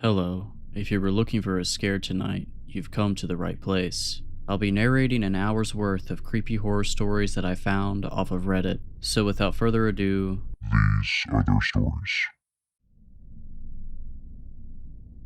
Hello. If you were looking for a scare tonight, you've come to the right place. I'll be narrating an hour's worth of creepy horror stories that I found off of Reddit. So without further ado, These are their stories.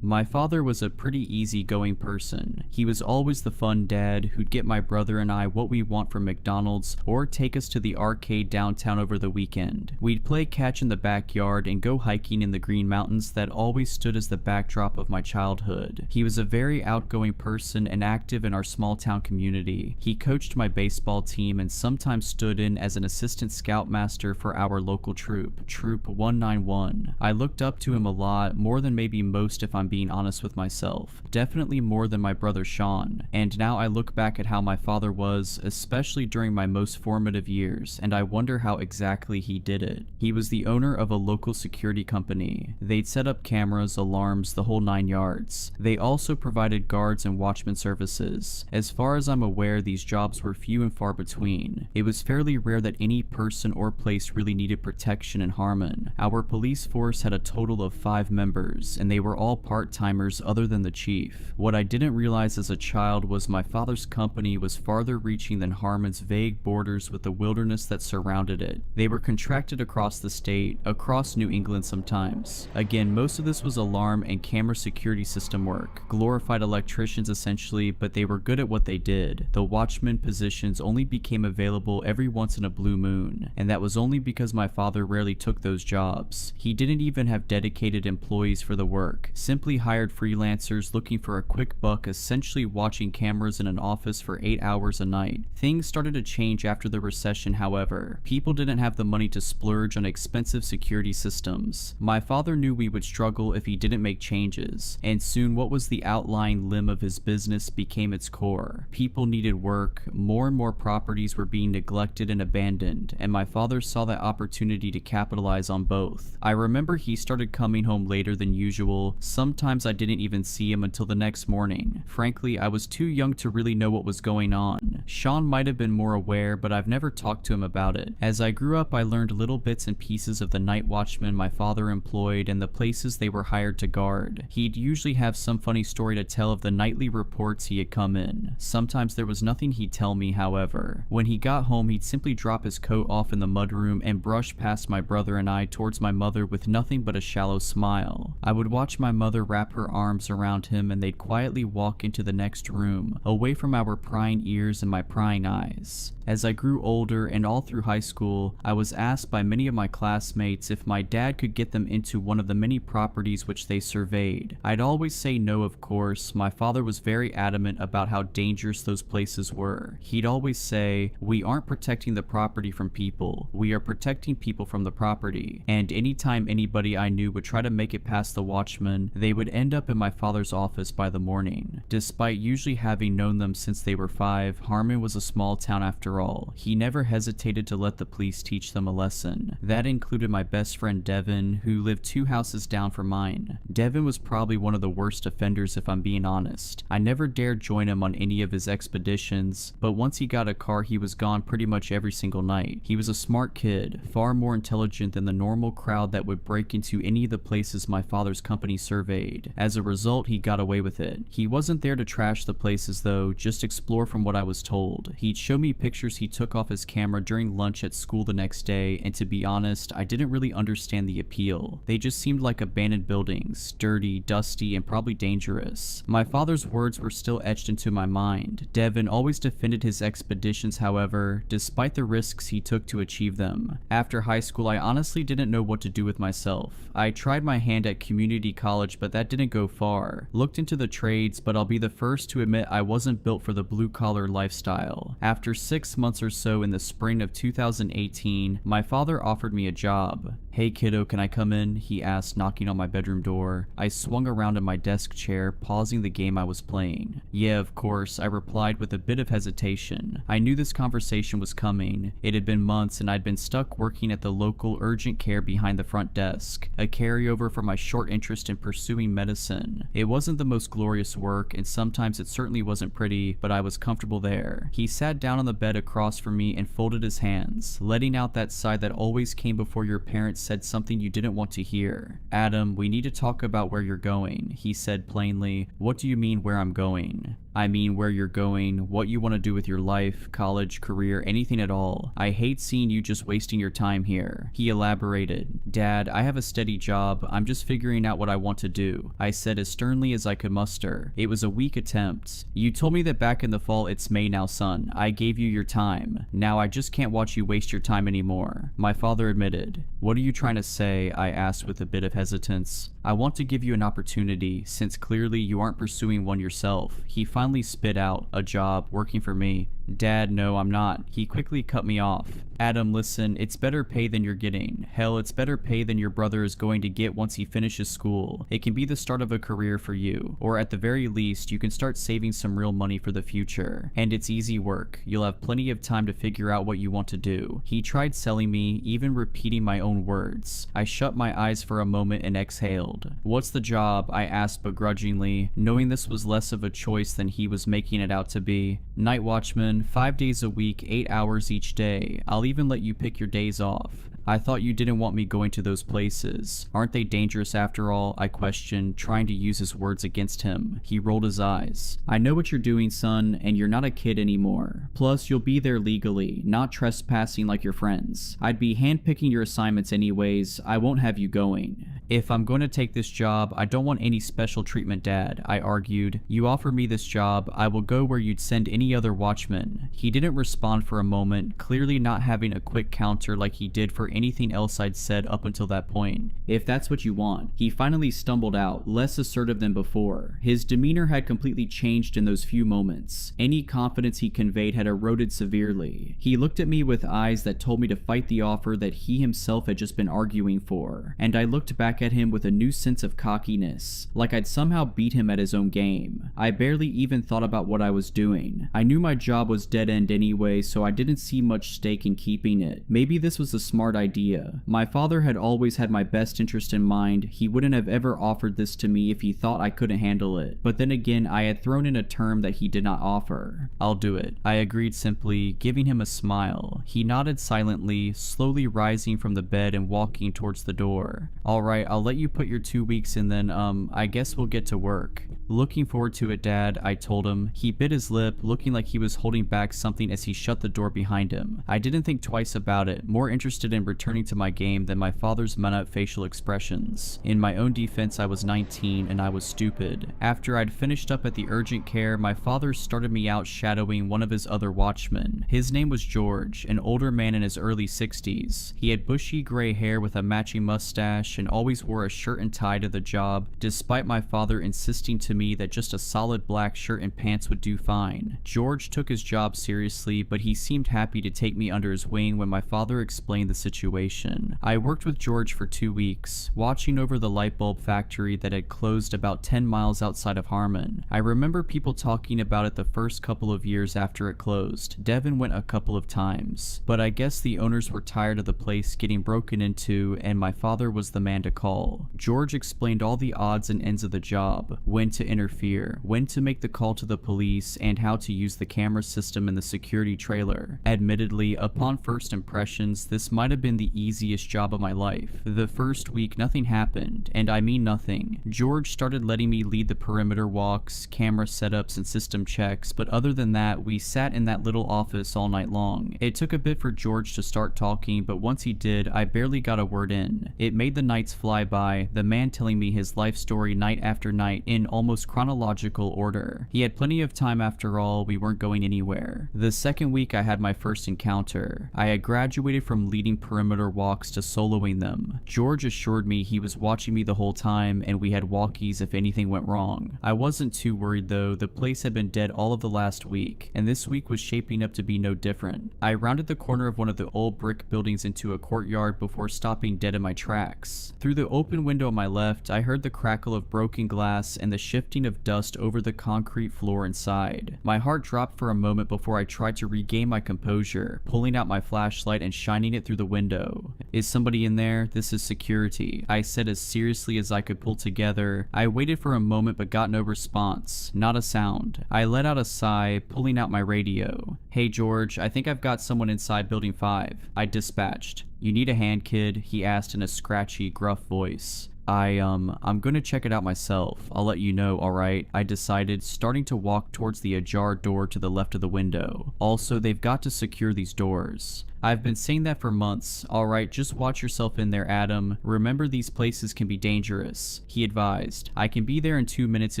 My father was a pretty easygoing person. He was always the fun dad who'd get my brother and I what we want from McDonald's or take us to the arcade downtown over the weekend. We'd play catch in the backyard and go hiking in the Green Mountains that always stood as the backdrop of my childhood. He was a very outgoing person and active in our small town community. He coached my baseball team and sometimes stood in as an assistant scoutmaster for our local troop, Troop 191. I looked up to him a lot, more than maybe most if I'm being honest with myself. Definitely more than my brother Sean. And now I look back at how my father was, especially during my most formative years, and I wonder how exactly he did it. He was the owner of a local security company. They'd set up cameras, alarms, the whole 9 yards. They also provided guards and watchman services. As far as I'm aware, these jobs were few and far between. It was fairly rare that any person or place really needed protection in Harmon. Our police force had a total of 5 members, and they were all part-timers other than the chief. What I didn't realize as a child was my father's company was farther reaching than Harmon's vague borders with the wilderness that surrounded it. They were contracted across the state, across New England sometimes. Again, most of this was alarm and camera security system work. Glorified electricians essentially, but they were good at what they did. The watchman positions only became available every once in a blue moon, and that was only because my father rarely took those jobs. He didn't even have dedicated employees for the work. Simply hired freelancers looking for a quick buck, essentially watching cameras in an office for 8 hours a night. Things started to change after the recession, however. People didn't have the money to splurge on expensive security systems. My father knew we would struggle if he didn't make changes, and soon what was the outlying limb of his business became its core. People needed work, more and more properties were being neglected and abandoned, and my father saw that opportunity to capitalize on both. I remember he started coming home later than usual. Sometimes I didn't even see him until the next morning. Frankly, I was too young to really know what was going on. Sean might have been more aware, but I've never talked to him about it. As I grew up, I learned little bits and pieces of the night watchmen my father employed and the places they were hired to guard. He'd usually have some funny story to tell of the nightly reports he had come in. Sometimes there was nothing he'd tell me, however. When he got home, he'd simply drop his coat off in the mudroom and brush past my brother and I towards my mother with nothing but a shallow smile. I would watch my mother wrap her arms around him and they'd quietly walk into the next room, away from our prying ears and my prying eyes. As I grew older and all through high school, I was asked by many of my classmates if my dad could get them into one of the many properties which they surveyed. I'd always say no, of course. My father was very adamant about how dangerous those places were. He'd always say, "We aren't protecting the property from people, we are protecting people from the property." And anytime anybody I knew would try to make it past the watchman, they would end up in my father's office by the morning. Despite usually having known them since they were 5, Harmon was a small town after all. He never hesitated to let the police teach them a lesson. That included my best friend Devin, who lived 2 houses down from mine. Devin was probably one of the worst offenders if I'm being honest. I never dared join him on any of his expeditions, but once he got a car he was gone pretty much every single night. He was a smart kid, far more intelligent than the normal crowd that would break into any of the places my father's company surveyed. As a result, he got away with it. He wasn't there to trash the places though, just explore from what I was told. He'd show me pictures he took off his camera during lunch at school the next day, and to be honest, I didn't really understand the appeal. They just seemed like abandoned buildings, dirty, dusty, and probably dangerous. My father's words were still etched into my mind. Devin always defended his expeditions, however, despite the risks he took to achieve them. After high school, I honestly didn't know what to do with myself. I tried my hand at community college, but that didn't go far. Looked into the trades, but I'll be the first to admit I wasn't built for the blue-collar lifestyle. After 6 months or so in the spring of 2018, my father offered me a job. "Hey kiddo, can I come in?" he asked, knocking on my bedroom door. I swung around in my desk chair, pausing the game I was playing. "Yeah, of course," I replied with a bit of hesitation. I knew this conversation was coming. It had been months and I'd been stuck working at the local urgent care behind the front desk, a carryover from my short interest in pursuing medicine. It wasn't the most glorious work, and sometimes it certainly wasn't pretty, but I was comfortable there. He sat down on the bed across from me and folded his hands, letting out that sigh that always came before your parents said something you didn't want to hear. Adam, we need to talk about where you're going, he said plainly. What do you mean where I'm going? I mean where you're going, what you want to do with your life, college, career, anything at all. I hate seeing you just wasting your time here. He elaborated. Dad, I have a steady job. I'm just figuring out what I want to do, I said as sternly as I could muster. It was a weak attempt. You told me that back in the fall. It's May now, son. I gave you your time. Now I just can't watch you waste your time anymore, my father admitted. What are you trying to say? I asked with a bit of hesitance. I want to give you an opportunity, since clearly you aren't pursuing one yourself. He finally spit out, a job, working for me. Dad, no, I'm not. He quickly cut me off. Adam, listen, it's better pay than you're getting. Hell, it's better pay than your brother is going to get once he finishes school. It can be the start of a career for you, or at the very least, you can start saving some real money for the future. And it's easy work. You'll have plenty of time to figure out what you want to do. He tried selling me, even repeating my own words. I shut my eyes for a moment and exhaled. What's the job? I asked begrudgingly, knowing this was less of a choice than he was making it out to be. Night watchman, 5 days a week, 8 hours each day. I'll even let you pick your days off. I thought you didn't want me going to those places. Aren't they dangerous after all? I questioned, trying to use his words against him. He rolled his eyes. I know what you're doing, son, and you're not a kid anymore. Plus, you'll be there legally, not trespassing like your friends. I'd be handpicking your assignments anyways. I won't have you going. If I'm going to take this job, I don't want any special treatment, Dad, I argued. You offer me this job, I will go where you'd send any other watchman. He didn't respond for a moment, clearly not having a quick counter like he did for anything else I'd said up until that point. If that's what you want. He finally stumbled out, less assertive than before. His demeanor had completely changed in those few moments. Any confidence he conveyed had eroded severely. He looked at me with eyes that told me to fight the offer that he himself had just been arguing for, and I looked back at him with a new sense of cockiness, like I'd somehow beat him at his own game. I barely even thought about what I was doing. I knew my job was dead end anyway, so I didn't see much stake in keeping it. Maybe this was a smart idea. My father had always had my best interest in mind. He wouldn't have ever offered this to me if he thought I couldn't handle it. But then again, I had thrown in a term that he did not offer. I'll do it, I agreed simply, giving him a smile. He nodded silently, slowly rising from the bed and walking towards the door. Alright, I'll let you put your 2 weeks in then, I guess we'll get to work. Looking forward to it, Dad, I told him. He bit his lip, looking like he was holding back something as he shut the door behind him. I didn't think twice about it, more interested in returning to my game than my father's minute facial expressions. In my own defense, I was 19 and I was stupid. After I'd finished up at the urgent care, my father started me out shadowing one of his other watchmen. His name was George, an older man in his early 60s. He had bushy gray hair with a matching mustache and always wore a shirt and tie to the job, despite my father insisting to me that just a solid black shirt and pants would do fine. George took his job seriously, but he seemed happy to take me under his wing when my father explained the situation. I worked with George for 2 weeks, watching over the light bulb factory that had closed about 10 miles outside of Harmon. I remember people talking about it the first couple of years after it closed. Devin went a couple of times, but I guess the owners were tired of the place getting broken into and my father was the man to call. George explained all the odds and ends of the job, when to interfere, when to make the call to the police, and how to use the camera system in the security trailer. Admittedly, upon first impressions, this might have been the easiest job of my life. The first week, nothing happened, and I mean nothing. George started letting me lead the perimeter walks, camera setups, and system checks, but other than that, we sat in that little office all night long. It took a bit for George to start talking, but once he did, I barely got a word in. It made the nights fly by, the man telling me his life story night after night in almost chronological order. He had plenty of time after all, we weren't going anywhere. The second week I had my first encounter. I had graduated from leading perimeter walks to soloing them. George assured me he was watching me the whole time and we had walkies if anything went wrong. I wasn't too worried though, the place had been dead all of the last week, and this week was shaping up to be no different. I rounded the corner of one of the old brick buildings into a courtyard before stopping dead in my tracks. Through the open window on my left, I heard the crackle of broken glass and the shifting of dust over the concrete floor inside. My heart dropped for a moment before I tried to regain my composure, pulling out my flashlight and shining it through the window. Is somebody in there? This is security, I said as seriously as I could pull together. I waited for a moment but got no response, not a sound. I let out a sigh, pulling out my radio. Hey George, I think I've got someone inside building 5, I dispatched. "You need a hand, kid?" he asked in a scratchy, gruff voice. I'm gonna check it out myself. I'll let you know, alright? I decided, starting to walk towards the ajar door to the left of the window. Also, they've got to secure these doors. I've been saying that for months. Alright, just watch yourself in there, Adam. Remember, these places can be dangerous, he advised. I can be there in 2 minutes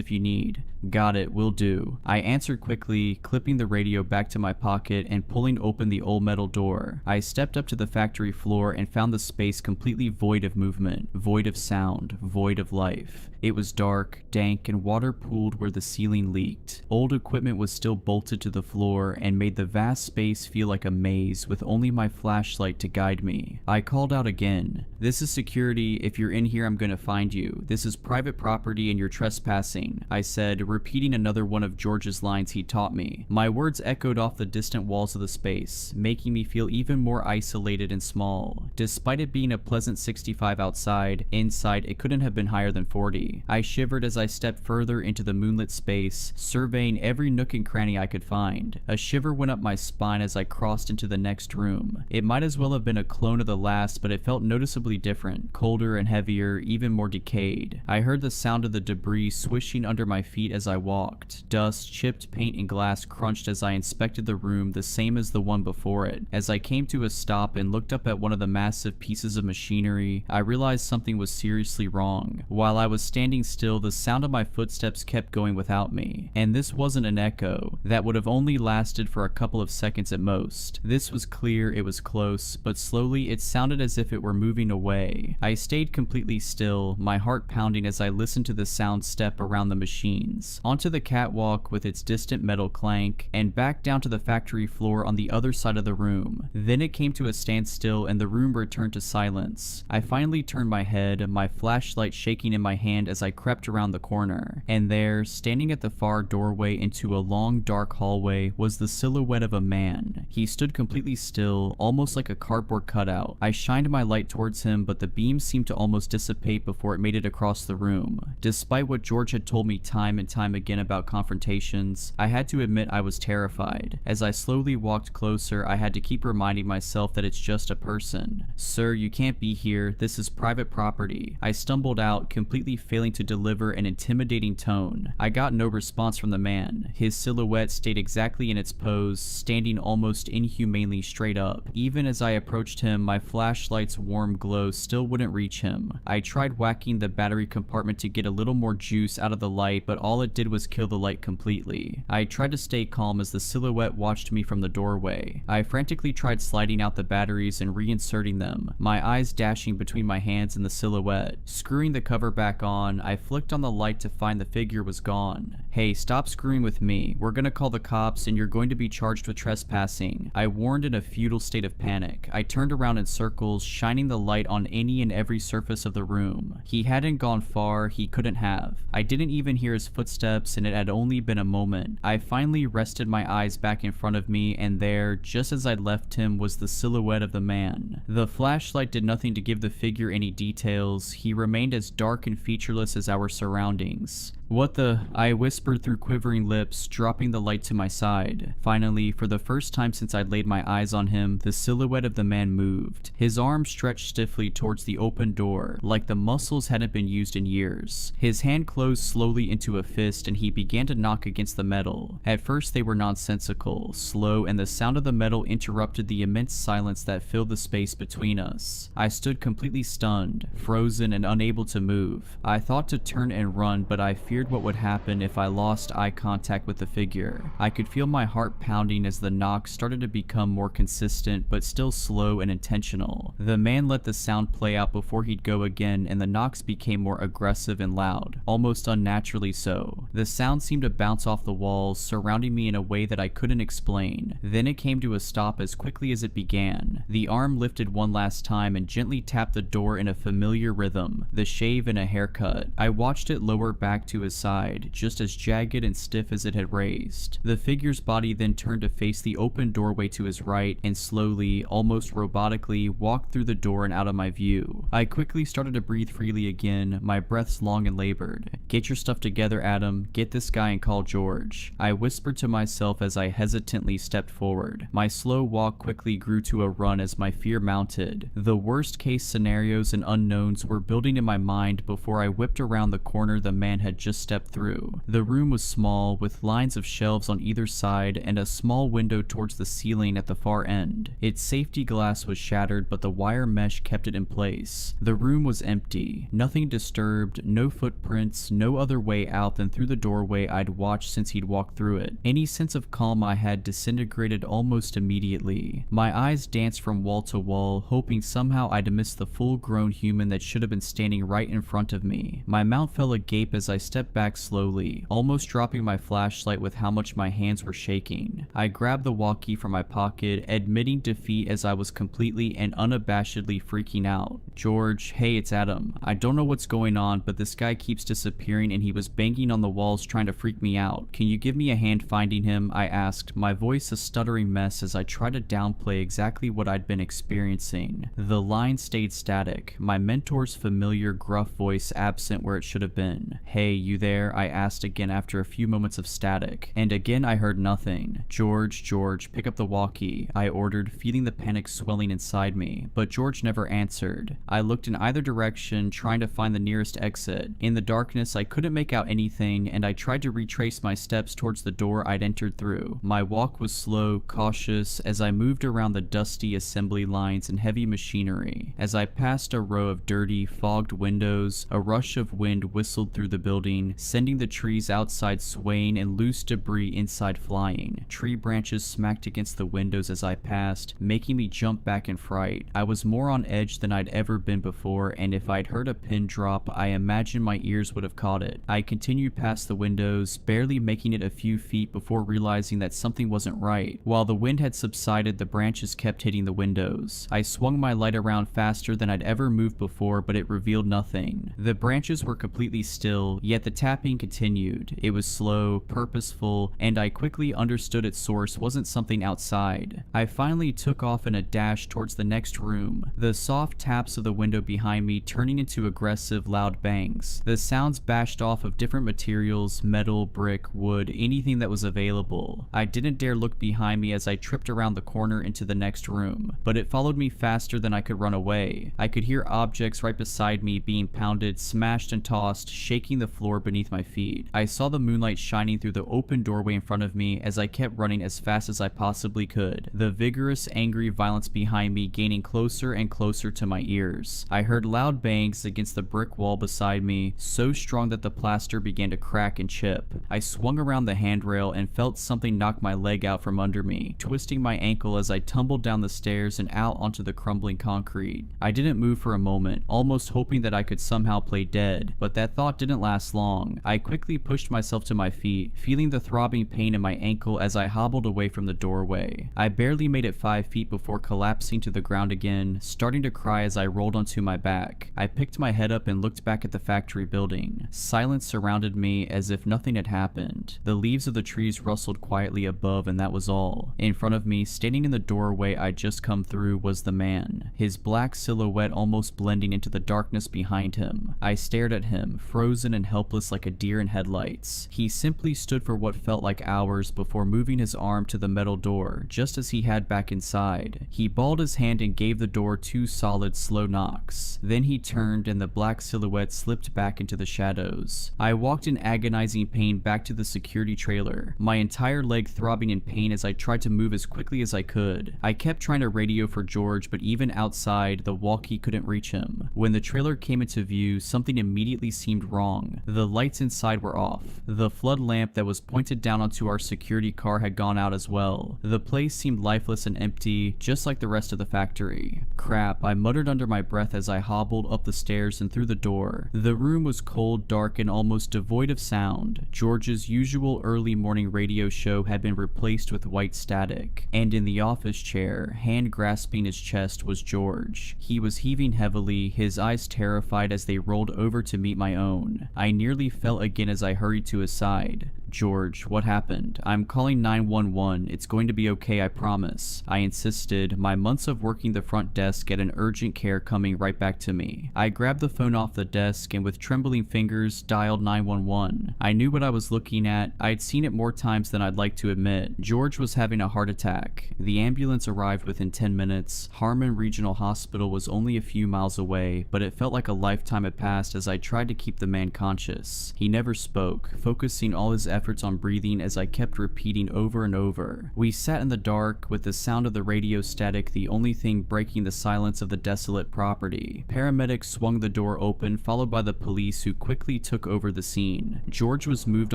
if you need. Got it, will do. I answered quickly, clipping the radio back to my pocket and pulling open the old metal door. I stepped up to the factory floor and found the space completely void of movement, void of sound, void of life. It was dark, dank, and water pooled where the ceiling leaked. Old equipment was still bolted to the floor and made the vast space feel like a maze with only my flashlight to guide me. I called out again. "This is security. If you're in here, I'm gonna find you. This is private property and you're trespassing," I said, repeating another one of George's lines he taught me. My words echoed off the distant walls of the space, making me feel even more isolated and small. Despite it being a pleasant 65 outside, inside it couldn't have been higher than 40. I shivered as I stepped further into the moonlit space, surveying every nook and cranny I could find. A shiver went up my spine as I crossed into the next room. It might as well have been a clone of the last, but it felt noticeably different, colder and heavier, even more decayed. I heard the sound of the debris swishing under my feet as I walked. Dust, chipped paint, and glass crunched as I inspected the room, the same as the one before it. As I came to a stop and looked up at one of the massive pieces of machinery, I realized something was seriously wrong. While I was standing still, the sound of my footsteps kept going without me. And this wasn't an echo. That would have only lasted for a couple of seconds at most. This was clear, it was close, but slowly it sounded as if it were moving away. I stayed completely still, my heart pounding as I listened to the sound step around the machines, onto the catwalk with its distant metal clank, and back down to the factory floor on the other side of the room. Then it came to a standstill and the room returned to silence. I finally turned my head, my flashlight shaking in my hand as I crept around the corner, and there, standing at the far doorway into a long dark hallway, was the silhouette of a man. He stood completely still, almost like a cardboard cutout. I shined my light towards him, but the beam seemed to almost dissipate before it made it across the room. Despite what George had told me time and time again about confrontations, I had to admit I was terrified. As I slowly walked closer, I had to keep reminding myself that it's just a person. "Sir, you can't be here. This is private property," I stumbled out, completely failing to deliver an intimidating tone. I got no response from the man. His silhouette stayed exactly in its pose, standing almost inhumanely straight up. Even as I approached him, my flashlight's warm glow still wouldn't reach him. I tried whacking the battery compartment to get a little more juice out of the light, but all it did was kill the light completely. I tried to stay calm as the silhouette watched me from the doorway. I frantically tried sliding out the batteries and reinserting them, my eyes dashing between my hands and the silhouette. Screwing the cover back on, I flicked on the light to find the figure was gone. "Hey, stop screwing with me. We're gonna call the cops and you're going to be charged with trespassing," I warned in a futile state of panic. I turned around in circles, shining the light on any and every surface of the room. He hadn't gone far, he couldn't have. I didn't even hear his footsteps and it had only been a moment. I finally rested my eyes back in front of me and there, just as I'd left him, was the silhouette of the man. The flashlight did nothing to give the figure any details. He remained as dark and featureless as our surroundings. "What the?" I whispered through quivering lips, dropping the light to my side. Finally, for the first time since I'd laid my eyes on him, the silhouette of the man moved. His arm stretched stiffly towards the open door, like the muscles hadn't been used in years. His hand closed slowly into a fist and he began to knock against the metal. At first they were nonsensical, slow, and the sound of the metal interrupted the immense silence that filled the space between us. I stood completely stunned, frozen, and unable to move. I thought to turn and run, but I feared what would happen if I lost eye contact with the figure. I could feel my heart pounding as the knocks started to become more consistent, but still slow and intentional. The man let the sound play out before he'd go again, and the knocks became more aggressive and loud, almost unnaturally so. The sound seemed to bounce off the walls, surrounding me in a way that I couldn't explain. Then it came to a stop as quickly as it began. The arm lifted one last time and gently tapped the door in a familiar rhythm, the shave and a haircut. I watched it lower back to to his side, just as jagged and stiff as it had raised. The figure's body then turned to face the open doorway to his right and slowly, almost robotically, walked through the door and out of my view. I quickly started to breathe freely again, my breaths long and labored. "Get your stuff together, Adam. Get this guy and call George," I whispered to myself as I hesitantly stepped forward. My slow walk quickly grew to a run as my fear mounted. The worst case scenarios and unknowns were building in my mind before I whipped around the corner the man had just stepped through. The room was small, with lines of shelves on either side and a small window towards the ceiling at the far end. Its safety glass was shattered, but the wire mesh kept it in place. The room was empty. Nothing disturbed, no footprints, no other way out than through the doorway I'd watched since he'd walked through it. Any sense of calm I had disintegrated almost immediately. My eyes danced from wall to wall, hoping somehow I'd missed the full-grown human that should have been standing right in front of me. My mouth fell agape as I stepped back slowly, almost dropping my flashlight with how much my hands were shaking. I grabbed the walkie from my pocket, admitting defeat as I was completely and unabashedly freaking out. "George, hey, it's Adam. I don't know what's going on, but this guy keeps disappearing and he was banging on the walls trying to freak me out. Can you give me a hand finding him?" I asked, my voice a stuttering mess as I tried to downplay exactly what I'd been experiencing. The line stayed static, my mentor's familiar gruff voice absent where it should have been. "Hey, you there?" I asked again after a few moments of static, and again I heard nothing. George, pick up the walkie," I ordered, feeling the panic swelling inside me, but George never answered. I looked in either direction, trying to find the nearest exit. In the darkness, I couldn't make out anything, and I tried to retrace my steps towards the door I'd entered through. My walk was slow, cautious, as I moved around the dusty assembly lines and heavy machinery. As I passed a row of dirty, fogged windows, a rush of wind whistled through the building, sending the trees outside swaying and loose debris inside flying. Tree branches smacked against the windows as I passed, making me jump back in fright. I was more on edge than I'd ever been before, and if I'd heard a pin drop, I imagine my ears would have caught it. I continued past the windows, barely making it a few feet before realizing that something wasn't right. While the wind had subsided, the branches kept hitting the windows. I swung my light around faster than I'd ever moved before, but it revealed nothing. The branches were completely still, yet the tapping continued. It was slow, purposeful, and I quickly understood its source wasn't something outside. I finally took off in a dash towards the next room, the soft taps of the window behind me turning into aggressive, loud bangs. The sounds bashed off of different materials, metal, brick, wood, anything that was available. I didn't dare look behind me as I tripped around the corner into the next room, but it followed me faster than I could run away. I could hear objects right beside me being pounded, smashed and tossed, shaking the floor beneath my feet. I saw the moonlight shining through the open doorway in front of me as I kept running as fast as I possibly could, the vigorous, angry violence behind me gaining closer and closer to my ears. I heard loud bangs against the brick wall beside me, so strong that the plaster began to crack and chip. I swung around the handrail and felt something knock my leg out from under me, twisting my ankle as I tumbled down the stairs and out onto the crumbling concrete. I didn't move for a moment, almost hoping that I could somehow play dead, but that thought didn't last long. I quickly pushed myself to my feet, feeling the throbbing pain in my ankle as I hobbled away from the doorway. I barely made it 5 feet before collapsing to the ground again, starting to cry as I rolled onto my back. I picked my head up and looked back at the factory building. Silence surrounded me as if nothing had happened. The leaves of the trees rustled quietly above, and that was all. In front of me, standing in the doorway I'd just come through, was the man, his black silhouette almost blending into the darkness behind him. I stared at him, frozen and helpless like a deer in headlights. He simply stood for what felt like hours before moving his arm to the metal door, just as he had back inside. He balled his hand and gave the door 2 solid, slow knocks. Then he turned and the black silhouette slipped back into the shadows. I walked in agonizing pain back to the security trailer, my entire leg throbbing in pain as I tried to move as quickly as I could. I kept trying to radio for George, but even outside, the walkie couldn't reach him. When the trailer came into view, something immediately seemed wrong. The lights inside were off. The flood lamp that was pointed down onto our security car had gone out as well. The place seemed lifeless and empty, just like the rest of the factory. Crap, I muttered under my breath as I hobbled up the stairs and through the door. The room was cold, dark, and almost devoid of sound. George's usual early morning radio show had been replaced with white static, and in the office chair, hand grasping his chest, was George. He was heaving heavily, his eyes terrified as they rolled over to meet my own. I nearly nearly fell again as I hurried to his side. "George, what happened? I'm calling 911. It's going to be okay, I promise," I insisted, my months of working the front desk at an urgent care coming right back to me. I grabbed the phone off the desk and with trembling fingers dialed 911. I knew what I was looking at. I'd seen it more times than I'd like to admit. George was having a heart attack. The ambulance arrived within 10 minutes. Harmon Regional Hospital was only a few miles away, but it felt like a lifetime had passed as I tried to keep the man conscious. He never spoke, focusing all his efforts on breathing as I kept repeating over and over. We sat in the dark, with the sound of the radio static the only thing breaking the silence of the desolate property. Paramedics swung the door open, followed by the police who quickly took over the scene. George was moved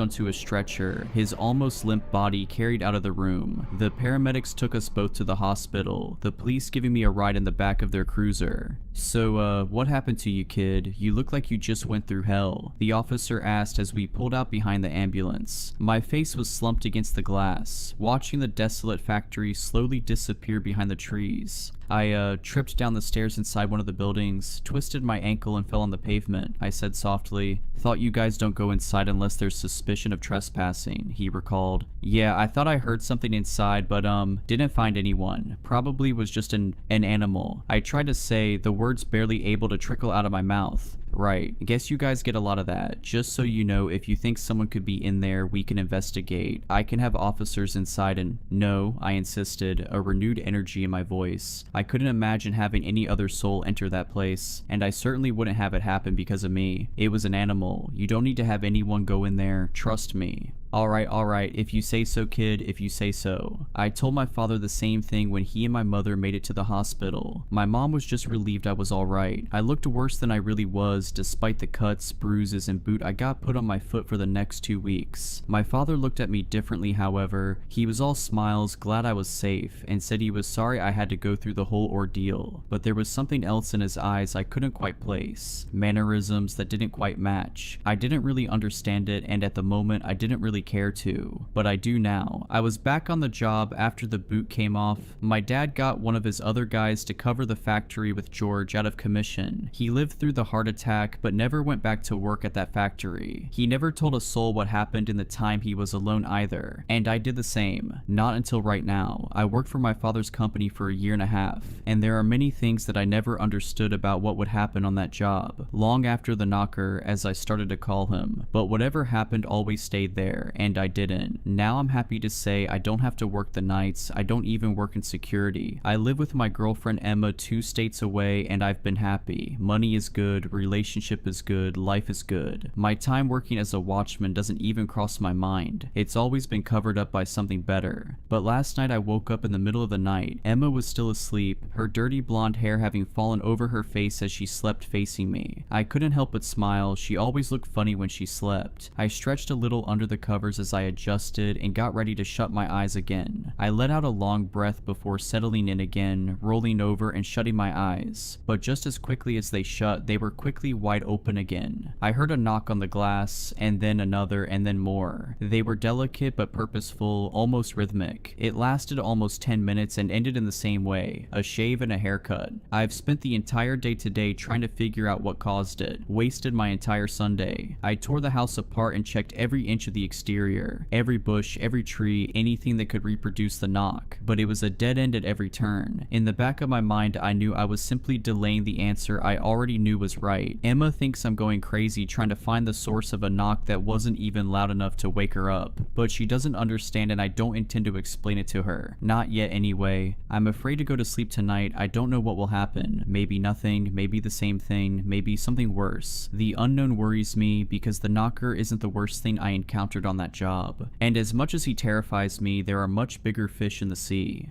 onto a stretcher, his almost limp body carried out of the room. The paramedics took us both to the hospital, the police giving me a ride in the back of their cruiser. "So, what happened to you, kid? You look like you just went through hell," the officer asked as we pulled out behind the ambulance. My face was slumped against the glass, watching the desolate factory slowly disappear behind the trees. I tripped down the stairs inside one of the buildings, twisted my ankle and fell on the pavement, I said softly. "Thought you guys don't go inside unless there's suspicion of trespassing," he recalled. "Yeah, I thought I heard something inside, but didn't find anyone. Probably was just an animal," I tried to say, the words barely able to trickle out of my mouth. "Right. Guess you guys get a lot of that. Just so you know, if you think someone could be in there, we can investigate. I can have officers inside and—" "No," I insisted, a renewed energy in my voice. I couldn't imagine having any other soul enter that place, and I certainly wouldn't have it happen because of me. It was an animal. You don't need to have anyone go in there. Trust me." Alright, if you say so, kid, if you say so. I told my father the same thing when he and my mother made it to the hospital. My mom was just relieved I was alright. I looked worse than I really was, despite the cuts, bruises, and boot I got put on my foot for the next 2 weeks. My father looked at me differently, however. He was all smiles, glad I was safe, and said he was sorry I had to go through the whole ordeal. But there was something else in his eyes I couldn't quite place. Mannerisms that didn't quite match. I didn't really understand it, and at the moment I didn't really care to, but I do now. I was back on the job after the boot came off. My dad got one of his other guys to cover the factory with George out of commission. He lived through the heart attack, but never went back to work at that factory. He never told a soul what happened in the time he was alone either, and I did the same. Not until right now. I worked for my father's company for a year and a half, and there are many things that I never understood about what would happen on that job. Long after the knocker, as I started to call him, but whatever happened always stayed there. And I didn't. Now I'm happy to say I don't have to work the nights. I don't even work in security. I live with my girlfriend Emma 2 states away, and I've been happy. Money is good, relationship is good, life is good. My time working as a watchman doesn't even cross my mind. It's always been covered up by something better. But last night I woke up in the middle of the night. Emma was still asleep, her dirty blonde hair having fallen over her face as she slept facing me. I couldn't help but smile. She always looked funny when she slept. I stretched a little under the covers as I adjusted and got ready to shut my eyes again. I let out a long breath before settling in again, rolling over and shutting my eyes. But just as quickly as they shut, they were quickly wide open again. I heard a knock on the glass, and then another, and then more. They were delicate but purposeful, almost rhythmic. It lasted almost 10 minutes and ended in the same way, a shave and a haircut. I've spent the entire day today trying to figure out what caused it. Wasted my entire Sunday. I tore the house apart and checked every inch of the exterior, every bush, every tree, anything that could reproduce the knock, but it was a dead end at every turn. In the back of my mind, I knew I was simply delaying the answer I already knew was right. Emma thinks I'm going crazy trying to find the source of a knock that wasn't even loud enough to wake her up, but she doesn't understand and I don't intend to explain it to her. Not yet anyway. I'm afraid to go to sleep tonight. I don't know what will happen. Maybe nothing, maybe the same thing, maybe something worse. The unknown worries me because the knocker isn't the worst thing I encountered on that job. And as much as he terrifies me, there are much bigger fish in the sea.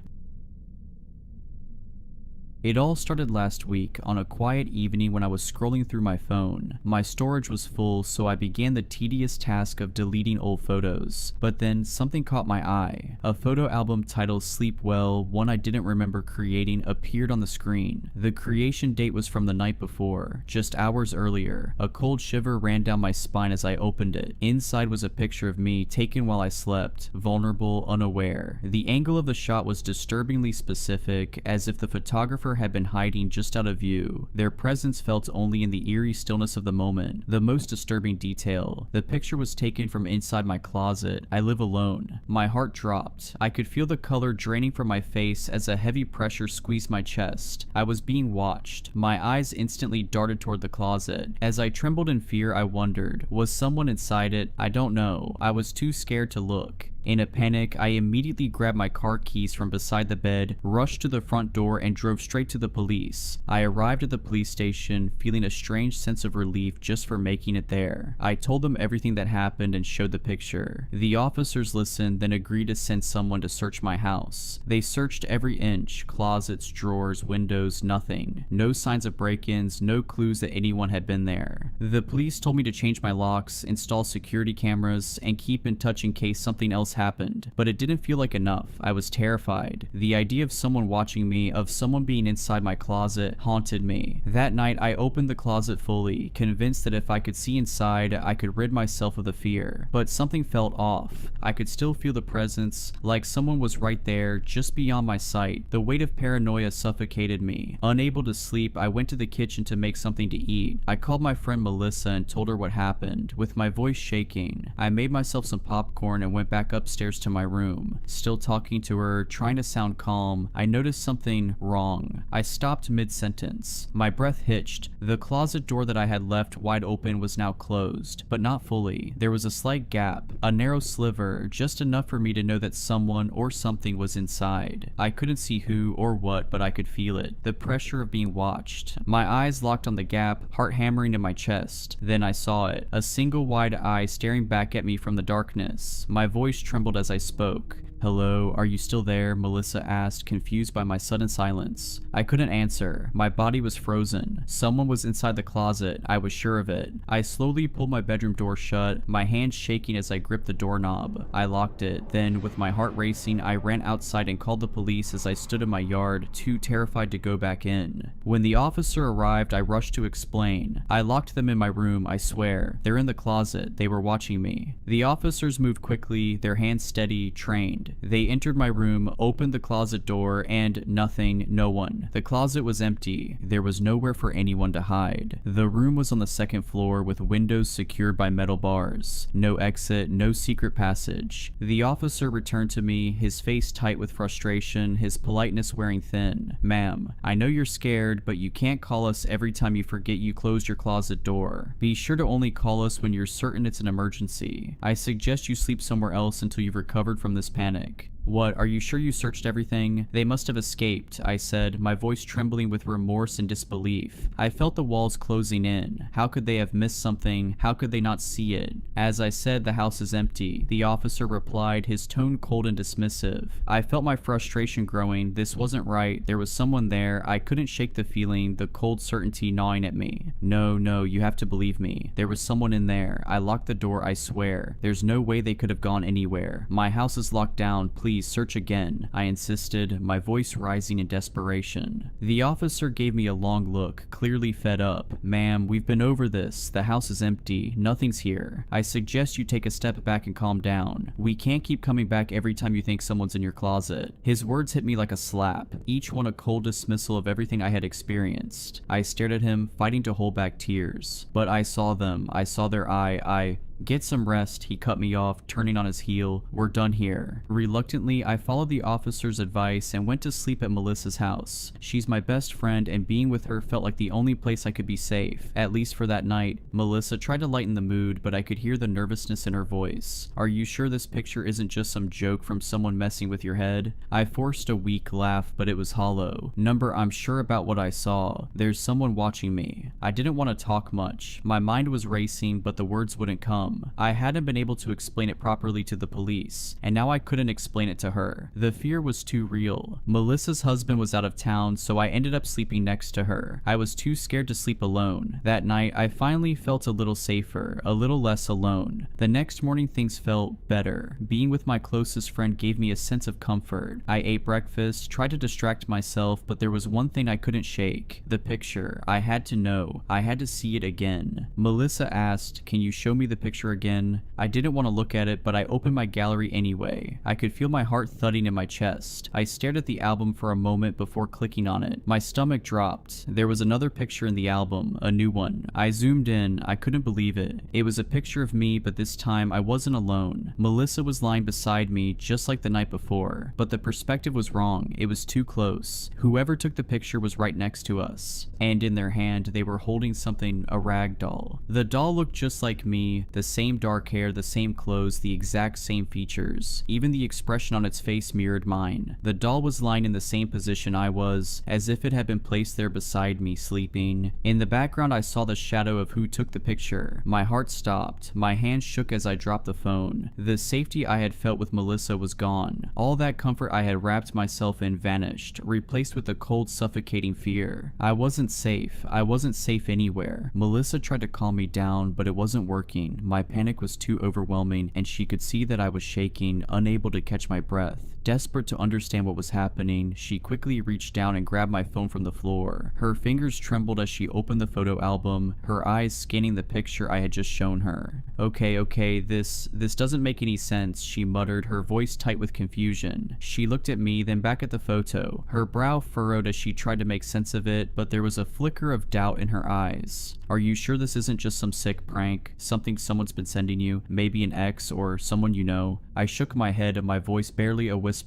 It all started last week on a quiet evening when I was scrolling through my phone. My storage was full, so I began the tedious task of deleting old photos. But then something caught my eye. A photo album titled Sleep Well, one I didn't remember creating, appeared on the screen. The creation date was from the night before, just hours earlier. A cold shiver ran down my spine as I opened it. Inside was a picture of me taken while I slept, vulnerable, unaware. The angle of the shot was disturbingly specific, as if the photographer had been hiding just out of view. Their presence felt only in the eerie stillness of the moment. The most disturbing detail: the picture was taken from inside my closet. I live alone. My heart dropped. I could feel the color draining from my face as a heavy pressure squeezed my chest. I was being watched. My eyes instantly darted toward the closet. As I trembled in fear, I wondered, was someone inside it? I don't know. I was too scared to look. In a panic, I immediately grabbed my car keys from beside the bed, rushed to the front door, and drove straight to the police. I arrived at the police station, feeling a strange sense of relief just for making it there. I told them everything that happened and showed the picture. The officers listened, then agreed to send someone to search my house. They searched every inch: closets, drawers, windows, nothing. No signs of break-ins, no clues that anyone had been there. The police told me to change my locks, install security cameras, and keep in touch in case something else happened, but it didn't feel like enough. I was terrified. The idea of someone watching me, of someone being inside my closet, haunted me. That night, I opened the closet fully, convinced that if I could see inside, I could rid myself of the fear. But something felt off. I could still feel the presence, like someone was right there, just beyond my sight. The weight of paranoia suffocated me. Unable to sleep, I went to the kitchen to make something to eat. I called my friend Melissa and told her what happened. With my voice shaking, I made myself some popcorn and went back upstairs to my room. Still talking to her, trying to sound calm, I noticed something wrong. I stopped mid-sentence. My breath hitched. The closet door that I had left wide open was now closed, but not fully. There was a slight gap, a narrow sliver, just enough for me to know that someone or something was inside. I couldn't see who or what, but I could feel it. The pressure of being watched. My eyes locked on the gap, heart hammering in my chest. Then I saw it. A single wide eye staring back at me from the darkness. My voice trembled as I spoke. "Hello, are you still there?" Melissa asked, confused by my sudden silence. I couldn't answer. My body was frozen. Someone was inside the closet. I was sure of it. I slowly pulled my bedroom door shut, my hands shaking as I gripped the doorknob. I locked it. Then, with my heart racing, I ran outside and called the police as I stood in my yard, too terrified to go back in. When the officer arrived, I rushed to explain. I locked them in my room, I swear. They're in the closet. They were watching me. The officers moved quickly, their hands steady, trained. They entered my room, opened the closet door, and nothing, no one. The closet was empty. There was nowhere for anyone to hide. The room was on the second floor with windows secured by metal bars. No exit, no secret passage. The officer returned to me, his face tight with frustration, his politeness wearing thin. "Ma'am, I know you're scared, but you can't call us every time you forget you closed your closet door. Be sure to only call us when you're certain it's an emergency. I suggest you sleep somewhere else until you've recovered from this panic." "What, are you sure you searched everything?" "They must have escaped," I said, my voice trembling with remorse and disbelief. I felt the walls closing in. How could they have missed something? How could they not see it? "As I said, the house is empty," the officer replied, his tone cold and dismissive. I felt my frustration growing. This wasn't right. There was someone there. I couldn't shake the feeling, the cold certainty gnawing at me. No, you have to believe me. There was someone in there. I locked the door, I swear. There's no way they could have gone anywhere. My house is locked down. Please search again," I insisted, my voice rising in desperation. The officer gave me a long look, clearly fed up. "Ma'am, we've been over this. The house is empty. Nothing's here. I suggest you take a step back and calm down. We can't keep coming back every time you think someone's in your closet." His words hit me like a slap, each one a cold dismissal of everything I had experienced. I stared at him, fighting to hold back tears. But I saw them. I saw their eye. "Get some rest," he cut me off, turning on his heel. "We're done here." Reluctantly, I followed the officer's advice and went to sleep at Melissa's house. She's my best friend, and being with her felt like the only place I could be safe, at least for that night. Melissa tried to lighten the mood, but I could hear the nervousness in her voice. "Are you sure this picture isn't just some joke from someone messing with your head?" I forced a weak laugh, but it was hollow. "Number, I'm sure about what I saw. There's someone watching me." I didn't want to talk much. My mind was racing, but the words wouldn't come. I hadn't been able to explain it properly to the police, and now I couldn't explain it to her. The fear was too real. Melissa's husband was out of town, so I ended up sleeping next to her. I was too scared to sleep alone. That night, I finally felt a little safer, a little less alone. The next morning, things felt better. Being with my closest friend gave me a sense of comfort. I ate breakfast, tried to distract myself, but there was one thing I couldn't shake. The picture. I had to know. I had to see it again. Melissa asked, "Can you show me the picture picture again. I didn't want to look at it, but I opened my gallery anyway. I could feel my heart thudding in my chest. I stared at the album for a moment before clicking on it. My stomach dropped. There was another picture in the album, a new one. I zoomed in. I couldn't believe it. It was a picture of me, but this time I wasn't alone. Melissa was lying beside me, just like the night before, but the perspective was wrong. It was too close. Whoever took the picture was right next to us, and in their hand they were holding something, a rag doll. The doll looked just like me, the same dark hair, the same clothes, the exact same features. Even the expression on its face mirrored mine. The doll was lying in the same position I was, as if it had been placed there beside me, sleeping. In the background I saw the shadow of who took the picture. My heart stopped. My hand shook as I dropped the phone. The safety I had felt with Melissa was gone. All that comfort I had wrapped myself in vanished, replaced with a cold, suffocating fear. I wasn't safe. I wasn't safe anywhere. Melissa tried to calm me down, but it wasn't working. My panic was too overwhelming, and she could see that I was shaking, unable to catch my breath. Desperate to understand what was happening, she quickly reached down and grabbed my phone from the floor. Her fingers trembled as she opened the photo album, her eyes scanning the picture I had just shown her. Okay, this doesn't make any sense, she muttered, her voice tight with confusion. She looked at me, then back at the photo. Her brow furrowed as she tried to make sense of it, but there was a flicker of doubt in her eyes. Are you sure this isn't just some sick prank? Something someone's been sending you? Maybe an ex or someone you know? I shook my head, my voice barely a whisper.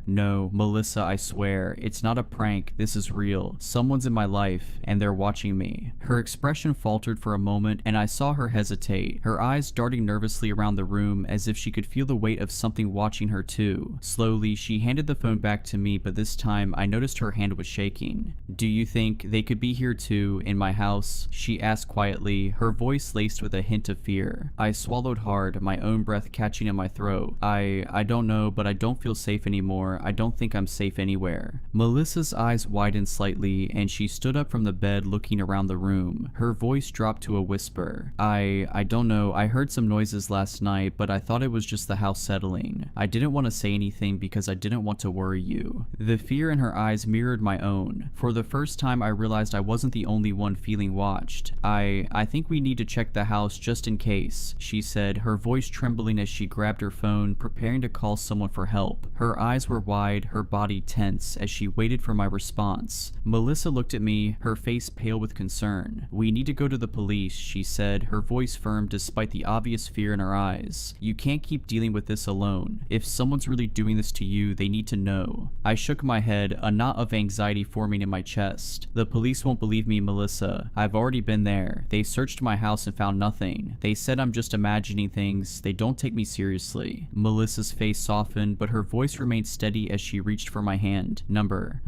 No, Melissa, I swear, it's not a prank, this is real. Someone's in my life, and they're watching me. Her expression faltered for a moment, and I saw her hesitate, her eyes darting nervously around the room as if she could feel the weight of something watching her too. Slowly, she handed the phone back to me, but this time I noticed her hand was shaking. Do you think they could be here too, in my house? She asked quietly, her voice laced with a hint of fear. I swallowed hard, my own breath catching in my throat. I don't know, but I don't feel safe anymore. I don't think I'm safe anywhere. Melissa's eyes widened slightly, and she stood up from the bed looking around the room. Her voice dropped to a whisper. I don't know, I heard some noises last night, but I thought it was just the house settling. I didn't want to say anything because I didn't want to worry you. The fear in her eyes mirrored my own. For the first time I realized I wasn't the only one feeling watched. I think we need to check the house just in case, she said, her voice trembling as she grabbed her phone, preparing to call someone for help. Her eyes were wide, her body tense, as she waited for my response. Melissa looked at me, her face pale with concern. We need to go to the police, she said, her voice firm despite the obvious fear in her eyes. You can't keep dealing with this alone. If someone's really doing this to you, they need to know. I shook my head, a knot of anxiety forming in my chest. The police won't believe me, Melissa. I've already been there. They searched my house and found nothing. They said I'm just imagining things. They don't take me seriously. Melissa's face softened, but her voice remained steady as she reached for my hand. Number.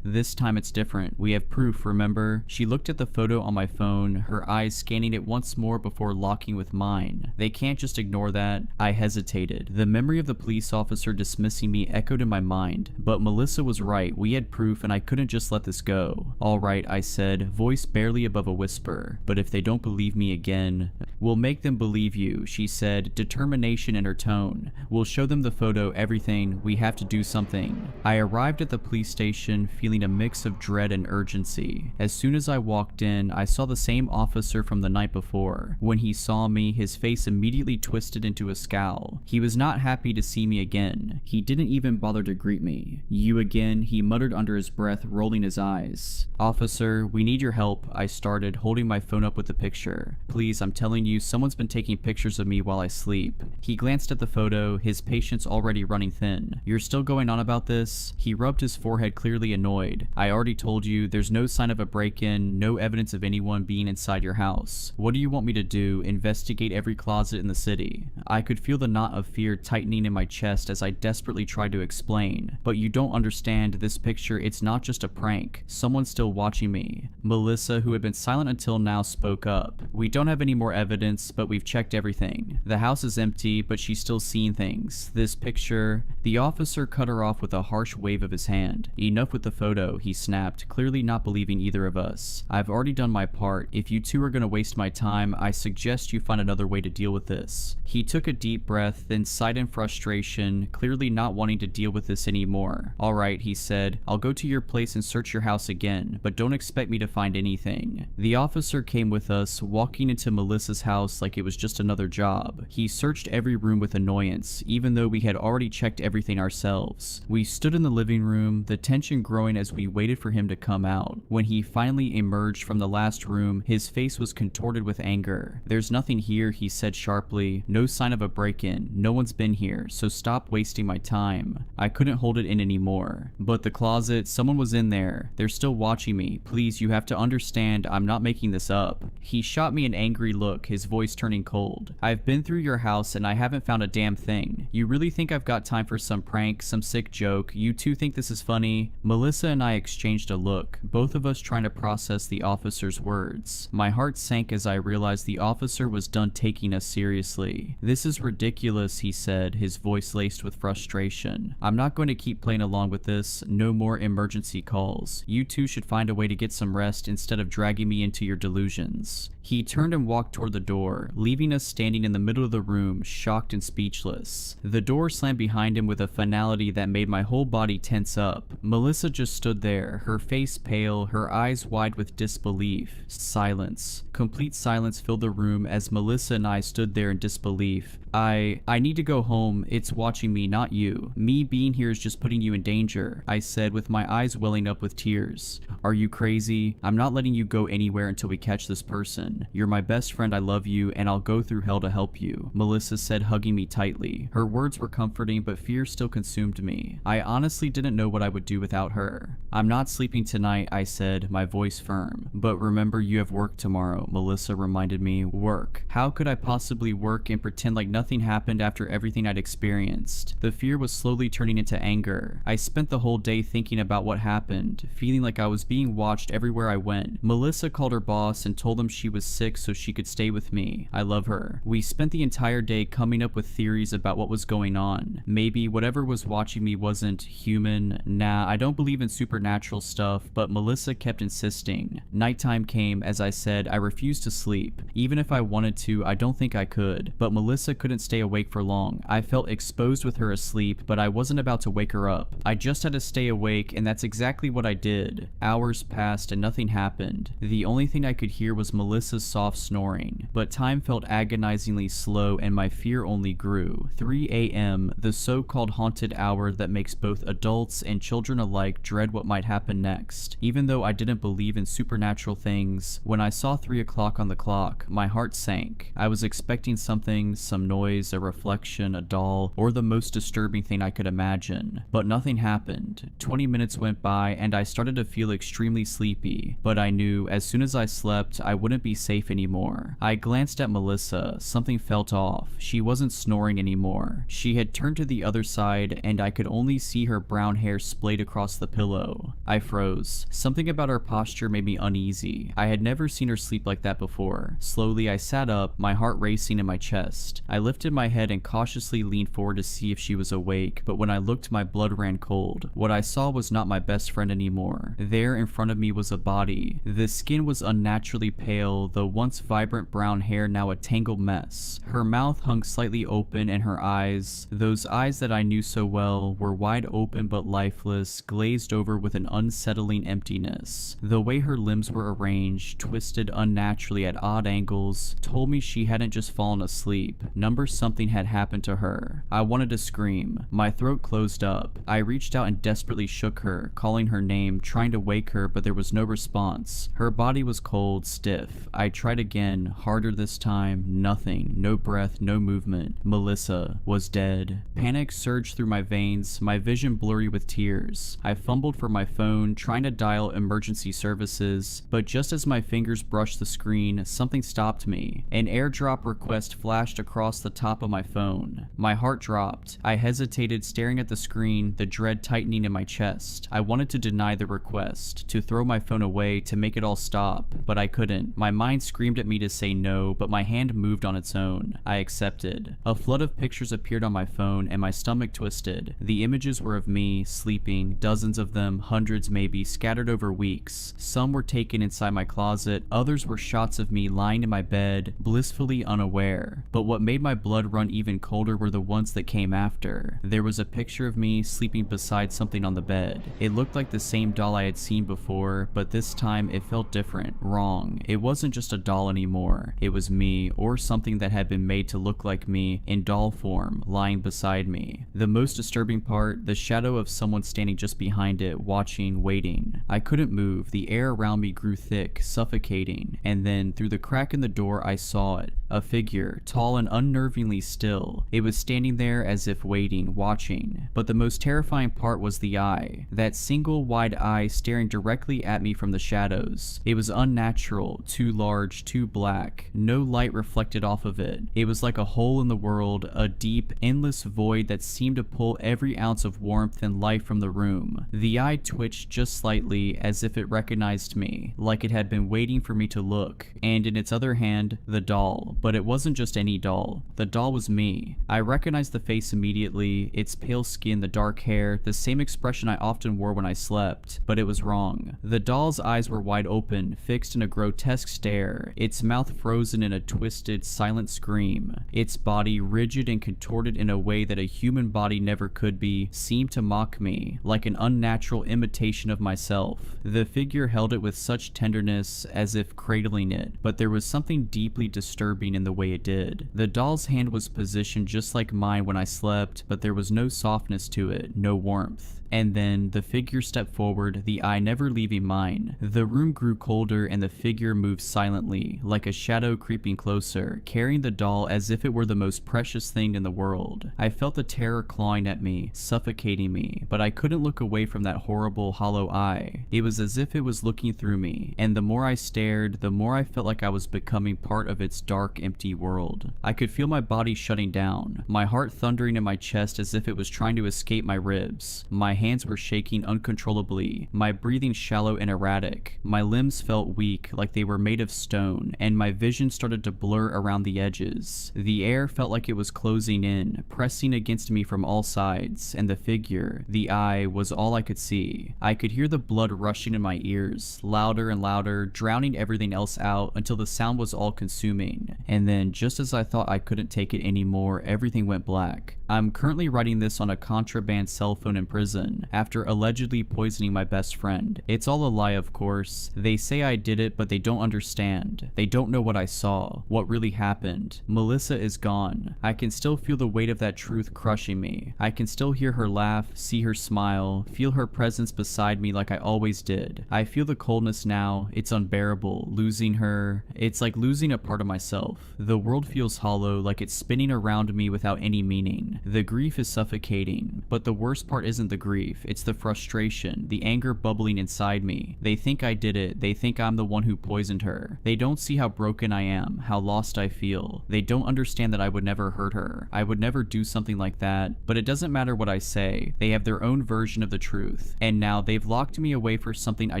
This time it's different. We have proof, remember? She looked at the photo on my phone, her eyes scanning it once more before locking with mine. They can't just ignore that. I hesitated. The memory of the police officer dismissing me echoed in my mind, but Melissa was right. We had proof and I couldn't just let this go. Alright, I said, voice barely above a whisper, but if they don't believe me again, we'll make them believe you, she said, determination in her tone. We'll show them the photo, everything. We have to do something. I arrived at the police station feeling a mix of dread and urgency. As soon as I walked in, I saw the same officer from the night before. When he saw me, his face immediately twisted into a scowl. He was not happy to see me again. He didn't even bother to greet me. You again, he muttered under his breath, rolling his eyes. Officer, we need your help, I started, holding my phone up with the picture. Please, I'm telling you, someone's been taking pictures of me while I sleep. He glanced at the photo, his patience already running thin. You're still going on about this? He rubbed his forehead, clearly annoyed. I already told you, there's no sign of a break-in, no evidence of anyone being inside your house. What do you want me to do? Investigate every closet in the city? I could feel the knot of fear tightening in my chest as I desperately tried to explain. But you don't understand, this picture, it's not just a prank. Someone's still watching me. Melissa, who had been silent until now, spoke up. We don't have any more evidence, but we've checked everything. The house is empty, but she's still seeing things. This picture... The officer cut her off with a harsh wave of his hand. Enough with the photo. photo, he snapped, clearly not believing either of us. I've already done my part. If you two are gonna waste my time, I suggest you find another way to deal with this. He took a deep breath, then sighed in frustration, clearly not wanting to deal with this anymore. Alright, he said, I'll go to your place and search your house again, but don't expect me to find anything. The officer came with us, walking into Melissa's house like it was just another job. He searched every room with annoyance, even though we had already checked everything ourselves. We stood in the living room, the tension growing as we waited for him to come out. When he finally emerged from the last room, his face was contorted with anger. There's nothing here, he said sharply. No sign of a break-in. No one's been here, so stop wasting my time. I couldn't hold it in anymore. But the closet, someone was in there. They're still watching me. Please, you have to understand, I'm not making this up. He shot me an angry look, his voice turning cold. I've been through your house and I haven't found a damn thing. You really think I've got time for some prank, some sick joke? You two think this is funny? Melissa and I exchanged a look, both of us trying to process the officer's words. My heart sank as I realized the officer was done taking us seriously. This is ridiculous, he said, his voice laced with frustration. I'm not going to keep playing along with this. No more emergency calls. You two should find a way to get some rest instead of dragging me into your delusions. He turned and walked toward the door, leaving us standing in the middle of the room, shocked and speechless. The door slammed behind him with a finality that made my whole body tense up. Melissa just stood there, her face pale, her eyes wide with disbelief. Silence. Complete silence filled the room as Melissa and I stood there in disbelief. I need to go home. It's watching me, not you. Me being here is just putting you in danger, I said with my eyes welling up with tears. Are you crazy? I'm not letting you go anywhere until we catch this person. You're my best friend, I love you, and I'll go through hell to help you, Melissa said, hugging me tightly. Her words were comforting, but fear still consumed me. I honestly didn't know what I would do without her. I'm not sleeping tonight, I said, my voice firm. But remember, you have work tomorrow, Melissa reminded me. Work. How could I possibly work and pretend like nothing happened after everything I'd experienced? The fear was slowly turning into anger. I spent the whole day thinking about what happened, feeling like I was being watched everywhere I went. Melissa called her boss and told him she was sick so she could stay with me. I love her. We spent the entire day coming up with theories about what was going on. Maybe whatever was watching me wasn't human. Nah, I don't believe in supernatural stuff, but Melissa kept insisting. Nighttime came. As I said, I refused to sleep. Even if I wanted to, I don't think I could. But Melissa couldn't stay awake for long. I felt exposed with her asleep, but I wasn't about to wake her up. I just had to stay awake, and that's exactly what I did. Hours passed and nothing happened. The only thing I could hear was Melissa's soft snoring, but time felt agonizingly slow and my fear only grew. 3 a.m., the so-called haunted hour that makes both adults and children alike dread what might happen next. Even though I didn't believe in supernatural things, when I saw 3 o'clock on the clock, my heart sank. I was expecting something, some noise, a reflection, a doll, or the most disturbing thing I could imagine. But nothing happened. 20 minutes went by and I started to feel extremely sleepy, but I knew as soon as I slept, I wouldn't be safe anymore. I glanced at Melissa. Something felt off. She wasn't snoring anymore. She had turned to the other side and I could only see her brown hair splayed across the pillow. I froze. Something about her posture made me uneasy. I had never seen her sleep like that before. Slowly I sat up, my heart racing in my chest. I lifted my head and cautiously leaned forward to see if she was awake, but when I looked, my blood ran cold. What I saw was not my best friend anymore. There in front of me was a body. The skin was unnaturally pale, the once vibrant brown hair now a tangled mess. Her mouth hung slightly open and her eyes, those eyes that I knew so well, were wide open but lifeless, glazed over with an unsettling emptiness. The way her limbs were arranged, twisted unnaturally at odd angles, told me she hadn't just fallen asleep. Number something had happened to her. I wanted to scream. My throat closed up. I reached out and desperately shook her, calling her name, trying to wake her, but there was no response. Her body was cold, stiff. I tried again, harder this time. Nothing. No breath, no movement. Melissa was dead. Panic surged through my veins, my vision blurry with tears. I fumbled for my phone, trying to dial emergency services, but just as my fingers brushed the screen, something stopped me. An airdrop request flashed across the top of my phone. My heart dropped. I hesitated, staring at the screen, the dread tightening in my chest. I wanted to deny the request, to throw my phone away, to make it all stop, but I couldn't. My mind screamed at me to say no, but my hand moved on its own. I accepted. A flood of pictures appeared on my phone, and my stomach twisted. The images were of me, sleeping, dozens of them, hundreds maybe, scattered over weeks. Some were taken inside my closet, others were shots of me lying in my bed, blissfully unaware. But what made my blood run even colder were the ones that came after. There was a picture of me sleeping beside something on the bed. It looked like the same doll I had seen before, but this time it felt different, wrong. It wasn't just a doll anymore. It was me, or something that had been made to look like me, in doll form, lying beside me. The most disturbing part, the shadow of someone standing just behind it, watching, waiting. I couldn't move. The air around me grew thick, suffocating, and then, through the crack in the door, I saw it. A figure, tall and unnervingly still. It was standing there as if waiting, watching. But the most terrifying part was the eye. That single wide eye staring directly at me from the shadows. It was unnatural, too large, too black. No light reflected off of it. It was like a hole in the world, a deep, endless void that seemed to pull every ounce of warmth and life from the room. The eye twitched just slightly, as if it recognized me, like it had been waiting for me to look. And in its other hand, the doll. But it wasn't just any doll. The doll was me. I recognized the face immediately, its pale skin, the dark hair, the same expression I often wore when I slept. But it was wrong. The doll's eyes were wide open, fixed in a grotesque stare, its mouth frozen in a twisted, silent scream. Its body, rigid and contorted in a way that a human body never could be, seemed to mock me, like an unnatural imitation of myself. The figure held it with such tenderness, as if cradling it, but there was something deeply disturbing in the way it did. The doll's hand was positioned just like mine when I slept, but there was no softness to it, no warmth. And then, the figure stepped forward, the eye never leaving mine. The room grew colder and the figure moved silently, like a shadow creeping closer, carrying the doll as if it were the most precious thing in the world. I felt the terror clawing at me, suffocating me, but I couldn't look away from that horrible, hollow eye. It was as if it was looking through me, and the more I stared, the more I felt like I was becoming part of its dark, empty world. I could feel my body shutting down, my heart thundering in my chest as if it was trying to escape my ribs. My hands were shaking uncontrollably, my breathing shallow and erratic. My limbs felt weak, like they were made of stone, and my vision started to blur around the edges. The air felt like it was closing in, pressing against me from all sides, and the figure, the eye, was all I could see. I could hear the blood rushing in my ears, louder and louder, drowning everything else out until the sound was all-consuming. And then, just as I thought I couldn't take it anymore, everything went black. I'm currently writing this on a contraband cell phone in prison, after allegedly poisoning my best friend. It's all a lie, of course. They say I did it, but they don't understand. They don't know what I saw, what really happened. Melissa is gone. I can still feel the weight of that truth crushing me. I can still hear her laugh, see her smile, feel her presence beside me like I always did. I feel the coldness now. It's unbearable. Losing her, it's like losing a part of myself. The world feels hollow, like it's spinning around me without any meaning. The grief is suffocating, but the worst part isn't the grief, it's the frustration, the anger bubbling inside me. They think I did it, they think I'm the one who poisoned her. They don't see how broken I am, how lost I feel. They don't understand that I would never hurt her. I would never do something like that, but it doesn't matter what I say. They have their own version of the truth, and now they've locked me away for something I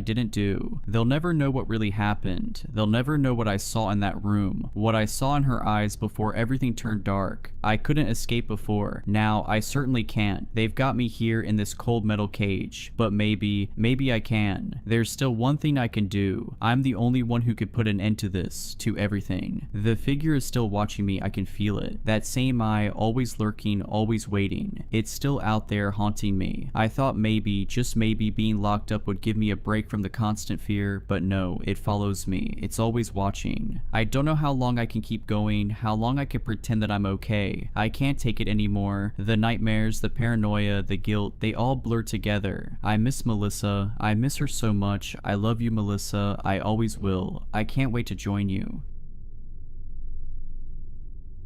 didn't do. They'll never know what really happened. They'll never know what I saw in that room, what I saw in her eyes before everything turned dark. I couldn't escape before. Now, I certainly can't. They've got me here in this cold metal cage, but maybe I can. There's still one thing I can do. I'm the only one who could put an end to this, to everything. The figure is still watching me, I can feel it. That same eye, always lurking, always waiting. It's still out there haunting me. I thought maybe, just maybe, being locked up would give me a break from the constant fear, but no, it follows me. It's always watching. I don't know how long I can keep going, how long I can pretend that I'm okay. I can't take it anymore. The nightmares, the paranoia, the guilt, they all blur together. I miss Melissa. I miss her so much. I love you, Melissa. I always will. I can't wait to join you.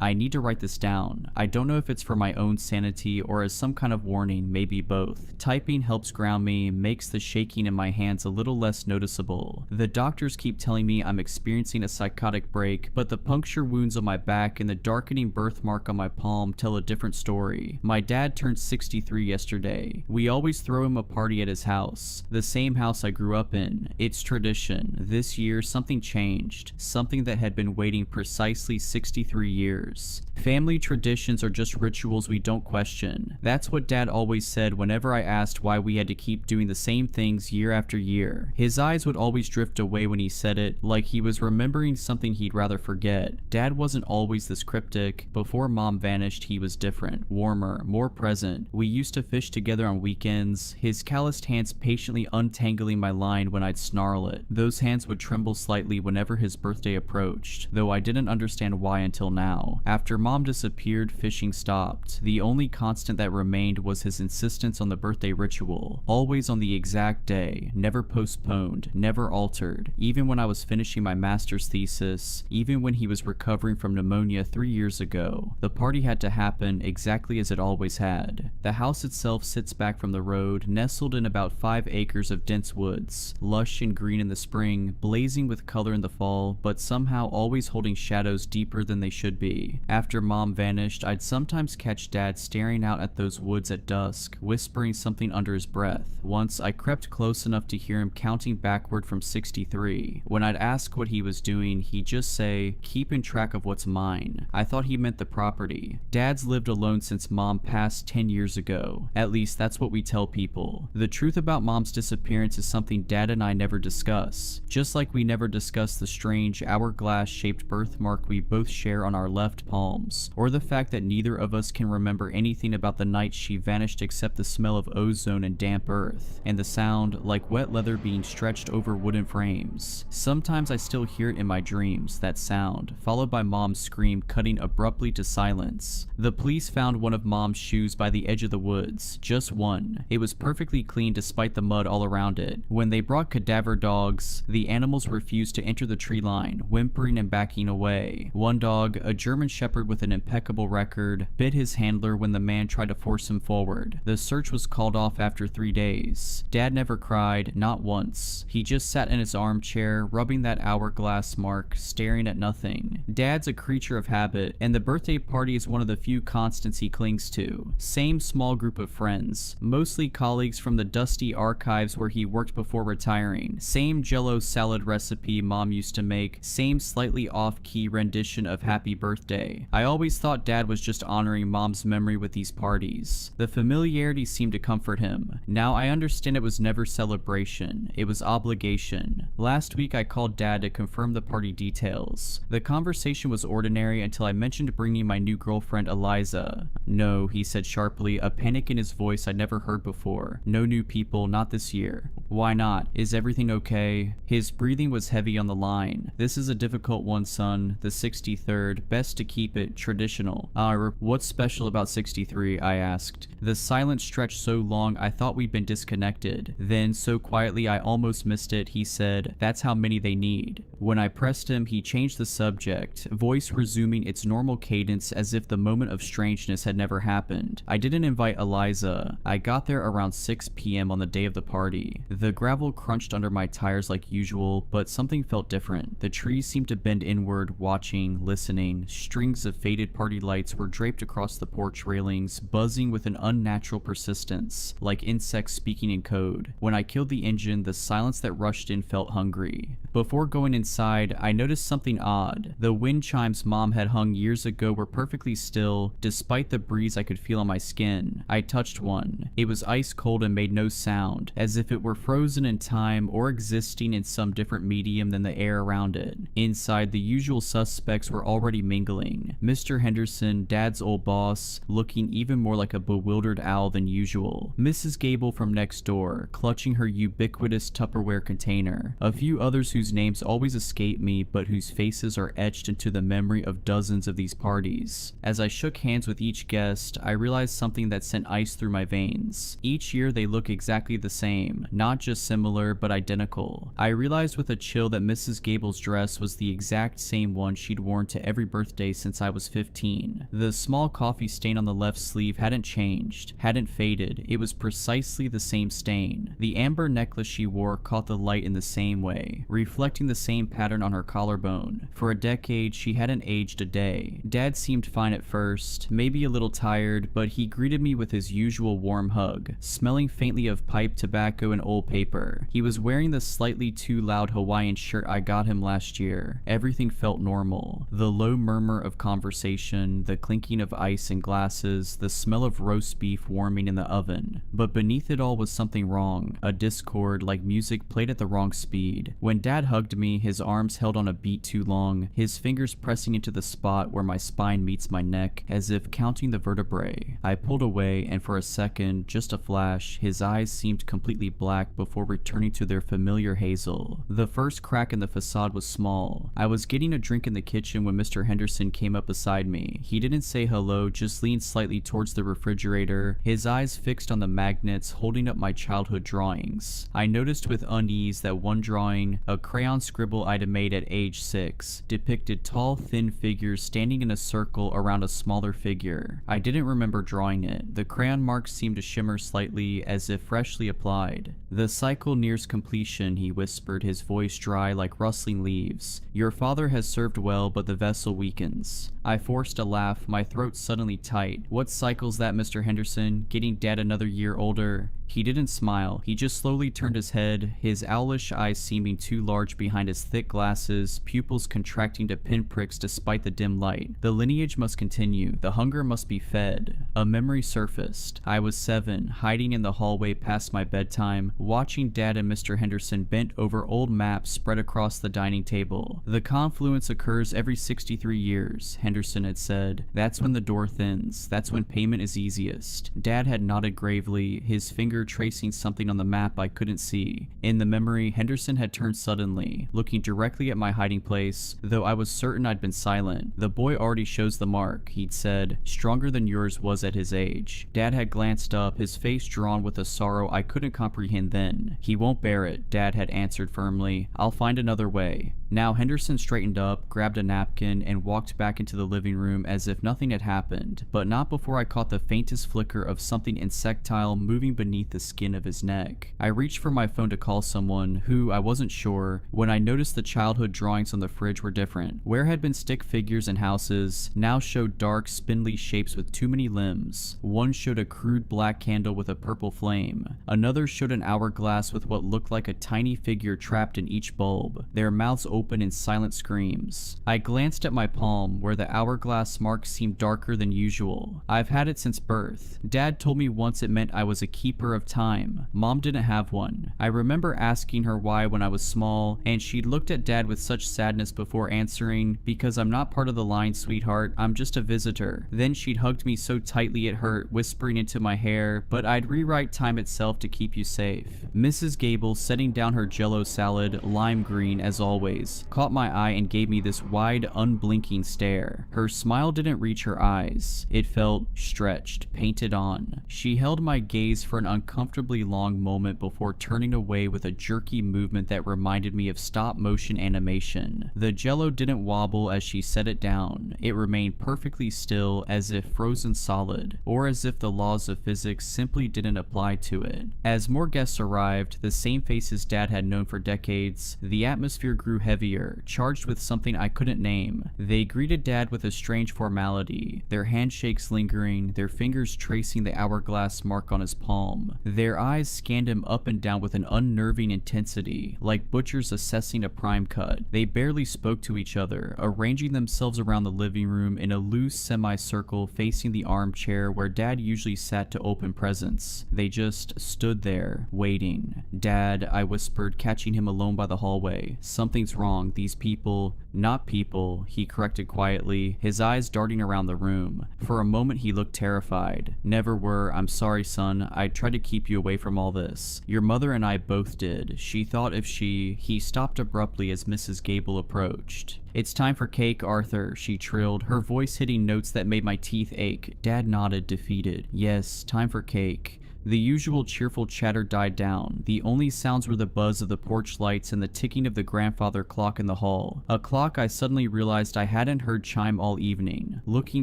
I need to write this down. I don't know if it's for my own sanity or as some kind of warning, maybe both. Typing helps ground me, makes the shaking in my hands a little less noticeable. The doctors keep telling me I'm experiencing a psychotic break, but the puncture wounds on my back and the darkening birthmark on my palm tell a different story. My dad turned 63 yesterday. We always throw him a party at his house, the same house I grew up in. It's tradition. This year, something changed, something that had been waiting precisely 63 years. Family traditions are just rituals we don't question. That's what Dad always said whenever I asked why we had to keep doing the same things year after year. His eyes would always drift away when he said it, like he was remembering something he'd rather forget. Dad wasn't always this cryptic. Before Mom vanished, he was different, warmer, more present. We used to fish together on weekends, his calloused hands patiently untangling my line when I'd snarl it. Those hands would tremble slightly whenever his birthday approached, though I didn't understand why until now. After Mom disappeared, fishing stopped. The only constant that remained was his insistence on the birthday ritual, always on the exact day, never postponed, never altered. Even when I was finishing my master's thesis, even when he was recovering from pneumonia 3 years ago, the party had to happen exactly as it always had. The house itself sits back from the road, nestled in about 5 acres of dense woods, lush and green in the spring, blazing with color in the fall, but somehow always holding shadows deeper than they should be. After Mom vanished, I'd sometimes catch Dad staring out at those woods at dusk, whispering something under his breath. Once, I crept close enough to hear him counting backward from 63. When I'd ask what he was doing, he'd just say, "Keeping track of what's mine." I thought he meant the property. Dad's lived alone since Mom passed 10 years ago. At least that's what we tell people. The truth about Mom's disappearance is something Dad and I never discuss. Just like we never discuss the strange hourglass-shaped birthmark we both share on our left palms, or the fact that neither of us can remember anything about the night she vanished except the smell of ozone and damp earth, and the sound like wet leather being stretched over wooden frames. Sometimes I still hear it in my dreams, that sound, followed by Mom's scream cutting abruptly to silence. The police found one of Mom's shoes by the edge of the woods, just one. It was perfectly clean despite the mud all around it. When they brought cadaver dogs, the animals refused to enter the tree line, whimpering and backing away. One dog, a German Shepherd with an impeccable record, bit his handler when the man tried to force him forward. The search was called off after 3 days. Dad never cried, not once. He just sat in his armchair, rubbing that hourglass mark, staring at nothing. Dad's a creature of habit, and the birthday party is one of the few constants he clings to. Same small group of friends, mostly colleagues from the dusty archives where he worked before retiring. Same Jell-O salad recipe Mom used to make, same slightly off-key rendition of Happy Birthday. I always thought Dad was just honoring Mom's memory with these parties. The familiarity seemed to comfort him. Now I understand it was never celebration, it was obligation. Last week I called Dad to confirm the party details. The conversation was ordinary until I mentioned bringing my new girlfriend Eliza. "No," he said sharply, a panic in his voice I'd never heard before. "No new people, not this year." "Why not? Is everything okay?" His breathing was heavy on the line. "This is a difficult one, son. The 63rd. Best to keep it traditional." What's special about 63? I asked. The silence stretched so long I thought we'd been disconnected. Then, so quietly I almost missed it, he said, "That's how many they need." When I pressed him, he changed the subject, voice resuming its normal cadence as if the moment of strangeness had never happened. "I didn't invite Eliza. I got there around 6 p.m. on the day of the party. The gravel crunched under my tires like usual, but something felt different. The trees seemed to bend inward, watching, listening. Strings of faded party lights were draped across the porch railings, buzzing with an unnatural persistence, like insects speaking in code. When I killed the engine, the silence that rushed in felt hungry. Before going inside, I noticed something odd. The wind chimes Mom had hung years ago were perfectly still, despite the breeze I could feel on my skin. I touched one. It was ice cold and made no sound, as if it were frozen in time or existing in some different medium than the air around it. Inside, the usual suspects were already mingling. Mr. Henderson, Dad's old boss, looking even more like a bewildered owl than usual. Mrs. Gable from next door, clutching her ubiquitous Tupperware container. A few others whose names always escape me, but whose faces are etched into the memory of dozens of these parties. As I shook hands with each guest, I realized something that sent ice through my veins. Each year they look exactly the same, not not just similar, but identical. I realized with a chill that Mrs. Gable's dress was the exact same one she'd worn to every birthday since I was 15. The small coffee stain on the left sleeve hadn't changed, hadn't faded, it was precisely the same stain. The amber necklace she wore caught the light in the same way, reflecting the same pattern on her collarbone. For a decade, she hadn't aged a day. Dad seemed fine at first, maybe a little tired, but he greeted me with his usual warm hug, smelling faintly of pipe tobacco and old paper. He was wearing the slightly too loud Hawaiian shirt I got him last year. Everything felt normal. The low murmur of conversation, the clinking of ice in glasses, the smell of roast beef warming in the oven. But beneath it all was something wrong, a discord like music played at the wrong speed. When Dad hugged me, his arms held on a beat too long, his fingers pressing into the spot where my spine meets my neck, as if counting the vertebrae. I pulled away, and for a second, just a flash, his eyes seemed completely black before returning to their familiar hazel. The first crack in the facade was small. I was getting a drink in the kitchen when Mr. Henderson came up beside me. He didn't say hello, just leaned slightly towards the refrigerator, his eyes fixed on the magnets holding up my childhood drawings. I noticed with unease that one drawing, a crayon scribble I'd made at age 6, depicted tall, thin figures standing in a circle around a smaller figure. I didn't remember drawing it. The crayon marks seemed to shimmer slightly, as if freshly applied. "The cycle nears completion," he whispered, his voice dry like rustling leaves. "Your father has served well, but the vessel weakens." I forced a laugh, my throat suddenly tight. "What cycle's that, Mr. Henderson? Getting Dad another year older?" He didn't smile. He just slowly turned his head, his owlish eyes seeming too large behind his thick glasses, pupils contracting to pinpricks despite the dim light. The lineage must continue. The hunger must be fed. A memory surfaced. I was 7, hiding in the hallway past my bedtime, watching Dad and Mr. Henderson bent over old maps spread across the dining table. "The confluence occurs every 63 years, Henderson had said. "That's when the door thins. That's when payment is easiest." Dad had nodded gravely, his finger tracing something on the map I couldn't see. In the memory, Henderson had turned suddenly, looking directly at my hiding place, though I was certain I'd been silent. "The boy already shows the mark," he'd said, "stronger than yours was at his age." Dad had glanced up, his face drawn with a sorrow I couldn't comprehend then. "He won't bear it," Dad had answered firmly. "I'll find another way." Now Henderson straightened up, grabbed a napkin, and walked back into the living room as if nothing had happened, but not before I caught the faintest flicker of something insectile moving beneath the skin of his neck. I reached for my phone to call someone, who I wasn't sure, when I noticed the childhood drawings on the fridge were different. Where had been stick figures and houses, now showed dark, spindly shapes with too many limbs. One showed a crude black candle with a purple flame. Another showed an hourglass with what looked like a tiny figure trapped in each bulb, their mouths open in silent screams. I glanced at my palm, where the hourglass mark seemed darker than usual. I've had it since birth. Dad told me once it meant I was a keeper of time. Mom didn't have one. I remember asking her why when I was small, and she'd looked at Dad with such sadness before answering, "Because I'm not part of the line, sweetheart, I'm just a visitor." Then she'd hugged me so tightly it hurt, whispering into my hair, "But I'd rewrite time itself to keep you safe." Mrs. Gable, setting down her jello salad, lime green as always, caught my eye and gave me this wide, unblinking stare. Her smile didn't reach her eyes. It felt stretched, painted on. She held my gaze for an uncomfortably long moment before turning away with a jerky movement that reminded me of stop-motion animation. The jello didn't wobble as she set it down. It remained perfectly still, as if frozen solid, or as if the laws of physics simply didn't apply to it. As more guests arrived, the same faces Dad had known for decades, the atmosphere grew heavier, charged with something I couldn't name. They greeted Dad with a strange formality, their handshakes lingering, their fingers tracing the hourglass mark on his palm. Their eyes scanned him up and down with an unnerving intensity, like butchers assessing a prime cut. They barely spoke to each other, arranging themselves around the living room in a loose semicircle facing the armchair where Dad usually sat to open presents. They just stood there, waiting. "Dad," I whispered, catching him alone by the hallway. "Something's wrong. These people..." "Not people," he corrected quietly, his eyes darting around the room. For a moment he looked terrified. "Never were. I'm sorry, son. I tried to keep you away from all this. Your mother and I both did. She thought if she..." He stopped abruptly as Mrs. Gable approached. "It's time for cake, Arthur," she trilled, her voice hitting notes that made my teeth ache. Dad nodded, defeated. "Yes, time for cake." The usual cheerful chatter died down. The only sounds were the buzz of the porch lights and the ticking of the grandfather clock in the hall. A clock I suddenly realized I hadn't heard chime all evening. Looking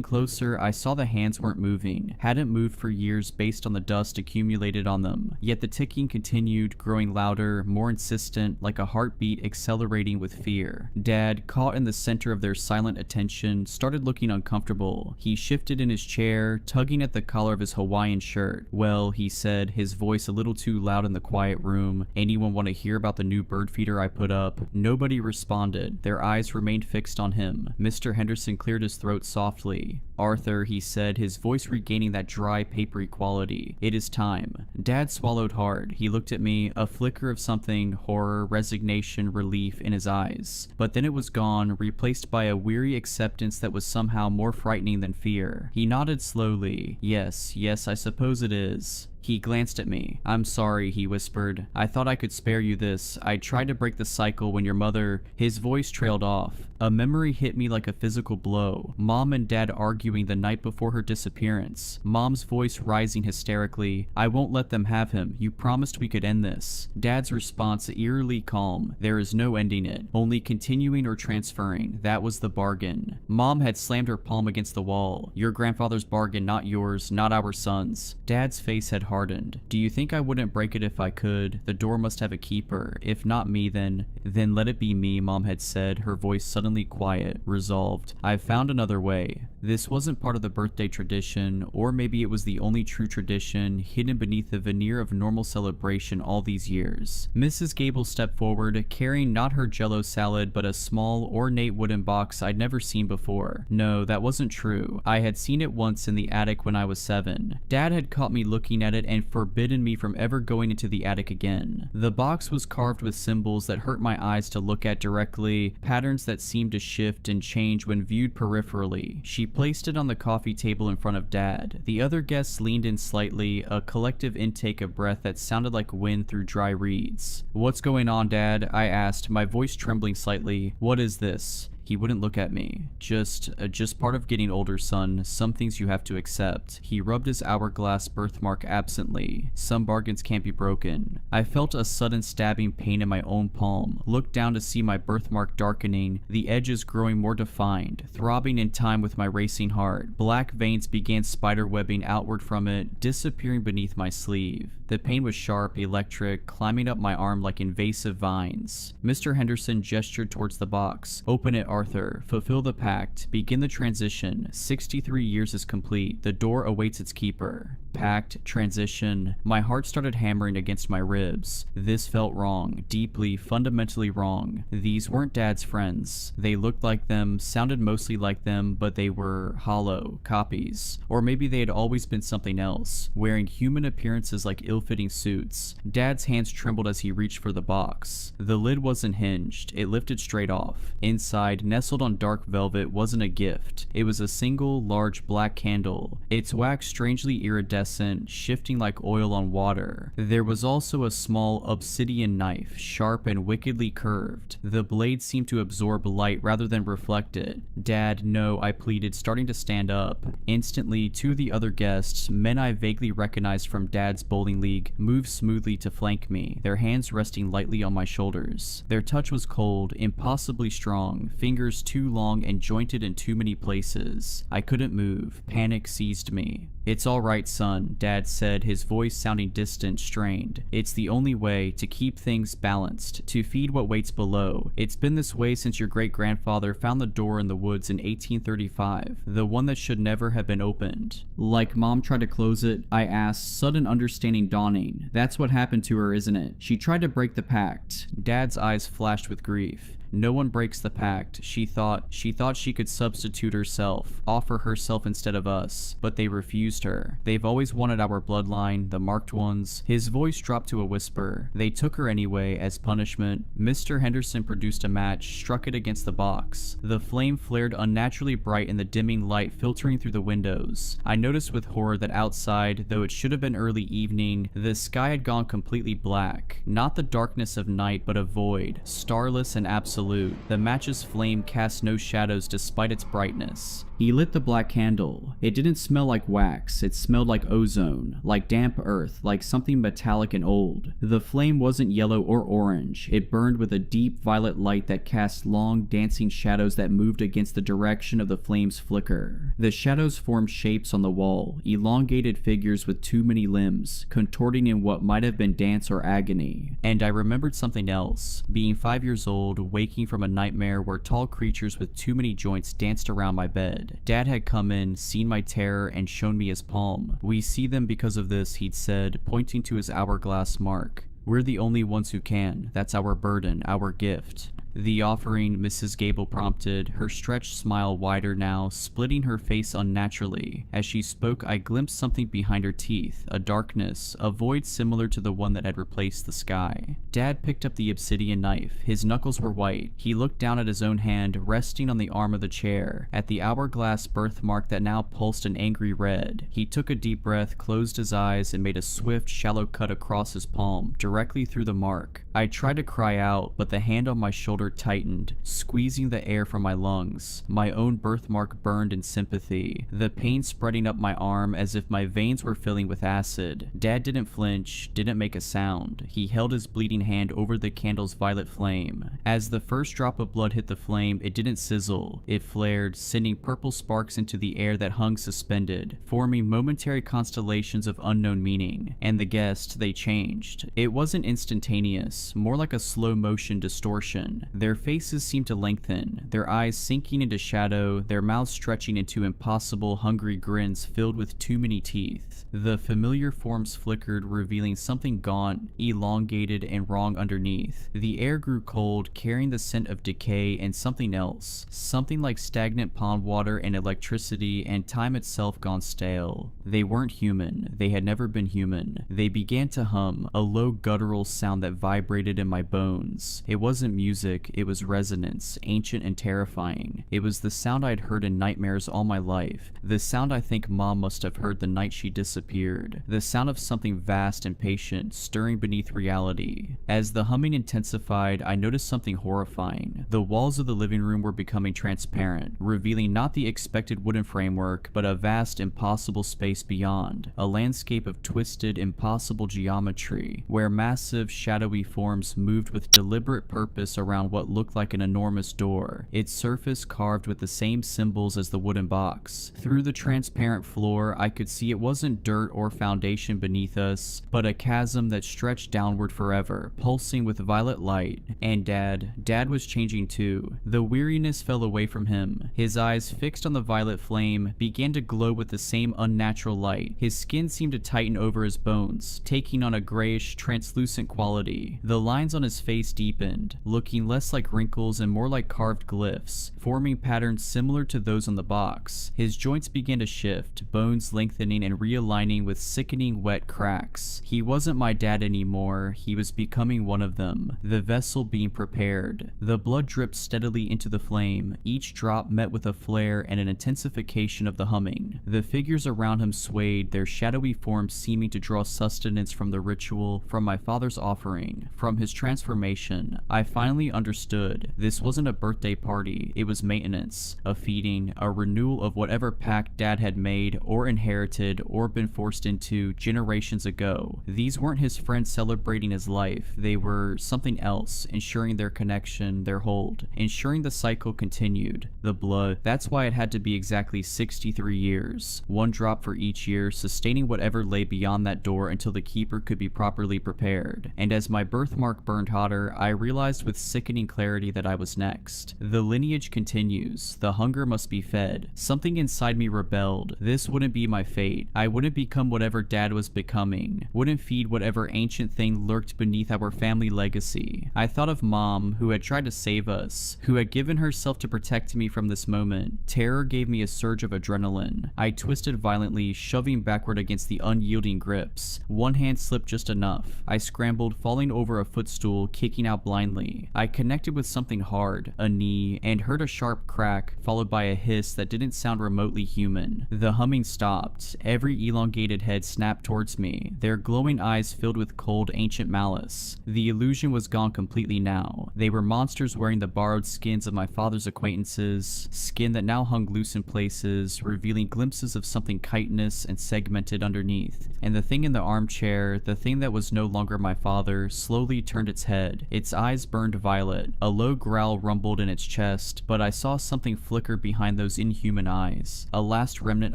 closer, I saw the hands weren't moving, hadn't moved for years based on the dust accumulated on them. Yet the ticking continued, growing louder, more insistent, like a heartbeat accelerating with fear. Dad, caught in the center of their silent attention, started looking uncomfortable. He shifted in his chair, tugging at the collar of his Hawaiian shirt. "Well," he said, his voice a little too loud in the quiet room, "anyone want to hear about the new bird feeder I put up?" Nobody responded. Their eyes remained fixed on him. Mr. Henderson cleared his throat softly. "Arthur," he said, his voice regaining that dry, papery quality, "it is time." Dad swallowed hard. He looked at me, a flicker of something, horror, resignation, relief in his eyes. But then it was gone, replaced by a weary acceptance that was somehow more frightening than fear. He nodded slowly. Yes, I suppose it is." He glanced at me. "I'm sorry," he whispered. "I thought I could spare you this. I tried to break the cycle when your mother—" His voice trailed off. A memory hit me like a physical blow. Mom and Dad arguing the night before her disappearance. Mom's voice rising hysterically. "I won't let them have him. You promised we could end this." Dad's response eerily calm. "There is no ending it. Only continuing or transferring. That was the bargain." Mom had slammed her palm against the wall. "Your grandfather's bargain, not yours, not our son's." Dad's face had hardened. "Do you think I wouldn't break it if I could? The door must have a keeper. If not me, then let it be me," Mom had said, her voice suddenly quiet, resolved. "I've found another way." This wasn't part of the birthday tradition, or maybe it was the only true tradition, hidden beneath the veneer of normal celebration all these years. Mrs. Gable stepped forward, carrying not her jello salad, but a small, ornate wooden box I'd never seen before. No, that wasn't true. I had seen it once in the attic when I was 7. Dad had caught me looking at it and forbidden me from ever going into the attic again. The box was carved with symbols that hurt my eyes to look at directly, patterns that seemed to shift and change when viewed peripherally. She placed it on the coffee table in front of Dad. The other guests leaned in slightly, a collective intake of breath that sounded like wind through dry reeds. "What's going on, Dad?" I asked, my voice trembling slightly. "What is this?" He wouldn't look at me. Just part of getting older, son. Some things you have to accept." He rubbed his hourglass birthmark absently. "Some bargains can't be broken." I felt a sudden stabbing pain in my own palm, looked down to see my birthmark darkening, the edges growing more defined, throbbing in time with my racing heart. Black veins began spiderwebbing outward from it, disappearing beneath my sleeve. The pain was sharp, electric, climbing up my arm like invasive vines. Mr. Henderson gestured towards the box. "Open it, Arthur. Fulfill the pact. Begin the transition. 63 years is complete. The door awaits its keeper." Pact, transition. My heart started hammering against my ribs. This felt wrong. Deeply, fundamentally wrong. These weren't Dad's friends. They looked like them, sounded mostly like them, but they were hollow, copies. Or maybe they had always been something else, wearing human appearances like ill-fitting suits. Dad's hands trembled as he reached for the box. The lid wasn't hinged. It lifted straight off. Inside, nestled on dark velvet, wasn't a gift. It was a single, large black candle. Its wax strangely iridescent, shifting like oil on water. There was also a small obsidian knife, sharp and wickedly curved. The blade seemed to absorb light rather than reflect it. "Dad, no," I pleaded, starting to stand up. Instantly, two of the other guests, men I vaguely recognized from Dad's bowling league, moved smoothly to flank me, their hands resting lightly on my shoulders. Their touch was cold, impossibly strong, fingers too long and jointed in too many places. I couldn't move. Panic seized me. "It's all right, son," Dad said, his voice sounding distant, strained. "It's the only way to keep things balanced, to feed what waits below. It's been this way since your great-grandfather found the door in the woods in 1835, the one that should never have been opened." "Like Mom tried to close it?" I asked, sudden understanding dawning. "That's what happened to her, isn't it? She tried to break the pact." Dad's eyes flashed with grief. "No one breaks the pact. She thought she could substitute herself, offer herself instead of us, but they refused her. They've always wanted our bloodline, the marked ones." His voice dropped to a whisper. "They took her anyway, as punishment." Mr. Henderson produced a match, struck it against the box. The flame flared unnaturally bright in the dimming light filtering through the windows. I noticed with horror that outside, though it should have been early evening, the sky had gone completely black. Not the darkness of night, but a void, starless and absolute. The match's flame cast no shadows despite its brightness. He lit the black candle. It didn't smell like wax, it smelled like ozone, like damp earth, like something metallic and old. The flame wasn't yellow or orange, it burned with a deep violet light that cast long dancing shadows that moved against the direction of the flame's flicker. The shadows formed shapes on the wall, elongated figures with too many limbs, contorting in what might have been dance or agony. And I remembered something else. Being 5 years old, waking from a nightmare where tall creatures with too many joints danced around my bed. Dad had come in, seen my terror, and shown me his palm. "We see them because of this," he'd said, pointing to his hourglass mark. "We're the only ones who can. That's our burden, our gift." "The offering," Mrs. Gable prompted, her stretched smile wider now, splitting her face unnaturally. As she spoke, I glimpsed something behind her teeth, a darkness, a void similar to the one that had replaced the sky. Dad picked up the obsidian knife. His knuckles were white. He looked down at his own hand, resting on the arm of the chair, at the hourglass birthmark that now pulsed an angry red. He took a deep breath, closed his eyes, and made a swift, shallow cut across his palm, directly through the mark. I tried to cry out, but the hand on my shoulder tightened, squeezing the air from my lungs. My own birthmark burned in sympathy, the pain spreading up my arm as if my veins were filling with acid. Dad didn't flinch, didn't make a sound. He held his bleeding hand over the candle's violet flame. As the first drop of blood hit the flame, it didn't sizzle. It flared, sending purple sparks into the air that hung suspended, forming momentary constellations of unknown meaning. And the guests, they changed. It wasn't instantaneous, more like a slow motion distortion. Their faces seemed to lengthen, their eyes sinking into shadow, their mouths stretching into impossible, hungry grins filled with too many teeth. The familiar forms flickered, revealing something gaunt, elongated, and wrong underneath. The air grew cold, carrying the scent of decay and something else. Something like stagnant pond water and electricity and time itself gone stale. They weren't human. They had never been human. They began to hum, a low guttural sound that vibrated in my bones. It wasn't music. It was resonance, ancient and terrifying. It was the sound I'd heard in nightmares all my life. The sound I think Mom must have heard the night she disappeared. The sound of something vast and patient, stirring beneath reality. As the humming intensified, I noticed something horrifying. The walls of the living room were becoming transparent, revealing not the expected wooden framework, but a vast, impossible space beyond. A landscape of twisted, impossible geometry, where massive, shadowy forms moved with deliberate purpose around what looked like an enormous door, its surface carved with the same symbols as the wooden box. Through the transparent floor, I could see it wasn't dirt or foundation beneath us, but a chasm that stretched downward forever, pulsing with violet light. And Dad was changing too. The weariness fell away from him. His eyes, fixed on the violet flame, began to glow with the same unnatural light. His skin seemed to tighten over his bones, taking on a grayish, translucent quality. The lines on his face deepened, looking less like wrinkles and more like carved glyphs, forming patterns similar to those on the box. His joints began to shift, bones lengthening and realigning with sickening wet cracks. He wasn't my dad anymore, he was becoming one of them, the vessel being prepared. The blood dripped steadily into the flame, each drop met with a flare and an intensification of the humming. The figures around him swayed, their shadowy forms seeming to draw sustenance from the ritual, from my father's offering, from his transformation. I finally understood. This wasn't a birthday party, it was maintenance, a feeding, a renewal of whatever pact Dad had made or inherited or been forced into generations ago. These weren't his friends celebrating his life, they were something else, ensuring their connection, their hold, ensuring the cycle continued. The blood, that's why it had to be exactly 63 years, one drop for each year, sustaining whatever lay beyond that door until the keeper could be properly prepared. And as my birthmark burned hotter, I realized with sickening clarity that I was next. The lineage continues. The hunger must be fed. Something inside me rebelled. This wouldn't be my fate. I wouldn't become whatever Dad was becoming. Wouldn't feed whatever ancient thing lurked beneath our family legacy. I thought of Mom, who had tried to save us, who had given herself to protect me from this moment. Terror gave me a surge of adrenaline. I twisted violently, shoving backward against the unyielding grips. One hand slipped just enough. I scrambled, falling over over a footstool, kicking out blindly. I connected with something hard, a knee, and heard a sharp crack, followed by a hiss that didn't sound remotely human. The humming stopped. Every elongated head snapped towards me, their glowing eyes filled with cold, ancient malice. The illusion was gone completely now. They were monsters wearing the borrowed skins of my father's acquaintances, skin that now hung loose in places, revealing glimpses of something chitinous and segmented underneath. And the thing in the armchair, the thing that was no longer my father, slowly turned its head. Its eyes burned violet. A low growl rumbled in its chest, but I saw something flicker behind those inhuman eyes. A last remnant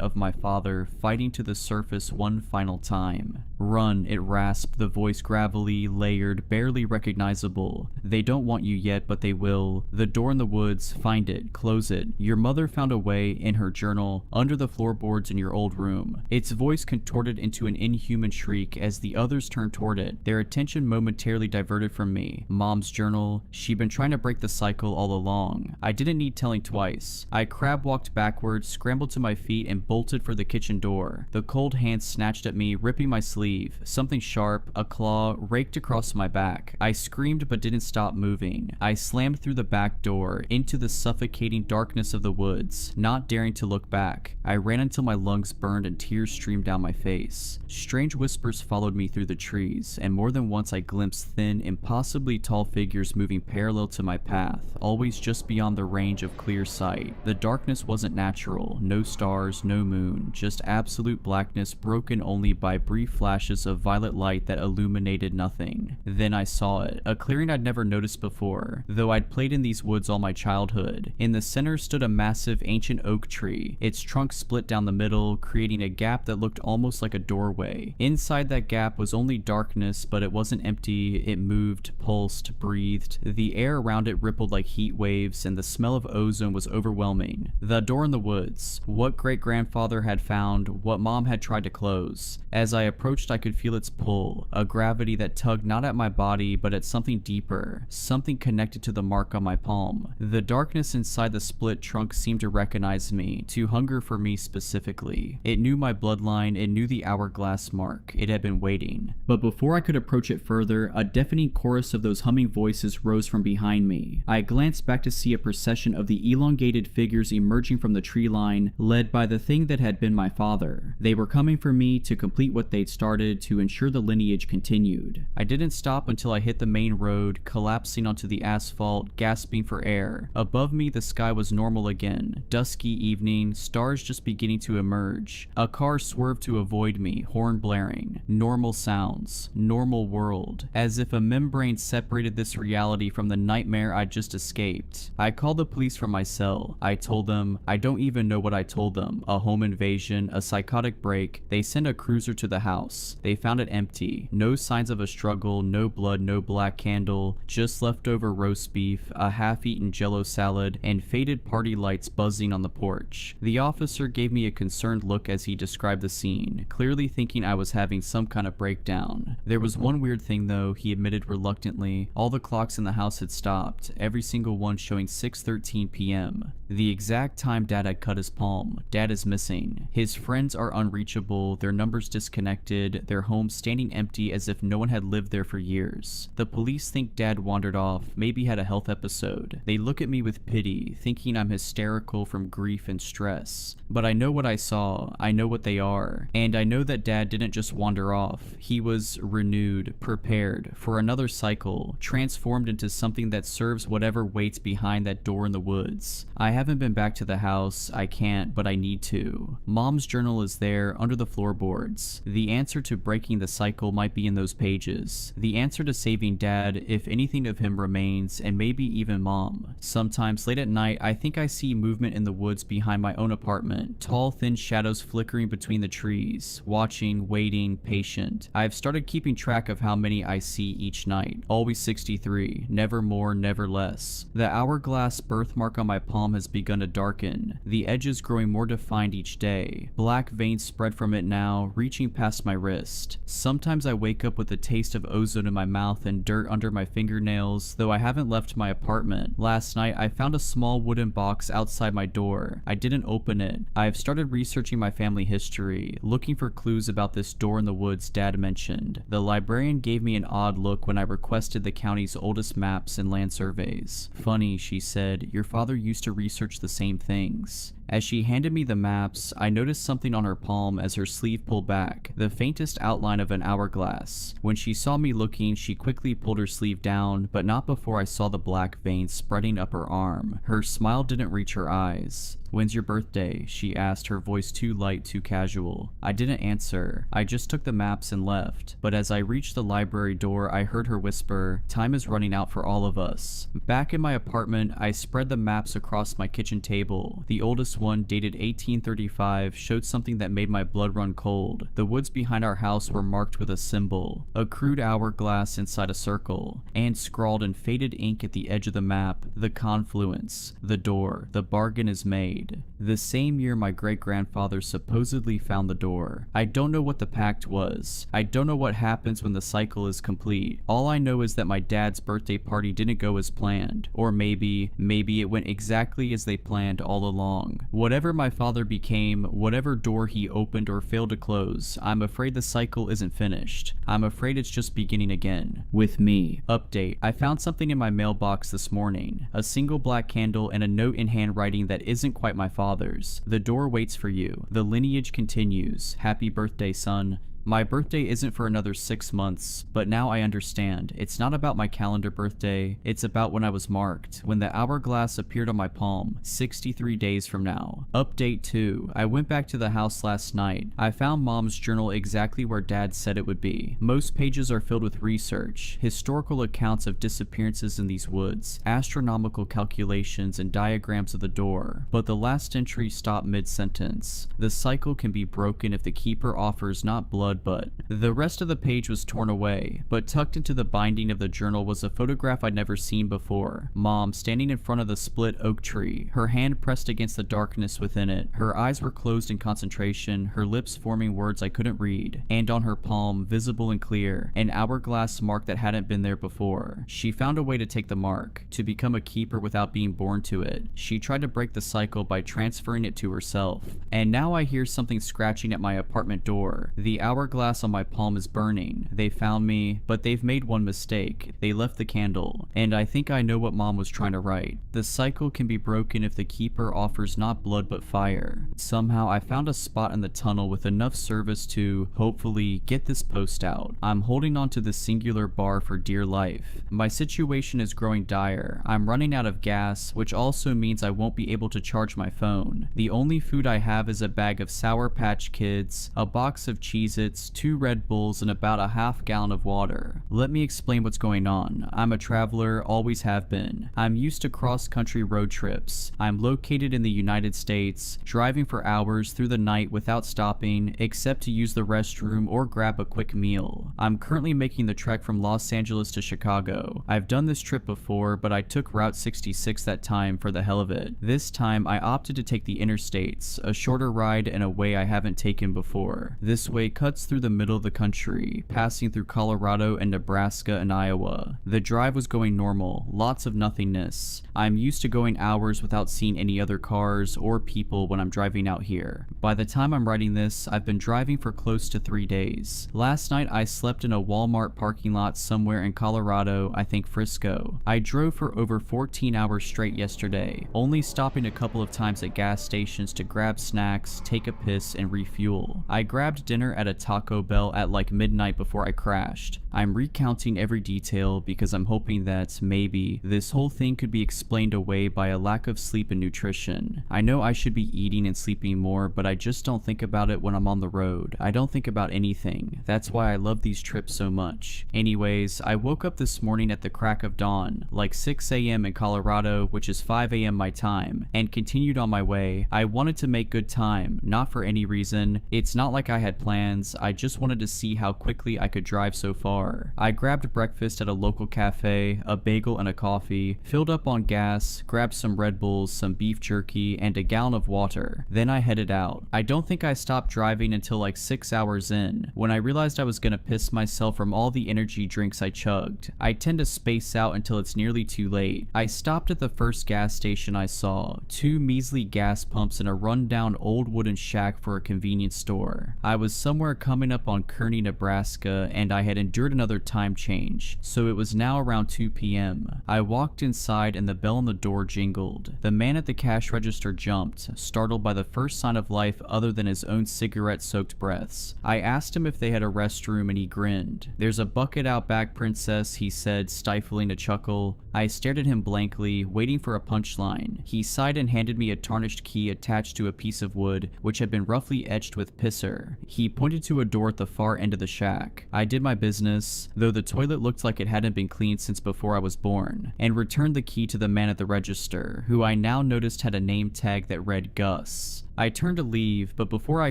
of my father, fighting to the surface one final time. "Run," it rasped, the voice gravelly, layered, barely recognizable. "They don't want you yet, but they will. The door in the woods, find it, close it. Your mother found a way, in her journal, under the floorboards in your old room." Its voice contorted into an inhuman shriek as the others turned toward it, their attention momentarily diverted from me. Mom's journal. She'd been trying to break the cycle all along. I didn't need telling twice. I crab-walked backwards, scrambled to my feet, and bolted for the kitchen door. The cold hand snatched at me, ripping my sleeve. Something sharp, a claw, raked across my back. I screamed but didn't stop moving. I slammed through the back door, into the suffocating darkness of the woods, not daring to look back. I ran until my lungs burned and tears streamed down my face. Strange whispers followed me through the trees, and more than once I glimpsed thin, impossibly tall figures moving parallel to my path, always just beyond the range of clear sight. The darkness wasn't natural, no stars, no moon, just absolute blackness broken only by brief flashes of violet light that illuminated nothing. Then I saw it, a clearing I'd never noticed before, though I'd played in these woods all my childhood. In the center stood a massive ancient oak tree, its trunk split down the middle, creating a gap that looked almost like a doorway. Inside that gap was only darkness, but it wasn't empty. It moved, pulsed, breathed. The air around it rippled like heat waves, and the smell of ozone was overwhelming. The door in the woods. What great-grandfather had found, what mom had tried to close. As I approached, I could feel its pull, a gravity that tugged not at my body, but at something deeper, something connected to the mark on my palm. The darkness inside the split trunk seemed to recognize me, to hunger for me specifically. It knew my bloodline, it knew the hourglass mark. It had been waiting. But before I could approach it further, a deafening chorus of those humming voices rose from behind me. I glanced back to see a procession of the elongated figures emerging from the tree line, led by the thing that had been my father. They were coming for me to complete what they'd started, to ensure the lineage continued. I didn't stop until I hit the main road, collapsing onto the asphalt, gasping for air. Above me, the sky was normal again. Dusky evening, stars just beginning to emerge. A car swerved to avoid me, horn blaring. Normal sounds. Normal world. As if a membrane separated this reality from the nightmare I'd just escaped. I called the police from my cell. I told them, I don't even know what I told them. A home invasion, a psychotic break. They sent a cruiser to the house. They found it empty. No signs of a struggle, no blood, no black candle, just leftover roast beef, a half-eaten jello salad, and faded party lights buzzing on the porch. The officer gave me a concerned look as he described the scene, clearly thinking I was having some kind of breakdown. There was one weird thing though, he admitted reluctantly. All the clocks in the house had stopped, every single one showing 6:13 p.m. The exact time Dad had cut his palm. Dad is missing. His friends are unreachable, their numbers disconnected, their home standing empty as if no one had lived there for years. The police think Dad wandered off, maybe had a health episode. They look at me with pity, thinking I'm hysterical from grief and stress. But I know what I saw, I know what they are, and I know that Dad didn't just wander off. He was renewed, prepared for another cycle, transformed into something that serves whatever waits behind that door in the woods. I haven't been back to the house, I can't, but I need to. Mom's journal is there, under the floorboards. The answer to breaking the cycle might be in those pages. The answer to saving Dad, if anything of him remains, and maybe even Mom. Sometimes late at night, I think I see movement in the woods behind my own apartment, tall thin shadows flickering between the trees, watching, waiting, patient. I've started keeping track of how many I see each night. Always 63, never more, never less. The hourglass birthmark on my palm has begun to darken, the edges growing more defined each day. Black veins spread from it now, reaching past my wrist. Sometimes I wake up with the taste of ozone in my mouth and dirt under my fingernails, though I haven't left my apartment. Last night, I found a small wooden box outside my door. I didn't open it. I have started researching my family history, looking for clues about this door in the woods Dad mentioned. The librarian gave me an odd look when I requested the county's oldest maps and land surveys. Funny, she said, your father used to research the same things. As she handed me the maps, I noticed something on her palm as her sleeve pulled back, the faintest outline of an hourglass. When she saw me looking, she quickly pulled her sleeve down, but not before I saw the black veins spreading up her arm. Her smile didn't reach her eyes. When's your birthday? She asked, her voice too light, too casual. I didn't answer. I just took the maps and left. But as I reached the library door, I heard her whisper, time is running out for all of us. Back in my apartment, I spread the maps across my kitchen table. The oldest one, dated 1835, showed something that made my blood run cold. The woods behind our house were marked with a symbol, a crude hourglass inside a circle, and scrawled in faded ink at the edge of the map, the confluence, the door, the bargain is made. The same year my great-grandfather supposedly found the door. I don't know what the pact was. I don't know what happens when the cycle is complete. All I know is that my dad's birthday party didn't go as planned. Or maybe it went exactly as they planned all along. Whatever my father became, whatever door he opened or failed to close, I'm afraid the cycle isn't finished. I'm afraid it's just beginning again. With me. Update. I found something in my mailbox this morning. A single black candle and a note in handwriting that isn't quite my father's. The door waits for you. The lineage continues. Happy birthday, son. My birthday isn't for another 6 months, but now I understand. It's not about my calendar birthday, it's about when I was marked, when the hourglass appeared on my palm, 63 days from now. Update 2. I went back to the house last night. I found Mom's journal exactly where Dad said it would be. Most pages are filled with research, historical accounts of disappearances in these woods, astronomical calculations, and diagrams of the door. But the last entry stopped mid-sentence. The cycle can be broken if the keeper offers not blood but the rest of the page was torn away, but tucked into the binding of the journal was a photograph I'd never seen before. Mom standing in front of the split oak tree, her hand pressed against the darkness within it. Her eyes were closed in concentration, her lips forming words I couldn't read, and on her palm, visible and clear, an hourglass mark that hadn't been there before. She found a way to take the mark, to become a keeper without being born to it. She tried to break the cycle by transferring it to herself. And now I hear something scratching at my apartment door. The hourglass on my palm is burning. They found me, but they've made one mistake. They left the candle, and I think I know what Mom was trying to write. The cycle can be broken if the keeper offers not blood but fire. Somehow I found a spot in the tunnel with enough service to, hopefully, get this post out. I'm holding on to the singular bar for dear life. My situation is growing dire. I'm running out of gas, which also means I won't be able to charge my phone. The only food I have is a bag of Sour Patch Kids, a box of Cheez-Its, 2 Red Bulls, and about a half gallon of water. Let me explain what's going on. I'm a traveler, always have been. I'm used to cross-country road trips. I'm located in the United States, driving for hours through the night without stopping, except to use the restroom or grab a quick meal. I'm currently making the trek from Los Angeles to Chicago. I've done this trip before, but I took Route 66 that time for the hell of it. This time, I opted to take the interstates, a shorter ride and a way I haven't taken before. This way cuts through the middle of the country, passing through Colorado and Nebraska and Iowa. The drive was going normal, lots of nothingness. I'm used to going hours without seeing any other cars or people when I'm driving out here. By the time I'm writing this, I've been driving for close to 3 days. Last night I slept in a Walmart parking lot somewhere in Colorado, I think Frisco. I drove for over 14 hours straight yesterday, only stopping a couple of times at gas stations to grab snacks, take a piss, and refuel. I grabbed dinner at a Taco Bell at like midnight before I crashed. I'm recounting every detail because I'm hoping that maybe this whole thing could be explained away by a lack of sleep and nutrition. I know I should be eating and sleeping more, but I just don't think about it when I'm on the road. I don't think about anything. That's why I love these trips so much. Anyways, I woke up this morning at the crack of dawn, like 6 a.m. in Colorado, which is 5 a.m. my time, and continued on my way. I wanted to make good time, not for any reason. It's not like I had plans. I just wanted to see how quickly I could drive so far. I grabbed breakfast at a local cafe, a bagel and a coffee, filled up on gas, grabbed some Red Bulls, some beef jerky, and a gallon of water. Then I headed out. I don't think I stopped driving until like 6 hours in, when I realized I was gonna piss myself from all the energy drinks I chugged. I tend to space out until it's nearly too late. I stopped at the first gas station I saw, 2 measly gas pumps and a rundown old wooden shack for a convenience store. I was somewhere coming up on Kearney, Nebraska, and I had endured another time change, so it was now around 2 p.m. I walked inside and the bell on the door jingled. The man at the cash register jumped, startled by the first sign of life other than his own cigarette-soaked breaths. I asked him if they had a restroom and he grinned. "There's a bucket out back, princess," he said, stifling a chuckle. I stared at him blankly, waiting for a punchline. He sighed and handed me a tarnished key attached to a piece of wood, which had been roughly etched with pisser. He pointed to a door at the far end of the shack. I did my business, though the toilet looked like it hadn't been cleaned since before I was born, and returned the key to the man at the register, who I now noticed had a name tag that read Gus. I turned to leave, but before I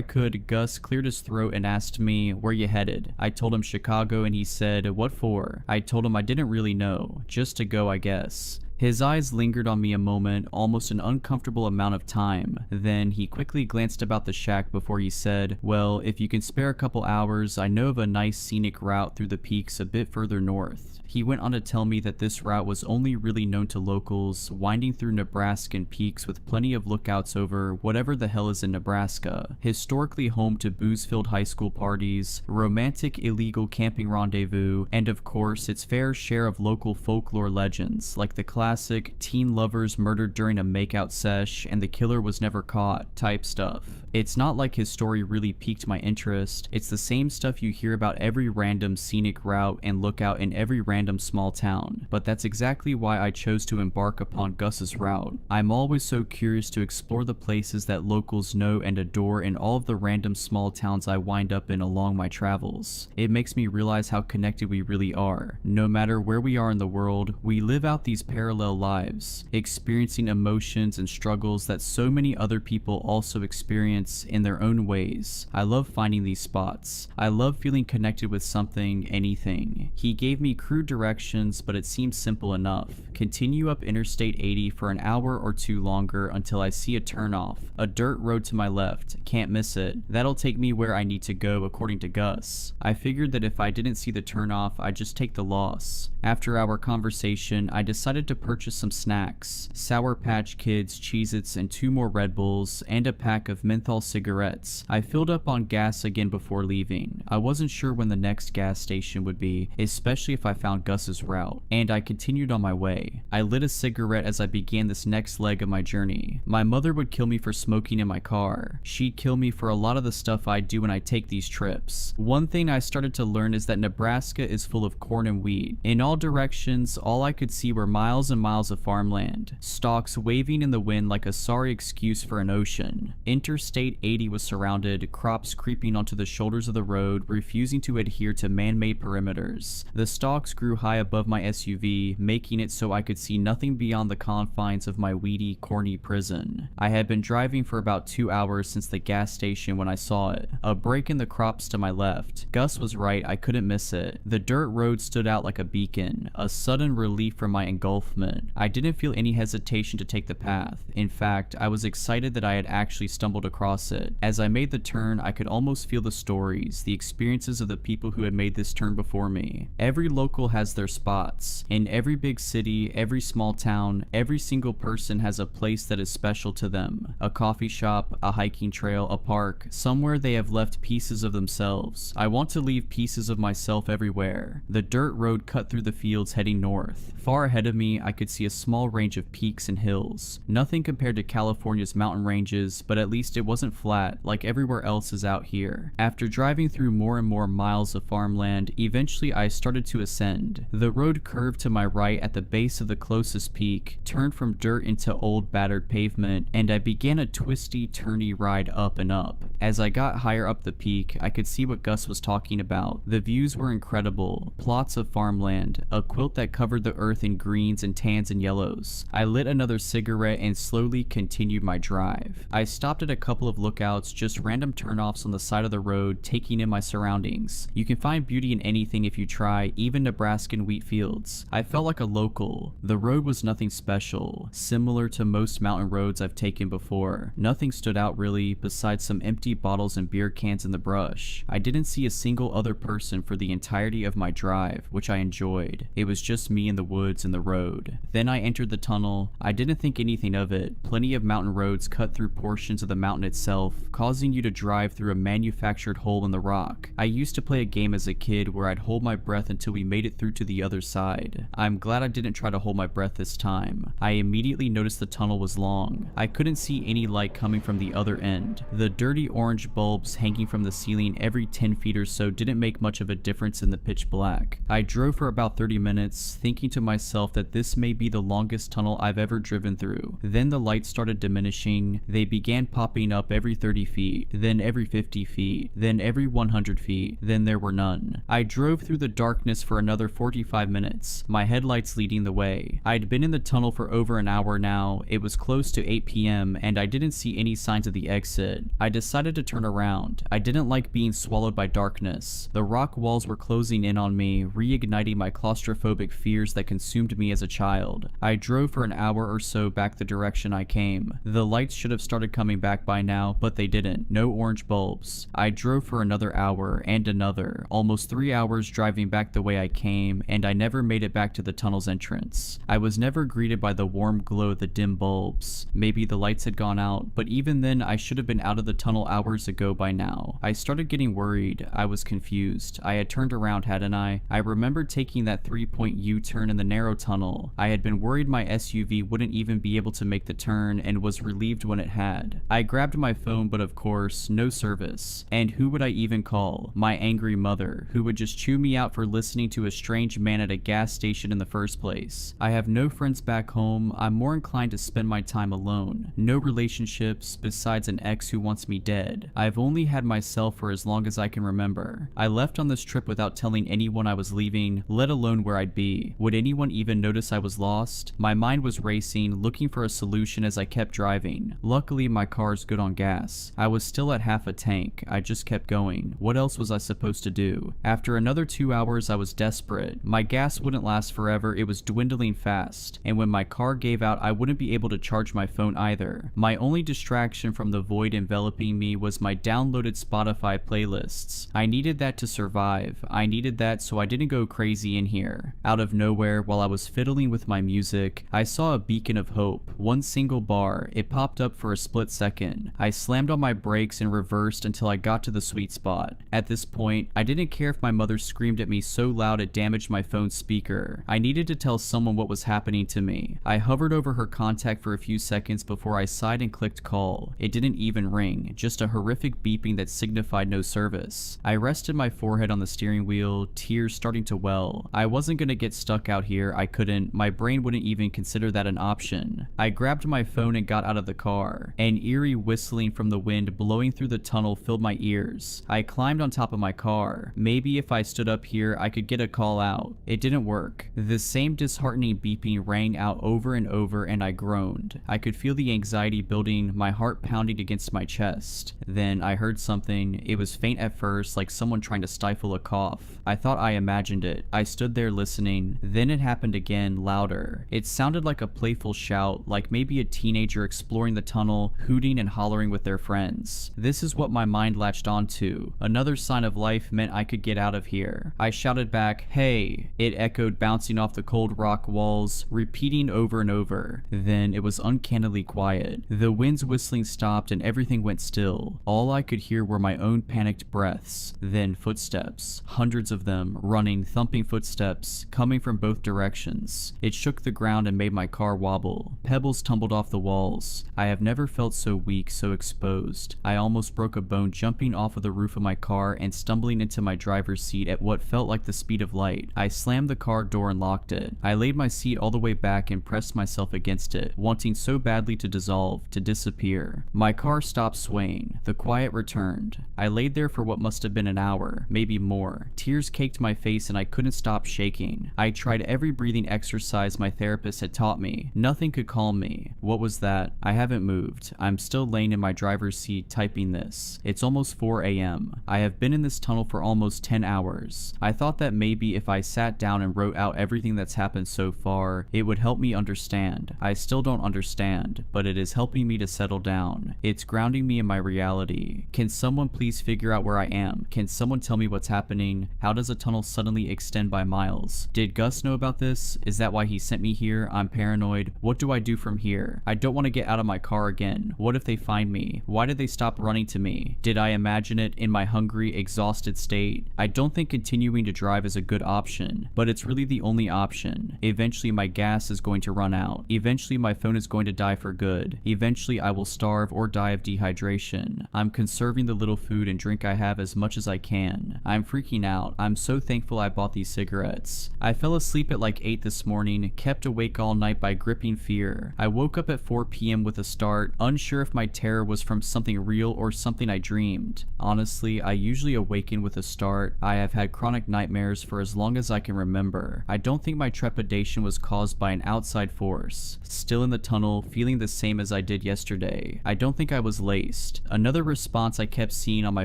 could, Gus cleared his throat and asked me, "Where you headed?" I told him Chicago, and he said, "What for?" I told him I didn't really know, just to go, I guess. His eyes lingered on me a moment, almost an uncomfortable amount of time. Then he quickly glanced about the shack before he said, "Well, if you can spare a couple hours, I know of a nice scenic route through the peaks a bit further north." He went on to tell me that this route was only really known to locals, winding through Nebraskan peaks with plenty of lookouts over whatever the hell is in Nebraska, historically home to booze-filled high school parties, romantic illegal camping rendezvous, and of course its fair share of local folklore legends, like the classic teen lovers murdered during a makeout sesh and the killer was never caught type stuff. It's not like his story really piqued my interest, it's the same stuff you hear about every random scenic route and lookout in every random small town, but that's exactly why I chose to embark upon Gus's route. I'm always so curious to explore the places that locals know and adore in all of the random small towns I wind up in along my travels. It makes me realize how connected we really are. No matter where we are in the world, we live out these parallel lives, experiencing emotions and struggles that so many other people also experience in their own ways. I love finding these spots. I love feeling connected with something, anything. He gave me crude directions, but it seemed simple enough. Continue up Interstate 80 for an hour or two longer until I see a turnoff, a dirt road to my left. Can't miss it. That'll take me where I need to go, according to Gus. I figured that if I didn't see the turnoff, I'd just take the loss. After our conversation, I decided to purchase some snacks, Sour Patch Kids, Cheez-Its, and 2 more Red Bulls, and a pack of menthol cigarettes. I filled up on gas again before leaving. I wasn't sure when the next gas station would be, especially if I found Gus's route, and I continued on my way. I lit a cigarette as I began this next leg of my journey. My mother would kill me for smoking in my car. She'd kill me for a lot of the stuff I do when I take these trips. One thing I started to learn is that Nebraska is full of corn and wheat. In all directions, all I could see were miles and miles of farmland, stalks waving in the wind like a sorry excuse for an ocean. Interstate 80 was surrounded, crops creeping onto the shoulders of the road, refusing to adhere to man-made perimeters. The stalks grew high above my SUV, making it so I could see nothing beyond the confines of my weedy, corny prison. I had been driving for about 2 hours since the gas station when I saw it, a break in the crops to my left. Gus was right, I couldn't miss it. The dirt road stood out like a beacon, a sudden relief from my engulfment. I didn't feel any hesitation to take the path. In fact, I was excited that I had actually stumbled across it. As I made the turn, I could almost feel the stories, the experiences of the people who had made this turn before me. Every local has their spots. In every big city, every small town, every single person has a place that is special to them. A coffee shop, a hiking trail, a park, somewhere they have left pieces of themselves. I want to leave pieces of myself everywhere. The dirt road cut through the fields heading north. Far ahead of me, I could see a small range of peaks and hills. Nothing compared to California's mountain ranges, but at least it wasn't flat like everywhere else is out here. After driving through more and more miles of farmland, eventually I started to ascend. The road curved to my right at the base of the closest peak, turned from dirt into old battered pavement, and I began a twisty, turny ride up and up. As I got higher up the peak, I could see what Gus was talking about. The views were incredible. Plots of farmland, a quilt that covered the earth in greens and tans and yellows. I lit another cigarette and slowly continued my drive. I stopped at a couple of lookouts, just random turnoffs on the side of the road, taking in my surroundings. You can find beauty in anything if you try, even Nebraskan wheat fields. I felt like a local. The road was nothing special, similar to most mountain roads I've taken before. Nothing stood out really, besides some empty bottles and beer cans in the brush. I didn't see a single other person for the entirety of my drive, which I enjoyed. It was just me in the woods and the road. Then I entered the tunnel. I didn't think anything of it. Plenty of mountain roads cut through portions of the mountain itself, causing you to drive through a manufactured hole in the rock. I used to play a game as a kid where I'd hold my breath until we made it through to the other side. I'm glad I didn't try to hold my breath this time. I immediately noticed the tunnel was long. I couldn't see any light coming from the other end. The dirty orange bulbs hanging from the ceiling every 10 feet or so didn't make much of a difference in the pitch black. I drove for about 30 minutes, thinking to myself that this may be the longest tunnel I've ever driven through. Then the lights started diminishing. They began popping up every 30 feet, then every 50 feet, then every 100 feet, then there were none. I drove through the darkness for another 45 minutes, my headlights leading the way. I'd been in the tunnel for over an hour now. It was close to 8 p.m. and I didn't see any signs of the exit. I decided to turn around. I didn't like being swallowed by darkness. The rock walls were closing in on me, reigniting my claustrophobic fears that consumed me as a child. I drove for an hour or so back the direction I came. The lights should have started coming back by now, but they didn't. No orange bulbs. I drove for another hour and another, almost 3 hours driving back the way I came, and I never made it back to the tunnel's entrance. I was never greeted by the warm glow of the dim bulbs. Maybe the lights had gone out, but even then I should have been out of the tunnel hours ago by now. I started getting worried. I was confused. I had turned around, hadn't I? I remembered taking that 3-point U-turn in the narrow tunnel. I had been worried my SUV wouldn't even be able to make the turn and was relieved when it had. I grabbed my phone, but of course, no service. And who would I even call? My angry mother, who would just chew me out for listening to a strange man at a gas station in the first place. I have no friends back home. I'm more inclined to spend my time alone. No relationships, besides an ex who wants me dead. I've only had myself for as long as I can remember. I left on this trip without telling anyone I was leaving, let alone where I'd be. Would anyone even notice I was lost? My mind was racing, looking for a solution as I kept driving. Luckily, my car's good on gas. I was still at half a tank. I just kept going. What else was I supposed to do? After another 2 hours, I was desperate. My gas wouldn't last forever. It was dwindling fast. And when my car gave out, I wouldn't be able to charge my phone either. My only distraction from the void enveloping me was my downloaded Spotify playlists. I needed that to survive. I needed that so I didn't go crazy in here. Out of nowhere, while I was fiddling with my music, I saw a beacon of hope. One single bar. It popped up for a split second. I slammed on my brakes and reversed until I got to the sweet spot. At this point, I didn't care if my mother screamed at me so loud it damaged my phone's speaker. I needed to tell someone what was happening to me. I hovered over her contact for a few seconds before I sighed and clicked call. It didn't even ring, just a horrific beeping that signified no service. I rested my forehead on the steering wheel, tears starting to well. I wasn't gonna get stuck out here. I couldn't. My brain wouldn't even consider that an option. I grabbed my phone and got out of the car. An eerie whistling from the wind blowing through the tunnel filled my ears. I climbed on top of my car. Maybe if I stood up here, I could get a call out. It didn't work. The same disheartening beeping rang out over and over, and I groaned. I could feel the anxiety building, my heart pounding against my chest. Then I heard something. It was faint at first, like someone trying to stifle a cough. I thought I imagined it. I stood there listening. Then it happened again, louder. It sounded like a playful shout, like maybe a teenager exploring the tunnel, hooting and hollering with their friends. This is what my mind latched onto. Another sign of life meant I could get out of here. I shouted back, "Hey!" It echoed, bouncing off the cold rock walls, repeating over and over. Then it was uncannily quiet. The wind's whistling stopped and everything went still. All I could hear were my own panicked breaths. Then footsteps. Hundreds of them, running, thumping footsteps, coming from both directions. It shook the ground and made my car wobble. Pebbles tumbled off the walls. I have never felt so weak, so exposed. I almost broke a bone jumping off of the roof of my car and stumbling into my driver's seat at what felt like the speed of light. I slammed the car door and locked it. I laid my seat all the way back and pressed myself against it, wanting so badly to dissolve, to disappear. My car stopped swaying. The quiet returned. I laid there for what must have been an hour, maybe more. Tears caked my face and I couldn't stop shaking. I tried every breathing exercise exercise my therapist had taught me. Nothing could calm me. What was that? I haven't moved. I'm still laying in my driver's seat typing this. It's almost 4 a.m. I have been in this tunnel for almost 10 hours. I thought that maybe if I sat down and wrote out everything that's happened so far, it would help me understand. I still don't understand, but it is helping me to settle down. It's grounding me in my reality. Can someone please figure out where I am? Can someone tell me what's happening? How does a tunnel suddenly extend by miles? Did Gus know about this? Is that why he sent me here? I'm paranoid. What do I do from here? I don't want to get out of my car again. What if they find me? Why did they stop running to me? Did I imagine it in my hungry, exhausted state? I don't think continuing to drive is a good option, but it's really the only option. Eventually my gas is going to run out. Eventually my phone is going to die for good. Eventually I will starve or die of dehydration. I'm conserving the little food and drink I have as much as I can. I'm freaking out. I'm so thankful I bought these cigarettes. I fell asleep at like 8 this morning, kept awake all night by gripping fear. I woke up at 4 p.m. with a start, unsure if my terror was from something real or something I dreamed. Honestly, I usually awaken with a start. I have had chronic nightmares for as long as I can remember. I don't think my trepidation was caused by an outside force. Still in the tunnel, feeling the same as I did yesterday. I don't think I was laced. Another response I kept seeing on my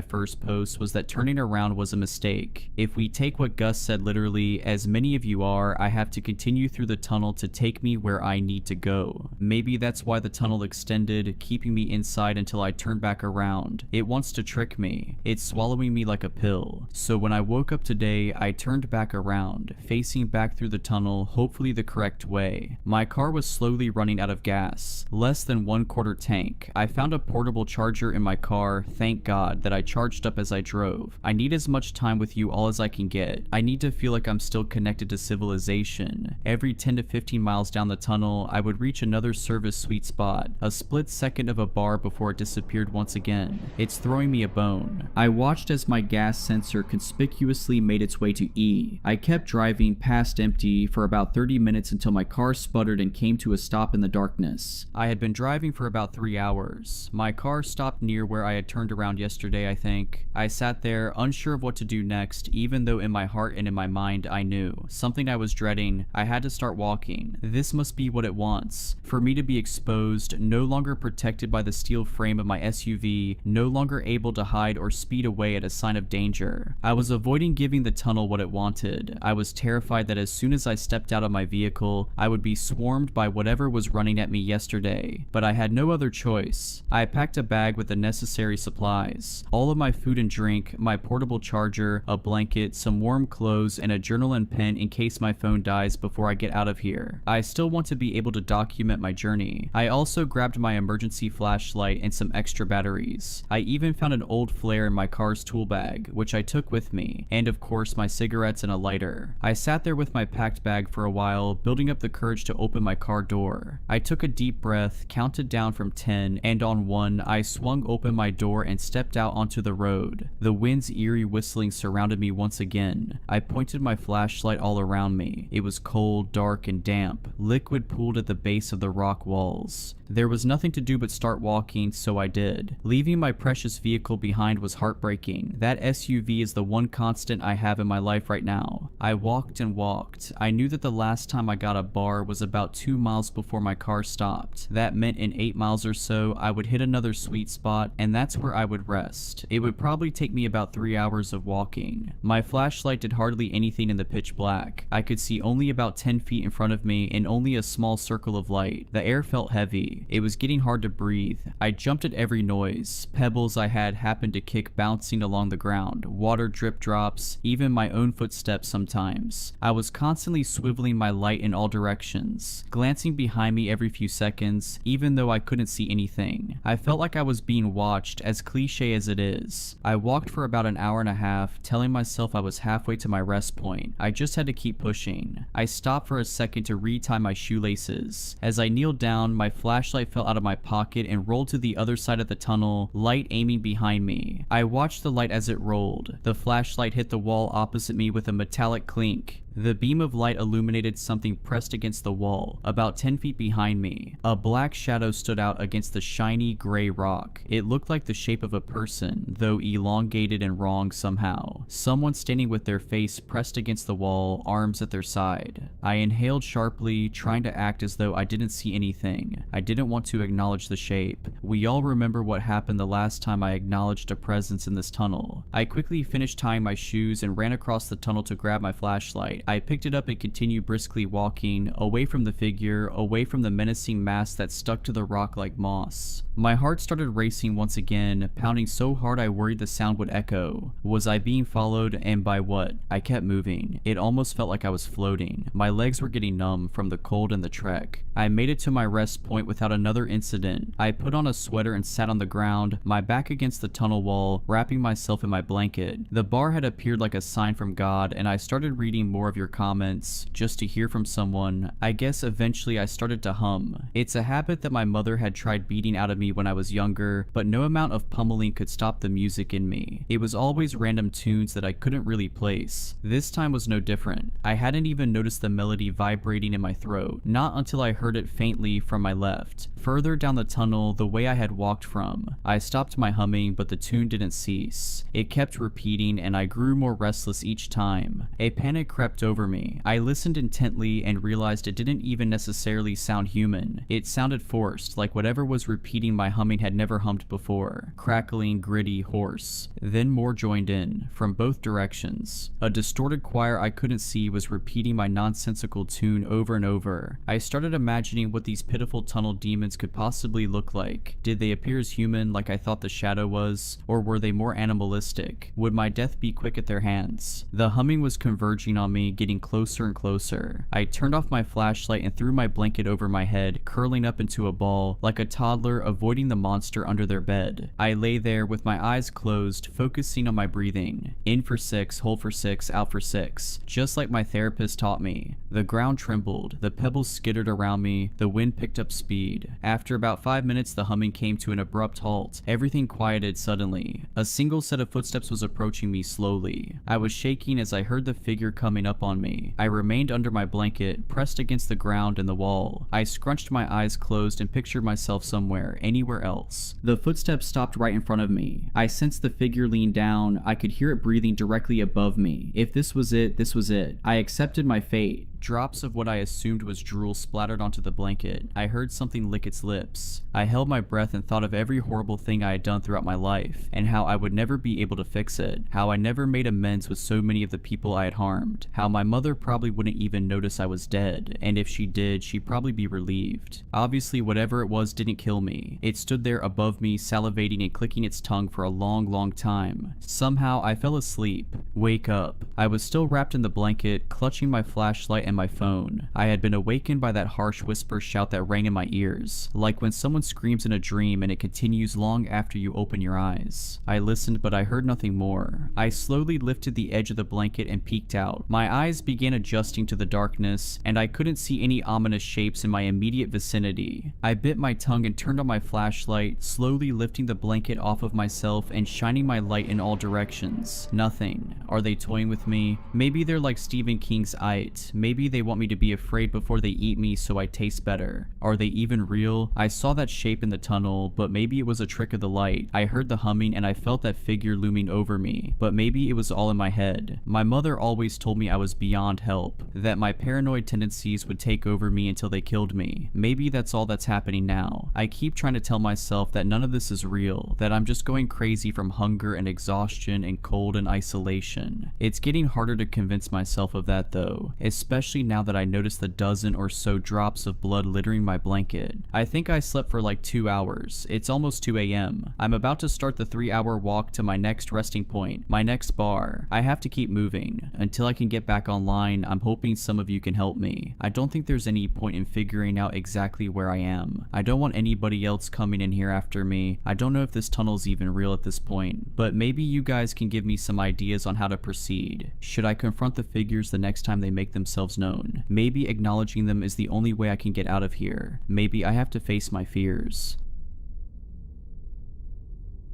first post was that turning around was a mistake. If we take what Gus said literally, as many of you are, I have to continue through the tunnel to take me where I need to go. Maybe that's why the tunnel extended, keeping me inside until I turn back around. It wants to trick me. It's swallowing me like a pill. So when I woke up today, I turned back around, facing back through the tunnel, hopefully the correct way. My car was slowly running out of gas, less than 1/4 tank. I found a portable charger in my car, thank God, that I charged up as I drove. I need as much time with you all as I can get. I need to feel like I'm still connected to civilization. Every 10 to 15 miles down the tunnel, I would reach another service sweet spot, a split second of a bar before it disappeared once again. It's throwing me a bone. I watched as my gas sensor conspicuously made its way to E. I kept driving past empty for about 30 minutes until my car sputtered and came to a stop in the darkness. I had been driving for about 3 hours. My car stopped near where I had turned around yesterday, I think. I sat there, unsure of what to do next, even though in my heart and in my mind I knew. Something I was dreading. I had to start walking. This must be what it wants. For me to be exposed, no longer protected by the steel frame of my SUV, no longer able to hide or speed away at a sign of danger. I was avoiding giving the tunnel what it wanted. I was terrified that as soon as I stepped out of my vehicle, I would be swarmed by whatever was running at me yesterday. But I had no other choice. I packed a bag with the necessary supplies. All of my food and drink, my portable charger, a blanket, some warm clothes, and a journal and pen in case my phone dies before I get out of here. I still want to be able to document my journey. I also grabbed my emergency flashlight and some extra batteries. I even found an old flare in my car's tool bag, which I took with me, and of course my cigarettes and a lighter. I sat there with my packed bag for a while, building up the courage to open my car door. I took a deep breath, counted down from 10, and on 1, I swung open my door and stepped out onto the road. The wind's eerie whistling surrounded me once again. I pointed my flashlight all around me. It was cold, dark, and damp. Liquid pooled at the base of the rock walls. There was nothing to do but start walking, so I did. Leaving my precious vehicle behind was heartbreaking. That SUV is the one constant I have in my life right now. I walked and walked. I knew that the last time I got a bar was about 2 miles before my car stopped. That meant in 8 miles or so, I would hit another sweet spot, and that's where I would rest. It would probably take me about 3 hours of walking. My flashlight did hardly anything in the pitch black. I could see only about 10 feet in front of me and only a small circle of light. The air felt heavy. It was getting hard to breathe. I jumped at every noise. Pebbles I had happened to kick bouncing along the ground. Water drip drops, even my own footsteps sometimes. I was constantly swiveling my light in all directions, glancing behind me every few seconds, even though I couldn't see anything. I felt like I was being watched, as cliche as it is. I walked for about an hour and a half, telling myself I was halfway to my rest point. I just had to keep pushing. I stopped for a second to retie my shoelaces. As I kneeled down, my flashlight fell out of my pocket and rolled to the other side of the tunnel, light aiming behind me. I watched the light as it rolled. The flashlight hit the wall opposite me with a metallic clink. The beam of light illuminated something pressed against the wall, about 10 feet behind me. A black shadow stood out against the shiny gray rock. It looked like the shape of a person, though elongated and wrong somehow. Someone standing with their face pressed against the wall, arms at their side. I inhaled sharply, trying to act as though I didn't see anything. I didn't want to acknowledge the shape. We all remember what happened the last time I acknowledged a presence in this tunnel. I quickly finished tying my shoes and ran across the tunnel to grab my flashlight. I picked it up and continued briskly walking, away from the figure, away from the menacing mass that stuck to the rock like moss. My heart started racing once again, pounding so hard I worried the sound would echo. Was I being followed, and by what? I kept moving. It almost felt like I was floating. My legs were getting numb from the cold and the trek. I made it to my rest point without another incident. I put on a sweater and sat on the ground, my back against the tunnel wall, wrapping myself in my blanket. The bar had appeared like a sign from God, and I started reading more of your comments, just to hear from someone. I guess eventually I started to hum. It's a habit that my mother had tried beating out of me when I was younger, but no amount of pummeling could stop the music in me. It was always random tunes that I couldn't really place. This time was no different. I hadn't even noticed the melody vibrating in my throat, not until I heard it faintly from my left. Further down the tunnel, the way I had walked from. I stopped my humming, but the tune didn't cease. It kept repeating, and I grew more restless each time. A panic crept over me. I listened intently and realized it didn't even necessarily sound human. It sounded forced, like whatever was repeating my humming had never hummed before. Crackling, gritty, hoarse. Then more joined in, from both directions. A distorted choir I couldn't see was repeating my nonsensical tune over and over. I started imagining what these pitiful tunnel demons could possibly look like. Did they appear as human like I thought the shadow was, or were they more animalistic? Would my death be quick at their hands? The humming was converging on me, getting closer and closer. I turned off my flashlight and threw my blanket over my head, curling up into a ball, like a toddler avoiding the monster under their bed. I lay there with my eyes closed, focusing on my breathing. In for 6, hold for 6, out for 6, just like my therapist taught me. The ground trembled, the pebbles skittered around me, the wind picked up speed. After about 5 minutes, the humming came to an abrupt halt. Everything quieted suddenly. A single set of footsteps was approaching me slowly. I was shaking as I heard the figure coming up on me. I remained under my blanket, pressed against the ground and the wall. I scrunched my eyes closed and pictured myself somewhere, anywhere else. The footsteps stopped right in front of me. I sensed the figure lean down. I could hear it breathing directly above me. If this was it, this was it. I accepted my fate. Drops of what I assumed was drool splattered onto the blanket. I heard something lick its lips. I held my breath and thought of every horrible thing I had done throughout my life, and how I would never be able to fix it. How I never made amends with so many of the people I had harmed. How my mother probably wouldn't even notice I was dead, and if she did, she'd probably be relieved. Obviously, whatever it was didn't kill me. It stood there above me, salivating and clicking its tongue for a long, long time. Somehow, I fell asleep. Wake up. I was still wrapped in the blanket, clutching my flashlight and my phone. I had been awakened by that harsh whisper shout that rang in my ears, like when someone screams in a dream and it continues long after you open your eyes. I listened, but I heard nothing more. I slowly lifted the edge of the blanket and peeked out. My eyes began adjusting to the darkness, and I couldn't see any ominous shapes in my immediate vicinity. I bit my tongue and turned on my flashlight, slowly lifting the blanket off of myself and shining my light in all directions. Nothing. Are they toying with me? Maybe they're like Stephen King's It. Maybe they want me to be afraid before they eat me so I taste better. Are they even real? I saw that shape in the tunnel, but maybe it was a trick of the light. I heard the humming and I felt that figure looming over me, but maybe it was all in my head. My mother always told me I was beyond help, that my paranoid tendencies would take over me until they killed me. Maybe that's all that's happening now. I keep trying to tell myself that none of this is real, that I'm just going crazy from hunger and exhaustion and cold and isolation. It's getting harder to convince myself of that though, especially now that I notice the dozen or so drops of blood littering my blanket. I think I slept for like 2 hours. It's almost 2 a.m. I'm about to start the 3-hour walk to my next resting point, my next bar. I have to keep moving. Until I can get back online, I'm hoping some of you can help me. I don't think there's any point in figuring out exactly where I am. I don't want anybody else coming in here after me. I don't know if this tunnel's even real at this point, but maybe you guys can give me some ideas on how to proceed. Should I confront the figures the next time they make themselves known? Maybe acknowledging them is the only way I can get out of here. Maybe I have to face my fears.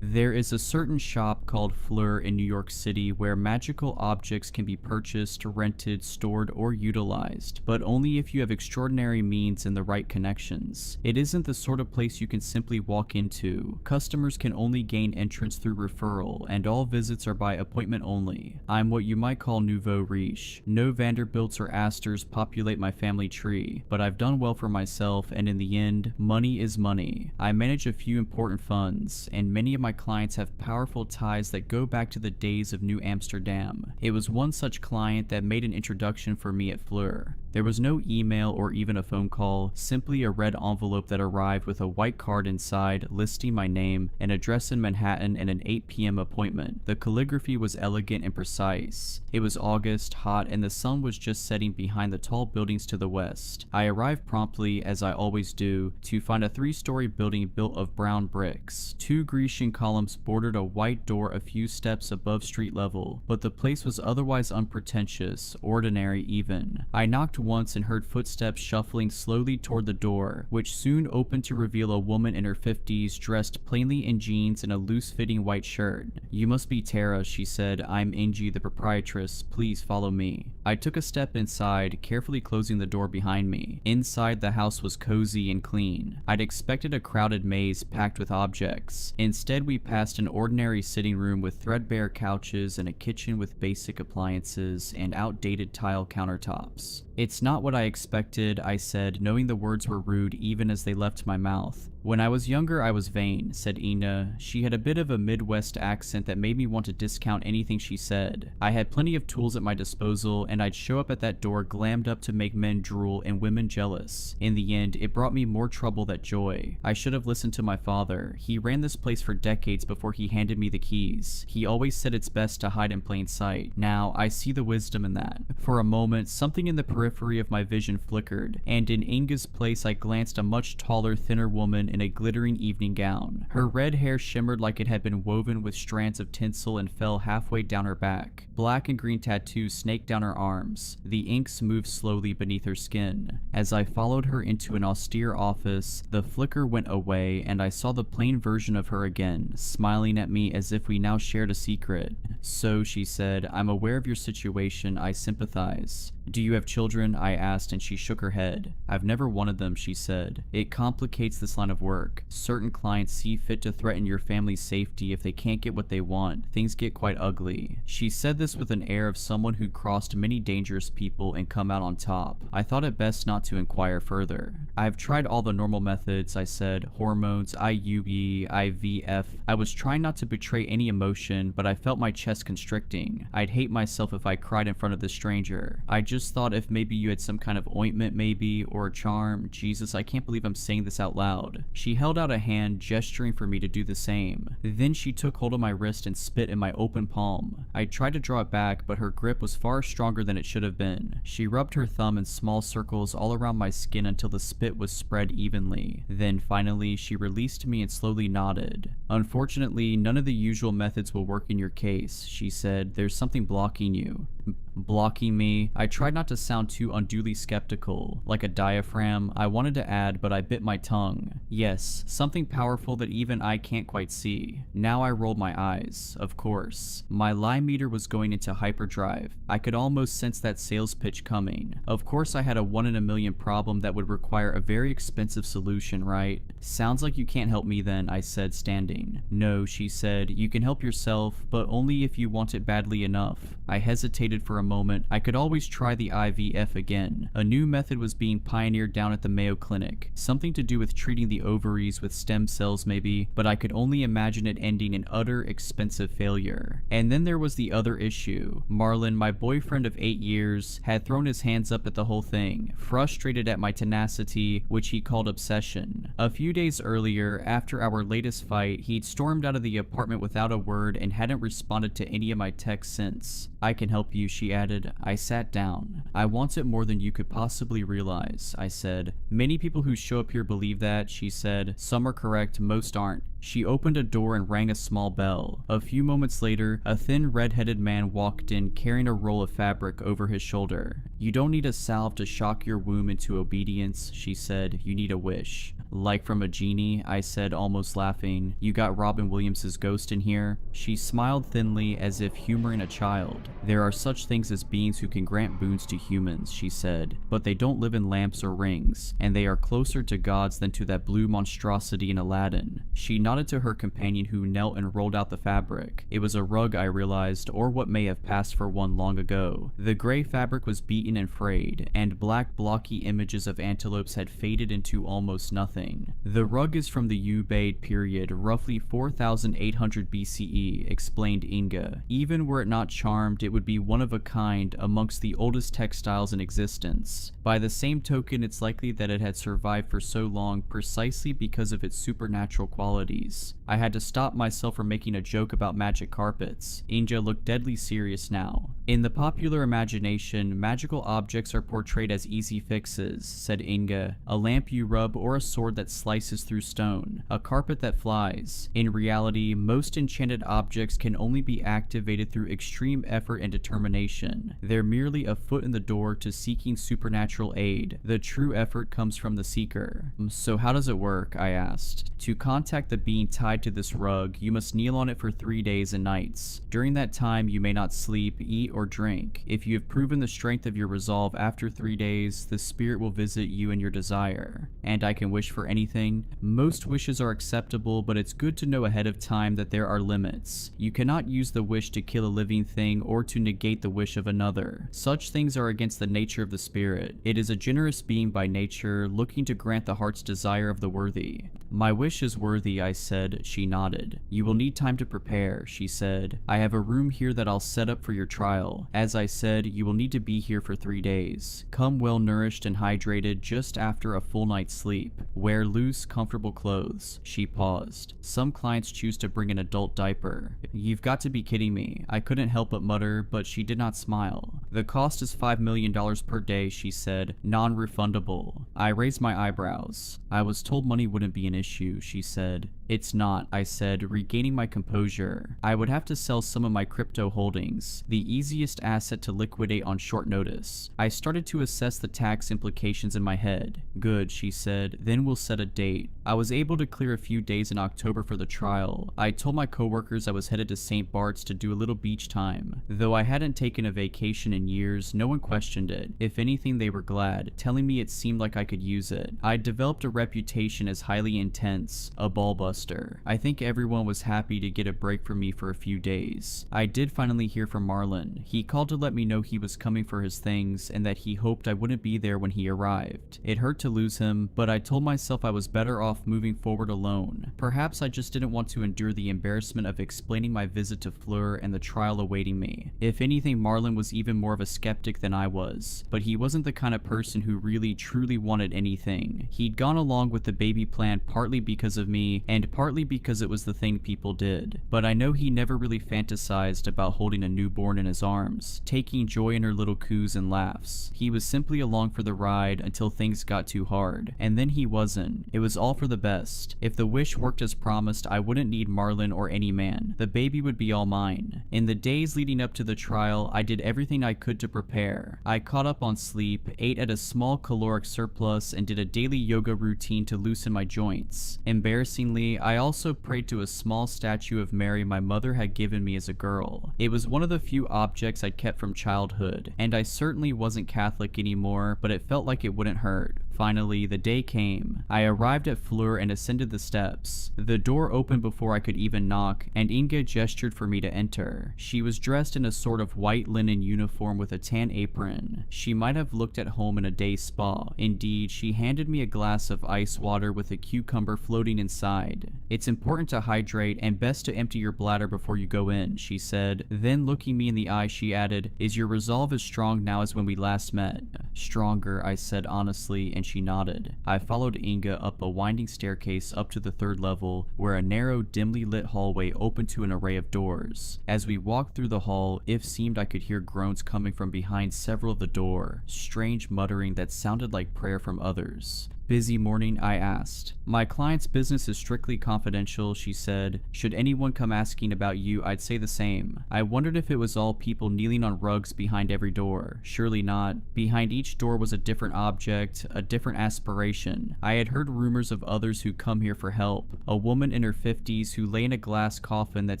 There is a certain shop called Fleur in New York City where magical objects can be purchased, rented, stored, or utilized, but only if you have extraordinary means and the right connections. It isn't the sort of place you can simply walk into. Customers can only gain entrance through referral, and all visits are by appointment only. I'm what you might call nouveau riche. No Vanderbilts or Astors populate my family tree, but I've done well for myself, and in the end, money is money. I manage a few important funds, and many of my clients have powerful ties that go back to the days of New Amsterdam. It was one such client that made an introduction for me at Fleur. There was no email or even a phone call, simply a red envelope that arrived with a white card inside listing my name, an address in Manhattan, and an 8 p.m. appointment. The calligraphy was elegant and precise. It was August, hot, and the sun was just setting behind the tall buildings to the west. I arrived promptly, as I always do, to find a 3-story building built of brown bricks. 2 Grecian columns bordered a white door a few steps above street level, but the place was otherwise unpretentious, ordinary even. I knocked once and heard footsteps shuffling slowly toward the door, which soon opened to reveal a woman in her 50s dressed plainly in jeans and a loose-fitting white shirt. "You must be Tara," she said. "I'm Angie, the proprietress. Please follow me." I took a step inside, carefully closing the door behind me. Inside, the house was cozy and clean. I'd expected a crowded maze packed with objects. Instead, we passed an ordinary sitting room with threadbare couches and a kitchen with basic appliances and outdated tile countertops. "It's not what I expected," I said, knowing the words were rude even as they left my mouth. "When I was younger, I was vain," said Ina. She had a bit of a Midwest accent that made me want to discount anything she said. I had plenty of tools at my disposal, and I'd show up at that door glammed up to make men drool and women jealous. In the end, it brought me more trouble than joy. I should have listened to my father. He ran this place for decades before he handed me the keys. He always said it's best to hide in plain sight. Now, I see the wisdom in that. For a moment, something in the periphery of my vision flickered, and in Inga's place I glanced a much taller, thinner woman in a glittering evening gown. Her red hair shimmered like it had been woven with strands of tinsel and fell halfway down her back. Black and green tattoos snaked down her arms. The inks moved slowly beneath her skin. As I followed her into an austere office, the flicker went away and I saw the plain version of her again, smiling at me as if we now shared a secret. "So," she said, "I'm aware of your situation. I sympathize." "Do you have children?" I asked, and she shook her head. "I've never wanted them," she said. "It complicates this line of work. Certain clients see fit to threaten your family's safety if they can't get what they want. Things get quite ugly." She said this with an air of someone who'd crossed many dangerous people and come out on top. I thought it best not to inquire further. "I've tried all the normal methods," I said. "Hormones, IUE, IVF. I was trying not to betray any emotion, but I felt my chest constricting. I'd hate myself if I cried in front of this stranger. I just thought if maybe you had some kind of ointment maybe, or a charm." Jesus, I can't believe I'm saying this out loud. She held out a hand, gesturing for me to do the same. Then she took hold of my wrist and spit in my open palm. I tried to draw it back, but her grip was far stronger than it should have been. She rubbed her thumb in small circles all around my skin until the spit was spread evenly. Then finally, she released me and slowly nodded. "Unfortunately, none of the usual methods will work in your case," she said. "There's something blocking you." Blocking me? I tried not to sound too unduly skeptical. Like a diaphragm, I wanted to add, but I bit my tongue. "Yes, something powerful that even I can't quite see." Now I rolled my eyes. Of course. My lie meter was going into hyperdrive. I could almost sense that sales pitch coming. Of course I had a 1 in a million problem that would require a very expensive solution, right? "Sounds like you can't help me then," I said, standing. "No," she said. "You can help yourself, but only if you want it badly enough." I hesitated for a moment. I could always try the IVF again. A new method was being pioneered down at the Mayo Clinic. Something to do with treating the ovaries with stem cells maybe, but I could only imagine it ending in utter expensive failure. And then there was the other issue. Marlon, my boyfriend of 8 years, had thrown his hands up at the whole thing, frustrated at my tenacity, which he called obsession. A few days earlier, after our latest fight, he'd stormed out of the apartment without a word and hadn't responded to any of my texts since. "I can help you," she added. I sat down. "I want it more than you could possibly realize," I said. "Many people who show up here believe that," she said. "Some are correct, most aren't. She opened a door and rang a small bell. A few moments later, a thin red-headed man walked in carrying a roll of fabric over his shoulder. "You don't need a salve to shock your womb into obedience," she said. "You need a wish." "Like from a genie?" I said, almost laughing. "You got Robin Williams' ghost in here?" She smiled thinly, as if humoring a child. "There are such things as beings who can grant boons to humans," she said, "but they don't live in lamps or rings, and they are closer to gods than to that blue monstrosity in Aladdin." She nodded to her companion, who knelt and rolled out the fabric. It was a rug, I realized, or what may have passed for one long ago. The gray fabric was beaten and frayed, and black blocky images of antelopes had faded into almost nothing. "The rug is from the Ubaid period, roughly 4800 BCE, explained Inga. "Even were it not charmed, it would be one of a kind amongst the oldest textiles in existence. By the same token, it's likely that it had survived for so long precisely because of its supernatural qualities." I had to stop myself from making a joke about magic carpets. Inga looked deadly serious now. "In the popular imagination, magical objects are portrayed as easy fixes," said Inga. "A lamp you rub, or a sword that slices through stone, a carpet that flies. In reality, most enchanted objects can only be activated through extreme effort and determination. They're merely a foot in the door to seeking supernatural aid. The true effort comes from the seeker." "So how does it work?" I asked. "To contact the being tied to this rug, you must kneel on it for 3 days and nights. During that time, you may not sleep, eat, or drink. If you have proven the strength of your resolve after 3 days, the spirit will visit you in your desire. And I can wish for anything. Most wishes are acceptable, but it's good to know ahead of time that there are limits. You cannot use the wish to kill a living thing or to negate the wish of another. Such things are against the nature of the spirit. It is a generous being by nature, looking to grant the heart's desire of the worthy." "My wish is worthy," I said. She nodded. "You will need time to prepare," she said. "I have a room here that I'll set up for your trial. As I said, you will need to be here for 3 days. Come well nourished and hydrated just after a full night's sleep. Wear loose, comfortable clothes." She paused. "Some clients choose to bring an adult diaper." "You've got to be kidding me." I couldn't help but mutter, but she did not smile. "The cost is $5 million per day," she said. "Non-refundable." I raised my eyebrows. "I was told money wouldn't be an issue," she said. "It's not," I said, regaining my composure. "I would have to sell some of my crypto holdings, the easiest asset to liquidate on short notice." I started to assess the tax implications in my head. "Good," she said, "then we'll set a date." I was able to clear a few days in October for the trial. I told my coworkers I was headed to St. Bart's to do a little beach time. Though I hadn't taken a vacation in years, no one questioned it. If anything, they were glad, telling me it seemed like I could use it. I'd developed a reputation as highly intense, a ballbuster. I think everyone was happy to get a break from me for a few days. I did finally hear from Marlon. He called to let me know he was coming for his things and that he hoped I wouldn't be there when he arrived. It hurt to lose him, but I told myself I was better off moving forward alone. Perhaps I just didn't want to endure the embarrassment of explaining my visit to Fleur and the trial awaiting me. If anything, Marlon was even more of a skeptic than I was, but he wasn't the kind of person who really truly wanted anything. He'd gone along with the baby plan partly because of me and partly because it was the thing people did. But I know he never really fantasized about holding a newborn in his arms, taking joy in her little coos and laughs. He was simply along for the ride until things got too hard, and then he wasn't. It was all for the best. If the wish worked as promised, I wouldn't need Marlon or any man. The baby would be all mine. In the days leading up to the trial, I did everything I could to prepare. I caught up on sleep, ate at a small caloric surplus, and did a daily yoga routine to loosen my joints. Embarrassingly, I also prayed to a small statue of Mary my mother had given me as a girl. It was one of the few objects I'd kept from childhood, and I certainly wasn't Catholic anymore, but it felt like it wouldn't hurt. Finally, the day came. I arrived at Fleur and ascended the steps. The door opened before I could even knock, and Inga gestured for me to enter. She was dressed in a sort of white linen uniform with a tan apron. She might have looked at home in a day spa. Indeed, she handed me a glass of ice water with a cucumber floating inside. "It's important to hydrate and best to empty your bladder before you go in," she said. Then, looking me in the eye, she added, "Is your resolve as strong now as when we last met?" "Stronger," I said honestly, and she nodded. I followed Inga up a winding staircase up to the 3rd level, where a narrow, dimly lit hallway opened to an array of doors. As we walked through the hall, it seemed I could hear groans coming from behind several of the door, strange muttering that sounded like prayer from others. Busy morning, I asked. My client's business is strictly confidential, she said. Should anyone come asking about you, I'd say the same. I wondered if it was all people kneeling on rugs behind every door. Surely not. Behind each door was a different object, a different aspiration. I had heard rumors of others who come here for help. A woman in her 50s who lay in a glass coffin that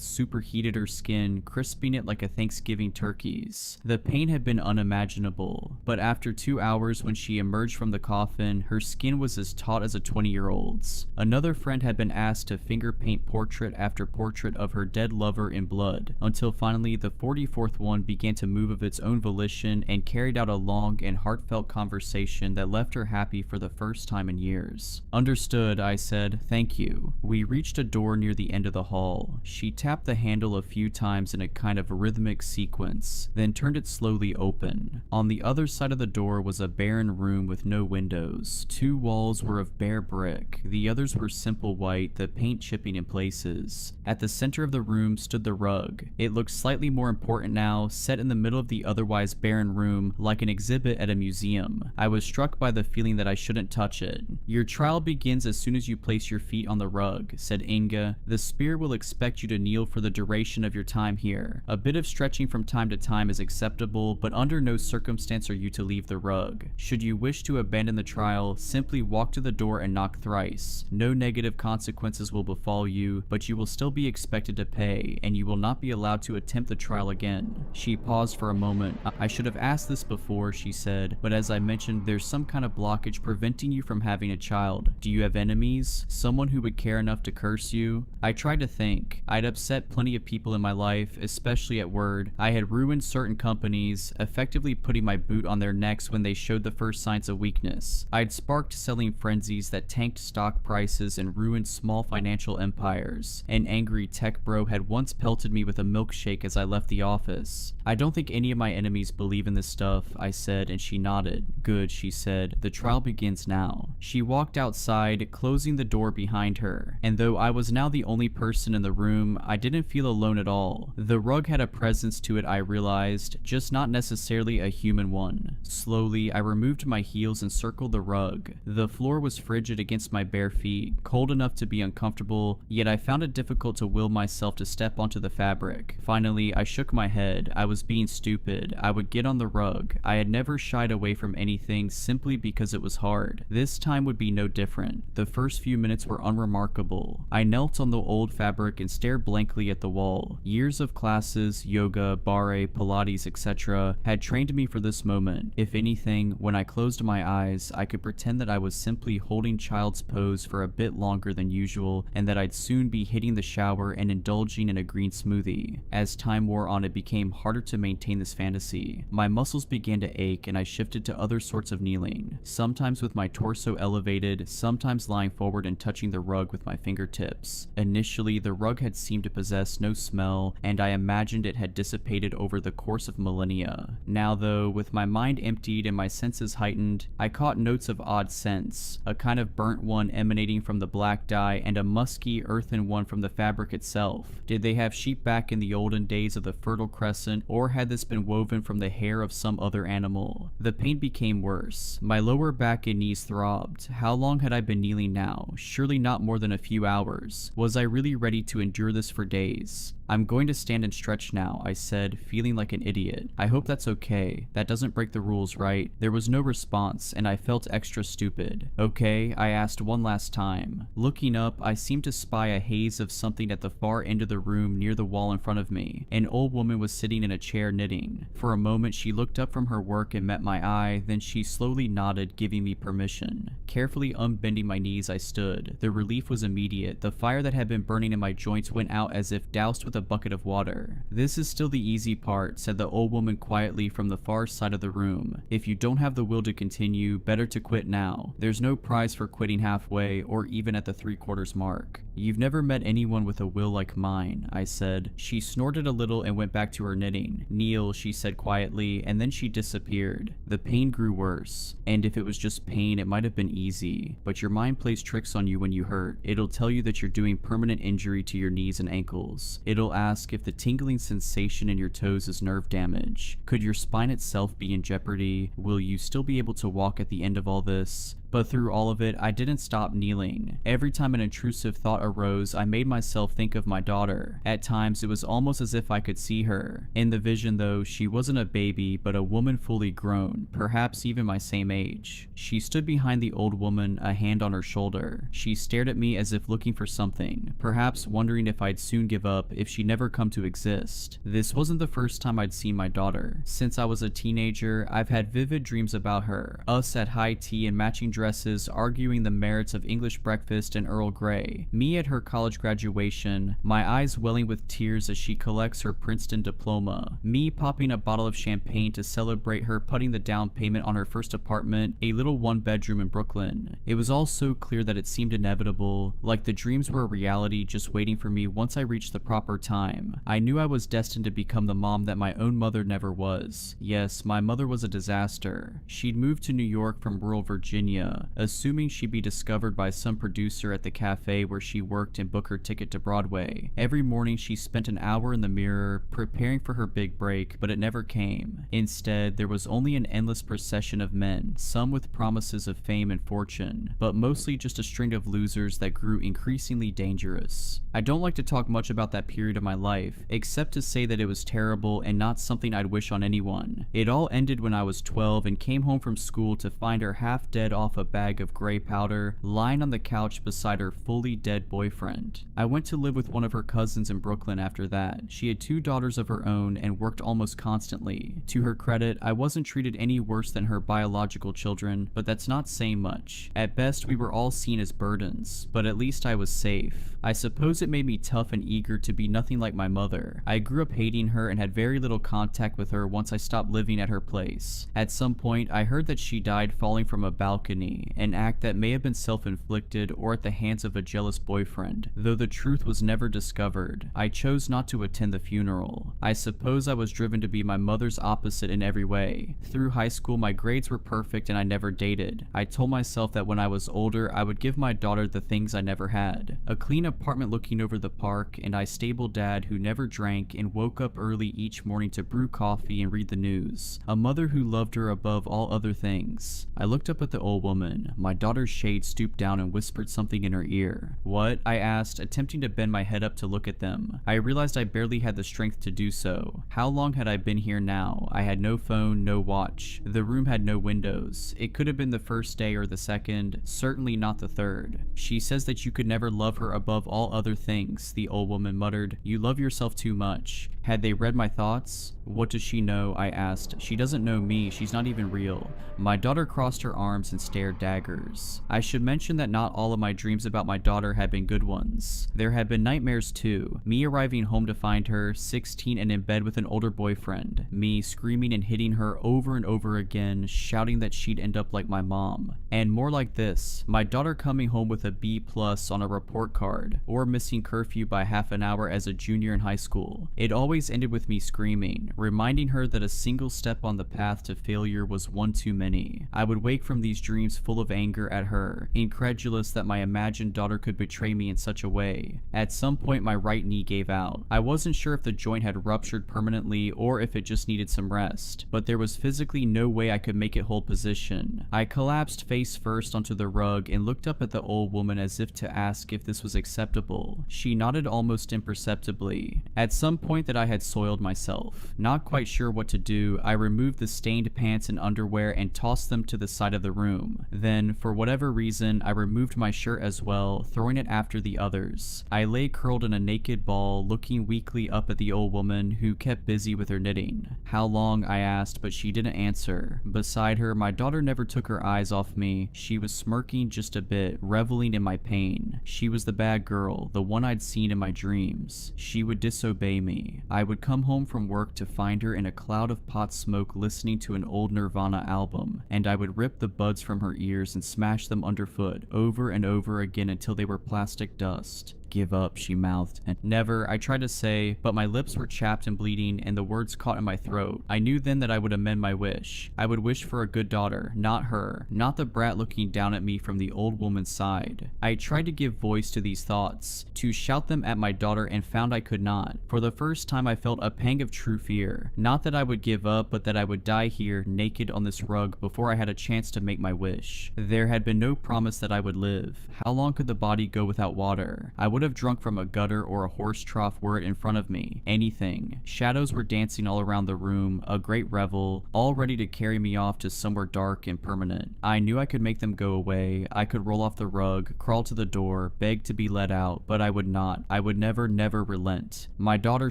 superheated her skin, crisping it like a Thanksgiving turkey's. The pain had been unimaginable, but after 2 hours when she emerged from the coffin, her skin was as taut as a 20-year-old's. Another friend had been asked to finger paint portrait after portrait of her dead lover in blood, until finally the 44th one began to move of its own volition and carried out a long and heartfelt conversation that left her happy for the first time in years. Understood, I said. Thank you. We reached a door near the end of the hall. She tapped the handle a few times in a kind of rhythmic sequence, then turned it slowly open. On the other side of the door was a barren room with no windows. 2 walls were of bare brick, the others were simple white, the paint chipping in places. At the center of the room stood the rug. It looked slightly more important now, set in the middle of the otherwise barren room, like an exhibit at a museum. I was struck by the feeling that I shouldn't touch it. Your trial begins as soon as you place your feet on the rug, said Inga. The spirit will expect you to kneel for the duration of your time here. A bit of stretching from time to time is acceptable, but under no circumstance are you to leave the rug. Should you wish to abandon the trial, simply walk to the door and knock thrice. No negative consequences will befall you, but you will still be expected to pay, and you will not be allowed to attempt the trial again. She paused for a moment. I should have asked this before, she said, but as I mentioned, there's some kind of blockage preventing you from having a child. Do you have enemies? Someone who would care enough to curse you? I tried to think. I'd upset plenty of people in my life, especially at Word. I had ruined certain companies, effectively putting my boot on their necks when they showed the first signs of weakness. I'd sparked selling frenzies that tanked stock prices and ruined small financial empires. An angry tech bro had once pelted me with a milkshake as I left the office. I don't think any of my enemies believe in this stuff, I said, and she nodded. Good, she said. The trial begins now. She walked outside, closing the door behind her, and though I was now the only person in the room, I didn't feel alone at all. The rug had a presence to it, I realized, just not necessarily a human one. Slowly, I removed my heels and circled the rug. The floor was frigid against my bare feet, cold enough to be uncomfortable, yet I found it difficult to will myself to step onto the fabric. Finally, I shook my head. I was being stupid. I would get on the rug. I had never shied away from anything simply because it was hard. This time would be no different. The first few minutes were unremarkable. I knelt on the old fabric and stared blankly at the wall. Years of classes, yoga, barre, Pilates, etc. had trained me for this moment. If anything, when I closed my eyes, I could pretend that I was simply holding child's pose for a bit longer than usual, and that I'd soon be hitting the shower and indulging in a green smoothie. As time wore on, it became harder to maintain this fantasy. My muscles began to ache and I shifted to other sorts of kneeling, sometimes with my torso elevated, sometimes lying forward and touching the rug with my fingertips. Initially, the rug had seemed to possess no smell, and I imagined it had dissipated over the course of millennia. Now though, with my mind emptied and my senses heightened, I caught notes of odd scents, a kind of burnt one emanating from the black dye and a musky, earthen one from the fabric itself. Did they have sheep back in the olden days of the Fertile Crescent, or had this been woven from the hair of some other animal? The pain became worse. My lower back and knees throbbed. How long had I been kneeling now? Surely not more than a few hours. Was I really ready to endure this for days? I'm going to stand and stretch now, I said, feeling like an idiot. I hope that's okay. That doesn't break the rules, right? There was no response, and I felt extra stupid. Okay, I asked one last time. Looking up, I seemed to spy a haze of something at the far end of the room near the wall in front of me. An old woman was sitting in a chair knitting. For a moment, she looked up from her work and met my eye, then she slowly nodded, giving me permission. Carefully unbending my knees, I stood. The relief was immediate. The fire that had been burning in my joints went out as if doused with a bucket of water. This is still the easy part, said the old woman quietly from the far side of the room. If you don't have the will to continue, better to quit now. There's no prize for quitting halfway or even at the 3/4 mark. You've never met anyone with a will like mine, I said. She snorted a little and went back to her knitting. Kneel, she said quietly, and then she disappeared. The pain grew worse, and if it was just pain, it might have been easy, but your mind plays tricks on you when you hurt. It'll tell you that you're doing permanent injury to your knees and ankles. It'll ask if the tingling sensation in your toes is nerve damage. Could your spine itself be in jeopardy? Will you still be able to walk at the end of all this? But through all of it, I didn't stop kneeling. Every time an intrusive thought arose, I made myself think of my daughter. At times, it was almost as if I could see her. In the vision though, she wasn't a baby, but a woman fully grown, perhaps even my same age. She stood behind the old woman, a hand on her shoulder. She stared at me as if looking for something, perhaps wondering if I'd soon give up, if she'd never come to exist. This wasn't the first time I'd seen my daughter. Since I was a teenager, I've had vivid dreams about her. Us at high tea in matching dresses, arguing the merits of English breakfast and Earl Grey. Me at her college graduation, my eyes welling with tears as she collects her Princeton diploma. Me popping a bottle of champagne to celebrate her putting the down payment on her first apartment, a little one-bedroom in Brooklyn. It was all so clear that it seemed inevitable, like the dreams were a reality just waiting for me once I reached the proper time. I knew I was destined to become the mom that my own mother never was. Yes, my mother was a disaster. She'd moved to New York from rural Virginia, assuming she'd be discovered by some producer at the cafe where she worked and book her ticket to Broadway. Every morning she spent an hour in the mirror, preparing for her big break, but it never came. Instead, there was only an endless procession of men, some with promises of fame and fortune, but mostly just a string of losers that grew increasingly dangerous. I don't like to talk much about that period of my life, except to say that it was terrible and not something I'd wish on anyone. It all ended when I was 12 and came home from school to find her half dead off a bag of gray powder, lying on the couch beside her fully dead boyfriend. I went to live with one of her cousins in Brooklyn after that. She had 2 daughters of her own and worked almost constantly. To her credit, I wasn't treated any worse than her biological children, but that's not saying much. At best, we were all seen as burdens, but at least I was safe. I suppose it made me tough and eager to be nothing like my mother. I grew up hating her and had very little contact with her once I stopped living at her place. At some point, I heard that she died falling from a balcony, an act that may have been self-inflicted or at the hands of a jealous boyfriend, though the truth was never discovered. I chose not to attend the funeral. I suppose I was driven to be my mother's opposite in every way. Through high school, my grades were perfect and I never dated. I told myself that when I was older, I would give my daughter the things I never had. A clean apartment looking over the park, and a stable dad who never drank and woke up early each morning to brew coffee and read the news. A mother who loved her above all other things. I looked up at the old woman. My daughter's shade stooped down and whispered something in her ear. "What?" I asked, attempting to bend my head up to look at them. I realized I barely had the strength to do so. How long had I been here now? I had no phone, no watch. The room had no windows. It could have been the first day or the second, certainly not the third. "She says that you could never love her above all other things," the old woman muttered. "You love yourself too much." Had they read my thoughts? "What does she know?" I asked. "She doesn't know me. She's not even real." My daughter crossed her arms and stared daggers. I should mention that not all of my dreams about my daughter had been good ones. There had been nightmares too. Me arriving home to find her, 16 and in bed with an older boyfriend. Me screaming and hitting her over and over again, shouting that she'd end up like my mom. And more like this. My daughter coming home with a B+ on a report card, or missing curfew by half an hour as a junior in high school. It always ended with me screaming, reminding her that a single step on the path to failure was one too many. I would wake from these dreams full of anger at her, incredulous that my imagined daughter could betray me in such a way. At some point, my right knee gave out. I wasn't sure if the joint had ruptured permanently or if it just needed some rest, but there was physically no way I could make it hold position. I collapsed face first onto the rug and looked up at the old woman as if to ask if this was acceptable. She nodded almost imperceptibly. At some point that I had soiled myself. Not quite sure what to do, I removed the stained pants and underwear and tossed them to the side of the room. Then, for whatever reason, I removed my shirt as well, throwing it after the others. I lay curled in a naked ball, looking weakly up at the old woman, who kept busy with her knitting. "How long?" I asked, but she didn't answer. Beside her, my daughter never took her eyes off me. She was smirking just a bit, reveling in my pain. She was the bad girl, the one I'd seen in my dreams. She would disobey me. I would come home from work to find her in a cloud of pot smoke listening to an old Nirvana album, and I would rip the buds from her ears and smash them underfoot over and over again until they were plastic dust. Give up, she mouthed. And never, I tried to say, but my lips were chapped and bleeding and the words caught in my throat. I knew then that I would amend my wish. I would wish for a good daughter, not her, not the brat looking down at me from the old woman's side. I tried to give voice to these thoughts, to shout them at my daughter, and found I could not. For the first time I felt a pang of true fear. Not that I would give up, but that I would die here, naked on this rug, before I had a chance to make my wish. There had been no promise that I would live. How long could the body go without water? I would have drunk from a gutter or a horse trough were it in front of me. Anything. Shadows were dancing all around the room, a great revel, all ready to carry me off to somewhere dark and permanent. I knew I could make them go away. I could roll off the rug, crawl to the door, beg to be let out, but I would not. I would never relent. My daughter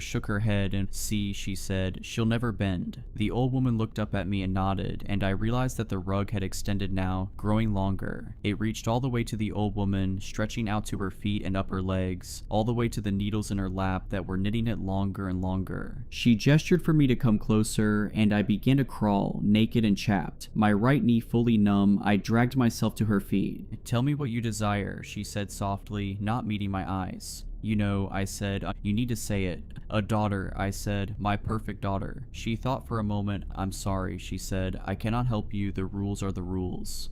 shook her head and, see, she said, she'll never bend. The old woman looked up at me and nodded, and I realized that the rug had extended now, growing longer. It reached all the way to the old woman, stretching out to her feet and upper legs, all the way to the needles in her lap that were knitting it longer and longer. She gestured for me to come closer, and I began to crawl, naked and chapped. My right knee fully numb, I dragged myself to her feet. Tell me what you desire, she said softly, not meeting my eyes. You know, I said, you need to say it. A daughter, I said, my perfect daughter. She thought for a moment. I'm sorry, she said. I cannot help you. The rules are the rules.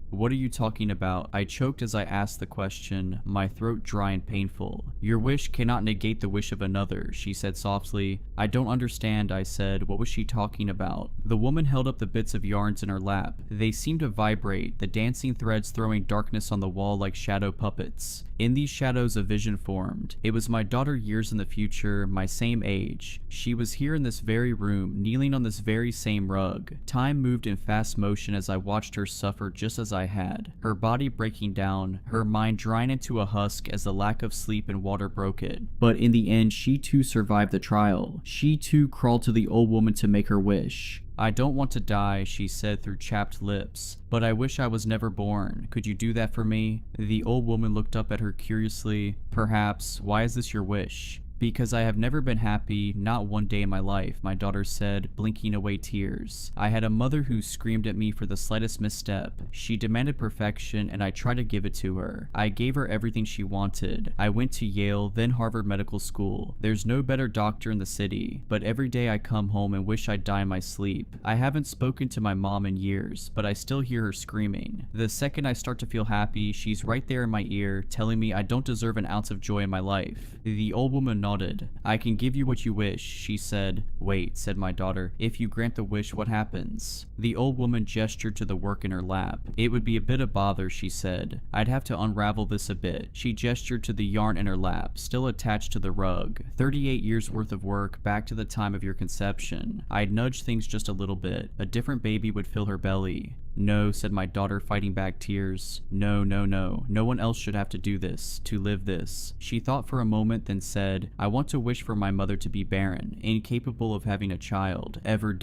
What are you talking about? I choked as I asked the question, my throat dry and painful. Your wish cannot negate the wish of another, she said softly. I don't understand, I said. What was she talking about? The woman held up the bits of yarns in her lap. They seemed to vibrate, the dancing threads throwing darkness on the wall like shadow puppets. In these shadows a vision formed. It was my daughter years in the future, my same age. She was here in this very room, kneeling on this very same rug. Time moved in fast motion as I watched her suffer just as I had. Her body breaking down, her mind drying into a husk as the lack of sleep and water broke it. But in the end, she too survived the trial. She too crawled to the old woman to make her wish. I don't want to die, she said through chapped lips, but I wish I was never born. Could you do that for me? The old woman looked up at her curiously. Perhaps. Why is this your wish? Because I have never been happy, not one day in my life, my daughter said, blinking away tears. I had a mother who screamed at me for the slightest misstep. She demanded perfection, and I tried to give it to her. I gave her everything she wanted. I went to Yale, then Harvard Medical School. There's no better doctor in the city, but every day I come home and wish I'd die in my sleep. I haven't spoken to my mom in years, but I still hear her screaming. The second I start to feel happy, she's right there in my ear, telling me I don't deserve an ounce of joy in my life. The old woman nodded. I can give you what you wish, she said. Wait, said my daughter. If you grant the wish, what happens? The old woman gestured to the work in her lap. It would be a bit of bother, she said. I'd have to unravel this a bit. She gestured to the yarn in her lap, still attached to the rug. 38 years worth of work, back to the time of your conception. I'd nudge things just a little bit. A different baby would fill her belly. No, said my daughter, fighting back tears. No. No one else should have to do this, to live this. She thought for a moment, then said, I want to wish for my mother to be barren, incapable of having a child, ever.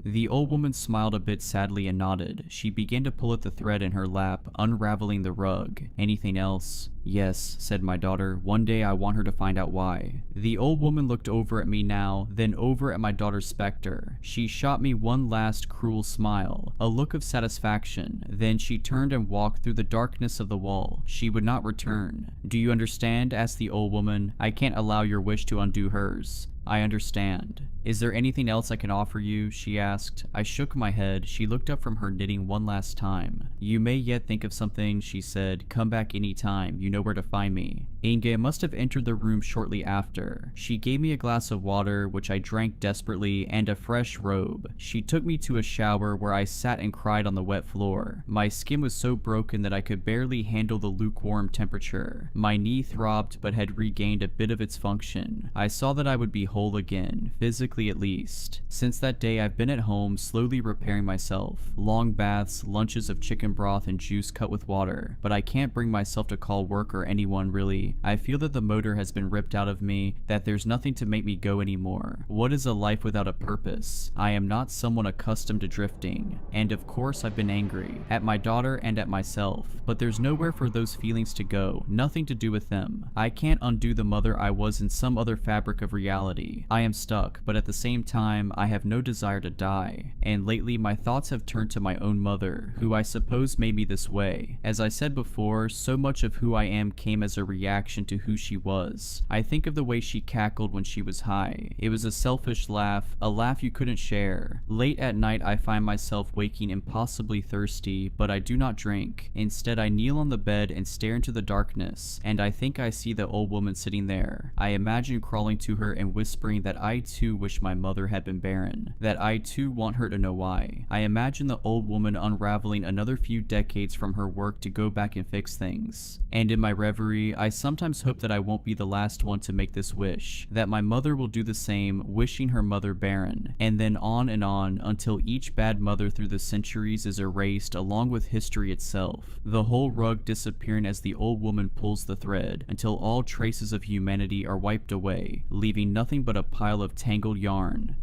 The old woman smiled a bit sadly and nodded. She began to pull at the thread in her lap, unraveling the rug. Anything else? Yes, said my daughter. One day I want her to find out why. The old woman looked over at me now, then over at my daughter's specter. She shot me one last cruel smile, a look of satisfaction. Then she turned and walked through the darkness of the wall. She would not return. Do you understand? Asked the old woman. I can't allow your wish to undo hers. I understand. Is there anything else I can offer you? She asked. I shook my head. She looked up from her knitting one last time. You may yet think of something, she said. Come back any time. You know where to find me. Inge must have entered the room shortly after. She gave me a glass of water, which I drank desperately, and a fresh robe. She took me to a shower where I sat and cried on the wet floor. My skin was so broken that I could barely handle the lukewarm temperature. My knee throbbed but had regained a bit of its function. I saw that I would be whole again, physically at least. Since that day I've been at home, slowly repairing myself. Long baths, lunches of chicken broth and juice cut with water. But I can't bring myself to call work or anyone really. I feel that the motor has been ripped out of me, that there's nothing to make me go anymore. What is a life without a purpose? I am not someone accustomed to drifting. And of course I've been angry. At my daughter and at myself. But there's nowhere for those feelings to go. Nothing to do with them. I can't undo the mother I was in some other fabric of reality. reality. I am stuck, but at the same time, I have no desire to die. And lately, my thoughts have turned to my own mother, who I suppose made me this way. As I said before, so much of who I am came as a reaction to who she was. I think of the way she cackled when she was high. It was a selfish laugh, a laugh you couldn't share. Late at night, I find myself waking impossibly thirsty, but I do not drink. Instead, I kneel on the bed and stare into the darkness, and I think I see the old woman sitting there. I imagine crawling to her and whispering that I too wish my mother had been barren, that I too want her to know why. I imagine the old woman unraveling another few decades from her work to go back and fix things. And in my reverie, I sometimes hope that I won't be the last one to make this wish, that my mother will do the same, wishing her mother barren, and then on until each bad mother through the centuries is erased along with history itself, the whole rug disappearing as the old woman pulls the thread, until all traces of humanity are wiped away, leaving nothing but a pile of tangled yarn.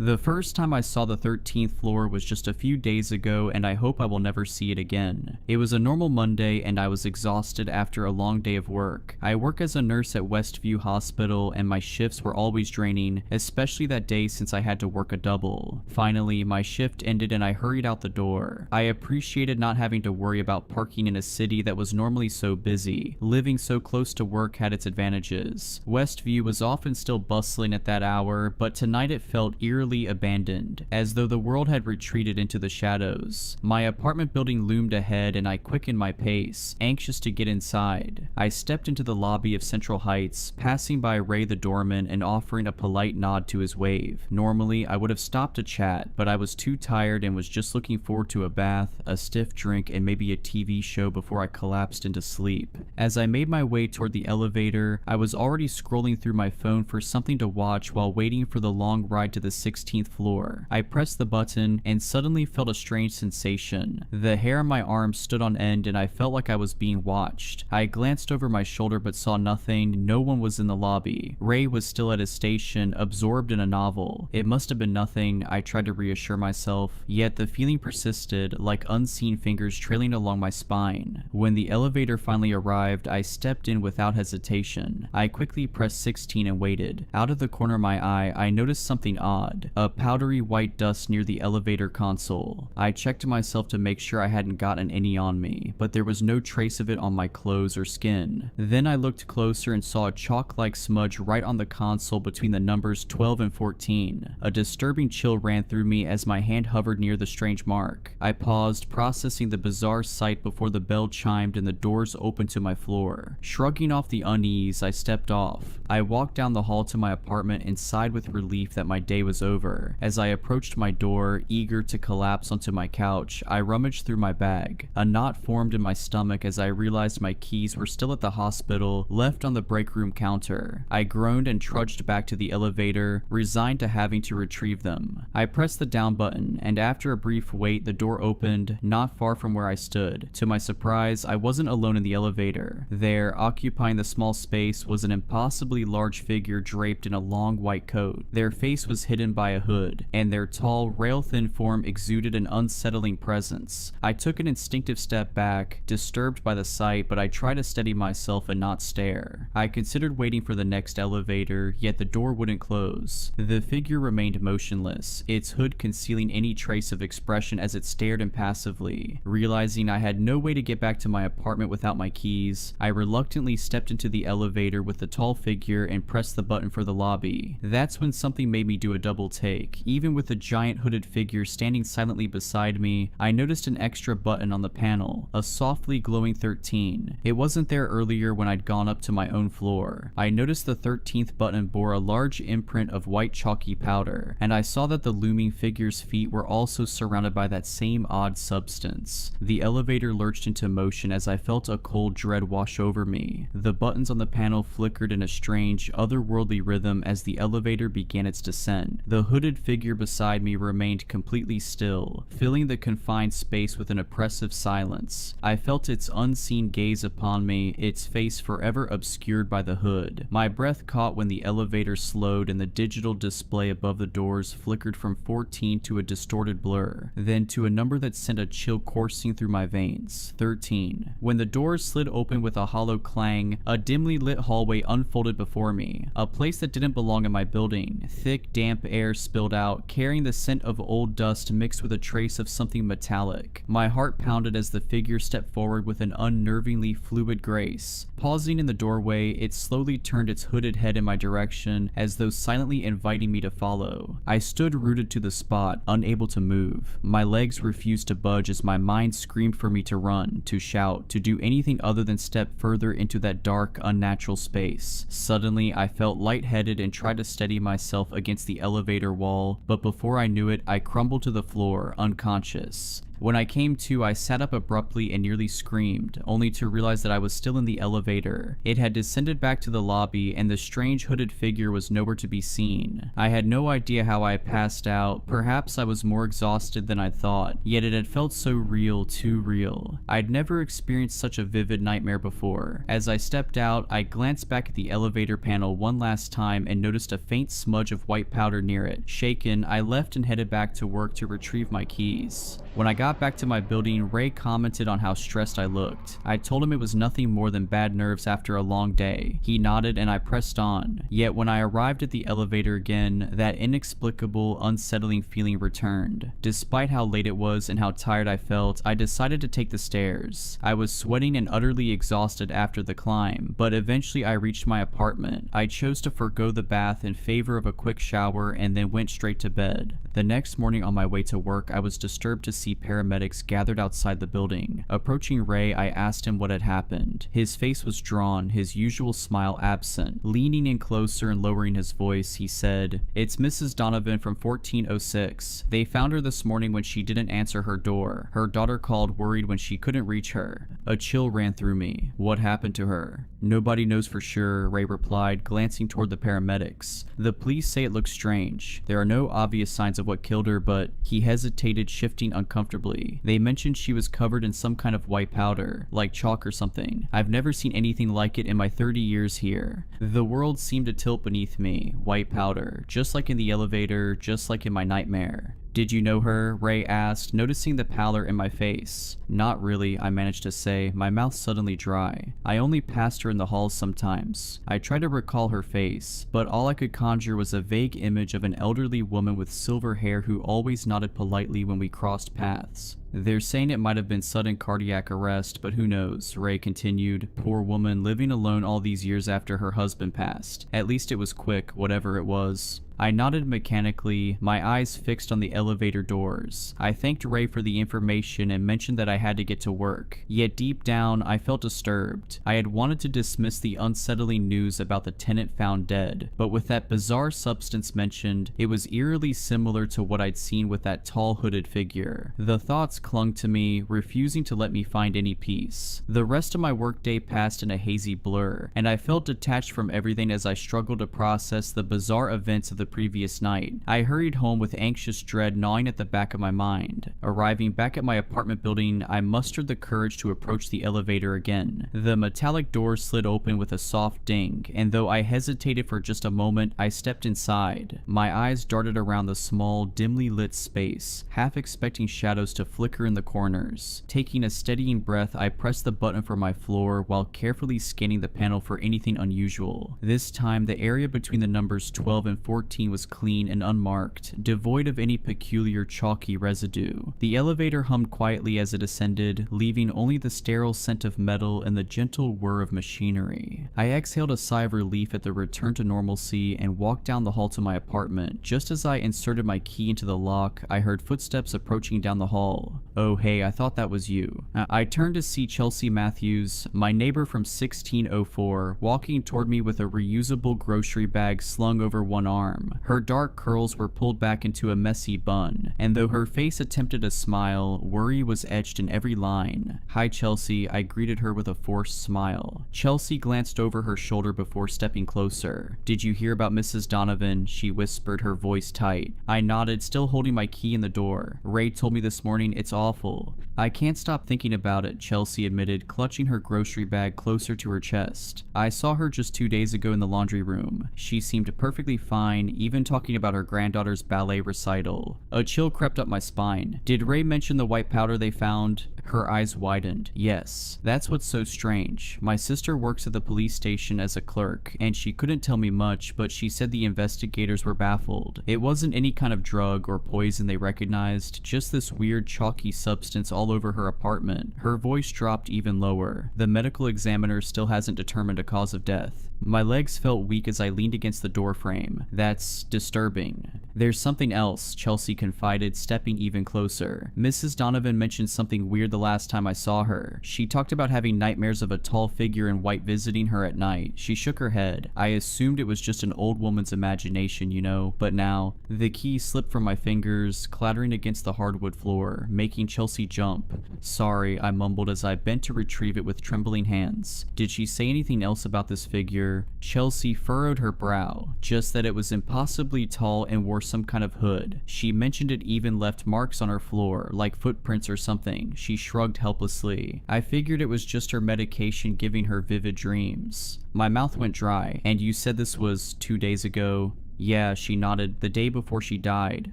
The first time I saw the 13th floor was just a few days ago, and I hope I will never see it again. It was a normal Monday, and I was exhausted after a long day of work. I work as a nurse at Westview Hospital, and my shifts were always draining, especially that day since I had to work a double. Finally, my shift ended and I hurried out the door. I appreciated not having to worry about parking in a city that was normally so busy. Living so close to work had its advantages. Westview was often still bustling at that hour, but tonight it felt eerily abandoned, as though the world had retreated into the shadows. My apartment building loomed ahead and I quickened my pace, anxious to get inside. I stepped into the lobby of Central Heights, passing by Ray the doorman and offering a polite nod to his wave. Normally, I would have stopped to chat, but I was too tired and was just looking forward to a bath, a stiff drink, and maybe a TV show before I collapsed into sleep. As I made my way toward the elevator, I was already scrolling through my phone for something to watch while waiting for the long ride to the 16th floor. I pressed the button and suddenly felt a strange sensation. The hair on my arm stood on end and I felt like I was being watched. I glanced over my shoulder but saw nothing. No one was in the lobby. Ray was still at his station, absorbed in a novel. It must have been nothing, I tried to reassure myself, yet the feeling persisted, like unseen fingers trailing along my spine. When the elevator finally arrived, I stepped in without hesitation. I quickly pressed 16 and waited. Out of the corner of my eye, I noticed something odd. A powdery white dust near the elevator console. I checked myself to make sure I hadn't gotten any on me, but there was no trace of it on my clothes or skin. Then I looked closer and saw a chalk-like smudge right on the console between the numbers 12 and 14. A disturbing chill ran through me as my hand hovered near the strange mark. I paused, processing the bizarre sight before the bell chimed and the doors opened to my floor. Shrugging off the unease, I stepped off. I walked down the hall to my apartment and sighed with relief that my day was over. As I approached my door, eager to collapse onto my couch, I rummaged through my bag. A knot formed in my stomach as I realized my keys were still at the hospital, left on the break room counter. I groaned and trudged back to the elevator, resigned to having to retrieve them. I pressed the down button, and after a brief wait, the door opened, not far from where I stood. To my surprise, I wasn't alone in the elevator. There, occupying the small space, was an impossibly large figure draped in a long white coat. Their face was hidden by a hood, and their tall, rail-thin form exuded an unsettling presence. I took an instinctive step back, disturbed by the sight, but I tried to steady myself and not stare. I considered waiting for the next elevator, yet the door wouldn't close. The figure remained motionless, its hood concealing any trace of expression as it stared impassively. Realizing I had no way to get back to my apartment without my keys, I reluctantly stepped into the elevator with the tall figure and pressed the button for the lobby. That's when something made me do a double take. Even with the giant hooded figure standing silently beside me, I noticed an extra button on the panel, a softly glowing 13. It wasn't there earlier when I'd gone up to my own floor. I noticed the 13th button bore a large imprint of white chalky powder, and I saw that the looming figure's feet were also surrounded by that same odd substance. The elevator lurched into motion as I felt a cold dread wash over me. The buttons on the panel flickered in a strange, otherworldly rhythm as the elevator began its descent. The The hooded figure beside me remained completely still, filling the confined space with an oppressive silence. I felt its unseen gaze upon me, its face forever obscured by the hood. My breath caught when the elevator slowed and the digital display above the doors flickered from 14 to a distorted blur, then to a number that sent a chill coursing through my veins, 13. When the doors slid open with a hollow clang, a dimly lit hallway unfolded before me, a place that didn't belong in my building. Thick, damp air spilled out, carrying the scent of old dust mixed with a trace of something metallic. My heart pounded as the figure stepped forward with an unnervingly fluid grace. Pausing in the doorway, it slowly turned its hooded head in my direction, as though silently inviting me to follow. I stood rooted to the spot, unable to move. My legs refused to budge as my mind screamed for me to run, to shout, to do anything other than step further into that dark, unnatural space. Suddenly, I felt lightheaded and tried to steady myself against the elevator wall, but before I knew it, I crumbled to the floor, unconscious. When I came to, I sat up abruptly and nearly screamed, only to realize that I was still in the elevator. It had descended back to the lobby, and the strange hooded figure was nowhere to be seen. I had no idea how I passed out. Perhaps I was more exhausted than I thought, yet it had felt so real, too real. I'd never experienced such a vivid nightmare before. As I stepped out, I glanced back at the elevator panel one last time and noticed a faint smudge of white powder near it. Shaken, I left and headed back to work to retrieve my keys. When I got back to my building, Ray commented on how stressed I looked. I told him it was nothing more than bad nerves after a long day. He nodded and I pressed on. Yet when I arrived at the elevator again, that inexplicable, unsettling feeling returned. Despite how late it was and how tired I felt, I decided to take the stairs. I was sweating and utterly exhausted after the climb, but eventually I reached my apartment. I chose to forgo the bath in favor of a quick shower and then went straight to bed. The next morning on my way to work, I was disturbed to see paramedics gathered outside the building. Approaching Ray, I asked him what had happened. His face was drawn, his usual smile absent. Leaning in closer and lowering his voice, he said, "It's Mrs. Donovan from 1406. They found her this morning when she didn't answer her door. Her daughter called worried when she couldn't reach her." A chill ran through me. What happened to her? "Nobody knows for sure," Ray replied, glancing toward the paramedics. "The police say it looks strange. There are no obvious signs of what killed her, but..." He hesitated, shifting uncomfortably. "They mentioned she was covered in some kind of white powder, like chalk or something. I've never seen anything like it in my 30 years here." The world seemed to tilt beneath me. White powder, just like in the elevator, just like in my nightmare. "Did you know her?" Ray asked, noticing the pallor in my face. "Not really," I managed to say, my mouth suddenly dry. "I only passed her in the halls sometimes." I tried to recall her face, but all I could conjure was a vague image of an elderly woman with silver hair who always nodded politely when we crossed paths. "They're saying it might have been sudden cardiac arrest, but who knows," Ray continued. "Poor woman, living alone all these years after her husband passed. At least it was quick, whatever it was." I nodded mechanically, my eyes fixed on the elevator doors. I thanked Ray for the information and mentioned that I had to get to work. Yet deep down, I felt disturbed. I had wanted to dismiss the unsettling news about the tenant found dead, but with that bizarre substance mentioned, it was eerily similar to what I'd seen with that tall hooded figure. The thoughts clung to me, refusing to let me find any peace. The rest of my workday passed in a hazy blur, and I felt detached from everything as I struggled to process the bizarre events of the previous night. I hurried home with anxious dread gnawing at the back of my mind. Arriving back at my apartment building, I mustered the courage to approach the elevator again. The metallic door slid open with a soft ding, and though I hesitated for just a moment, I stepped inside. My eyes darted around the small, dimly lit space, half expecting shadows to flicker in the corners. Taking a steadying breath, I pressed the button for my floor while carefully scanning the panel for anything unusual. This time, the area between the numbers 12 and 14 was clean and unmarked, devoid of any peculiar chalky residue. The elevator hummed quietly as it ascended, leaving only the sterile scent of metal and the gentle whir of machinery. I exhaled a sigh of relief at the return to normalcy and walked down the hall to my apartment. Just as I inserted my key into the lock, I heard footsteps approaching down the hall. smile. Oh hey, I thought that was you. I turned to see Chelsea Matthews, my neighbor from 1604, walking toward me with a reusable grocery bag slung over one arm. Her dark curls were pulled back into a messy bun, and though her face attempted a smile, worry was etched in every line. Hi Chelsea, I greeted her with a forced smile. Chelsea glanced over her shoulder before stepping closer. Did you hear about Mrs. Donovan? She whispered, her voice tight. I nodded, still holding my key in the door. Ray told me this morning it's awful. I can't stop thinking about it, Chelsea admitted, clutching her grocery bag closer to her chest. I saw her just 2 days ago in the laundry room. She seemed perfectly fine, even talking about her granddaughter's ballet recital. A chill crept up my spine. Did Ray mention the white powder they found? Her eyes widened. Yes. That's what's so strange. My sister works at the police station as a clerk, and she couldn't tell me much, but she said the investigators were baffled. It wasn't any kind of drug or poison they recognized, just this weird chalky substance all over her apartment. Her voice dropped even lower. The medical examiner still hasn't determined a cause of death. My legs felt weak as I leaned against the door frame. That's disturbing. There's something else, Chelsea confided, stepping even closer. Mrs. Donovan mentioned something weird the last time I saw her. She talked about having nightmares of a tall figure in white visiting her at night. She shook her head. I assumed it was just an old woman's imagination, you know, but now, the key slipped from my fingers, clattering against the hardwood floor, making Chelsea jump. Sorry, I mumbled as I bent to retrieve it with trembling hands. Did she say anything else about this figure? Chelsea furrowed her brow, just that it was impossibly tall and wore some kind of hood. She mentioned it even left marks on her floor, like footprints or something. She shrugged helplessly. I figured it was just her medication giving her vivid dreams. My mouth went dry. And you said this was 2 days ago? Yeah, she nodded. The day before she died.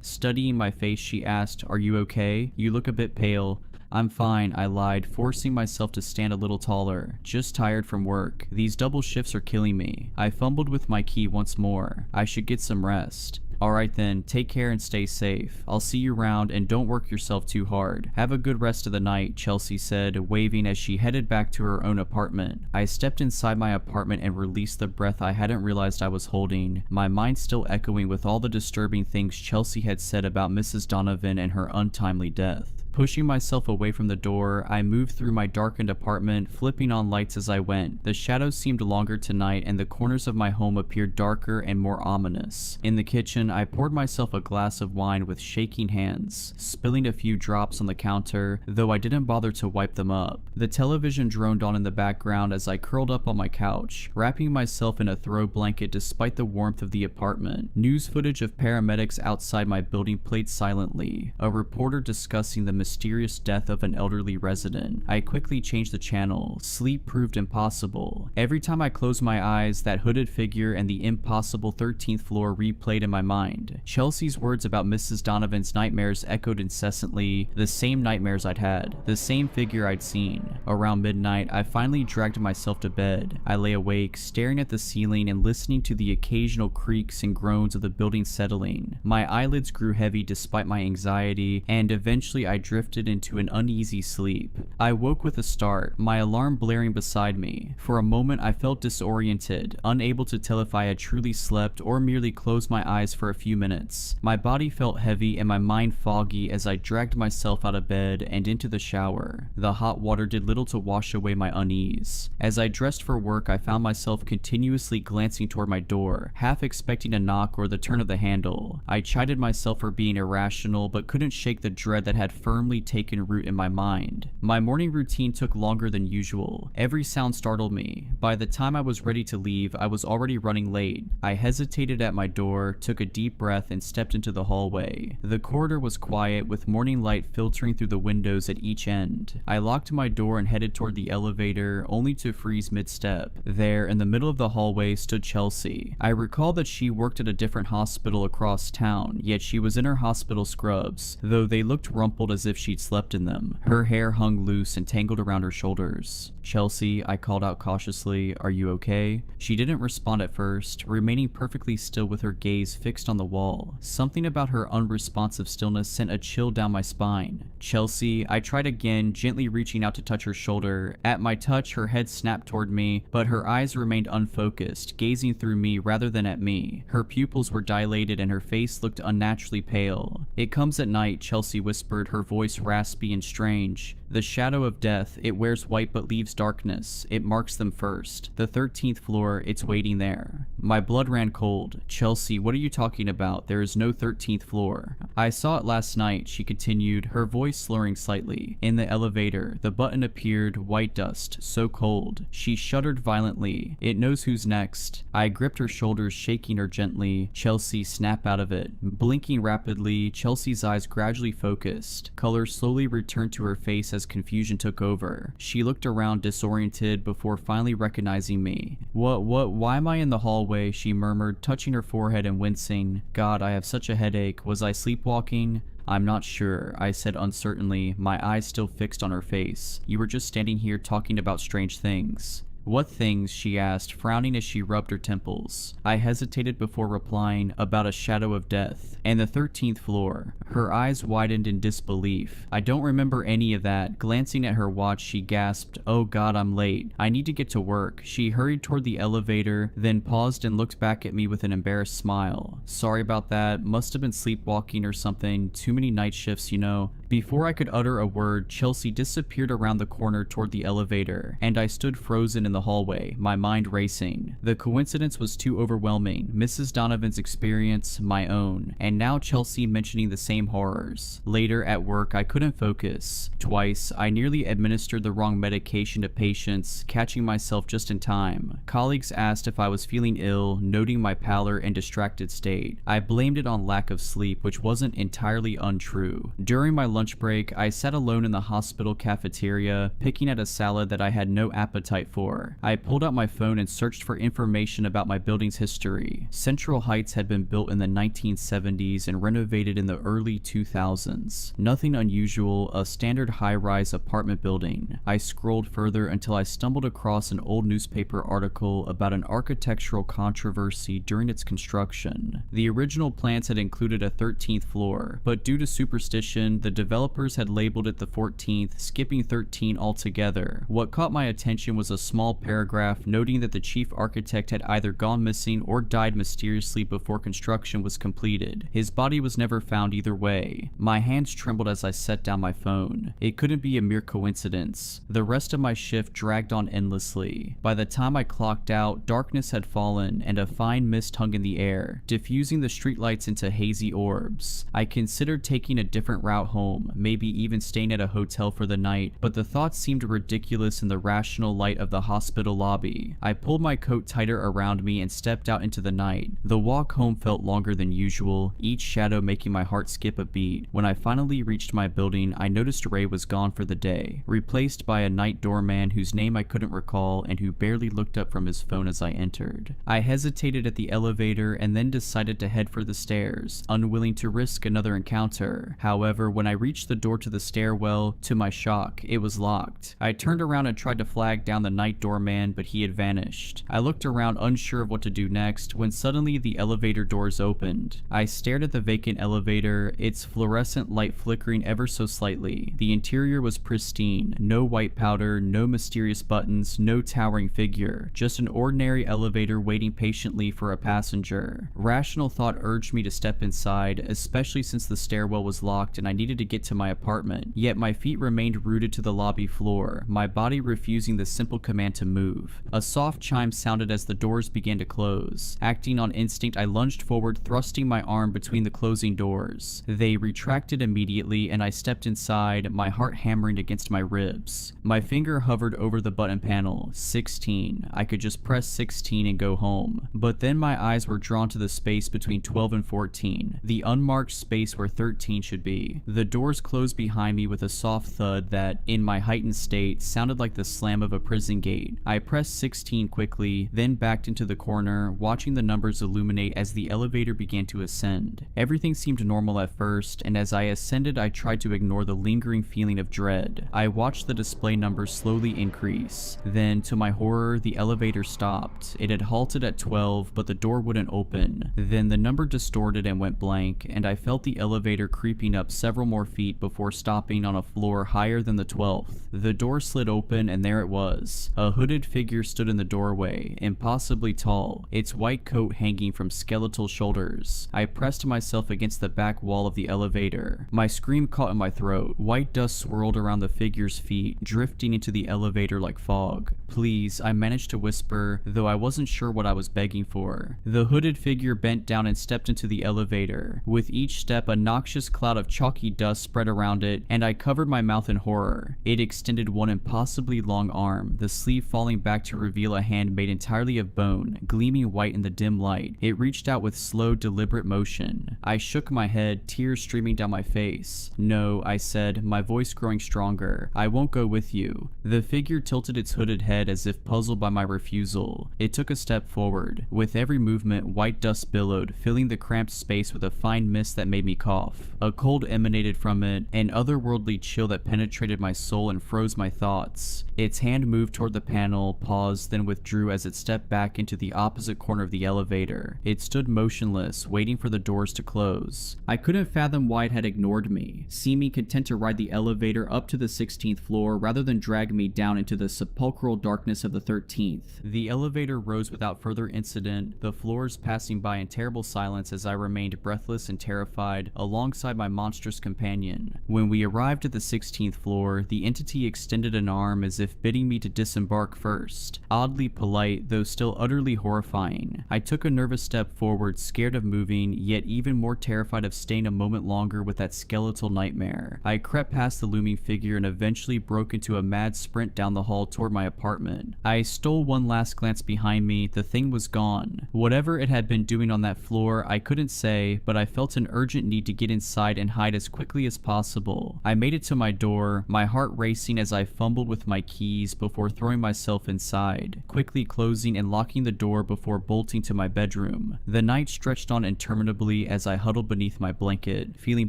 Studying my face, she asked, Are you okay? You look a bit pale. I'm fine, I lied, forcing myself to stand a little taller. Just tired from work. These double shifts are killing me. I fumbled with my key once more. I should get some rest. Alright then, take care and stay safe. I'll see you around and don't work yourself too hard. Have a good rest of the night, Chelsea said, waving as she headed back to her own apartment. I stepped inside my apartment and released the breath I hadn't realized I was holding, my mind still echoing with all the disturbing things Chelsea had said about Mrs. Donovan and her untimely death. Pushing myself away from the door, I moved through my darkened apartment, flipping on lights as I went. The shadows seemed longer tonight, and the corners of my home appeared darker and more ominous. In the kitchen, I poured myself a glass of wine with shaking hands, spilling a few drops on the counter, though I didn't bother to wipe them up. The television droned on in the background as I curled up on my couch, wrapping myself in a throw blanket despite the warmth of the apartment. News footage of paramedics outside my building played silently, a reporter discussing the mysterious death of an elderly resident. I quickly changed the channel. Sleep proved impossible. Every time I closed my eyes, that hooded figure and the impossible 13th floor replayed in my mind. Chelsea's words about Mrs. Donovan's nightmares echoed incessantly, the same nightmares I'd had, the same figure I'd seen. Around midnight, I finally dragged myself to bed. I lay awake, staring at the ceiling and listening to the occasional creaks and groans of the building settling. My eyelids grew heavy despite my anxiety, and eventually I drifted into an uneasy sleep. I woke with a start, my alarm blaring beside me. For a moment I felt disoriented, unable to tell if I had truly slept or merely closed my eyes for a few minutes. My body felt heavy and my mind foggy as I dragged myself out of bed and into the shower. The hot water did little to wash away my unease. As I dressed for work, I found myself continuously glancing toward my door, half expecting a knock or the turn of the handle. I chided myself for being irrational, but couldn't shake the dread that had firmly taken root in my mind. My morning routine took longer than usual. Every sound startled me. By the time I was ready to leave, I was already running late. I hesitated at my door, took a deep breath, and stepped into the hallway. The corridor was quiet, with morning light filtering through the windows at each end. I locked my door and headed toward the elevator, only to freeze mid-step. There, in the middle of the hallway, stood Chelsea. I recall that she worked at a different hospital across town, yet she was in her hospital scrubs, though they looked rumpled as if she'd slept in them. Her hair hung loose and tangled around her shoulders. Chelsea, I called out cautiously, are you okay? She didn't respond at first, remaining perfectly still with her gaze fixed on the wall. Something about her unresponsive stillness sent a chill down my spine. Chelsea, I tried again, gently reaching out to touch her shoulder. At my touch, her head snapped toward me, but her eyes remained unfocused, gazing through me rather than at me. Her pupils were dilated and her face looked unnaturally pale. It comes at night, Chelsea whispered, her voice voice raspy and strange. "The shadow of death, it wears white but leaves darkness. It marks them first. The 13th floor, it's waiting there." My blood ran cold. "Chelsea, what are you talking about? There is no 13th floor." "I saw it last night," she continued, her voice slurring slightly. "In the elevator. The button appeared, white dust, so cold." She shuddered violently. "It knows who's next." I gripped her shoulders, shaking her gently. "Chelsea, snap out of it." Blinking rapidly, Chelsea's eyes gradually focused. Color slowly returned to her face as confusion took over. She looked around disoriented before finally recognizing me. Why am I in the hallway?" she murmured, touching her forehead and wincing. "God, I have such a headache. Was I sleepwalking?" "I'm not sure," I said uncertainly, my eyes still fixed on her face. "You were just standing here talking about strange things." "What things?" she asked, frowning as she rubbed her temples. I hesitated before replying, "About a shadow of death, and the 13th floor." Her eyes widened in disbelief. "I don't remember any of that." Glancing at her watch, she gasped, "Oh God, I'm late. I need to get to work." She hurried toward the elevator, then paused and looked back at me with an embarrassed smile. "Sorry about that. Must have been sleepwalking or something. Too many night shifts, you know." Before I could utter a word, Chelsea disappeared around the corner toward the elevator, and I stood frozen in the hallway, my mind racing. The coincidence was too overwhelming. Mrs. Donovan's experience, my own, and now Chelsea mentioning the same horrors. Later, at work, I couldn't focus. Twice, I nearly administered the wrong medication to patients, catching myself just in time. Colleagues asked if I was feeling ill, noting my pallor and distracted state. I blamed it on lack of sleep, which wasn't entirely untrue. During my lunch break, I sat alone in the hospital cafeteria, picking at a salad that I had no appetite for. I pulled out my phone and searched for information about my building's history. Central Heights had been built in the 1970s and renovated in the early 2000s. Nothing unusual, a standard high-rise apartment building. I scrolled further until I stumbled across an old newspaper article about an architectural controversy during its construction. The original plans had included a 13th floor, but due to superstition, the developers had labeled it the 14th, skipping 13 altogether. What caught my attention was a small paragraph noting that the chief architect had either gone missing or died mysteriously before construction was completed. His body was never found either way. My hands trembled as I set down my phone. It couldn't be a mere coincidence. The rest of my shift dragged on endlessly. By the time I clocked out, darkness had fallen and a fine mist hung in the air, diffusing the streetlights into hazy orbs. I considered taking a different route home, maybe even staying at a hotel for the night, but the thought seemed ridiculous in the rational light of the hospital lobby. I pulled my coat tighter around me and stepped out into the night. The walk home felt longer than usual, each shadow making my heart skip a beat. When I finally reached my building, I noticed Ray was gone for the day, replaced by a night doorman whose name I couldn't recall and who barely looked up from his phone as I entered. I hesitated at the elevator and then decided to head for the stairs, unwilling to risk another encounter. However, when I reached the door to the stairwell, to my shock, it was locked. I turned around and tried to flag down the night doorman, but he had vanished. I looked around unsure of what to do next when suddenly the elevator doors opened. I stared at the vacant elevator, its fluorescent light flickering ever so slightly. The interior was pristine, no white powder, no mysterious buttons, no towering figure, just an ordinary elevator waiting patiently for a passenger. Rational thought urged me to step inside, especially since the stairwell was locked and I needed to get to my apartment, yet my feet remained rooted to the lobby floor, my body refusing the simple command to move. A soft chime sounded as the doors began to close. Acting on instinct, I lunged forward, thrusting my arm between the closing doors. They retracted immediately and I stepped inside, my heart hammering against my ribs. My finger hovered over the button panel. 16. I could just press 16 and go home. But then my eyes were drawn to the space between 12 and 14, the unmarked space where 13 should be. The doors closed behind me with a soft thud that, in my heightened state, sounded like the slam of a prison gate. I pressed 16 quickly, then backed into the corner, watching the numbers illuminate as the elevator began to ascend. Everything seemed normal at first, and as I ascended I tried to ignore the lingering feeling of dread. I watched the display numbers slowly increase. Then, to my horror, the elevator stopped. It had halted at 12, but the door wouldn't open. Then the number distorted and went blank, and I felt the elevator creeping up several more feet before stopping on a floor higher than the 12th. The door slid open and there it was. A hooded figure stood in the doorway, impossibly tall, its white coat hanging from skeletal shoulders. I pressed myself against the back wall of the elevator. My scream caught in my throat. White dust swirled around the figure's feet, drifting into the elevator like fog. "Please," I managed to whisper, though I wasn't sure what I was begging for. The hooded figure bent down and stepped into the elevator. With each step, a noxious cloud of chalky dust spread around it, and I covered my mouth in horror. It extended one impossibly long arm, the sleeve falling back to reveal a hand made entirely of bone, gleaming white in the dim light. It reached out with slow, deliberate motion. I shook my head, tears streaming down my face. "No," I said, my voice growing stronger. "I won't go with you." The figure tilted its hooded head as if puzzled by my refusal. It took a step forward. With every movement, white dust billowed, filling the cramped space with a fine mist that made me cough. A cold emanated from it, an otherworldly chill that penetrated my soul and froze my thoughts. Its hand moved toward the panel, paused, then withdrew as it stepped back into the opposite corner of the elevator. It stood motionless, waiting for the doors to close. I couldn't fathom why it had ignored me, seeming content to ride the elevator up to the 16th floor rather than drag me down into the sepulchral darkness of the 13th. The elevator rose without further incident, the floors passing by in terrible silence as I remained breathless and terrified alongside my monstrous companion. When we arrived at the 16th floor, the entity extended an arm as if bidding me to disembark first. Oddly polite, though still utterly horrifying. I took a nervous step forward, scared of moving, yet even more terrified of staying a moment longer with that skeletal nightmare. I crept past the looming figure and eventually broke into a mad sprint down the hall toward my apartment. I stole one last glance behind me. The thing was gone. Whatever it had been doing on that floor, I couldn't say, but I felt an urgent need to get inside and hide as quickly as possible. I made it to my door, my heart racing as I fumbled with my keys before throwing myself inside, quickly closing and locking the door before bolting to my bedroom. The night stretched on interminably as I huddled beneath my blanket, feeling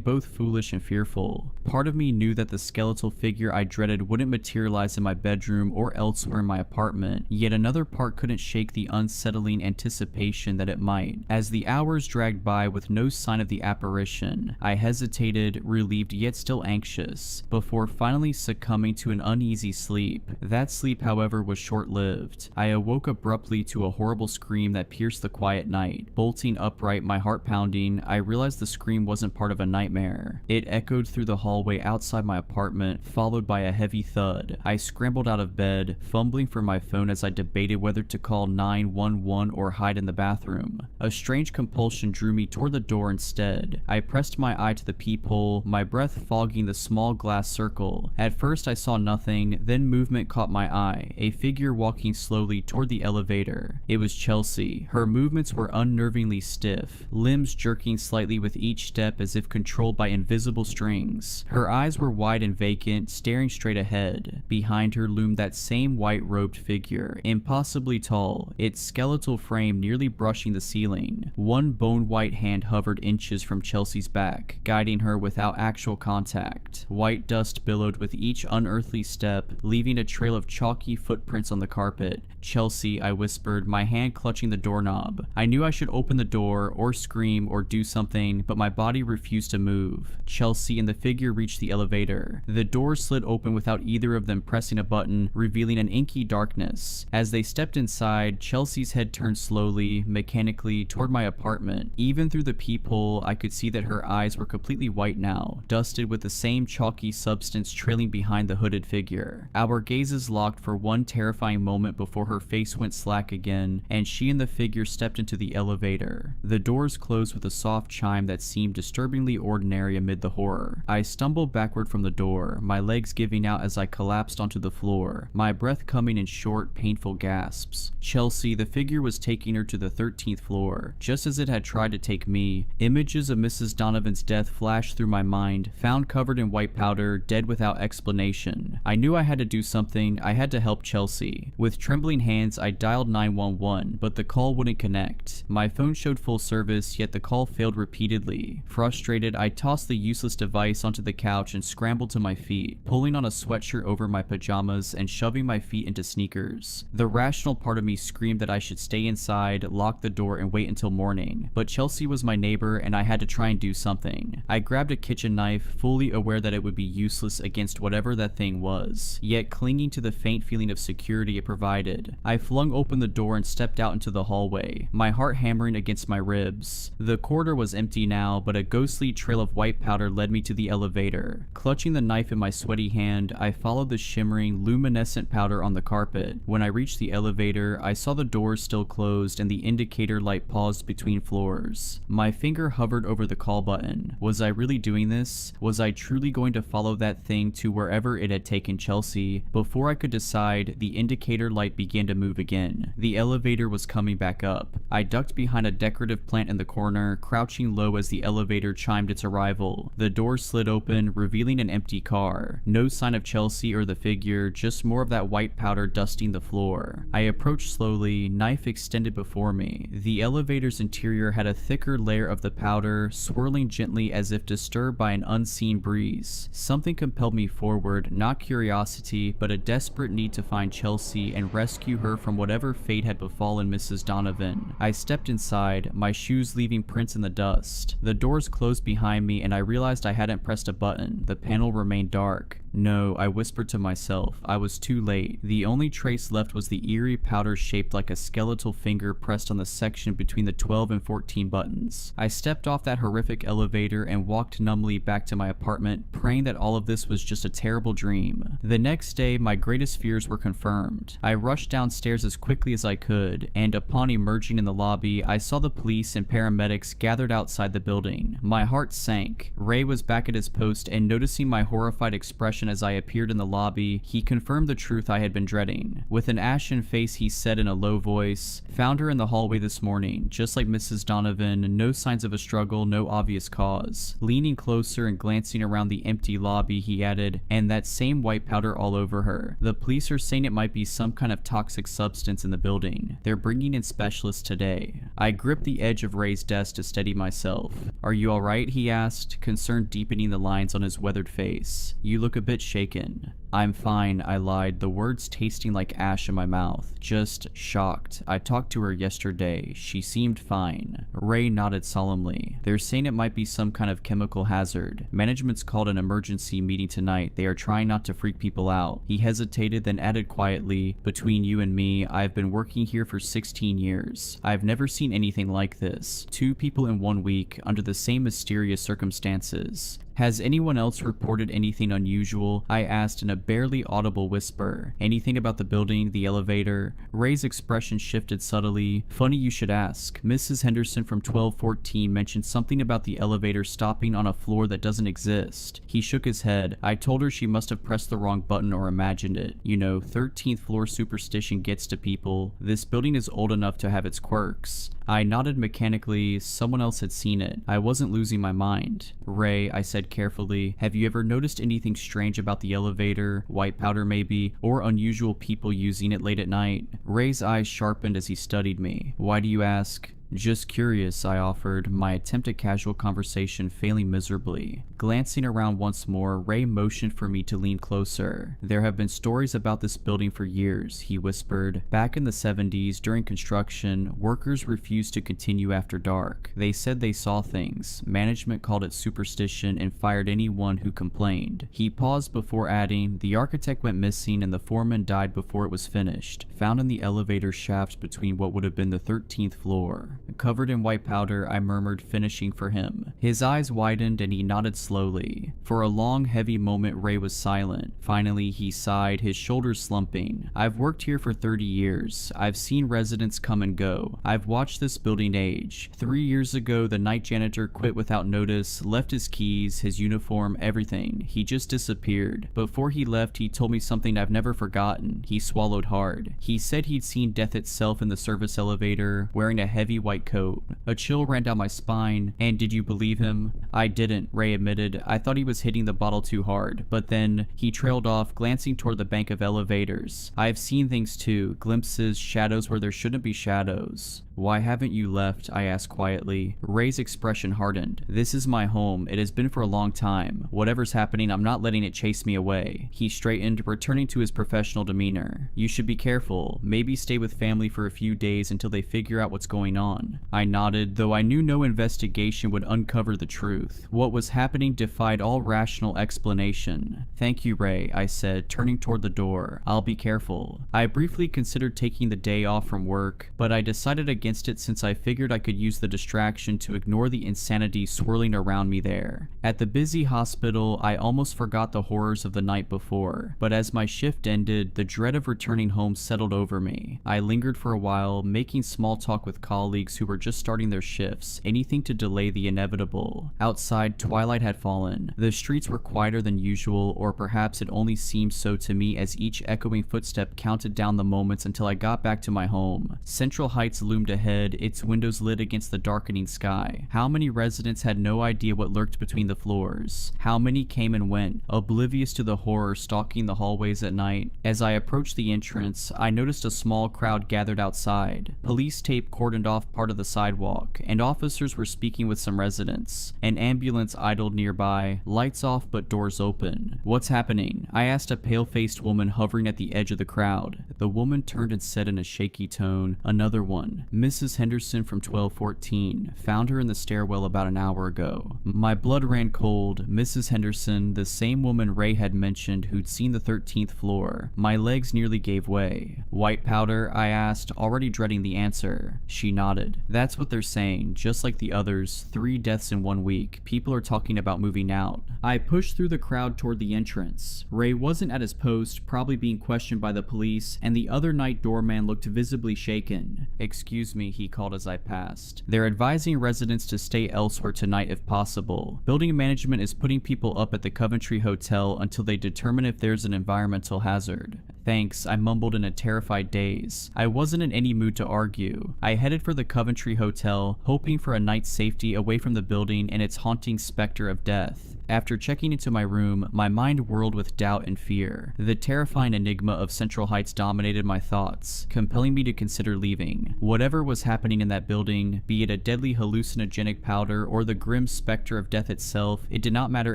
both foolish and fearful. Part of me knew that the skeletal figure I dreaded wouldn't materialize in my bedroom or elsewhere in my apartment, yet another part couldn't shake the unsettling anticipation that it might. As the hours dragged by with no sign of the apparition, I hesitated, relieved yet still anxious, before finally succumbing to an uneasy sleep. That sleep, however, was short-lived. I awoke abruptly to a horrible scream that pierced the quiet night. Bolting upright, my heart pounding, I realized the scream wasn't part of a nightmare. It echoed through the hallway outside my apartment, followed by a heavy thud. I scrambled out of bed, fumbling for my phone as I debated whether to call 911 or hide in the bathroom. A strange compulsion drew me toward the door instead. I pressed my eye to the peephole, my breath fogging the small glass circle. At first I saw nothing, then movement caught my eye, a figure walking slowly toward the elevator. It was Chelsea. Her movements were unnervingly stiff, limbs jerking slightly with each step as if controlled by invisible strings. Her eyes were wide and vacant, staring straight ahead. Behind her loomed that same white-robed figure, impossibly tall, its skeletal frame nearly brushing the ceiling. One bone-white hand hovered inches from Chelsea's back, guiding her without actual contact. White dust billowed with each unearthly step, leaving a trail of chalky footprints on the carpet. "Chelsea," I whispered, my hand clutching the doorknob. I knew I should open the door, or scream, or do something, but my body refused to move. Chelsea and the figure reached the elevator. The door slid open without either of them pressing a button, revealing an inky darkness. As they stepped inside, Chelsea's head turned slowly, mechanically, toward my apartment. Even through the peephole, I could see that her eyes were completely white now, dusted with the same chalky substance trailing behind the hooded figure. Our gazes locked for one terrifying moment before her face went slack again, and she and the figure stepped into the elevator. The doors closed with a soft chime that seemed disturbingly ordinary amid the horror. I stumbled backward from the door, my legs giving out as I collapsed onto the floor, my breath coming in short, painful gasps. Chelsea, the figure was taking her to the 13th floor, just as it had tried to take me. Images of Mrs. Donovan's death flashed through my mind, found covered in white powder, dead without explanation. I knew I had to do something. I had to help Chelsea. With trembling hands, I dialed 911, but the call wouldn't connect. My phone showed full service, yet the call failed repeatedly. Frustrated, I tossed the useless device onto the couch and scrambled to my feet, pulling on a sweatshirt over my pajamas and shoving my feet into sneakers. The rational part of me screamed that I should stay inside, lock the door, and wait until morning, but Chelsea was my neighbor and I had to try and do something. I grabbed a kitchen kitchen knife, fully aware that it would be useless against whatever that thing was, yet clinging to the faint feeling of security it provided. I flung open the door and stepped out into the hallway, my heart hammering against my ribs. The corridor was empty now, but a ghostly trail of white powder led me to the elevator. Clutching the knife in my sweaty hand, I followed the shimmering, luminescent powder on the carpet. When I reached the elevator, I saw the doors still closed and the indicator light paused between floors. My finger hovered over the call button. Was I really doing this? Was I truly going to follow that thing to wherever it had taken Chelsea? Before I could decide, the indicator light began to move again. The elevator was coming back up. I ducked behind a decorative plant in the corner, crouching low as the elevator chimed its arrival. The door slid open, revealing an empty car. No sign of Chelsea or the figure, just more of that white powder dusting the floor. I approached slowly, knife extended before me. The elevator's interior had a thicker layer of the powder, swirling gently as if disturbed by an unseen breeze. Something compelled me forward, not curiosity, but a desperate need to find Chelsea and rescue her from whatever fate had befallen Mrs. Donovan. I stepped inside, my shoes leaving prints in the dust. The doors closed behind me and I realized I hadn't pressed a button. The panel remained dark. No, I whispered to myself. I was too late. The only trace left was the eerie powder shaped like a skeletal finger pressed on the section between the 12 and 14 buttons. I stepped off that horrific elevator and walked numbly back to my apartment, praying that all of this was just a terrible dream. The next day, my greatest fears were confirmed. I rushed downstairs as quickly as I could, and upon emerging in the lobby, I saw the police and paramedics gathered outside the building. My heart sank. Ray was back at his post, and noticing my horrified expression as I appeared in the lobby, he confirmed the truth I had been dreading. With an ashen face, he said in a low voice, "Found her in the hallway this morning, just like Mrs. Donovan, no signs of a struggle, no obvious cause." Leaning closer and glancing around the empty lobby, he added, "And that same white powder all over her. The police are saying it might be some kind of toxic substance in the building. They're bringing in specialists today." I gripped the edge of Ray's desk to steady myself. "Are you alright?" he asked, concern deepening the lines on his weathered face. "You look a bit shaken." "I'm fine," I lied, the words tasting like ash in my mouth. "Just shocked. I talked to her yesterday. She seemed fine." Ray nodded solemnly. "They're saying it might be some kind of chemical hazard. Management's called an emergency meeting tonight. They are trying not to freak people out." He hesitated, then added quietly, "Between you and me, I've been working here for 16 years. I've never seen anything like this. 2 people in 1 week, under the same mysterious circumstances. Has anyone else reported anything unusual?" I asked in a barely audible whisper. "Anything about the building, the elevator?" Ray's expression shifted subtly. "Funny you should ask. Mrs. Henderson from 1214 mentioned something about the elevator stopping on a floor that doesn't exist." He shook his head. "I told her she must have pressed the wrong button or imagined it. You know, 13th floor superstition gets to people. This building is old enough to have its quirks." I nodded mechanically. Someone else had seen it. I wasn't losing my mind. "Ray," I said carefully, "have you ever noticed anything strange about the elevator, white powder maybe, or unusual people using it late at night?" Ray's eyes sharpened as he studied me. "Why do you ask?" "Just curious," I offered, my attempt at casual conversation failing miserably. Glancing around once more, Ray motioned for me to lean closer. "There have been stories about this building for years," he whispered. "Back in the 70s, during construction, workers refused to continue after dark. They said they saw things. Management called it superstition and fired anyone who complained." He paused before adding, "The architect went missing and the foreman died before it was finished, found in the elevator shaft between what would have been the 13th floor. Covered in white powder," I murmured, finishing for him. His eyes widened and he nodded slowly. For a long, heavy moment, Ray was silent. Finally, he sighed, his shoulders slumping. "I've worked here for 30 years. I've seen residents come and go. I've watched this building age. 3 years ago, the night janitor quit without notice, left his keys, his uniform, everything. He just disappeared. Before he left, he told me something I've never forgotten." He swallowed hard. "He said he'd seen death itself in the service elevator, wearing a heavy white coat." A chill ran down my spine. "And did you believe him?" "I didn't," Ray admitted. "I thought he was hitting the bottle too hard. But then," he trailed off, glancing toward the bank of elevators, "I've seen things too. Glimpses, shadows where there shouldn't be shadows." "Why haven't you left?" I asked quietly. Ray's expression hardened. "This is my home. It has been for a long time. Whatever's happening, I'm not letting it chase me away." He straightened, returning to his professional demeanor. "You should be careful. Maybe stay with family for a few days until they figure out what's going on." I nodded, though I knew no investigation would uncover the truth. What was happening defied all rational explanation. "Thank you, Ray," I said, turning toward the door. "I'll be careful." I briefly considered taking the day off from work, but I decided against it since I figured I could use the distraction to ignore the insanity swirling around me there. At the busy hospital, I almost forgot the horrors of the night before, but as my shift ended, the dread of returning home settled over me. I lingered for a while, making small talk with colleagues who were just starting their shifts, anything to delay the inevitable. Outside, twilight had fallen. The streets were quieter than usual, or perhaps it only seemed so to me as each echoing footstep counted down the moments until I got back to my home. Central Heights loomed ahead, its windows lit against the darkening sky. How many residents had no idea what lurked between the floors? How many came and went, oblivious to the horror stalking the hallways at night? As I approached the entrance, I noticed a small crowd gathered outside. Police tape cordoned off part of the sidewalk, and officers were speaking with some residents. An ambulance idled nearby, lights off but doors open. "What's happening?" I asked a pale-faced woman hovering at the edge of the crowd. The woman turned and said in a shaky tone, "Another one. Mrs. Henderson from 1214. Found her in the stairwell about an hour ago." My blood ran cold. Mrs. Henderson, the same woman Ray had mentioned who'd seen the 13th floor. My legs nearly gave way. "White powder?" I asked, already dreading the answer. She nodded. "That's what they're saying. Just like the others, 3 deaths in 1 week. People are talking about moving out." I pushed through the crowd toward the entrance. Ray wasn't at his post, probably being questioned by the police, and the other night doorman looked visibly shaken. "Excuse me," he called as I passed. "They're advising residents to stay elsewhere tonight if possible. Building management is putting people up at the Coventry Hotel until they determine if there's an environmental hazard." "Thanks," I mumbled in a terrified daze. I wasn't in any mood to argue. I headed for the Coventry Hotel, hoping for a night's safety away from the building and its haunting specter of death. After checking into my room, my mind whirled with doubt and fear. The terrifying enigma of Central Heights dominated my thoughts, compelling me to consider leaving. Whatever was happening in that building, be it a deadly hallucinogenic powder or the grim specter of death itself, it did not matter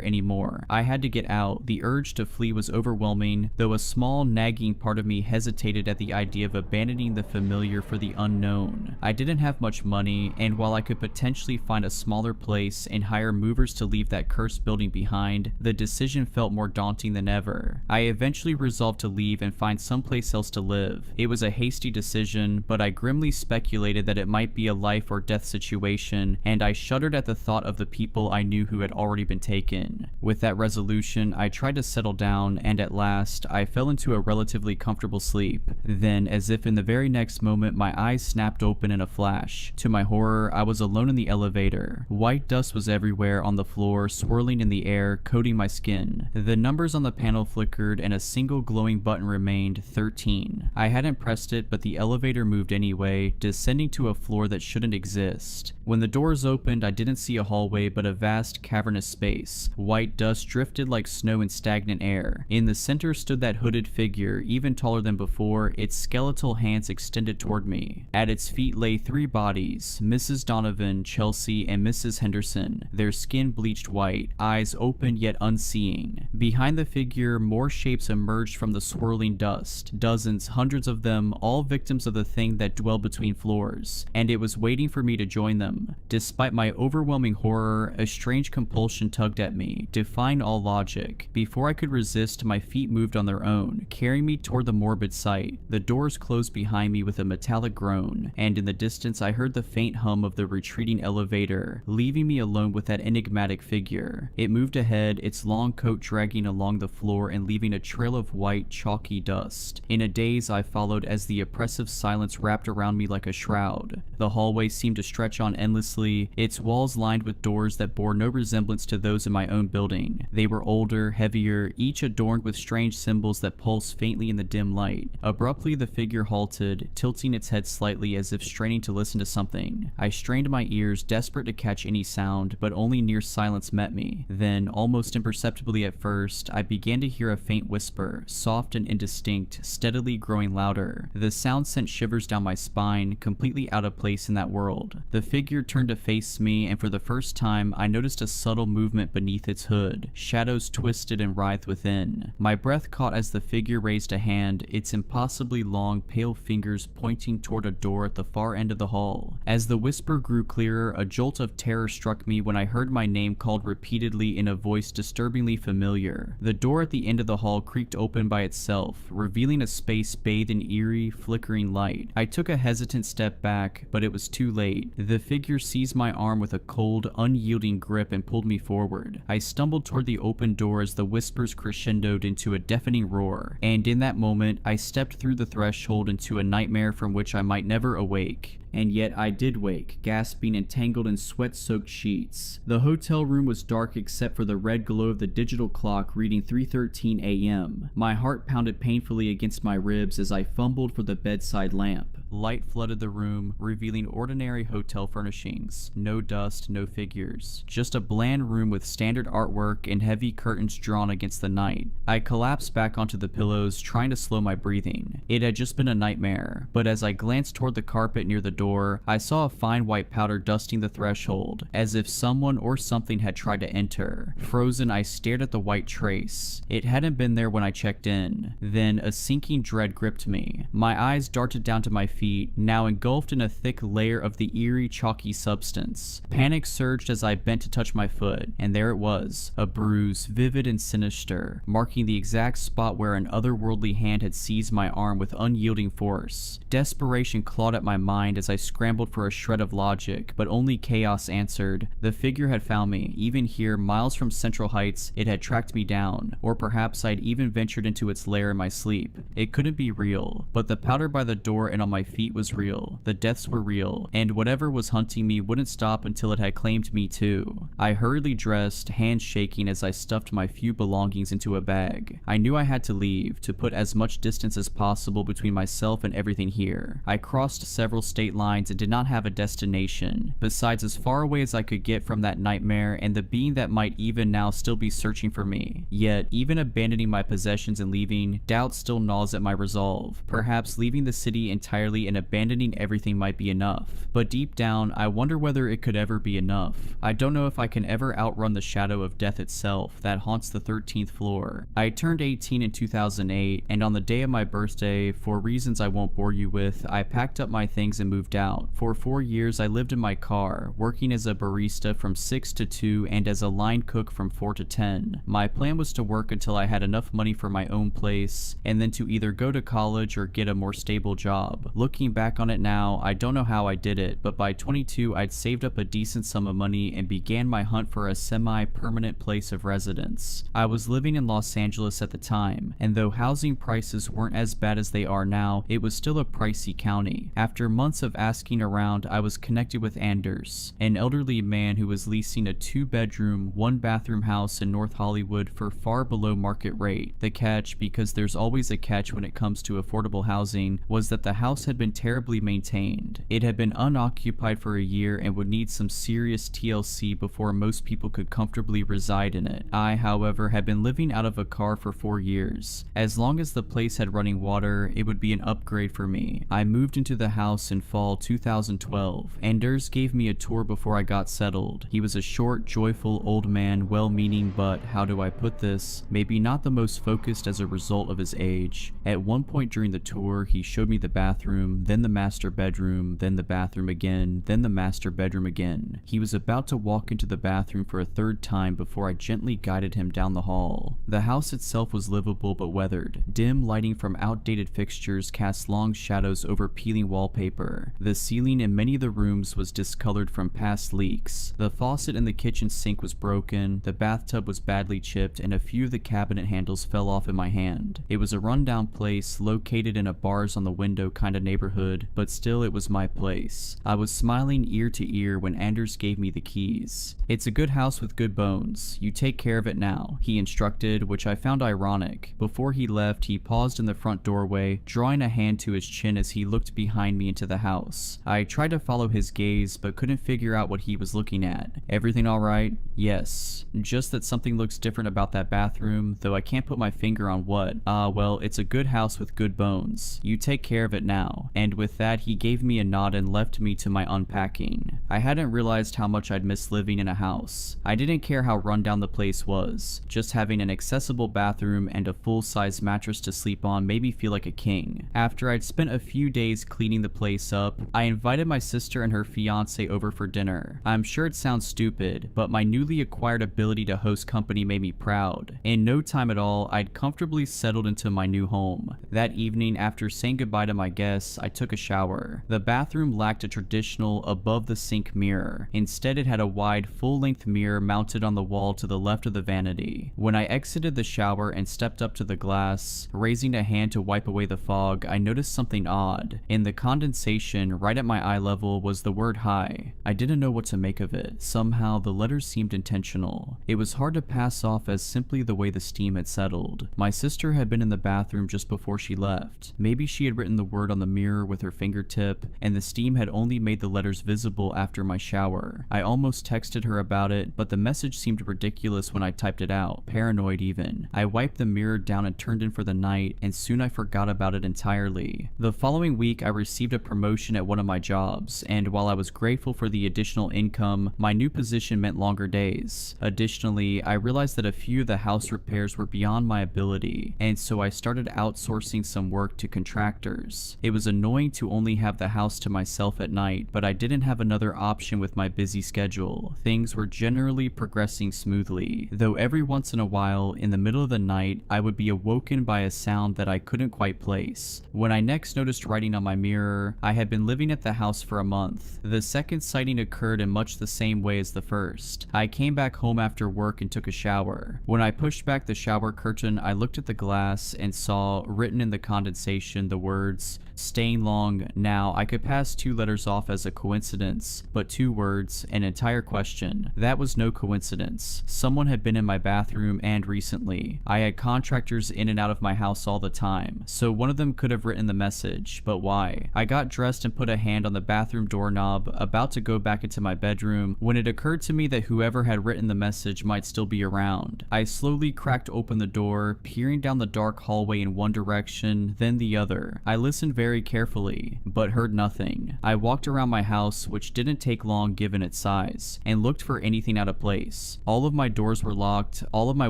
anymore. I had to get out. The urge to flee was overwhelming, though a small, nagging part of me hesitated at the idea of abandoning the familiar for the unknown. I didn't have much money, and while I could potentially find a smaller place and hire movers to leave that cursed building behind, the decision felt more daunting than ever. I eventually resolved to leave and find someplace else to live. It was a hasty decision, but I grimly speculated that it might be a life or death situation, and I shuddered at the thought of the people I knew who had already been taken. With that resolution, I tried to settle down, and at last, I fell into a relatively comfortable sleep. Then, as if in the very next moment, my eyes snapped open in a flash. To my horror, I was alone in the elevator. White dust was everywhere on the floor, swirling in the air, coating my skin. The numbers on the panel flickered, and a single glowing button remained, 13. I hadn't pressed it, but the elevator moved anyway, descending to a floor that shouldn't exist. When the doors opened, I didn't see a hallway, but a vast, cavernous space. White dust drifted like snow in stagnant air. In the center stood that hooded figure, even taller than before, its skeletal hands extended toward me. At its feet lay 3 bodies, Mrs. Donovan, Chelsea, and Mrs. Henderson, their skin bleached white, eyes open yet unseeing. Behind the figure, more shapes emerged from the swirling dust, dozens, hundreds of them, all victims of the thing that dwelled between floors, and it was waiting for me to join them. Despite my overwhelming horror, a strange compulsion tugged at me, defying all logic. Before I could resist, my feet moved on their own, carrying me toward the morbid sight. The doors closed behind me with a metallic groan, and in the distance I heard the faint hum of the retreating elevator, leaving me alone with that enigmatic figure. It moved ahead, its long coat dragging along the floor and leaving a trail of white, chalky dust. In a daze, I followed as the oppressive silence wrapped around me like a shroud. The hallway seemed to stretch on endlessly, its walls lined with doors that bore no resemblance to those in my own building. They were older, heavier, each adorned with strange symbols that pulsed faintly faintly in the dim light. Abruptly, the figure halted, tilting its head slightly as if straining to listen to something. I strained my ears, desperate to catch any sound, but only near silence met me. Then, almost imperceptibly at first, I began to hear a faint whisper, soft and indistinct, steadily growing louder. The sound sent shivers down my spine, completely out of place in that world. The figure turned to face me, and for the first time, I noticed a subtle movement beneath its hood. Shadows twisted and writhed within. My breath caught as the figure raised a hand, its impossibly long, pale fingers pointing toward a door at the far end of the hall. As the whisper grew clearer, a jolt of terror struck me when I heard my name called repeatedly in a voice disturbingly familiar. The door at the end of the hall creaked open by itself, revealing a space bathed in eerie, flickering light. I took a hesitant step back, but it was too late. The figure seized my arm with a cold, unyielding grip and pulled me forward. I stumbled toward the open door as the whispers crescendoed into a deafening roar, and in that moment, I stepped through the threshold into a nightmare from which I might never awake. And yet I did wake, gasping and tangled in sweat-soaked sheets. The hotel room was dark except for the red glow of the digital clock reading 3:13 a.m. My heart pounded painfully against my ribs as I fumbled for the bedside lamp. Light flooded the room, revealing ordinary hotel furnishings. No dust, no figures. Just a bland room with standard artwork and heavy curtains drawn against the night. I collapsed back onto the pillows, trying to slow my breathing. It had just been a nightmare, but as I glanced toward the carpet near the door, I saw a fine white powder dusting the threshold, as if someone or something had tried to enter. Frozen, I stared at the white trace. It hadn't been there when I checked in. Then a sinking dread gripped me. My eyes darted down to my feet, now engulfed in a thick layer of the eerie, chalky substance. Panic surged as I bent to touch my foot, and there it was, a bruise, vivid and sinister, marking the exact spot where an otherworldly hand had seized my arm with unyielding force. Desperation clawed at my mind as I scrambled for a shred of logic, but only chaos answered. The figure had found me. Even here, miles from Central Heights, it had tracked me down, or perhaps I'd even ventured into its lair in my sleep. It couldn't be real, but the powder by the door and on my feet was real. The deaths were real, and whatever was hunting me wouldn't stop until it had claimed me too. I hurriedly dressed, hands shaking as I stuffed my few belongings into a bag. I knew I had to leave, to put as much distance as possible between myself and everything here. I crossed several state lines and did not have a destination, besides as far away as I could get from that nightmare and the being that might even now still be searching for me. Yet, even abandoning my possessions and leaving, doubt still gnaws at my resolve. Perhaps leaving the city entirely and abandoning everything might be enough. But deep down, I wonder whether it could ever be enough. I don't know if I can ever outrun the shadow of death itself that haunts the 13th floor. I turned 18 in 2008, and on the day of my birthday, for reasons I won't bore you with, I packed up my things and moved out. For 4 years, I lived in my car, working as a barista from 6 to 2 and as a line cook from 4 to 10. My plan was to work until I had enough money for my own place, and then to either go to college or get a more stable job. Looking back on it now, I don't know how I did it, but by 22 I'd saved up a decent sum of money and began my hunt for a semi-permanent place of residence. I was living in Los Angeles at the time, and though housing prices weren't as bad as they are now, it was still a pricey county. After months of asking around, I was connected with Anders, an elderly man who was leasing a 2-bedroom, 1-bathroom house in North Hollywood for far below market rate. The catch, because there's always a catch when it comes to affordable housing, was that the house had been terribly maintained. It had been unoccupied for a year and would need some serious TLC before most people could comfortably reside in it. I, however, had been living out of a car for 4 years. As long as the place had running water, it would be an upgrade for me. I moved into the house in fall 2012. Anders gave me a tour before I got settled. He was a short, joyful old man, well-meaning, but, how do I put this, maybe not the most focused as a result of his age. At one point during the tour, he showed me the bathroom, then the master bedroom, then the bathroom again, then the master bedroom again. He was about to walk into the bathroom for a 3rd time before I gently guided him down the hall. The house itself was livable but weathered. Dim lighting from outdated fixtures cast long shadows over peeling wallpaper. mirror. The ceiling in many of the rooms was discolored from past leaks. The faucet in the kitchen sink was broken, the bathtub was badly chipped, and a few of the cabinet handles fell off in my hand. It was a rundown place located in a bars on the window kind of neighborhood, but still it was my place. I was smiling ear to ear when Anders gave me the keys. "It's a good house with good bones. You take care of it now," he instructed, which I found ironic. Before he left, he paused in the front doorway, drawing a hand to his chin as he looked behind me into the house. I tried to follow his gaze, but couldn't figure out what he was looking at. "Everything alright?" "Yes. Just that something looks different about that bathroom, though I can't put my finger on what. Well, it's a good house with good bones. You take care of it now." And with that, he gave me a nod and left me to my unpacking. I hadn't realized how much I'd missed living in a house. I didn't care how rundown the place was. Just having an accessible bathroom and a full-size mattress to sleep on made me feel like a king. After I'd spent a few days cleaning the place up, I invited my sister and her fiance over for dinner. I'm sure it sounds stupid, but my newly acquired ability to host company made me proud. In no time at all, I'd comfortably settled into my new home. That evening, after saying goodbye to my guests, I took a shower. The bathroom lacked a traditional above-the-sink mirror. Instead, it had a wide, full-length mirror mounted on the wall to the left of the vanity. When I exited the shower and stepped up to the glass, raising a hand to wipe away the fog, I noticed something odd. In the condensation, right at my eye level, was the word "hi." I didn't know what to make of it. Somehow, the letters seemed intentional. It was hard to pass off as simply the way the steam had settled. My sister had been in the bathroom just before she left. Maybe she had written the word on the mirror with her fingertip, and the steam had only made the letters visible after my shower. I almost texted her about it, but the message seemed ridiculous when I typed it out, paranoid even. I wiped the mirror down and turned in for the night, and soon I forgot about it entirely. The following week, I received a promotion at one of my jobs, and while I was grateful for the additional income, my new position meant longer days. Additionally, I realized that a few of the house repairs were beyond my ability, and so I started outsourcing some work to contractors. It was annoying to only have the house to myself at night, but I didn't have another option with my busy schedule. Things were generally progressing smoothly, though every once in a while, in the middle of the night, I would be awoken by a sound that I couldn't quite place. When I next noticed writing on my mirror, I had been living at the house for a month. The second sighting occurred in much the same way as the first. I came back home after work and took a shower. When I pushed back the shower curtain, I looked at the glass and saw, written in the condensation, the words, "Staying long." Now, I could pass two letters off as a coincidence, but two words, an entire question. That was no coincidence. Someone had been in my bathroom, and recently. I had contractors in and out of my house all the time, so one of them could have written the message, but why? I got dressed and put a hand on the bathroom doorknob, about to go back into my bedroom, when it occurred to me that whoever had written the message might still be around. I slowly cracked open the door, peering down the dark hallway in one direction, then the other. I listened very carefully, but heard nothing. I walked around my house, which didn't take long given its size, and looked for anything out of place. All of my doors were locked, all of my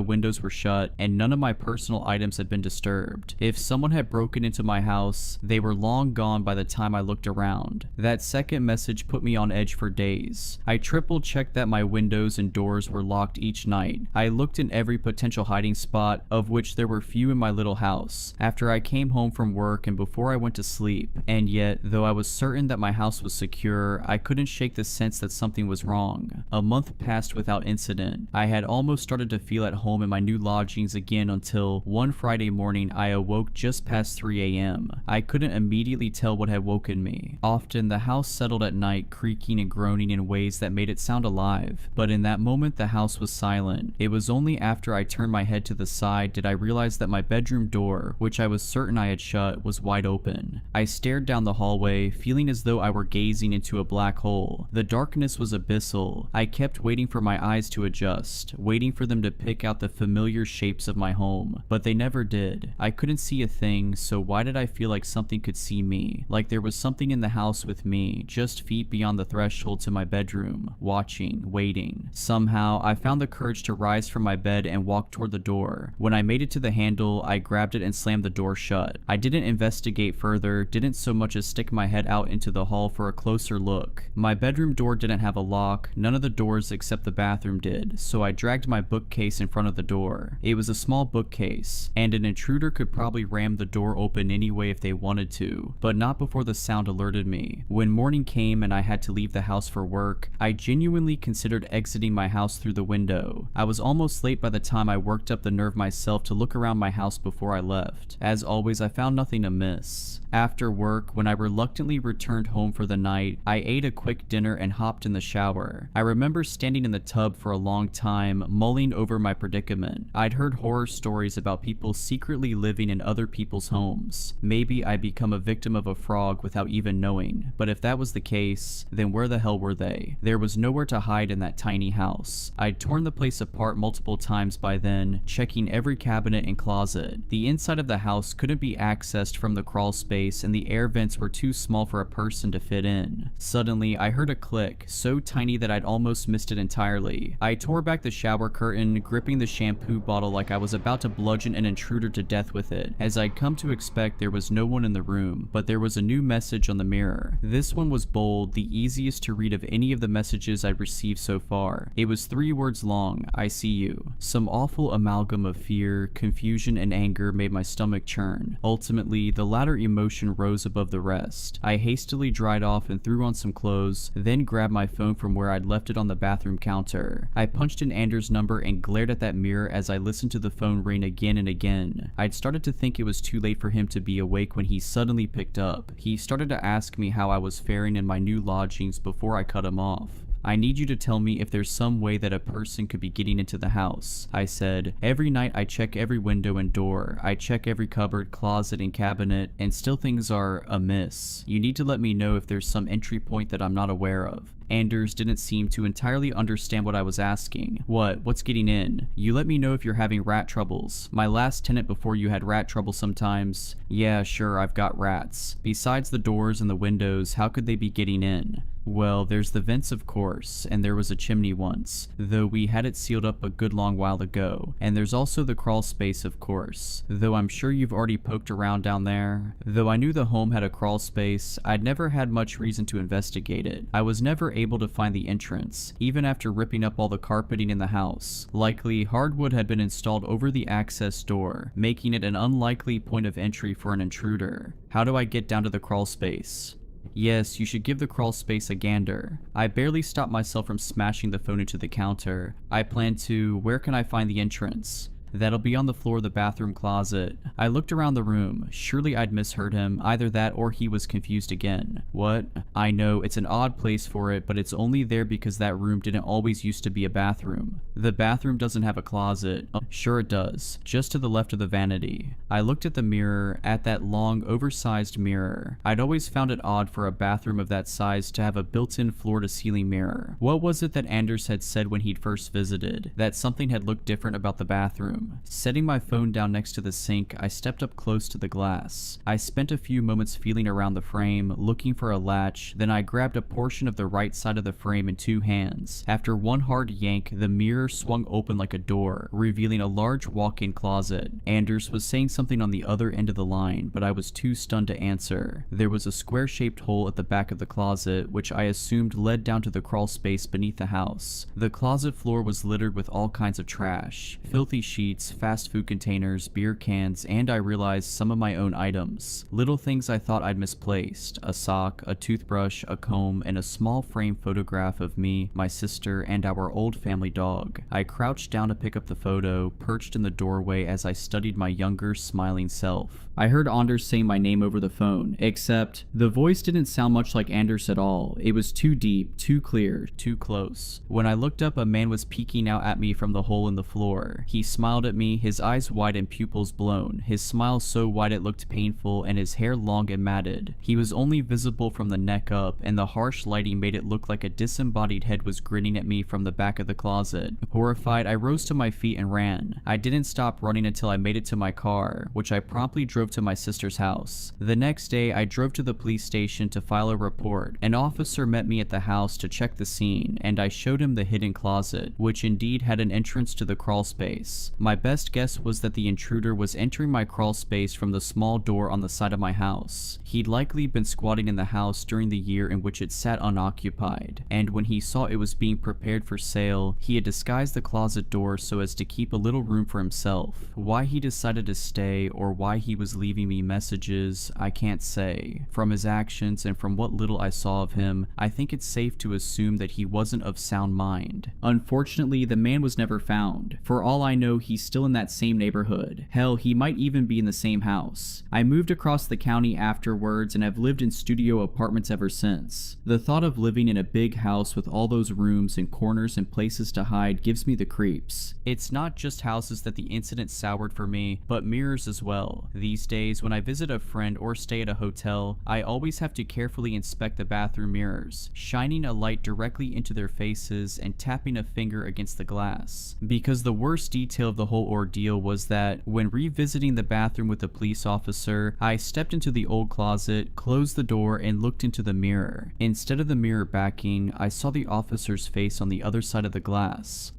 windows were shut, and none of my personal items had been disturbed. If someone had broken into my house, they were long gone by the time I looked around. That second message put me on edge for days. I triple checked that my windows and doors were locked each night. I looked in every potential hiding spot, of which there were few in my little house, after I came home from work and before I went to sleep. And yet, though I was certain that my house was secure, I couldn't shake the sense that something was wrong. A month passed without incident. I had almost started to feel at home in my new lodgings again until one Friday morning I awoke just past 3 a.m. I couldn't immediately tell what had woken me. Often the house settled at night, creaking and groaning in ways that made it sound alive, but in that moment the house was silent. It was only after I turned my head to the side did I realize that my bedroom door, which I was certain I had shut, was wide open. I stared down the hallway, feeling as though I were gazing into a black hole. The darkness was abyssal. I kept waiting for my eyes to adjust, waiting for them to pick out the familiar shapes of my home, but they never did. I couldn't see a thing, so why did I feel like something could see me? Like there was something in the house with me, just feet beyond the threshold to my bedroom, watching, waiting. Somehow, I found the courage to rise from my bed and walk toward the door. When I made it to the handle, I grabbed it and slammed the door shut. I didn't investigate further, didn't so much as stick my head out into the hall for a closer look. My bedroom door didn't have a lock, none of the doors except the bathroom did, so I dragged my bookcase in front of the door. It was a small bookcase, and an intruder could probably ram the door open anyway if they wanted to, but not before the sound alerted me. When morning came and I had to leave the house for work, I genuinely considered exiting my house through the window. I was almost late by the time I worked up the nerve myself to look around my house before I left. As always, I found nothing amiss. After work, when I reluctantly returned home for the night, I ate a quick dinner and hopped in the shower. I remember standing in the tub for a long time, mulling over my predicament. I'd heard horror stories about people secretly living in other people's homes. Maybe I'd become a victim of a frog without even knowing, but if that was the case, then where the hell were they? There was nowhere to hide in that tiny house. I'd torn the place apart multiple times by then, checking every cabinet and closet. The inside of the house couldn't be accessed from the crawl space, and the air vents were too small for a person to fit in. Suddenly, I heard a click, so tiny that I'd almost missed it entirely. I tore back the shower curtain, gripping the shampoo bottle like I was about to bludgeon an intruder to death with it. As I'd come to expect, there was no one in the room, but there was a new message on the mirror. This one was bold, the easiest to read of any of the messages I'd received so far. It was 3 words long: I see you. Some awful amalgam of fear, confusion, and anger made my stomach churn. Ultimately, the latter emotion rose above the rest. I hastily dried off and threw on some clothes, then grabbed my phone from where I'd left it on the bathroom counter. I punched in Anders' number and glared at that mirror as I listened to the phone ring again and again. I'd started to think it was too late for him to be awake when he suddenly picked up. He started to ask me how I was faring in my new lodgings before I cut him off. I need you to tell me if there's some way that a person could be getting into the house. I said, every night I check every window and door. I check every cupboard, closet, and cabinet, and still things are amiss. You need to let me know if there's some entry point that I'm not aware of. Anders didn't seem to entirely understand what I was asking. What's getting in? You let me know if you're having rat troubles. My last tenant before you had rat trouble sometimes. Yeah, sure, I've got rats. Besides the doors and the windows, how could they be getting in? Well, there's the vents of course, and there was a chimney once, though we had it sealed up a good long while ago. And there's also the crawl space of course, though I'm sure you've already poked around down there. Though I knew the home had a crawl space, I'd never had much reason to investigate it. I was never able to find the entrance, even after ripping up all the carpeting in the house. Likely, hardwood had been installed over the access door, making it an unlikely point of entry for an intruder. How do I get down to the crawl space? Yes, you should give the crawl space a gander. I barely stopped myself from smashing the phone into the counter. I plan to, where can I find the entrance? That'll be on the floor of the bathroom closet. I looked around the room. Surely I'd misheard him. Either that or he was confused again. What? I know, it's an odd place for it, but it's only there because that room didn't always used to be a bathroom. The bathroom doesn't have a closet. Oh, sure it does. Just to the left of the vanity. I looked at the mirror, at that long, oversized mirror. I'd always found it odd for a bathroom of that size to have a built-in floor-to-ceiling mirror. What was it that Anders had said when he'd first visited? That something had looked different about the bathroom. Setting my phone down next to the sink, I stepped up close to the glass. I spent a few moments feeling around the frame, looking for a latch, then I grabbed a portion of the right side of the frame in 2 hands. After one hard yank, the mirror swung open like a door, revealing a large walk-in closet. Anders was saying something on the other end of the line, but I was too stunned to answer. There was a square-shaped hole at the back of the closet, which I assumed led down to the crawl space beneath the house. The closet floor was littered with all kinds of trash, filthy sheets, fast food containers, beer cans, and I realized some of my own items. Little things I thought I'd misplaced. A sock, a toothbrush, a comb, and a small frame photograph of me, my sister, and our old family dog. I crouched down to pick up the photo, perched in the doorway as I studied my younger, smiling self. I heard Anders say my name over the phone, except the voice didn't sound much like Anders at all. It was too deep, too clear, too close. When I looked up, a man was peeking out at me from the hole in the floor. He smiled at me, his eyes wide and pupils blown, his smile so wide it looked painful, and his hair long and matted. He was only visible from the neck up, and the harsh lighting made it look like a disembodied head was grinning at me from the back of the closet. Horrified, I rose to my feet and ran. I didn't stop running until I made it to my car, which I promptly drove to my sister's house. The next day, I drove to the police station to file a report. An officer met me at the house to check the scene, and I showed him the hidden closet, which indeed had an entrance to the crawl space. My best guess was that the intruder was entering my crawl space from the small door on the side of my house. He'd likely been squatting in the house during the year in which it sat unoccupied, and when he saw it was being prepared for sale, he had disguised the closet door so as to keep a little room for himself. Why he decided to stay or why he was leaving me messages, I can't say. From his actions and from what little I saw of him, I think it's safe to assume that he wasn't of sound mind. Unfortunately, the man was never found. For all I know, he's still in that same neighborhood. Hell, he might even be in the same house. I moved across the county afterwards and have lived in studio apartments ever since. The thought of living in a big house with all those rooms and corners and places to hide gives me the creeps. It's not just houses that the incident soured for me, but mirrors as well. These days, when I visit a friend or stay at a hotel, I always have to carefully inspect the bathroom mirrors, shining a light directly into their faces and tapping a finger against the glass. Because the worst detail of the whole ordeal was that, when revisiting the bathroom with a police officer, I stepped into the old closet, closed the door, and looked into the mirror. Instead of the mirror backing, I saw the officer's face on the other side of the glass.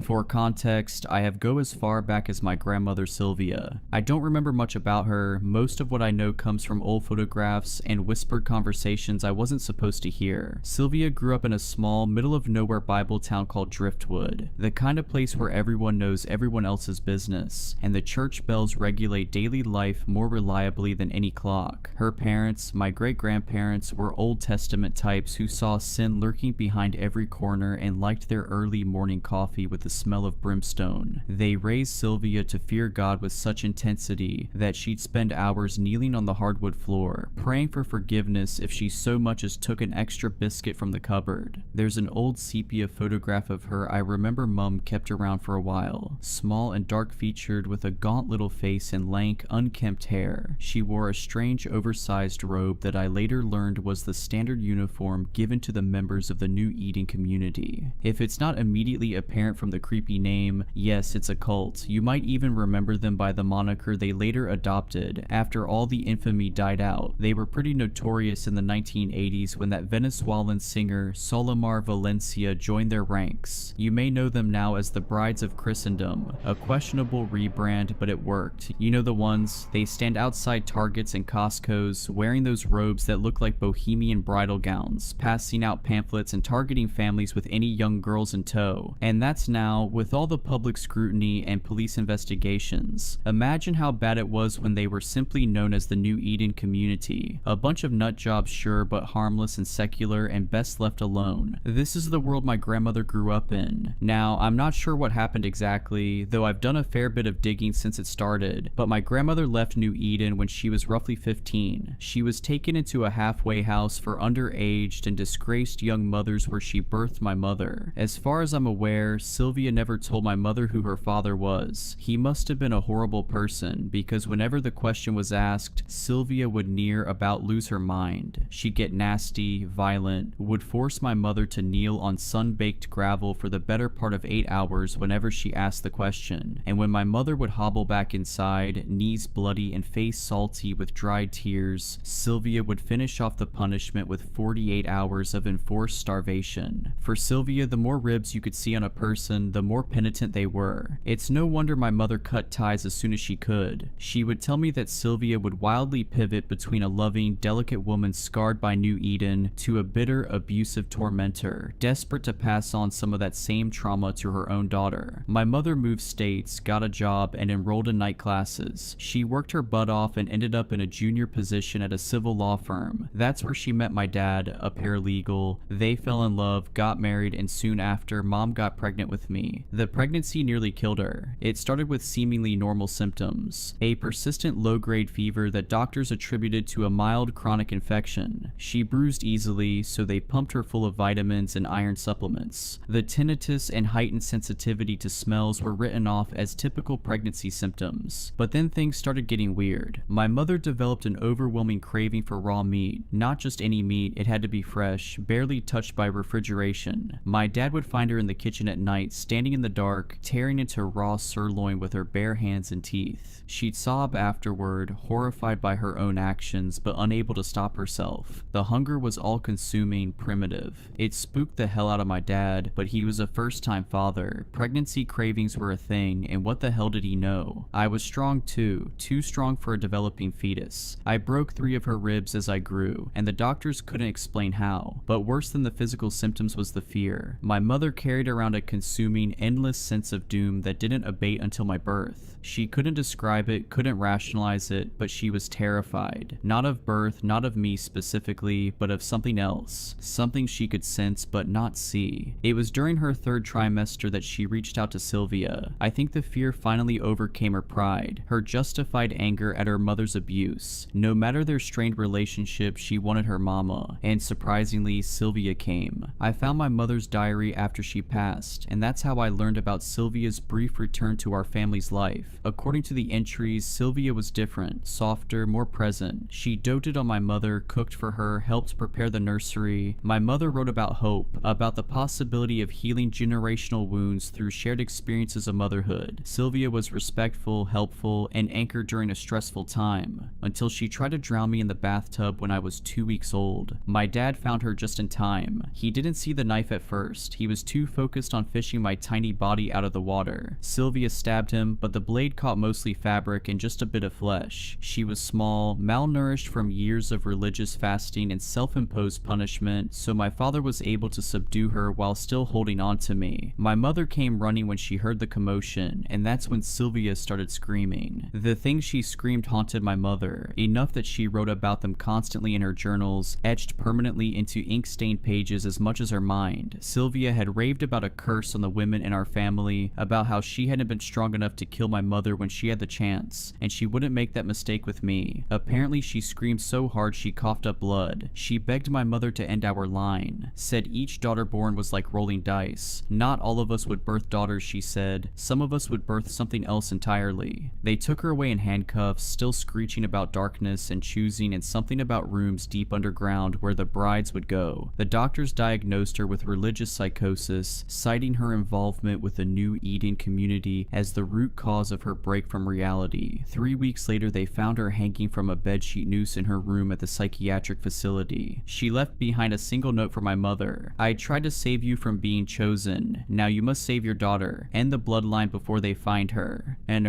For context, I have go as far back as my grandmother Sylvia. I don't remember much about her. Most of what I know comes from old photographs and whispered conversations I wasn't supposed to hear. Sylvia grew up in a small, middle-of-nowhere Bible town called Driftwood, the kind of place where everyone knows everyone else's business, and the church bells regulate daily life more reliably than any clock. Her parents, my great-grandparents, were Old Testament types who saw sin lurking behind every corner and liked their early morning coffee with the smell of brimstone. They raised Sylvia to fear God with such intensity that she'd spend hours kneeling on the hardwood floor, praying for forgiveness if she so much as took an extra biscuit from the cupboard. There's an old sepia photograph of her I remember Mum kept around for a while, small and dark-featured with a gaunt little face and lank, unkempt hair. She wore a strange oversized robe that I later learned was the standard uniform given to the members of the New Eden community. If it's not immediately apparent from the creepy name, yes, it's a cult. You might even remember them by the moniker they later adopted after all the infamy died out. They were pretty notorious in the 1980s when that Venezuelan singer Solomar Valencia joined their ranks. You may know them now as the Brides of Christendom, a questionable rebrand, but it worked. You know the ones? They stand outside Targets and Costco's wearing those robes that look like bohemian bridal gowns, passing out pamphlets and targeting families with any young girls in tow. And that's now with all the public scrutiny and police investigations. Imagine how bad it was when they were simply known as the New Eden community. A bunch of nut jobs, sure, but harmless and secular and best left alone. This is the world my grandmother grew up in. Now, I'm not sure what happened exactly, though I've done a fair bit of digging since it started, but my grandmother left New Eden when she was roughly 15. She was taken into a halfway house for underaged and disgraced young mothers where she birthed my mother. As far as I'm aware, Sylvia never told my mother who her father was. He must have been a horrible person, because whenever the question was asked, Sylvia would near about lose her mind. She'd get nasty, violent, would force my mother to kneel on sun-baked gravel for the better part of 8 hours whenever she asked the question, and when my mother would hobble back inside, knees bloody and face salty with dried tears, Sylvia would finish off the punishment with 48 hours of enforced starvation. For Sylvia, the more ribs you could see on a person, the more penitent they were. It's no wonder my mother cut ties as soon as she could. She would tell me that Sylvia would wildly pivot between a loving, delicate woman scarred by New Eden to a bitter, abusive tormentor, desperate to pass on some of that same trauma to her own daughter. My mother moved states, got a job, and enrolled in night classes. She worked her butt off and ended up in a junior position at a civil law firm. That's where she met my dad, a paralegal. They fell in love, got married, and soon after, Mom got pregnant with me. The pregnancy nearly killed her. It started with seemingly normal symptoms, a persistent low-grade fever that doctors attributed to a mild chronic infection. She bruised easily, so they pumped her full of vitamins and iron supplements. The tinnitus and heightened sensitivity to smells were written off as typical pregnancy symptoms. But then things started getting weird. My mother developed an overwhelming craving for raw meat. Not just any meat, it had to be fresh, barely touched by refrigeration. My dad would find her in the kitchen at night standing in the dark, tearing into raw sirloin with her bare hands and teeth. She'd sob afterward, horrified by her own actions but unable to stop herself. The hunger was all-consuming, primitive. It spooked the hell out of my dad, but he was a first-time father. Pregnancy cravings were a thing, and what the hell did he know? I was strong too strong for a developing fetus. I broke 3 of her ribs as I grew, and the doctors couldn't explain how. But worse than the physical symptoms was the fear. My mother carried around a consuming, endless sense of doom that didn't abate until my birth. She couldn't describe it, couldn't rationalize it, but she was terrified. Not of birth, not of me specifically, but of something else. Something she could sense but not see. It was during her 3rd trimester that she reached out to Sylvia. I think the fear finally overcame her pride, her justified anger at her mother's abuse. No matter their strained relationship, she wanted her mama, and surprisingly, Sylvia came. I found my mother's diary after she passed, and that's how I learned about Sylvia's brief return to our family's life. According to the entries, Sylvia was different, softer, more present. She doted on my mother, cooked for her, helped prepare the nursery. My mother wrote about hope, about the possibility of healing generational wounds through shared experiences of motherhood. Sylvia was respectful, helpful, and anchored during a stressful time, until she tried to drown me in the bathtub when I was 2 weeks old. My dad found her just in time. He didn't see the knife at first. He was too focused on fishing my tiny body out of the water. Sylvia stabbed him, but the blade caught mostly fabric and just a bit of flesh. She was small, malnourished from years of religious fasting and self-imposed punishment, so my father was able to subdue her while still holding on to me. My mother came running when she heard the commotion, and that's when Sylvia started screaming. The things she screamed haunted my mother, enough that she wrote about them constantly in her journals, etched permanently into ink-stained pages as much as her mind. Sylvia had raved about a curse on the women in our family, about how she hadn't been strong enough to kill my mother when she had the chance, and she wouldn't make that mistake with me. Apparently she screamed so hard she coughed up blood. She begged my mother to end our line, said each daughter born was like rolling dice. Not all of us would birth daughters, she said. Some of us would birth something else entirely. They took her away in handcuffs, still screeching about darkness and choosing and something about rooms deep underground where the brides would go. The doctors diagnosed her with religious psychosis, citing her involvement with the New Eden community as the root cause of her break from reality. 3 weeks later, they found her hanging from a bedsheet noose in her room at the psychiatric facility. She left behind a single note for my mother. I tried to save you from being chosen. Now you must save your daughter. End the bloodline before they find her. And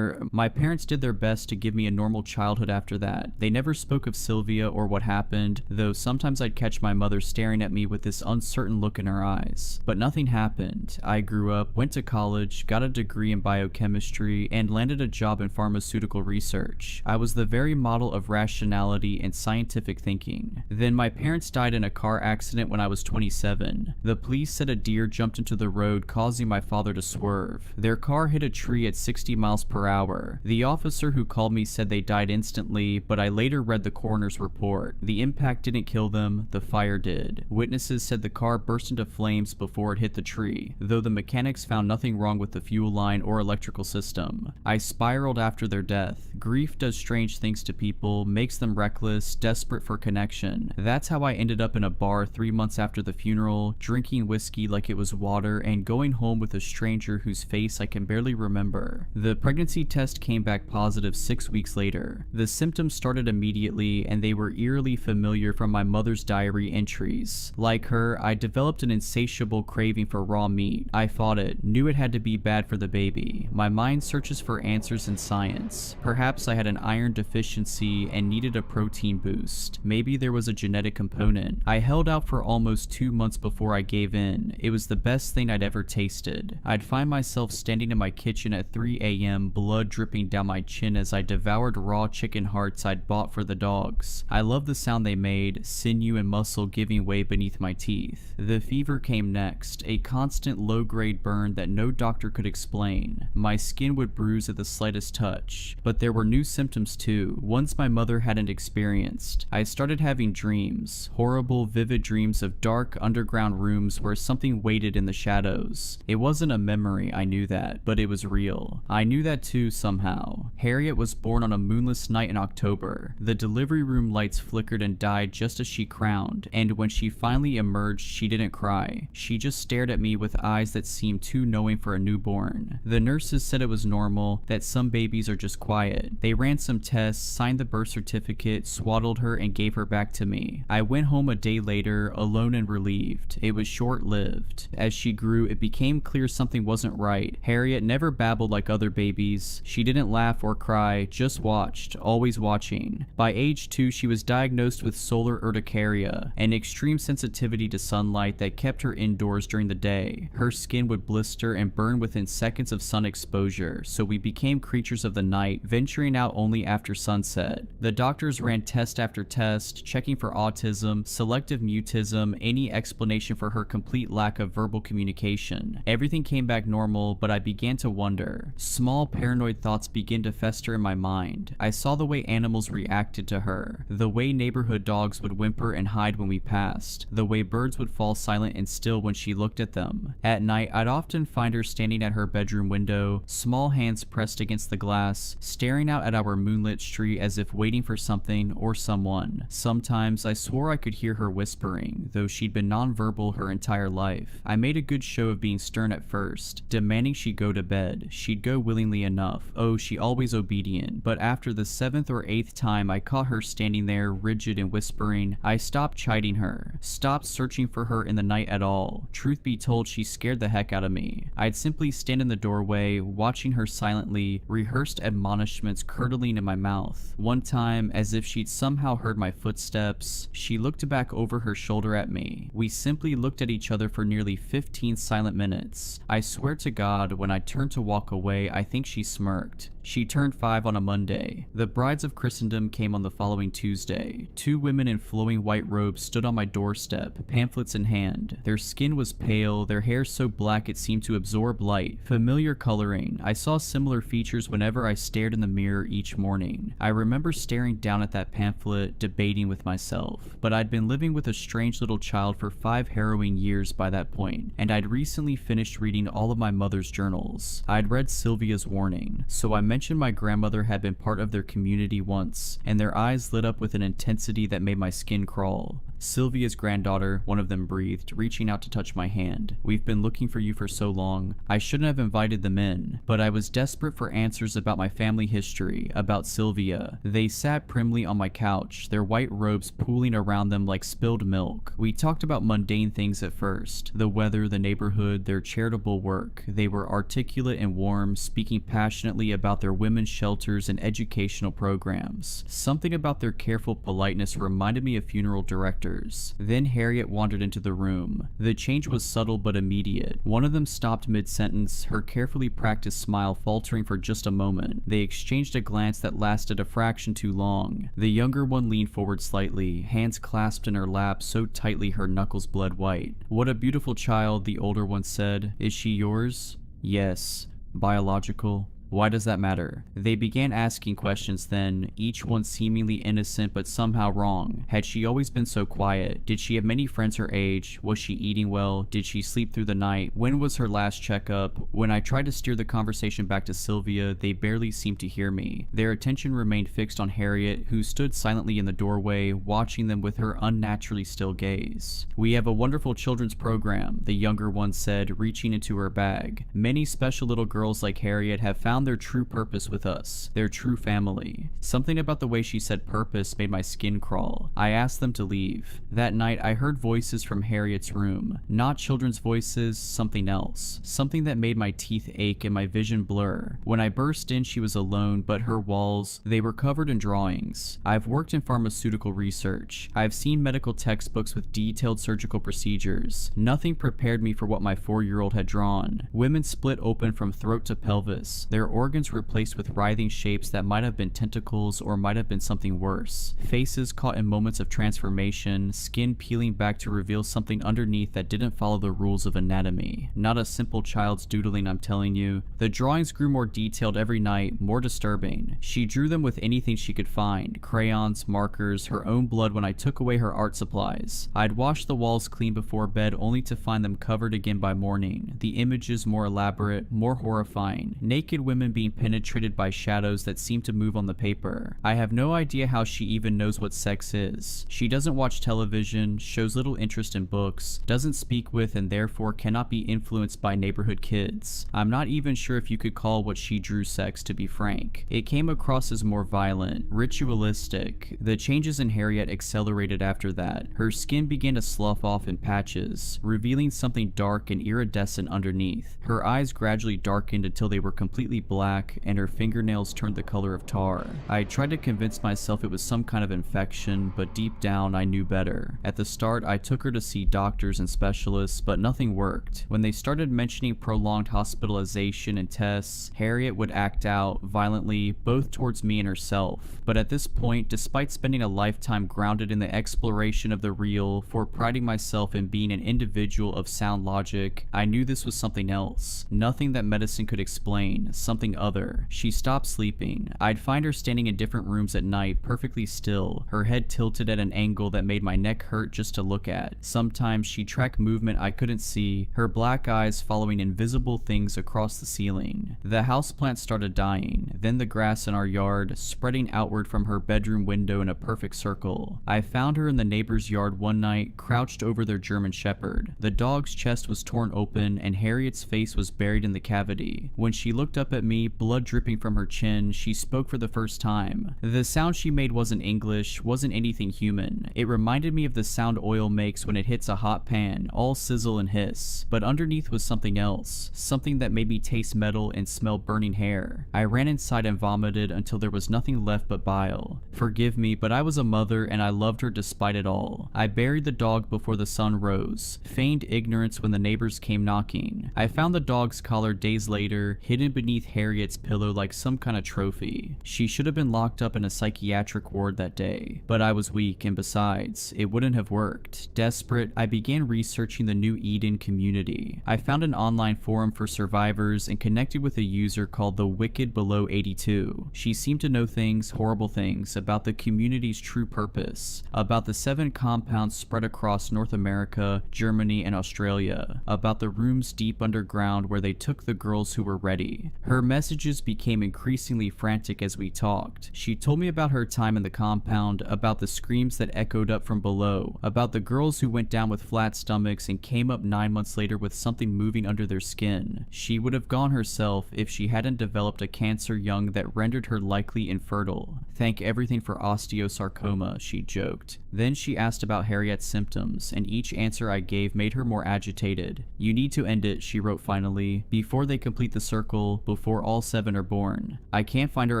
my parents did their best to give me a normal childhood after that. They never spoke of Sylvia or what happened, though sometimes I'd catch my mother staring at me with this uncertain look in her eyes. But nothing happened. I grew up, went to college, got a degree in biochemistry, and landed a job in pharmaceutical research. I was the very model of rationality and scientific thinking. Then my parents died in a car accident when I was 27. The police said a deer jumped into the road, causing my father to swerve. Their car hit a tree at 60 miles per hour. The officer who called me said they died instantly, but I later read the coroner's report. The impact didn't kill them, the fire did. Witnesses said the car burst into flames before it hit the tree, though the mechanics found nothing wrong with the fuel line or electrical system. I spiraled after their death. Grief does strange things to people, makes them reckless, desperate for connection. That's how I ended up in a bar 3 months after the funeral, drinking whiskey like it was water and going home with a stranger whose face I can barely remember. The pregnancy test came back positive 6 weeks later. The symptoms started immediately, and they were eerily familiar from my mother's diary entries. Like her, I developed an insatiable craving for raw meat. I fought it, knew it had to be bad for the baby. My mind searches for answers in science. Perhaps I had an iron deficiency and needed a protein boost. Maybe there was a genetic component. I held out for almost 2 months before I gave in. It was the best thing I'd ever tasted. I'd find myself standing in my kitchen at 3 a.m., blood dripping down my chin as I devoured raw chicken hearts I'd bought for the dogs. I loved the sound they made, sinew and muscle giving way beneath my teeth. The fever came next, a constant low-grade burn that no doctor could explain. My skin would bruise at the slightest touch, but there were were new symptoms too, ones my mother hadn't experienced. I started having dreams, horrible, vivid dreams of dark, underground rooms where something waited in the shadows. It wasn't a memory, I knew that, but it was real. I knew that too somehow. Harriet was born on a moonless night in October. The delivery room lights flickered and died just as she crowned, and when she finally emerged, she didn't cry. She just stared at me with eyes that seemed too knowing for a newborn. The nurses said it was normal, that some babies are just quiet. They ran some tests, signed the birth certificate, swaddled her, and gave her back to me. I went home a day later, alone and relieved. It was short-lived. As she grew, it became clear something wasn't right. Harriet never babbled like other babies. She didn't laugh or cry, just watched, always watching. By age 2, she was diagnosed with solar urticaria, an extreme sensitivity to sunlight that kept her indoors during the day. Her skin would blister and burn within seconds of sun exposure, so we became creatures of the night, venturing out only after sunset. The doctors ran test after test, checking for autism, selective mutism, any explanation for her complete lack of verbal communication. Everything came back normal, but I began to wonder. Small paranoid thoughts began to fester in my mind. I saw the way animals reacted to her, the way neighborhood dogs would whimper and hide when we passed, the way birds would fall silent and still when she looked at them. At night, I'd often find her standing at her bedroom window, small hands pressed against the glass, staring out at our moonlit street as if waiting for something or someone. Sometimes I swore I could hear her whispering, though she'd been nonverbal her entire life. I made a good show of being stern at first, demanding she go to bed. She'd go willingly enough. Oh, she always obedient. But after the 7th or 8th time I caught her standing there, rigid and whispering, I stopped chiding her, stopped searching for her in the night at all. Truth be told, she scared the heck out of me. I'd simply stand in the doorway, watching her silently, rehearsed admonishments curdling in my mouth. One time, as if she'd somehow heard my footsteps, she looked back over her shoulder at me. We simply looked at each other for nearly 15 silent minutes. I swear to God, when I turned to walk away, I think she smirked. She turned 5 on a Monday. The brides of Christendom came on the following Tuesday. 2 women in flowing white robes stood on my doorstep, pamphlets in hand. Their skin was pale, their hair so black it seemed to absorb light. Familiar coloring. I saw similar features whenever I stared in the mirror each morning. I remember staring down at that pamphlet, debating with myself. But I'd been living with a strange little child for 5 harrowing years by that point, and I'd recently finished reading all of my mother's journals. I'd read Sylvia's warning, so I mentioned my grandmother had been part of their community once, and their eyes lit up with an intensity that made my skin crawl. Sylvia's granddaughter, one of them breathed, reaching out to touch my hand. We've been looking for you for so long. I shouldn't have invited them in, but I was desperate for answers about my family history, about Sylvia. They sat primly on my couch, their white robes pooling around them like spilled milk. We talked about mundane things at first, the weather, the neighborhood, their charitable work. They were articulate and warm, speaking passionately about their women's shelters and educational programs. Something about their careful politeness reminded me of funeral directors. Then Harriet wandered into the room. The change was subtle but immediate. One of them stopped mid-sentence, her carefully practiced smile faltering for just a moment. They exchanged a glance that lasted a fraction too long. The younger one leaned forward slightly, hands clasped in her lap so tightly her knuckles bled white. "What a beautiful child," the older one said. "Is she yours?" "Yes." "Biological?" "Why does that matter?" They began asking questions then, each one seemingly innocent but somehow wrong. Had she always been so quiet? Did she have many friends her age? Was she eating well? Did she sleep through the night? When was her last checkup? When I tried to steer the conversation back to Sylvia, they barely seemed to hear me. Their attention remained fixed on Harriet, who stood silently in the doorway, watching them with her unnaturally still gaze. "We have a wonderful children's program," the younger one said, reaching into her bag. "Many special little girls like Harriet have found their true purpose with us, their true family." Something about the way she said purpose made my skin crawl. I asked them to leave. That night I heard voices from Harriet's room. Not children's voices, something else. Something that made my teeth ache and my vision blur. When I burst in, she was alone, but her walls, they were covered in drawings. I've worked in pharmaceutical research. I've seen medical textbooks with detailed surgical procedures. Nothing prepared me for what my 4-year-old had drawn. Women split open from throat to pelvis, their organs replaced with writhing shapes that might have been tentacles or might have been something worse. Faces caught in moments of transformation, skin peeling back to reveal something underneath that didn't follow the rules of anatomy. Not a simple child's doodling, I'm telling you. The drawings grew more detailed every night, more disturbing. She drew them with anything she could find, crayons, markers, her own blood when I took away her art supplies. I'd wash the walls clean before bed only to find them covered again by morning. The images more elaborate, more horrifying. Naked women being penetrated by shadows that seem to move on the paper. I have no idea how she even knows what sex is. She doesn't watch television, shows little interest in books, doesn't speak with and therefore cannot be influenced by neighborhood kids. I'm not even sure if you could call what she drew sex, to be frank. It came across as more violent, ritualistic. The changes in Harriet accelerated after that. Her skin began to slough off in patches, revealing something dark and iridescent underneath. Her eyes gradually darkened until they were completely black, and her fingernails turned the color of tar. I tried to convince myself it was some kind of infection, but deep down I knew better. At the start, I took her to see doctors and specialists, but nothing worked. When they started mentioning prolonged hospitalization and tests, Harriet would act out violently, both towards me and herself. But at this point, despite spending a lifetime grounded in the exploration of the real, for priding myself in being an individual of sound logic, I knew this was something else. Nothing that medicine could explain, something other. She stopped sleeping. I'd find her standing in different rooms at night, perfectly still, her head tilted at an angle that made my neck hurt just to look at. Sometimes she tracked movement I couldn't see, her black eyes following invisible things across the ceiling. The houseplant started dying, then the grass in our yard, spreading outward from her bedroom window in a perfect circle. I found her in the neighbor's yard one night, crouched over their German Shepherd. The dog's chest was torn open, and Harriet's face was buried in the cavity. When she looked up at me, blood dripping from her chin, she spoke for the first time. The sound she made wasn't English, wasn't anything human. It reminded me of the sound oil makes when it hits a hot pan, all sizzle and hiss. But underneath was something else, something that made me taste metal and smell burning hair. I ran inside and vomited until there was nothing left but bile. Forgive me, but I was a mother and I loved her despite it all. I buried the dog before the sun rose, feigned ignorance when the neighbors came knocking. I found the dog's collar days later, hidden beneath Harriet's pillow like some kind of trophy. She should have been locked up in a psychiatric ward that day, but I was weak, and besides, it wouldn't have worked. Desperate, I began researching the New Eden community. I found an online forum for survivors and connected with a user called the Wicked Below 82. She seemed to know things, horrible things, about the community's true purpose, about the 7 compounds spread across North America, Germany, and Australia, about the rooms deep underground where they took the girls who were ready. Her messages became increasingly frantic as we talked. She told me about her time in the compound, about the screams that echoed up from below, about the girls who went down with flat stomachs and came up 9 months later with something moving under their skin. She would have gone herself if she hadn't developed a cancer young that rendered her likely infertile. Thank everything for osteosarcoma, she joked. Then she asked about Harriet's symptoms, and each answer I gave made her more agitated. You need to end it, she wrote finally, before they complete the circle, before all 7 are born. I can't find her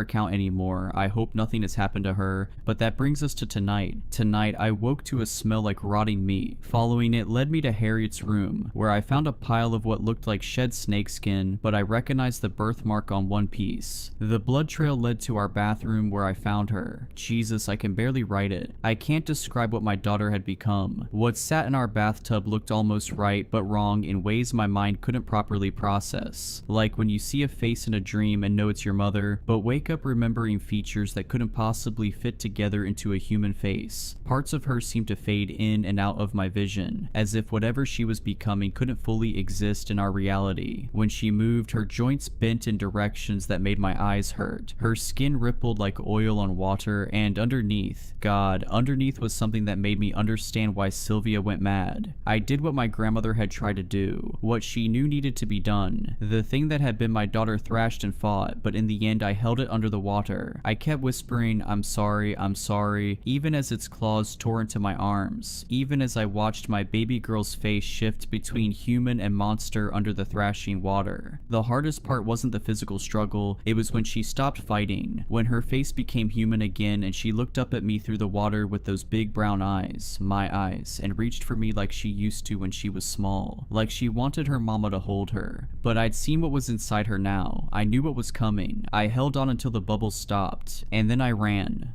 account anymore. I hope nothing has happened to her, but that brings us to tonight. Tonight, I woke to a smell like rotting meat. Following it led me to Harriet's room, where I found a pile of what looked like shed snakeskin, but I recognized the birthmark on one piece. The blood trail led to our bathroom where I found her. Jesus, I can barely write it. I can't describe what my daughter had become. What sat in our bathtub looked almost right, but wrong in ways my mind couldn't properly process. Like when you see a face in a dream and know it's your mother, but wake up remembering features that couldn't possibly fit together into a human face. Parts of her seemed to fade in and out of my vision, as if whatever she was becoming couldn't fully exist in our reality. When she moved, her joints bent in directions that made my eyes hurt. Her skin rippled like oil on water, and underneath, God, underneath was something that made me understand why Sylvia went mad. I did what my grandmother had tried to do, what she knew needed to be done. The thing that had been my daughter thrashed and fought, but in the end I held it under the water. I kept whispering, I'm sorry, even as its claws tore into my arms, even as I watched my baby girl's face shift between human and monster under the thrashing water. The hardest part wasn't the physical struggle, it was when she stopped fighting, when her face became human again and she looked up at me through the water with those big big brown eyes, my eyes, and reached for me like she used to when she was small, like she wanted her mama to hold her. But I'd seen what was inside her now. I knew what was coming. I held on until the bubbles stopped, and then I ran.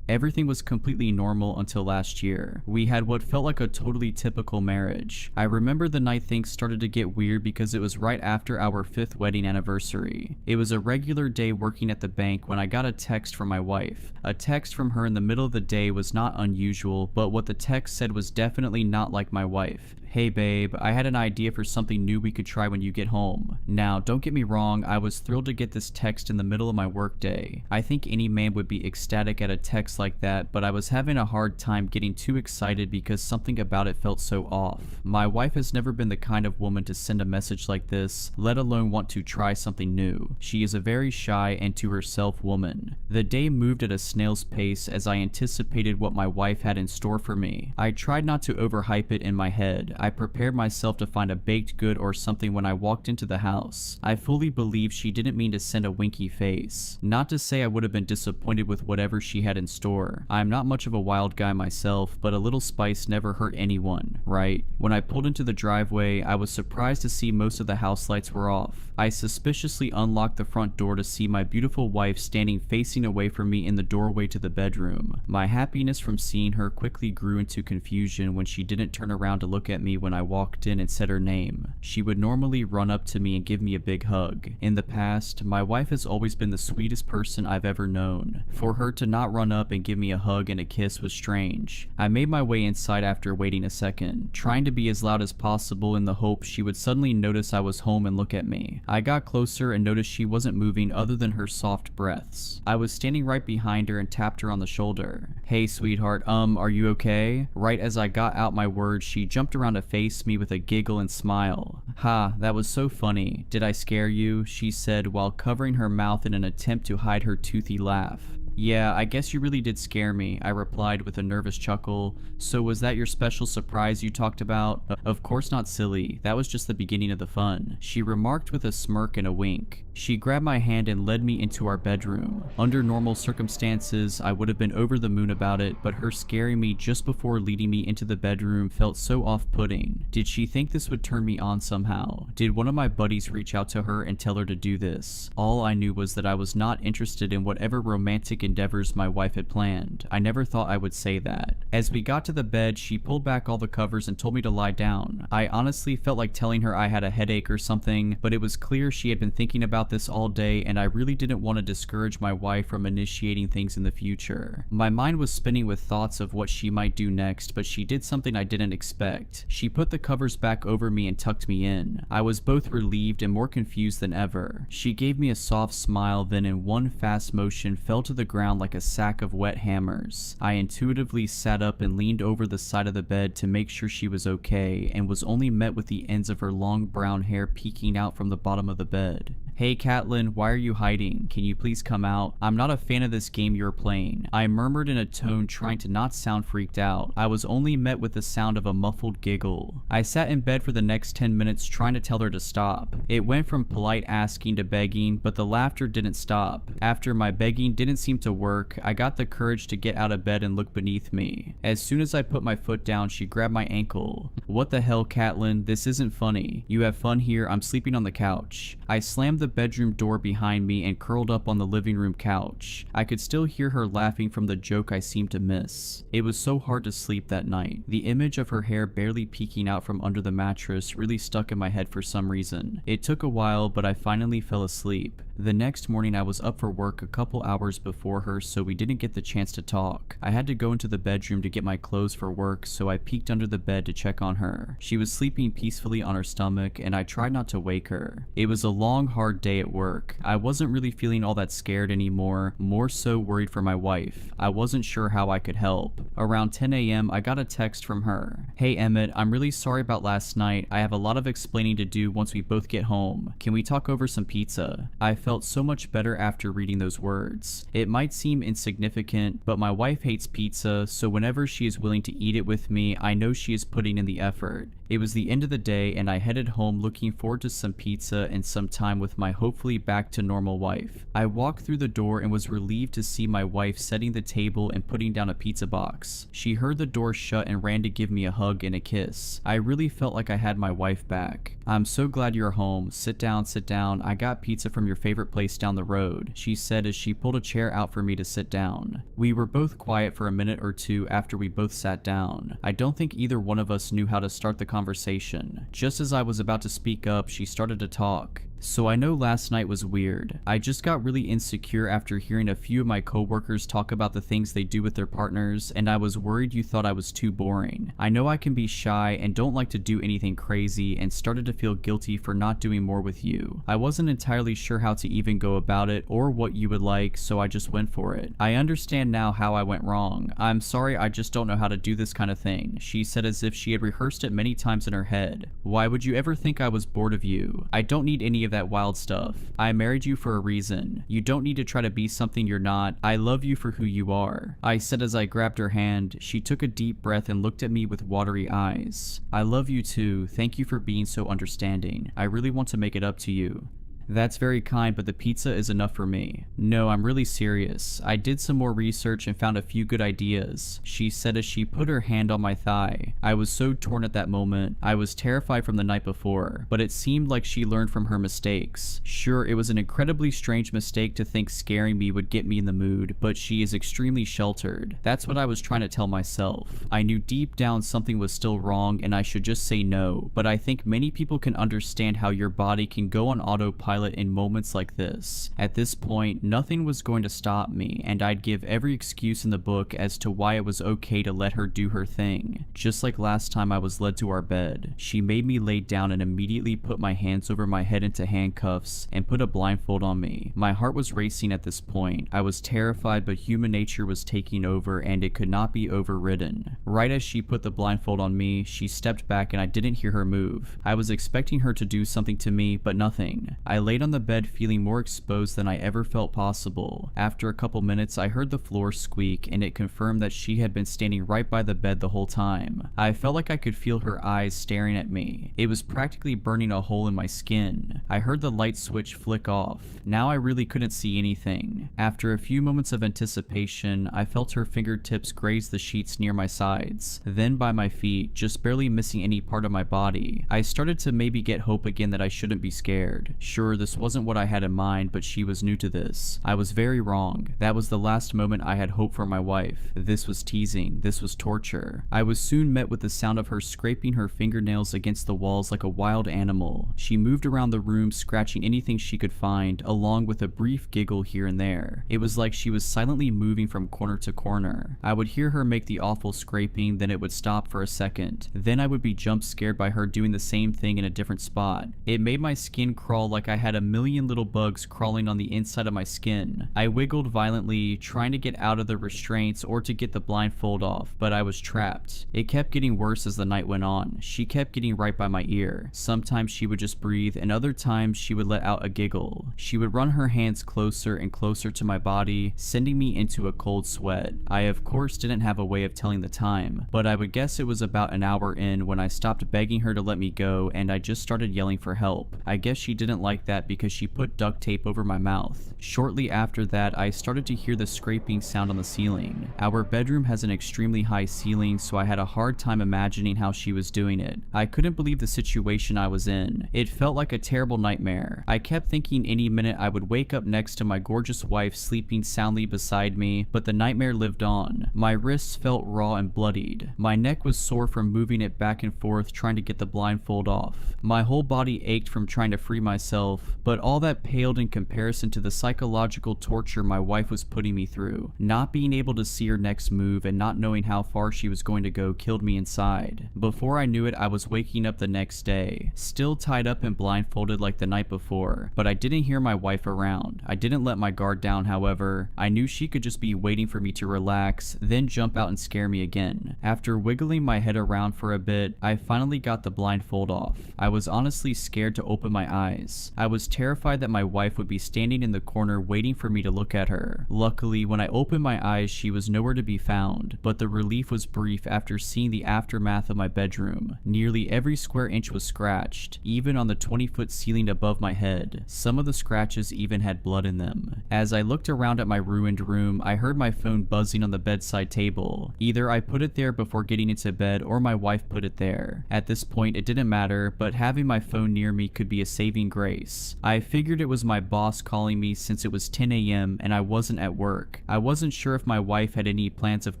Everything was completely normal until last year. We had what felt like a totally typical marriage. I remember the night things started to get weird because it was right after our 5th wedding anniversary. It was a regular day working at the bank when I got a text from my wife. A text from her in the middle of the day was not unusual, but what the text said was definitely not like my wife. Hey babe, I had an idea for something new we could try when you get home. Now, don't get me wrong, I was thrilled to get this text in the middle of my workday. I think any man would be ecstatic at a text like that, but I was having a hard time getting too excited because something about it felt so off. My wife has never been the kind of woman to send a message like this, let alone want to try something new. She is a very shy and to herself woman. The day moved at a snail's pace as I anticipated what my wife had in store for me. I tried not to overhype it in my head. I prepared myself to find a baked good or something when I walked into the house. I fully believed she didn't mean to send a winky face. Not to say I would have been disappointed with whatever she had in store. I'm not much of a wild guy myself, but a little spice never hurt anyone, right? When I pulled into the driveway, I was surprised to see most of the house lights were off. I suspiciously unlocked the front door to see my beautiful wife standing facing away from me in the doorway to the bedroom. My happiness from seeing her quickly grew into confusion when she didn't turn around to look at me when I walked in and said her name. She would normally run up to me and give me a big hug. In the past, my wife has always been the sweetest person I've ever known. For her to not run up and give me a hug and a kiss was strange. I made my way inside after waiting a second, trying to be as loud as possible in the hope she would suddenly notice I was home and look at me. I got closer and noticed she wasn't moving other than her soft breaths. I was standing right behind her and tapped her on the shoulder. Hey sweetheart, are you okay? Right as I got out my words, she jumped around to face me with a giggle and smile. Ha, that was so funny. Did I scare you? She said while covering her mouth in an attempt to hide her toothy laugh. Yeah, I guess you really did scare me, I replied with a nervous chuckle. So was that your special surprise you talked about? Of course not, silly. That was just the beginning of the fun, she remarked with a smirk and a wink. She grabbed my hand and led me into our bedroom. Under normal circumstances, I would have been over the moon about it, but her scaring me just before leading me into the bedroom felt so off-putting. Did she think this would turn me on somehow? Did one of my buddies reach out to her and tell her to do this? All I knew was that I was not interested in whatever romantic endeavors my wife had planned. I never thought I would say that. As we got to the bed, she pulled back all the covers and told me to lie down. I honestly felt like telling her I had a headache or something, but it was clear she had been thinking about this all day and I really didn't want to discourage my wife from initiating things in the future. My mind was spinning with thoughts of what she might do next, but she did something I didn't expect. She put the covers back over me and tucked me in. I was both relieved and more confused than ever. She gave me a soft smile, then in one fast motion fell to the ground like a sack of wet hammers. I intuitively sat up and leaned over the side of the bed to make sure she was okay, and was only met with the ends of her long brown hair peeking out from the bottom of the bed. Hey Catelyn, why are you hiding? Can you please come out? I'm not a fan of this game you're playing, I murmured in a tone trying to not sound freaked out. I was only met with the sound of a muffled giggle. I sat in bed for the next 10 minutes trying to tell her to stop. It went from polite asking to begging, but the laughter didn't stop. After my begging didn't seem to work, I got the courage to get out of bed and look beneath me. As soon as I put my foot down, she grabbed my ankle. What the hell, Catelyn? This isn't funny. You have fun here, I'm sleeping on the couch. I slammed the bedroom door behind me and curled up on the living room couch. I could still hear her laughing from the joke I seemed to miss. It was so hard to sleep that night. The image of her hair barely peeking out from under the mattress really stuck in my head for some reason. It took a while, but I finally fell asleep. The next morning I was up for work a couple hours before her, so we didn't get the chance to talk. I had to go into the bedroom to get my clothes for work, so I peeked under the bed to check on her. She was sleeping peacefully on her stomach, and I tried not to wake her. It was a long, hard day at work. I wasn't really feeling all that scared anymore, more so worried for my wife. I wasn't sure how I could help. Around 10 a.m. I got a text from her. Hey Emmett, I'm really sorry about last night. I have a lot of explaining to do once we both get home. Can we talk over some pizza? I felt so much better after reading those words. It might seem insignificant, but my wife hates pizza, so whenever she is willing to eat it with me, I know she is putting in the effort. It was the end of the day and I headed home looking forward to some pizza and some time with my hopefully back to normal wife. I walked through the door and was relieved to see my wife setting the table and putting down a pizza box. She heard the door shut and ran to give me a hug and a kiss. I really felt like I had my wife back. "I'm so glad you're home. Sit down, sit down. I got pizza from your favorite place down the road," she said as she pulled a chair out for me to sit down. We were both quiet for a minute or two after we both sat down. I don't think either one of us knew how to start the conversation. Just as I was about to speak up, she started to talk. "So I know last night was weird. I just got really insecure after hearing a few of my coworkers talk about the things they do with their partners, and I was worried you thought I was too boring. I know I can be shy and don't like to do anything crazy and started to feel guilty for not doing more with you. I wasn't entirely sure how to even go about it or what you would like, so I just went for it. I understand now how I went wrong. I'm sorry, I just don't know how to do this kind of thing," she said as if she had rehearsed it many times in her head. "Why would you ever think I was bored of you? I don't need any of that wild stuff. I married you for a reason. You don't need to try to be something you're not. I love you for who you are," I said as I grabbed her hand. She took a deep breath and looked at me with watery eyes. "I love you too. Thank you for being so understanding. I really want to make it up to you." "That's very kind, but the pizza is enough for me." "No, I'm really serious. I did some more research and found a few good ideas," she said as she put her hand on my thigh. I was so torn at that moment. I was terrified from the night before, but it seemed like she learned from her mistakes. Sure, it was an incredibly strange mistake to think scaring me would get me in the mood, but she is extremely sheltered. That's what I was trying to tell myself. I knew deep down something was still wrong and I should just say no, but I think many people can understand how your body can go on autopilot in moments like this. At this point, nothing was going to stop me, and I'd give every excuse in the book as to why it was okay to let her do her thing. Just like last time I was led to our bed, she made me lay down and immediately put my hands over my head into handcuffs and put a blindfold on me. My heart was racing at this point. I was terrified, but human nature was taking over and it could not be overridden. Right as she put the blindfold on me, she stepped back and I didn't hear her move. I was expecting her to do something to me, but nothing. I laid on the bed feeling more exposed than I ever felt possible. After a couple minutes, I heard the floor squeak and it confirmed that she had been standing right by the bed the whole time. I felt like I could feel her eyes staring at me. It was practically burning a hole in my skin. I heard the light switch flick off. Now I really couldn't see anything. After a few moments of anticipation, I felt her fingertips graze the sheets near my sides, then by my feet, just barely missing any part of my body. I started to maybe get hope again that I shouldn't be scared. Sure, this wasn't what I had in mind, but she was new to this. I was very wrong. That was the last moment I had hope for my wife. This was teasing. This was torture. I was soon met with the sound of her scraping her fingernails against the walls like a wild animal. She moved around the room, scratching anything she could find, along with a brief giggle here and there. It was like she was silently moving from corner to corner. I would hear her make the awful scraping, then it would stop for a second. Then I would be jump scared by her doing the same thing in a different spot. It made my skin crawl like I had a million little bugs crawling on the inside of my skin. I wiggled violently, trying to get out of the restraints or to get the blindfold off, but I was trapped. It kept getting worse as the night went on. She kept getting right by my ear. Sometimes she would just breathe, and other times she would let out a giggle. She would run her hands closer and closer to my body, sending me into a cold sweat. I of course didn't have a way of telling the time, but I would guess it was about an hour in when I stopped begging her to let me go and I just started yelling for help. I guess she didn't like that because she put duct tape over my mouth. Shortly after that, I started to hear the scraping sound on the ceiling. Our bedroom has an extremely high ceiling, so I had a hard time imagining how she was doing it. I couldn't believe the situation I was in. It felt like a terrible nightmare. I kept thinking any minute I would wake up next to my gorgeous wife sleeping soundly beside me, but the nightmare lived on. My wrists felt raw and bloodied. My neck was sore from moving it back and forth trying to get the blindfold off. My whole body ached from trying to free myself, but all that paled in comparison to the psychological torture my wife was putting me through. Not being able to see her next move and not knowing how far she was going to go killed me inside. Before I knew it, I was waking up the next day, still tied up and blindfolded like the night before, but I didn't hear my wife around. I didn't let my guard down, however. I knew she could just be waiting for me to relax, then jump out and scare me again. After wiggling my head around for a bit, I finally got the blindfold off. I was honestly scared to open my eyes. I was terrified that my wife would be standing in the corner waiting for me to look at her. Luckily, when I opened my eyes, she was nowhere to be found, but the relief was brief after seeing the aftermath of my bedroom. Nearly every square inch was scratched, even on the 20-foot ceiling above my head. Some of the scratches even had blood in them. As I looked around at my ruined room, I heard my phone buzzing on the bedside table. Either I put it there before getting into bed or my wife put it there. At this point, it didn't matter, but having my phone near me could be a saving grace. I figured it was my boss calling me since it was 10 a.m. and I wasn't at work. I wasn't sure if my wife had any plans of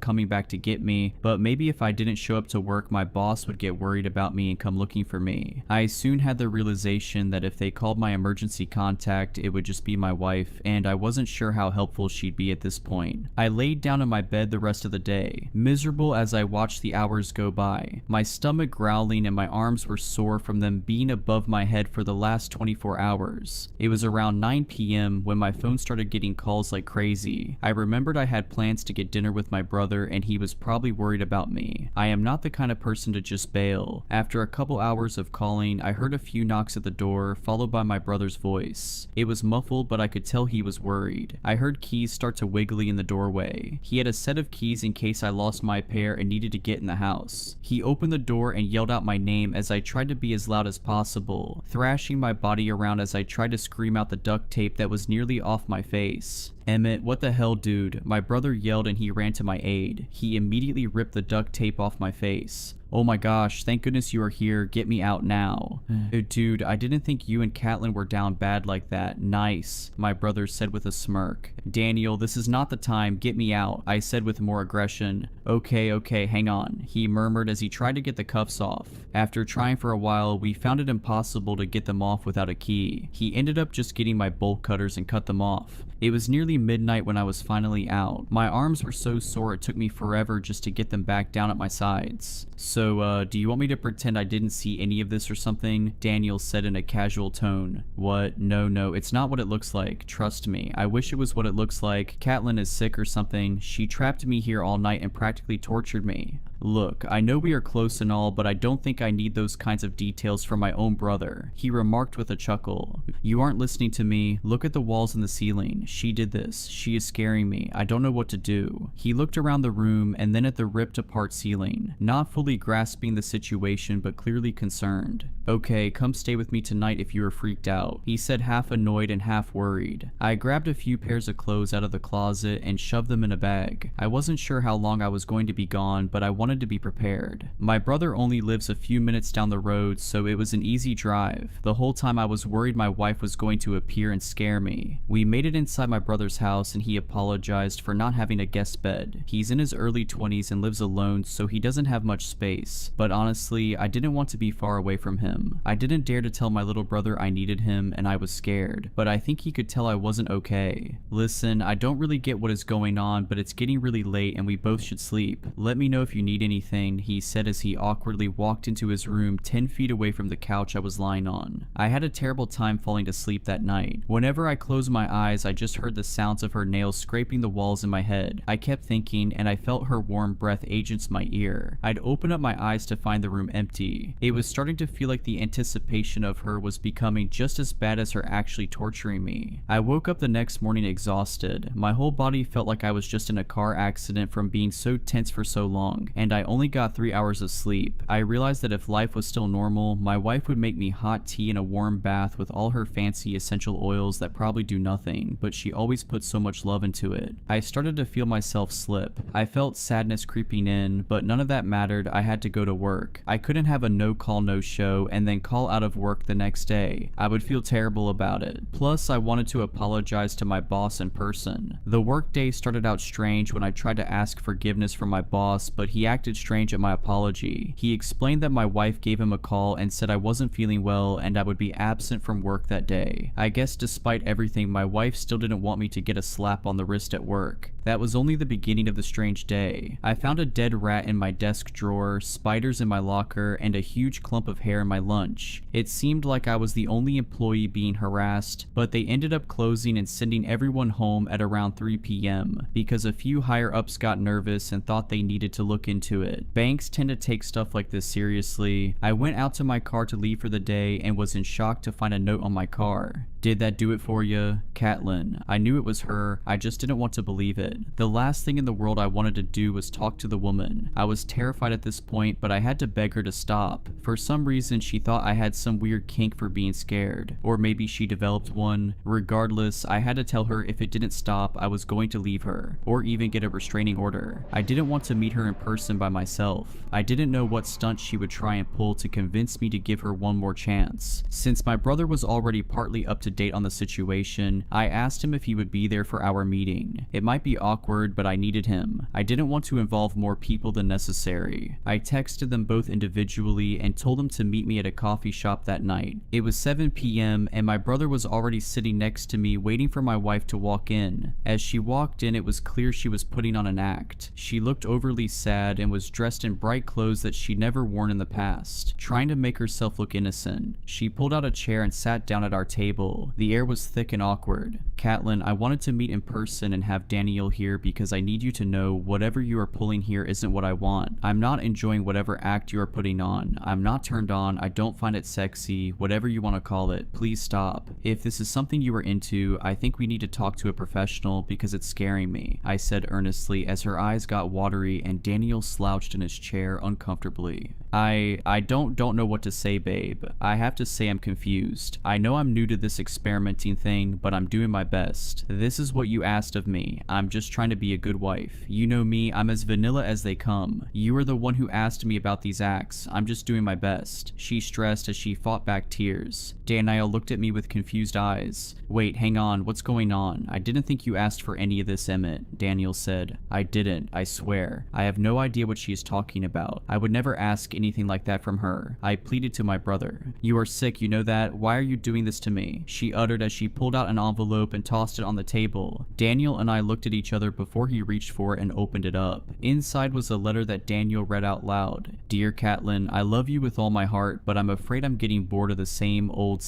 coming back to get me, but maybe if I didn't show up to work, my boss would get worried about me and come looking for me. I soon had the realization that if they called my emergency contact, it would just be my wife, and I wasn't sure how helpful she'd be at this point. I laid down in my bed the rest of the day, miserable as I watched the hours go by, my stomach growling and my arms were sore from them being above my head for the last 24 hours. It was around 9 p.m. when my phone started getting calls like crazy. I remembered I had plans to get dinner with my brother and he was probably worried about me. I am not the kind of person to just bail. After a couple hours of calling, I heard a few knocks at the door, followed by my brother's voice. It was muffled, but I could tell he was worried. I heard keys start to wiggly in the doorway. He had a set of keys in case I lost my pair and needed to get in the house. He opened the door and yelled out my name as I tried to be as loud as possible, thrashing my body around as I tried to scream out the duct tape that was nearly off my face. "Emmett, what the hell, dude?" My brother yelled and he ran to my aid. He immediately ripped the duct tape off my face. "Oh my gosh, thank goodness you are here, get me out now." "Dude, I didn't think you and Catelyn were down bad like that. Nice," my brother said with a smirk. "Daniel, this is not the time, get me out," I said with more aggression. Okay, hang on," he murmured as he tried to get the cuffs off. After trying for a while, we found it impossible to get them off without a key. He ended up just getting my bolt cutters and cut them off. It was nearly midnight when I was finally out. My arms were so sore it took me forever just to get them back down at my sides. "So, do you want me to pretend I didn't see any of this or something?" Daniel said in a casual tone. "What? No, it's not what it looks like. Trust me. I wish it was what it looks like. Catelyn is sick or something. She trapped me here all night and practically tortured me. Look, I know we are close and all, but I don't think I need those kinds of details from my own brother," he remarked with a chuckle. "You aren't listening to me. Look at the walls and the ceiling. She did this. She is scaring me. I don't know what to do." He looked around the room and then at the ripped apart ceiling, not fully grasping the situation but clearly concerned. "Okay, come stay with me tonight if you are freaked out," he said, half annoyed and half worried. I grabbed a few pairs of clothes out of the closet and shoved them in a bag. I wasn't sure how long I was going to be gone, but I wanted to be prepared. My brother only lives a few minutes down the road, so it was an easy drive. The whole time I was worried my wife was going to appear and scare me. We made it inside my brother's house and he apologized for not having a guest bed. He's in his early 20s and lives alone, so he doesn't have much space. But honestly, I didn't want to be far away from him. I didn't dare to tell my little brother I needed him and I was scared, but I think he could tell I wasn't okay. "Listen, I don't really get what is going on, but it's getting really late and we both should sleep. Let me know if you need anything," he said as he awkwardly walked into his room 10 feet away from the couch I was lying on. I had a terrible time falling to sleep that night. Whenever I closed my eyes, I just heard the sounds of her nails scraping the walls in my head. I kept thinking, and I felt her warm breath against my ear. I'd open up my eyes to find the room empty. It was starting to feel like the anticipation of her was becoming just as bad as her actually torturing me. I woke up the next morning exhausted. My whole body felt like I was just in a car accident from being so tense for so long, and I only got 3 hours of sleep. I realized that if life was still normal, my wife would make me hot tea and a warm bath with all her fancy essential oils that probably do nothing, but she always puts so much love into it. I started to feel myself slip. I felt sadness creeping in, but none of that mattered. I had to go to work. I couldn't have a no call no show and then call out of work the next day. I would feel terrible about it. Plus, I wanted to apologize to my boss in person. The work day started out strange when I tried to ask forgiveness from my boss, but he acted strange at my apology. He explained that my wife gave him a call and said I wasn't feeling well and I would be absent from work that day. I guess despite everything, my wife still didn't want me to get a slap on the wrist at work. That was only the beginning of the strange day. I found a dead rat in my desk drawer, spiders in my locker, and a huge clump of hair in my lunch. It seemed like I was the only employee being harassed, but they ended up closing and sending everyone home at around 3 p.m. because a few higher ups got nervous and thought they needed to look into into it. Banks tend to take stuff like this seriously. I went out to my car to leave for the day and was in shock to find a note on my car. Did that do it for you? Catelyn. I knew it was her, I just didn't want to believe it. The last thing in the world I wanted to do was talk to the woman. I was terrified at this point, but I had to beg her to stop. For some reason, she thought I had some weird kink for being scared. Or maybe she developed one. Regardless, I had to tell her if it didn't stop, I was going to leave her, or even get a restraining order. I didn't want to meet her in person by myself. I didn't know what stunt she would try and pull to convince me to give her one more chance. Since my brother was already partly up to date on the situation, I asked him if he would be there for our meeting. It might be awkward, but I needed him. I didn't want to involve more people than necessary. I texted them both individually and told them to meet me at a coffee shop that night. It was 7 p.m. and my brother was already sitting next to me waiting for my wife to walk in. As she walked in, it was clear she was putting on an act. She looked overly sad and was dressed in bright clothes that she'd never worn in the past, trying to make herself look innocent. She pulled out a chair and sat down at our table. The air was thick and awkward. Catelyn, I wanted to meet in person and have Daniel here because I need you to know whatever you are pulling here isn't what I want. I'm not enjoying whatever act you are putting on. I'm not turned on. I don't find it sexy. Whatever you want to call it. Please stop. If this is something you are into, I think we need to talk to a professional because it's scaring me, I said earnestly as her eyes got watery and Daniel slouched in his chair uncomfortably. I don't know what to say, babe. I have to say I'm confused. I know I'm new to this experimenting thing, but I'm doing my best. This is what you asked of me. I'm just trying to be a good wife. You know me, I'm as vanilla as they come. You are the one who asked me about these acts. I'm just doing my best. She stressed as she fought back tears. Daniel looked at me with confused eyes. Wait, hang on, what's going on? I didn't think you asked for any of this, Emmett, Daniel said. I didn't, I swear. I have no idea what she is talking about. I would never ask anything like that from her. I pleaded to my brother. You are sick, you know that? Why are you doing this to me? She uttered as she pulled out an envelope and tossed it on the table. Daniel and I looked at each other before he reached for it and opened it up. Inside was a letter that Daniel read out loud. Dear Catelyn, I love you with all my heart, but I'm afraid I'm getting bored of the same old.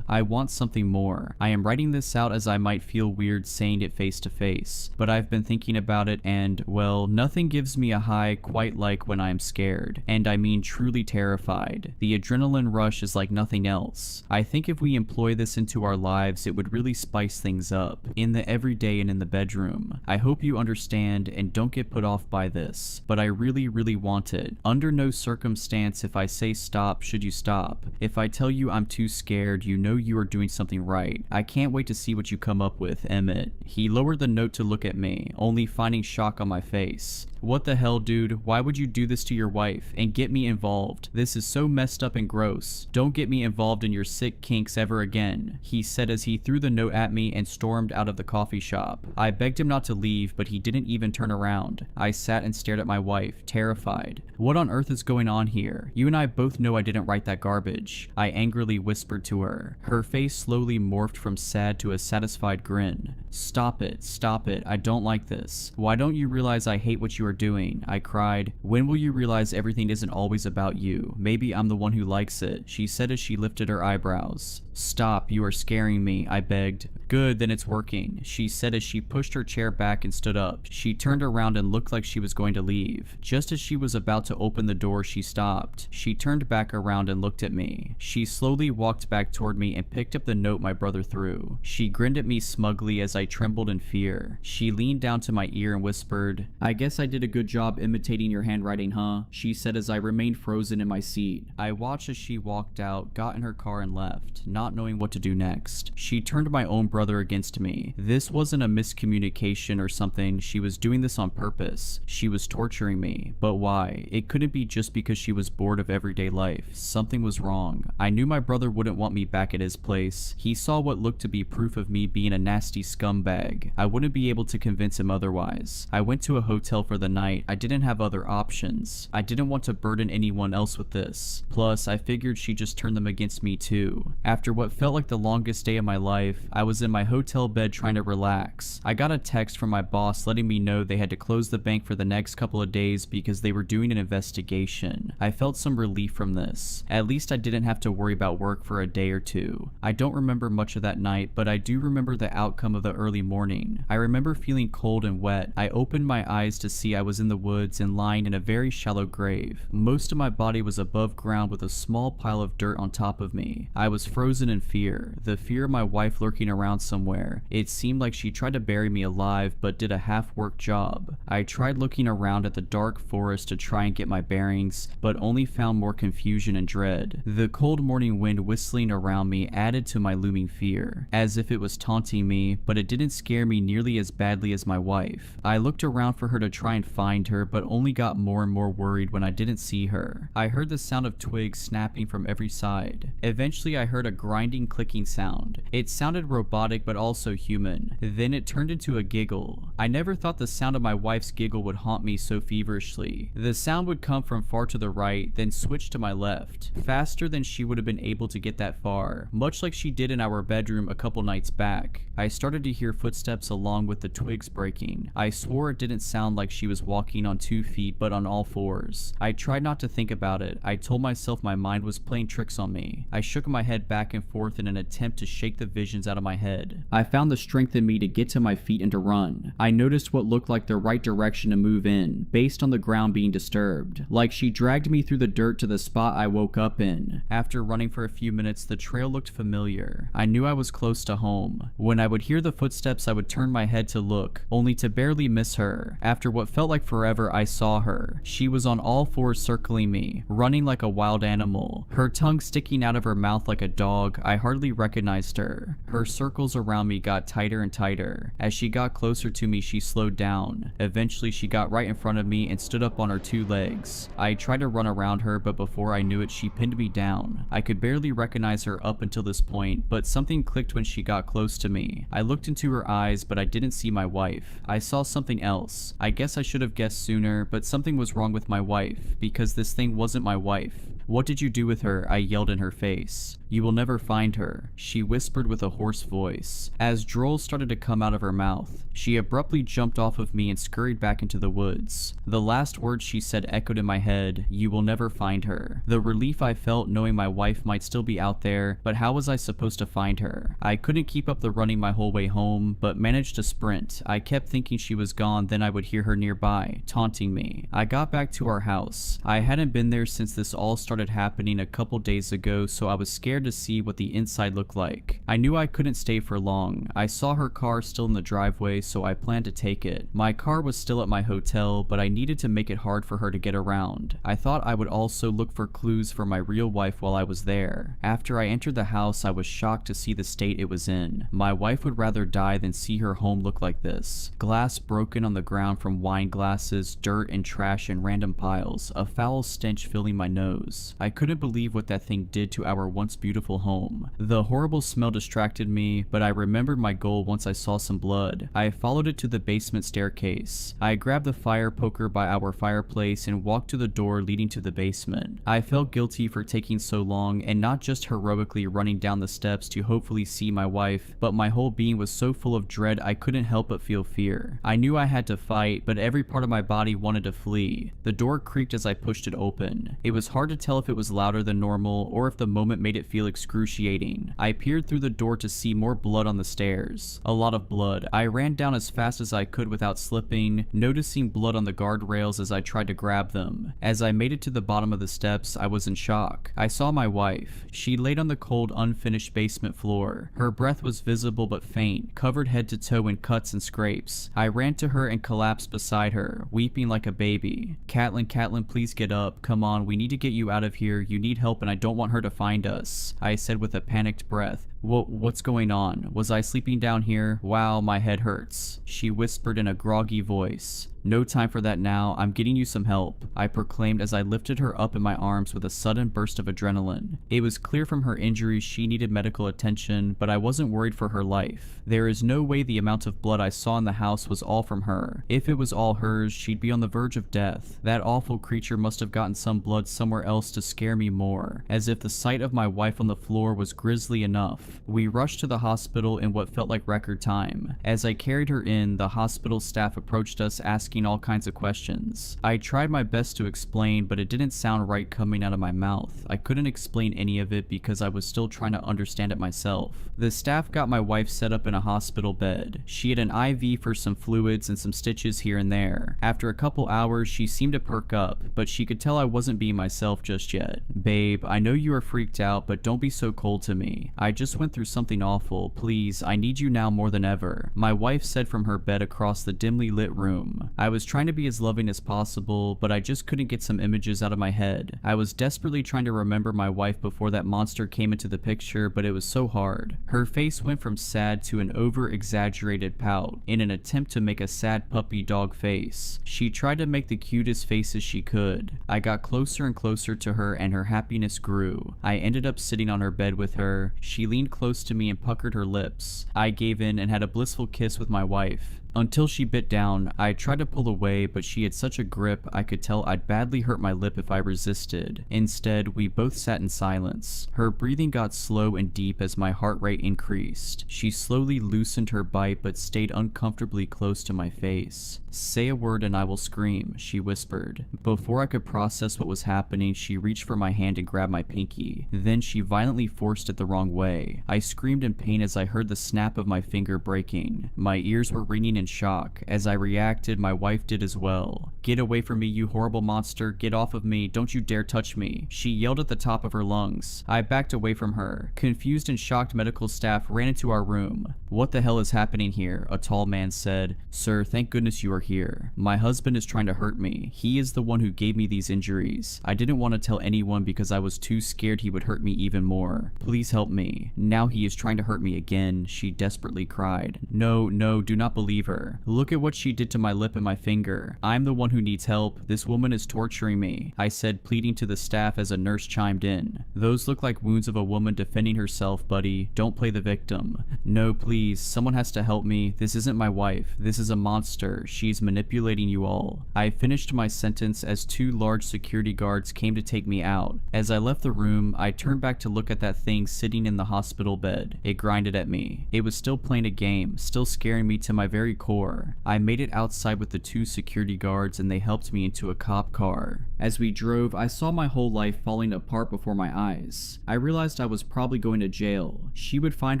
I want something more. I am writing this out as I might feel weird saying it face to face, but I've been thinking about it and, well, nothing gives me a high quite like when I am scared, and I mean truly terrified. The adrenaline rush is like nothing else. I think if we employ this into our lives, it would really spice things up, in the everyday and in the bedroom. I hope you understand and don't get put off by this, but I really want it. Under no circumstance if I say stop should you stop. If I tell you I'm too scared, you know you are doing something right. I can't wait to see what you come up with, Emmett. He lowered the note to look at me, only finding shock on my face. What the hell, dude? Why would you do this to your wife and get me involved? This is so messed up and gross. Don't get me involved in your sick kinks ever again, he said as he threw the note at me and stormed out of the coffee shop. I begged him not to leave, but he didn't even turn around. I sat and stared at my wife, terrified. What on earth is going on here? You and I both know I didn't write that garbage, I angrily whispered to her. Her face slowly morphed from sad to a satisfied grin. Stop it, I don't like this. Why don't you realize I hate what you are doing? I cried. When will you realize everything isn't always about you? Maybe I'm the one who likes it, she said as she lifted her eyebrows. Stop, you are scaring me, I begged. Good, then it's working, she said as she pushed her chair back and stood up. She turned around and looked like she was going to leave. Just as she was about to open the door, she stopped. She turned back around and looked at me. She slowly walked back toward me and picked up the note my brother threw. She grinned at me smugly as I trembled in fear. She leaned down to my ear and whispered, I guess I did a good job imitating your handwriting, huh? She said as I remained frozen in my seat. I watched as she walked out, got in her car and left, not knowing what to do next. She turned my own brother against me. This wasn't a miscommunication or something. She was doing this on purpose. She was torturing me. But why? It couldn't be just because she was bored of everyday life. Something was wrong. I knew my brother wouldn't want me back at his place. He saw what looked to be proof of me being a nasty scumbag. I wouldn't be able to convince him otherwise. I went to a hotel for the night. I didn't have other options. I didn't want to burden anyone else with this. Plus, I figured she'd just turn them against me too. After what felt like the longest day of my life, I was in my hotel bed trying to relax. I got a text from my boss letting me know they had to close the bank for the next couple of days because they were doing an investigation. I felt some relief from this. At least I didn't have to worry about work for a day or two. I don't remember much of that night, but I do remember the outcome of the early morning. I remember feeling cold and wet. I opened my eyes to see I was in the woods woods and lying in a very shallow grave. Most of my body was above ground with a small pile of dirt on top of me. I was frozen in fear, the fear of my wife lurking around somewhere. It seemed like she tried to bury me alive but did a half-worked job. I tried looking around at the dark forest to try and get my bearings, but only found more confusion and dread. The cold morning wind whistling around me added to my looming fear, as if it was taunting me, but it didn't scare me nearly as badly as my wife. I looked around for her to try and find her, but only got more and more worried when I didn't see her. I heard the sound of twigs snapping from every side. Eventually I heard a grinding, clicking sound. It sounded robotic but also human. Then it turned into a giggle. I never thought the sound of my wife's giggle would haunt me so feverishly. The sound would come from far to the right, then switch to my left, faster than she would have been able to get that far, much like she did in our bedroom a couple nights back. I started to hear footsteps along with the twigs breaking. I swore it didn't sound like she was walking on 2 feet but on all fours. I tried not to think about it. I told myself my mind was playing tricks on me. I shook my head back and forth in an attempt to shake the visions out of my head. I found the strength in me to get to my feet and to run. I noticed what looked like the right direction to move in, based on the ground being disturbed. Like she dragged me through the dirt to the spot I woke up in. After running for a few minutes, the trail looked familiar. I knew I was close to home. When I would hear the footsteps, I would turn my head to look, only to barely miss her. After what felt like forever, I saw her. She was on all fours circling me, running like a wild animal, her tongue sticking out of her mouth like a dog. I hardly recognized her. Her circles around me got tighter and tighter. As she got closer to me, she slowed down. Eventually, she got right in front of me and stood up on her 2 legs. I tried to run around her, but before I knew it, she pinned me down. I could barely recognize her up until this point, but something clicked when she got close to me. I looked into her eyes, but I didn't see my wife. I saw something else. I guess I should have guessed sooner, but something was wrong with my wife, because this thing wasn't my wife. "What did you do with her?" I yelled in her face. "You will never find her," she whispered with a hoarse voice. As drolls started to come out of her mouth, she abruptly jumped off of me and scurried back into the woods. The last words she said echoed in my head: "You will never find her." The relief I felt knowing my wife might still be out there, but how was I supposed to find her? I couldn't keep up the running my whole way home, but managed to sprint. I kept thinking she was gone, then I would hear her nearby, taunting me. I got back to our house. I hadn't been there since this all started happening a couple days ago, so I was scared to see what the inside looked like. I knew I couldn't stay for long. I saw her car still in the driveway, so I planned to take it. My car was still at my hotel, but I needed to make it hard for her to get around. I thought I would also look for clues for my real wife while I was there. After I entered the house, I was shocked to see the state it was in. My wife would rather die than see her home look like this. Glass broken on the ground from wine glasses, dirt and trash in random piles, a foul stench filling my nose. I couldn't believe what that thing did to our once beautiful home. The horrible smell distracted me, but I remembered my goal once I saw some blood. I followed it to the basement staircase. I grabbed the fire poker by our fireplace and walked to the door leading to the basement. I felt guilty for taking so long and not just heroically running down the steps to hopefully see my wife, but my whole being was so full of dread I couldn't help but feel fear. I knew I had to fight, but every part of my body wanted to flee. The door creaked as I pushed it open. It was hard to tell if it was louder than normal or if the moment made it feel excruciating. I peered through the door to see more blood on the stairs. A lot of blood. I ran down as fast as I could without slipping, noticing blood on the guardrails as I tried to grab them. As I made it to the bottom of the steps, I was in shock. I saw my wife. She laid on the cold, unfinished basement floor. Her breath was visible but faint, covered head to toe in cuts and scrapes. I ran to her and collapsed beside her, weeping like a baby. Catelyn, please get up. Come on, we need to get you out of here. You need help and I don't want her to find us," I said with a panicked breath. What's going on? Was I sleeping down here? Wow, my head hurts," she whispered in a groggy voice. "No time for that now. I'm getting you some help," I proclaimed as I lifted her up in my arms with a sudden burst of adrenaline. It was clear from her injuries she needed medical attention, but I wasn't worried for her life. There is no way the amount of blood I saw in the house was all from her. If it was all hers, she'd be on the verge of death. That awful creature must have gotten some blood somewhere else to scare me more, as if the sight of my wife on the floor was grisly enough. off. We rushed to the hospital in what felt like record time. As I carried her in, the hospital staff approached us asking all kinds of questions. I tried my best to explain, but it didn't sound right coming out of my mouth. I couldn't explain any of it because I was still trying to understand it myself. The staff got my wife set up in a hospital bed. She had an IV for some fluids and some stitches here and there. After a couple hours, she seemed to perk up, but she could tell I wasn't being myself just yet. Babe, I know you are freaked out, but don't be so cold to me. I just went through something awful. Please, I need you now more than ever, my wife said from her bed across the dimly lit room. I was trying to be as loving as possible, but I just couldn't get some images out of my head. I was desperately trying to remember my wife before that monster came into the picture, but it was so hard. Her face went from sad to an over-exaggerated pout in an attempt to make a sad puppy dog face. She tried to make the cutest faces she could. I got closer and closer to her and her happiness grew. I ended up sitting on her bed with her. She leaned close to me and puckered her lips. I gave in and had a blissful kiss with my wife. Until she bit down. I tried to pull away, but she had such a grip I could tell I'd badly hurt my lip if I resisted. Instead, we both sat in silence. Her breathing got slow and deep as my heart rate increased. She slowly loosened her bite but stayed uncomfortably close to my face. Say a word and I will scream, she whispered. Before I could process what was happening, she reached for my hand and grabbed my pinky. Then she violently forced it the wrong way. I screamed in pain as I heard the snap of my finger breaking. My ears were ringing in shock. As I reacted, my wife did as well. Get away from me, you horrible monster. Get off of me. Don't you dare touch me. She yelled at the top of her lungs. I backed away from her. Confused and shocked medical staff ran into our room. What the hell is happening here? A tall man said. Sir, thank goodness you are here. My husband is trying to hurt me. He is the one who gave me these injuries. I didn't want to tell anyone because I was too scared he would hurt me even more. Please help me. Now he is trying to hurt me again, she desperately cried. No, do not believe her. Look at what she did to my lip and my finger. I'm the one who needs help. This woman is torturing me, I said, pleading to the staff as a nurse chimed in. Those look like wounds of a woman defending herself, buddy. Don't play the victim. No, please. Someone has to help me. This isn't my wife. This is a monster. She's manipulating you all. I finished my sentence as two large security guards came to take me out. As I left the room, I turned back to look at that thing sitting in the hospital bed. It grinded at me. It was still playing a game, still scaring me to my very core. I made it outside with the two security guards and they helped me into a cop car. As we drove, I saw my whole life falling apart before my eyes. I realized I was probably going to jail. She would find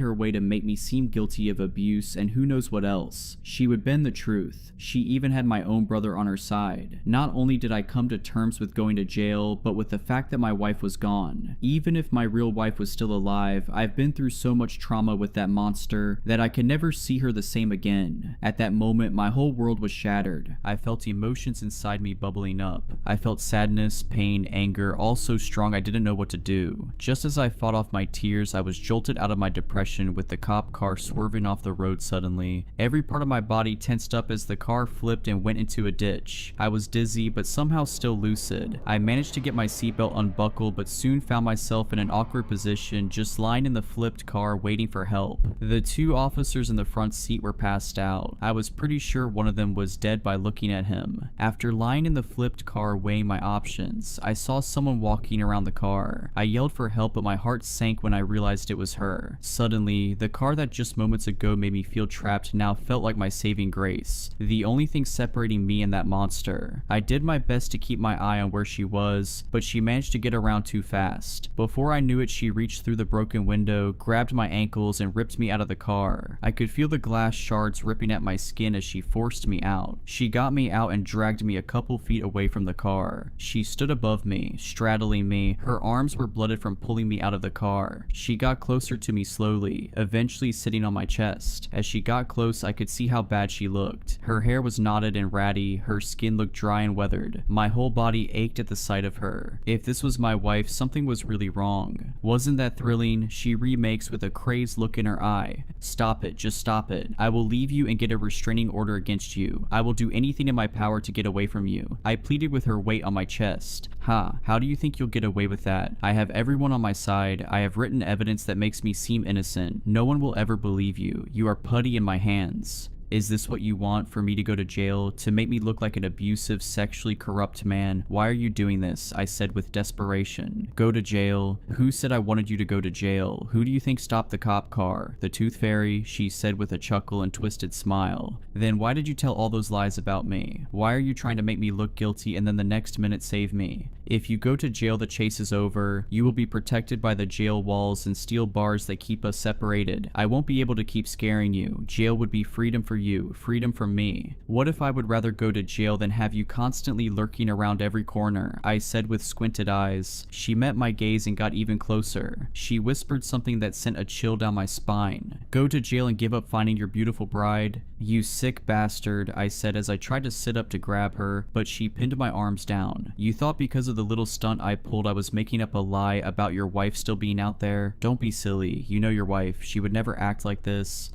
her way to make me seem guilty of abuse and who knows what else. She would bend the truth. She even had my own brother on her side. Not only did I come to terms with going to jail, but with the fact that my wife was gone. Even if my real wife was still alive, I've been through so much trauma with that monster that I could never see her the same again. At that moment, my whole world was shattered. I felt emotions inside me bubbling up. I felt sadness, pain, anger, all so strong I didn't know what to do. Just as I fought off my tears, I was jolted out of my depression with the cop car swerving off the road suddenly. Every part of my body tensed up as the car flipped and went into a ditch. I was dizzy, but somehow still lucid. I managed to get my seatbelt unbuckled, but soon found myself in an awkward position, just lying in the flipped car waiting for help. The two officers in the front seat were passed out. I was pretty sure one of them was dead by looking at him. After lying in the flipped car weighing my options, I saw someone walking around the car. I yelled for help, but my heart sank when I realized it was her. Suddenly, the car that just moments ago made me feel trapped now felt like my saving grace. The only thing separating me and that monster. I did my best to keep my eye on where she was, but she managed to get around too fast. Before I knew it, she reached through the broken window, grabbed my ankles, and ripped me out of the car. I could feel the glass shards ripping at my skin as she forced me out. She got me out and dragged me a couple feet away from the car. She stood above me, straddling me. Her arms were blooded from pulling me out of the car. She got closer to me slowly, eventually sitting on my chest. As she got close, I could see how bad she looked. Her hair was knotted and ratty, her skin looked dry and weathered. My whole body ached at the sight of her. If this was my wife, something was really wrong. Wasn't that thrilling? She remakes with a crazed look in her eye. Stop it, just stop it. I will leave you and get a restraining order against you. I will do anything in my power to get away from you. I pleaded with her weight on my chest. How do you think you'll get away with that? I have everyone on my side. I have written evidence that makes me seem innocent. No one will ever believe you. You are putty in my hands. Is this what you want, for me to go to jail, to make me look like an abusive, sexually corrupt man? Why are you doing this? I said with desperation. Go to jail? Who said I wanted you to go to jail? Who do you think stopped the cop car? The Tooth Fairy, she said with a chuckle and twisted smile. Then why did you tell all those lies about me? Why are you trying to make me look guilty and then the next minute save me? If you go to jail, the chase is over. You will be protected by the jail walls and steel bars that keep us separated. I won't be able to keep scaring you. Jail would be freedom for you, freedom from me. What if I would rather go to jail than have you constantly lurking around every corner? I said with squinted eyes. She met my gaze and got even closer. She whispered something that sent a chill down my spine. Go to jail and give up finding your beautiful bride? You sick bastard, I said as I tried to sit up to grab her, but she pinned my arms down. You thought because of the little stunt I pulled I was making up a lie about your wife still being out there? Don't be silly. You know your wife. She would never act like this.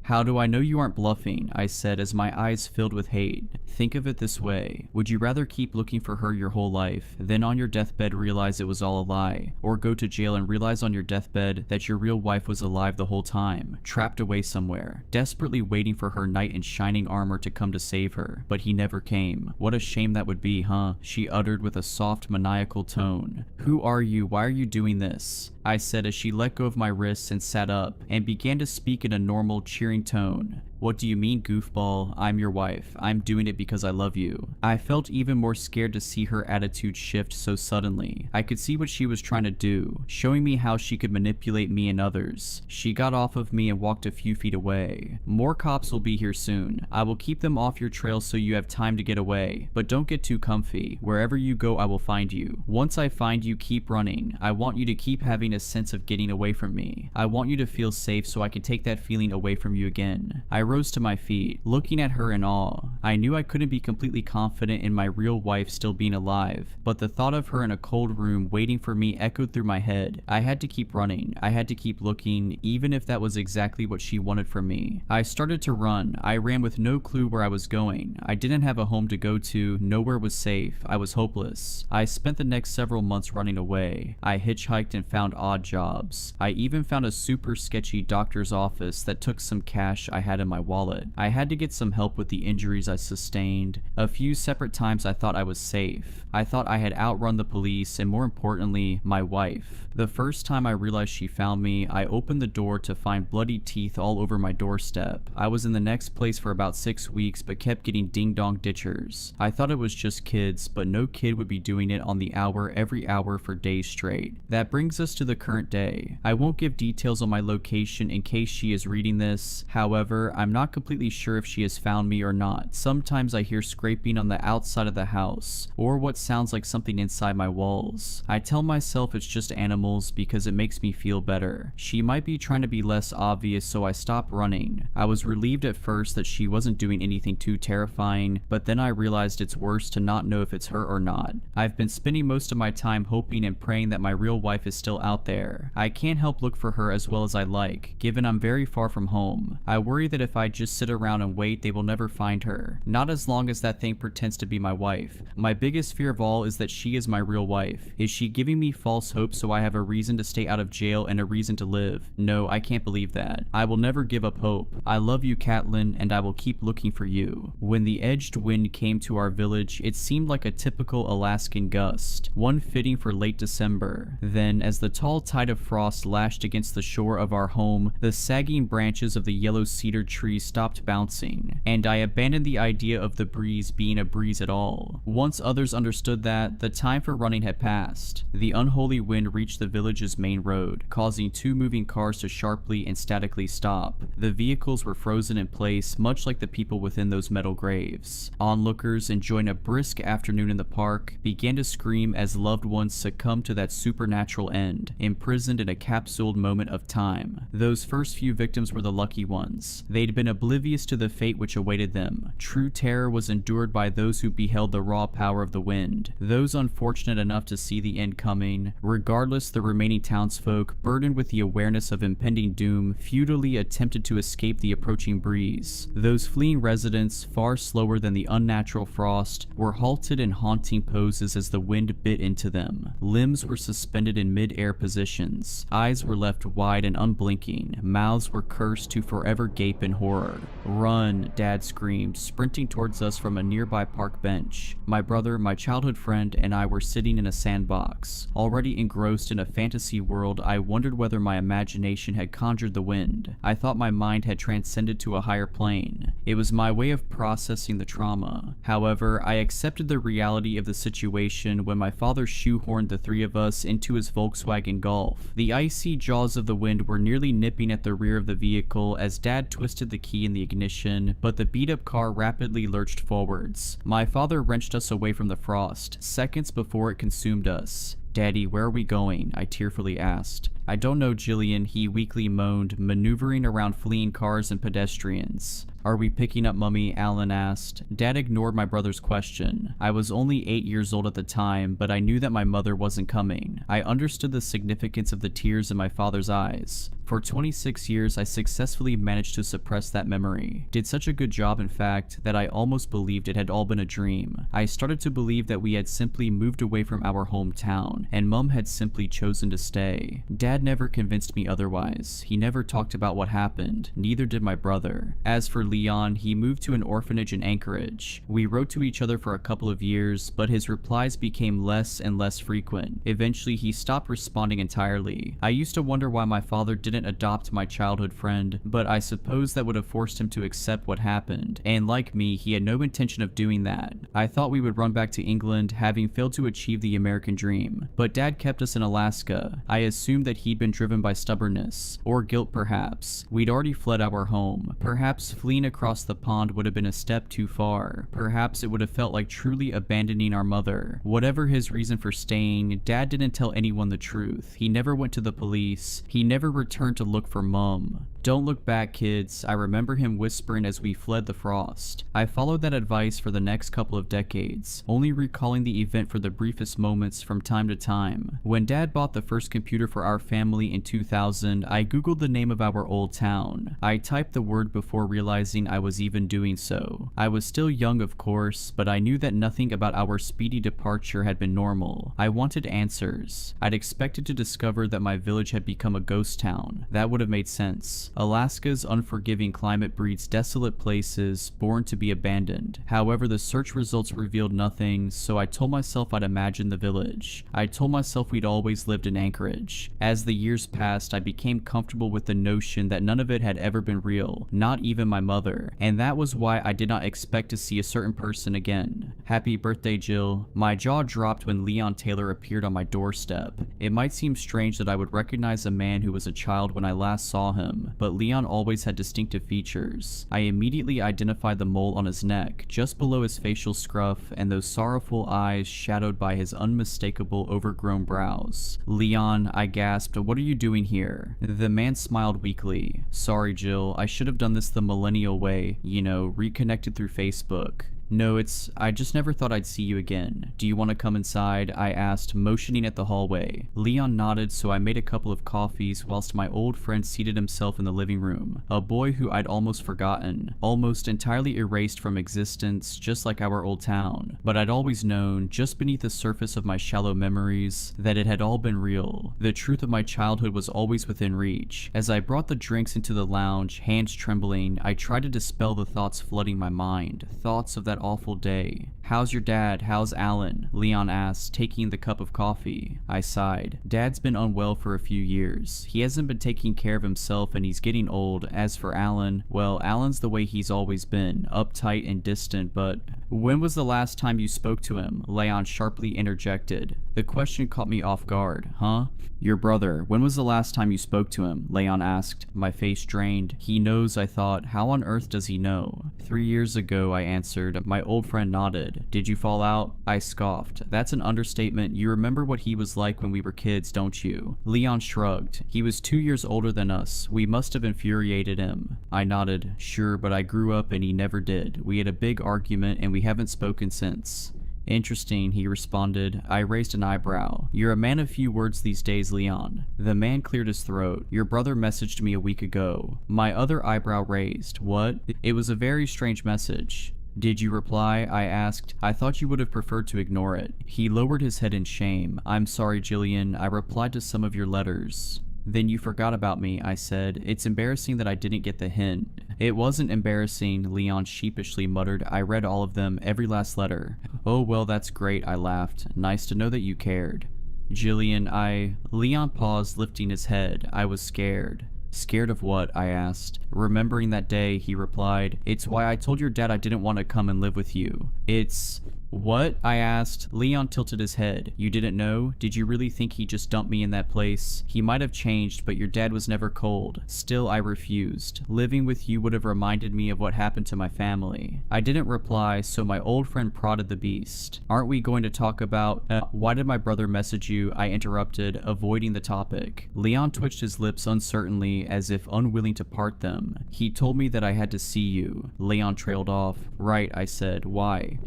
How do I know you aren't bluffing? I said as my eyes filled with hate. Think of it this way. Would you rather keep looking for her your whole life, then on your deathbed realize it was all a lie, or go to jail and realize on your deathbed that your real wife was alive the whole time, trapped away somewhere, desperately waiting for her knight in shining armor to come to save her, but he never came? What a shame that would be, huh? She uttered with a soft, maniacal tone. Who are you? Why are you doing this? I said as she let go of my wrists and sat up, and began to speak in a normal, cheering tone. What do you mean, goofball? I'm your wife. I'm doing it because I love you. I felt even more scared to see her attitude shift so suddenly. I could see what she was trying to do, showing me how she could manipulate me and others. She got off of me and walked a few feet away. More cops will be here soon. I will keep them off your trail so you have time to get away, but don't get too comfy. Wherever you go, I will find you. Once I find you, keep running. I want you to keep having a sense of getting away from me. I want you to feel safe so I can take that feeling away from you again. I rose to my feet, looking at her in awe. I knew I couldn't be completely confident in my real wife still being alive, but the thought of her in a cold room waiting for me echoed through my head. I had to keep running. I had to keep looking, even if that was exactly what she wanted from me. I started to run. I ran with no clue where I was going. I didn't have a home to go to. Nowhere was safe. I was hopeless. I spent the next several months running away. I hitchhiked and found odd jobs. I even found a super sketchy doctor's office that took some cash I had in my wallet. I had to get some help with the injuries I sustained. A few separate times I thought I was safe. I thought I had outrun the police and, more importantly, my wife. The first time I realized she found me, I opened the door to find bloody teeth all over my doorstep. I was in the next place for about 6 weeks but kept getting ding-dong ditchers. I thought it was just kids, but no kid would be doing it on the hour every hour for days straight. That brings us to the current day. I won't give details on my location in case she is reading this. However, I'm not completely sure if she has found me or not. Sometimes I hear scraping on the outside of the house, or what sounds like something inside my walls. I tell myself it's just animals because it makes me feel better. She might be trying to be less obvious, so I stop running. I was relieved at first that she wasn't doing anything too terrifying, but then I realized it's worse to not know if it's her or not. I've been spending most of my time hoping and praying that my real wife is still out there. I can't help look for her as well as I like, given I'm very far from home. I worry that if I just sit around and wait, they will never find her. Not as long as that thing pretends to be my wife. My biggest fear of all is that she is my real wife. Is she giving me false hope so I have a reason to stay out of jail and a reason to live? No, I can't believe that. I will never give up hope. I love you, Catelyn, and I will keep looking for you. When the edged wind came to our village, it seemed like a typical Alaskan gust, one fitting for late December. Then, as the tall tide of frost lashed against the shore of our home, the sagging branches of the yellow cedar tree stopped bouncing, and I abandoned the idea of the breeze being a breeze at all. Once others understood that, the time for running had passed. The unholy wind reached the village's main road, causing 2 moving cars to sharply and statically stop. The vehicles were frozen in place, much like the people within those metal graves. Onlookers, enjoying a brisk afternoon in the park, began to scream as loved ones succumbed to that supernatural end, imprisoned in a capsuled moment of time. Those first few victims were the lucky ones. They'd been oblivious to the fate which awaited them. True terror was endured by those who beheld the raw power of the wind. Those unfortunate enough to see the end coming, regardless, the remaining townsfolk, burdened with the awareness of impending doom, futilely attempted to escape the approaching breeze. Those fleeing residents, far slower than the unnatural frost, were halted in haunting poses as the wind bit into them. Limbs were suspended in mid-air positions. Eyes were left wide and unblinking. Mouths were cursed to forever gape in horror. "Run," Dad screamed, sprinting towards us from a nearby park bench. My brother, my childhood friend, and I were sitting in a sandbox. Already engrossed in a fantasy world, I wondered whether my imagination had conjured the wind. I thought my mind had transcended to a higher plane. It was my way of processing the trauma. However, I accepted the reality of the situation when my father shoehorned the three of us into his Volkswagen Golf. The icy jaws of the wind were nearly nipping at the rear of the vehicle as Dad twisted the key in the ignition, but the beat-up car rapidly lurched forwards. My father wrenched us away from the frost, seconds before it consumed us. "Daddy, where are we going?" I tearfully asked. "I don't know, Jillian," he weakly moaned, maneuvering around fleeing cars and pedestrians. "Are we picking up Mummy?" Alan asked. Dad ignored my brother's question. I was only 8 years old at the time, but I knew that my mother wasn't coming. I understood the significance of the tears in my father's eyes. For 26 years, I successfully managed to suppress that memory. Did such a good job, in fact, that I almost believed it had all been a dream. I started to believe that we had simply moved away from our hometown, and Mum had simply chosen to stay. Dad never convinced me otherwise. He never talked about what happened. Neither did my brother. As for Leon, he moved to an orphanage in Anchorage. We wrote to each other for a couple of years, but his replies became less and less frequent. Eventually, he stopped responding entirely. I used to wonder why my father didn't adopt my childhood friend, but I suppose that would have forced him to accept what happened, and like me, he had no intention of doing that. I thought we would run back to England, having failed to achieve the American dream, but Dad kept us in Alaska. I assumed that he'd been driven by stubbornness, or guilt perhaps. We'd already fled our home. Perhaps fleeing across the pond would have been a step too far. Perhaps it would have felt like truly abandoning our mother. Whatever his reason for staying, Dad didn't tell anyone the truth. He never went to the police. He never returned to look for Mum. "Don't look back, kids," I remember him whispering as we fled the frost. I followed that advice for the next couple of decades, only recalling the event for the briefest moments from time to time. When Dad bought the first computer for our family in 2000, I googled the name of our old town. I typed the word before realizing I was even doing so. I was still young, of course, but I knew that nothing about our speedy departure had been normal. I wanted answers. I'd expected to discover that my village had become a ghost town. That would have made sense. Alaska's unforgiving climate breeds desolate places born to be abandoned. However, the search results revealed nothing, so I told myself I'd imagine the village. I told myself we'd always lived in Anchorage. As the years passed, I became comfortable with the notion that none of it had ever been real, not even my mother, and that was why I did not expect to see a certain person again. Happy birthday, Jill. My jaw dropped when Leon Taylor appeared on my doorstep. It might seem strange that I would recognize a man who was a child when I last saw him, but Leon always had distinctive features. I immediately identified the mole on his neck, just below his facial scruff, and those sorrowful eyes shadowed by his unmistakable overgrown brows. "Leon," I gasped, "what are you doing here?" The man smiled weakly. "Sorry, Jill, I should have done this the millennial way, reconnected through Facebook. No, I just never thought I'd see you again. Do you want to come inside?" I asked, motioning at the hallway. Leon nodded, so I made a couple of coffees whilst my old friend seated himself in the living room. A boy who I'd almost forgotten, almost entirely erased from existence, just like our old town. But I'd always known, just beneath the surface of my shallow memories, that it had all been real. The truth of my childhood was always within reach. As I brought the drinks into the lounge, hands trembling, I tried to dispel the thoughts flooding my mind, thoughts of that awful day. "How's your dad? How's Alan?" Leon asked, taking the cup of coffee. I sighed. "Dad's been unwell for a few years. He hasn't been taking care of himself and he's getting old. As for Alan, well, Alan's the way he's always been, uptight and distant, but..." "When was the last time you spoke to him?" Leon sharply interjected. The question caught me off guard. "Huh?" "Your brother. When was the last time you spoke to him?" Leon asked. My face drained. He knows, I thought. How on earth does he know? 3 years ago, I answered. My old friend nodded. "Did you fall out?" I scoffed. "That's an understatement. You remember what he was like when we were kids, don't you?" Leon shrugged. "He was 2 years older than us. We must have infuriated him." I nodded. "Sure, but I grew up and he never did. We had a big argument and we haven't spoken since." "Interesting," he responded. I raised an eyebrow. "You're a man of few words these days, Leon." The man cleared his throat. "Your brother messaged me a week ago." My other eyebrow raised. "What?" "It was a very strange message." "Did you reply?" I asked. "I thought you would have preferred to ignore it." He lowered his head in shame. "I'm sorry, Jillian. I replied to some of your letters." Then you forgot about me, I said. It's embarrassing that I didn't get the hint. It wasn't embarrassing, Leon sheepishly muttered. I read all of them, every last letter. Oh well, that's great, I laughed. Nice to know that you cared. Jillian, Leon paused, lifting his head. I was scared. Scared of what? I asked. Remembering that day, he replied, It's why I told your dad I didn't want to come and live with you. It's... What? I asked. Leon tilted his head. You didn't know? Did you really think he just dumped me in that place? He might have changed, but your dad was never cold. Still, I refused. Living with you would have reminded me of what happened to my family. I didn't reply, so my old friend prodded the beast. Aren't we going to talk about... why did my brother message you? I interrupted, avoiding the topic. Leon twitched his lips uncertainly, as if unwilling to part them. He told me that I had to see you. Leon trailed off. Right, I said. Why?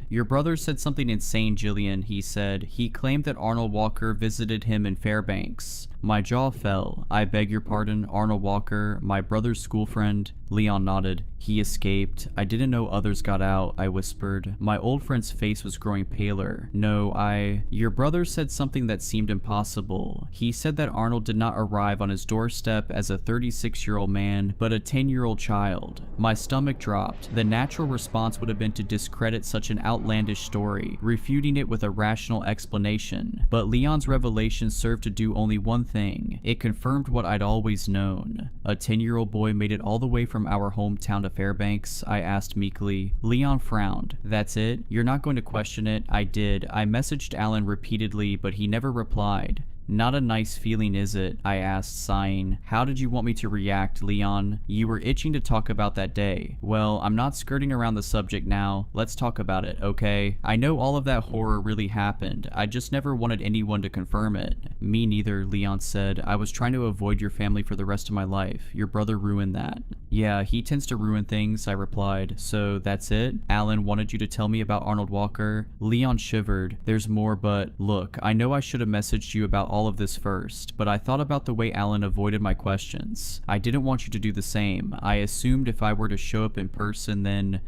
Your brother said something insane, Jillian, he said. He claimed that Arnold Walker visited him in Fairbanks. My jaw fell. I beg your pardon, Arnold Walker, my brother's school friend. Leon nodded. He escaped. I didn't know others got out, I whispered. My old friend's face was growing paler. No, Your brother said something that seemed impossible. He said that Arnold did not arrive on his doorstep as a 36-year-old man, but a 10-year-old child. My stomach dropped. The natural response would have been to discredit such an outlandish story, refuting it with a rational explanation. But Leon's revelation served to do only one thing. It confirmed what I'd always known. A 10-year-old boy made it all the way from our hometown to Fairbanks, I asked meekly. Leon frowned. That's it? You're not going to question it? I did. I messaged Alan repeatedly, but he never replied. Not a nice feeling, is it? I asked, sighing. How did you want me to react, Leon? You were itching to talk about that day. Well, I'm not skirting around the subject now. Let's talk about it, okay? I know all of that horror really happened. I just never wanted anyone to confirm it. Me neither, Leon said. I was trying to avoid your family for the rest of my life. Your brother ruined that. Yeah, he tends to ruin things, I replied. So that's it? Alan wanted you to tell me about Arnold Walker? Leon shivered. There's more, but look, I know I should have messaged you about all of this first, but I thought about the way Alan avoided my questions. I didn't want you to do the same. I assumed if I were to show up in person, then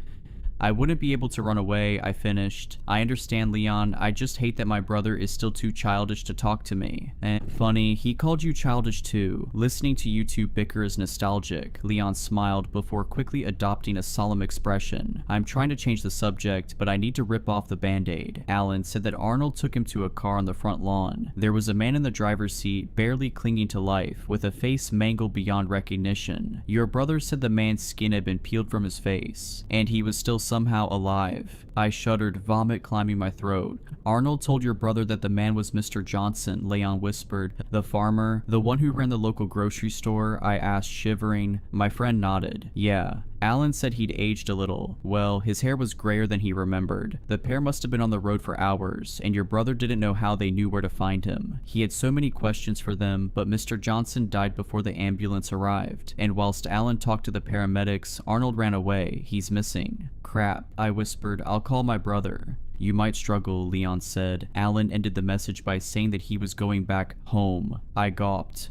I wouldn't be able to run away, I finished. I understand, Leon. I just hate that my brother is still too childish to talk to me. And funny, he called you childish too. Listening to you two bicker is nostalgic. Leon smiled before quickly adopting a solemn expression. I'm trying to change the subject, but I need to rip off the band-aid. Alan said that Arnold took him to a car on the front lawn. There was a man in the driver's seat, barely clinging to life, with a face mangled beyond recognition. Your brother said the man's skin had been peeled from his face, and he was still somehow alive. I shuddered, vomit climbing my throat. Arnold told your brother that the man was Mr. Johnson, Leon whispered. The farmer? The one who ran the local grocery store? I asked, shivering. My friend nodded. Yeah. Alan said he'd aged a little. Well, his hair was grayer than he remembered. The pair must have been on the road for hours, and your brother didn't know how they knew where to find him. He had so many questions for them, but Mr. Johnson died before the ambulance arrived, and whilst Alan talked to the paramedics, Arnold ran away. He's missing. Crap, I whispered. I'll call my brother. You might struggle, Leon said. Alan ended the message by saying that he was going back home. I gawped.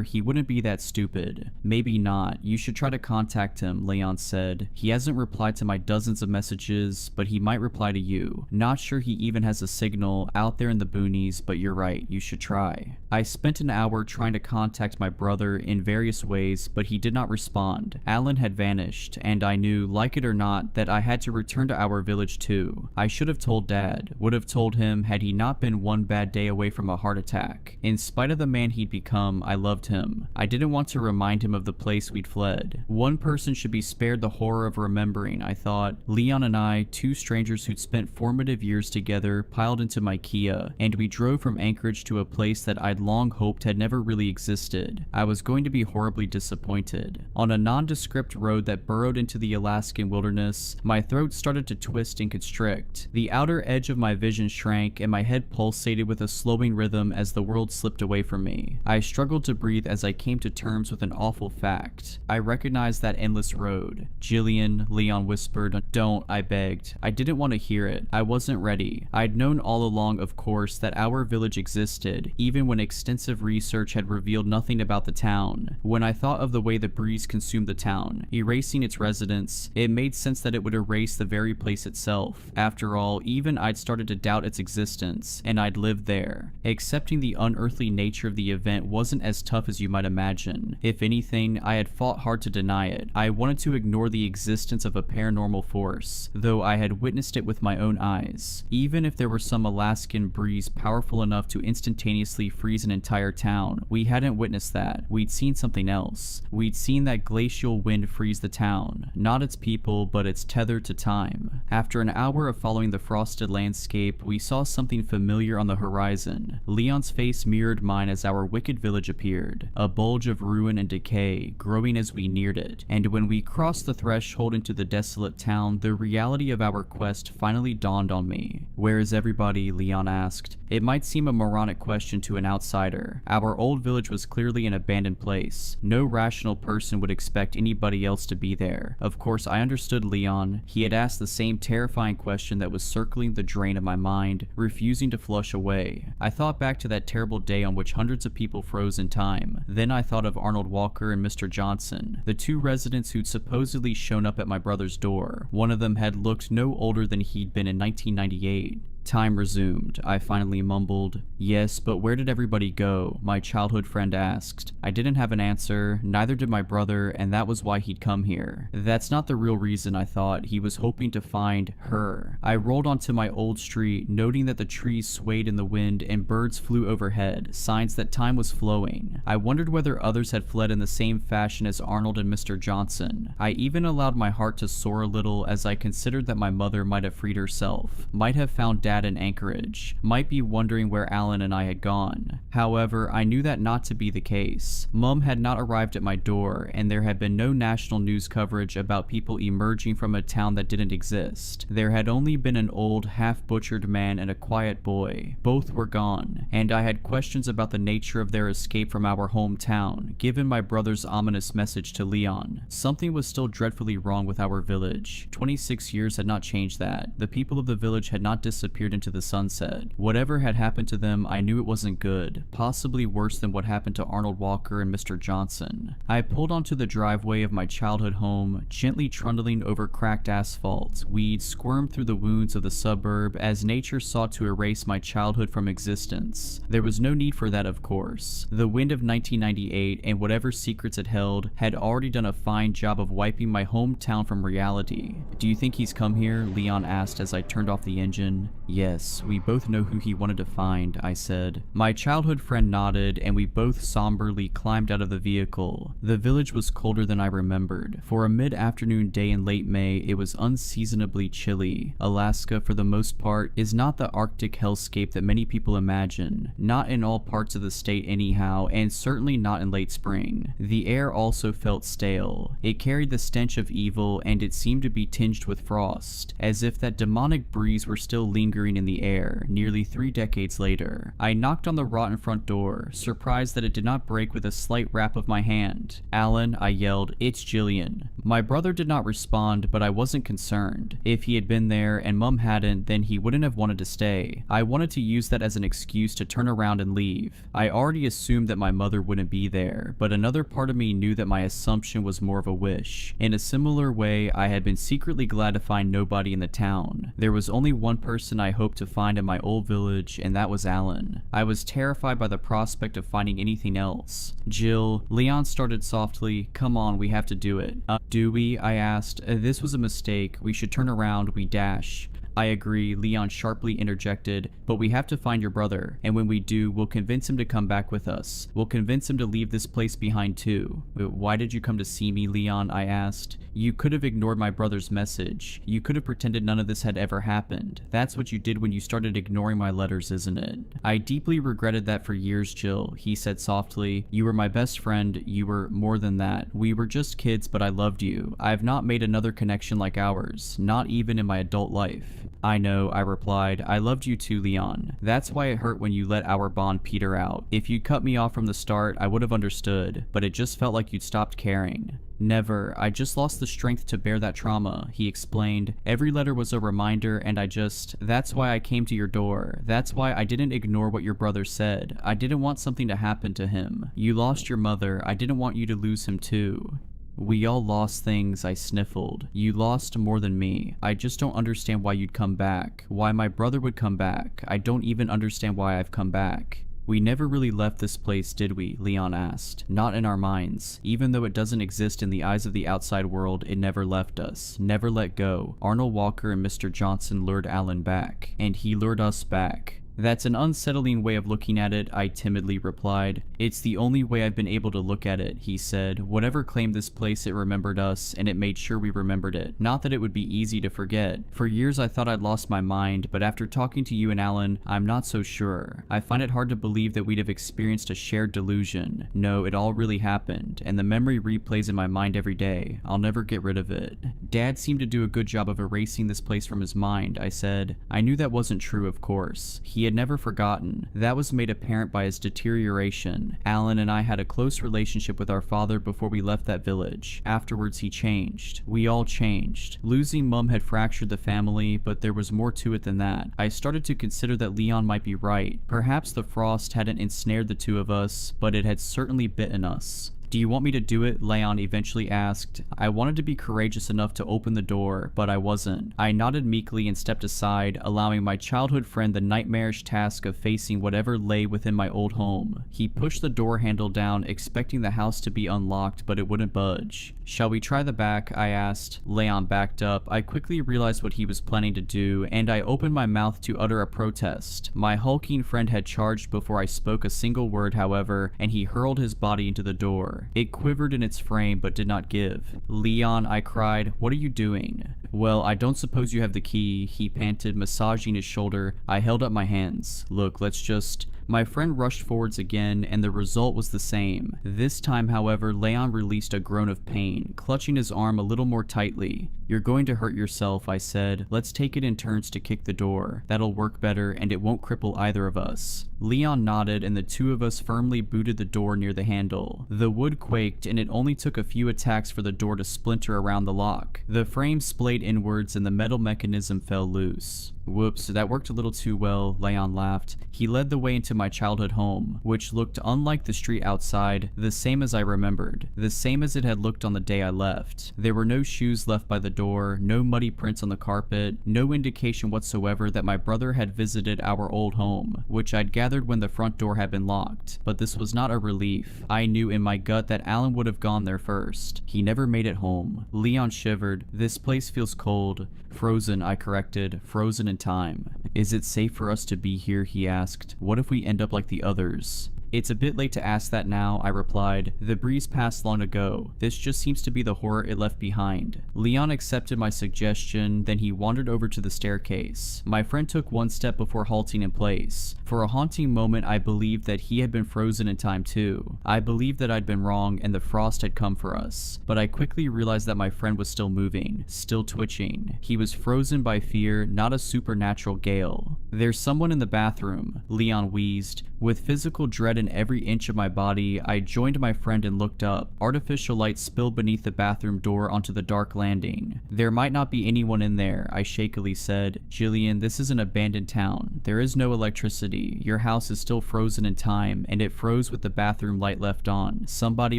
He wouldn't be that stupid. Maybe not. You should try to contact him, Leon said. He hasn't replied to my dozens of messages, but he might reply to you. Not sure he even has a signal out there in the boonies, but you're right. You should try. I spent an hour trying to contact my brother in various ways, but he did not respond. Alan had vanished, and I knew, like it or not, that I had to return to our village too. I should have told Dad, would have told him had he not been one bad day away from a heart attack. In spite of the man he'd become, I loved him. I didn't want to remind him of the place we'd fled. One person should be spared the horror of remembering, I thought. Leon and I, two strangers who'd spent formative years together, piled into my Kia, and we drove from Anchorage to a place that I'd long hoped had never really existed. I was going to be horribly disappointed. On a nondescript road that burrowed into the Alaskan wilderness, my throat started to twist and constrict. The outer edge of my vision shrank, and my head pulsated with a slowing rhythm as the world slipped away from me. I struggled to breathe as I came to terms with an awful fact. I recognized that endless road. Jillian, Leon whispered. Don't, I begged. I didn't want to hear it. I wasn't ready. I'd known all along, of course, that our village existed, even when extensive research had revealed nothing about the town. When I thought of the way the breeze consumed the town, erasing its residents, it made sense that it would erase the very place itself. After all, even I'd started to doubt its existence, and I'd lived there. Accepting the unearthly nature of the event wasn't as tough as you might imagine. If anything, I had fought hard to deny it. I wanted to ignore the existence of a paranormal force, though I had witnessed it with my own eyes. Even if there were some Alaskan breeze powerful enough to instantaneously freeze an entire town, we hadn't witnessed that. We'd seen something else. We'd seen that glacial wind freeze the town, not its people, but its tether to time. After an hour of following the frosted landscape, we saw something familiar on the horizon. Leon's face mirrored mine as our wicked village appeared, a bulge of ruin and decay, growing as we neared it. And when we crossed the threshold into the desolate town, the reality of our quest finally dawned on me. "Where is everybody?" Leon asked. It might seem a moronic question to an outsider. Our old village was clearly an abandoned place. No rational person would expect anybody else to be there. Of course, I understood Leon. He had asked the same terrifying question that was circling the drain of my mind, refusing to flush away. I thought back to that terrible day on which hundreds of people froze in time. Then I thought of Arnold Walker and Mr. Johnson, the two residents who'd supposedly shown up at my brother's door. One of them had looked no older than he'd been in 1998. Time resumed. I finally mumbled, "Yes, but where did everybody go?" my childhood friend asked. I didn't have an answer, neither did my brother, and that was why he'd come here. That's not the real reason, I thought. He was hoping to find her. I rolled onto my old street, noting that the trees swayed in the wind and birds flew overhead, signs that time was flowing. I wondered whether others had fled in the same fashion as Arnold and Mr. Johnson. I even allowed my heart to soar a little as I considered that my mother might have freed herself, might have found Dad in Anchorage, might be wondering where Alan and I had gone. However, I knew that not to be the case. Mum had not arrived at my door, and there had been no national news coverage about people emerging from a town that didn't exist. There had only been an old, half-butchered man and a quiet boy. Both were gone, and I had questions about the nature of their escape from our hometown, given my brother's ominous message to Leon. Something was still dreadfully wrong with our village. 26 years had not changed that. The people of the village had not disappeared into the sunset. Whatever had happened to them, I knew it wasn't good, possibly worse than what happened to Arnold Walker and Mr. Johnson. I pulled onto the driveway of my childhood home, gently trundling over cracked asphalt. Weeds squirmed through the wounds of the suburb as nature sought to erase my childhood from existence. There was no need for that, of course. The wind of 1998 and whatever secrets it held had already done a fine job of wiping my hometown from reality. "Do you think he's come here?" Leon asked as I turned off the engine. "Yes, we both know who he wanted to find," I said. My childhood friend nodded, and we both somberly climbed out of the vehicle. The village was colder than I remembered. For a mid-afternoon day in late May, it was unseasonably chilly. Alaska, for the most part, is not the Arctic hellscape that many people imagine. Not in all parts of the state anyhow, and certainly not in late spring. The air also felt stale. It carried the stench of evil, and it seemed to be tinged with frost, as if that demonic breeze were still lingering in the air, nearly 3 decades later. I knocked on the rotten front door, surprised that it did not break with a slight rap of my hand. "Alan," I yelled, "it's Jillian." My brother did not respond, but I wasn't concerned. If he had been there and Mum hadn't, then he wouldn't have wanted to stay. I wanted to use that as an excuse to turn around and leave. I already assumed that my mother wouldn't be there, but another part of me knew that my assumption was more of a wish. In a similar way, I had been secretly glad to find nobody in the town. There was only one person I hoped to find in my old village, and that was Alan. I was terrified by the prospect of finding anything else. "Jill," Leon started softly, "come on, we have to do it." "Do we?" I asked. "This was a mistake. We should turn around, we dash." "I agree," Leon sharply interjected, "but we have to find your brother, and when we do, we'll convince him to come back with us. We'll convince him to leave this place behind too." "Why did you come to see me, Leon?" I asked. "You could have ignored my brother's message. You could have pretended none of this had ever happened. That's what you did when you started ignoring my letters, isn't it?" "I deeply regretted that for years, Jill," he said softly. "You were my best friend. You were more than that. We were just kids, but I loved you. I have not made another connection like ours, not even in my adult life." "I know," I replied. "I loved you too, Leon. That's why it hurt when you let our bond peter out. If you'd cut me off from the start, I would have understood, but it just felt like you'd stopped caring." "Never. I just lost the strength to bear that trauma," he explained. "Every letter was a reminder, and that's why I came to your door. That's why I didn't ignore what your brother said. I didn't want something to happen to him. You lost your mother. I didn't want you to lose him too." We all lost things, I sniffled. You lost more than me. I just don't understand why you'd come back. Why my brother would come back. I don't even understand why I've come back. We never really left this place, did we? Leon asked. Not in our minds. Even though it doesn't exist in the eyes of the outside world, it never left us. Never let go. Arnold Walker and Mr. Johnson lured Alan back. And he lured us back. That's an unsettling way of looking at it, I timidly replied. It's the only way I've been able to look at it, he said. Whatever claimed this place, it remembered us, and it made sure we remembered it. Not that it would be easy to forget. For years I thought I'd lost my mind, but after talking to you and Alan, I'm not so sure. I find it hard to believe that we'd have experienced a shared delusion. No, it all really happened, and the memory replays in my mind every day. I'll never get rid of it. Dad seemed to do a good job of erasing this place from his mind, I said. I knew that wasn't true, of course. He had never forgotten. That was made apparent by his deterioration. Alan and I had a close relationship with our father before we left that village. Afterwards he changed. We all changed. Losing Mum had fractured the family, but there was more to it than that. I started to consider that Leon might be right. Perhaps the frost hadn't ensnared the two of us, but it had certainly bitten us. Do you want me to do it? Leon eventually asked. I wanted to be courageous enough to open the door, but I wasn't. I nodded meekly and stepped aside, allowing my childhood friend the nightmarish task of facing whatever lay within my old home. He pushed the door handle down, expecting the house to be unlocked, but it wouldn't budge. Shall we try the back? I asked. Leon backed up. I quickly realized what he was planning to do, and I opened my mouth to utter a protest. My hulking friend had charged before I spoke a single word, however, and he hurled his body into the door. It quivered in its frame but did not give. Leon, I cried, what are you doing? Well, I don't suppose you have the key, he panted, massaging his shoulder. I held up my hands. Look, let's just... My friend rushed forwards again, and the result was the same. This time, however, Leon released a groan of pain, clutching his arm a little more tightly. You're going to hurt yourself, I said. Let's take it in turns to kick the door. That'll work better, and it won't cripple either of us. Leon nodded, and the two of us firmly booted the door near the handle. The wood quaked, and it only took a few attacks for the door to splinter around the lock. The frame splayed inwards, and the metal mechanism fell loose. Whoops, that worked a little too well, Leon laughed. He led the way into my childhood home, which looked unlike the street outside, the same as I remembered, the same as it had looked on the day I left. There were no shoes left by the door, no muddy prints on the carpet, no indication whatsoever that my brother had visited our old home, which I'd gathered when the front door had been locked. But this was not a relief. I knew in my gut that Alan would have gone there first. He never made it home. Leon shivered. This place feels cold. Frozen, I corrected. Frozen in time. Is it safe for us to be here? He asked. What if we end up like the others? It's a bit late to ask that now, I replied. The breeze passed long ago. This just seems to be the horror it left behind. Leon accepted my suggestion, then he wandered over to the staircase. My friend took one step before halting in place. For a haunting moment, I believed that he had been frozen in time too. I believed that I'd been wrong and the frost had come for us. But I quickly realized that my friend was still moving, still twitching. He was frozen by fear, not a supernatural gale. There's someone in the bathroom, Leon wheezed. With physical dread in every inch of my body, I joined my friend and looked up. Artificial light spilled beneath the bathroom door onto the dark landing. There might not be anyone in there, I shakily said. Jillian, this is an abandoned town. There is no electricity. Your house is still frozen in time, and it froze with the bathroom light left on. Somebody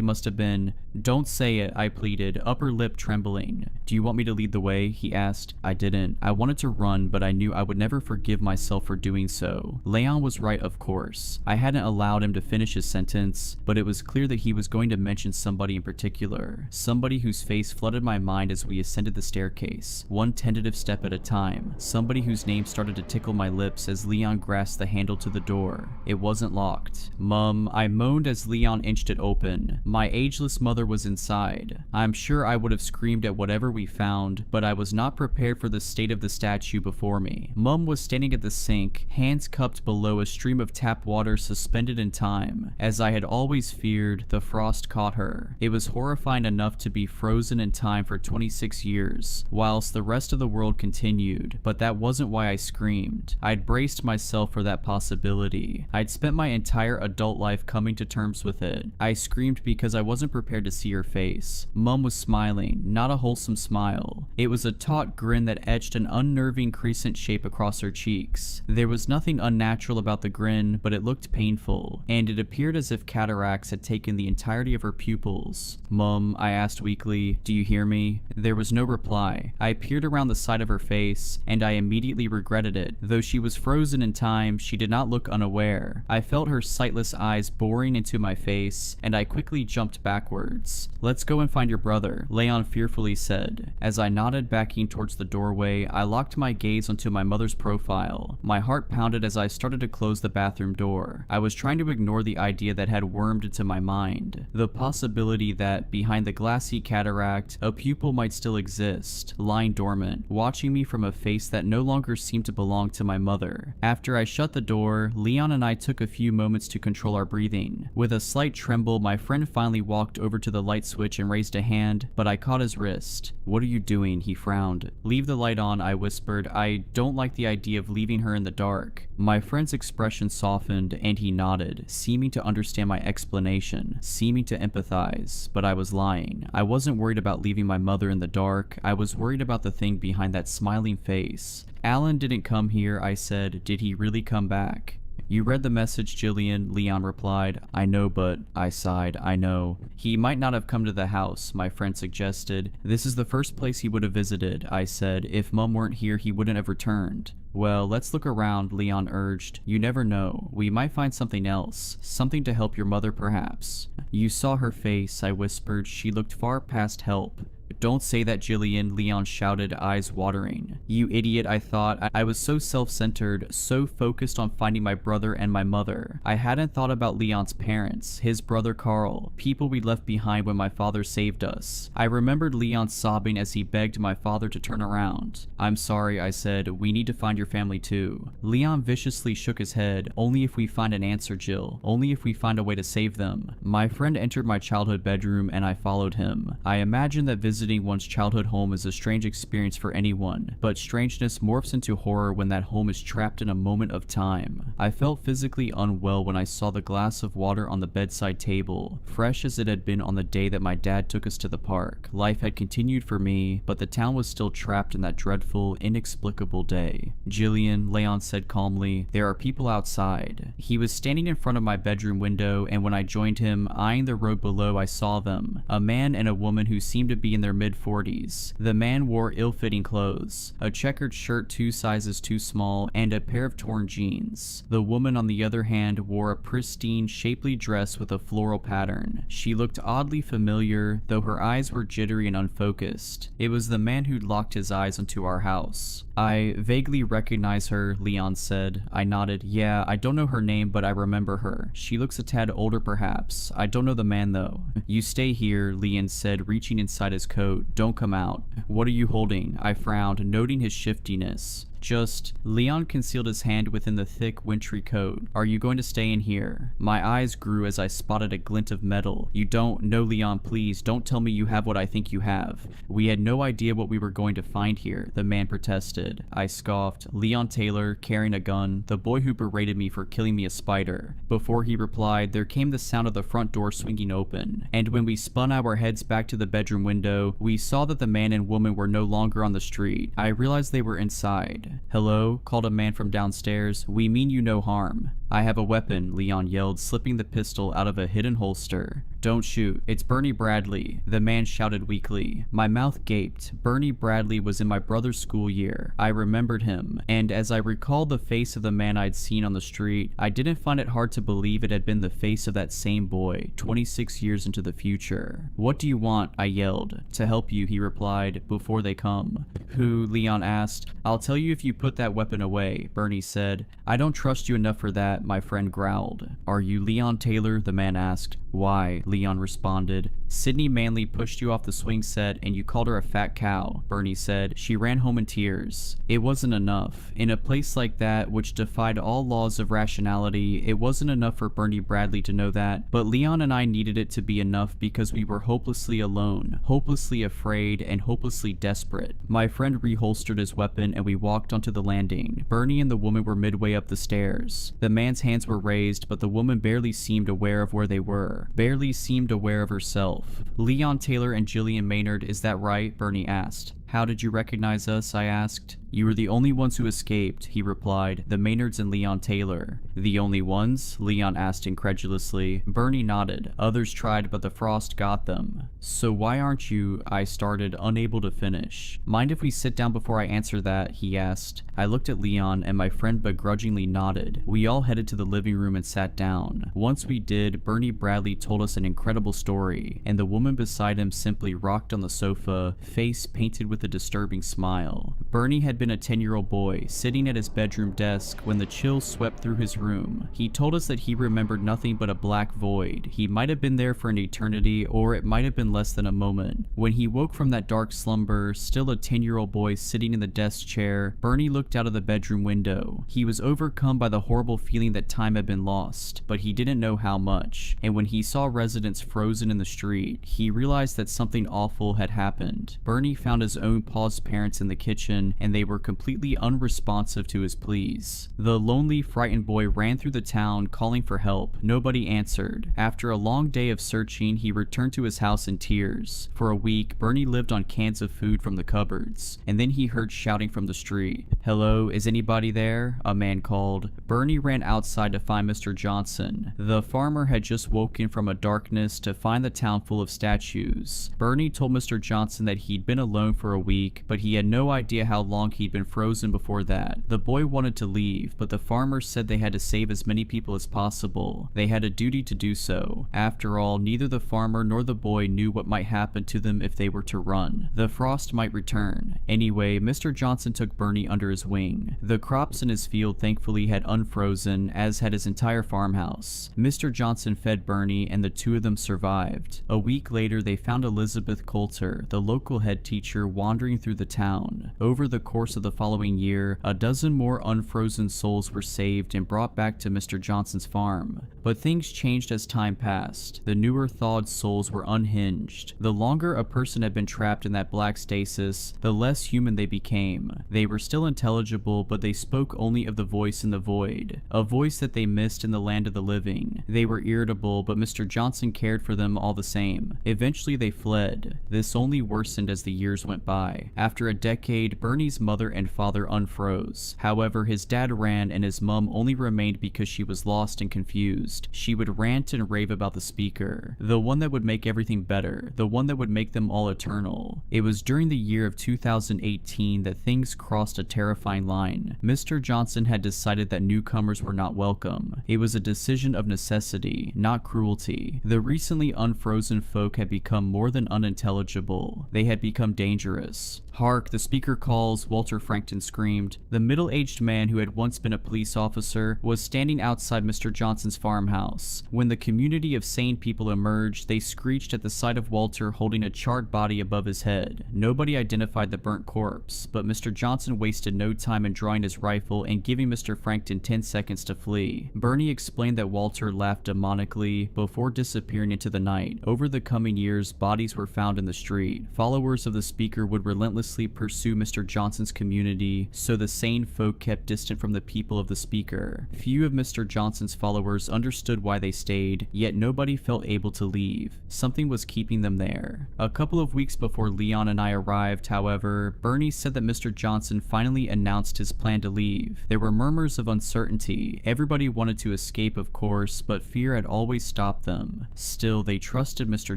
must have been... Don't say it, I pleaded, upper lip trembling. Do you want me to lead the way? He asked. I didn't. I wanted to run, but I knew I would never forgive myself for doing so. Leon was right, of course. I hadn't allowed him to finish his sentence, but it was clear that he was going to mention somebody in particular. Somebody whose face flooded my mind as we ascended the staircase, one tentative step at a time. Somebody whose name started to tickle my lips as Leon grasped the handle to the door. It wasn't locked. Mum, I moaned as Leon inched it open. My ageless mother was inside. I'm sure I would have screamed at whatever we found, but I was not prepared for the state of the statue before me. Mum was standing at the sink, hands cupped below a stream of tap water suspended in time. As I had always feared, the frost caught her. It was horrifying enough to be frozen in time for 26 years, whilst the rest of the world continued, but that wasn't why I screamed. I'd braced myself for that possibility. I'd spent my entire adult life coming to terms with it. I screamed because I wasn't prepared to to see her face. Mom was smiling, not a wholesome smile. It was a taut grin that etched an unnerving crescent shape across her cheeks. There was nothing unnatural about the grin, but it looked painful, and it appeared as if cataracts had taken the entirety of her pupils. "Mum," I asked weakly, "do you hear me?" There was no reply. I peered around the side of her face, and I immediately regretted it. Though she was frozen in time, she did not look unaware. I felt her sightless eyes boring into my face, and I quickly jumped backwards. "Let's go and find your brother," Leon fearfully said. As I nodded, backing towards the doorway, I locked my gaze onto my mother's profile. My heart pounded as I started to close the bathroom door. I was trying to ignore the idea that had wormed into my mind. The possibility that, behind the glassy cataract, a pupil might still exist, lying dormant, watching me from a face that no longer seemed to belong to my mother. After I shut the door, Leon and I took a few moments to control our breathing. With a slight tremble, my friend finally walked over to the light switch and raised a hand, but I caught his wrist. "What are you doing?" he frowned. "Leave the light on," I whispered. "I don't like the idea of leaving her in the dark." My friend's expression softened, and he nodded, seeming to understand my explanation, seeming to empathize, but I was lying. I wasn't worried about leaving my mother in the dark. I was worried about the thing behind that smiling face. "Alan didn't come here," I said. "Did he really come back?" "You read the message, Jillian," Leon replied. "I know, but," I sighed, "I know." "He might not have come to the house," my friend suggested. "This is the first place he would have visited," I said. "If Mum weren't here, he wouldn't have returned." "Well, let's look around," Leon urged. "You never know. We might find something else. Something to help your mother, perhaps." "You saw her face," I whispered. "She looked far past help." "Don't say that, Jillian," Leon shouted, eyes watering. "You idiot," I thought. I was so self-centered, so focused on finding my brother and my mother. I hadn't thought about Leon's parents, his brother Carl, people we left behind when my father saved us. I remembered Leon sobbing as he begged my father to turn around. "I'm sorry," I said. "We need to find your family too." Leon viciously shook his head. "Only if we find an answer, Jill. Only if we find a way to save them." My friend entered my childhood bedroom, and I followed him. I imagine that visiting one's childhood home is a strange experience for anyone, but strangeness morphs into horror when that home is trapped in a moment of time. I felt physically unwell when I saw the glass of water on the bedside table, fresh as it had been on the day that my dad took us to the park. Life had continued for me, but the town was still trapped in that dreadful, inexplicable day. "Jillian," Leon said calmly, "there are people outside." He was standing in front of my bedroom window, and when I joined him, eyeing the road below, I saw them. A man and a woman who seemed to be in their mid-40s. The man wore ill-fitting clothes, a checkered shirt 2 sizes too small, and a pair of torn jeans. The woman, on the other hand, wore a pristine, shapely dress with a floral pattern. She looked oddly familiar, though her eyes were jittery and unfocused. It was the man who'd locked his eyes onto our house. "I vaguely recognize her," Leon said. I nodded. "Yeah, I don't know her name, but I remember her. She looks a tad older, perhaps. I don't know the man, though." "You stay here," Leon said, reaching inside his coat. "Don't come out." "What are you holding?" I frowned, noting his shiftiness. "Just..." Leon concealed his hand within the thick, wintry coat. "Are you going to stay in here?" My eyes grew as I spotted a glint of metal. "You don't..." "No, Leon, please, don't tell me you have what I think you have." "We had no idea what we were going to find here," the man protested. I scoffed. "Leon Taylor, carrying a gun, the boy who berated me for killing me a spider." Before he replied, there came the sound of the front door swinging open, and when we spun our heads back to the bedroom window, we saw that the man and woman were no longer on the street. I realized they were inside. "Hello?" called a man from downstairs. "We mean you no harm." "I have a weapon," Leon yelled, slipping the pistol out of a hidden holster. "Don't shoot. It's Bernie Bradley," the man shouted weakly. My mouth gaped. Bernie Bradley was in my brother's school year. I remembered him, and as I recalled the face of the man I'd seen on the street, I didn't find it hard to believe it had been the face of that same boy, 26 years into the future. "What do you want?" I yelled. "To help you," he replied, "before they come." "Who?" Leon asked. "I'll tell you if you put that weapon away," Bernie said. "I don't trust you enough for that," my friend growled. "Are you Leon Taylor?" the man asked. "Why?" Leon responded. "Sydney Manley pushed you off the swing set and you called her a fat cow," Bernie said. "She ran home in tears." It wasn't enough. In a place like that, which defied all laws of rationality, it wasn't enough for Bernie Bradley to know that, but Leon and I needed it to be enough because we were hopelessly alone, hopelessly afraid, and hopelessly desperate. My friend reholstered his weapon and we walked onto the landing. Bernie and the woman were midway up the stairs. The man's hands were raised, but the woman barely seemed aware of where they were. car, barely seemed aware of herself. Leon Taylor and Jillian Maynard, is that right? Bernie asked. How did you recognize us? I asked. You were the only ones who escaped, he replied, the Maynards and Leon Taylor. The only ones? Leon asked incredulously. Bernie nodded. Others tried, but the frost got them. So why aren't you? I started, unable to finish. Mind if we sit down before I answer that? He asked. I looked at Leon and my friend begrudgingly nodded. We all headed to the living room and sat down. Once we did, Bernie Bradley told us an incredible story, and the woman beside him simply rocked on the sofa, face painted with a disturbing smile. Bernie had been a 10-year-old boy, sitting at his bedroom desk when the chill swept through his room. He told us that he remembered nothing but a black void. He might have been there for an eternity, or it might have been less than a moment. When he woke from that dark slumber, still a 10-year-old boy sitting in the desk chair, Bernie looked out of the bedroom window. He was overcome by the horrible feeling that time had been lost, but he didn't know how much. And when he saw residents frozen in the street, he realized that something awful had happened. Bernie found his own paused parents in the kitchen, and they were completely unresponsive to his pleas. The lonely, frightened boy ran through the town, calling for help. Nobody answered. After a long day of searching, he returned to his house in tears. For a week, Bernie lived on cans of food from the cupboards, and then he heard shouting from the street. Hello, is anybody there? A man called. Bernie ran outside to find Mr. Johnson. The farmer had just woken from a darkness to find the town full of statues. Bernie told Mr. Johnson that he'd been alone for a week, but he had no idea how long he'd been frozen before that. The boy wanted to leave, but the farmer said they had to save as many people as possible. They had a duty to do so. After all, neither the farmer nor the boy knew what might happen to them if they were to run. The frost might return. Anyway, Mr. Johnson took Bernie under his wing. The crops in his field thankfully had unfrozen, as had his entire farmhouse. Mr. Johnson fed Bernie, and the two of them survived. A week later, they found Elizabeth Coulter, the local head teacher, wandering through the town. Over the course of the following year, a dozen more unfrozen souls were saved and brought back to Mr. Johnson's farm. But things changed as time passed. The newer thawed souls were unhinged. The longer a person had been trapped in that black stasis, the less human they became. They were still intelligible, but they spoke only of the voice in the void, a voice that they missed in the land of the living. They were irritable, but Mr. Johnson cared for them all the same. Eventually they fled. This only worsened as the years went by. After a decade, Bernie's mother and father unfroze. However, his dad ran and his mom only remained because she was lost and confused. She would rant and rave about the speaker, the one that would make everything better, the one that would make them all eternal. It was during the year of 2018 that things crossed a terrifying line. Mr. Johnson had decided that newcomers were not welcome. It was a decision of necessity, not cruelty. The recently unfrozen folk had become more than unintelligible. They had become dangerous. Hark, the speaker calls, Walter Frankton screamed. The middle-aged man who had once been a police officer was standing outside Mr. Johnson's farmhouse. When the community of sane people emerged, they screeched at the sight of Walter holding a charred body above his head. Nobody identified the burnt corpse, but Mr. Johnson wasted no time in drawing his rifle and giving Mr. Frankton 10 seconds to flee. Bernie explained that Walter laughed demonically before disappearing into the night. Over the coming years, bodies were found in the street. Followers of the speaker would relentlessly pursue Mr. Johnson's community, so the sane folk kept distant from the people of the speaker. Few of Mr. Johnson's followers understood why they stayed, yet nobody felt able to leave. Something was keeping them there. A couple of weeks before Leon and I arrived, however, Bernie said that Mr. Johnson finally announced his plan to leave. There were murmurs of uncertainty. Everybody wanted to escape, of course, but fear had always stopped them. Still, they trusted Mr.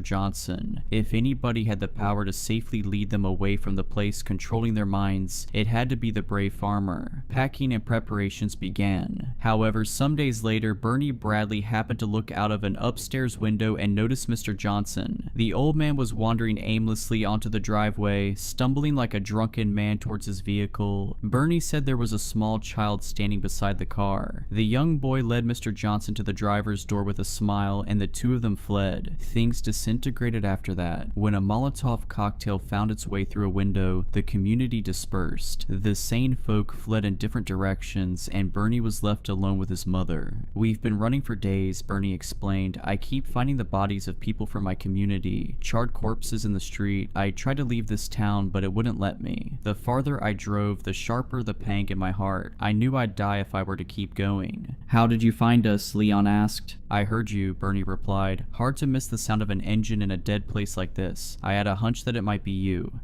Johnson. If anybody had the power to safely lead them away from the place controlling their minds, it had to be the brave farmer. Packing and preparations began. However, some days later, Bernie Bradley happened to look out of an upstairs window and noticed Mr. Johnson. The old man was wandering aimlessly onto the driveway, stumbling like a drunken man towards his vehicle. Bernie said there was a small child standing beside the car. The young boy led Mr. Johnson to the driver's door with a smile, and the two of them fled. Things disintegrated after that. When a Molotov cocktail found its way through a window, the community dispersed. The sane folk fled in different directions, and Bernie was left alone with his mother. We've been running for days, Bernie explained. I keep finding the bodies of people from my community, charred corpses in the street. I tried to leave this town, but it wouldn't let me. The farther I drove, the sharper the pang in my heart. I knew I'd die if I were to keep going. How did you find us? Leon asked. I heard you, Bernie replied. Hard to miss the sound of an engine in a dead place like this. I had a hunch that it might be you.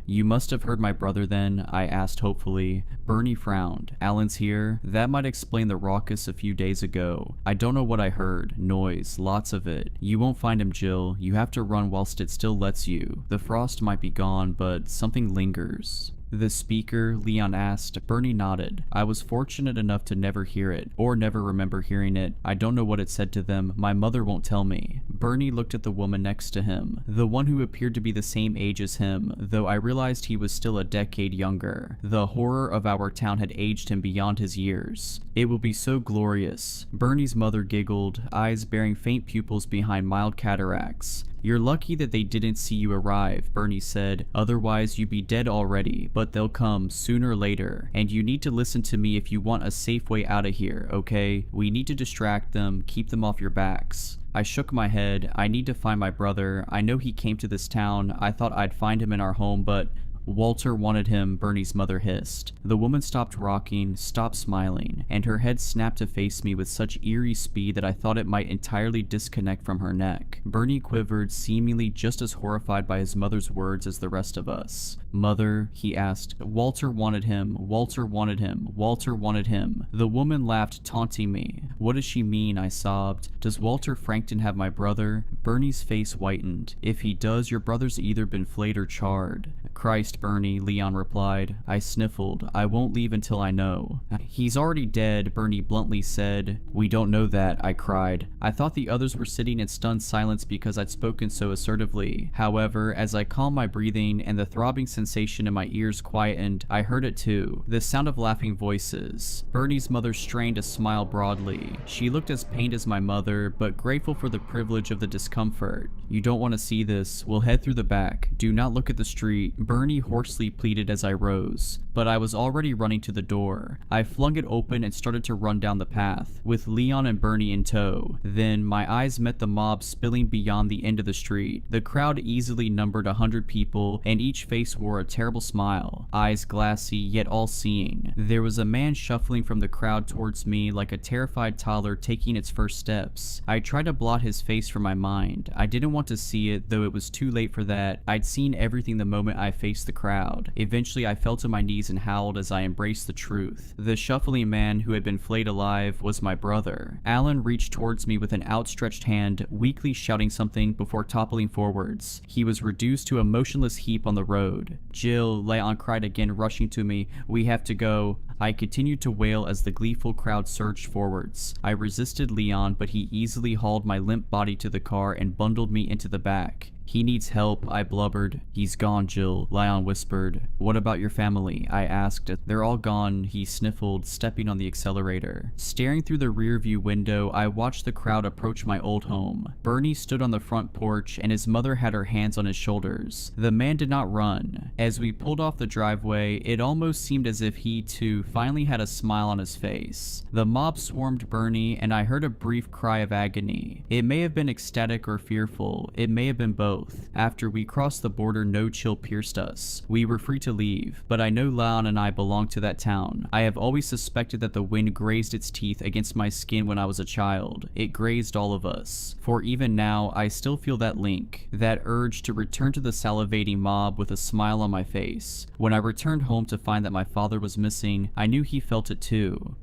You must have heard my brother then, I asked hopefully. Bernie frowned. Alan's here? That might explain the raucous a few days ago. I don't know what I heard. Noise. Lots of it. You won't find him, Jill. You have to run whilst it still lets you. The frost might be gone, but something lingers. The speaker, Leon asked. Bernie nodded. I was fortunate enough to never hear it, or never remember hearing it. I don't know what it said to them. My mother won't tell me. Bernie looked at the woman next to him, the one who appeared to be the same age as him, though I realized he was still a decade younger. The horror of our town had aged him beyond his years. It will be so glorious. Bernie's mother giggled, eyes bearing faint pupils behind mild cataracts. You're lucky that they didn't see you arrive, Bernie said. Otherwise, you'd be dead already, but they'll come sooner or later. And you need to listen to me if you want a safe way out of here, okay? We need to distract them, keep them off your backs. I shook my head. I need to find my brother. I know he came to this town. I thought I'd find him in our home, but... Walter wanted him, Bernie's mother hissed. The woman stopped rocking, stopped smiling, and her head snapped to face me with such eerie speed that I thought it might entirely disconnect from her neck. Bernie quivered, seemingly just as horrified by his mother's words as the rest of us. Mother, he asked. Walter wanted him. Walter wanted him. Walter wanted him. The woman laughed, taunting me. What does she mean? I sobbed. Does Walter Frankton have my brother? Bernie's face whitened. If he does, your brother's either been flayed or charred. Christ, Bernie, Leon replied. I sniffled. I won't leave until I know. He's already dead, Bernie bluntly said. We don't know that, I cried. I thought the others were sitting in stunned silence because I'd spoken so assertively. However, as I calmed my breathing and the throbbing sensation in my ears quietened, I heard it too. The sound of laughing voices. Bernie's mother strained to smile broadly. She looked as pained as my mother, but grateful for the privilege of the discomfort. You don't want to see this. We'll head through the back. Do not look at the street. Bernie hoarsely pleaded as I rose, but I was already running to the door. I flung it open and started to run down the path, with Leon and Bernie in tow. Then my eyes met the mob spilling beyond the end of the street. The crowd easily numbered 100 people, and each face wore a terrible smile, eyes glassy yet all-seeing. There was a man shuffling from the crowd towards me like a terrified toddler taking its first steps. I tried to blot his face from my mind. I didn't want to see it, though it was too late for that. I'd seen everything the moment I faced the crowd. Eventually I fell to my knees and howled as I embraced the truth. The shuffling man who had been flayed alive was my brother. Alan reached towards me with an outstretched hand, weakly shouting something before toppling forwards. He was reduced to a motionless heap on the road. Jill, Leon cried again, rushing to me. We have to go. I continued to wail as the gleeful crowd surged forwards. I resisted Leon, but he easily hauled my limp body to the car and bundled me into the back. He needs help, I blubbered. He's gone, Jill, Leon whispered. What about your family? I asked. They're all gone, he sniffled, stepping on the accelerator. Staring through the rearview window, I watched the crowd approach my old home. Bernie stood on the front porch, and his mother had her hands on his shoulders. The man did not run. As we pulled off the driveway, it almost seemed as if he, too, finally had a smile on his face. The mob swarmed Bernie, and I heard a brief cry of agony. It may have been ecstatic or fearful. It may have been both. After we crossed the border, no chill pierced us. We were free to leave, but I know Leon and I belong to that town. I have always suspected that the wind grazed its teeth against my skin when I was a child. It grazed all of us. For even now, I still feel that link, that urge to return to the salivating mob with a smile on my face. When I returned home to find that my father was missing, I knew he felt it too.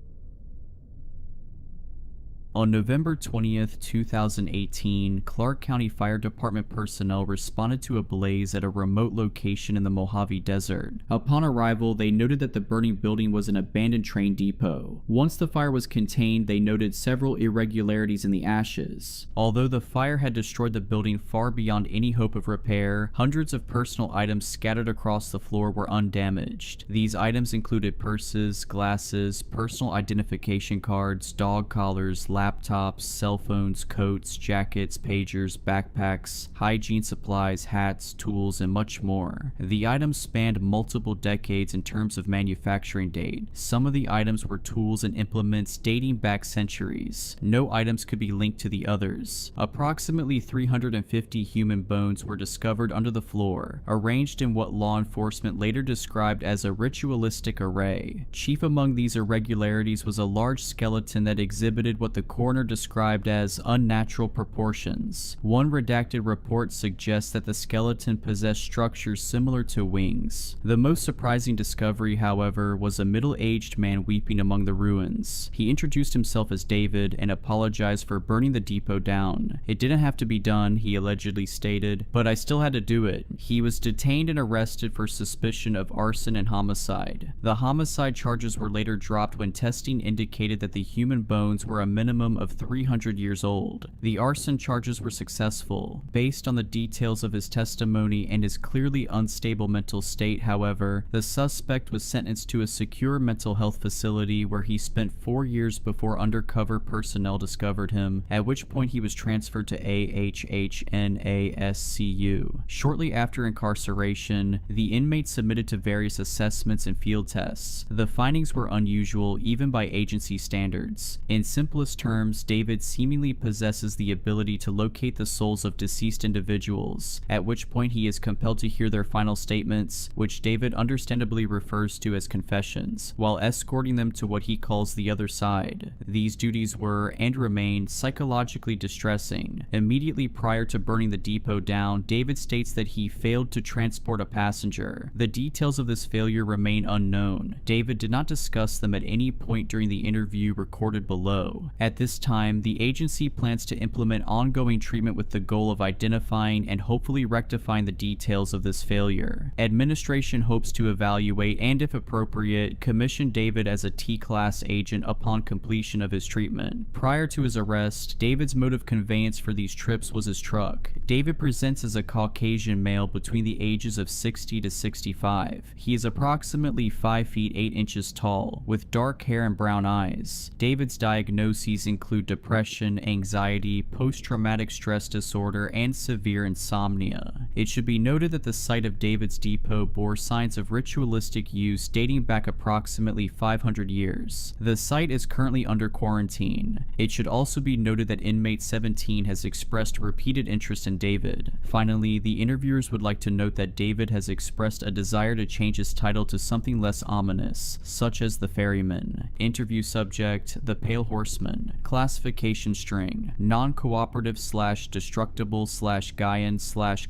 On November 20th, 2018, Clark County Fire Department personnel responded to a blaze at a remote location in the Mojave Desert. Upon arrival, they noted that the burning building was an abandoned train depot. Once the fire was contained, they noted several irregularities in the ashes. Although the fire had destroyed the building far beyond any hope of repair, hundreds of personal items scattered across the floor were undamaged. These items included purses, glasses, personal identification cards, dog collars, laptops, cell phones, coats, jackets, pagers, backpacks, hygiene supplies, hats, tools, and much more. The items spanned multiple decades in terms of manufacturing date. Some of the items were tools and implements dating back centuries. No items could be linked to the others. Approximately 350 human bones were discovered under the floor, arranged in what law enforcement later described as a ritualistic array. Chief among these irregularities was a large skeleton that exhibited what the coroner described as unnatural proportions. One redacted report suggests that the skeleton possessed structures similar to wings. The most surprising discovery, however, was a middle-aged man weeping among the ruins. He introduced himself as David and apologized for burning the depot down. It didn't have to be done, he allegedly stated, but I still had to do it. He was detained and arrested for suspicion of arson and homicide. The homicide charges were later dropped when testing indicated that the human bones were a minimum of 300 years old. The arson charges were successful. Based on the details of his testimony and his clearly unstable mental state, however, the suspect was sentenced to a secure mental health facility where he spent 4 years before undercover personnel discovered him, at which point he was transferred to AHHNASCU. Shortly after incarceration, the inmate submitted to various assessments and field tests. The findings were unusual even by agency standards. In simplest terms, David seemingly possesses the ability to locate the souls of deceased individuals, at which point he is compelled to hear their final statements, which David understandably refers to as confessions, while escorting them to what he calls the other side. These duties were, and remain, psychologically distressing. Immediately prior to burning the depot down, David states that he failed to transport a passenger. The details of this failure remain unknown. David did not discuss them at any point during the interview recorded below. At this time, the agency plans to implement ongoing treatment with the goal of identifying and hopefully rectifying the details of this failure. Administration hopes to evaluate and, if appropriate, commission David as a T-class agent upon completion of his treatment. Prior to his arrest, David's mode of conveyance for these trips was his truck. David presents as a Caucasian male between the ages of 60 to 65. He is approximately 5 feet 8 inches tall, with dark hair and brown eyes. David's diagnoses include depression, anxiety, post-traumatic stress disorder, and severe insomnia. It should be noted that the site of David's depot bore signs of ritualistic use dating back approximately 500 years. The site is currently under quarantine. It should also be noted that inmate 17 has expressed repeated interest in David. Finally, the interviewers would like to note that David has expressed a desire to change his title to something less ominous, such as the Ferryman. Interview subject: the Pale Horseman. Classification string: non-cooperative / destructible / Gaian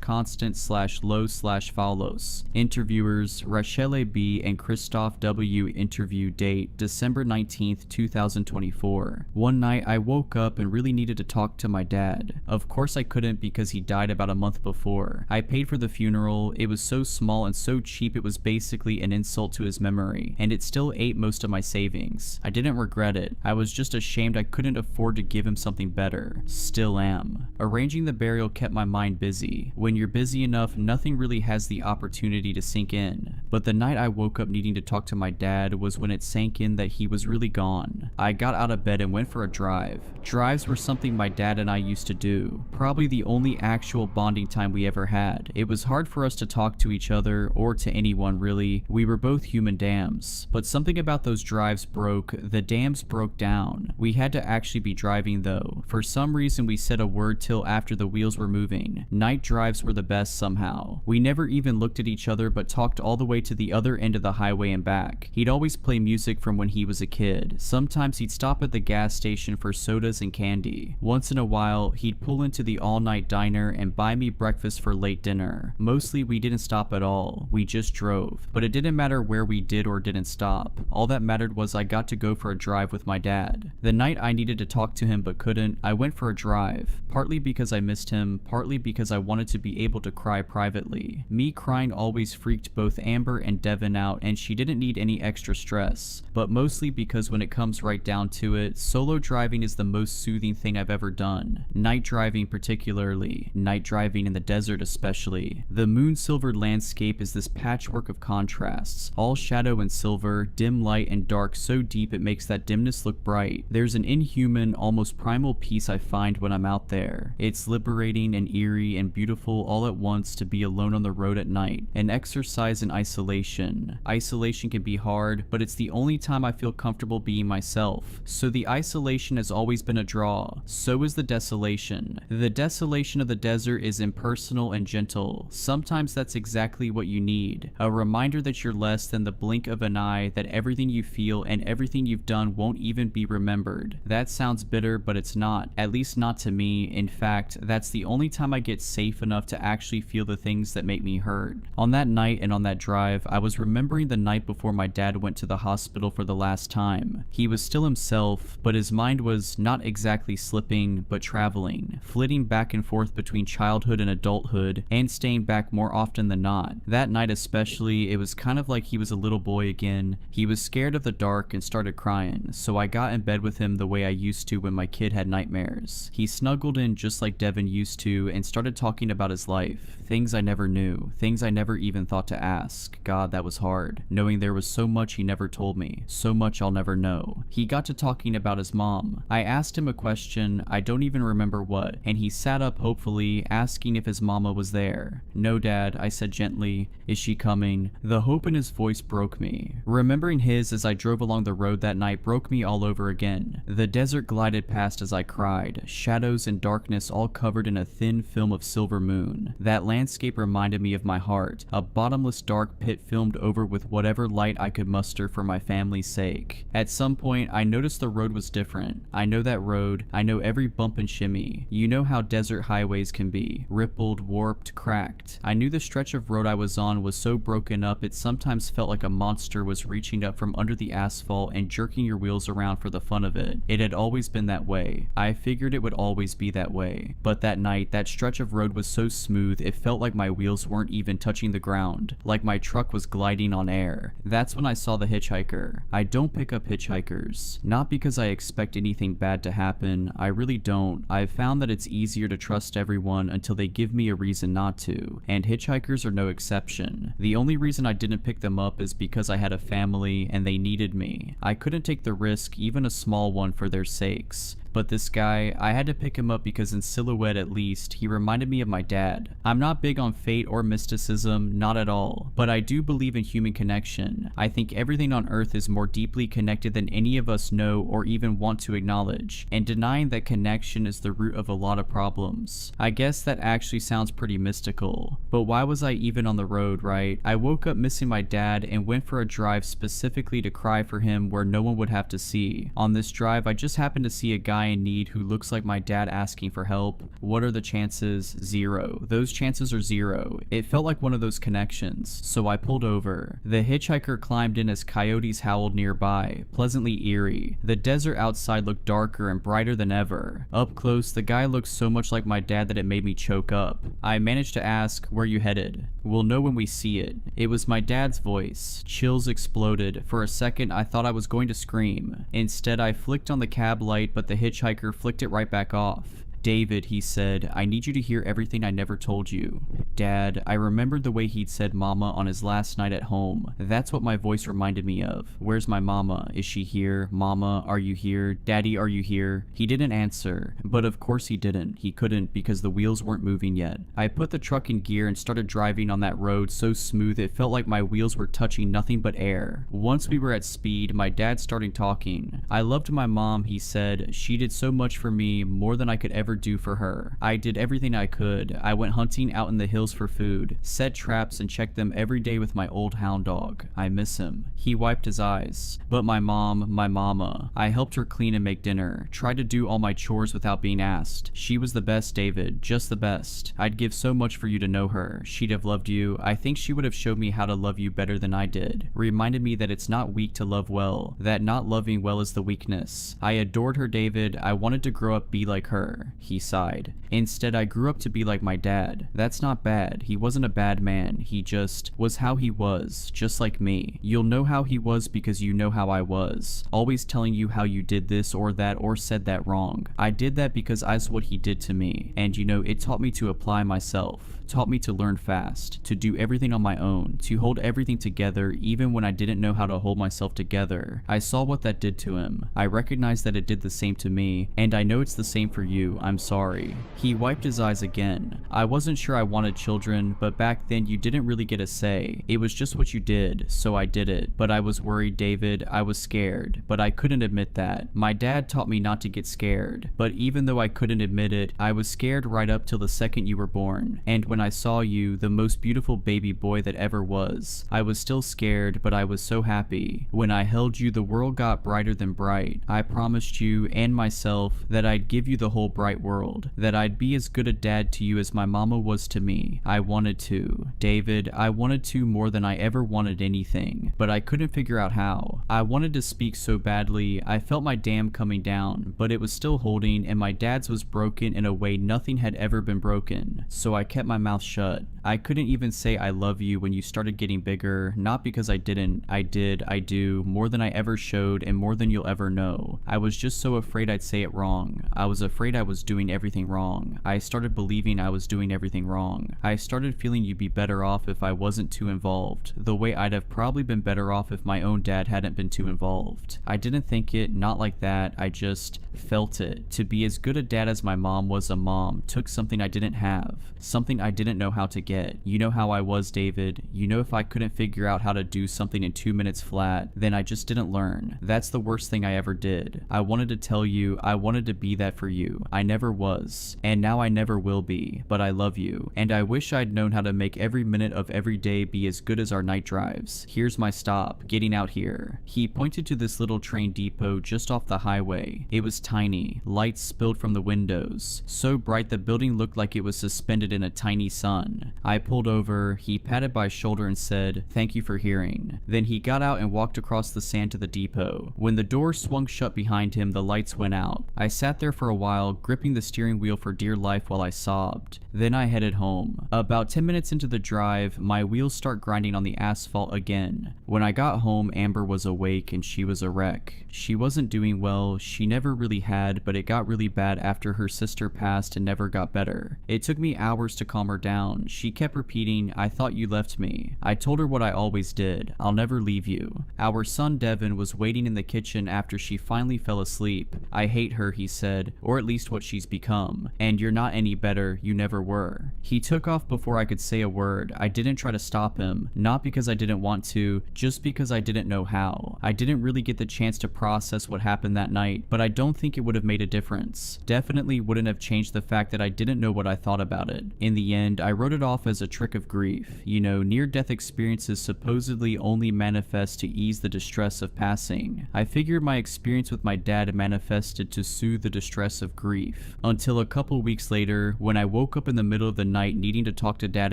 / constant / low / Phalos. Interviewers: Rachele B. and Christoph W. Interview date: December 19th, 2024. One night I woke up and really needed to talk to my dad. Of course I couldn't because he died about a month before. I paid for the funeral. It was so small and so cheap it was basically an insult to his memory, and it still ate most of my savings. I didn't regret it. I was just ashamed I couldn't afford to give him something better. Still am. Arranging the burial kept my mind busy. When you're busy enough, nothing really has the opportunity to sink in. But the night I woke up needing to talk to my dad was when it sank in that he was really gone. I got out of bed and went for a drive. Drives were something my dad and I used to do. Probably the only actual bonding time we ever had. It was hard for us to talk to each other, or to anyone really. We were both human dams. But something about those drives broke. The dams broke down. We had to actually be driving though. For some reason we said a word till after the wheels were moving. Night drives were the best somehow. We never even looked at each other but talked all the way to the other end of the highway and back. He'd always play music from when he was a kid. Sometimes he'd stop at the gas station for sodas and candy. Once in a while, he'd pull into the all-night diner and buy me breakfast for late dinner. Mostly we didn't stop at all. We just drove. But it didn't matter where we did or didn't stop. All that mattered was I got to go for a drive with my dad. The night I needed to talk to him but couldn't, I went for a drive. Partly because I missed him, partly because I wanted to be able to cry privately. Me crying always freaked both Amber and Devin out, and she didn't need any extra stress. But mostly because when it comes right down to it, solo driving is the most soothing thing I've ever done. Night driving particularly. Night driving in the desert especially. The moon-silvered landscape is this patchwork of contrasts. All shadow and silver, dim light and dark so deep it makes that dimness look bright. There's an inhuman, almost primal peace I find when I'm out there. It's liberating and eerie and beautiful all at once to be alone on the road at night. An exercise in isolation. Isolation can be hard, but it's the only time I feel comfortable being myself. So the isolation has always been a draw. So is the desolation. The desolation of the desert is impersonal and gentle. Sometimes that's exactly what you need. A reminder that you're less than the blink of an eye, that everything you feel and everything you've done won't even be remembered. That sounds bitter, but it's not. At least not to me. In fact, that's the only time I get safe enough to actually feel the things that make me hurt. On that night and on that drive, I was remembering the night before my dad went to the hospital for the last time. He was still himself, but his mind was not exactly slipping, but traveling, flitting back and forth between childhood and adulthood, and staying back more often than not. That night especially, it was kind of like he was a little boy again. He was scared of the dark and started crying, so I got in bed with him the way I used to when my kid had nightmares. He snuggled in just like Devin used to and started talking about his life, things I never knew, things I never even thought to ask. God, that was hard, knowing there was so much he never told me, so much I'll never know. He got to talking about his mom. I asked him a question, I don't even remember what, and he sat up hopefully, asking if his mama was there. No, Dad, I said gently. Is she coming? The hope in his voice broke me. Remembering his as I drove along the road that night broke me all over again. The desert glided past as I cried, shadows and darkness all covered in a thin film of silver moon. That landscape reminded me of my heart, a bottomless dark pit filmed over with whatever light I could muster for my family's sake. At some point, I noticed the road was different. I know that road. I know every bump and shimmy. You know how desert highways can be, rippled, warped, cracked. I knew the stretch of road I was on was so broken up it sometimes felt like a monster was reaching up from under the asphalt and jerking your wheels around for the fun of it. It had always been that way. I figured it would always be that way. But that night, that stretch of road was so smooth it felt like my wheels weren't even touching the ground, like my truck was gliding on air. That's when I saw the hitchhiker. I don't pick up hitchhikers. Not because I expect anything bad to happen, I really don't. I've found that it's easier to trust everyone until they give me a reason not to, and hitchhikers are no exception. The only reason I didn't pick them up is because I had a family and they needed me. I couldn't take the risk, even a small one, for their sakes. But this guy, I had to pick him up because in silhouette at least, he reminded me of my dad. I'm not big on fate or mysticism, not at all, but I do believe in human connection. I think everything on earth is more deeply connected than any of us know or even want to acknowledge, and denying that connection is the root of a lot of problems. I guess that actually sounds pretty mystical, but why was I even on the road, right? I woke up missing my dad and went for a drive specifically to cry for him where no one would have to see. On this drive, I just happened to see a guy in need who looks like my dad asking for help. What are the chances? 0. Those chances are 0. It felt like one of those connections, so I pulled over. The hitchhiker climbed in as coyotes howled nearby, pleasantly eerie. The desert outside looked darker and brighter than ever. Up close, the guy looked so much like my dad that it made me choke up. I managed to ask, "Where you headed?" "We'll know when we see it." It was my dad's voice. Chills exploded. For a second, I thought I was going to scream. Instead, I flicked on the cab light, but the hitchhiker flicked it right back off. "David," he said, "I need you to hear everything I never told you." Dad, I remembered the way he'd said mama on his last night at home. That's what my voice reminded me of. Where's my mama? Is she here? Mama, are you here? Daddy, are you here? He didn't answer, but of course he didn't. He couldn't because the wheels weren't moving yet. I put the truck in gear and started driving on that road so smooth it felt like my wheels were touching nothing but air. Once we were at speed, my dad started talking. "I loved my mom," he said. "She did so much for me, more than I could ever do for her. I did everything I could. I went hunting out in the hills for food, set traps and checked them every day with my old hound dog. I miss him." He wiped his eyes. "But my mom, my mama, I helped her clean and make dinner, tried to do all my chores without being asked. She was the best, David, just the best. I'd give so much for you to know her. She'd have loved you. I think she would have showed me how to love you better than I did. Reminded me that it's not weak to love well, that not loving well is the weakness. I adored her, David. I wanted to grow up be like her." He sighed. "Instead, I grew up to be like my dad. That's not bad. He wasn't a bad man. He just was how he was, just like me. You'll know how he was because you know how I was. Always telling you how you did this or that or said that wrong. I did that because I saw what he did to me. And you know, it taught me to apply myself. Taught me to learn fast, to do everything on my own, to hold everything together even when I didn't know how to hold myself together. I saw what that did to him. I recognized that it did the same to me, and I know it's the same for you. I'm sorry." He wiped his eyes again. "I wasn't sure I wanted children, but back then you didn't really get a say. It was just what you did, so I did it. But I was worried, David. I was scared, but I couldn't admit that. My dad taught me not to get scared, but even though I couldn't admit it, I was scared right up till the second you were born. And when I saw you, the most beautiful baby boy that ever was, I was still scared, but I was so happy. When I held you, the world got brighter than bright. I promised you and myself that I'd give you the whole bright world, that I'd be as good a dad to you as my mama was to me. I wanted to, David, I wanted to more than I ever wanted anything, but I couldn't figure out how. I wanted to speak so badly. I felt my dam coming down, but it was still holding, and my dad's was broken in a way nothing had ever been broken, so I kept my mouth shut. I couldn't even say I love you when you started getting bigger, not because I didn't. I did, I do, more than I ever showed and more than you'll ever know. I was just so afraid I'd say it wrong. I was afraid I was doing everything wrong. I started believing I was doing everything wrong. I started feeling you'd be better off if I wasn't too involved, the way I'd have probably been better off if my own dad hadn't been too involved. I didn't think it, not like that, I just felt it. To be as good a dad as my mom was a mom took something I didn't have, something I didn't know how to get. You know how I was, David. You know if I couldn't figure out how to do something in 2 minutes flat, then I just didn't learn. That's the worst thing I ever did. I wanted to tell you, I wanted to be that for you. I never was, and now I never will be, but I love you, and I wish I'd known how to make every minute of every day be as good as our night drives. Here's my stop, getting out here." He pointed to this little train depot just off the highway. It was tiny, lights spilled from the windows, so bright the building looked like it was suspended in a tiny sun. I pulled over, he patted my shoulder and said, "Thank you for hearing." Then he got out and walked across the sand to the depot. When the door swung shut behind him, the lights went out. I sat there for a while, gripping the steering wheel for dear life while I sobbed. Then I headed home. About 10 minutes into the drive, my wheels start grinding on the asphalt again. When I got home, Amber was awake and she was a wreck. She wasn't doing well, she never really had, but it got really bad after her sister passed and never got better. It took me hours to calm her down. She kept repeating, "I thought you left me." I told her what I always did, "I'll never leave you." Our son Devin was waiting in the kitchen after she finally fell asleep. "I hate her," he said, "or at least what she's become. And you're not any better, you never were." He took off before I could say a word. I didn't try to stop him, not because I didn't want to, just because I didn't know how. I didn't really get the chance to process what happened that night, but I don't think it would have made a difference. Definitely wouldn't have changed the fact that I didn't know what I thought about it. In the end, I wrote it off as a trick of grief. You know, near-death experiences supposedly only manifest to ease the distress of passing. I figured my experience with my dad manifested to soothe the distress of grief. Until a couple weeks later, when I woke up in the middle of the night needing to talk to Dad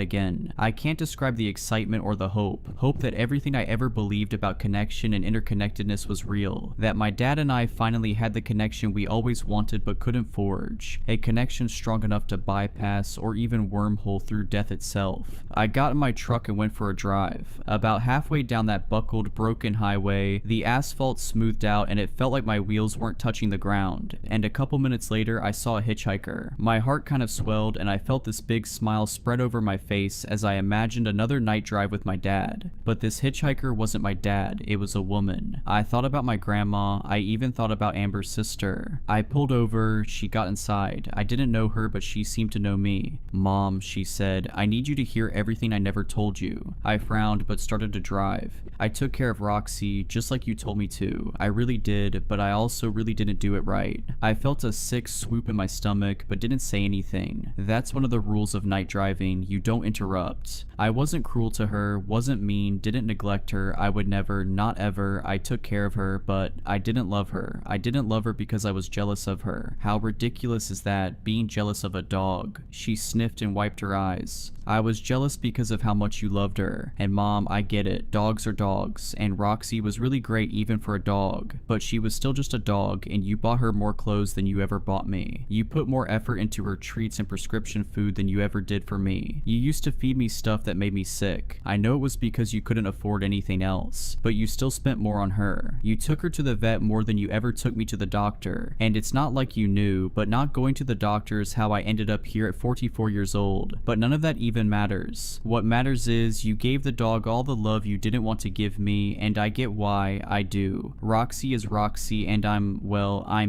again. I can't describe the excitement or the hope. Hope that everything I ever believed about connection and interconnectedness was real. That my dad and I finally had the connection we always wanted but couldn't forge. A connection strong enough to bypass or even wormhole through death itself. I got in my truck and went for a drive. About halfway down that buckled, broken highway, the asphalt smoothed out and it felt like my wheels weren't touching the ground. And a couple minutes later, I saw a hitchhiker. My heart kind of swelled and I felt this big smile spread over my face as I imagined another night drive with my dad. But this hitchhiker wasn't my dad, it was a woman. I thought about my grandma, I even thought about Amber's sister. I pulled over, she got inside. I didn't know her, but she seemed to know me. "Mom," she said, "I need you to hear everything I never told you." I frowned but started to drive. "I took care of Roxy, just like you told me to. I really did, but I also really didn't do it right." I felt a sick swoop in my stomach, but didn't say anything. That's one of the rules of night driving, you don't interrupt. I wasn't cruel to her, wasn't mean, didn't neglect her, I would never, not ever, I took care of her, but I didn't love her. I didn't love her because I was jealous of her. How ridiculous is that, being jealous of a dog? She sniffed and wiped her eyes. "I was jealous because of how much you loved her. And Mom, I get it, dogs are dogs, and Roxy was really great even for a dog, but she was still just a dog, and you bought her more clothes than you ever bought me. You put more effort into her treats and prescription food than you ever did for me. You used to feed me stuff that made me sick. I know it was because you couldn't afford anything else, but you still spent more on her. You took her to the vet more than you ever took me to the doctor, and it's not like you knew, but not going to the doctor is how I ended up here at 44 years old. But none of that even even matters. What matters is you gave the dog all the love you didn't want to give me, and I get why I do. Roxy is Roxy, and I'm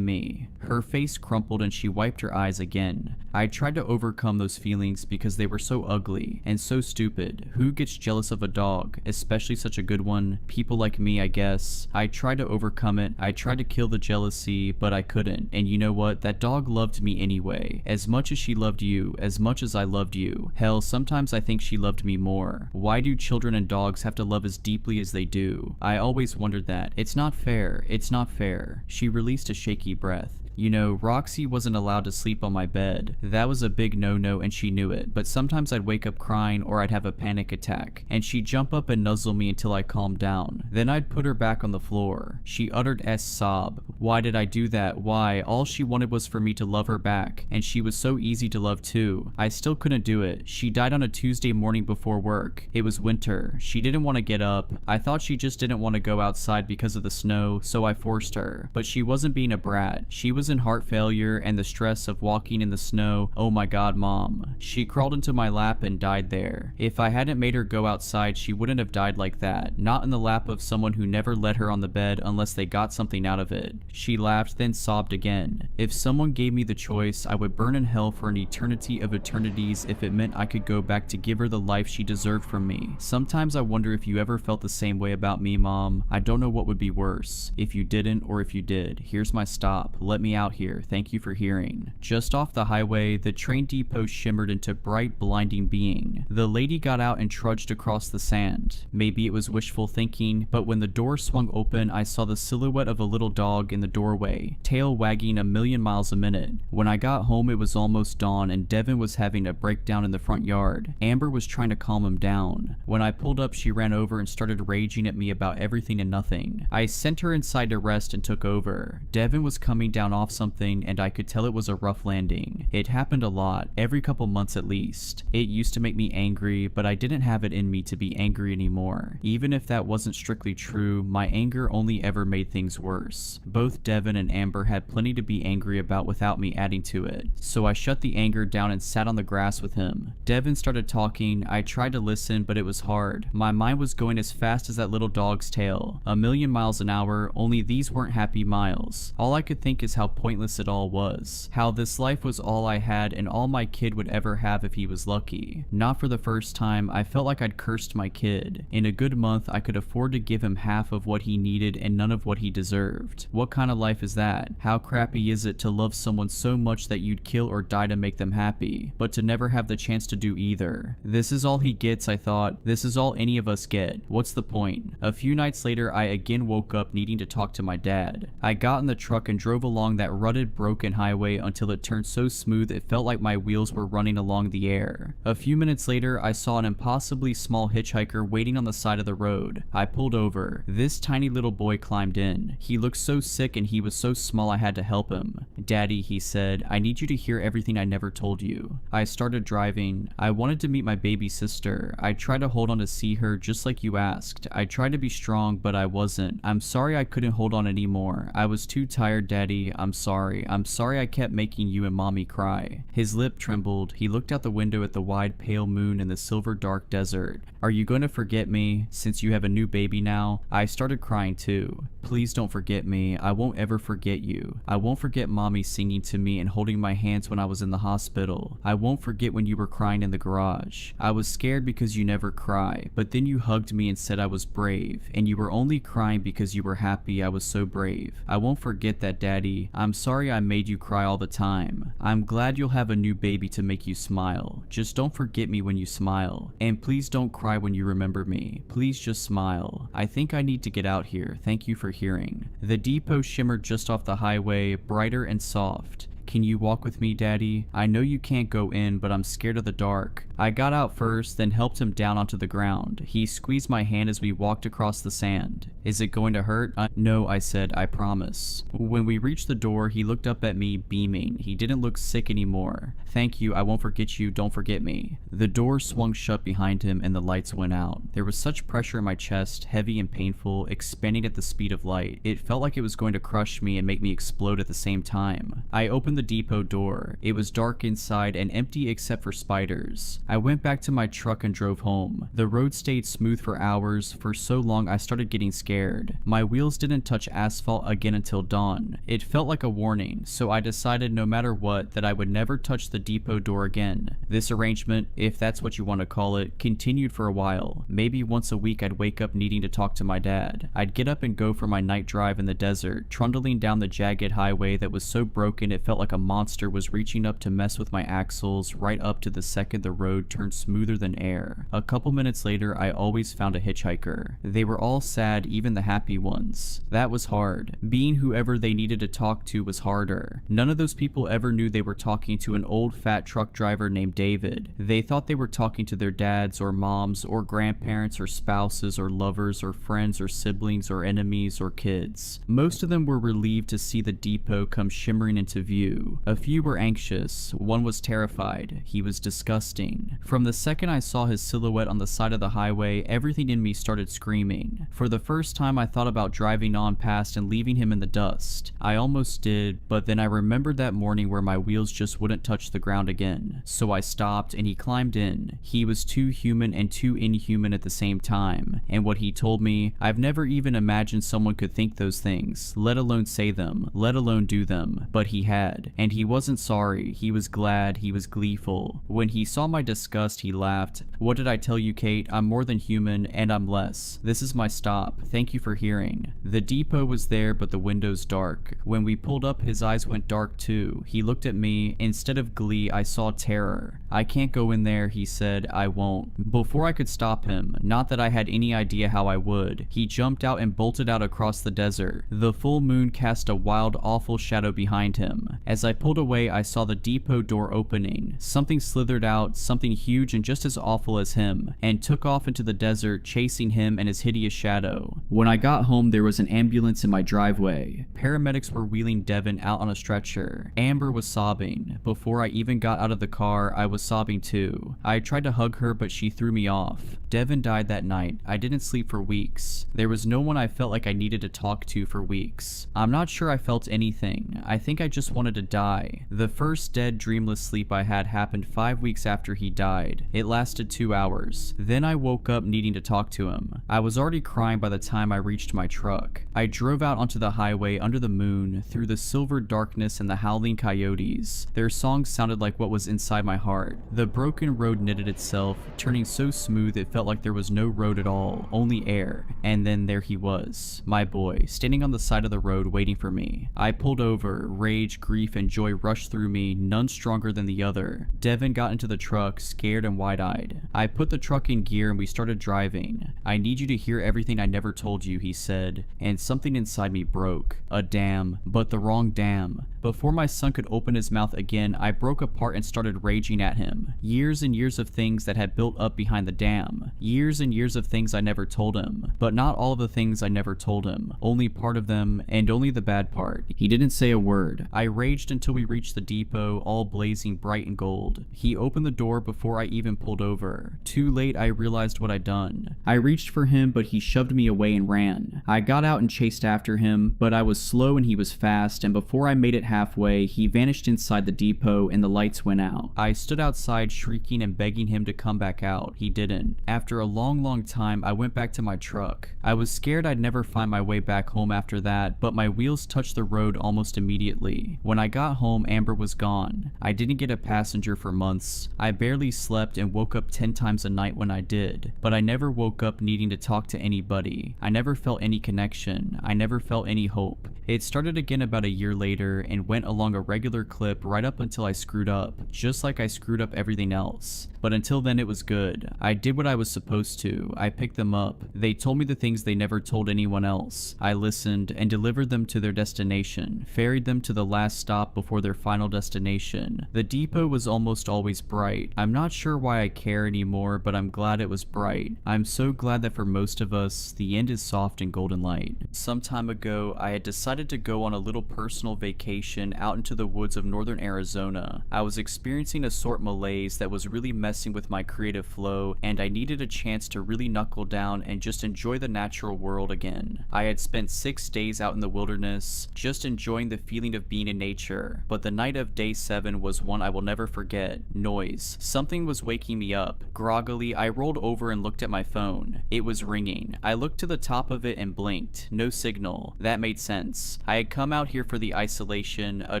me. Her face crumpled and she wiped her eyes again. I tried to overcome those feelings because they were so ugly and so stupid. Who gets jealous of a dog, especially such a good one? People like me, I guess. I tried to overcome it. I tried to kill the jealousy, but I couldn't. And you know what? That dog loved me anyway. As much as she loved you, as much as I loved you. Hell, sometimes I think she loved me more. Why do children and dogs have to love as deeply as they do? I always wondered that. It's not fair. It's not fair. She released a shaky breath. You know, Roxy wasn't allowed to sleep on my bed. That was a big no-no and she knew it, but sometimes I'd wake up crying or I'd have a panic attack, and she'd jump up and nuzzle me until I calmed down. Then I'd put her back on the floor. She uttered a sob. Why did I do that? Why? All she wanted was for me to love her back, and she was so easy to love too. I still couldn't do it. She died on a Tuesday morning before work. It was winter. She didn't want to get up. I thought she just didn't want to go outside because of the snow, so I forced her. But she wasn't being a brat. She was in heart failure and the stress of walking in the snow. Oh my god, Mom. She crawled into my lap and died there. If I hadn't made her go outside, she wouldn't have died like that. Not in the lap of someone who never let her on the bed unless they got something out of it. She laughed, then sobbed again. If someone gave me the choice, I would burn in hell for an eternity of eternities if it meant I could go back to give her the life she deserved from me. Sometimes I wonder if you ever felt the same way about me, Mom. I don't know what would be worse, if you didn't or if you did. Here's my stop. Let me out here. Thank you for hearing. Just off the highway, the train depot shimmered into bright, blinding being. The lady got out and trudged across the sand. Maybe it was wishful thinking, but when the door swung open, I saw the silhouette of a little dog in the doorway, tail wagging a million miles a minute. When I got home, it was almost dawn and Devin was having a breakdown in the front yard. Amber was trying to calm him down. When I pulled up, she ran over and started raging at me about everything and nothing. I sent her inside to rest and took over. Devin was coming down off something and I could tell it was a rough landing. It happened a lot, every couple months at least. It used to make me angry, but I didn't have it in me to be angry anymore. Even if that wasn't strictly true, my anger only ever made things worse. Both Devin and Amber had plenty to be angry about without me adding to it, so I shut the anger down and sat on the grass with him. Devin started talking. I tried to listen, but it was hard. My mind was going as fast as that little dog's tail. A million miles an hour, only these weren't happy miles. All I could think is how pointless it all was. How this life was all I had and all my kid would ever have if he was lucky. Not for the first time, I felt like I'd cursed my kid. In a good month, I could afford to give him half of what he needed and none of what he deserved. What kind of life is that? How crappy is it to love someone so much that you'd kill or die to make them happy, but to never have the chance to do either? This is all he gets, I thought. This is all any of us get. What's the point? A few nights later, I again woke up needing to talk to my dad. I got in the truck and drove along that rutted, broken highway until it turned so smooth it felt like my wheels were running along the air. A few minutes later, I saw an impossibly small hitchhiker waiting on the side of the road. I pulled over. This tiny little boy climbed in. He looked so sick and he was so small I had to help him. Daddy, he said, I need you to hear everything I never told you. I started driving. I wanted to meet my baby sister. I tried to hold on to see her just like you asked. I tried to be strong, but I wasn't. I'm sorry I couldn't hold on anymore. I was too tired, Daddy. I'm sorry. I'm sorry I kept making you and Mommy cry. His lip trembled. He looked out the window at the wide pale moon and the silver dark desert. Are you going to forget me, since you have a new baby now? I started crying too. Please don't forget me. I won't ever forget you. I won't forget Mommy singing to me and holding my hands when I was in the hospital. I won't forget when you were crying in the garage. I was scared because you never cry, but then you hugged me and said I was brave, and you were only crying because you were happy I was so brave. I won't forget that, Daddy. I'm sorry I made you cry all the time. I'm glad you'll have a new baby to make you smile. Just don't forget me when you smile. And please don't cry when you remember me. Please just smile. I think I need to get out here. Thank you for hearing. The depot shimmered just off the highway, brighter and soft. Can you walk with me, Daddy? I know you can't go in, but I'm scared of the dark. I got out first, then helped him down onto the ground. He squeezed my hand as we walked across the sand. Is it going to hurt? No, I said, I promise. When we reached the door, he looked up at me, beaming. He didn't look sick anymore. Thank you, I won't forget you, don't forget me. The door swung shut behind him and the lights went out. There was such pressure in my chest, heavy and painful, expanding at the speed of light. It felt like it was going to crush me and make me explode at the same time. I opened opened the depot door. It was dark inside and empty except for spiders. I went back to my truck and drove home. The road stayed smooth for hours. For so long I started getting scared. My wheels didn't touch asphalt again until dawn. It felt like a warning, so I decided no matter what that I would never touch the depot door again. This arrangement, if that's what you want to call it, continued for a while. Maybe once a week I'd wake up needing to talk to my dad. I'd get up and go for my night drive in the desert, trundling down the jagged highway that was so broken it felt like a monster was reaching up to mess with my axles right up to the second the road turned smoother than air. A couple minutes later I always found a hitchhiker. They were all sad, even the happy ones. That was hard. Being whoever they needed to talk to was harder. None of those people ever knew they were talking to an old fat truck driver named David. They thought they were talking to their dads or moms or grandparents or spouses or lovers or friends or siblings or enemies or kids. Most of them were relieved to see the depot come shimmering into view. A few were anxious. One was terrified. He was disgusting. From the second I saw his silhouette on the side of the highway, everything in me started screaming. For the first time I thought about driving on past and leaving him in the dust. I almost did, but then I remembered that morning where my wheels just wouldn't touch the ground again. So I stopped and he climbed in. He was too human and too inhuman at the same time. And what he told me, I've never even imagined someone could think those things, let alone say them, let alone do them. But he had. And he wasn't sorry. He was glad. He was gleeful. When he saw my disgust, he laughed. What did I tell you, Kate? I'm more than human, and I'm less. This is my stop. Thank you for hearing. The depot was there, but the windows dark. When we pulled up, his eyes went dark too. He looked at me. Instead of glee, I saw terror. I can't go in there, he said. I won't. Before I could stop him, not that I had any idea how I would, he jumped out and bolted out across the desert. The full moon cast a wild, awful shadow behind him. As I pulled away, I saw the depot door opening. Something slithered out, something huge and just as awful as him, and took off into the desert, chasing him and his hideous shadow. When I got home, there was an ambulance in my driveway. Paramedics were wheeling Devin out on a stretcher. Amber was sobbing. Before I even got out of the car, I was sobbing too. I tried to hug her, but she threw me off. Devin died that night. I didn't sleep for weeks. There was no one I felt like I needed to talk to for weeks. I'm not sure I felt anything. I think I just wanted to die. The first dead, dreamless sleep I had happened 5 weeks after he died. It lasted 2 hours. Then I woke up needing to talk to him. I was already crying by the time I reached my truck. I drove out onto the highway under the moon, through the silver darkness and the howling coyotes. Their songs sounded like what was inside my heart. The broken road knitted itself, turning so smooth it felt like there was no road at all, only air. And then there he was, my boy, standing on the side of the road waiting for me. I pulled over. Rage, grief, and joy rushed through me, none stronger than the other. Devin got into the truck, scared and wide-eyed. I put the truck in gear and we started driving. I need you to hear everything I never told you, he said, and something inside me broke. A dam, but the wrong dam. Before my son could open his mouth again, I broke apart and started raging at him. Years and years of things that had built up behind the dam. Years and years of things I never told him. But not all of the things I never told him. Only part of them, and only the bad part. He didn't say a word. I raged until we reached the depot, all blazing bright and gold. He opened the door before I even pulled over. Too late, I realized what I'd done. I reached for him, but he shoved me away and ran. I got out and chased after him, but I was slow and he was fast, and before I made it halfway, he vanished inside the depot and the lights went out. I stood outside shrieking and begging him to come back out. He didn't. After a long time, I went back to my truck. I was scared I'd never find my way back home after that, but my wheels touched the road almost immediately. When I got home, Amber was gone. I didn't get a passenger for months. I barely slept and woke up 10 times a night when I did, but I never woke up needing to talk to anybody. I never felt any connection. I never felt any hope. It started again about a year later and went along a regular clip right up until I screwed up, just like I screwed up everything else. But until then it was good. I did what I was supposed to. I picked them up. They told me the things they never told anyone else. I listened and delivered them to their destination, ferried them to the last stop before their final destination. The depot was almost always bright. I'm not sure why I care anymore, but I'm glad it was bright. I'm so glad that for most of us, the end is soft and golden light. Some time ago, I had decided decided to go on a little personal vacation out into the woods of northern Arizona. I was experiencing a sort malaise that was really messing with my creative flow, and I needed a chance to really knuckle down and just enjoy the natural world again. I had spent 6 days out in the wilderness, just enjoying the feeling of being in nature, but the night of day 7 was one I will never forget. Noise. Something was waking me up. Groggily, I rolled over and looked at my phone. It was ringing. I looked to the top of it and blinked. No signal. That made sense. I had come out here for the isolation, a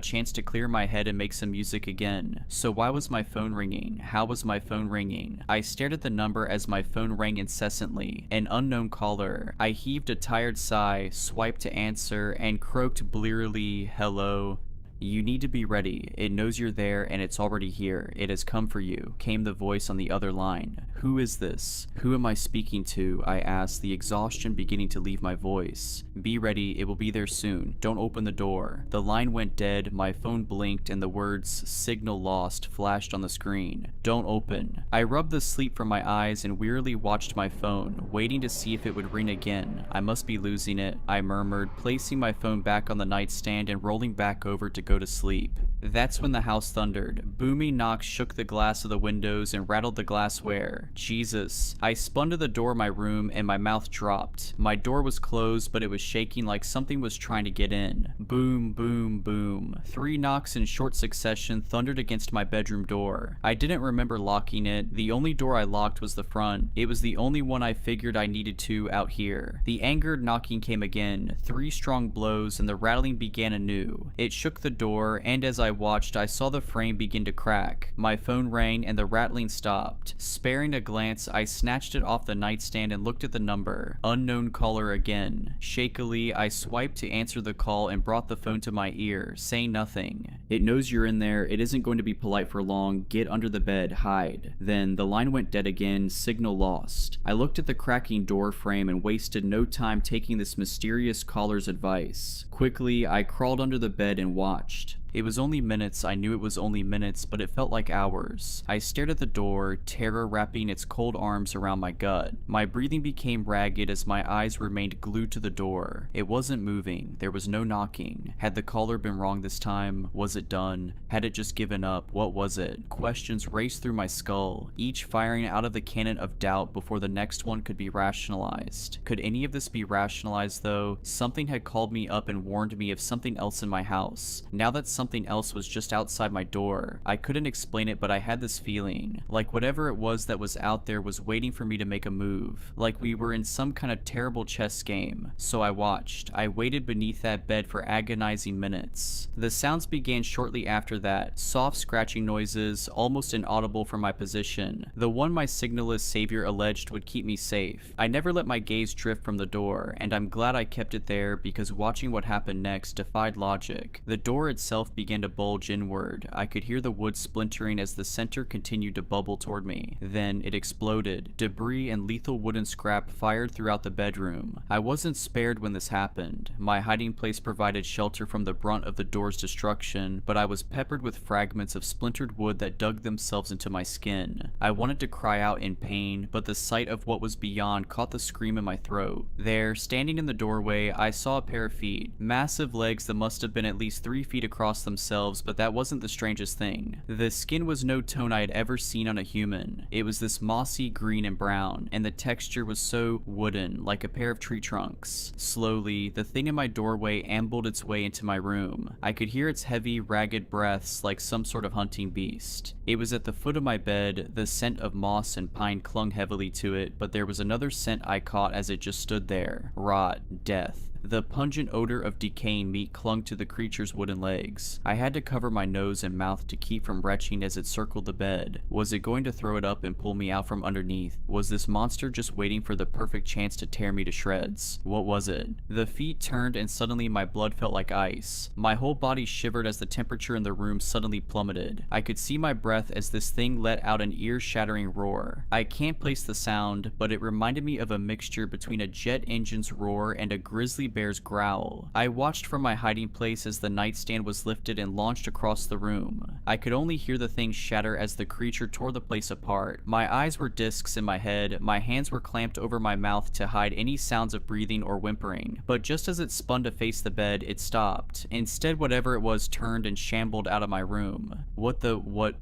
chance to clear my head and make some music again. So why was my phone ringing? How was my phone ringing? I stared at the number as my phone rang incessantly. An unknown caller. I heaved a tired sigh, swiped to answer, and croaked blearily, "Hello." "You need to be ready. It knows you're there and it's already here. It has come for you," came the voice on the other line. "Who is this? Who am I speaking to?" I asked, the exhaustion beginning to leave my voice. "Be ready. It will be there soon. Don't open the door." The line went dead, my phone blinked, and the words "signal lost" flashed on the screen. "Don't open." I rubbed the sleep from my eyes and wearily watched my phone, waiting to see if it would ring again. "I must be losing it," I murmured, placing my phone back on the nightstand and rolling back over to go to sleep. That's when the house thundered. Booming knocks shook the glass of the windows and rattled the glassware. Jesus. I spun to the door of my room and my mouth dropped. My door was closed, but it was shaking like something was trying to get in. Boom, boom, boom. 3 knocks in short succession thundered against my bedroom door. I didn't remember locking it. The only door I locked was the front. It was the only one I figured I needed to out here. The angered knocking came again. 3 strong blows and the rattling began anew. It shook the door, and as I watched, I saw the frame begin to crack. My phone rang and the rattling stopped. Sparing a glance, I snatched it off the nightstand and looked at the number. Unknown caller again. Shakily, I swiped to answer the call and brought the phone to my ear, saying nothing. "It knows you're in there. It isn't going to be polite for long. Get under the bed. Hide." Then the line went dead again. Signal lost. I looked at the cracking door frame and wasted no time taking this mysterious caller's advice. Quickly, I crawled under the bed and watched. It was only minutes. I knew it was only minutes, but it felt like hours. I stared at the door, terror wrapping its cold arms around my gut. My breathing became ragged as my eyes remained glued to the door. It wasn't moving. There was no knocking. Had the caller been wrong this time? Was it done? Had it just given up? What was it? Questions raced through my skull, each firing out of the cannon of doubt before the next one could be rationalized. Could any of this be rationalized though? Something had called me up and warned me of something else in my house. Now that something else was just outside my door. I couldn't explain it, but I had this feeling, like whatever it was that was out there was waiting for me to make a move, like we were in some kind of terrible chess game. So I watched. I waited beneath that bed for agonizing minutes. The sounds began shortly after that, soft scratching noises, almost inaudible from my position, the one my signalist savior alleged would keep me safe. I never let my gaze drift from the door, and I'm glad I kept it there because watching what happened next defied logic. The door itself began to bulge inward. I could hear the wood splintering as the center continued to bubble toward me. Then it exploded. Debris and lethal wooden scrap fired throughout the bedroom. I wasn't spared when this happened. My hiding place provided shelter from the brunt of the door's destruction, but I was peppered with fragments of splintered wood that dug themselves into my skin. I wanted to cry out in pain, but the sight of what was beyond caught the scream in my throat. There, standing in the doorway, I saw a pair of feet. Massive legs that must have been at least 3 feet across themselves, but that wasn't the strangest thing. The skin was no tone I had ever seen on a human. It was this mossy green and brown, and the texture was so wooden, like a pair of tree trunks. Slowly, the thing in my doorway ambled its way into my room. I could hear its heavy, ragged breaths like some sort of hunting beast. It was at the foot of my bed. The scent of moss and pine clung heavily to it, but there was another scent I caught as it just stood there. Rot, death. The pungent odor of decaying meat clung to the creature's wooden legs. I had to cover my nose and mouth to keep from retching as it circled the bed. Was it going to throw it up and pull me out from underneath? Was this monster just waiting for the perfect chance to tear me to shreds? What was it? The feet turned and suddenly my blood felt like ice. My whole body shivered as the temperature in the room suddenly plummeted. I could see my breath as this thing let out an ear-shattering roar. I can't place the sound, but it reminded me of a mixture between a jet engine's roar and a grizzly bear's growl. I watched from my hiding place as the nightstand was lifted and launched across the room. I could only hear the thing shatter as the creature tore the place apart. My eyes were discs in my head, my hands were clamped over my mouth to hide any sounds of breathing or whimpering, but just as it spun to face the bed, it stopped. Instead, whatever it was turned and shambled out of my room. What?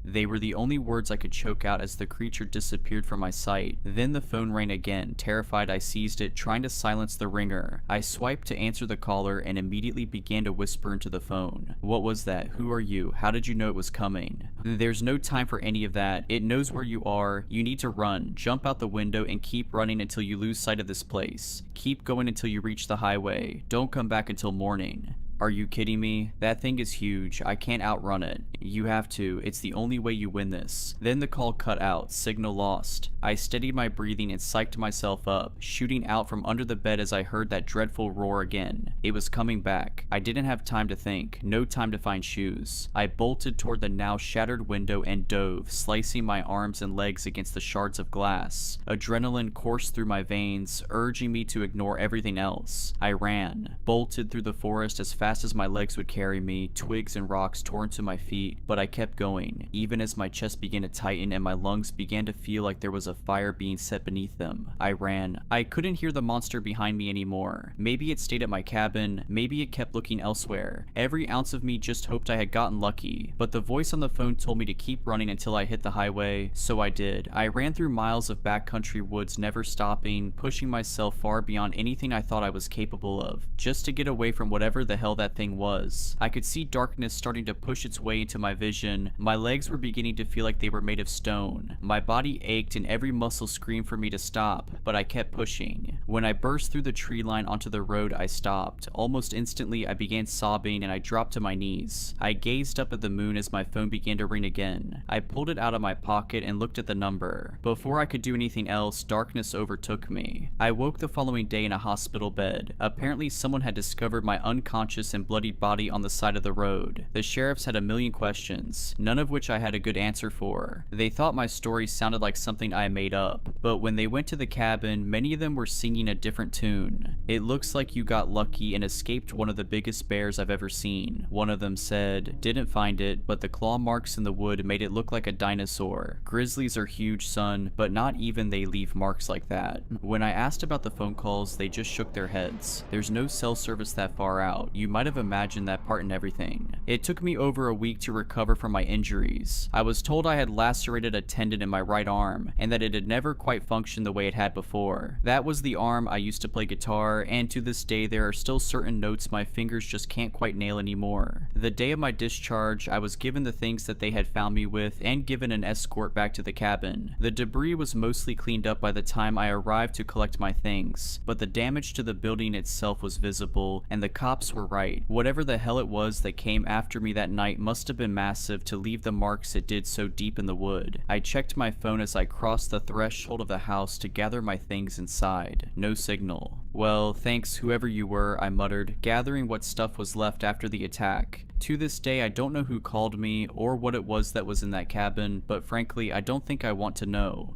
They were the only words I could choke out as the creature disappeared from my sight. Then the phone rang again. Terrified, I seized it, trying to silence the ringer. I swiped to answer the caller and immediately began to whisper into the phone. What was that? Who are you? How did you know it was coming? There's no time for any of that. It knows where you are. You need to run. Jump out the window and keep running until you lose sight of this place. Keep going until you reach the highway. Don't come back until morning. Are you kidding me? That thing is huge. I can't outrun it. You have to. It's the only way you win this. Then the call cut out. Signal lost. I steadied my breathing and psyched myself up, shooting out from under the bed as I heard that dreadful roar again. It was coming back. I didn't have time to think. No time to find shoes. I bolted toward the now shattered window and dove, slicing my arms and legs against the shards of glass. Adrenaline coursed through my veins, urging me to ignore everything else. I ran, bolted through the forest as fast as my legs would carry me, twigs and rocks torn to my feet, but I kept going, even as my chest began to tighten and my lungs began to feel like there was a fire being set beneath them. I ran. I couldn't hear the monster behind me anymore. Maybe it stayed at my cabin, maybe it kept looking elsewhere. Every ounce of me just hoped I had gotten lucky, but the voice on the phone told me to keep running until I hit the highway, so I did. I ran through miles of backcountry woods, never stopping, pushing myself far beyond anything I thought I was capable of, just to get away from whatever the hell that thing was. I could see darkness starting to push its way into my vision. My legs were beginning to feel like they were made of stone. My body ached and every muscle screamed for me to stop, but I kept pushing. When I burst through the tree line onto the road, I stopped. Almost instantly, I began sobbing and I dropped to my knees. I gazed up at the moon as my phone began to ring again. I pulled it out of my pocket and looked at the number. Before I could do anything else, darkness overtook me. I woke the following day in a hospital bed. Apparently, someone had discovered my unconscious and bloodied body on the side of the road. The sheriffs had a million questions, none of which I had a good answer for. They thought my story sounded like something I made up, but when they went to the cabin, many of them were singing a different tune. It looks like you got lucky and escaped one of the biggest bears I've ever seen. One of them said, didn't find it, but the claw marks in the wood made it look like a dinosaur. Grizzlies are huge, son, but not even they leave marks like that. When I asked about the phone calls, they just shook their heads. There's no cell service that far out. You might have imagined that part and everything. It took me over a week to recover from my injuries. I was told I had lacerated a tendon in my right arm, and that it had never quite functioned the way it had before. That was the arm I used to play guitar, and to this day there are still certain notes my fingers just can't quite nail anymore. The day of my discharge, I was given the things that they had found me with, and given an escort back to the cabin. The debris was mostly cleaned up by the time I arrived to collect my things, but the damage to the building itself was visible, and the cops were right. Whatever the hell it was that came after me that night must have been massive to leave the marks it did so deep in the wood. I checked my phone as I crossed the threshold of the house to gather my things inside. No signal. Well, thanks whoever you were, I muttered, gathering what stuff was left after the attack. To this day, I don't know who called me or what it was that was in that cabin, but frankly, I don't think I want to know.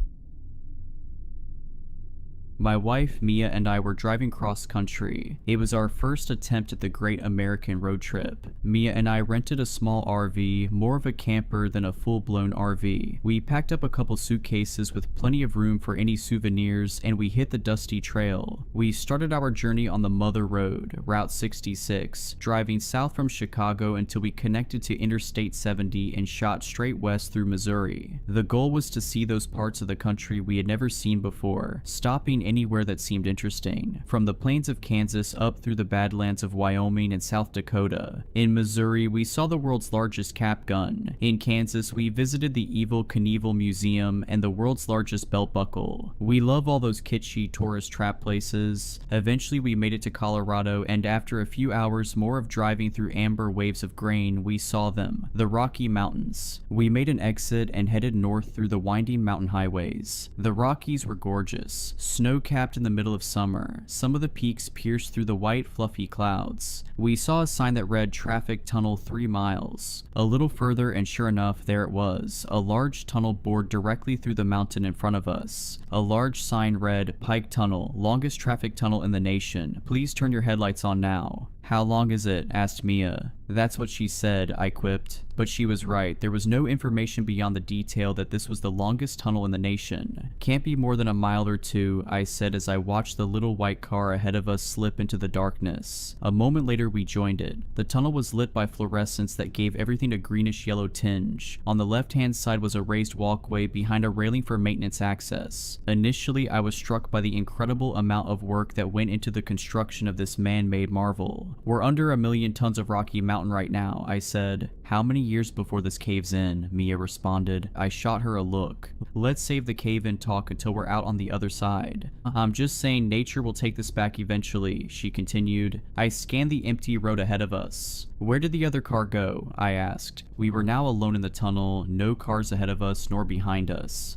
My wife, Mia, and I were driving cross country. It was our first attempt at the Great American Road Trip. Mia and I rented a small RV, more of a camper than a full-blown RV. We packed up a couple suitcases with plenty of room for any souvenirs, and we hit the dusty trail. We started our journey on the Mother Road, Route 66, driving south from Chicago until we connected to Interstate 70 and shot straight west through Missouri. The goal was to see those parts of the country we had never seen before, stopping anywhere that seemed interesting, from the plains of Kansas up through the Badlands of Wyoming and South Dakota. In Missouri, we saw the world's largest cap gun. In Kansas, we visited the Evel Knievel Museum and the world's largest belt buckle. We love all those kitschy tourist trap places. Eventually, we made it to Colorado, and after a few hours more of driving through amber waves of grain, we saw them, the Rocky Mountains. We made an exit and headed north through the winding mountain highways. The Rockies were gorgeous. Snow snow-capped in the middle of summer. Some of the peaks pierced through the white, fluffy clouds. We saw a sign that read traffic tunnel 3 miles. A little further and sure enough, there it was. A large tunnel bored directly through the mountain in front of us. A large sign read Pike Tunnel, longest traffic tunnel in the nation. Please turn your headlights on now. How long is it? Asked Mia. That's what she said, I quipped. But she was right. There was no information beyond the detail that this was the longest tunnel in the nation. Can't be more than a mile or two, I said as I watched the little white car ahead of us slip into the darkness. A moment later we joined it. The tunnel was lit by fluorescence that gave everything a greenish yellow tinge. On the left-hand side was a raised walkway behind a railing for maintenance access. Initially, I was struck by the incredible amount of work that went into the construction of this man-made marvel. We're under 1 million tons of Rocky Mountain right now, I said. How many years before this caves in? Mia responded. I shot her a look. Let's save the cave-in talk until we're out on the other side. I'm just saying nature will take this back eventually, she continued. I scanned the empty road ahead of us. Where did the other car go? I asked. We were now alone in the tunnel, no cars ahead of us nor behind us.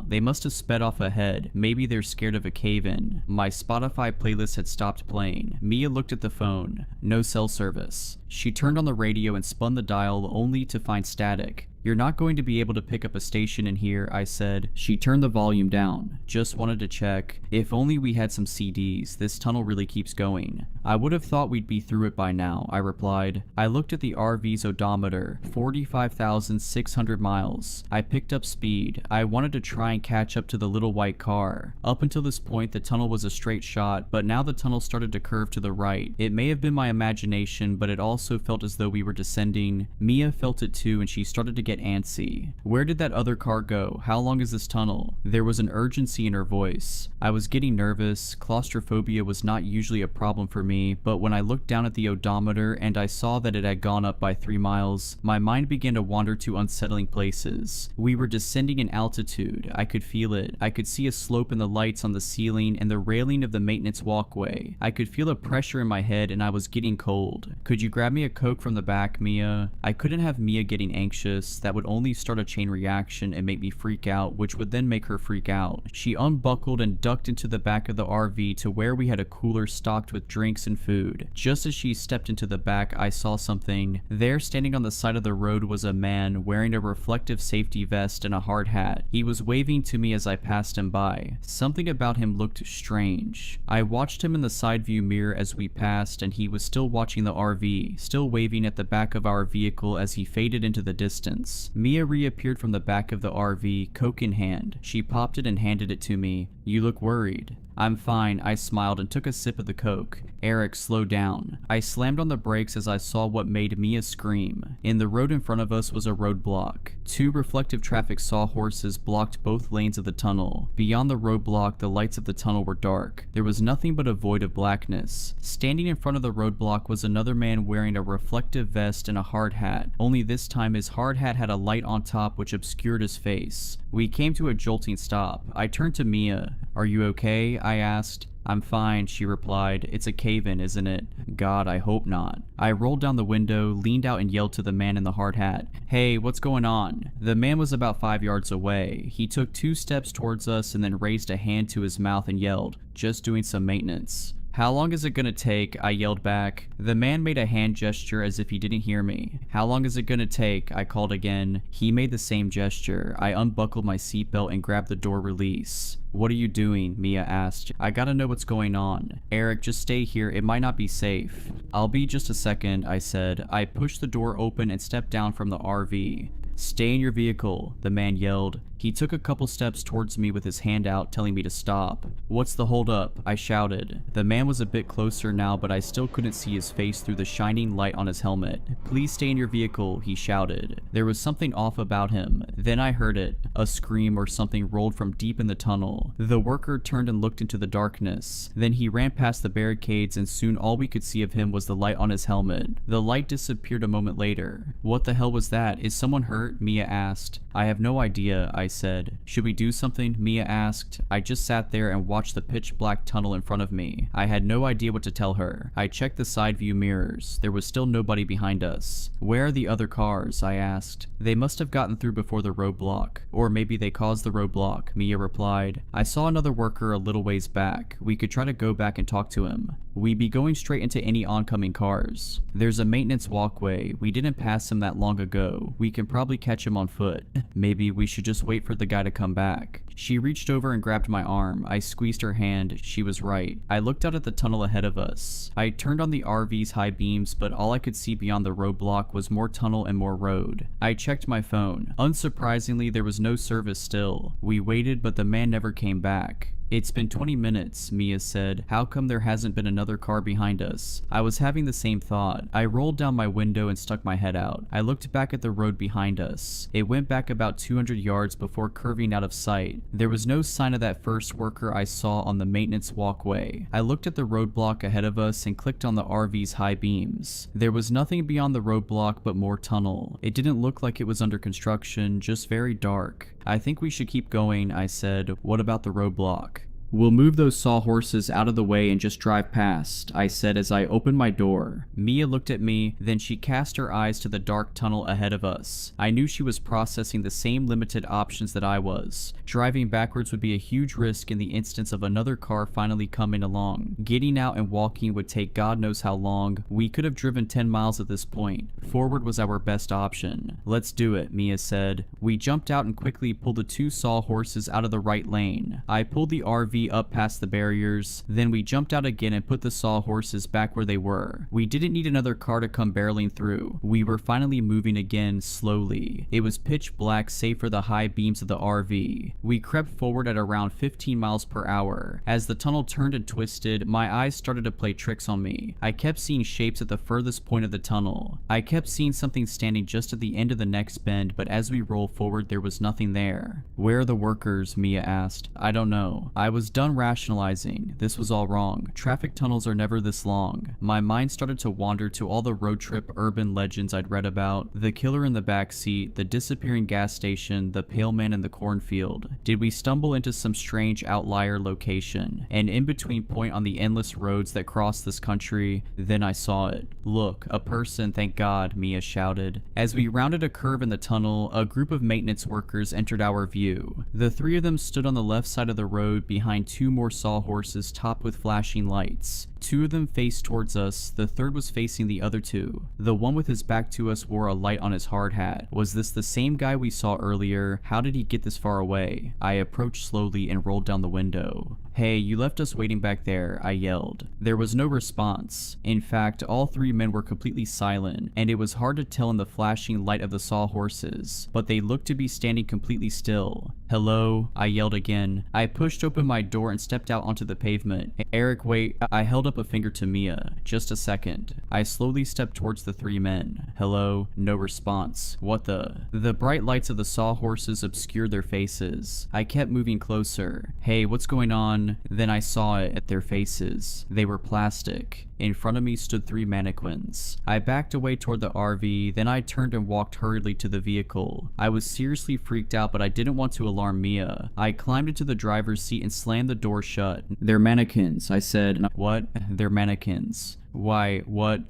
They must have sped off ahead. Maybe they're scared of a cave-in. My Spotify playlist had stopped playing. Mia looked at the phone. No cell service. She turned on the radio and spun the dial only to find static. You're not going to be able to pick up a station in here, I said. She turned the volume down. Just wanted to check. If only we had some CDs. This tunnel really keeps going. I would have thought we'd be through it by now, I replied. I looked at the RV's odometer. 45,600 miles. I picked up speed. I wanted to try and catch up to the little white car. Up until this point, the tunnel was a straight shot, but now the tunnel started to curve to the right. It may have been my imagination, but it also felt as though we were descending. Mia felt it too, and she started to get antsy. Where did that other car go? How long is this tunnel? There was an urgency in her voice. I was getting nervous. Claustrophobia was not usually a problem for me, but when I looked down at the odometer and I saw that it had gone up by 3 miles, my mind began to wander to unsettling places. We were descending in altitude. I could feel it. I could see a slope in the lights on the ceiling and the railing of the maintenance walkway. I could feel a pressure in my head and I was getting cold. Could you grab me a Coke from the back, Mia? I couldn't have Mia getting anxious. That would only start a chain reaction and make me freak out, which would then make her freak out. She unbuckled and ducked into the back of the RV to where we had a cooler stocked with drinks and food. Just as she stepped into the back, I saw something. There, standing on the side of the road, was a man wearing a reflective safety vest and a hard hat. He was waving to me as I passed him by. Something about him looked strange. I watched him in the side view mirror as we passed, and he was still watching the RV, still waving at the back of our vehicle as he faded into the distance. Mia reappeared from the back of the RV, Coke in hand. She popped it and handed it to me. You look worried. I'm fine, I smiled and took a sip of the Coke. Eric, slow down. I slammed on the brakes as I saw what made Mia scream. In the road in front of us was a roadblock. 2 reflective traffic sawhorses blocked both lanes of the tunnel. Beyond the roadblock, the lights of the tunnel were dark. There was nothing but a void of blackness. Standing in front of the roadblock was another man wearing a reflective vest and a hard hat. Only this time his hard hat had a light on top which obscured his face. We came to a jolting stop. I turned to Mia. Are you okay? I asked. I'm fine, she replied. It's a cave-in, isn't it? God, I hope not. I rolled down the window, leaned out and yelled to the man in the hard hat. Hey, what's going on? The man was about 5 yards away. He took 2 steps towards us and then raised a hand to his mouth and yelled, just doing some maintenance. How long is it gonna take? I yelled back. The man made a hand gesture as if he didn't hear me. How long is it gonna take? I called again. He made the same gesture. I unbuckled my seatbelt and grabbed the door release. What are you doing? Mia asked. I gotta know what's going on. Eric, just stay here. It might not be safe. I'll be just a second, I said. I pushed the door open and stepped down from the RV. Stay in your vehicle, the man yelled. He took a couple steps towards me with his hand out, telling me to stop. What's the holdup? I shouted. The man was a bit closer now, but I still couldn't see his face through the shining light on his helmet. Please stay in your vehicle, he shouted. There was something off about him. Then I heard it. A scream or something rolled from deep in the tunnel. The worker turned and looked into the darkness. Then he ran past the barricades and soon all we could see of him was the light on his helmet. The light disappeared a moment later. What the hell was that? Is someone hurt? Mia asked. I have no idea, I said. Should we do something? Mia asked. I just sat there and watched the pitch black tunnel in front of me. I had no idea what to tell her. I checked the side view mirrors. There was still nobody behind us. Where are the other cars? I asked. They must have gotten through before the roadblock. Or maybe they caused the roadblock, Mia replied. I saw another worker a little ways back. We could try to go back and talk to him. We'd be going straight into any oncoming cars. There's a maintenance walkway. We didn't pass him that long ago. We can probably catch him on foot. Maybe we should just wait for the guy to come back. She reached over and grabbed my arm. I squeezed her hand. She was right. I looked out at the tunnel ahead of us. I turned on the RV's high beams, but all I could see beyond the roadblock was more tunnel and more road. I checked my phone. Unsurprisingly, there was no service still. We waited, but the man never came back. It's been 20 minutes, Mia said. How come there hasn't been another car behind us? I was having the same thought. I rolled down my window and stuck my head out. I looked back at the road behind us. It went back about 200 yards before curving out of sight. There was no sign of that first worker I saw on the maintenance walkway. I looked at the roadblock ahead of us and clicked on the RV's high beams. There was nothing beyond the roadblock but more tunnel. It didn't look like it was under construction, just very dark. I think we should keep going, I said. What about the roadblock? We'll move those sawhorses out of the way and just drive past, I said as I opened my door. Mia looked at me, then she cast her eyes to the dark tunnel ahead of us. I knew she was processing the same limited options that I was. Driving backwards would be a huge risk in the instance of another car finally coming along. Getting out and walking would take God knows how long. We could have driven 10 miles at this point. Forward was our best option. Let's do it, Mia said. We jumped out and quickly pulled the two sawhorses out of the right lane. I pulled the RV up past the barriers, then we jumped out again and put the sawhorses back where they were. We didn't need another car to come barreling through. We were finally moving again, slowly. It was pitch black save for the high beams of the RV. We crept forward at around 15 miles per hour. As the tunnel turned and twisted, my eyes started to play tricks on me. I kept seeing shapes at the furthest point of the tunnel. I kept seeing something standing just at the end of the next bend, but as we rolled forward, there was nothing there. Where are the workers? Mia asked. I don't know. I was done rationalizing. This was all wrong. Traffic tunnels are never this long. My mind started to wander to all the road trip urban legends I'd read about. The killer in the backseat, the disappearing gas station, the pale man in the cornfield. Did we stumble into some strange outlier location? An in-between point on the endless roads that cross this country? Then I saw it. Look, a person, thank God, Mia shouted. As we rounded a curve in the tunnel, a group of maintenance workers entered our view. The three of them stood on the left side of the road behind two more sawhorses topped with flashing lights. Two of them faced towards us, the third was facing the other two. The one with his back to us wore a light on his hard hat. Was this the same guy we saw earlier? How did he get this far away? I approached slowly and rolled down the window. Hey, you left us waiting back there, I yelled. There was no response. In fact, all three men were completely silent, and it was hard to tell in the flashing light of the sawhorses, but they looked to be standing completely still. Hello? I yelled again. I pushed open my door and stepped out onto the pavement. Eric, wait. I held up a finger to Mia. Just a second. I slowly stepped towards the three men. Hello? No response. What the? The bright lights of the sawhorses obscured their faces. I kept moving closer. Hey, what's going on? Then I saw it at their faces. They were plastic. In front of me stood three mannequins. I backed away toward the RV, then I turned and walked hurriedly to the vehicle. I was seriously freaked out, but I didn't want to alarm Mia. I climbed into the driver's seat and slammed the door shut. They're mannequins, I said. What? They're mannequins. Why, what?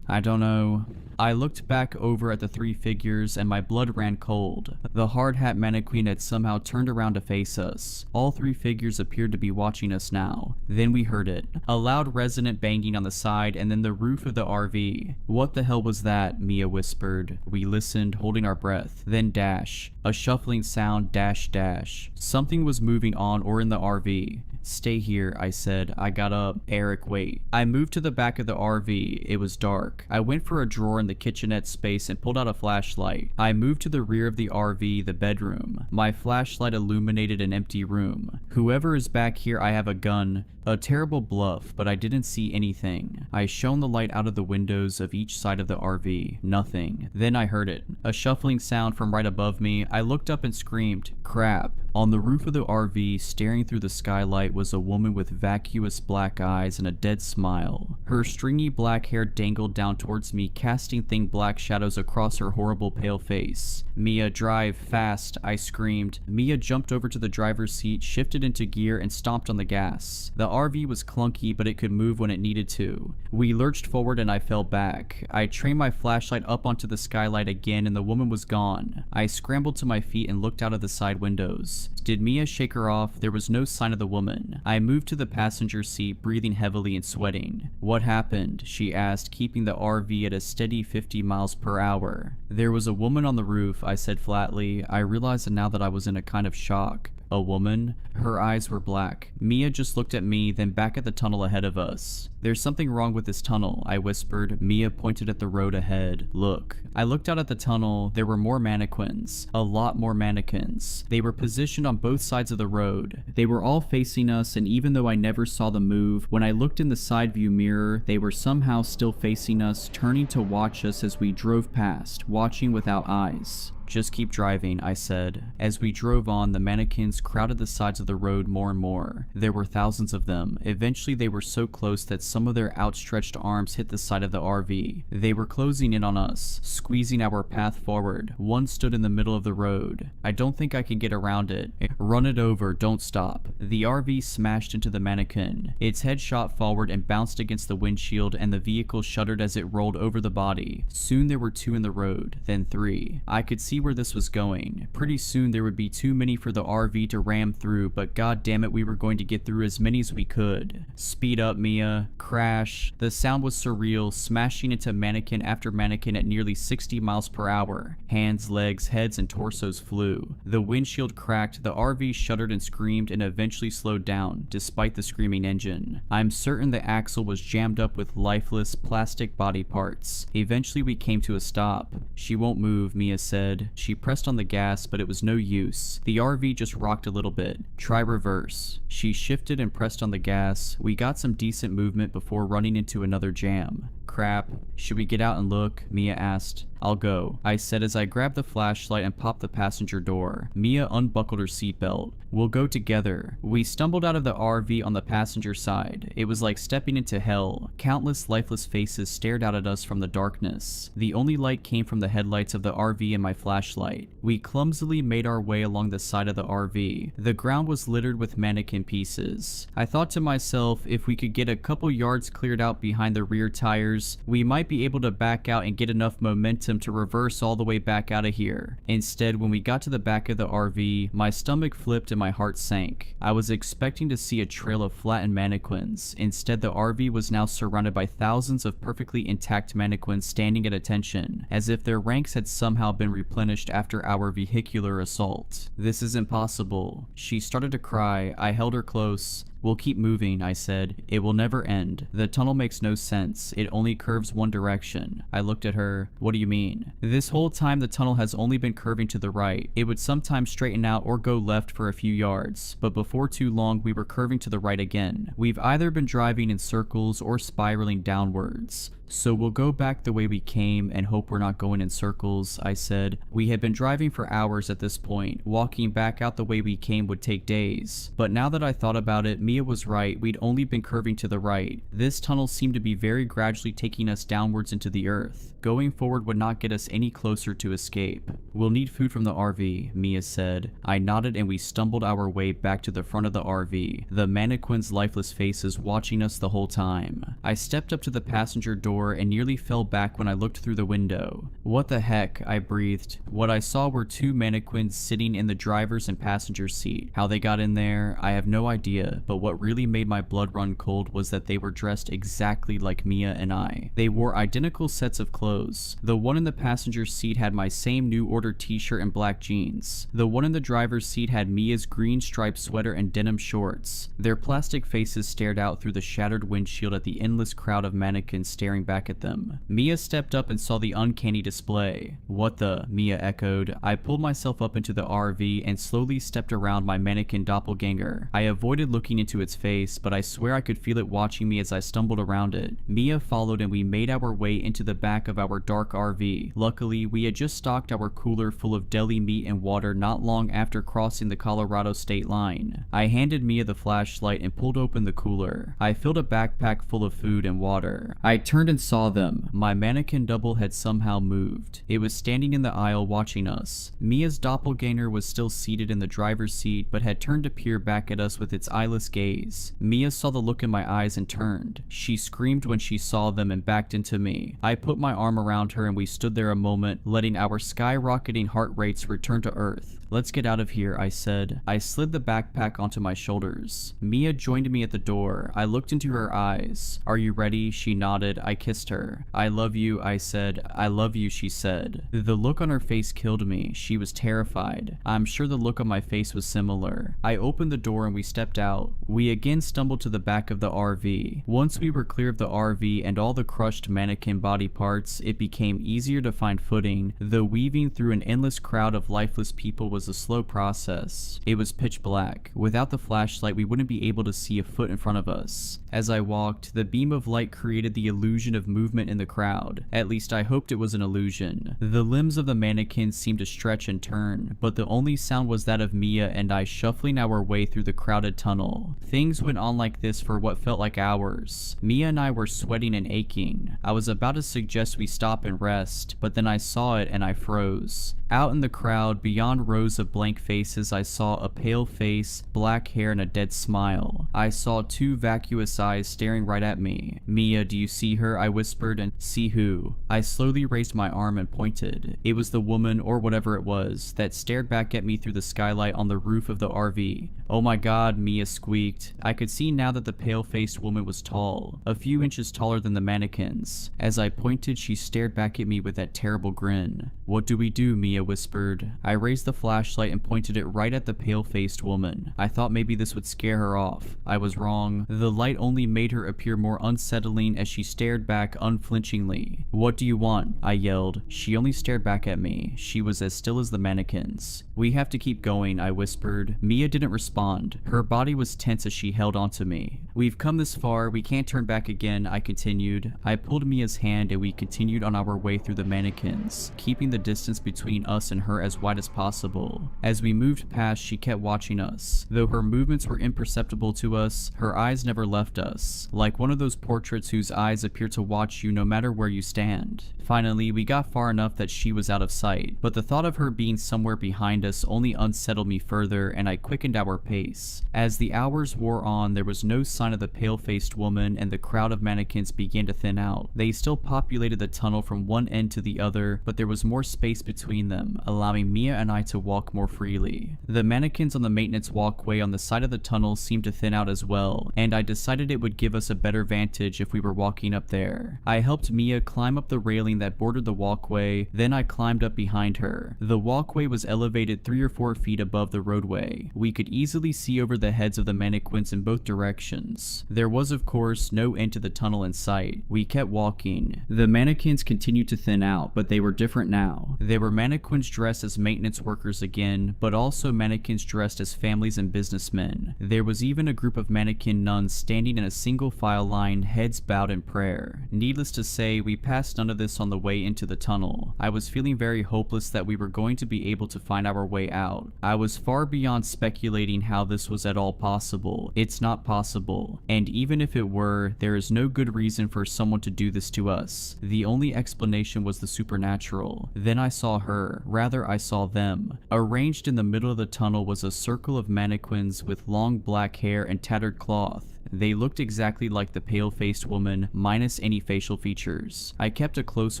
I don't know. I looked back over at the three figures and my blood ran cold. The hard hat mannequin had somehow turned around to face us. All three figures appeared to be watching us now. Then we heard it. A loud resonant banging on the side and then the roof of the RV. What the hell was that? Mia whispered. We listened, holding our breath. Then dash. A shuffling sound, dash dash. Something was moving on or in the RV. Stay here, I said. I got up. Eric, wait. I moved to the back of the RV. It was dark. I went for a drawer in the kitchenette space and pulled out a flashlight. I moved to the rear of the RV, the bedroom. My flashlight illuminated an empty room. Whoever is back here, I have a gun. A terrible bluff, but I didn't see anything. I shone the light out of the windows of each side of the RV. Nothing. Then I heard it. A shuffling sound from right above me. I looked up and screamed, crap. On the roof of the RV, staring through the skylight, was a woman with vacuous black eyes and a dead smile. Her stringy black hair dangled down towards me, casting thin black shadows across her horrible pale face. "Mia, drive, fast," I screamed. Mia jumped over to the driver's seat, shifted into gear, and stomped on the gas. The RV was clunky, but it could move when it needed to. We lurched forward and I fell back. I trained my flashlight up onto the skylight again and the woman was gone. I scrambled to my feet and looked out of the side windows. Did Mia shake her off? There was no sign of the woman. I moved to the passenger seat, breathing heavily and sweating. "What happened?" she asked, keeping the RV at a steady 50 miles per hour. "There was a woman on the roof," I said flatly. I realized now that I was in a kind of shock. A woman? Her eyes were black. Mia just looked at me, then back at the tunnel ahead of us. "There's something wrong with this tunnel," I whispered. Mia pointed at the road ahead. "Look." I looked out at the tunnel. There were more mannequins. A lot more mannequins. They were positioned on both sides of the road. They were all facing us, and even though I never saw them move, when I looked in the side view mirror, they were somehow still facing us, turning to watch us as we drove past, watching without eyes. "Just keep driving," I said. As we drove on, the mannequins crowded the sides of the road more and more. There were thousands of them. Eventually they were so close that some of their outstretched arms hit the side of the RV. They were closing in on us, squeezing our path forward. One stood in the middle of the road. "I don't think I can get around it." "Run it over, don't stop." The RV smashed into the mannequin. Its head shot forward and bounced against the windshield, and the vehicle shuddered as it rolled over the body. Soon there were 2 in the road, then 3. I could see where this was going. Pretty soon there would be too many for the RV to ram through, but god damn it, we were going to get through as many as we could. "Speed up, Mia." Crash. The sound was surreal, smashing into mannequin after mannequin at nearly 60 miles per hour. Hands, legs, heads, and torsos flew. The windshield cracked, the RV shuddered and screamed, and eventually slowed down, despite the screaming engine. I'm certain the axle was jammed up with lifeless, plastic body parts. Eventually we came to a stop. "She won't move," Mia said. She pressed on the gas, but it was no use. The RV just rocked a little bit. "Try reverse." She shifted and pressed on the gas. We got some decent movement before running into another jam. "Crap. Should we get out and look?" Mia asked. "I'll go," I said as I grabbed the flashlight and popped the passenger door. Mia unbuckled her seatbelt. "We'll go together." We stumbled out of the RV on the passenger side. It was like stepping into hell. Countless lifeless faces stared out at us from the darkness. The only light came from the headlights of the RV and my flashlight. We clumsily made our way along the side of the RV. The ground was littered with mannequin pieces. I thought to myself, if we could get a couple yards cleared out behind the rear tires, we might be able to back out and get enough momentum to reverse all the way back out of here. Instead, when we got to the back of the RV, my stomach flipped and my heart sank. I was expecting to see a trail of flattened mannequins. Instead, the RV was now surrounded by thousands of perfectly intact mannequins standing at attention, as if their ranks had somehow been replenished after our vehicular assault. "This is impossible." She started to cry. I held her close. "We'll keep moving," I said. "It will never end. The tunnel makes no sense. It only curves one direction." I looked at her. "What do you mean?" "This whole time the tunnel has only been curving to the right. It would sometimes straighten out or go left for a few yards, but before too long we were curving to the right again. We've either been driving in circles or spiraling downwards. So we'll go back the way we came and hope we're not going in circles," I said. We had been driving for hours at this point. Walking back out the way we came would take days. But now that I thought about it, Mia was right. We'd only been curving to the right. This tunnel seemed to be very gradually taking us downwards into the earth. Going forward would not get us any closer to escape. "We'll need food from the RV," Mia said. I nodded and we stumbled our way back to the front of the RV, the mannequins' lifeless faces watching us the whole time. I stepped up to the passenger door and nearly fell back when I looked through the window. "What the heck?" I breathed. What I saw were 2 mannequins sitting in the driver's and passenger seat. How they got in there, I have no idea, but what really made my blood run cold was that they were dressed exactly like Mia and I. They wore identical sets of clothes. The one in the passenger seat had my same New Order t-shirt and black jeans. The one in the driver's seat had Mia's green striped sweater and denim shorts. Their plastic faces stared out through the shattered windshield at the endless crowd of mannequins staring back at them. Mia stepped up and saw the uncanny display. "What the?" Mia echoed. I pulled myself up into the RV and slowly stepped around my mannequin doppelganger. I avoided looking into its face, but I swear I could feel it watching me as I stumbled around it. Mia followed and we made our way into the back of our dark RV. Luckily, we had just stocked our cooler full of deli meat and water not long after crossing the Colorado state line. I handed Mia the flashlight and pulled open the cooler. I filled a backpack full of food and water. I turned and saw them. My mannequin double had somehow moved. It was standing in the aisle watching us. Mia's doppelganger was still seated in the driver's seat but had turned to peer back at us with its eyeless gaze. Mia saw the look in my eyes and turned. She screamed when she saw them and backed into me. I put my arm around her and we stood there a moment, letting our skyrocketing heart rates return to earth. "Let's get out of here," I said. I slid the backpack onto my shoulders. Mia joined me at the door. I looked into her eyes. "Are you ready?" She nodded. I kissed her. "I love you," I said. "I love you," she said. The look on her face killed me. She was terrified. I'm sure the look on my face was similar. I opened the door and we stepped out. We again stumbled to the back of the RV. Once we were clear of the RV and all the crushed mannequin body parts, it became easier to find footing, though weaving through an endless crowd of lifeless people was a slow process. It was pitch black. Without the flashlight, we wouldn't be able to see a foot in front of us. As I walked, the beam of light created the illusion of movement in the crowd. At least I hoped it was an illusion. The limbs of the mannequins seemed to stretch and turn, but the only sound was that of Mia and I shuffling our way through the crowded tunnel. Things went on like this for what felt like hours. Mia and I were sweating and aching. I was about to suggest we stop and rest, but then I saw it and I froze. Out in the crowd, beyond rows of blank faces, I saw a pale face, black hair, and a dead smile. I saw two vacuous eyes staring right at me. "Mia, do you see her?" I whispered. "And see who?" I slowly raised my arm and pointed. It was the woman, or whatever it was, that stared back at me through the skylight on the roof of the RV. "Oh my god," Mia squeaked. I could see now that the pale-faced woman was tall, a few inches taller than the mannequins. As I pointed, she stared back at me with that terrible grin. "What do we do?" Mia whispered. I raised the flashlight and pointed it right at the pale-faced woman. I thought maybe this would scare her off. I was wrong. The light only made her appear more unsettling as she stared back unflinchingly. "What do you want?" I yelled. She only stared back at me. She was as still as the mannequins. "We have to keep going," I whispered. Mia didn't respond. Her body was tense as she held onto me. "We've come this far. We can't turn back again," I continued. I pulled Mia's hand and we continued on our way through the mannequins, keeping the distance between us and her as wide as possible. As we moved past, she kept watching us. Though her movements were imperceptible to us, her eyes never left us, like one of those portraits whose eyes appear to watch you no matter where you stand. Finally, we got far enough that she was out of sight, but the thought of her being somewhere behind us only unsettled me further, and I quickened our pace. As the hours wore on, there was no sign of the pale-faced woman, and the crowd of mannequins began to thin out. They still populated the tunnel from one end to the other, but there was more space between them, allowing Mia and I to walk more freely. The mannequins on the maintenance walkway on the side of the tunnel seemed to thin out as well, and I decided it would give us a better vantage if we were walking up there. I helped Mia climb up the railing that bordered the walkway, then I climbed up behind her. The walkway was elevated 3 or 4 feet above the roadway. We could easily see over the heads of the mannequins in both directions. There was, of course, no end to the tunnel in sight. We kept walking. The mannequins continued to thin out, but they were different now. There were mannequins dressed as maintenance workers again, but also mannequins dressed as families and businessmen. There was even a group of mannequin nuns standing in a single file line, heads bowed in prayer. Needless to say, we passed none of this on the way into the tunnel. I was feeling very hopeless that we were going to be able to find our way out. I was far beyond speculating how this was at all possible. It's not possible. And even if it were, there is no good reason for someone to do this to us. The only explanation was the supernatural. Then I saw her. Rather, I saw them. Arranged in the middle of the tunnel was a circle of mannequins with long black hair and tattered cloth. They looked exactly like the pale-faced woman, minus any facial features. I kept a close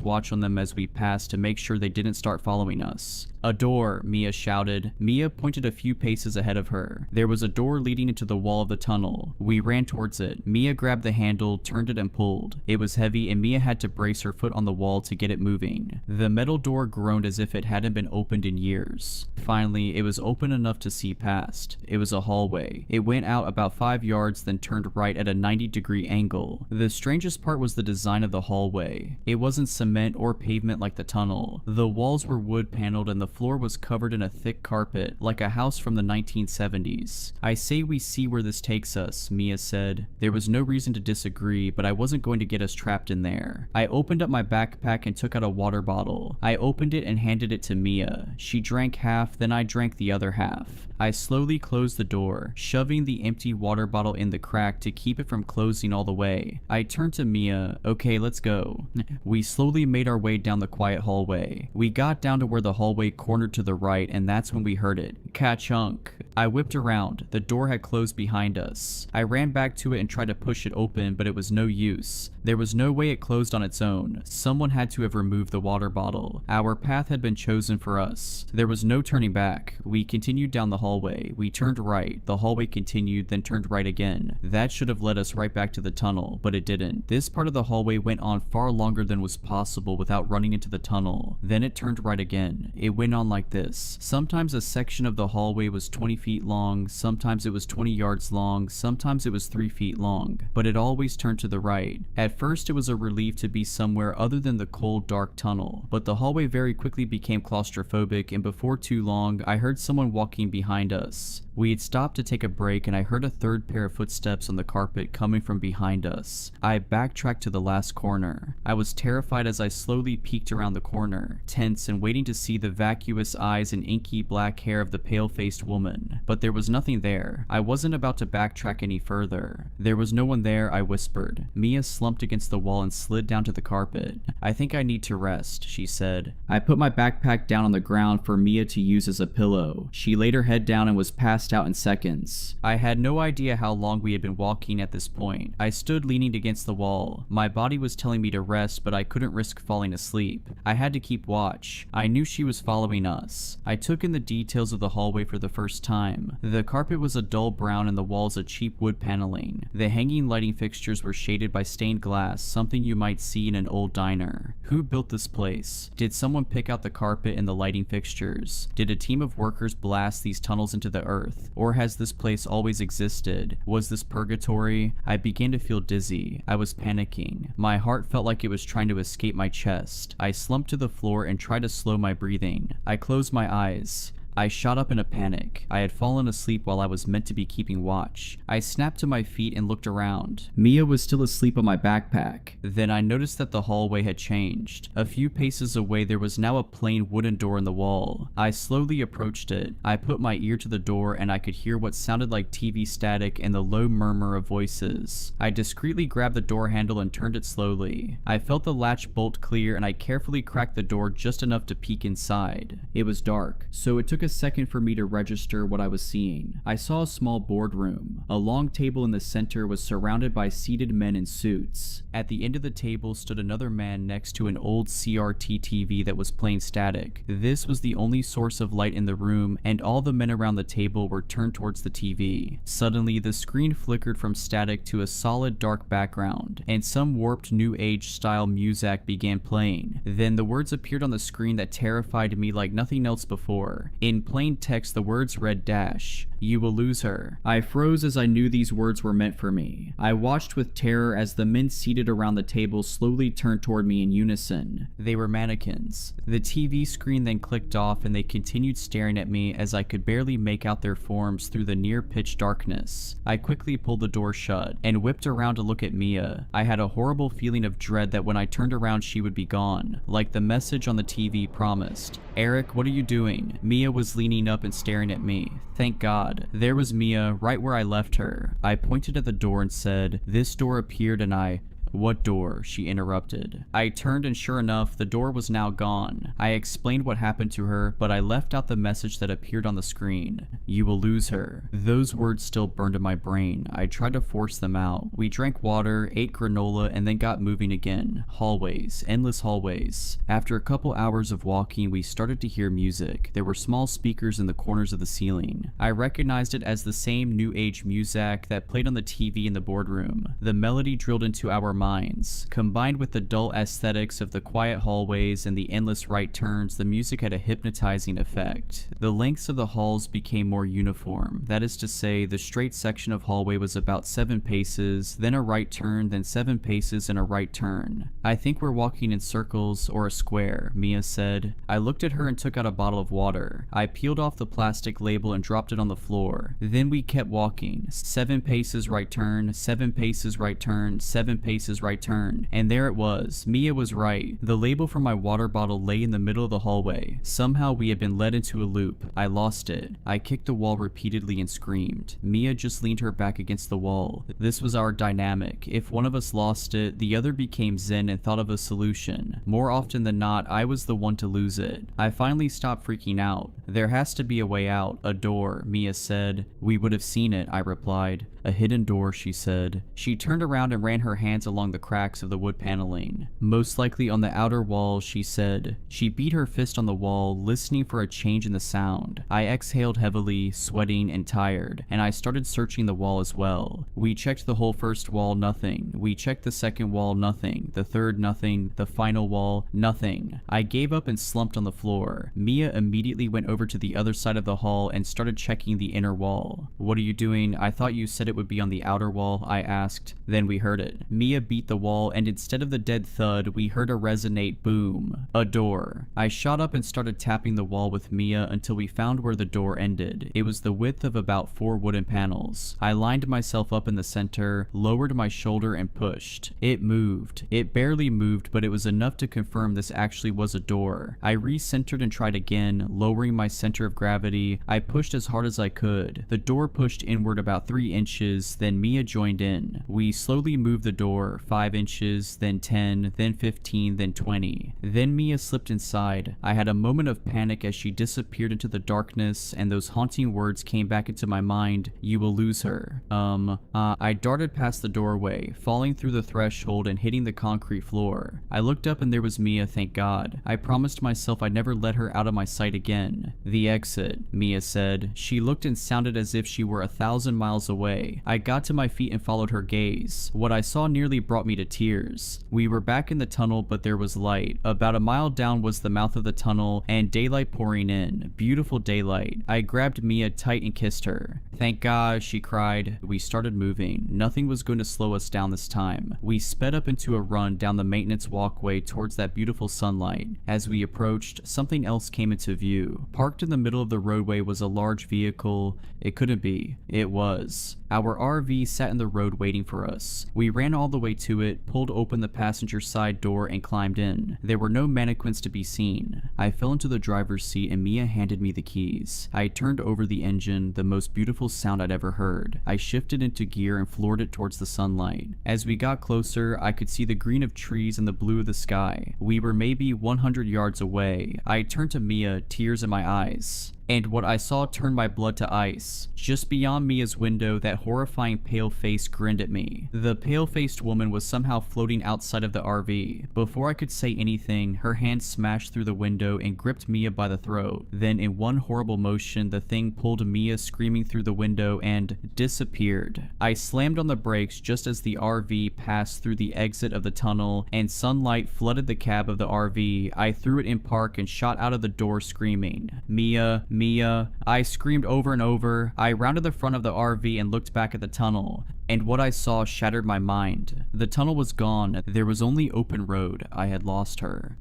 watch on them as we passed to make sure they didn't start following us. "A door," Mia shouted. Mia pointed a few paces ahead of her. There was a door leading into the wall of the tunnel. We ran towards it. Mia grabbed the handle, turned it, and pulled. It was heavy, and Mia had to brace her foot on the wall to get it moving. The metal door groaned as if it hadn't been opened in years. Finally, it was open enough to see past. It was a hallway. It went out about 5 yards, then turned right at a 90-degree angle. The strangest part was was the design of the hallway. It wasn't cement or pavement like the tunnel. The walls were wood paneled and the floor was covered in a thick carpet, like a house from the 1970s. I say we see where this takes us, Mia said. There was no reason to disagree, but I wasn't going to get us trapped in there. I opened up my backpack and took out a water bottle. I opened it and handed it to Mia. She drank half, then I drank the other half. I slowly closed the door, shoving the empty water bottle in the crack to keep it from closing all the way. I turned to Mia. Okay, let's go. We slowly made our way down the quiet hallway. We got down to where the hallway cornered to the right, and that's when we heard it. Ka-chunk. I whipped around. The door had closed behind us. I ran back to it and tried to push it open, but it was no use. There was no way it closed on its own. Someone had to have removed the water bottle. Our path had been chosen for us. There was no turning back. We continued down the hallway. We turned right. The hallway continued, then turned right again. That should have led us right back to the tunnel, but it didn't. This part of the hallway went on far longer than was possible without running into the tunnel. Then it turned right again. It went on like this. Sometimes a section of the hallway was 20 feet long, sometimes it was 20 yards long, sometimes it was 3 feet long, but it always turned to the right. At first it was a relief to be somewhere other than the cold, dark tunnel, but the hallway very quickly became claustrophobic, and before too long, I heard someone walking behind us. We had stopped to take a break and I heard a third pair of footsteps on the carpet coming from behind us. I backtracked to the last corner. I was terrified as I slowly peeked around the corner, tense and waiting to see the vacuous eyes and inky black hair of the pale-faced woman. But there was nothing there. I wasn't about to backtrack any further. There was no one there, I whispered. Mia slumped against the wall and slid down to the carpet. I think I need to rest, she said. I put my backpack down on the ground for Mia to use as a pillow. She laid her head down and was passed out in seconds. I had no idea how long we had been walking at this point. I stood leaning against the wall. My body was telling me to rest, but I couldn't risk falling asleep. I had to keep watch. I knew she was following us. I took in the details of the hallway for the first time. The carpet was a dull brown and the walls a cheap wood paneling. The hanging lighting fixtures were shaded by stained glass, something you might see in an old diner. Who built this place? Did someone pick out the carpet and the lighting fixtures? Did a team of workers blast these tunnels into the earth? Or has this place always existed? Was this purgatory? I began to feel dizzy. I was panicking. My heart felt like it was trying to escape my chest. I slumped to the floor and tried to slow my breathing. I closed my eyes. I shot up in a panic. I had fallen asleep while I was meant to be keeping watch. I snapped to my feet and looked around. Mia was still asleep on my backpack. Then I noticed that the hallway had changed. A few paces away there was now a plain wooden door in the wall. I slowly approached it. I put my ear to the door and I could hear what sounded like TV static and the low murmur of voices. I discreetly grabbed the door handle and turned it slowly. I felt the latch bolt clear and I carefully cracked the door just enough to peek inside. It was dark, so it took a second for me to register what I was seeing. I saw a small boardroom. A long table in the center was surrounded by seated men in suits. At the end of the table stood another man next to an old CRT TV that was playing static. This was the only source of light in the room, and all the men around the table were turned towards the TV. Suddenly, the screen flickered from static to a solid dark background, and some warped new age style music began playing. Then the words appeared on the screen that terrified me like nothing else before. In plain text, the words read dash, "You will lose her." I froze as I knew these words were meant for me. I watched with terror as the men seated around the table slowly turned toward me in unison. They were mannequins. The TV screen then clicked off and they continued staring at me as I could barely make out their forms through the near pitch darkness. I quickly pulled the door shut and whipped around to look at Mia. I had a horrible feeling of dread that when I turned around she would be gone, like the message on the TV promised. "Eric, what are you doing?" Mia was leaning up and staring at me. Thank God. There was Mia, right where I left her. I pointed at the door and said, "This door appeared and I..." "What door?" she interrupted. I turned and sure enough, the door was now gone. I explained what happened to her, but I left out the message that appeared on the screen. "You will lose her." Those words still burned in my brain. I tried to force them out. We drank water, ate granola, and then got moving again. Hallways, endless hallways. After a couple hours of walking, we started to hear music. There were small speakers in the corners of the ceiling. I recognized it as the same new age music that played on the TV in the boardroom. The melody drilled into our minds. Combined with the dull aesthetics of the quiet hallways and the endless right turns, the music had a hypnotizing effect. The lengths of the halls became more uniform. That is to say, the straight section of hallway was about 7 paces, then a right turn, then 7 paces and a right turn. "I think we're walking in circles or a square," Mia said. I looked at her and took out a bottle of water. I peeled off the plastic label and dropped it on the floor. Then we kept walking. 7 paces right turn, 7 paces right turn, 7 paces right turn. And there it was. Mia was right. The label for my water bottle lay in the middle of the hallway. Somehow we had been led into a loop. I lost it. I kicked the wall repeatedly and screamed. Mia just leaned her back against the wall. This was our dynamic. If one of us lost it, the other became zen and thought of a solution. More often than not, I was the one to lose it. I finally stopped freaking out. "There has to be a way out, a door," Mia said. "We would have seen it," I replied. "A hidden door," she said. She turned around and ran her hands along the cracks of the wood paneling. "Most likely on the outer wall," she said. She beat her fist on the wall, listening for a change in the sound. I exhaled heavily, sweating and tired, and I started searching the wall as well. We checked the whole first wall, nothing. We checked the second wall, nothing. The third, nothing. The final wall, nothing. I gave up and slumped on the floor. Mia immediately went over to the other side of the hall and started checking the inner wall. "What are you doing? I thought you said it would be on the outer wall," I asked. Then we heard it. Mia beat the wall, and instead of the dead thud, we heard a resonate boom. A door. I shot up and started tapping the wall with Mia until we found where the door ended. It was the width of about 4 wooden panels. I lined myself up in the center, lowered my shoulder, and pushed. It moved. It barely moved, but it was enough to confirm this actually was a door. I recentered and tried again, lowering my center of gravity. I pushed as hard as I could. The door pushed inward about 3 inches, then Mia joined in. We slowly moved the door, 5 inches, then 10, then 15, then 20. Then Mia slipped inside. I had a moment of panic as she disappeared into the darkness, and those haunting words came back into my mind, "You will lose her." I darted past the doorway, falling through the threshold and hitting the concrete floor. I looked up and there was Mia, thank God. I promised myself I'd never let her out of my sight again. "The exit," Mia said. She looked and sounded as if she were 1,000 miles away. I got to my feet and followed her gaze. What I saw nearly brought me to tears. We were back in the tunnel, but there was light. About a mile down was the mouth of the tunnel, and daylight pouring in. Beautiful daylight. I grabbed Mia tight and kissed her. "Thank God," she cried. We started moving. Nothing was going to slow us down this time. We sped up into a run down the maintenance walkway towards that beautiful sunlight. As we approached, something else came into view. Parked in the middle of the roadway was a large vehicle. It couldn't be. It was. Our RV sat in the road waiting for us. We ran all the way to it, pulled open the passenger side door, and climbed in. There were no mannequins to be seen. I fell into the driver's seat and Mia handed me the keys. I turned over the engine, the most beautiful sound I'd ever heard. I shifted into gear and floored it towards the sunlight. As we got closer, I could see the green of trees and the blue of the sky. We were maybe 100 yards away. I turned to Mia, tears in my eyes. And what I saw turned my blood to ice. Just beyond Mia's window, that horrifying pale face grinned at me. The pale-faced woman was somehow floating outside of the RV. Before I could say anything, her hand smashed through the window and gripped Mia by the throat. Then in one horrible motion, the thing pulled Mia screaming through the window and disappeared. I slammed on the brakes just as the RV passed through the exit of the tunnel and sunlight flooded the cab of the RV. I threw it in park and shot out of the door screaming, "Mia, Mia." I screamed over and over. I rounded the front of the RV and looked back at the tunnel, and what I saw shattered my mind. The tunnel was gone. There was only open road. I had lost her.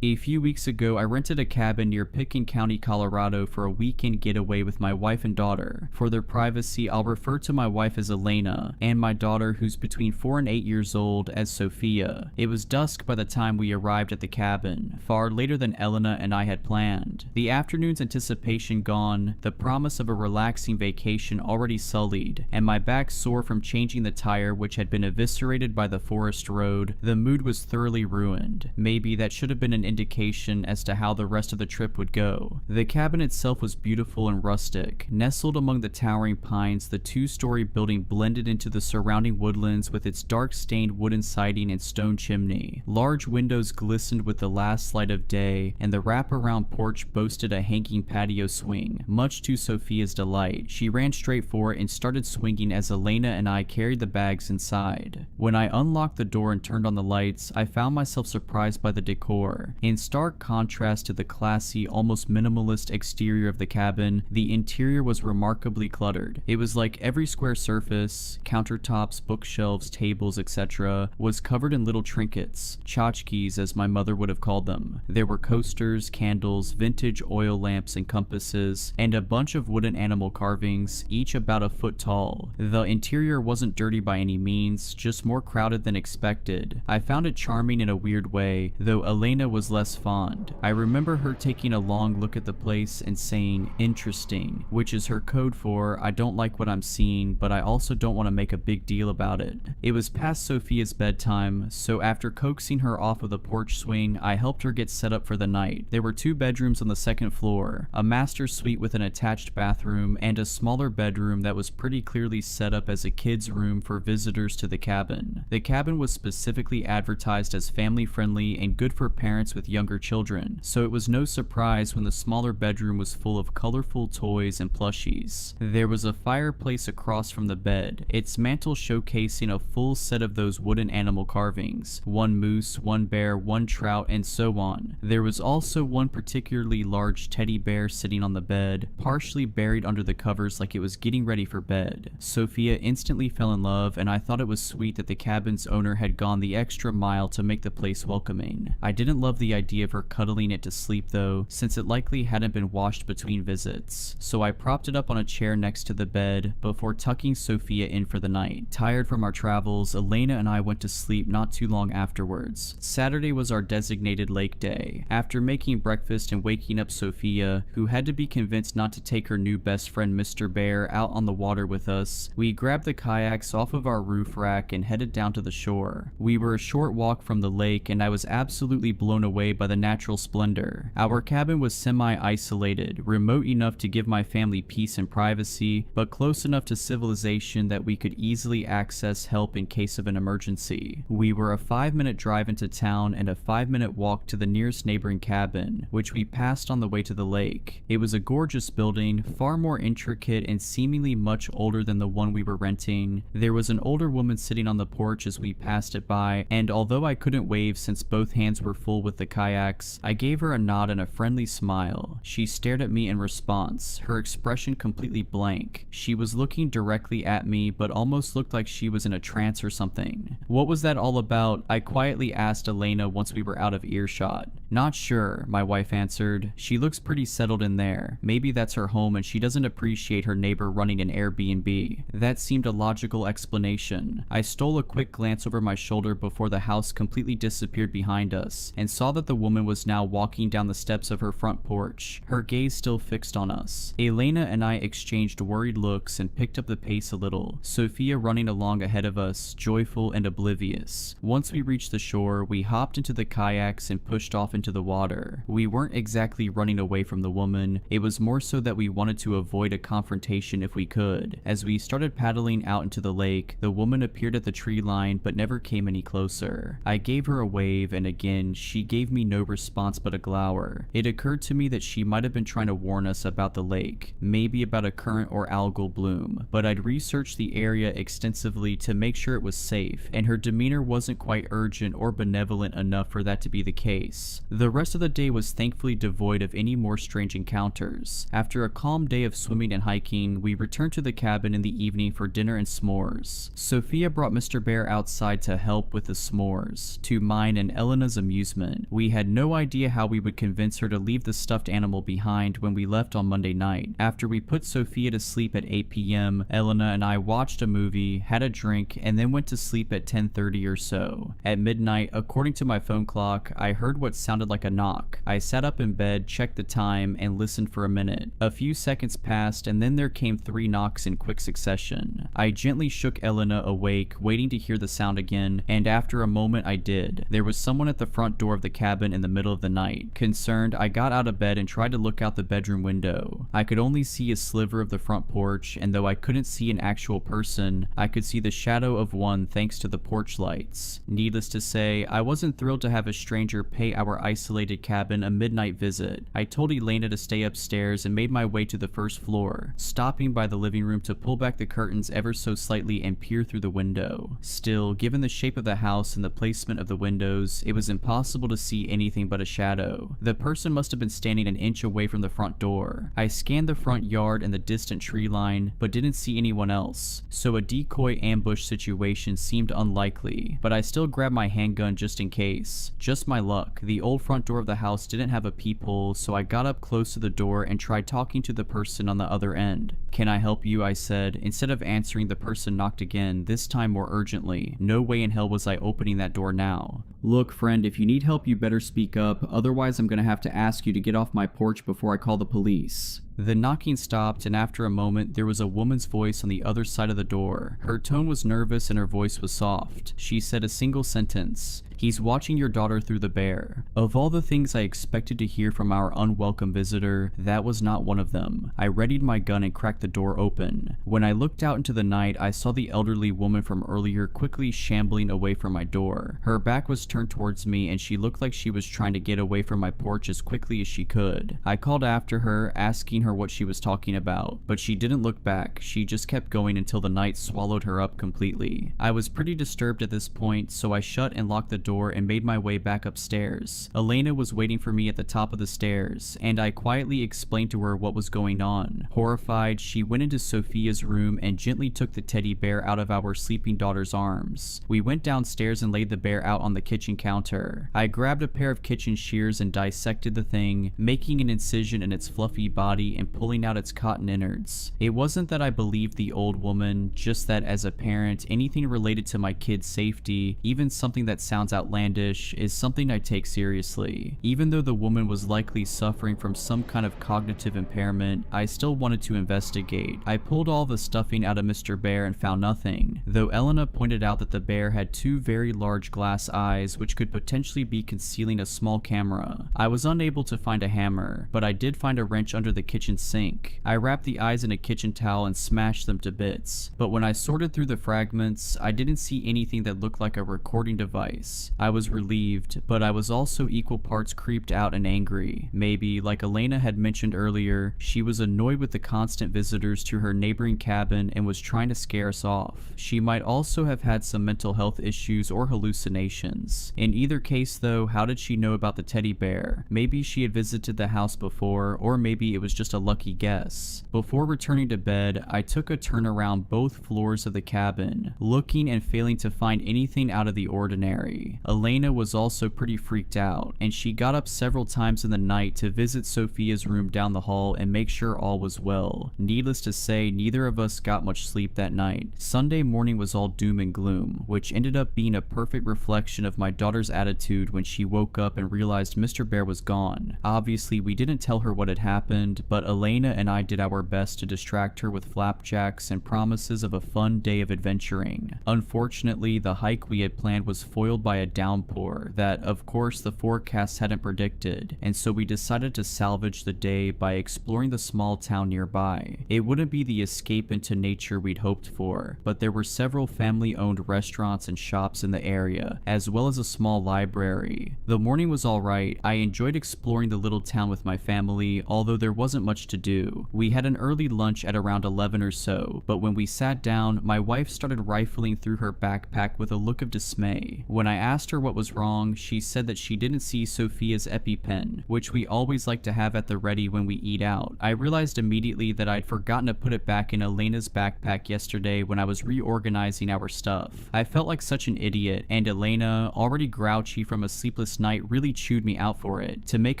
A few weeks ago, I rented a cabin near Pitkin County, Colorado for a weekend getaway with my wife and daughter. For their privacy, I'll refer to my wife as Elena, and my daughter, who's between 4 and 8 years old, as Sophia. It was dusk by the time we arrived at the cabin, far later than Elena and I had planned. The afternoon's anticipation gone, the promise of a relaxing vacation already sullied, and my back sore from changing the tire which had been eviscerated by the forest road. The mood was thoroughly ruined. Maybe that should have been an indication as to how the rest of the trip would go. The cabin itself was beautiful and rustic. Nestled among the towering pines, the two-story building blended into the surrounding woodlands with its dark-stained wooden siding and stone chimney. Large windows glistened with the last light of day, and the wraparound porch boasted a hanging patio swing, much to Sophia's delight. She ran straight for it and started swinging as Elena and I carried the bags inside. When I unlocked the door and turned on the lights, I found myself surprised by the decor. In stark contrast to the classy, almost minimalist exterior of the cabin, the interior was remarkably cluttered. It was like every square surface, countertops, bookshelves, tables, etc., was covered in little trinkets, tchotchkes as my mother would have called them. There were coasters, candles, vintage oil lamps and compasses, and a bunch of wooden animal carvings, each about a foot tall. The interior wasn't dirty by any means, just more crowded than expected. I found it charming in a weird way, though Elena was less fond. I remember her taking a long look at the place and saying, "Interesting," which is her code for, "I don't like what I'm seeing, but I also don't want to make a big deal about it." It was past Sophia's bedtime, so after coaxing her off of the porch swing, I helped her get set up for the night. There were 2 bedrooms on the second floor, a master suite with an attached bathroom, and a smaller bedroom that was pretty clearly set up as a kid's room for visitors to the cabin. The cabin was specifically advertised as family-friendly and good for parents with younger children, so it was no surprise when the smaller bedroom was full of colorful toys and plushies. There was a fireplace across from the bed, its mantel showcasing a full set of those wooden animal carvings, 1 moose, 1 bear, 1 trout, and so on. There was also one particularly large teddy bear sitting on the bed, partially buried under the covers like it was getting ready for bed. Sophia instantly fell in love, and I thought it was sweet that the cabin's owner had gone the extra mile to make the place welcoming. I didn't love the idea of her cuddling it to sleep though, since it likely hadn't been washed between visits, so I propped it up on a chair next to the bed before tucking Sophia in for the night. Tired from our travels, Elena and I went to sleep not too long afterwards. Saturday was our designated lake day. After making breakfast and waking up Sophia, who had to be convinced not to take her new best friend Mr. Bear out on the water with us, we grabbed the kayaks off of our roof rack and headed down to the shore. We were a short walk from the lake, and I was absolutely blown away by the natural splendor. Our cabin was semi-isolated, remote enough to give my family peace and privacy, but close enough to civilization that we could easily access help in case of an emergency. We were a 5-minute drive into town and a 5-minute walk to the nearest neighboring cabin, which we passed on the way to the lake. It was a gorgeous building, far more intricate and seemingly much older than the one we were renting. There was an older woman sitting on the porch as we passed it by, and although I couldn't wave since both hands were full with the kayaks, I gave her a nod and a friendly smile. She stared at me in response, her expression completely blank. She was looking directly at me, but almost looked like she was in a trance or something. "What was that all about?" I quietly asked Elena once we were out of earshot. "Not sure," my wife answered. "She looks pretty settled in there. Maybe that's her home and she doesn't appreciate her neighbor running an Airbnb." That seemed a logical explanation. I stole a quick glance over my shoulder before the house completely disappeared behind us, and saw that the woman was now walking down the steps of her front porch, her gaze still fixed on us. Elena and I exchanged worried looks and picked up the pace a little, Sophia running along ahead of us, joyful and oblivious. Once we reached the shore, we hopped into the kayaks and pushed off into the water. We weren't exactly running away from the woman, it was more so that we wanted to avoid a confrontation if we could. As we started paddling out into the lake, the woman appeared at the tree line but never came any closer. I gave her a wave, and again, she gave me no response but a glower. It occurred to me that she might have been trying to warn us about the lake, maybe about a current or algal bloom, but I'd researched the area extensively to make sure it was safe, and her demeanor wasn't quite urgent or benevolent enough for that to be the case. The rest of the day was thankfully devoid of any more strange encounters. After a calm day of swimming and hiking, we returned to the cabin in the evening for dinner and s'mores. Sophia brought Mr. Bear outside to help with the s'mores, to mine and Elena's amusement. We had no idea how we would convince her to leave the stuffed animal behind when we left on Monday night. After we put Sophia to sleep at 8 p.m., Elena and I watched a movie, had a drink, and then went to sleep at 10:30 or so. At midnight, according to my phone clock, I heard what sounded sounded like a knock. I sat up in bed, checked the time, and listened for a minute. A few seconds passed, and then there came 3 knocks in quick succession. I gently shook Elena awake, waiting to hear the sound again, and after a moment I did. There was someone at the front door of the cabin in the middle of the night. Concerned, I got out of bed and tried to look out the bedroom window. I could only see a sliver of the front porch, and though I couldn't see an actual person, I could see the shadow of one thanks to the porch lights. Needless to say, I wasn't thrilled to have a stranger pay our isolated cabin a midnight visit. I told Elena to stay upstairs and made my way to the first floor, stopping by the living room to pull back the curtains ever so slightly and peer through the window. Still, given the shape of the house and the placement of the windows, it was impossible to see anything but a shadow. The person must have been standing an inch away from the front door. I scanned the front yard and the distant tree line, but didn't see anyone else, so a decoy ambush situation seemed unlikely, but I still grabbed my handgun just in case. Just my luck, the old front door of the house didn't have a peephole, so I got up close to the door and tried talking to the person on the other end. "Can I help you?" I said. Instead of answering, the person knocked again, this time more urgently. No way in hell was I opening that door now. "Look, friend, if you need help you better speak up, otherwise I'm gonna have to ask you to get off my porch before I call the police." The knocking stopped, and after a moment there was a woman's voice on the other side of the door. Her tone was nervous and her voice was soft. She said a single sentence: "He's watching your daughter through the bear." Of all the things I expected to hear from our unwelcome visitor, that was not one of them. I readied my gun and cracked the door open. When I looked out into the night, I saw the elderly woman from earlier quickly shambling away from my door. Her back was turned towards me and she looked like she was trying to get away from my porch as quickly as she could. I called after her, asking her what she was talking about, but she didn't look back. She just kept going until the night swallowed her up completely. I was pretty disturbed at this point, so I shut and locked the door and made my way back upstairs. Elena was waiting for me at the top of the stairs, and I quietly explained to her what was going on. Horrified, she went into Sophia's room and gently took the teddy bear out of our sleeping daughter's arms. We went downstairs and laid the bear out on the kitchen counter. I grabbed a pair of kitchen shears and dissected the thing, making an incision in its fluffy body and pulling out its cotton innards. It wasn't that I believed the old woman, just that as a parent, anything related to my kid's safety, even something that sounds outlandish, is something I take seriously. Even though the woman was likely suffering from some kind of cognitive impairment, I still wanted to investigate. I pulled all the stuffing out of Mr. Bear and found nothing, though Elena pointed out that the bear had 2 very large glass eyes which could potentially be concealing a small camera. I was unable to find a hammer, but I did find a wrench under the kitchen sink. I wrapped the eyes in a kitchen towel and smashed them to bits, but when I sorted through the fragments, I didn't see anything that looked like a recording device. I was relieved, but I was also equal parts creeped out and angry. Maybe, like Elena had mentioned earlier, she was annoyed with the constant visitors to her neighboring cabin and was trying to scare us off. She might also have had some mental health issues or hallucinations. In either case though, how did she know about the teddy bear? Maybe she had visited the house before, or maybe it was just a lucky guess. Before returning to bed, I took a turn around both floors of the cabin, looking and failing to find anything out of the ordinary. Elena was also pretty freaked out, and she got up several times in the night to visit Sophia's room down the hall and make sure all was well. Needless to say, neither of us got much sleep that night. Sunday morning was all doom and gloom, which ended up being a perfect reflection of my daughter's attitude when she woke up and realized Mr. Bear was gone. Obviously, we didn't tell her what had happened, but Elena and I did our best to distract her with flapjacks and promises of a fun day of adventuring. Unfortunately, the hike we had planned was foiled by a downpour that, of course, the forecast hadn't predicted, and so we decided to salvage the day by exploring the small town nearby. It wouldn't be the escape into nature we'd hoped for, but there were several family-owned restaurants and shops in the area, as well as a small library. The morning was alright. I enjoyed exploring the little town with my family, although there wasn't much to do. We had an early lunch at around 11 or so, but when we sat down, my wife started rifling through her backpack with a look of dismay. When I asked her what was wrong, she said that she didn't see Sophia's EpiPen, which we always like to have at the ready when we eat out. I realized immediately that I'd forgotten to put it back in Elena's backpack yesterday when I was reorganizing our stuff. I felt like such an idiot, and Elena, already grouchy from a sleepless night, really chewed me out for it. To make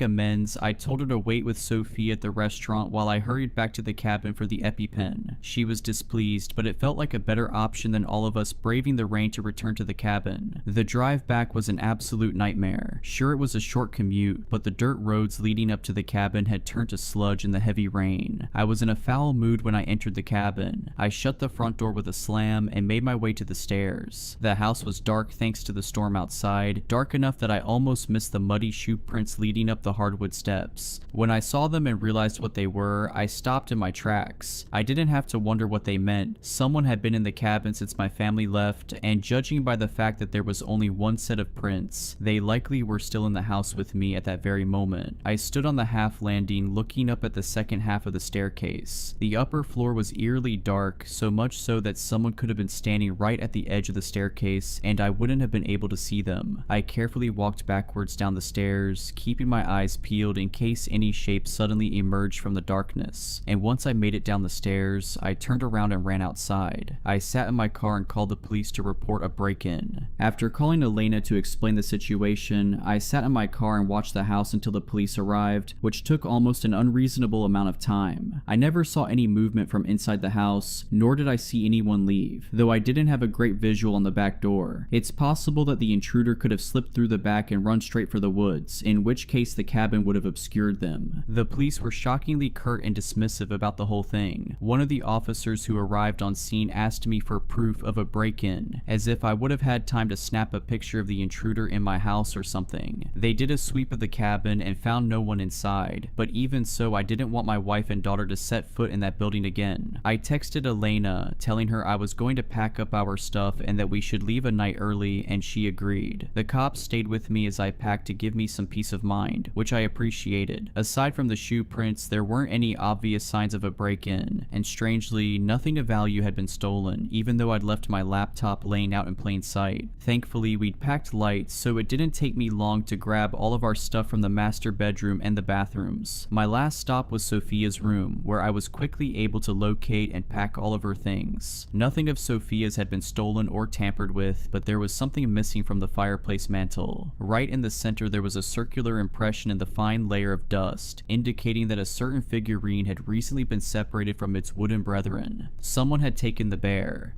amends, I told her to wait with Sophia at the restaurant while I hurried back to the cabin for the EpiPen. She was displeased, but it felt like a better option than all of us braving the rain to return to the cabin. The drive drive back was an absolute nightmare. Sure, it was a short commute, but the dirt roads leading up to the cabin had turned to sludge in the heavy rain. I was in a foul mood when I entered the cabin. I shut the front door with a slam and made my way to the stairs. The house was dark thanks to the storm outside, dark enough that I almost missed the muddy shoe prints leading up the hardwood steps. When I saw them and realized what they were, I stopped in my tracks. I didn't have to wonder what they meant. Someone had been in the cabin since my family left, and judging by the fact that there was only one set of prints, they likely were still in the house with me at that very moment. I stood on the half landing looking up at the second half of the staircase. The upper floor was eerily dark, so much so that someone could have been standing right at the edge of the staircase and I wouldn't have been able to see them. I carefully walked backwards down the stairs, keeping my eyes peeled in case any shape suddenly emerged from the darkness. And once I made it down the stairs, I turned around and ran outside. I sat in my car and called the police to report a break-in. After calling Elena to explain the situation, I sat in my car and watched the house until the police arrived, which took almost an unreasonable amount of time. I never saw any movement from inside the house, nor did I see anyone leave, though I didn't have a great visual on the back door. It's possible that the intruder could have slipped through the back and run straight for the woods, in which case the cabin would have obscured them. The police were shockingly curt and dismissive about the whole thing. One of the officers who arrived on scene asked me for proof of a break-in, as if I would have had time to snap a picture of the intruder in my house or something. They did a sweep of the cabin and found no one inside, but even so, I didn't want my wife and daughter to set foot in that building again. I texted Elena, telling her I was going to pack up our stuff and that we should leave a night early, and she agreed. The cops stayed with me as I packed to give me some peace of mind, which I appreciated. Aside from the shoe prints, there weren't any obvious signs of a break-in, and strangely, nothing of value had been stolen, even though I'd left my laptop laying out in plain sight. Thankfully, we'd packed light, so it didn't take me long to grab all of our stuff from the master bedroom and the bathrooms. My last stop was Sophia's room, where I was quickly able to locate and pack all of her things. Nothing of Sophia's had been stolen or tampered with, but there was something missing from the fireplace mantle. Right in the center there was a circular impression in the fine layer of dust, indicating that a certain figurine had recently been separated from its wooden brethren. Someone had taken the bear.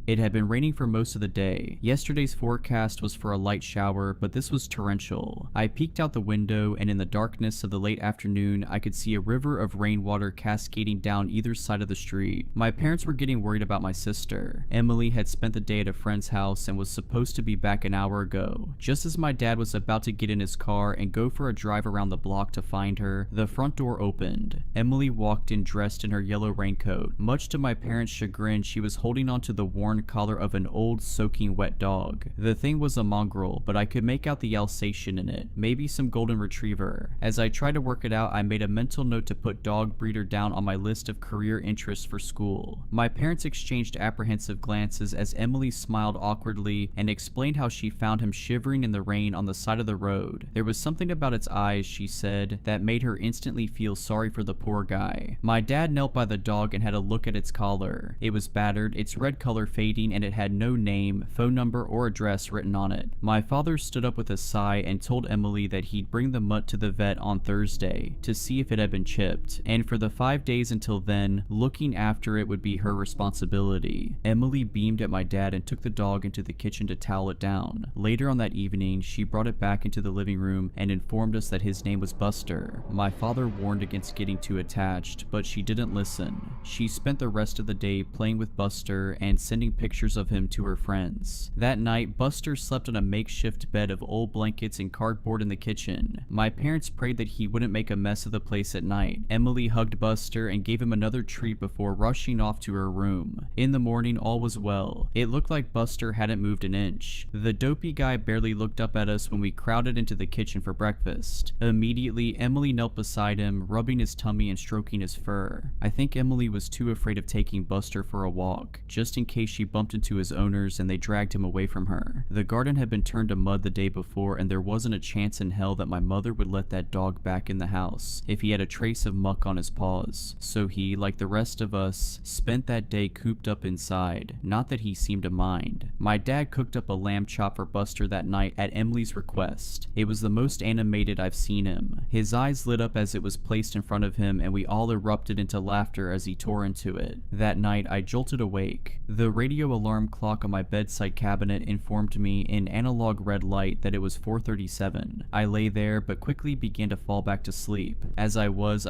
It had been raining for most of the day. Yesterday's forecast was for a light shower, but this was torrential. I peeked out the window, and in the darkness of the late afternoon, I could see a river of rainwater cascading down either side of the street. My parents were getting worried about my sister. Emily had spent the day at a friend's house and was supposed to be back an hour ago. Just as my dad was about to get in his car and go for a drive around the block to find her, the front door opened. Emily walked in dressed in her yellow raincoat. Much to my parents' chagrin, she was holding onto the worn collar of an old soaking wet dog. The thing was a mongrel, but I could make out the Alsatian in it, maybe some golden retriever. As I tried to work it out, I made a mental note to put dog breeder down on my list of career interests for school. My parents exchanged apprehensive glances as Emily smiled awkwardly and explained how she found him shivering in the rain on the side of the road. There was something about its eyes, she said, that made her instantly feel sorry for the poor guy. My dad knelt by the dog and had a look at its collar. It was battered, its red color fading, and it had no name, phone number, or address written on it. My father stood up with a sigh and told Emily that he'd bring the mutt to the vet on Thursday to see if it had been chipped, and for the 5 days until then, looking after it would be her responsibility. Emily beamed at my dad and took the dog into the kitchen to towel it down. Later on that evening, she brought it back into the living room and informed us that his name was Buster. My father warned against getting too attached, but she didn't listen. She spent the rest of the day playing with Buster and sending pictures of him to her friends. That night, Buster slept on a makeshift bed of old blankets and cardboard in the kitchen. My parents prayed that he wouldn't make a mess of the place at night. Emily hugged Buster and gave him another treat before rushing off to her room. In the morning, all was well. It looked like Buster hadn't moved an inch. The dopey guy barely looked up at us when we crowded into the kitchen for breakfast. Immediately, Emily knelt beside him, rubbing his tummy and stroking his fur. I think Emily was too afraid of taking Buster for a walk, just in case she bumped into his owners and they dragged him away from her. The garden had been turned to mud the day before, and there wasn't a chance in hell that my mother would let that dog back in the house if he had a trace of muck on his paws. So he, like the rest of us, spent that day cooped up inside. Not that he seemed to mind. My dad cooked up a lamb chop for Buster that night at Emily's request. It was the most animated I've seen him. His eyes lit up as it was placed in front of him, and we all erupted into laughter as he tore into it. That night, I jolted awake. The radio alarm clock on my bedside cabinet informed me in analog red light that it was 4:37. I lay there but quickly began to fall back to sleep. As I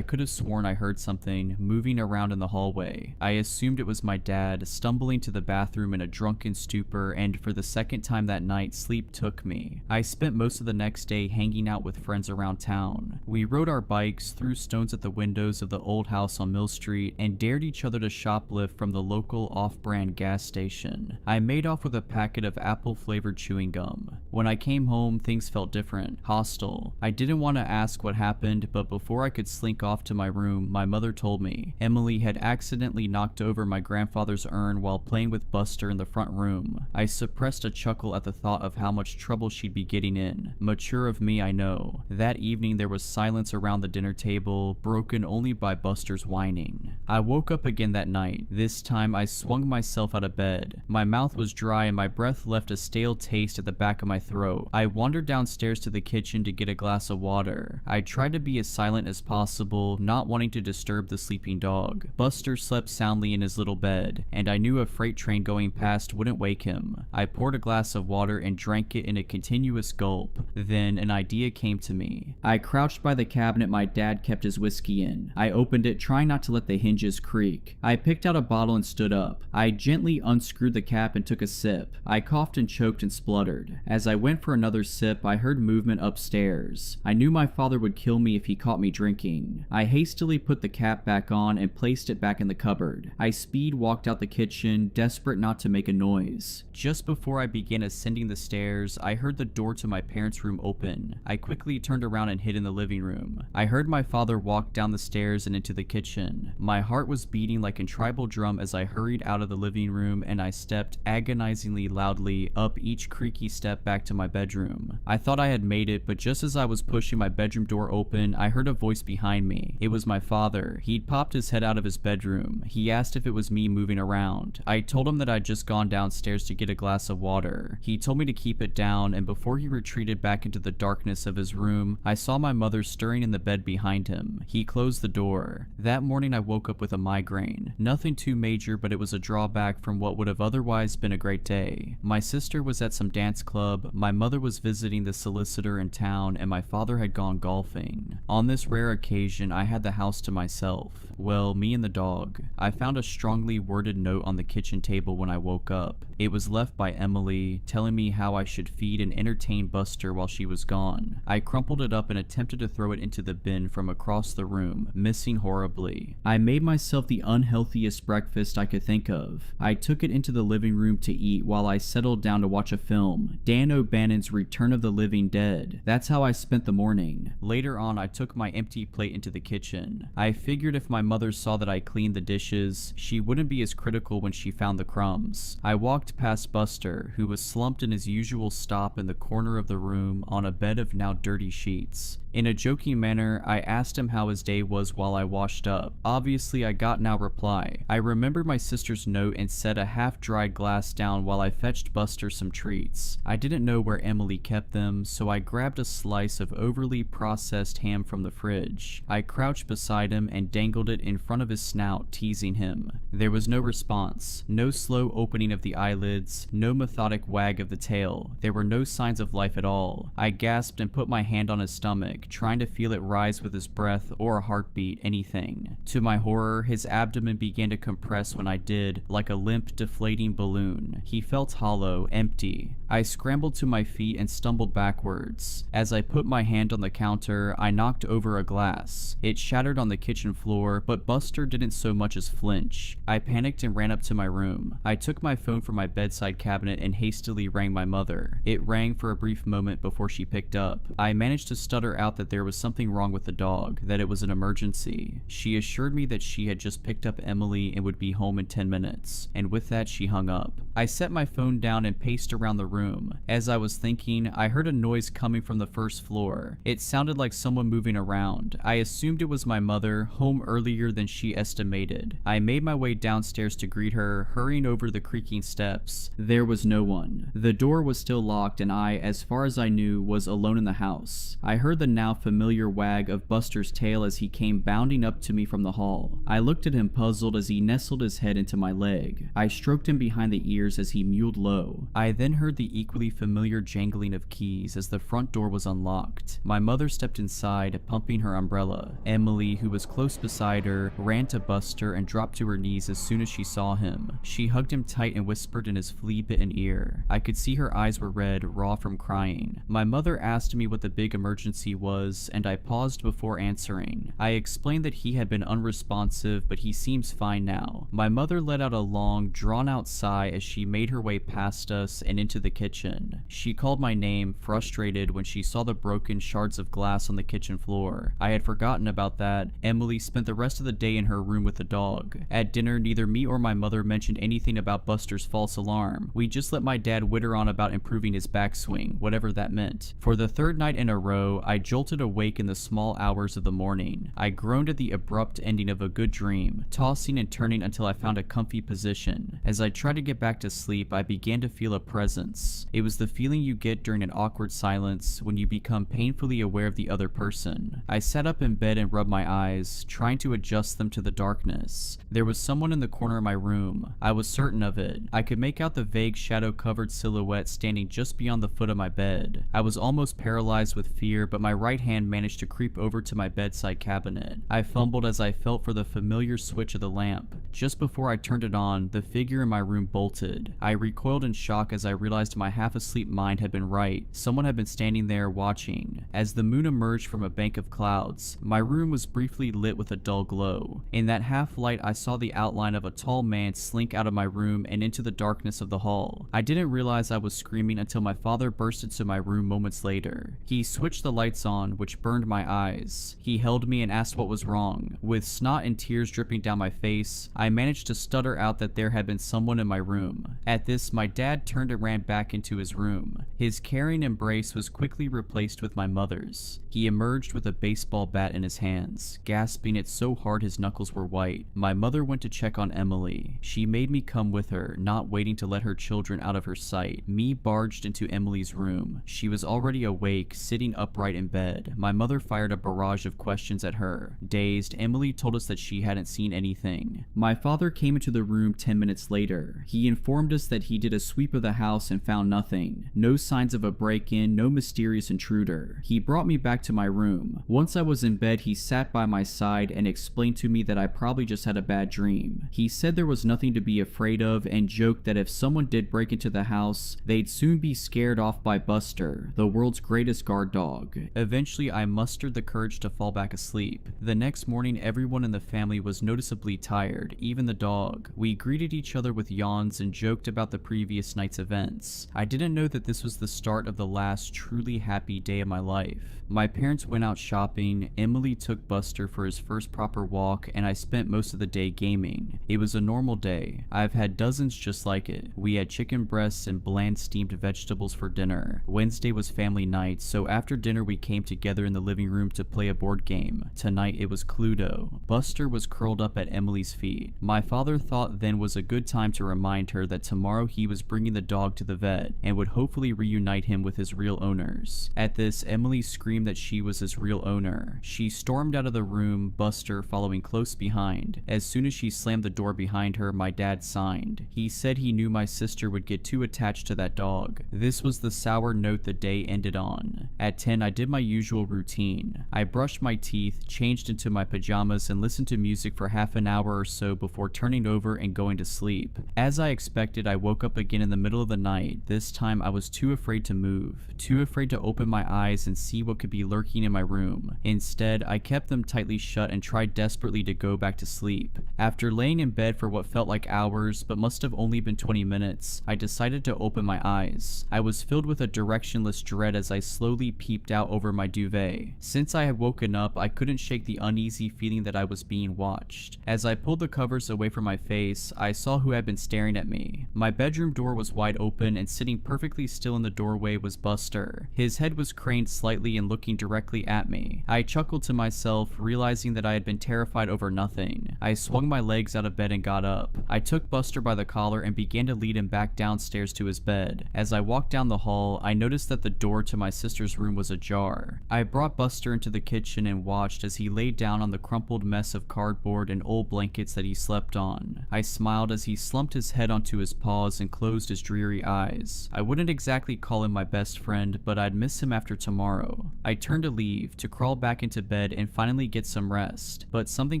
could have sworn I heard something moving around in the hallway. I assumed it was my dad stumbling to the bathroom in a drunken stupor, and for the second time that night, sleep took me. I spent most of the next day hanging out with friends around town. We rode our bikes, threw stones at the windows of the old house on Mill Street, and dared each other to shoplift from the local off-brand gas station. I made off with a packet of apple-flavored chewing gum. When I came home, things felt different, hostile. I didn't want to ask what happened, but before I could slink off to my room, my mother told me Emily had accidentally knocked over my grandfather's urn while playing with Buster in the front room. I suppressed a chuckle at the thought of how much trouble she'd be getting in. Mature of me, I know. That evening there was silence around the dinner table, broken only by Buster's whining. I woke up again that night. This time I swung myself out of bed. My mouth was dry and my breath left a stale taste at the back of my throat. I wandered downstairs to the kitchen to get a glass of water. I tried to be as silent as possible, not wanting to disturb the sleeping dog. Buster slept soundly in his little bed, and I knew a freight train going past wouldn't wake him. I poured a glass of water and drank it in a continuous gulp. Then an idea came to me. I crouched by the cabinet my dad kept his whiskey in. I opened it, trying not to let the hinges creak. I picked out a bottle and stood up. I gently unscrewed the cap and took a sip. I coughed and choked and spluttered. As I went for another sip, I heard movement upstairs. I knew my father would kill me if he caught me drinking. I hastily put the cap back on and placed it back in the cupboard. I speed walked out the kitchen, desperate not to make a noise. Just before I began ascending the stairs, I heard the door to my parents' room open. I quickly turned around and hid in the living room. I heard my father walk down the stairs and into the kitchen. My heart was beating like a tribal drum as I hurried out of the living room, and I stepped agonizingly loudly up each creaky step back to my bedroom. I thought I had made it, but just as I was pushing my bedroom door open, I heard a voice behind me. It was my father. He'd popped his head out of his bedroom. He asked if it was me moving around. I told him that I'd just gone downstairs to get a glass of water. He told me to keep it down, and before he retreated back into the darkness of his room, I saw my mother stirring in the bed behind him. He closed the door. That morning I woke up with a migraine. Nothing too major, but it was a drawback from what would have otherwise been a great day. My sister was at some dance club, my mother was visiting the solicitor in town, and my father had gone golfing. On this rare occasion, I had the house to myself. Well, me and the dog. I found a strongly worded note on the kitchen table when I woke up. It was left by Emily, telling me how I should feed and entertain Buster while she was gone. I crumpled it up and attempted to throw it into the bin from across the room, missing horribly. I made myself the unhealthiest breakfast I could think of. I took it into the living room to eat while I settled down to watch a film, Dan O'Bannon's Return of the Living Dead. That's how I spent the morning. Later on, I took my empty plate into the kitchen. I figured if my mother saw that I cleaned the dishes, she wouldn't be as critical when she found the crumbs. I walked past Buster, who was slumped in his usual stop in the corner of the room on a bed of now dirty sheets. In a joking manner, I asked him how his day was while I washed up. Obviously, I got no reply. I remembered my sister's note and set a half-dried glass down while I fetched Buster some treats. I didn't know where Emily kept them, so I grabbed a slice of overly processed ham from the fridge. I crouched beside him and dangled it in front of his snout, teasing him. There was no response, no slow opening of the eyelids, no methodic wag of the tail. There were no signs of life at all. I gasped and put my hand on his stomach, trying to feel it rise with his breath or a heartbeat, anything. To my horror, his abdomen began to compress when I did, like a limp, deflating balloon. He felt hollow, empty. I scrambled to my feet and stumbled backwards. As I put my hand on the counter, I knocked over a glass. It shattered on the kitchen floor, but Buster didn't so much as flinch. I panicked and ran up to my room. I took my phone from my bedside cabinet and hastily rang my mother. It rang for a brief moment before she picked up. I managed to stutter out that there was something wrong with the dog, that it was an emergency. She assured me that she had just picked up Emily and would be home in 10 minutes, and with that she hung up. I set my phone down and paced around the room room. As I was thinking, I heard a noise coming from the first floor. It sounded like someone moving around. I assumed it was my mother, home earlier than she estimated. I made my way downstairs to greet her, hurrying over the creaking steps. There was no one. The door was still locked and I, as far as I knew, was alone in the house. I heard the now familiar wag of Buster's tail as he came bounding up to me from the hall. I looked at him puzzled as he nestled his head into my leg. I stroked him behind the ears as he mewed low. I then heard the equally familiar jangling of keys as the front door was unlocked. My mother stepped inside, pumping her umbrella. Emily, who was close beside her, ran to Buster and dropped to her knees as soon as she saw him. She hugged him tight and whispered in his flea-bitten ear. I could see her eyes were red, raw from crying. My mother asked me what the big emergency was, and I paused before answering. I explained that he had been unresponsive, but he seems fine now. My mother let out a long, drawn-out sigh as she made her way past us and into the kitchen. She called my name, frustrated, when she saw the broken shards of glass on the kitchen floor. I had forgotten about that. Emily spent the rest of the day in her room with the dog. At dinner, neither me or my mother mentioned anything about Buster's false alarm. We just let my dad witter on about improving his backswing, whatever that meant. For the third night in a row, I jolted awake in the small hours of the morning. I groaned at the abrupt ending of a good dream, tossing and turning until I found a comfy position. As I tried to get back to sleep, I began to feel a presence. It was the feeling you get during an awkward silence when you become painfully aware of the other person. I sat up in bed and rubbed my eyes, trying to adjust them to the darkness. There was someone in the corner of my room. I was certain of it. I could make out the vague shadow-covered silhouette standing just beyond the foot of my bed. I was almost paralyzed with fear, but my right hand managed to creep over to my bedside cabinet. I fumbled as I felt for the familiar switch of the lamp. Just before I turned it on, the figure in my room bolted. I recoiled in shock as I realized my half-asleep mind had been right. Someone had been standing there watching. As the moon emerged from a bank of clouds, my room was briefly lit with a dull glow. In that half-light, I saw the outline of a tall man slink out of my room and into the darkness of the hall. I didn't realize I was screaming until my father burst into my room moments later. He switched the lights on, which burned my eyes. He held me and asked what was wrong. With snot and tears dripping down my face, I managed to stutter out that there had been someone in my room. At this, my dad turned and ran back into his room. His caring embrace was quickly replaced with my mother's. He emerged with a baseball bat in his hands, gasping it so hard his knuckles were white. My mother went to check on Emily. She made me come with her, not waiting to let her children out of her sight. Me barged into Emily's room. She was already awake, sitting upright in bed. My mother fired a barrage of questions at her. Dazed, Emily told us that she hadn't seen anything. My father came into the room 10 minutes later. He informed us that he did a sweep of the house and found nothing. No signs of a break-in, no mysterious intruder. He brought me back to my room. Once I was in bed, he sat by my side and explained to me that I probably just had a bad dream. He said there was nothing to be afraid of and joked that if someone did break into the house, they'd soon be scared off by Buster, the world's greatest guard dog. Eventually, I mustered the courage to fall back asleep. The next morning, everyone in the family was noticeably tired, even the dog. We greeted each other with yawns and joked about the previous night's events. I didn't know that this was the start of the last truly happy day of my life. My parents went out shopping, Emily took Buster for his first proper walk, and I spent most of the day gaming. It was a normal day. I've had dozens just like it. We had chicken breasts and bland steamed vegetables for dinner. Wednesday was family night, so after dinner we came together in the living room to play a board game. Tonight it was Cluedo. Buster was curled up at Emily's feet. My father thought then was a good time to remind her that tomorrow he was bringing the dog to the vet and would hopefully reunite him with his real owners. At this, Emily screamed that she was his real owner. She stormed out of the room, Buster following close behind. As soon as she slammed the door behind her, my dad signed. He said he knew my sister would get too attached to that dog. This was the sour note the day ended on. At 10, I did my usual routine. I brushed my teeth, changed into my pajamas, and listened to music for half an hour or so before turning over and going to sleep. As I expected, I woke up again in the middle of the night. This time, I was too afraid to move, too afraid to open my eyes and see what could be lurking in my room. Instead, I kept them tightly shut and tried desperately to go back to sleep. After laying in bed for what felt like hours, but must have only been 20 minutes, I decided to open my eyes. I was filled with a directionless dread as I slowly peeped out over my duvet. Since I had woken up, I couldn't shake the uneasy feeling that I was being watched. As I pulled the covers away from my face, I saw who had been staring at me. My bedroom door was wide open and sitting perfectly still in the doorway was Buster. His head was craned slightly and looking directly at me. I chuckled to myself, realizing that I had been terrified over nothing. I swung my legs out of bed and got up. I took Buster by the collar and began to lead him back downstairs to his bed. As I walked down the hall, I noticed that the door to my sister's room was ajar. I brought Buster into the kitchen and watched as he laid down on the crumpled mess of cardboard and old blankets that he slept on. I smiled as he slumped his head onto his paws and closed his dreary eyes. I wouldn't exactly call him my best friend, but I'd miss him after tomorrow. I turned to leave, to crawl back into bed and finally get some rest, but something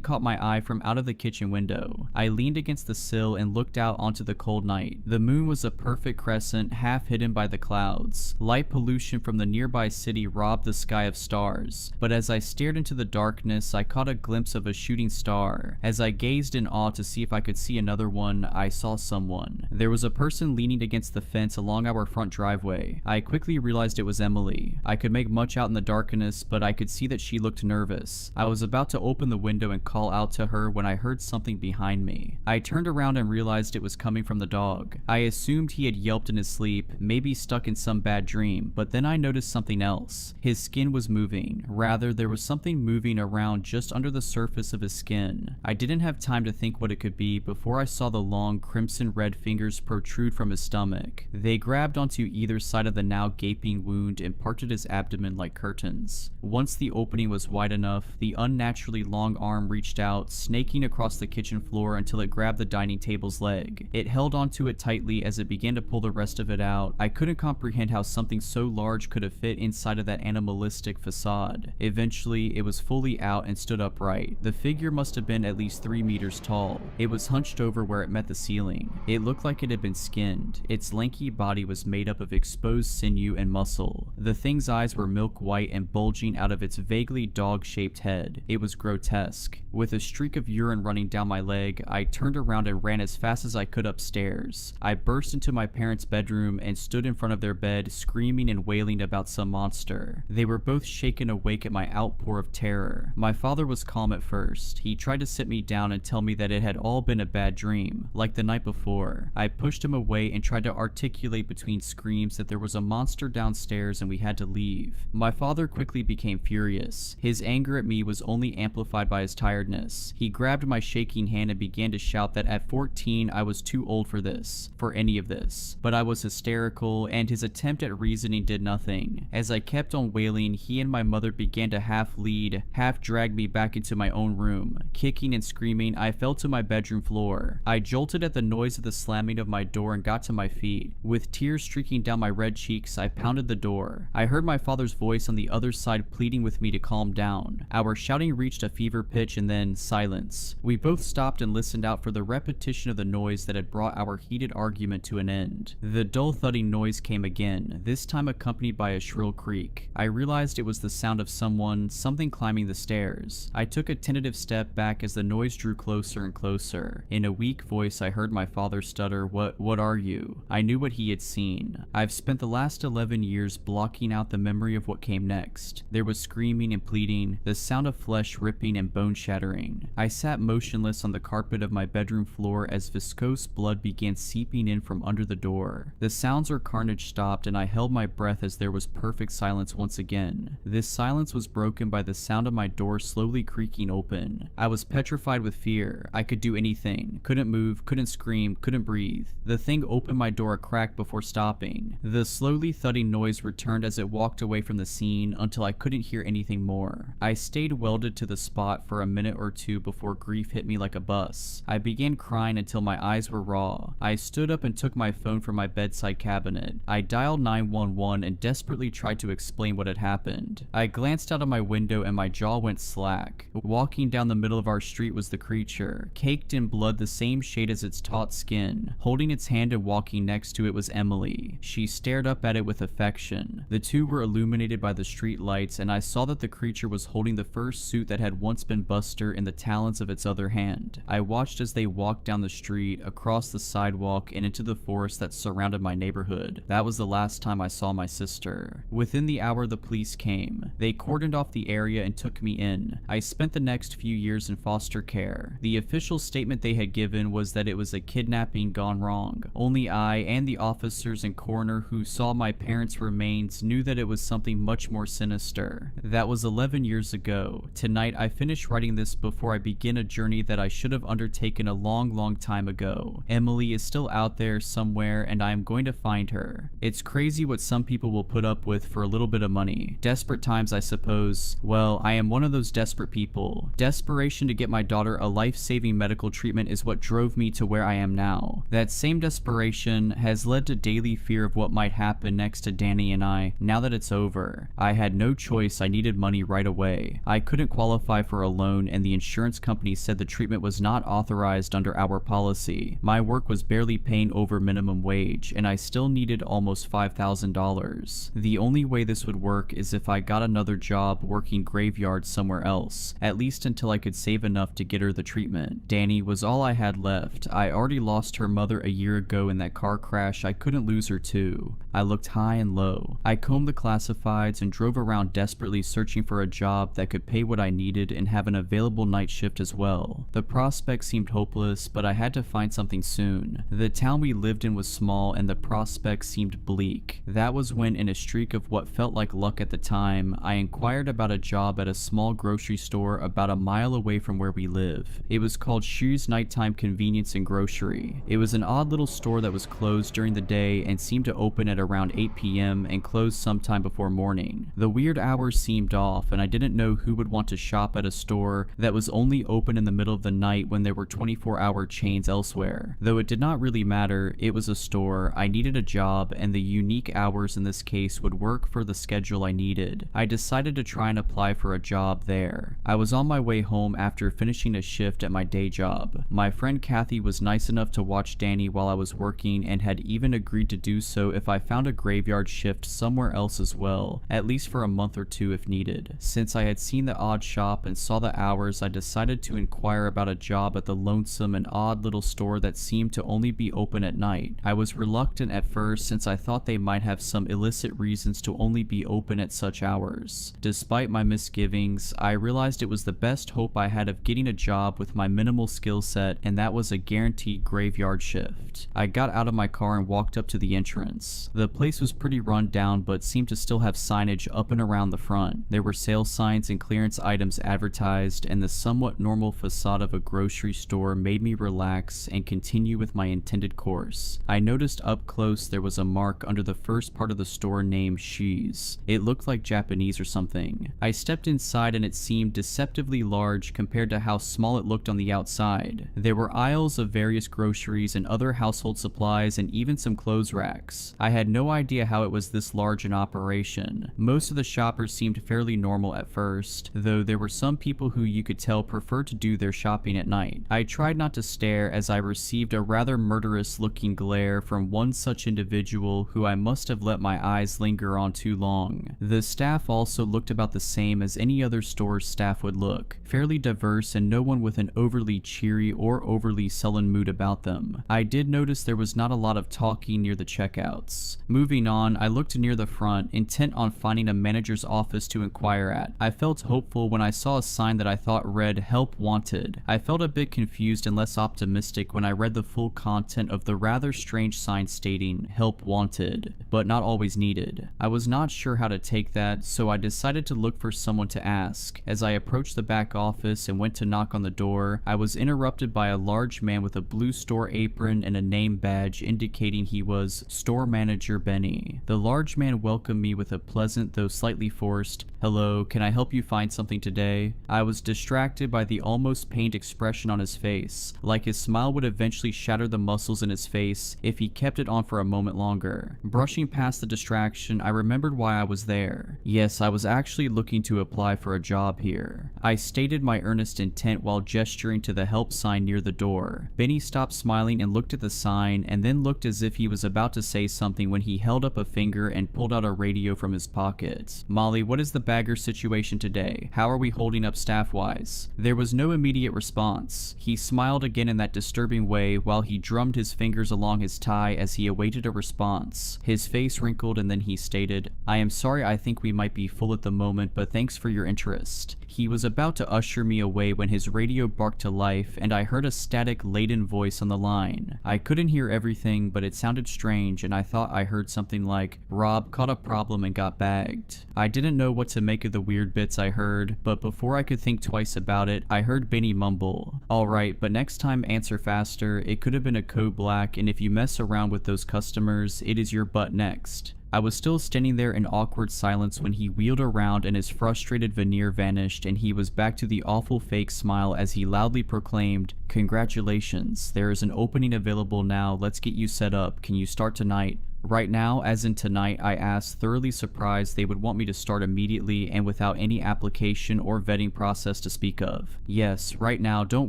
caught my eye from out of the kitchen window. I leaned against the sill and looked out onto the cold night. The moon was a perfect crescent, half hidden by the clouds. Light pollution from the nearby city robbed the sky of stars, but as I stared into the darkness, I caught a glimpse of a shooting star. As I gazed in awe to see if I could see another one, I saw someone. There was a person leaning against the fence along our front driveway. I quickly realized it was Emily. I could make much out in the darkness, but I could see that she looked nervous. I was about to open the window and call out to her when I heard something behind me. I turned around and realized it was coming from the dog. I assumed he had yelped in his sleep, maybe stuck in some bad dream, but then I noticed something else. His skin was moving. Rather, there was something moving around just under the surface of his skin. I didn't have time to think what it could be before I saw the long crimson red fingers protrude from his stomach. They grabbed onto either side of the now gaping wound and parted his abdomen like curtains. Once the opening was wide enough, the unnaturally long arm reached out, snaking across the kitchen floor until it grabbed the dining table's leg. It held onto it tightly as it began to pull the rest of it out. I couldn't comprehend how something so large could have fit inside of that animalistic facade. Eventually, it was fully out and stood upright. The figure must have been at least 3 meters tall. It was hunched over where it met the ceiling. It looked like it had been skinned. Its lanky body was made up of exposed sinew and muscle. The thing's eyes were milk white and bulging out of its vaguely dog-shaped head. It was grotesque. With a streak of urine running down my leg, I turned around and ran as fast as I could upstairs. I burst into my parents' bedroom and stood in front of their bed, screaming and wailing about some monster. They were both shaken awake at my outpour of terror. My father was calm at first. He tried to sit me down and tell me that it had all been a bad dream, like the night before. I pushed him away and tried to articulate between screams that there was a monster downstairs and we had to leave. My father quickly became furious. His anger at me was only amplified by his tiredness. He grabbed my shaking hand and began to shout that at 14 I was too old for this, for any of this. But I was hysterical, and his attempt at reasoning did nothing. As I kept on wailing, he and my mother began to half lead, half drag me back into my own room. Kicking and screaming, I fell to my bedroom floor. I jolted at the noise of the slamming of my door and got to my feet. With tears streaking down my red cheeks, I pounded the door. I heard my father's voice on the other side pleading with me to calm down. Our shouting reached a fever pitch and then silence. We both stopped and listened out for the repetition of the noise that had brought our heated argument to an end. The dull thudding noise came again, this time accompanied by a shrill creak. I realized it was the sound of something climbing the stairs. I took a tentative step back as the noise drew closer and closer. In a weak voice, I heard my father stutter, What are you?" I knew what he had seen. I've spent the last 11 years blocking out the memory of what came next. There was screaming and pleading, the sound of flesh ripping and bone shattering. I sat motionless on the carpet of my bedroom floor as viscose blood began seeping in from under the door. The sounds or carnage stopped and I held my breath as there was perfect silence once again. This silence was broken by the sound of my door slowly creaking open. I was petrified with fear. I could do anything. Couldn't move, couldn't scream, couldn't breathe. The thing opened my door a crack before stopping. The slowly thudding noise returned as it walked away from the scene until I couldn't hear anything more. I stayed welded to the spot for a minute or two before grief hit me like a bus. I began crying until my eyes were raw. I stood up and took my phone from my bedside cabinet. I dialed 911 and desperately tried to explain what had happened. I glanced out of my window and my jaw went slack. Walking down the middle of our street was the creature, caked in blood the same shade as its taut skin. Holding its hand and walking next to it was Emily. She stared up at it with affection. The two were illuminated by the street lights, and I saw that the creature was holding the first suit that had once been Buster in the talons of its other hand. I watched as they walked down the street, across the sidewalk, and into the forest that surrounded my neighborhood. That was the last time I saw my sister. Within the hour, the police came. They cordoned off the area and took me in. I spent the next few years in foster care. The official statement they had given was that it was a kidnapping gone wrong. Only I and the the officers and coroner who saw my parents' remains knew that it was something much more sinister. That was 11 years ago. Tonight, I finished writing this before I begin a journey that I should have undertaken a long time ago. Emily is still out there somewhere, and I am going to find her. It's crazy what some people will put up with for a little bit of money. Desperate times, I suppose. Well, I am one of those desperate people. Desperation to get my daughter a life-saving medical treatment is what drove me to where I am now. That same desperation has led to daily fear of what might happen next to Danny and I now that it's over. I had no choice. I needed money right away. I couldn't qualify for a loan, and the insurance company said the treatment was not authorized under our policy. My work was barely paying over minimum wage, and I still needed almost $5,000. The only way this would work is if I got another job working graveyard somewhere else, at least until I could save enough to get her the treatment. Danny was all I had left. I already lost her mother a year ago in that car crash. I couldn't lose her too. I looked high and low. I combed the classifieds and drove around desperately searching for a job that could pay what I needed and have an available night shift as well. The prospect seemed hopeless, but I had to find something soon. The town we lived in was small and the prospect seemed bleak. That was when, in a streak of what felt like luck at the time, I inquired about a job at a small grocery store about a mile away from where we live. It was called Shoe's Nighttime Convenience and Grocery. It was an odd little store that was closed during the day and seemed to open at around 8 p.m. and close sometime before morning. The weird hours seemed off, and I didn't know who would want to shop at a store that was only open in the middle of the night when there were 24-hour chains elsewhere. Though it did not really matter, it was a store, I needed a job, and the unique hours in this case would work for the schedule I needed. I decided to try and apply for a job there. I was on my way home after finishing a shift at my day job. My friend Kathy was nice enough to watch Danny while I was working and had even agreed to do so if I found a graveyard shift somewhere else as well, at least for a month or two if needed. Since I had seen the odd shop and saw the hours, I decided to inquire about a job at the lonesome and odd little store that seemed to only be open at night. I was reluctant at first since I thought they might have some illicit reasons to only be open at such hours. Despite my misgivings, I realized it was the best hope I had of getting a job with my minimal skill set, and that was a guaranteed graveyard shift. I got out of my car and walked up to the entrance. The place was pretty run down but seemed to still have signage up and around the front. There were sale signs and clearance items advertised, and the somewhat normal facade of a grocery store made me relax and continue with my intended course. I noticed up close there was a mark under the first part of the store named She's. It looked like Japanese or something. I stepped inside and it seemed deceptively large compared to how small it looked on the outside. There were aisles of various groceries and other household supplies and even some clothes racks. I had no idea how it was this large in operation. Most of the shoppers seemed fairly normal at first, though there were some people who you could tell preferred to do their shopping at night. I tried not to stare as I received a rather murderous looking glare from one such individual who I must have let my eyes linger on too long. The staff also looked about the same as any other store's staff would look, fairly diverse and no one with an overly cheery or overly sullen mood about them. I did notice there was not a lot of talking near the checkouts. Moving on, I looked near the front, intent on finding a manager's office to inquire at. I felt hopeful when I saw a sign that I thought read "Help Wanted." I felt a bit confused and less optimistic when I read the full content of the rather strange sign stating "Help Wanted," but not always needed. I was not sure how to take that, so I decided to look for someone to ask. As I approached the back office and went to knock on the door, I was interrupted by a large man with a blue store apron and a name badge indicating he was Store Manager Benny. The large man welcomed me with a pleasant though slightly forced, "Hello, can I help you find something today?" I was distracted by the almost pained expression on his face, like his smile would eventually shatter the muscles in his face if he kept it on for a moment longer. Brushing past the distraction, I remembered why I was there. Yes, I was actually looking to apply for a job here. I stated my earnest intent while gesturing to the help sign near the door. Benny stopped smiling and looked at the sign, and then looked as if he was about to say something when he held up a finger and pulled out a radio from his pocket. "Molly, what is the bagger situation today? How are we holding up staff-wise?" There was no immediate response. He smiled again in that disturbing way while he drummed his fingers along his tie as he awaited a response. His face wrinkled and then he stated, "I am sorry, I think we might be full at the moment, but thanks for your interest." He was about to usher me away when his radio barked to life and I heard a static, laden voice on the line. I couldn't hear everything, but but it sounded strange and I thought I heard something like, "Rob caught a problem and got bagged." I didn't know what to make of the weird bits I heard, but before I could think twice about it, I heard Benny mumble, "Alright, but next time answer faster, it could have been a code black, and if you mess around with those customers, it is your butt next." I was still standing there in awkward silence when he wheeled around and his frustrated veneer vanished and he was back to the awful fake smile as he loudly proclaimed, "Congratulations, there is an opening available now, let's get you set up, can you start tonight?" Right now, as in tonight, I asked, thoroughly surprised they would want me to start immediately and without any application or vetting process to speak of. Yes, right now, don't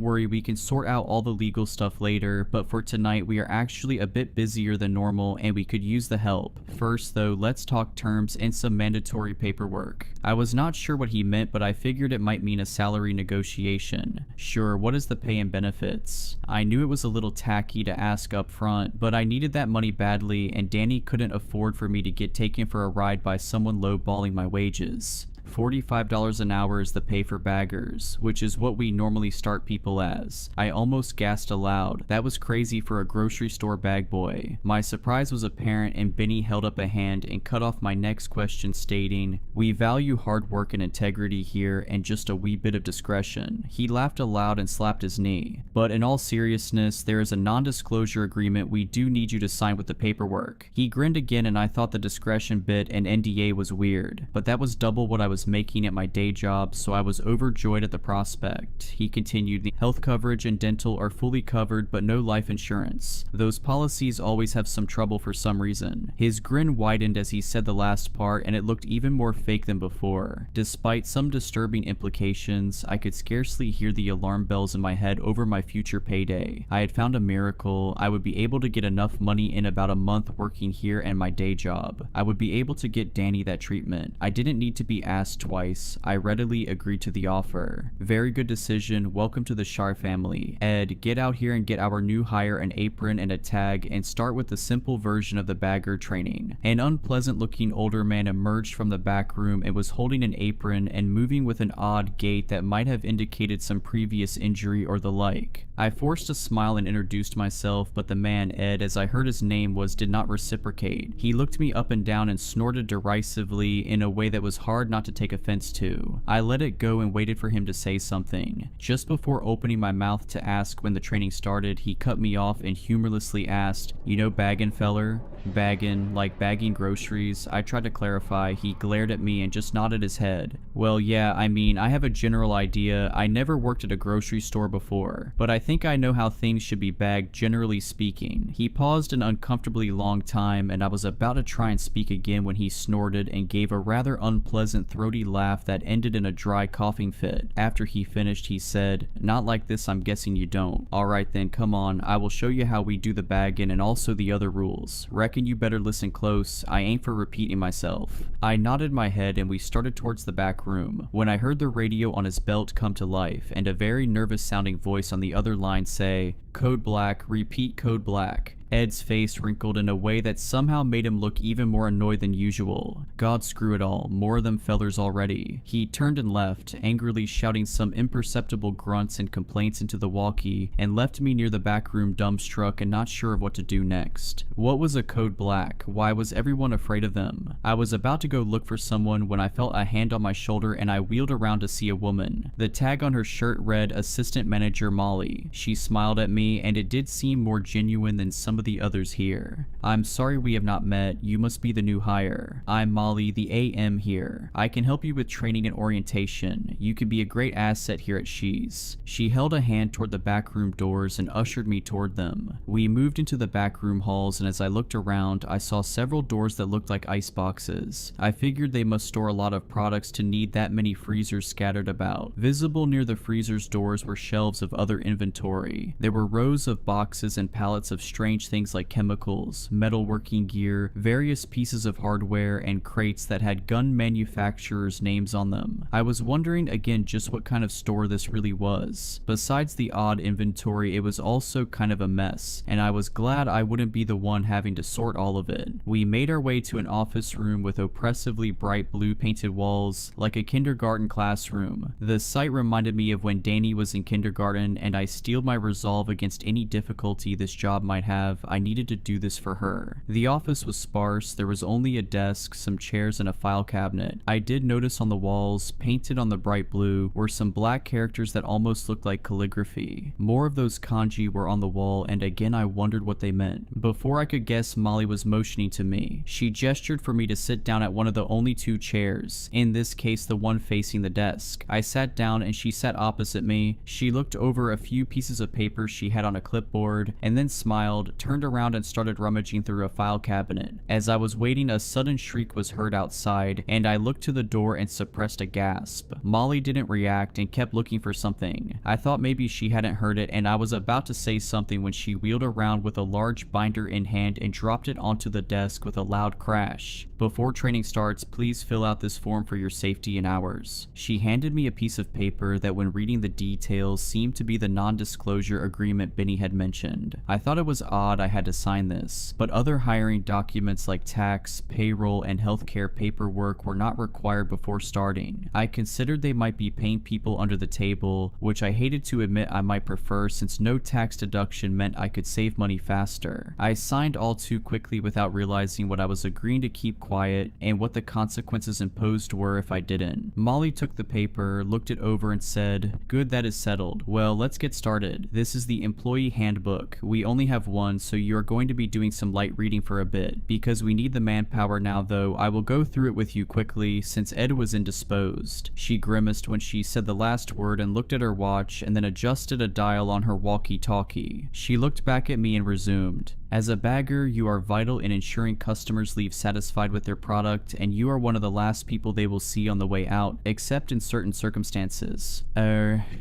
worry, we can sort out all the legal stuff later, but for tonight we are actually a bit busier than normal and we could use the help. First though, let's talk terms and some mandatory paperwork. I was not sure what he meant, but I figured it might mean a salary negotiation. Sure, what is the pay and benefits? I knew it was a little tacky to ask up front, but I needed that money badly and Danny couldn't afford for me to get taken for a ride by someone lowballing my wages. $45 an hour is the pay for baggers, which is what we normally start people as. I almost gasped aloud. That was crazy for a grocery store bag boy. My surprise was apparent and Benny held up a hand and cut off my next question stating, "We value hard work and integrity here and just a wee bit of discretion." He laughed aloud and slapped his knee. "But in all seriousness, there is a non-disclosure agreement we do need you to sign with the paperwork." He grinned again and I thought the discretion bit and NDA was weird, but that was double what I was making at my day job, so I was overjoyed at the prospect. He continued, "The health coverage and dental are fully covered, but no life insurance. Those policies always have some trouble for some reason." His grin widened as he said the last part, and it looked even more fake than before. Despite some disturbing implications, I could scarcely hear the alarm bells in my head over my future payday. I had found a miracle. I would be able to get enough money in about a month working here and my day job. I would be able to get Danny that treatment. I didn't need to be asked twice. I readily agreed to the offer. "Very good decision. Welcome to the Shar family. Ed, get out here and get our new hire an apron and a tag and start with the simple version of the bagger training." An unpleasant looking older man emerged from the back room and was holding an apron and moving with an odd gait that might have indicated some previous injury or the like. I forced a smile and introduced myself, but the man, Ed, as I heard his name was, did not reciprocate. He looked me up and down and snorted derisively in a way that was hard not to take offense to. I let it go and waited for him to say something. Just before opening my mouth to ask when the training started, he cut me off and humorlessly asked, "You know baggin', feller?" "Baggin', like bagging groceries?" I tried to clarify. He glared at me and just nodded his head. "Well, yeah, I mean, I have a general idea. I never worked at a grocery store before, but I think I know how things should be bagged, generally speaking." He paused an uncomfortably long time, and I was about to try and speak again when he snorted and gave a rather unpleasant throaty laugh that ended in a dry coughing fit. After he finished, he said, "Not like this, I'm guessing you don't. Alright then, come on, I will show you how we do the bagging and also the other rules. Reckon you better listen close, I ain't for repeating myself." I nodded my head and we started towards the back room, when I heard the radio on his belt come to life and a very nervous sounding voice on the other line say, "Code black, repeat code black." Ed's face wrinkled in a way that somehow made him look even more annoyed than usual. God screw it all, more of them fellers already. He turned and left, angrily shouting some imperceptible grunts and complaints into the walkie, and left me near the back room dumbstruck and not sure of what to do next. What was a code black? Why was everyone afraid of them? I was about to go look for someone when I felt a hand on my shoulder and I wheeled around to see a woman. The tag on her shirt read Assistant Manager Molly. She smiled at me and it did seem more genuine than some of the others here. "I'm sorry we have not met. You must be the new hire. I'm Molly, the AM here. I can help you with training and orientation. You could be a great asset here at She's." She held a hand toward the backroom doors and ushered me toward them. We moved into the backroom halls, and as I looked around, I saw several doors that looked like ice boxes. I figured they must store a lot of products to need that many freezers scattered about. Visible near the freezers' doors were shelves of other inventory. There were rows of boxes and pallets of strange things like chemicals, metalworking gear, various pieces of hardware, and crates that had gun manufacturers' names on them. I was wondering again just what kind of store this really was. Besides the odd inventory, it was also kind of a mess, and I was glad I wouldn't be the one having to sort all of it. We made our way to an office room with oppressively bright blue painted walls, like a kindergarten classroom. The sight reminded me of when Danny was in kindergarten, and I steeled my resolve against any difficulty this job might have have, I needed to do this for her. The office was sparse, there was only a desk, some chairs, and a file cabinet. I did notice on the walls, painted on the bright blue, were some black characters that almost looked like calligraphy. More of those kanji were on the wall, and again I wondered what they meant. Before I could guess, Molly was motioning to me. She gestured for me to sit down at one of the only two chairs, in this case the one facing the desk. I sat down and she sat opposite me. She looked over a few pieces of paper she had on a clipboard, and then smiled, turned around and started rummaging through a file cabinet. As I was waiting, a sudden shriek was heard outside, and I looked to the door and suppressed a gasp. Molly didn't react and kept looking for something. I thought maybe she hadn't heard it, and I was about to say something when she wheeled around with a large binder in hand and dropped it onto the desk with a loud crash. Before training starts, please fill out this form for your safety and ours. She handed me a piece of paper that, when reading the details, seemed to be the non-disclosure agreement Benny had mentioned. I thought it was odd I had to sign this, but other hiring documents like tax, payroll, and healthcare paperwork were not required before starting. I considered they might be paying people under the table, which I hated to admit I might prefer, since no tax deduction meant I could save money faster. I signed all too quickly without realizing what I was agreeing to keep quiet and what the consequences imposed were if I didn't. Molly took the paper, looked it over, and said, "Good, that is settled. Well, let's get started. This is the employee handbook. We only have one, so you are going to be doing some light reading for a bit. Because we need the manpower now though, I will go through it with you quickly since Ed was indisposed." She grimaced when she said the last word and looked at her watch and then adjusted a dial on her walkie-talkie. She looked back at me and resumed. "As a bagger, you are vital in ensuring customers leave satisfied with their product, and you are one of the last people they will see on the way out, except in certain circumstances."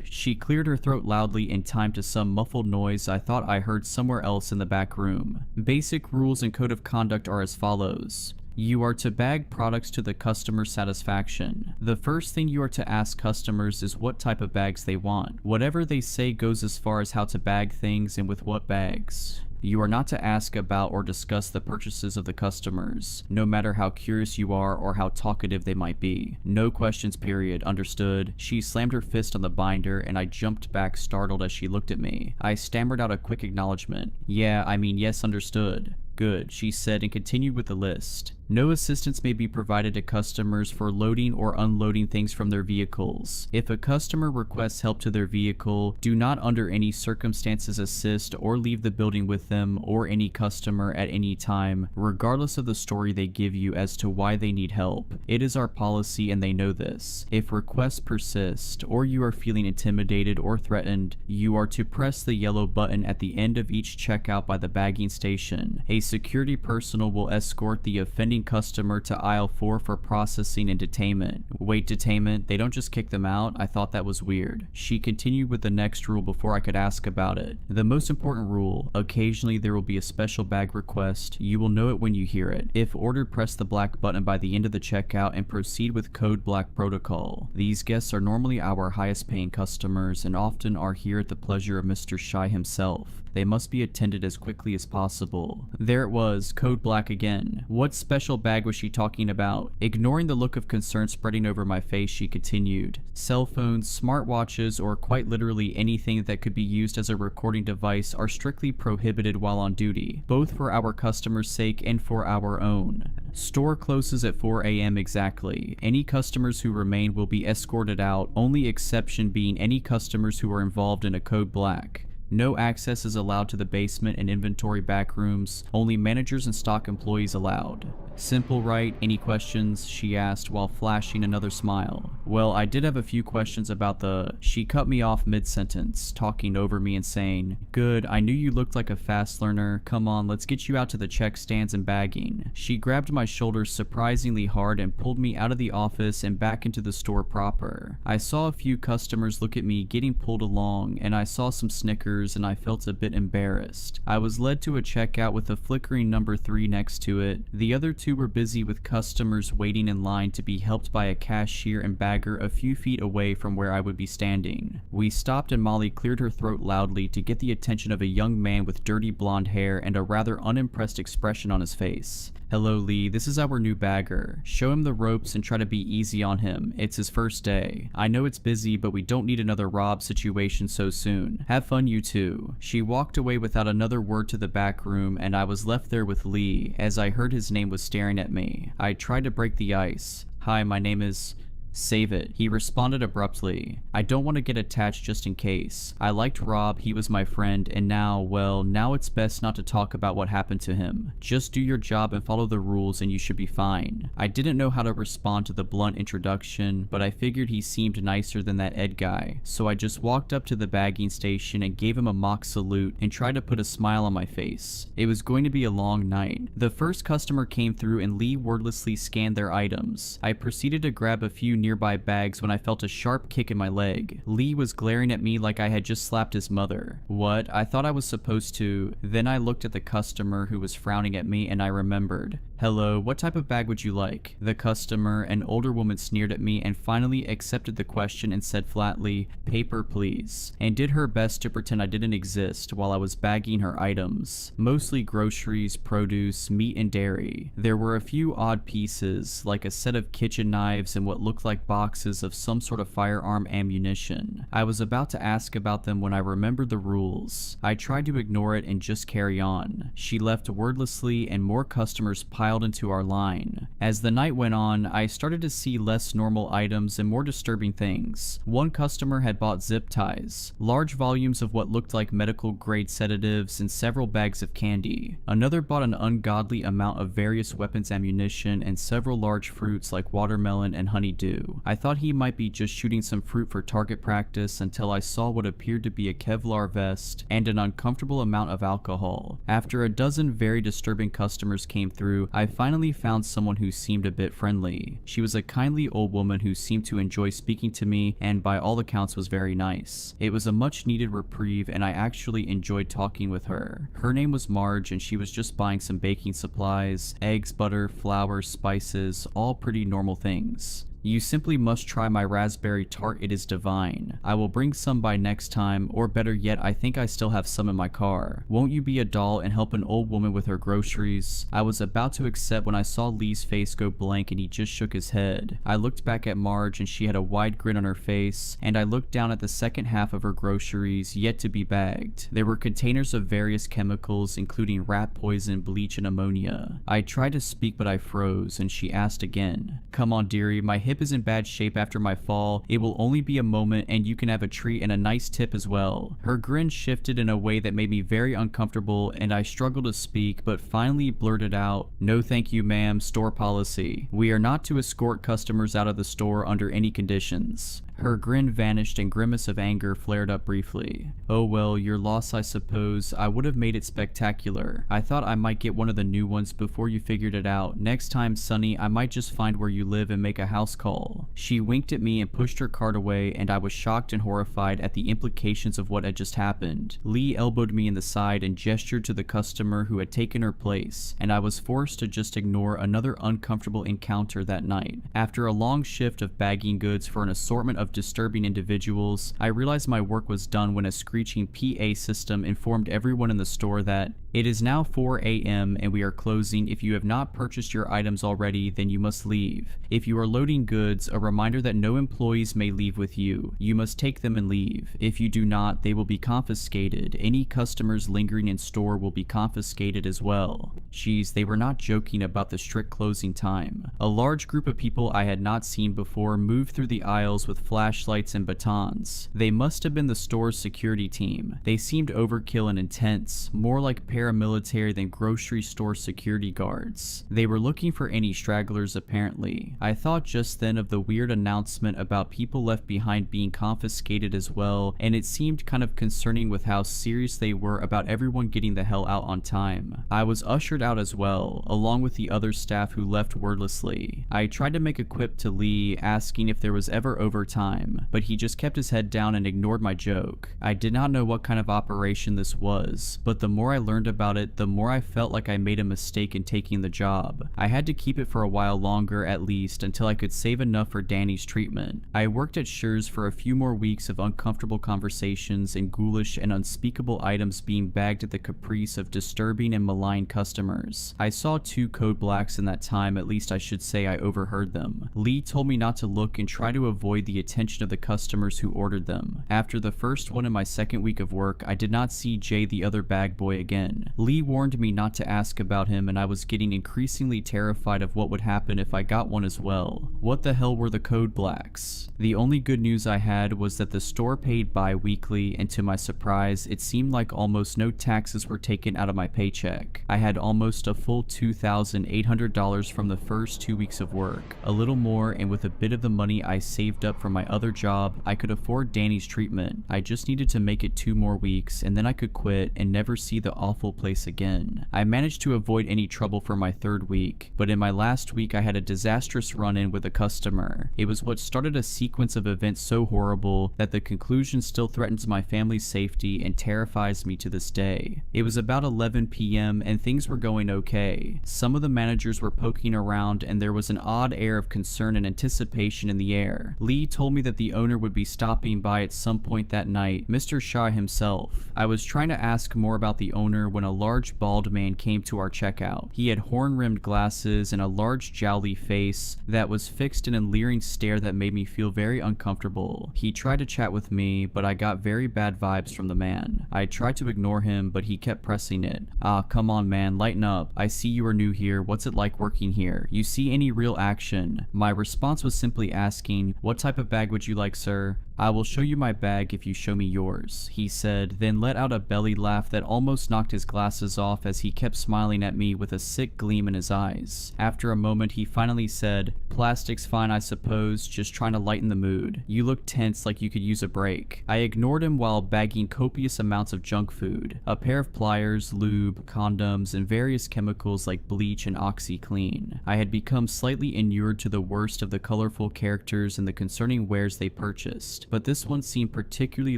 She cleared her throat loudly in time to some muffled noise I thought I heard somewhere else in the back room. Basic rules and code of conduct are as follows. You are to bag products to the customer's satisfaction. The first thing you are to ask customers is what type of bags they want. Whatever they say goes as far as how to bag things and with what bags. You are not to ask about or discuss the purchases of the customers, no matter how curious you are or how talkative they might be. No questions, period. Understood? She slammed her fist on the binder, and I jumped back startled as she looked at me. I stammered out a quick acknowledgement. Yes, understood. Good, she said, and continued with the list. No assistance may be provided to customers for loading or unloading things from their vehicles. If a customer requests help to their vehicle, do not under any circumstances assist or leave the building with them or any customer at any time, regardless of the story they give you as to why they need help. It is our policy and they know this. If requests persist or you are feeling intimidated or threatened, you are to press the yellow button at the end of each checkout by the bagging station. A security personnel will escort the offending customer to aisle 4 for processing and detainment. Wait, detainment? They don't just kick them out? I thought that was weird. She continued with the next rule before I could ask about it. The most important rule, occasionally there will be a special bag request. You will know it when you hear it. If ordered, press the black button by the end of the checkout and proceed with code black protocol. These guests are normally our highest paying customers and often are here at the pleasure of Mr. Shy himself. They must be attended as quickly as possible. There it was, code black again. What special bag was she talking about? Ignoring the look of concern spreading over my face, she continued. Cell phones, smartwatches, or quite literally anything that could be used as a recording device are strictly prohibited while on duty, both for our customers' sake and for our own. Store closes at 4 a.m. exactly. Any customers who remain will be escorted out, only exception being any customers who are involved in a code black. No access is allowed to the basement and inventory back rooms, only managers and stock employees allowed. Simple, right? Any questions? She asked while flashing another smile. Well, I did have a few questions about the... She cut me off mid-sentence, talking over me and saying, "Good, I knew you looked like a fast learner. Come on, let's get you out to the check stands and bagging." She grabbed my shoulders surprisingly hard and pulled me out of the office and back into the store proper. I saw a few customers look at me getting pulled along, and I saw some snickers and I felt a bit embarrassed. I was led to a checkout with a flickering number 3 next to it. The other two were busy with customers waiting in line to be helped by a cashier and bag bagger a few feet away from where I would be standing. We stopped and Molly cleared her throat loudly to get the attention of a young man with dirty blonde hair and a rather unimpressed expression on his face. "Hello, Lee, this is our new bagger. Show him the ropes and try to be easy on him. It's his first day. I know it's busy, but we don't need another Rob situation so soon. Have fun, you two." She walked away without another word to the back room, and I was left there with Lee as I heard his name was staring at me. I tried to break the ice. "Hi, my name is..." "Save it," he responded abruptly. "I don't want to get attached just in case. I liked Rob, he was my friend, and now it's best not to talk about what happened to him. Just do your job and follow the rules and you should be fine." I didn't know how to respond to the blunt introduction, but I figured he seemed nicer than that Ed guy, so I just walked up to the bagging station and gave him a mock salute and tried to put a smile on my face. It was going to be a long night. The first customer came through and Lee wordlessly scanned their items. I proceeded to grab a few nearby bags when I felt a sharp kick in my leg. Lee was glaring at me like I had just slapped his mother. What? I thought I was supposed to. Then I looked at the customer who was frowning at me and I remembered. "Hello, what type of bag would you like?" The customer, an older woman, sneered at me and finally accepted the question and said flatly, "Paper please," and did her best to pretend I didn't exist while I was bagging her items. Mostly groceries, produce, meat and dairy. There were a few odd pieces, like a set of kitchen knives and what looked like boxes of some sort of firearm ammunition. I was about to ask about them when I remembered the rules. I tried to ignore it and just carry on. She left wordlessly and more customers piled into our line. As the night went on, I started to see less normal items and more disturbing things. One customer had bought zip ties, large volumes of what looked like medical grade sedatives, and several bags of candy. Another bought an ungodly amount of various weapons ammunition and several large fruits like watermelon and honeydew. I thought he might be just shooting some fruit for target practice until I saw what appeared to be a Kevlar vest and an uncomfortable amount of alcohol. After a dozen very disturbing customers came through, I finally found someone who seemed a bit friendly. She was a kindly old woman who seemed to enjoy speaking to me and by all accounts was very nice. It was a much needed reprieve and I actually enjoyed talking with her. Her name was Marge and she was just buying some baking supplies, eggs, butter, flour, spices, all pretty normal things. "You simply must try my raspberry tart, it is divine. I will bring some by next time, or better yet, I think I still have some in my car. Won't you be a doll and help an old woman with her groceries?" I was about to accept when I saw Lee's face go blank and he just shook his head. I looked back at Marge and she had a wide grin on her face, and I looked down at the second half of her groceries yet to be bagged. There were containers of various chemicals including rat poison, bleach, and ammonia. I tried to speak but I froze and she asked again. "Come on dearie, my hip is in bad shape after my fall. It will only be a moment and you can have a treat and a nice tip as well." Her grin shifted in a way that made me very uncomfortable and I struggled to speak but finally blurted out, "No thank you ma'am, store policy. We are not to escort customers out of the store under any conditions." Her grin vanished and grimace of anger flared up briefly. "Oh well, your loss I suppose. I would have made it spectacular. I thought I might get one of the new ones before you figured it out. Next time, Sonny, I might just find where you live and make a house call." She winked at me and pushed her cart away and I was shocked and horrified at the implications of what had just happened. Lee elbowed me in the side and gestured to the customer who had taken her place, and I was forced to just ignore another uncomfortable encounter that night. After a long shift of bagging goods for an assortment of disturbing individuals, I realized my work was done when a screeching PA system informed everyone in the store that It is now 4 a.m. and we are closing. If you have not purchased your items already, then you must leave. If you are loading goods, a reminder that no employees may leave with you. You must take them and leave. If you do not, they will be confiscated. Any customers lingering in store will be confiscated as well. Jeez, they were not joking about the strict closing time. A large group of people I had not seen before moved through the aisles with flashlights and batons. They must have been the store's security team. They seemed overkill and intense, more like paramilitary than grocery store security guards. They were looking for any stragglers apparently. I thought just then of the weird announcement about people left behind being confiscated as well, and it seemed kind of concerning with how serious they were about everyone getting the hell out on time. I was ushered out as well, along with the other staff who left wordlessly. I tried to make a quip to Lee, asking if there was ever overtime, but he just kept his head down and ignored my joke. I did not know what kind of operation this was, but the more I learned about it, the more I felt like I made a mistake in taking the job. I had to keep it for a while longer at least until I could save enough for Danny's treatment. I worked at Schur's for a few more weeks of uncomfortable conversations and ghoulish and unspeakable items being bagged at the caprice of disturbing and malign customers. I saw 2 code blacks in that time, at least I should say I overheard them. Lee told me not to look and try to avoid the attention of the customers who ordered them. After the first one in my second week of work, I did not see Jay the other bag boy again. Lee warned me not to ask about him, and I was getting increasingly terrified of what would happen if I got one as well. What the hell were the code blacks? The only good news I had was that the store paid bi-weekly, and to my surprise, it seemed like almost no taxes were taken out of my paycheck. I had almost a full $2,800 from the first 2 weeks of work. A little more, and with a bit of the money I saved up from my other job, I could afford Danny's treatment. I just needed to make it 2 more weeks, and then I could quit and never see the awful place again. I managed to avoid any trouble for my 3rd week, but in my last week I had a disastrous run-in with a customer. It was what started a sequence of events so horrible that the conclusion still threatens my family's safety and terrifies me to this day. It was about 11 p.m. and things were going okay. Some of the managers were poking around and there was an odd air of concern and anticipation in the air. Lee told me that the owner would be stopping by at some point that night, Mr. Shaw himself. I was trying to ask more about the owner when a large bald man came to our checkout. He had horn-rimmed glasses and a large jowly face that was fixed in a leering stare that made me feel very uncomfortable. He tried to chat with me, but I got very bad vibes from the man. I tried to ignore him, but he kept pressing it. "Ah, come on man, lighten up. I see you are new here. What's it like working here? You see any real action?" My response was simply asking, "What type of bag would you like, sir?" "I will show you my bag if you show me yours," he said, then let out a belly laugh that almost knocked his glasses off as he kept smiling at me with a sick gleam in his eyes. After a moment, he finally said, "Plastic's fine, I suppose, just trying to lighten the mood. You look tense like you could use a break." I ignored him while bagging copious amounts of junk food, a pair of pliers, lube, condoms, and various chemicals like bleach and OxyClean. I had become slightly inured to the worst of the colorful characters and the concerning wares they purchased, but this one seemed particularly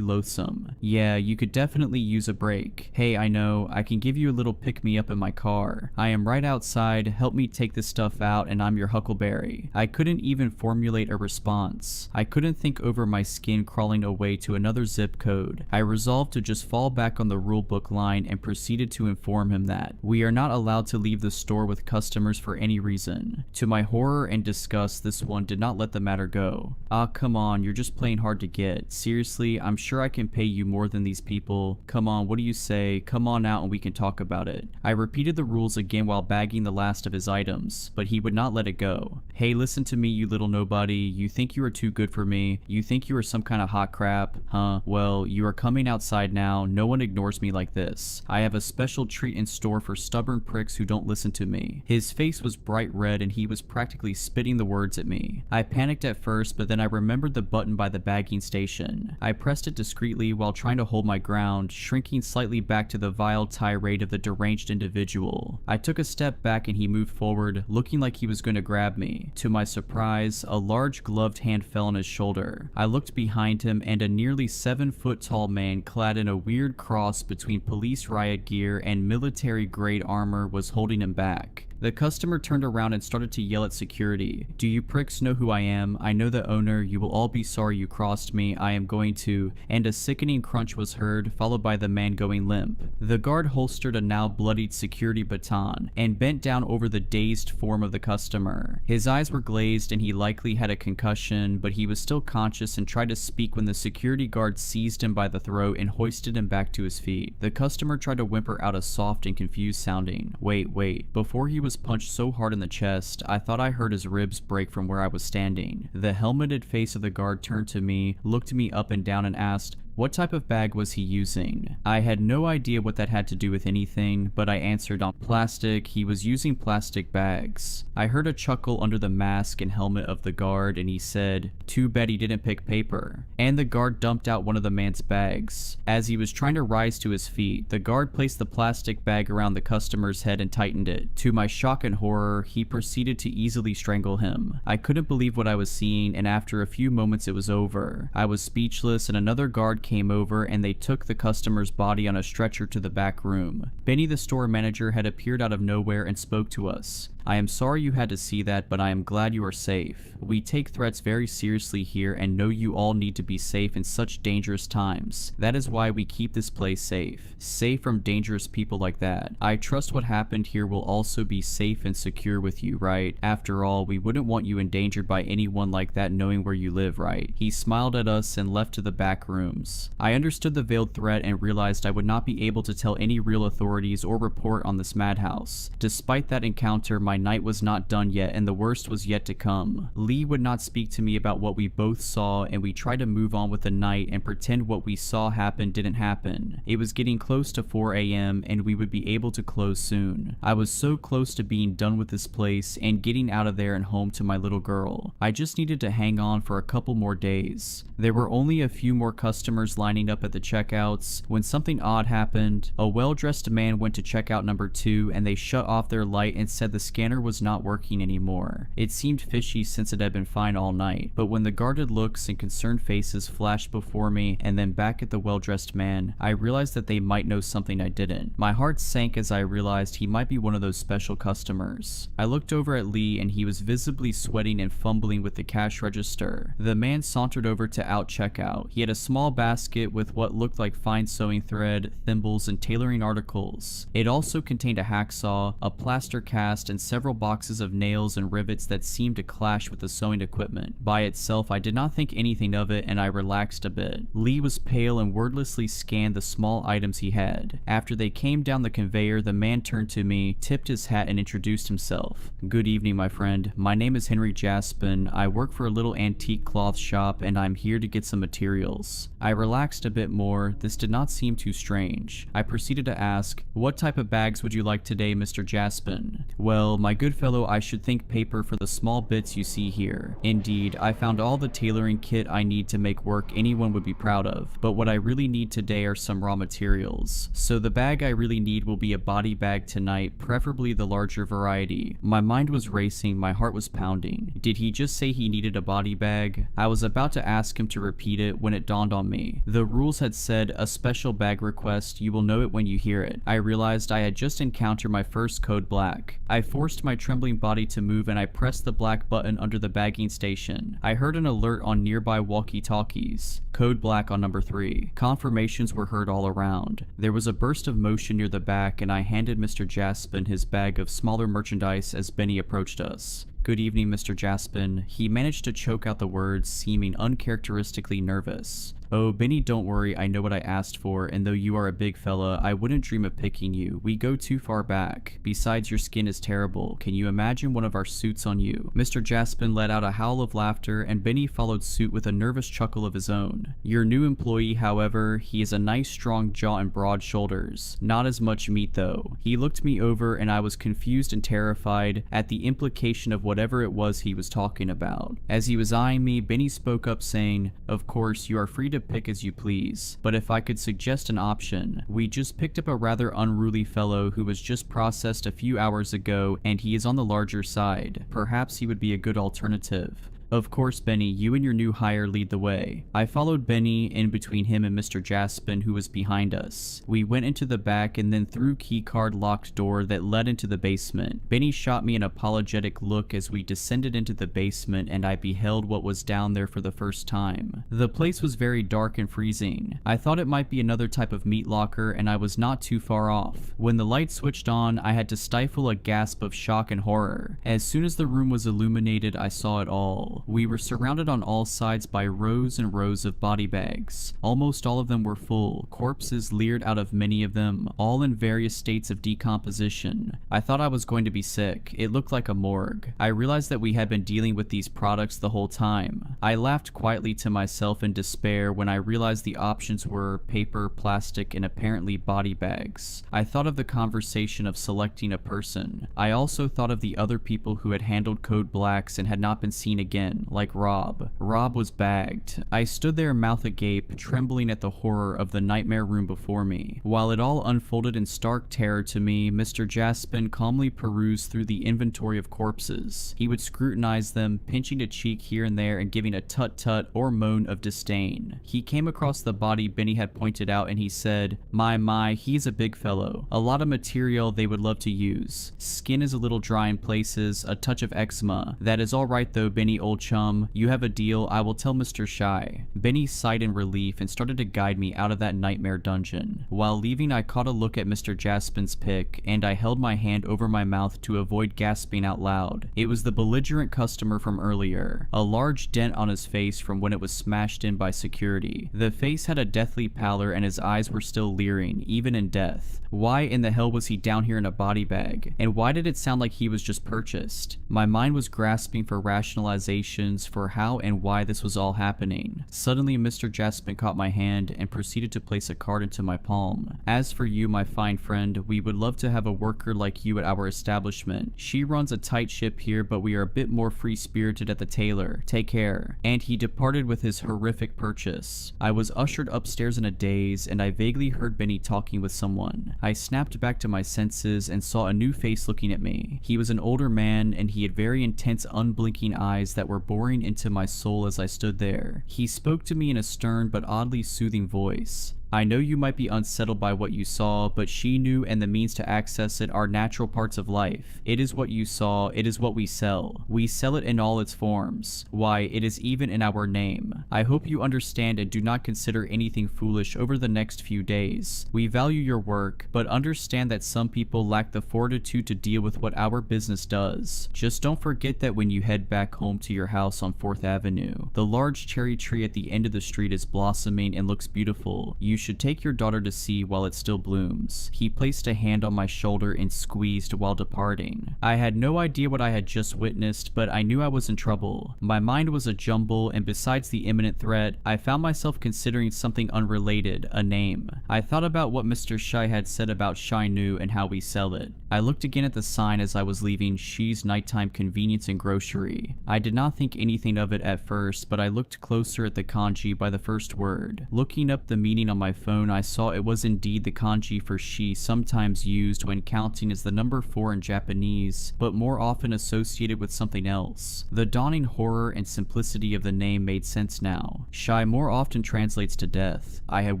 loathsome. "Yeah, you could definitely use a break. Hey, I know, I can give you a little pick-me-up in my car. I am right outside, help me take this stuff out and I'm your huckleberry." I couldn't even formulate a response. I couldn't think over my skin crawling away to another zip code. I resolved to just fall back on the rulebook line and proceeded to inform him that we are not allowed to leave the store with customers for any reason. To my horror and disgust, this one did not let the matter go. "Ah, come on, you're just playing hard to get. Seriously, I'm sure I can pay you more than these people. Come on, what do you say? Come on out and we can talk about it." I repeated the rules again while bagging the last of his items, but he would not let it go. "Hey, listen to me, you little nobody. You think you are too good for me? You think you are some kind of hot crap? Huh? Well, you are coming outside now. No one ignores me like this. I have a special treat in store for stubborn pricks who don't listen to me." His face was bright red and he was practically spitting the words at me. I panicked at first, but then I remembered the button by the bagging station. I pressed it discreetly while trying to hold my ground, shrinking slightly back to the vile tirade of the deranged individual. I took a step back and he moved forward, looking like he was going to grab me. To my surprise, a large gloved hand fell on his shoulder. I looked behind him and a nearly 7-foot-tall man clad in a weird cross between police riot gear and military-grade armor was holding him back. The customer turned around and started to yell at security. "Do you pricks know who I am? I know the owner. You will all be sorry you crossed me. I am going to..." And a sickening crunch was heard, followed by the man going limp. The guard holstered a now bloodied security baton and bent down over the dazed form of the customer. His eyes were glazed and he likely had a concussion, but he was still conscious and tried to speak when the security guard seized him by the throat and hoisted him back to his feet. The customer tried to whimper out a soft and confused sounding, wait. Before he was punched so hard in the chest, I thought I heard his ribs break from where I was standing. The helmeted face of the guard turned to me, looked me up and down and asked, "What type of bag was he using?" I had no idea what that had to do with anything, but I answered on plastic. He was using plastic bags. I heard a chuckle under the mask and helmet of the guard and he said, "Too bad he didn't pick paper." And the guard dumped out one of the man's bags. As he was trying to rise to his feet, the guard placed the plastic bag around the customer's head and tightened it. To my shock and horror, he proceeded to easily strangle him. I couldn't believe what I was seeing, and after a few moments it was over. I was speechless and another guard came over and they took the customer's body on a stretcher to the back room. Benny, the store manager, had appeared out of nowhere and spoke to us. I am sorry you had to see that, but I am glad you are safe. We take threats very seriously here and know you all need to be safe in such dangerous times. That is why we keep this place safe. Safe from dangerous people like that. I trust what happened here will also be safe and secure with you, right? After all, we wouldn't want you endangered by anyone like that knowing where you live, right? He smiled at us and left to the back rooms. I understood the veiled threat and realized I would not be able to tell any real authorities or report on this madhouse. Despite that encounter, my night was not done yet and the worst was yet to come. Lee would not speak to me about what we both saw, and we tried to move on with the night and pretend what we saw happen didn't happen. It was getting close to 4 a.m. and we would be able to close soon. I was so close to being done with this place and getting out of there and home to my little girl. I just needed to hang on for a couple more days. There were only a few more customers lining up at the checkouts when something odd happened. A well-dressed man went to checkout number 2 and they shut off their light and said the scanner was not working anymore. It seemed fishy since it had been fine all night, but when the guarded looks and concerned faces flashed before me and then back at the well-dressed man, I realized that they might know something I didn't. My heart sank as I realized he might be one of those special customers. I looked over at Lee and he was visibly sweating and fumbling with the cash register. The man sauntered over to out checkout. He had a small basket with what looked like fine sewing thread, thimbles, and tailoring articles. It also contained a hacksaw, a plaster cast, and several boxes of nails and rivets that seemed to clash with the sewing equipment. By itself, I did not think anything of it and I relaxed a bit. Lee was pale and wordlessly scanned the small items he had. After they came down the conveyor, the man turned to me, tipped his hat, and introduced himself. Good evening, my friend. My name is Henry Jaspin. I work for a little antique cloth shop and I'm here to get some materials. I relaxed a bit more. This did not seem too strange. I proceeded to ask, what type of bags would you like today, Mr. Jaspin? Well, my good fellow, I should think paper for the small bits you see here. Indeed, I found all the tailoring kit I need to make work anyone would be proud of, but what I really need today are some raw materials. So the bag I really need will be a body bag tonight, preferably the larger variety. My mind was racing, my heart was pounding. Did he just say he needed a body bag? I was about to ask him to repeat it when it dawned on me. The rules had said, a special bag request, you will know it when you hear it. I realized I had just encountered my first code black. I forced my trembling body to move and I pressed the black button under the bagging station. I heard an alert on nearby walkie-talkies. Code black on number 3. Confirmations were heard all around. There was a burst of motion near the back and I handed Mr. Jaspin his bag of smaller merchandise as Benny approached us. Good evening, Mr. Jaspin. He managed to choke out the words, seeming uncharacteristically nervous. Oh, Benny, don't worry, I know what I asked for, and though you are a big fella, I wouldn't dream of picking you. We go too far back. Besides, your skin is terrible. Can you imagine one of our suits on you? Mr. Jaspin let out a howl of laughter, and Benny followed suit with a nervous chuckle of his own. Your new employee, however, he has a nice strong jaw and broad shoulders. Not as much meat, though. He looked me over, and I was confused and terrified at the implication of whatever it was he was talking about. As he was eyeing me, Benny spoke up saying, of course, you are free to pick as you please, but if I could suggest an option, we just picked up a rather unruly fellow who was just processed a few hours ago and he is on the larger side. Perhaps he would be a good alternative. Of course, Benny, you and your new hire lead the way. I followed Benny in between him and Mr. Jaspin, who was behind us. We went into the back and then through keycard locked door that led into the basement. Benny shot me an apologetic look as we descended into the basement and I beheld what was down there for the first time. The place was very dark and freezing. I thought it might be another type of meat locker and I was not too far off. When the light switched on, I had to stifle a gasp of shock and horror. As soon as the room was illuminated, I saw it all. We were surrounded on all sides by rows and rows of body bags. Almost all of them were full. Corpses leered out of many of them, all in various states of decomposition. I thought I was going to be sick. It looked like a morgue. I realized that we had been dealing with these products the whole time. I laughed quietly to myself in despair when I realized the options were paper, plastic, and apparently body bags. I thought of the conversation of selecting a person. I also thought of the other people who had handled code blacks and had not been seen again. again, like Rob. Rob was bagged. I stood there mouth agape, trembling at the horror of the nightmare room before me. While it all unfolded in stark terror to me, Mr. Jaspin calmly perused through the inventory of corpses. He would scrutinize them, pinching a cheek here and there and giving a tut-tut or moan of disdain. He came across the body Benny had pointed out and he said, My, he's a big fellow. A lot of material they would love to use. Skin is a little dry in places, a touch of eczema. That is all right though, Benny, old chum. You have a deal. I will tell Mr. Shy. Benny sighed in relief and started to guide me out of that nightmare dungeon. While leaving, I caught a look at Mr. Jaspin's pick, and I held my hand over my mouth to avoid gasping out loud. It was the belligerent customer from earlier. A large dent on his face from when it was smashed in by security. The face had a deathly pallor and his eyes were still leering, even in death. Why in the hell was he down here in a body bag? And why did it sound like he was just purchased? My mind was grasping for rationalizations for how and why this was all happening. Suddenly, Mr. Jaspin caught my hand and proceeded to place a card into my palm. As for you, my fine friend, we would love to have a worker like you at our establishment. She runs a tight ship here, but we are a bit more free-spirited at the tailor. Take care. And he departed with his horrific purchase. I was ushered upstairs in a daze, and I vaguely heard Benny talking with someone. I snapped back to my senses and saw a new face looking at me. He was an older man, and he had very intense, unblinking eyes that were boring into my soul as I stood there. He spoke to me in a stern but oddly soothing voice. I know you might be unsettled by what you saw, but she knew and the means to access it are natural parts of life. It is what you saw, it is what we sell. We sell it in all its forms. Why, it is even in our name. I hope you understand and do not consider anything foolish over the next few days. We value your work, but understand that some people lack the fortitude to deal with what our business does. Just don't forget that when you head back home to your house on 4th Avenue, the large cherry tree at the end of the street is blossoming and looks beautiful. You should take your daughter to see while it still blooms. He placed a hand on my shoulder and squeezed while departing. I had no idea what I had just witnessed, but I knew I was in trouble. My mind was a jumble, and besides the imminent threat, I found myself considering something unrelated, a name. I thought about what Mr. Shy had said about Shy Nu and how we sell it. I looked again at the sign as I was leaving She's Nighttime Convenience and Grocery. I did not think anything of it at first, but I looked closer at the kanji by the first word. Looking up the meaning on my phone, I saw it was indeed the kanji for she, sometimes used when counting as the number 4 in Japanese, but more often associated with something else. The dawning horror and simplicity of the name made sense now. Shy more often translates to death. I had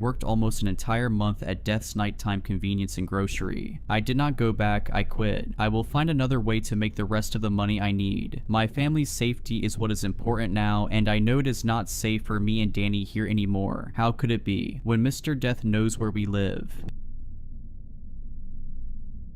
worked almost an entire month at Death's Nighttime Convenience and Grocery. I did not go back, I quit. I will find another way to make the rest of the money I need. My family's safety is what is important now, and I know it is not safe for me and Danny here anymore. How could it be, when Mr. Death knows where we live?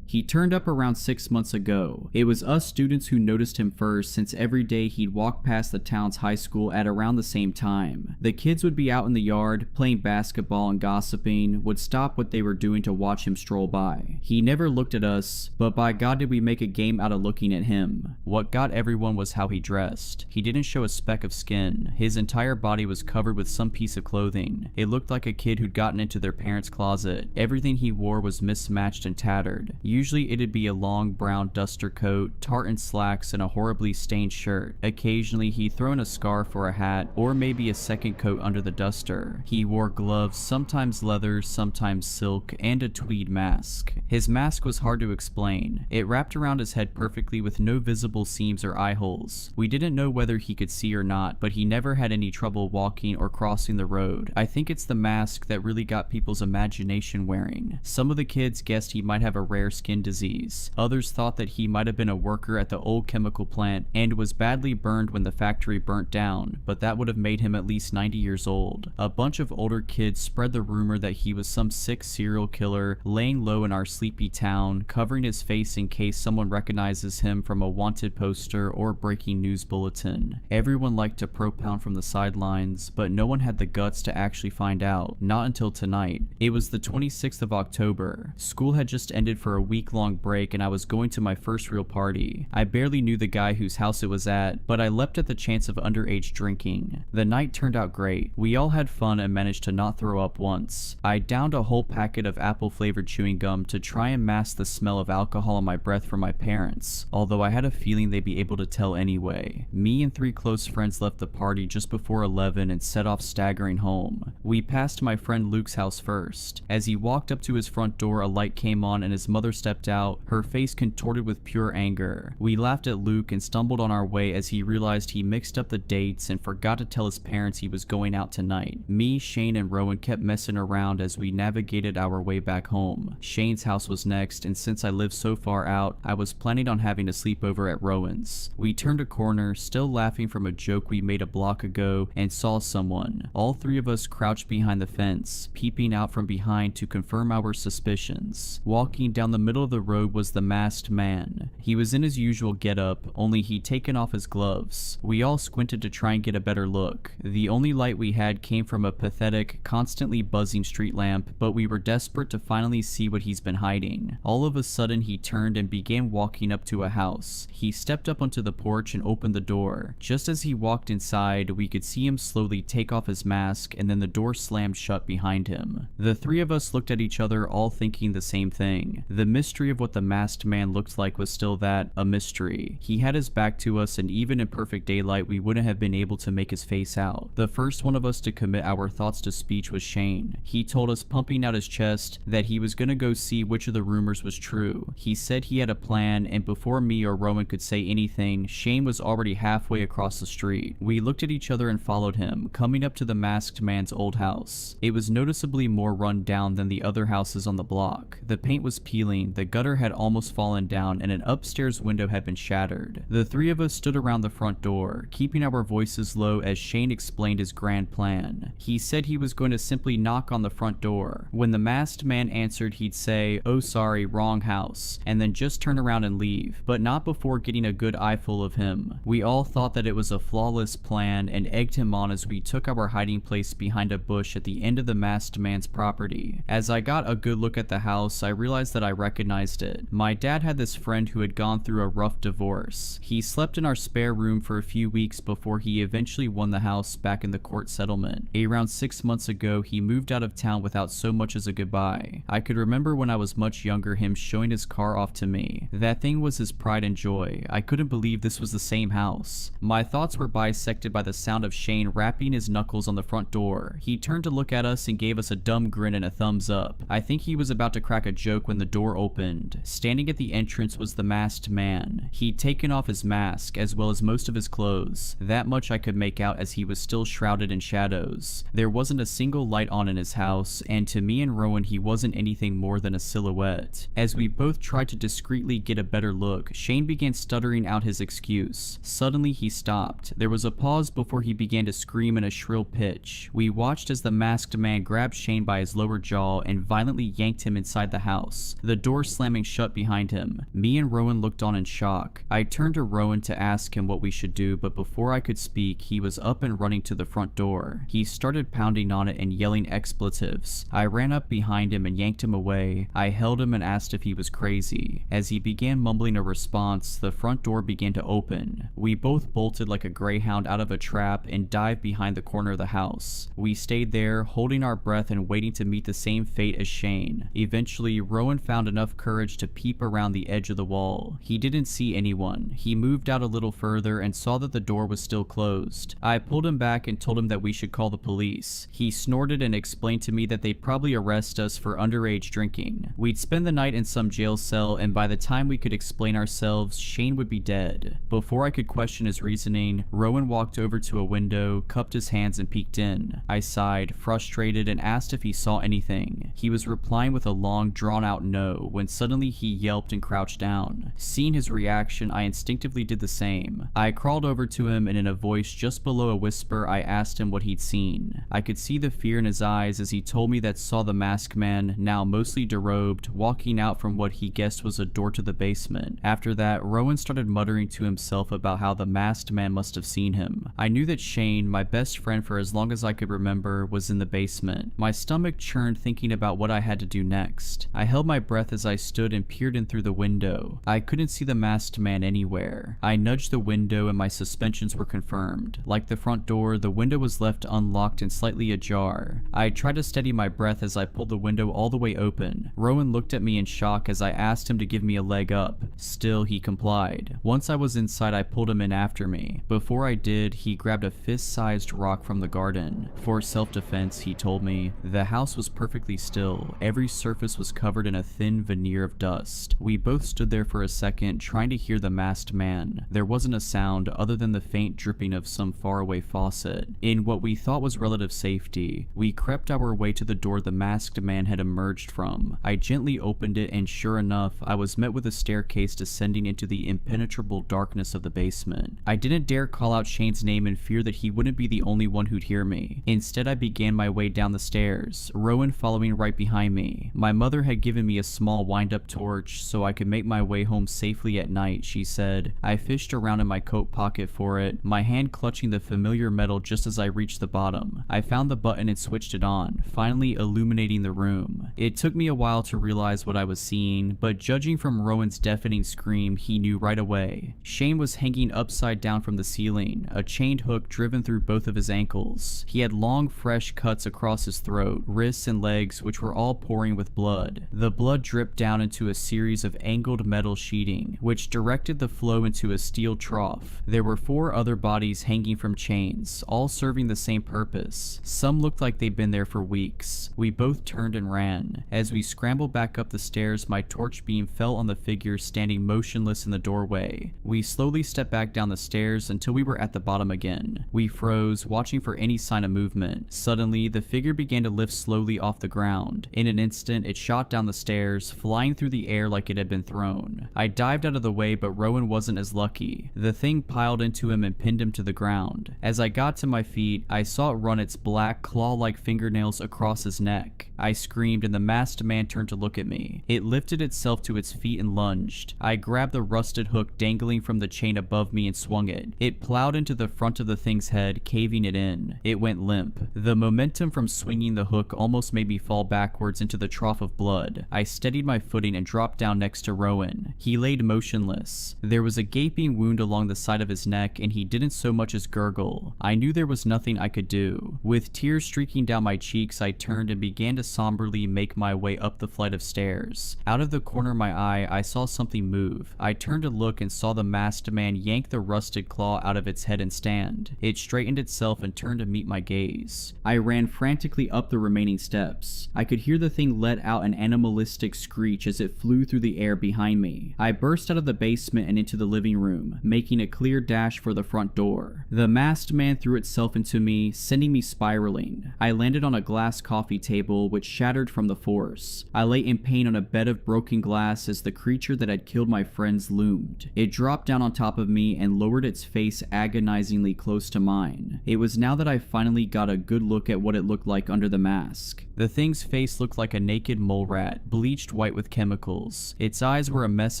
He turned up around 6 months ago. It was us students who noticed him first, since every day he'd walk past the town's high school at around the same time. The kids would be out in the yard, playing basketball and gossiping, would stop what they were doing to watch him stroll by. He never looked at us, but by God did we make a game out of looking at him. What got everyone was how he dressed. He didn't show a speck of skin. His entire body was covered with some piece of clothing. It looked like a kid who'd gotten into their parents' closet. Everything he wore was mismatched and tattered. Usually it'd be a long brown duster coat, tartan slacks, and a horribly stained shirt. Occasionally he'd throw in a scarf or a hat, or maybe a second coat under the duster. He wore gloves, sometimes leather, sometimes silk, and a tweed mask. His mask was hard to explain. It wrapped around his head perfectly with no visible seams or eye holes. We didn't know whether he could see or not, but he never had any trouble walking or crossing the road. I think it's the mask that really got people's imagination wearing. Some of the kids guessed he might have a rare skin disease. Others thought that he might have been a worker at the old chemical plant and was badly burned when the factory burnt down, but that would have made him at least 90 years old. A bunch of older kids spread the rumor that he was some sick serial killer laying low in our sleepy town, covering his face in case someone recognizes him from a wanted poster or breaking news bulletin. Everyone liked to propound from the sidelines, but no one had the guts to actually find out. Not until tonight. It was the 26th of October. School had just ended for a week week-long break and I was going to my first real party. I barely knew the guy whose house it was at, but I leapt at the chance of underage drinking. The night turned out great. We all had fun and managed to not throw up once. I downed a whole packet of apple-flavored chewing gum to try and mask the smell of alcohol on my breath from my parents, although I had a feeling they'd be able to tell anyway. Me and 3 close friends left the party just before 11 and set off staggering home. We passed my friend Luke's house first. As he walked up to his front door, a light came on and his mother stepped out, her face contorted with pure anger. We laughed at Luke and stumbled on our way as he realized he mixed up the dates and forgot to tell his parents he was going out tonight. Me, Shane, and Rowan kept messing around as we navigated our way back home. Shane's house was next, and since I lived so far out, I was planning on having a sleepover at Rowan's. We turned a corner, still laughing from a joke we made a block ago, and saw someone. All 3 of us crouched behind the fence, peeping out from behind to confirm our suspicions. Walking down the middle of the road was the masked man. He was in his usual getup, only he'd taken off his gloves. We all squinted to try and get a better look. The only light we had came from a pathetic, constantly buzzing street lamp, but we were desperate to finally see what he's been hiding. All of a sudden he turned and began walking up to a house. He stepped up onto the porch and opened the door. Just as he walked inside, we could see him slowly take off his mask, and then the door slammed shut behind him. The 3 of us looked at each other, all thinking the same thing. The mystery of what the masked man looked like was still a mystery. He had his back to us, and even in perfect daylight we wouldn't have been able to make his face out. The first one of us to commit our thoughts to speech was Shane. He told us, pumping out his chest, that he was gonna go see which of the rumors was true. He said he had a plan, and before me or Rowan could say anything, Shane was already halfway across the street. We looked at each other and followed him, coming up to the masked man's old house. It was noticeably more run down than the other houses on the block. The paint was peeling, the gutter had almost fallen down, and an upstairs window had been shattered. The 3 of us stood around the front door, keeping our voices low as Shane explained his grand plan. He said he was going to simply knock on the front door. When the masked man answered, he'd say, "Oh sorry, wrong house," and then just turn around and leave, but not before getting a good eyeful of him. We all thought that it was a flawless plan and egged him on as we took our hiding place behind a bush at the end of the masked man's property. As I got a good look at the house, I realized that I recognized it. My dad had this friend who had gone through a rough divorce. He slept in our spare room for a few weeks before he eventually won the house back in the court settlement. Around 6 months ago, he moved out of town without so much as a goodbye. I could remember when I was much younger him showing his car off to me. That thing was his pride and joy. I couldn't believe this was the same house. My thoughts were bisected by the sound of Shane rapping his knuckles on the front door. He turned to look at us and gave us a dumb grin and a thumbs up. I think he was about to crack a joke when the door opened. Standing at the entrance was the masked man. He'd taken off his mask, as well as most of his clothes. That much I could make out as he was still shrouded in shadows. There wasn't a single light on in his house, and to me and Rowan he wasn't anything more than a silhouette. As we both tried to discreetly get a better look, Shane began stuttering out his excuse. Suddenly he stopped. There was a pause before he began to scream in a shrill pitch. We watched as the masked man grabbed Shane by his lower jaw and violently yanked him inside the house, the door slamming shut behind him. Me and Rowan looked on in shock. I turned to Rowan to ask him what we should do, but before I could speak, he was up and running to the front door. He started pounding on it and yelling expletives. I ran up behind him and yanked him away. I held him and asked if he was crazy. As he began mumbling a response, the front door began to open. We both bolted like a greyhound out of a trap and dived behind the corner of the house. We stayed there, holding our breath and waiting to meet the same fate as Shane. Eventually, Rowan found enough courage to peep around the edge of the wall. He didn't see anyone. He moved out a little further and saw that the door was still closed. I pulled him back and told him that we should call the police. He snorted and explained to me that they'd probably arrest us for underage drinking. We'd spend the night in some jail cell, and by the time we could explain ourselves, Shane would be dead. Before I could question his reasoning, Rowan walked over to a window, cupped his hands and peeked in. I sighed, frustrated, and asked if he saw anything. He was replying with a long, drawn-out no, when suddenly he yelped and crouched down. Seeing his reaction, I instinctively did the same. I crawled over to him and in a voice just below a whisper, I asked him what he'd seen. I could see the fear in his eyes as he told me that saw the masked man, now mostly derobed, walking out from what he guessed was a door to the basement. After that, Rowan started muttering to himself about how the masked man must have seen him. I knew that Shane, my best friend for as long as I could remember, was in the basement. My stomach churned thinking about what I had to do next. I held my breath as I stood and peered in through the window. I couldn't see the masked man anywhere. I nudged the window and my suspicions were confirmed. Like the front door, the window was left unlocked and slightly ajar. I tried to steady my breath as I pulled the window all the way open. Rowan looked at me in shock as I asked him to give me a leg up. Still, he complied. Once I was inside, I pulled him in after me. Before I did, he grabbed a fist-sized rock from the garden. For self-defense, he told me. The house was perfectly still. Every surface was covered in a thin veneer of dust. We both stood there for a second, trying to hear the masked man. There wasn't a sound other than the faint dripping of some faraway faucet. In what we thought was relative safety, we crept our way to the door the masked man had emerged from. I gently opened it, and sure enough, I was met with a staircase descending into the impenetrable darkness of the basement. I didn't dare call out Shane's name in fear that he wouldn't be the only one who'd hear me. Instead, I began my way down the stairs, Rowan following right behind me. My mother had given me a small wind-up torch so I could make my way home safely at night, she said. I fished around in my coat pocket for it, my hand clutching the familiar metal just as I reached the bottom. I found the button and switched it on, finally illuminating the room. It took me a while to realize what I was seeing, but judging from Rowan's deafening scream, he knew right away. Shane was hanging upside down from the ceiling, a chained hook driven through both of his ankles. He had long, fresh cuts across his throat, wrists, and legs, which were all pouring with blood. The blood dripped down into a series of angled metal sheeting, which directed the flow into a steel trough. There were 4 other bodies hanging from chains, all serving the same purpose. Some looked like they'd been there for weeks. We both turned and ran. As we scrambled back up the stairs, my torch beam fell on the figure standing motionless in the doorway. We slowly stepped back down the stairs until we were at the bottom again. We froze, watching for any sign of movement. Suddenly, the figure began to lift slowly off the ground. In an instant, it shot down the stairs, flying through the air like it had been thrown. I dived out of the way, but Rowan wasn't as lucky. The thing piled into him and pinned him to the ground. As I got to my feet, I saw it run its black, claw-like fingernails across his neck. I screamed, and the masked man turned to look at me. It lifted itself to its feet and lunged. I grabbed the rusted hook dangling from the chain above me and swung it. It plowed into the front of the thing's head, caving it in. It went limp. The momentum from swinging the hook almost made me fall backwards into the trough of blood. I steadied my footing and dropped down next to Rowan. He laid motionless. There was a gaping wound along the side of his neck, and he didn't so much as gurgle. I knew there was nothing I could do. With tears streaking down my cheeks, I turned and began to somberly make my way up the flight of stairs. Out of the corner of my eye, I saw something move. I turned to look and saw the masked man yank the rusted claw out of its head and stand. It straightened itself and turned to meet my gaze. I ran frantically up the remaining steps. I could hear the thing let out an animalistic screech as it flew through the air behind me. I burst out of the basement and into the living room, making a clear dash for the front door. The masked man threw itself into me, sending me spiraling. I landed on a glass coffee table, which shattered from the force. I lay in pain on a bed of broken glass as the creature that had killed my friends loomed. It dropped down on top of me and lowered its face agonizingly close to mine. It was now that I finally got a good look at what it looked like under the mask. The thing's face looked like a naked mole rat, bleached white with chemicals. Its eyes were a mess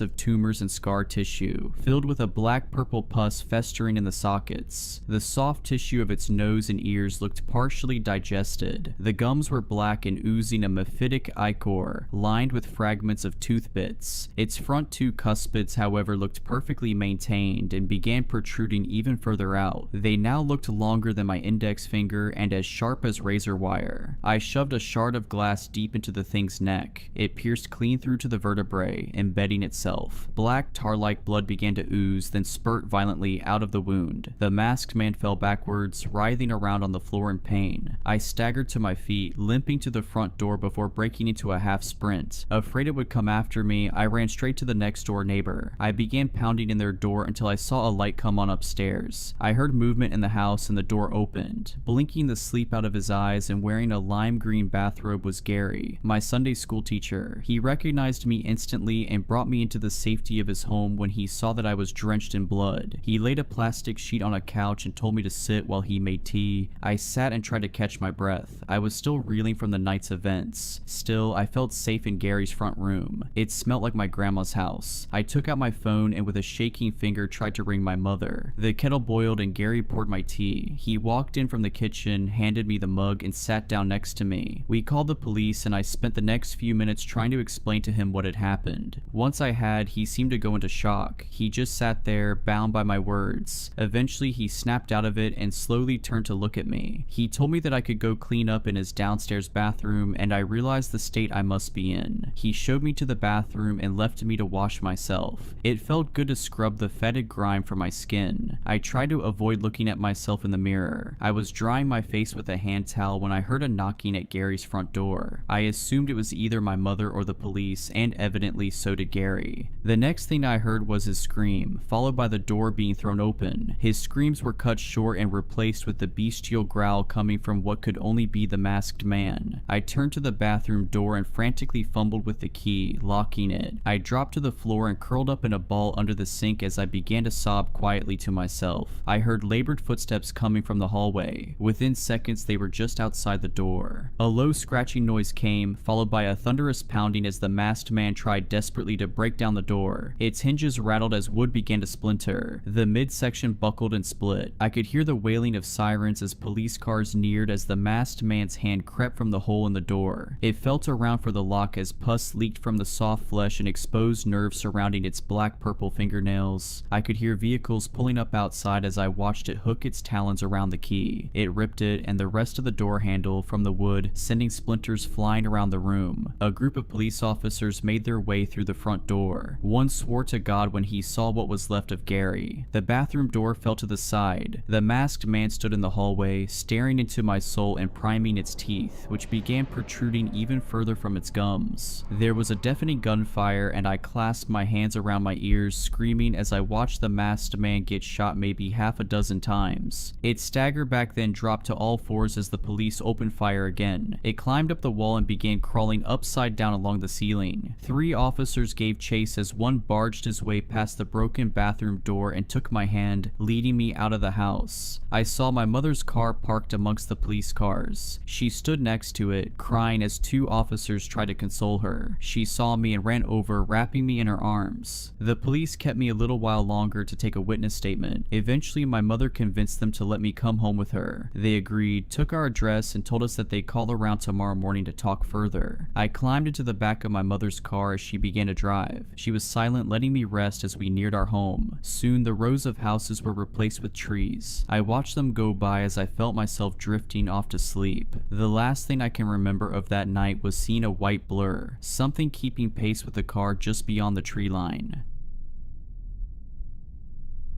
of tumors and scar tissue, filled with a black-purple pus festering in the sockets. The soft tissue of its nose and ears looked partially digested. The gums were black and oozing a mephitic ichor, lined with fragments of tooth bits. Its front 2 cuspids, however, looked perfectly maintained and began protruding even further out. They now looked longer than my index finger and as sharp as razor wire. I shoved a shard of glass deep into the thing's neck. It pierced clean through to the vertebrae, embedding itself. Black tar-like blood began to ooze, then spurt violently out of the wound. The masked man fell backwards, writhing around on the floor in pain. I staggered to my feet, limping to the front door before breaking into a half sprint. Afraid it would come after me, I ran straight to the next door neighbor. I began pounding in their door until I saw a light come on upstairs. I heard movement in the house and the door opened. Blinking the sleep out of his eyes and wearing a lime green bathrobe was Gary, my Sunday school teacher. He recognized me instantly and brought me into the safety of his home when he saw that I was drenched in blood. He laid a plastic sheet on a couch and told me to sit while he made tea. I sat and tried to catch my breath. I was still reeling from the night's events. Still, I felt safe in Gary's front room. It smelt like my grandma's house. I took out my phone and with a shaking finger tried to ring my mother. The kettle boiled and Gary poured my tea. He walked in from the kitchen, handed me the mug, and sat down next to me. We called the police and I spent the next few minutes trying to explain explain to him what had happened. Once I had, he seemed to go into shock. He just sat there, bound by my words. Eventually, he snapped out of it and slowly turned to look at me. He told me that I could go clean up in his downstairs bathroom, and I realized the state I must be in. He showed me to the bathroom and left me to wash myself. It felt good to scrub the fetid grime from my skin. I tried to avoid looking at myself in the mirror. I was drying my face with a hand towel when I heard a knocking at Gary's front door. I assumed it was either my mother or the police, and evidently so did Gary. The next thing I heard was his scream, followed by the door being thrown open. His screams were cut short and replaced with the bestial growl coming from what could only be the masked man. I turned to the bathroom door and frantically fumbled with the key, locking it. I dropped to the floor and curled up in a ball under the sink as I began to sob quietly to myself. I heard labored footsteps coming from the hallway. Within seconds, they were just outside the door. A low scratching noise came, followed by a thunderous pounding as the masked man tried desperately to break down the door. Its hinges rattled as wood began to splinter. The midsection buckled and split. I could hear the wailing of sirens as police cars neared as the masked man's hand crept from the hole in the door. It felt around for the lock as pus leaked from the soft flesh and exposed nerves surrounding its black-purple fingernails. I could hear vehicles pulling up outside as I watched it hook its talons around the key. It ripped it and the rest of the door handle from the wood, sending splinters flying around the room. A group of police officers made their way through the front door. One swore to God when he saw what was left of Gary. The bathroom door fell to the side. The masked man stood in the hallway, staring into my soul and priming its teeth, which began protruding even further from its gums. There was a deafening gunfire, and I clasped my hands around my ears, screaming as I watched the masked man get shot maybe half a dozen times. It staggered back, then dropped to all fours as the police opened fire again. It climbed up the wall and began crawling upside down along the ceiling. 3 officers gave chase as one barged his way past the broken bathroom door and took my hand, leading me out of the house. I saw my mother's car parked amongst the police cars. She stood next to it, crying as 2 officers tried to console her. She saw me and ran over, wrapping me in her arms. The police kept me a little while longer to take a witness statement. Eventually, my mother convinced them to let me come home with her. They agreed, took our address, and told us that they'd call around tomorrow morning to talk further. I climbed into the back of my mother's car as she began to drive. She was silent, letting me rest as we neared our home. Soon, the rows of houses were replaced with trees. I watched them go by as I felt myself drifting off to sleep. The last thing I can remember of that night was seeing a white blur, something keeping pace with the car just beyond the tree line.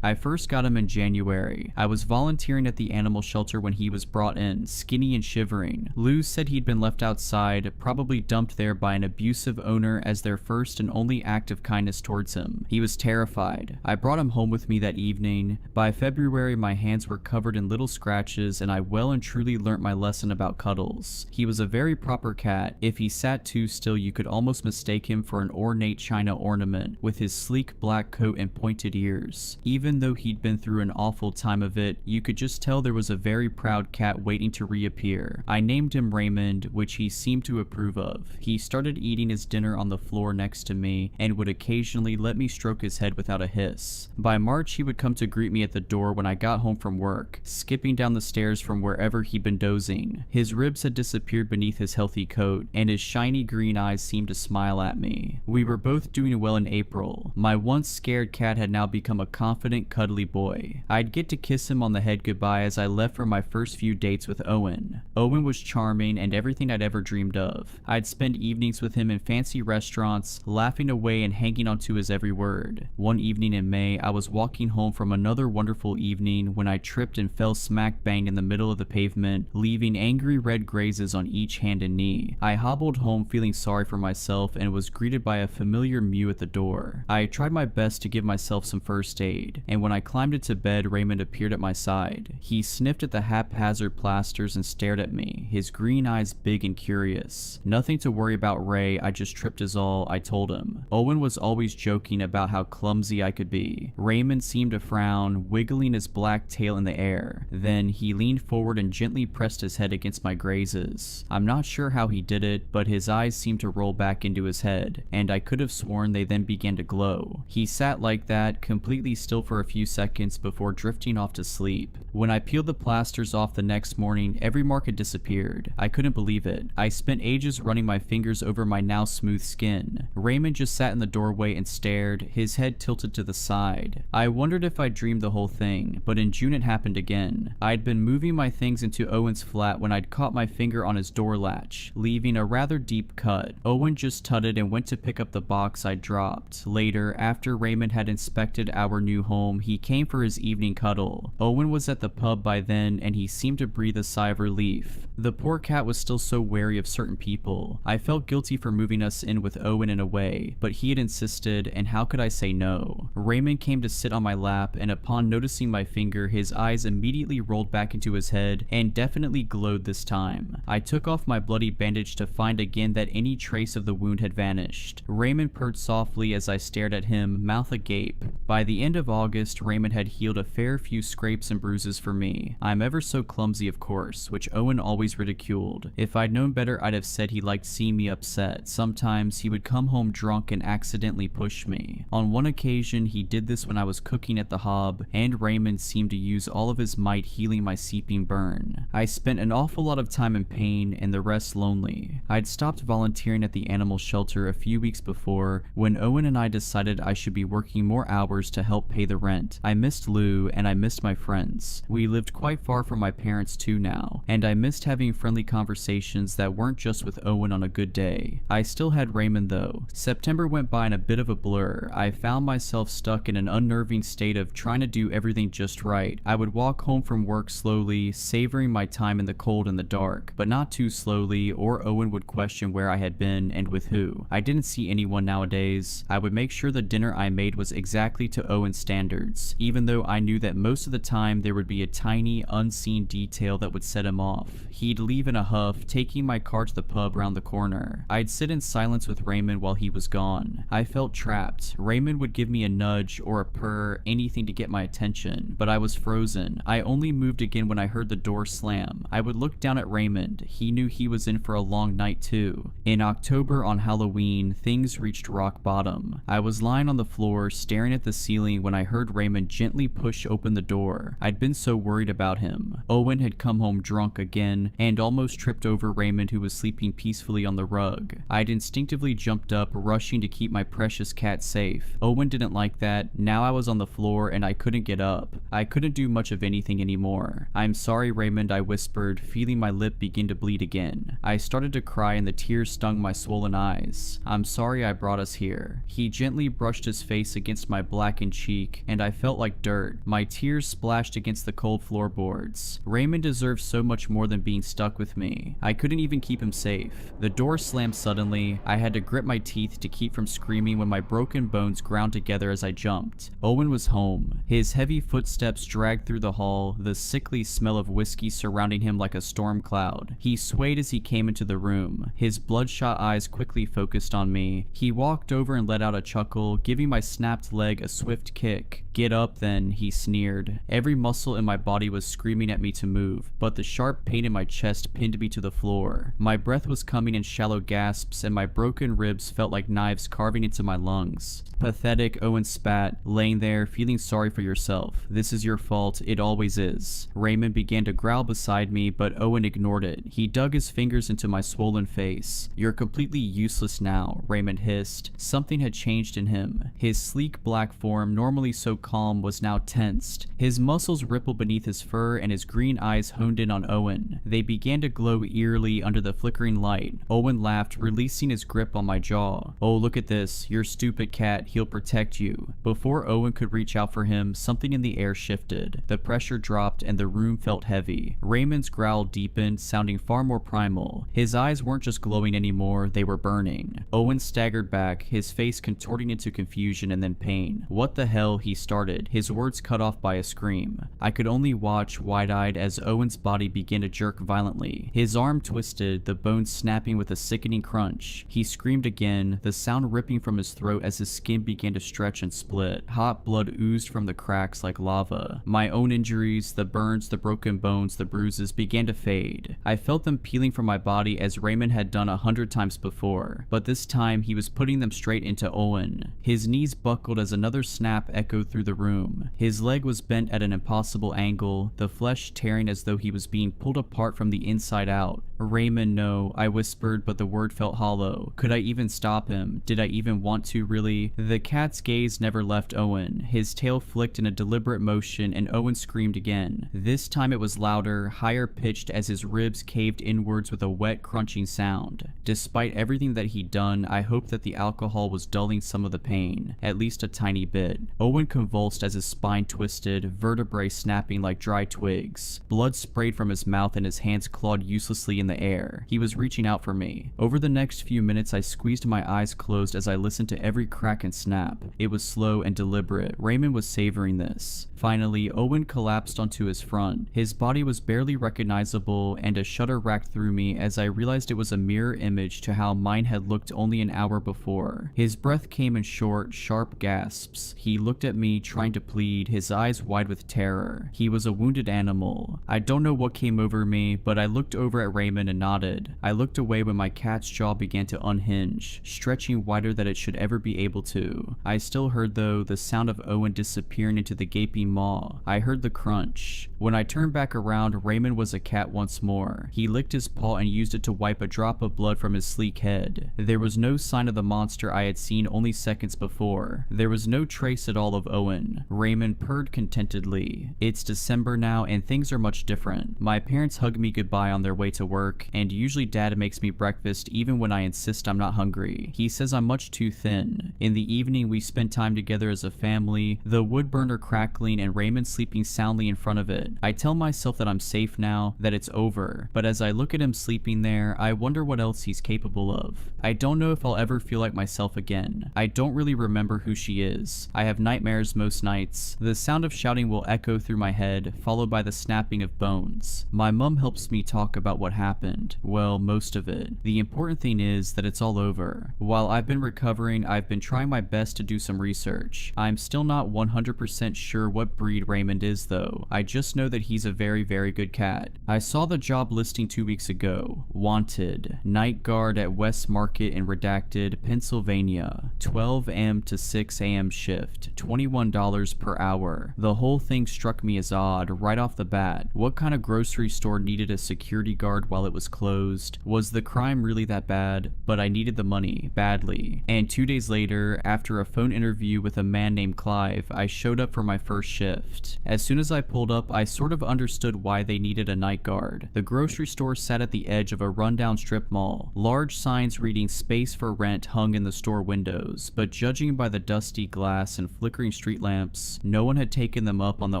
I first got him in January. I was volunteering at the animal shelter when he was brought in, skinny and shivering. Luz said he'd been left outside, probably dumped there by an abusive owner as their first and only act of kindness towards him. He was terrified. I brought him home with me that evening. By February, my hands were covered in little scratches, and I well and truly learnt my lesson about cuddles. He was a very proper cat. If he sat too still, you could almost mistake him for an ornate china ornament, with his sleek black coat and pointed ears. Even though he'd been through an awful time of it, you could just tell there was a very proud cat waiting to reappear. I named him Raymond, which he seemed to approve of. He started eating his dinner on the floor next to me, and would occasionally let me stroke his head without a hiss. By March, he would come to greet me at the door when I got home from work, skipping down the stairs from wherever he'd been dozing. His ribs had disappeared beneath his healthy coat, and his shiny green eyes seemed to smile at me. We were both doing well in April. My once scared cat had now become a confident, cuddly boy. I'd get to kiss him on the head goodbye as I left for my first few dates with Owen. Owen was charming and everything I'd ever dreamed of. I'd spend evenings with him in fancy restaurants, laughing away and hanging onto his every word. One evening in May, I was walking home from another wonderful evening when I tripped and fell smack bang in the middle of the pavement, leaving angry red grazes on each hand and knee. I hobbled home feeling sorry for myself and was greeted by a familiar mew at the door. I tried my best to give myself some first aid, and when I climbed into bed, Raymond appeared at my side. He sniffed at the haphazard plasters and stared at me, his green eyes big and curious. Nothing to worry about, Ray, I just tripped is all, I told him. Owen was always joking about how clumsy I could be. Raymond seemed to frown, wiggling his black tail in the air. Then he leaned forward and gently pressed his head against my grazes. I'm not sure how he did it, but his eyes seemed to roll back into his head, and I could have sworn they then began to glow. He sat like that, completely still for for a few seconds before drifting off to sleep. When I peeled the plasters off the next morning, every mark had disappeared. I couldn't believe it. I spent ages running my fingers over my now smooth skin. Raymond just sat in the doorway and stared, his head tilted to the side. I wondered if I dreamed the whole thing, but in June it happened again. I'd been moving my things into Owen's flat when I'd caught my finger on his door latch, leaving a rather deep cut. Owen just tutted and went to pick up the box I'd dropped. Later, after Raymond had inspected our new home, he came for his evening cuddle. Owen was at the pub by then, and he seemed to breathe a sigh of relief. The poor cat was still so wary of certain people. I felt guilty for moving us in with Owen in a way, but he had insisted, and how could I say no? Raymond came to sit on my lap, and upon noticing my finger, his eyes immediately rolled back into his head, and definitely glowed this time. I took off my bloody bandage to find again that any trace of the wound had vanished. Raymond purred softly as I stared at him, mouth agape. By the end of August, Raymond had healed a fair few scrapes and bruises for me. I'm ever so clumsy, of course, which Owen always ridiculed. If I'd known better, I'd have said he liked seeing me upset. Sometimes he would come home drunk and accidentally push me. On one occasion, he did this when I was cooking at the hob, and Raymond seemed to use all of his might healing my seeping burn. I spent an awful lot of time in pain and the rest lonely. I'd stopped volunteering at the animal shelter a few weeks before when Owen and I decided I should be working more hours to help pay the rent. I missed Lou and I missed my friends. We lived quite far from my parents too now, and I missed having friendly conversations that weren't just with Owen on a good day. I still had Raymond though. September went by in a bit of a blur. I found myself stuck in an unnerving state of trying to do everything just right. I would walk home from work slowly, savoring my time in the cold and the dark, but not too slowly, or Owen would question where I had been and with who. I didn't see anyone nowadays. I would make sure the dinner I made was exactly to Owen's standards, even though I knew that most of the time there would be a tiny, unseen detail that would set him off. He'd leave in a huff, taking my car to the pub round the corner. I'd sit in silence with Raymond while he was gone. I felt trapped. Raymond would give me a nudge or a purr, anything to get my attention, but I was frozen. I only moved again when I heard the door slam. I would look down at Raymond. He knew he was in for a long night too. In October on Halloween, things reached rock bottom. I was lying on the floor, staring at the ceiling when I heard Raymond gently push open the door. I'd been so worried about him. Owen had come home drunk again and almost tripped over Raymond, who was sleeping peacefully on the rug. I'd instinctively jumped up, rushing to keep my precious cat safe. Owen didn't like that. Now I was on the floor and I couldn't get up. I couldn't do much of anything anymore. "I'm sorry, Raymond," I whispered, feeling my lip begin to bleed again. I started to cry and the tears stung my swollen eyes. "I'm sorry I brought us here." He gently brushed his face against my blackened cheek, and I felt like dirt. My tears splashed against the cold floorboards. Raymond deserved so much more than being stuck with me. I couldn't even keep him safe. The door slammed suddenly. I had to grip my teeth to keep from screaming when my broken bones ground together as I jumped. Owen was home. His heavy footsteps dragged through the hall, the sickly smell of whiskey surrounding him like a storm cloud. He swayed as he came into the room. His bloodshot eyes quickly focused on me. He walked over and let out a chuckle, giving my snapped leg a swift kick. "Get up then," he sneered. Every muscle in my body was screaming at me to move, but the sharp pain in my chest pinned me to the floor. My breath was coming in shallow gasps, and my broken ribs felt like knives carving into my lungs. "Pathetic," Owen spat, laying there, feeling sorry for yourself. "This is your fault. It always is." Raymond began to growl beside me, but Owen ignored it. He dug his fingers into my swollen face. "You're completely useless now," Raymond hissed. Something had changed in him. His sleek black form, normally so calm, was now tensed. His muscles rippled beneath his fur, and his green eyes honed in on Owen. They began to glow eerily under the flickering light. Owen laughed, releasing his grip on my jaw. "Oh, look at this. You're stupid, cat. He'll protect you." Before Owen could reach out for him, something in the air shifted. The pressure dropped, and the room felt heavy. Raymond's growl deepened, sounding far more primal. His eyes weren't just glowing anymore, they were burning. Owen staggered back, his face contorting into confusion and then pain. "What the hell?" he started, his words cut off by a scream. I could only watch, wide-eyed, as Owen's body began to jerk violently. His arm twisted, the bones snapping with a sickening crunch. He screamed again, the sound ripping from his throat as his skin began to stretch and split. Hot blood oozed from the cracks like lava. My own injuries, the burns, the broken bones, the bruises, began to fade. I felt them peeling from my body as Raymond had done 100 times before, but this time he was putting them straight into Owen. His knees buckled as another snap echoed through the room. His leg was bent at an impossible angle, the flesh tearing as though he was being pulled apart from the inside out. "Raymond, no," I whispered, but the word felt hollow. Could I even stop him? Did I even want to, really? The cat's gaze never left Owen. His tail flicked in a deliberate motion, and Owen screamed again. This time it was louder, higher pitched as his ribs caved inwards with a wet, crunching sound. Despite everything that he'd done, I hoped that the alcohol was dulling some of the pain, at least a tiny bit. Owen convulsed as his spine twisted, vertebrae snapping like dry twigs. Blood sprayed from his mouth and his hands clawed uselessly in the air. He was reaching out for me. Over the next few minutes, I squeezed my eyes closed as I listened to every crack and snap. It was slow and deliberate. Raymond was savoring this. Finally, Owen collapsed onto his front. His body was barely recognizable, and a shudder racked through me as I realized it was a mirror image to how mine had looked only an hour before. His breath came in short, sharp gasps. He looked at me, trying to plead, his eyes wide with terror. He was a wounded animal. I don't know what came over me, but I looked over at Raymond and nodded. I looked away when my cat's jaw began to unhinge, stretching wider than it should ever be able to. I still heard, though, the sound of Owen disappearing into the gaping maw. I heard the crunch. When I turned back around, Raymond was a cat once more. He licked his paw and used it to wipe a drop of blood from his sleek head. There was no sign of the monster I had seen only seconds before. There was no trace at all of Owen. Raymond purred contentedly. It's December now, and things are much different. My parents hug me goodbye on their way to work, and usually Dad makes me breakfast even when I insist I'm not hungry. He says I'm much too thin. In the evening, we spend time together as a family, the wood burner crackling and Raymond sleeping soundly in front of it. I tell myself that I'm safe now, that it's over, but as I look at him sleeping there, I wonder what else he's capable of. I don't know if I'll ever feel like myself again. I don't really remember who she is. I have nightmares most nights. The sound of shouting will echo through my head, followed by the snapping of bones. My mom helps me talk about what happened. Well, most of it. The important thing is that it's all over. While I've been recovering, I've been trying my best to do some research. I'm still not 100% sure what breed Raymond is, though. I just know that he's a very, very good cat. I saw the job listing 2 weeks ago. Wanted. Night guard at West Market in Redacted, Pennsylvania. 12 a.m. to 6 a.m. shift. $21 per hour. The whole thing struck me as odd right off the bat. What kind of grocery store needed a security guard while it was closed? Was the crime really that bad? But I needed the money, badly. And 2 days later, after a phone interview with a man named Clive, I showed up for my first shift. As soon as I pulled up, I sort of understood why they needed a night guard. The grocery store sat at the edge of a rundown strip mall. Large signs reading "Space for Rent" hung in the store windows, but judging by the dusty glass and flickering street lamps, no one had taken them up on the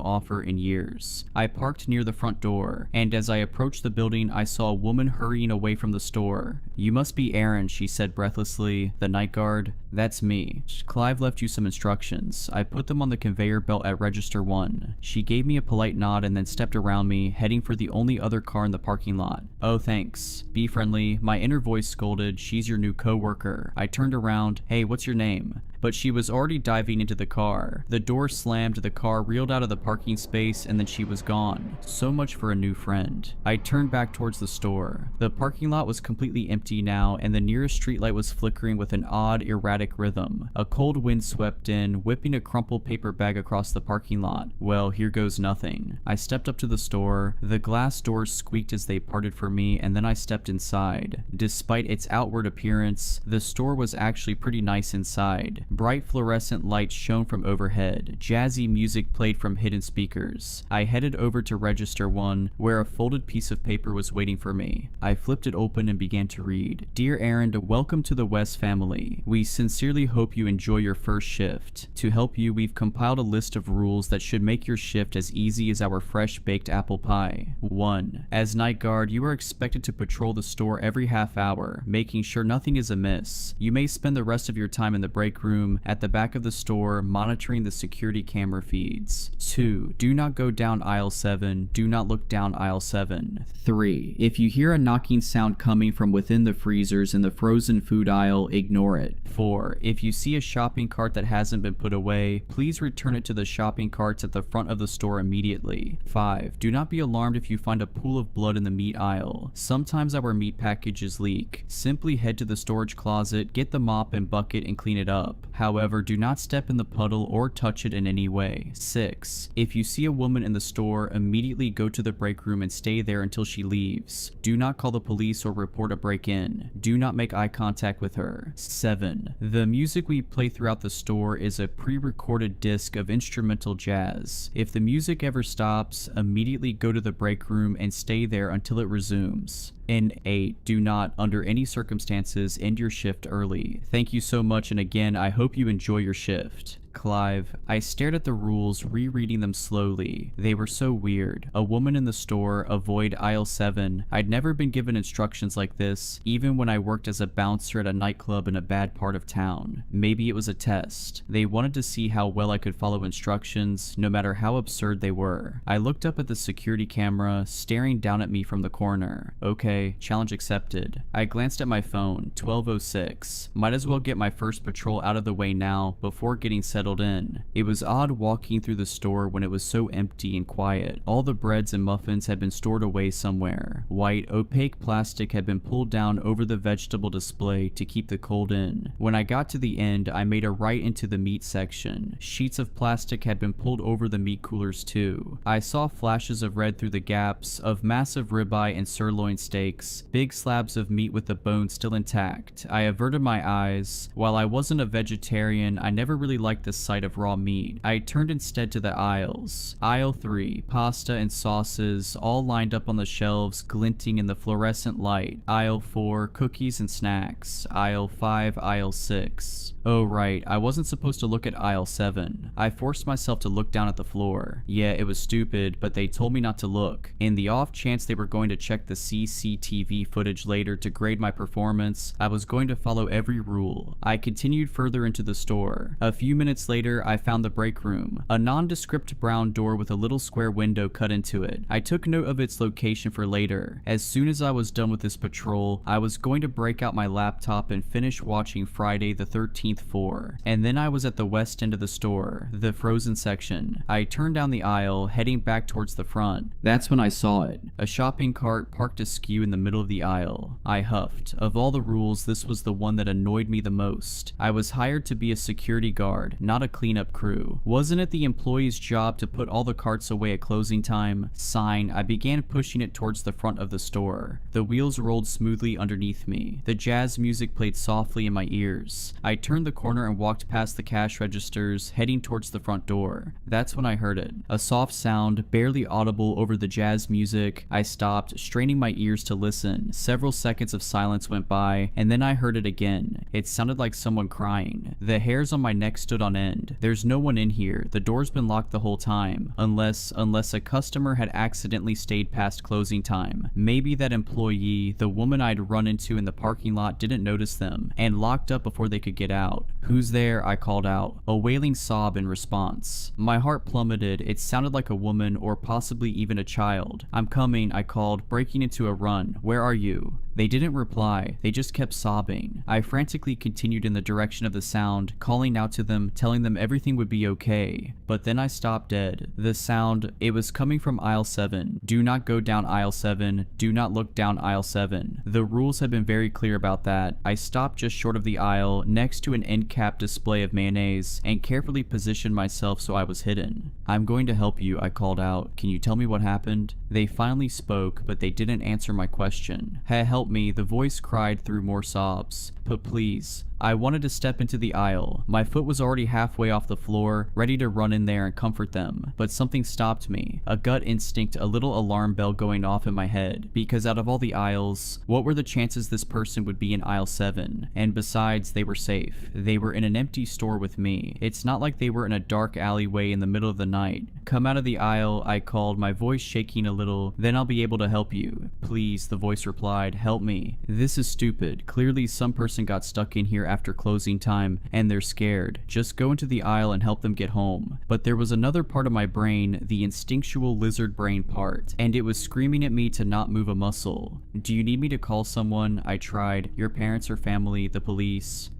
offer in years. I parked near the front door, and as I approached the building, I saw a woman hurrying away from the store. "You must be Aaron," she said breathlessly. "The night guard?" "That's me. Clive left you some instructions. I put them on the conveyor belt at Register 1. She gave me a polite nod and then stepped around me, heading for the only other car in the parking lot. "Oh, thanks. Be friendly." My inner voice scolded, "She's your new co-worker." I turned around. "Hey, what's your name?" But she was already diving into the car. The door slammed, the car reeled out of the parking space, and then she was gone. So much for a new friend. I turned back towards the store. The parking lot was completely empty now, and the nearest streetlight was flickering with an odd, erratic rhythm. A cold wind swept in, whipping a crumpled paper bag across the parking lot. Well, here goes nothing. I stepped up to the store. The glass doors squeaked as they parted for me, and then I stepped inside. Despite its outward appearance, the store was actually pretty nice inside. Bright fluorescent lights shone from overhead. Jazzy music played from hidden speakers. I headed over to Register 1, where a folded piece of paper was waiting for me. I flipped it open and began to read. "Dear Aaron, welcome to the West family. We sincerely hope you enjoy your first shift. To help you, we've compiled a list of rules that should make your shift as easy as our fresh-baked apple pie. 1. As night guard, you are expected to patrol the store every half hour, making sure nothing is amiss. You may spend the rest of your time in the break room, at the back of the store, monitoring the security camera feeds. 2. Do not go down aisle 7. Do not look down aisle 7. 3. If you hear a knocking sound coming from within the freezers in the frozen food aisle, ignore it. 4. If you see a shopping cart that hasn't been put away, please return it to the shopping carts at the front of the store immediately. 5. Do not be alarmed if you find a pool of blood in the meat aisle. Sometimes our meat packages leak. Simply head to the storage closet, get the mop and bucket, and clean it up. However, do not step in the puddle or touch it in any way. 6. If you see a woman in the store, immediately go to the break room and stay there until she leaves. Do not call the police or report a break-in. Do not make eye contact with her. 7. The music we play throughout the store is a pre-recorded disc of instrumental jazz. If the music ever stops, immediately go to the break room and stay there until it resumes. And 8. Do not, under any circumstances, end your shift early. Thank you so much, and again, I hope you enjoy your shift. Clive. I stared at the rules, rereading them slowly. They were so weird. A woman in the store, avoid aisle 7. I'd never been given instructions like this, even when I worked as a bouncer at a nightclub in a bad part of town. Maybe it was a test. They wanted to see how well I could follow instructions, no matter how absurd they were. I looked up at the security camera, staring down at me from the corner. Okay, challenge accepted. I glanced at my phone, 12:06. Might as well get my first patrol out of the way now, before getting settled in. It was odd walking through the store when it was so empty and quiet. All the breads and muffins had been stored away somewhere. White, opaque plastic had been pulled down over the vegetable display to keep the cold in. When I got to the end, I made a right into the meat section. Sheets of plastic had been pulled over the meat coolers too. I saw flashes of red through the gaps, of massive ribeye and sirloin steaks, big slabs of meat with the bones still intact. I averted my eyes. While I wasn't a vegetarian, I never really liked the sight of raw meat. I turned instead to the aisles. Aisle 3, pasta and sauces, all lined up on the shelves, glinting in the fluorescent light. Aisle 4, cookies and snacks. Aisle 5, aisle 6. Oh right, I wasn't supposed to look at aisle 7. I forced myself to look down at the floor. Yeah, it was stupid, but they told me not to look. In the off chance they were going to check the CCTV footage later to grade my performance, I was going to follow every rule. I continued further into the store. A few minutes later, I found the break room, a nondescript brown door with a little square window cut into it. I took note of its location for later. As soon as I was done with this patrol, I was going to break out my laptop and finish watching Friday the 13th 4. And then I was at the west end of the store, the frozen section. I turned down the aisle, heading back towards the front. That's when I saw it. A shopping cart parked askew in the middle of the aisle. I huffed. Of all the rules, this was the one that annoyed me the most. I was hired to be a security guard, not a cleanup crew. Wasn't it the employee's job to put all the carts away at closing time? Sign. I began pushing it towards the front of the store. The wheels rolled smoothly underneath me. The jazz music played softly in my ears. I turned the corner and walked past the cash registers, heading towards the front door. That's when I heard it. A soft sound, barely audible over the jazz music. I stopped, straining my ears to listen. Several seconds of silence went by, and then I heard it again. It sounded like someone crying. The hairs on my neck stood on end. There's no one in here. The door's been locked the whole time. Unless a customer had accidentally stayed past closing time. Maybe that employee, the woman I'd run into in the parking lot, didn't notice them, and locked up before they could get out. "Who's there?" I called out, a wailing sob in response. My heart plummeted. It sounded like a woman, or possibly even a child. "I'm coming," I called, breaking into a run. "Where are you?" They didn't reply. They just kept sobbing. I frantically continued in the direction of the sound, calling out to them, telling them everything would be okay. But then I stopped dead. The sound, it was coming from aisle 7. Do not go down aisle 7. Do not look down aisle 7. The rules had been very clear about that. I stopped just short of the aisle, next to an end cap display of mayonnaise, and carefully positioned myself so I was hidden. "I'm going to help you," I called out. "Can you tell me what happened?" They finally spoke, but they didn't answer my question. "Help me," the voice cried through more sobs. "But please." I wanted to step into the aisle. My foot was already halfway off the floor, ready to run in there and comfort them. But something stopped me. A gut instinct, a little alarm bell going off in my head. Because out of all the aisles, what were the chances this person would be in aisle 7? And besides, they were safe. They were in an empty store with me. It's not like they were in a dark alleyway in the middle of the night. "Come out of the aisle," I called, my voice shaking a little. "Then I'll be able to help you." "Please," the voice replied. "Help me. This is stupid. Clearly some person got stuck in here after closing time, and they're scared. Just go into the aisle and help them get home." But there was another part of my brain, the instinctual lizard brain part, and it was screaming at me to not move a muscle. "Do you need me to call someone?" I tried. "Your parents or family, the police?"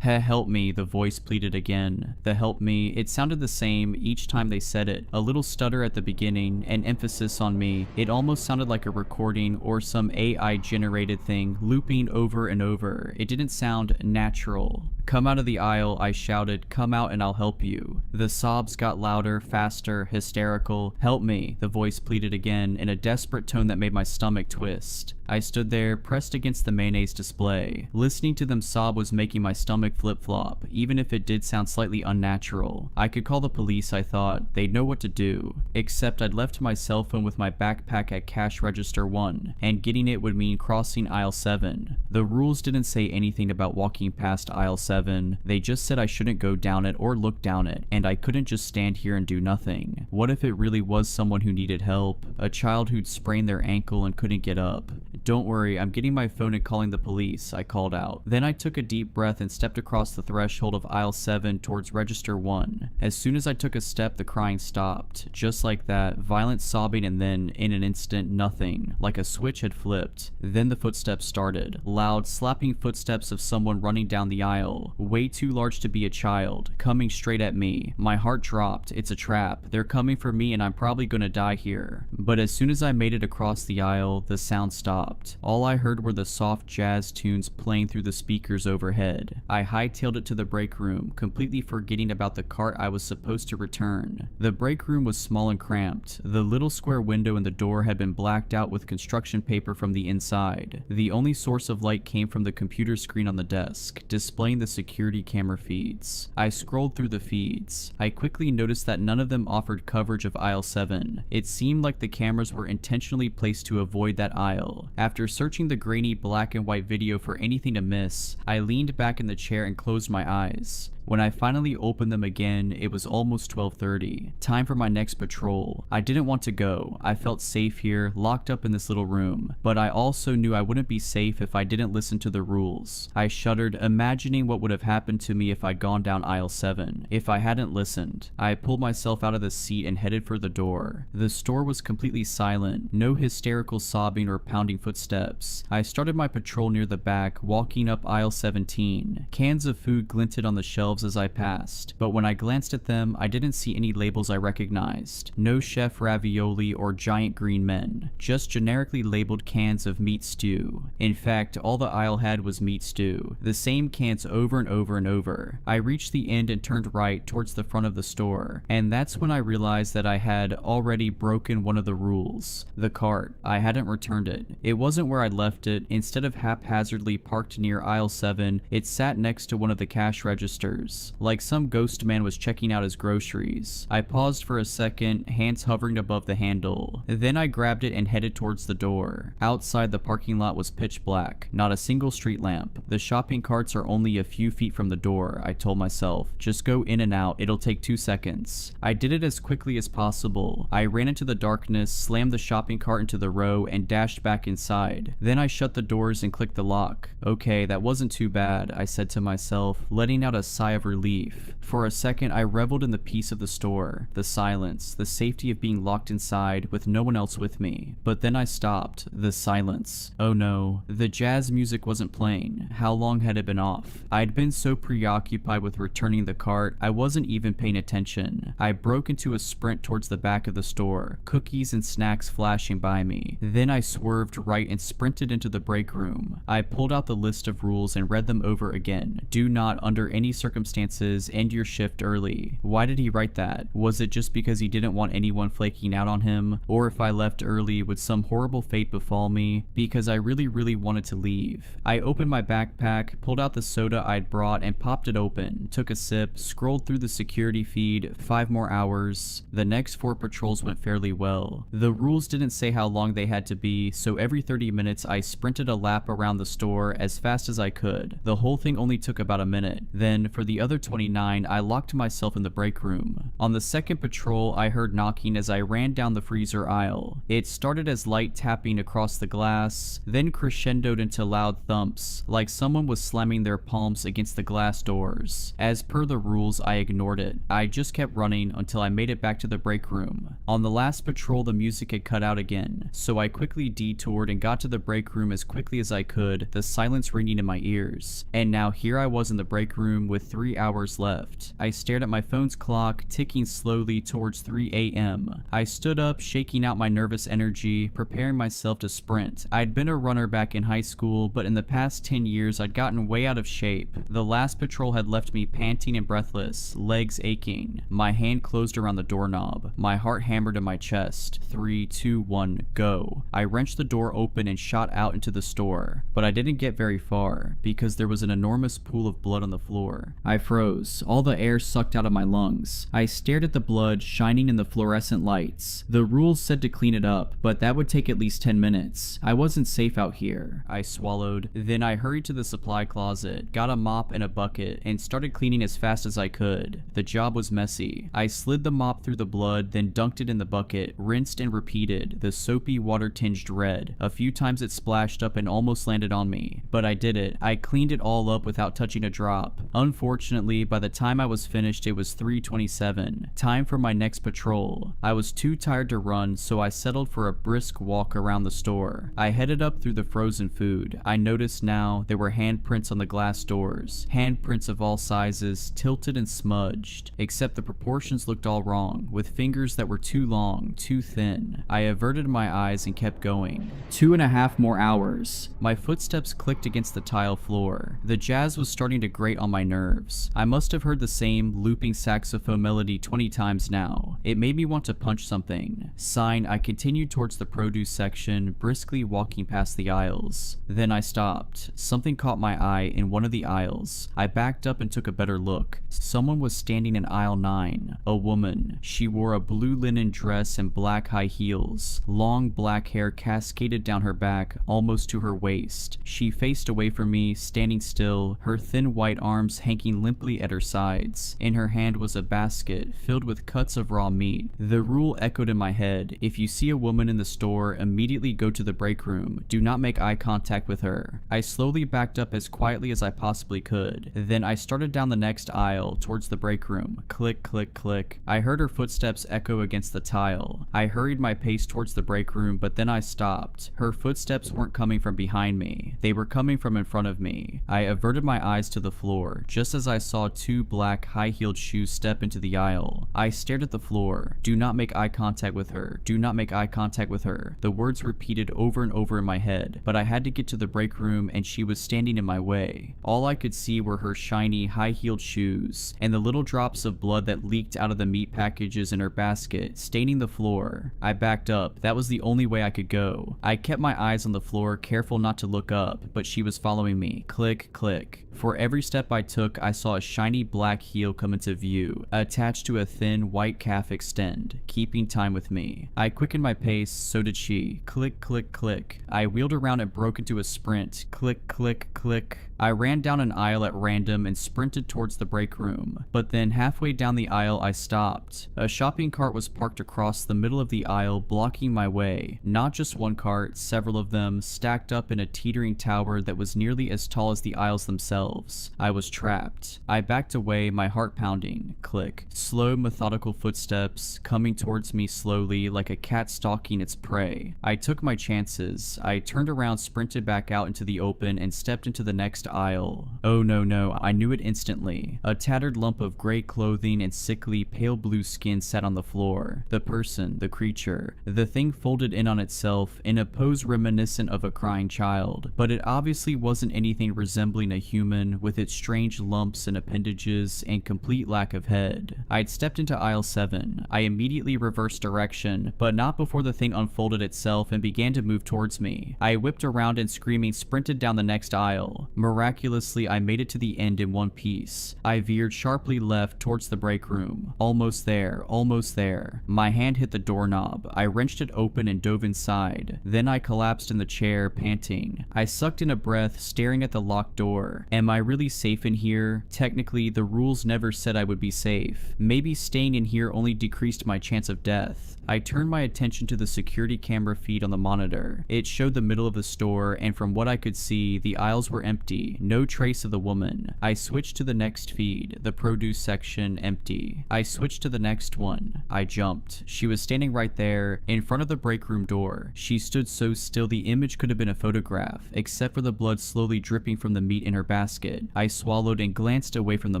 Help me, the voice pleaded again. The help me, it sounded the same each time they said it. A little stutter at the beginning, an emphasis on me. It almost sounded like a recording or some AI generated thing looping over and over. It didn't sound natural. Come out of the aisle, I shouted. Come out and I'll help you. The sobs got louder, faster, hysterical. Help me, the voice pleaded again in a desperate tone that made my stomach twist. I stood there, pressed against the mayonnaise display. Listening to them sob was making my stomach flip-flop, even if it did sound slightly unnatural. I could call the police, I thought. They'd know what to do. Except I'd left my cell phone with my backpack at cash register 1, and getting it would mean crossing aisle 7. The rules didn't say anything about walking past aisle 7. They just said I shouldn't go down it or look down it, and I couldn't just stand here and do nothing. What if it really was someone who needed help? A child who'd sprained their ankle and couldn't get up. Don't worry, I'm getting my phone and calling the police, I called out. Then I took a deep breath and stepped across the threshold of aisle 7 towards register 1. As soon as I took a step, the crying stopped. Just like that, violent sobbing, and then, in an instant, nothing. Like a switch had flipped. Then the footsteps started. Loud, slapping footsteps of someone running down the aisle. Way too large to be a child. Coming straight at me. My heart dropped. It's a trap. They're coming for me and I'm probably gonna die here. But as soon as I made it across the aisle, the sound stopped. All I heard were the soft jazz tunes playing through the speakers overhead. I hightailed it to the break room, completely forgetting about the cart I was supposed to return. The break room was small and cramped. The little square window in the door had been blacked out with construction paper from the inside. The only source of light came from the computer screen on the desk, displaying the security camera feeds. I scrolled through the feeds. I quickly noticed that none of them offered coverage of aisle 7. It seemed like the cameras were intentionally placed to avoid that aisle. After searching the grainy black and white video for anything to miss, I leaned back in the chair and closed my eyes. When I finally opened them again, it was almost 12:30. Time for my next patrol. I didn't want to go. I felt safe here, locked up in this little room. But I also knew I wouldn't be safe if I didn't listen to the rules. I shuddered, imagining what would have happened to me if I'd gone down aisle 7. If I hadn't listened. I pulled myself out of the seat and headed for the door. The store was completely silent. No hysterical sobbing or pounding footsteps. I started my patrol near the back, walking up aisle 17. Cans of food glinted on the shelves as I passed, but when I glanced at them, I didn't see any labels I recognized. No chef ravioli or giant green men, just generically labeled cans of meat stew. In fact, all the aisle had was meat stew, the same cans over and over and over. I reached the end and turned right towards the front of the store, and that's when I realized that I had already broken one of the rules. The cart. I hadn't returned it. It wasn't where I'd left it. Instead of haphazardly parked near aisle 7, it sat next to one of the cash registers. Like some ghost man was checking out his groceries. I paused for a second, hands hovering above the handle. Then I grabbed it and headed towards the door. Outside, the parking lot was pitch black, not a single street lamp. The shopping carts are only a few feet from the door, I told myself. Just go in and out, it'll take 2 seconds. I did it as quickly as possible. I ran into the darkness, slammed the shopping cart into the row, and dashed back inside. Then I shut the doors and clicked the lock. Okay, that wasn't too bad, I said to myself, letting out a sigh of relief. For a second, I reveled in the peace of the store, the silence, the safety of being locked inside with no one else with me. But then I stopped. The silence. Oh no. The jazz music wasn't playing. How long had it been off? I'd been so preoccupied with returning the cart, I wasn't even paying attention. I broke into a sprint towards the back of the store, cookies and snacks flashing by me. Then I swerved right and sprinted into the break room. I pulled out the list of rules and read them over again. Do not, under any circumstances, end your shift early. Why did he write that? Was it just because he didn't want anyone flaking out on him? Or if I left early, would some horrible fate befall me? Because I really wanted to leave. I opened my backpack, pulled out the soda I'd brought and popped it open, took a sip, scrolled through the security feed, 5 more hours. The next 4 patrols went fairly well. The rules didn't say how long they had to be, so every 30 minutes I sprinted a lap around the store as fast as I could. The whole thing only took about a minute. Then, for the the other 29, I locked myself in the break room. On the second patrol, I heard knocking as I ran down the freezer aisle. It started as light tapping across the glass, then crescendoed into loud thumps, like someone was slamming their palms against the glass doors. As per the rules, I ignored it. I just kept running until I made it back to the break room. On the last patrol, the music had cut out again, so I quickly detoured and got to the break room as quickly as I could, the silence ringing in my ears. And now here I was in the break room with 3 hours left. I stared at my phone's clock, ticking slowly towards 3 a.m. I stood up, shaking out my nervous energy, preparing myself to sprint. I'd been a runner back in high school, but in the past 10 years I'd gotten way out of shape. The last patrol had left me panting and breathless, legs aching. My hand closed around the doorknob. My heart hammered in my chest. 3, 2, 1, go. I wrenched the door open and shot out into the store, but I didn't get very far because there was an enormous pool of blood on the floor. I froze, all the air sucked out of my lungs. I stared at the blood shining in the fluorescent lights. The rules said to clean it up, but that would take at least 10 minutes. I wasn't safe out here. I swallowed. Then I hurried to the supply closet, got a mop and a bucket, and started cleaning as fast as I could. The job was messy. I slid the mop through the blood, then dunked it in the bucket, rinsed and repeated, the soapy water-tinged red. A few times it splashed up and almost landed on me, but I did it. I cleaned it all up without touching a drop. Unfortunately, by the time I was finished, it was 3:27. Time for my next patrol. I was too tired to run, so I settled for a brisk walk around the store. I headed up through the frozen food. I noticed now there were handprints on the glass doors. Handprints of all sizes, tilted and smudged, except the proportions looked all wrong, with fingers that were too long, too thin. I averted my eyes and kept going. 2.5 more hours. My footsteps clicked against the tile floor. The jazz was starting to grate on my nerves. I must have heard the same looping saxophone melody 20 times now. It made me want to punch something. Sighing, I continued towards the produce section, briskly walking past the aisles. Then I stopped. Something caught my eye in one of the aisles. I backed up and took a better look. Someone was standing in aisle 9. A woman. She wore a blue linen dress and black high heels. Long black hair cascaded down her back, almost to her waist. She faced away from me, standing still, her thin white arms hanging limply at her sides. In her hand was a basket filled with cuts of raw meat. The rule echoed in my head: if you see a woman in the store, immediately go to the break room. Do not make eye contact with her. I slowly backed up as quietly as I possibly could. Then I started down the next aisle towards the break room. Click, click, click. I heard her footsteps echo against the tile. I hurried my pace towards the break room, but then I stopped. Her footsteps weren't coming from behind me. They were coming from in front of me. I averted my eyes to the floor, just as I saw 2 black high-heeled shoes step into the aisle. I stared at the floor. Do not make eye contact with her. Do not make eye contact with her. The words repeated over and over in my head, but I had to get to the break room and she was standing in my way. All I could see were her shiny, high-heeled shoes, and the little drops of blood that leaked out of the meat packages in her basket, staining the floor. I backed up. That was the only way I could go. I kept my eyes on the floor, careful not to look up, but she was following me. Click, click. For every step I took, I saw a shiny black heel come into view, attached to a thin white calf extend, keeping time with me. I quickened my pace, so did she. Click, click, click. I wheeled around and broke into a sprint. Click, click, click. I ran down an aisle at random and sprinted towards the break room, but then halfway down the aisle I stopped. A shopping cart was parked across the middle of the aisle, blocking my way. Not just one cart, several of them, stacked up in a teetering tower that was nearly as tall as the aisles themselves. I was trapped. I backed away, my heart pounding. Click. Slow, methodical footsteps, coming towards me slowly like a cat stalking its prey. I took my chances. I turned around, sprinted back out into the open, and stepped into the next aisle. Oh no, I knew it instantly. A tattered lump of gray clothing and sickly, pale blue skin sat on the floor. The person, the creature, the thing folded in on itself in a pose reminiscent of a crying child, but it obviously wasn't anything resembling a human, with its strange lumps and appendages and complete lack of head. I'd stepped into aisle 7. I immediately reversed direction, but not before the thing unfolded itself and began to move towards me. I whipped around and screaming sprinted down the next aisle. Miraculously, I made it to the end in one piece. I veered sharply left towards the break room. Almost there, almost there. My hand hit the doorknob. I wrenched it open and dove inside. Then I collapsed in the chair, panting. I sucked in a breath, staring at the locked door. Am I really safe in here? here, technically the rules never said I would be safe. Maybe staying in here only decreased my chance of death. I turned my attention to the security camera feed on the monitor. It showed the middle of the store, and from what I could see, the aisles were empty, no trace of the woman. I switched to the next feed, the produce section empty. I switched to the next one. I jumped. She was standing right there, in front of the break room door. She stood so still the image could have been a photograph, except for the blood slowly dripping from the meat in her basket. I swallowed and glanced away from the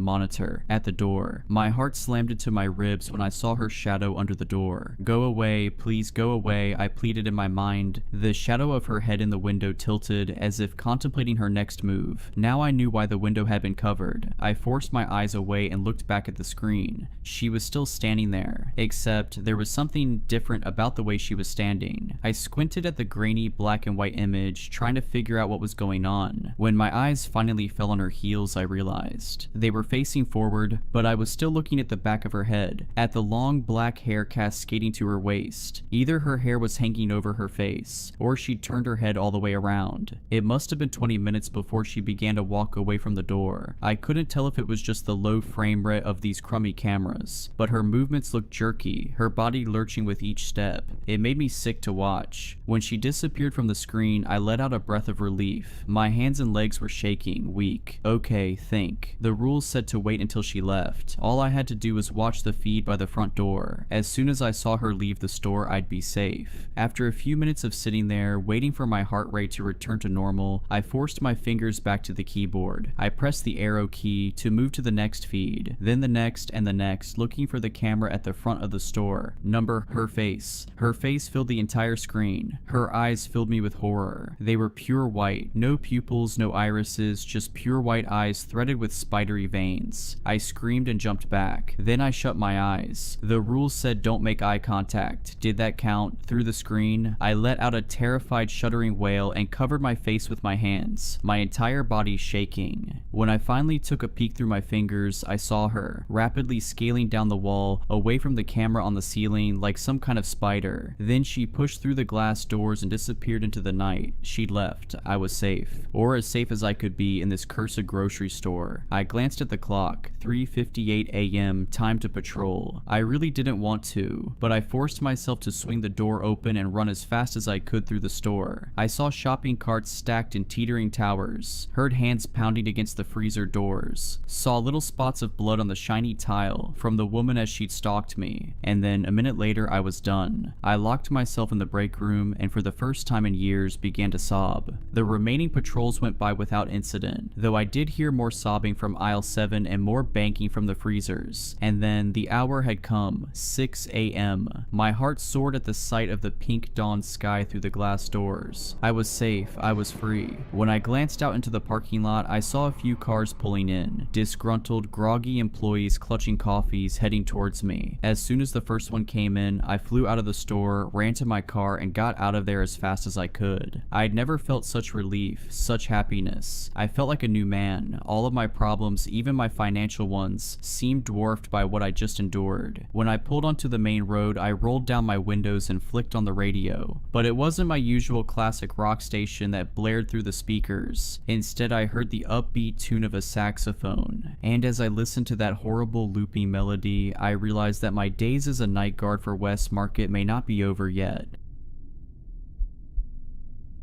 monitor, at the door. My heart slammed into my ribs when I saw her shadow under the door. Go away, please go away, I pleaded in my mind. The shadow of her head in the window tilted, as if contemplating her next move. Now I knew why the window had been covered. I forced my eyes away and looked back at the screen. She was still standing there, except there was something different about the way she was standing. I squinted at the grainy black and white image, trying to figure out what was going on. When my eyes finally fell on her heels, I realized. They were facing forward, but I was still looking at the back of her head, at the long black hair cascading to her waist. Either her hair was hanging over her face, or she'd turned her head all the way around. It must have been 20 minutes before she began to walk away from the door. I couldn't tell if it was just the low frame rate of these crummy cameras, but her movements looked jerky, her body lurching with each step. It made me sick to watch. When she disappeared from the screen, I let out a breath of relief. My hands and legs were shaking, weak. Okay, think. The rules said to wait until she left. All I had to do was watch the feed by the front door. As soon as I saw her leave the store, I'd be safe. After a few minutes of sitting there, waiting for my heart rate to return to normal, I forced my fingers back to the keyboard. I pressed the arrow key to move to the next feed, then the next and the next, looking for the camera at the front of the store. Number, her face. Her face filled the entire screen. Her eyes filled me with horror. They were pure white, no pupils, no irises, just pure white eyes threaded with spidery veins. I screamed and jumped back. Then I shut my eyes. The rules said don't make eye contact. Did that count? Through the screen, I let out a terrified shuddering wail and covered my face with my hands, my entire body shaking. When I finally took a peek through my fingers, I saw her, rapidly scaling down the wall, away from the camera on the ceiling like some kind of spider. Then she pushed through the glass doors and disappeared into the night. She left. I was safe. Or as safe as I could be in this cursed grocery store. I glanced at the clock. 3:58 a.m. Time to patrol. I really didn't want to, but I forced myself to swing the door open and run as fast as I could through the store. I saw shopping carts stacked in teetering towers, heard hands pounding against the freezer doors, saw little spots of blood on the shiny tile from the woman as she'd stalked me, and then a minute later I was done. I locked myself in the break room and for the first time in years began to sob. The remaining patrols went by without incident, though I did hear more sobbing from aisle 7 and more banking from the freezers. And then the hour had come, 6 a.m. My heart soared at the sight of the pink dawn sky through the glass doors. I was safe, I was free. When I glanced out into the parking lot, I saw a few cars pulling in, disgruntled, groggy employees clutching coffees heading towards me. As soon as the first one came in, I flew out of the store, ran to my car, and got out of there as fast as I could. I had never felt such relief, such happiness. I felt like a new man. All of my problems, even my financial ones, seemed dwarfed by what I just endured. When I pulled onto the main road, I rolled down my windows and flicked on the radio. But it wasn't my usual classic rock station that blared through the speakers. Instead, I heard the upbeat tune of a saxophone. And as I listened to that horrible looping melody, I realized that my days as a night guard for West Market may not be over yet.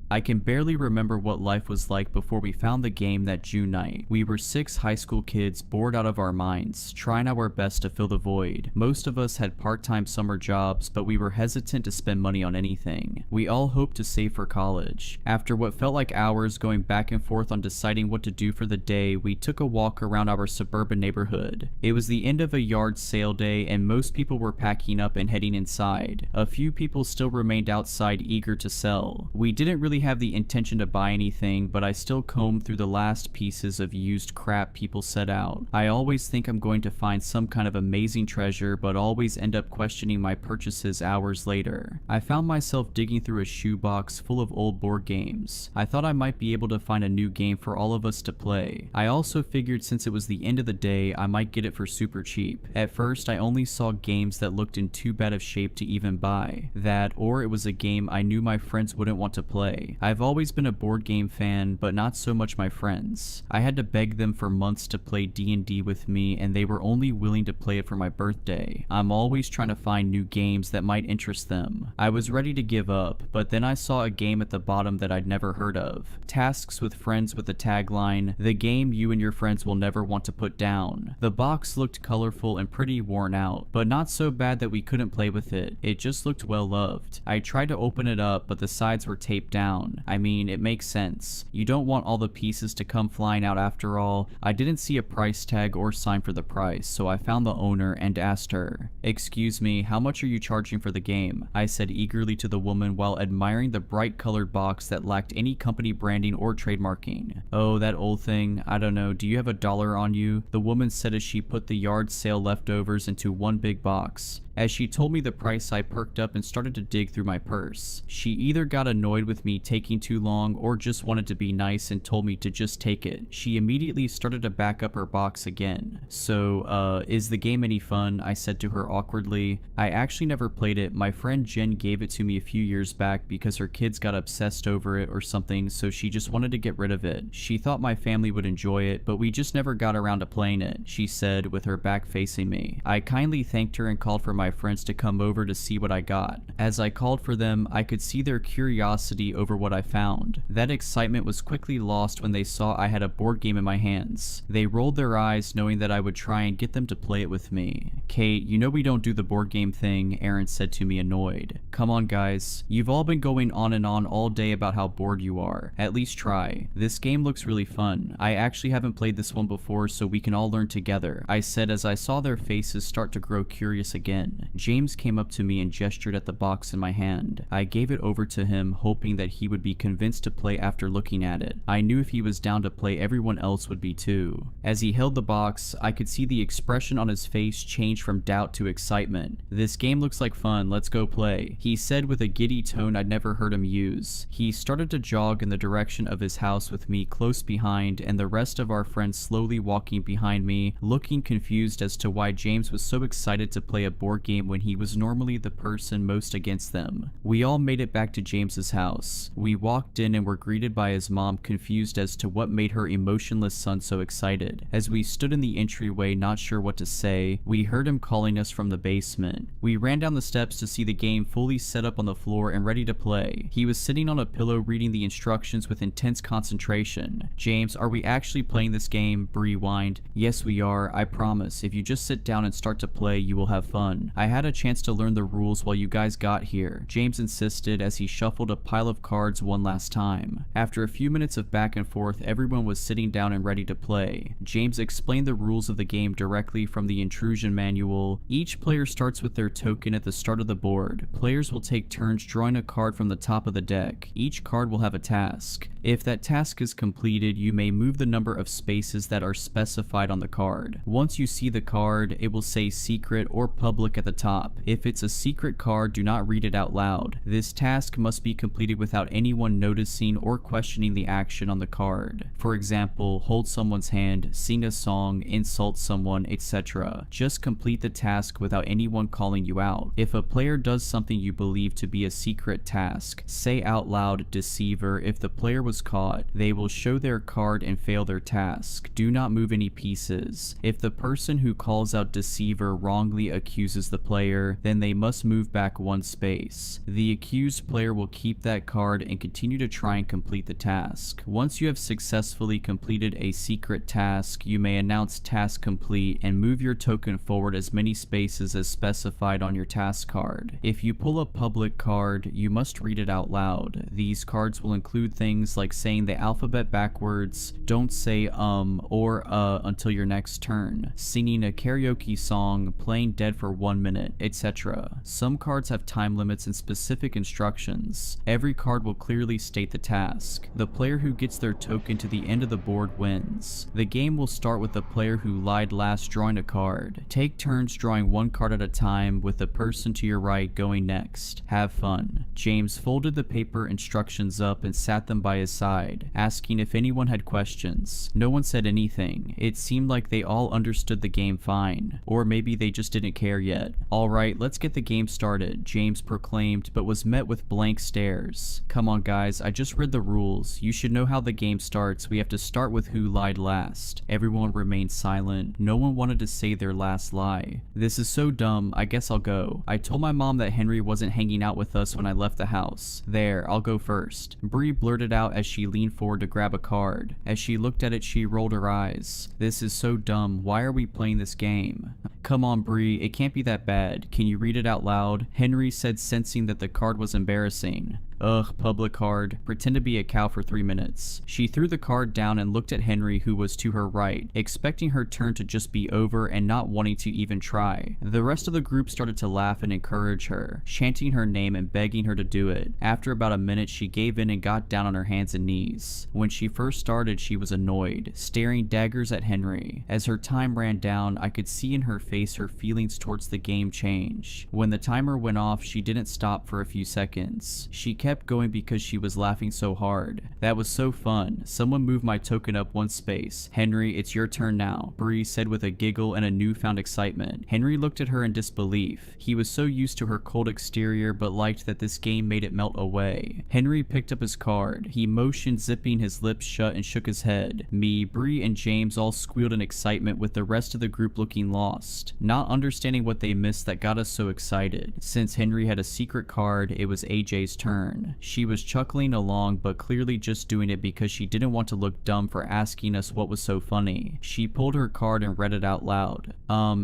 I can barely remember what life was like before we found the game that June night. We were 6 high school kids bored out of our minds, trying our best to fill the void. Most of us had part-time summer jobs, but we were hesitant to spend money on anything. We all hoped to save for college. After what felt like hours going back and forth on deciding what to do for the day, we took a walk around our suburban neighborhood. It was the end of a yard sale day and most people were packing up and heading inside. A few people still remained outside eager to sell. We didn't really have the intention to buy anything, but I still combed through the last pieces of used crap people set out. I always think I'm going to find some kind of amazing treasure, but always end up questioning my purchases hours later. I found myself digging through a shoebox full of old board games. I thought I might be able to find a new game for all of us to play. I also figured since it was the end of the day, I might get it for super cheap. At first, I only saw games that looked in too bad of shape to even buy. That, or it was a game I knew my friends wouldn't want to play. play. I've always been a board game fan, but not so much my friends. I had to beg them for months to play D&D with me, and they were only willing to play it for my birthday. I'm always trying to find new games that might interest them. I was ready to give up, but then I saw a game at the bottom that I'd never heard of. Tasks with Friends with the tagline, "The game you and your friends will never want to put down." The box looked colorful and pretty worn out, but not so bad that we couldn't play with it. It just looked well loved. I tried to open it up, but the sides were taped down. I mean, it makes sense. You don't want all the pieces to come flying out after all. I didn't see a price tag or sign for the price, so I found the owner and asked her, "Excuse me, how much are you charging for the game?" I said eagerly to the woman while admiring the bright colored box that lacked any company branding or trademarking. "Oh, that old thing. I don't know. Do you have $1 on you?" The woman said as she put the yard sale leftovers into one big box. As she told me the price, I perked up and started to dig through my purse. She either got annoyed with me taking too long or just wanted to be nice and told me to just take it. She immediately started to back up her box again. "So, is the game any fun?" I said to her awkwardly. "I actually never played it. My friend Jen gave it to me a few years back because her kids got obsessed over it or something, so she just wanted to get rid of it. She thought my family would enjoy it, but we just never got around to playing it," she said with her back facing me. I kindly thanked her and called for my friends to come over to see what I got. As I called for them, I could see their curiosity over what I found. That excitement was quickly lost when they saw I had a board game in my hands. They rolled their eyes knowing that I would try and get them to play it with me. "Kate, you know we don't do the board game thing," Aaron said to me annoyed. "Come on guys, you've all been going on and on all day about how bored you are. At least try. This game looks really fun. I actually haven't played this one before, so we can all learn together," I said as I saw their faces start to grow curious again. James came up to me and gestured at the box in my hand. I gave it over to him, hoping that he would be convinced to play after looking at it. I knew if he was down to play, everyone else would be too. As he held the box, I could see the expression on his face change from doubt to excitement. "This game looks like fun, let's go play," he said with a giddy tone I'd never heard him use. He started to jog in the direction of his house with me close behind and the rest of our friends slowly walking behind me, looking confused as to why James was so excited to play a board game when he was normally the person most against them. We all made it back to James's house. We walked in and were greeted by his mom, confused as to what made her emotionless son so excited. As we stood in the entryway not sure what to say, we heard him calling us from the basement. We ran down the steps to see the game fully set up on the floor and ready to play. He was sitting on a pillow reading the instructions with intense concentration. "James, are we actually playing this game?" Bree whined. "Yes we are, I promise. If you just sit down and start to play, you will have fun. I had a chance to learn the rules while you guys got here," James insisted as he shuffled a pile of cards one last time. After a few minutes of back and forth, everyone was sitting down and ready to play. James explained the rules of the game directly from the intrusion manual. Each player starts with their token at the start of the board. Players will take turns drawing a card from the top of the deck. Each card will have a task. If that task is completed, you may move the number of spaces that are specified on the card. Once you see the card, it will say secret or public at the top. If it's a secret card, do not read it out loud. This task must be completed without anyone noticing or questioning the action on the card. For example, hold someone's hand, sing a song, insult someone, etc. Just complete the task without anyone calling you out. If a player does something you believe to be a secret task, say out loud, "Deceiver." If the player was caught, they will show their card and fail their task. Do not move any pieces. If the person who calls out "Deceiver" wrongly accuses the player, then they must move back one space. The accused player will keep that card and continue to try and complete the task. Once you have successfully completed a secret task, you may announce task complete and move your token forward as many spaces as specified on your task card. If you pull a public card, you must read it out loud. These cards will include things like saying the alphabet backwards, don't say or until your next turn, singing a karaoke song, playing dead for 1 minute, etc. Some cards have time limits and specific instructions. Every card will clearly state the task. The player who gets their token to the end of the board wins. The game will start with the player who lied last drawing a card. Take turns drawing one card at a time, with the person to your right going next. Have fun. James folded the paper instructions up and sat them by his side, asking if anyone had questions. No one said anything. It seemed like they all understood the game fine, or maybe they just didn't care yet. that. Alright, let's get the game started, James proclaimed, but was met with blank stares. Come on guys, I just read the rules. You should know how the game starts. We have to start with who lied last. Everyone remained silent. No one wanted to say their last lie. This is so dumb, I guess I'll go. I told my mom that Henry wasn't hanging out with us when I left the house. There, I'll go first. Bree blurted out as she leaned forward to grab a card. As she looked at it, she rolled her eyes. This is so dumb. Why are we playing this game? Come on, Bree, it can't be that bad. Can you read it out loud? Henry said, sensing that the card was embarrassing. Ugh, public card. Pretend to be a cow for 3 minutes. She threw the card down and looked at Henry, who was to her right, expecting her turn to just be over and not wanting to even try. The rest of the group started to laugh and encourage her, chanting her name and begging her to do it. After about a minute, she gave in and got down on her hands and knees. When she first started, she was annoyed, staring daggers at Henry. As her time ran down, I could see in her face her feelings towards the game change. When the timer went off, she didn't stop for a few seconds. She kept going because she was laughing so hard. That was so fun. Someone moved my token up 1 space. Henry, it's your turn now, Bree said with a giggle and a newfound excitement. Henry looked at her in disbelief. He was so used to her cold exterior but liked that this game made it melt away. Henry picked up his card. He motioned, zipping his lips shut, and shook his head. Me, Bree, and James all squealed in excitement, with the rest of the group looking lost, not understanding what they missed that got us so excited. Since Henry had a secret card, it was AJ's turn. She was chuckling along, but clearly just doing it because she didn't want to look dumb for asking us what was so funny. She pulled her card and read it out loud.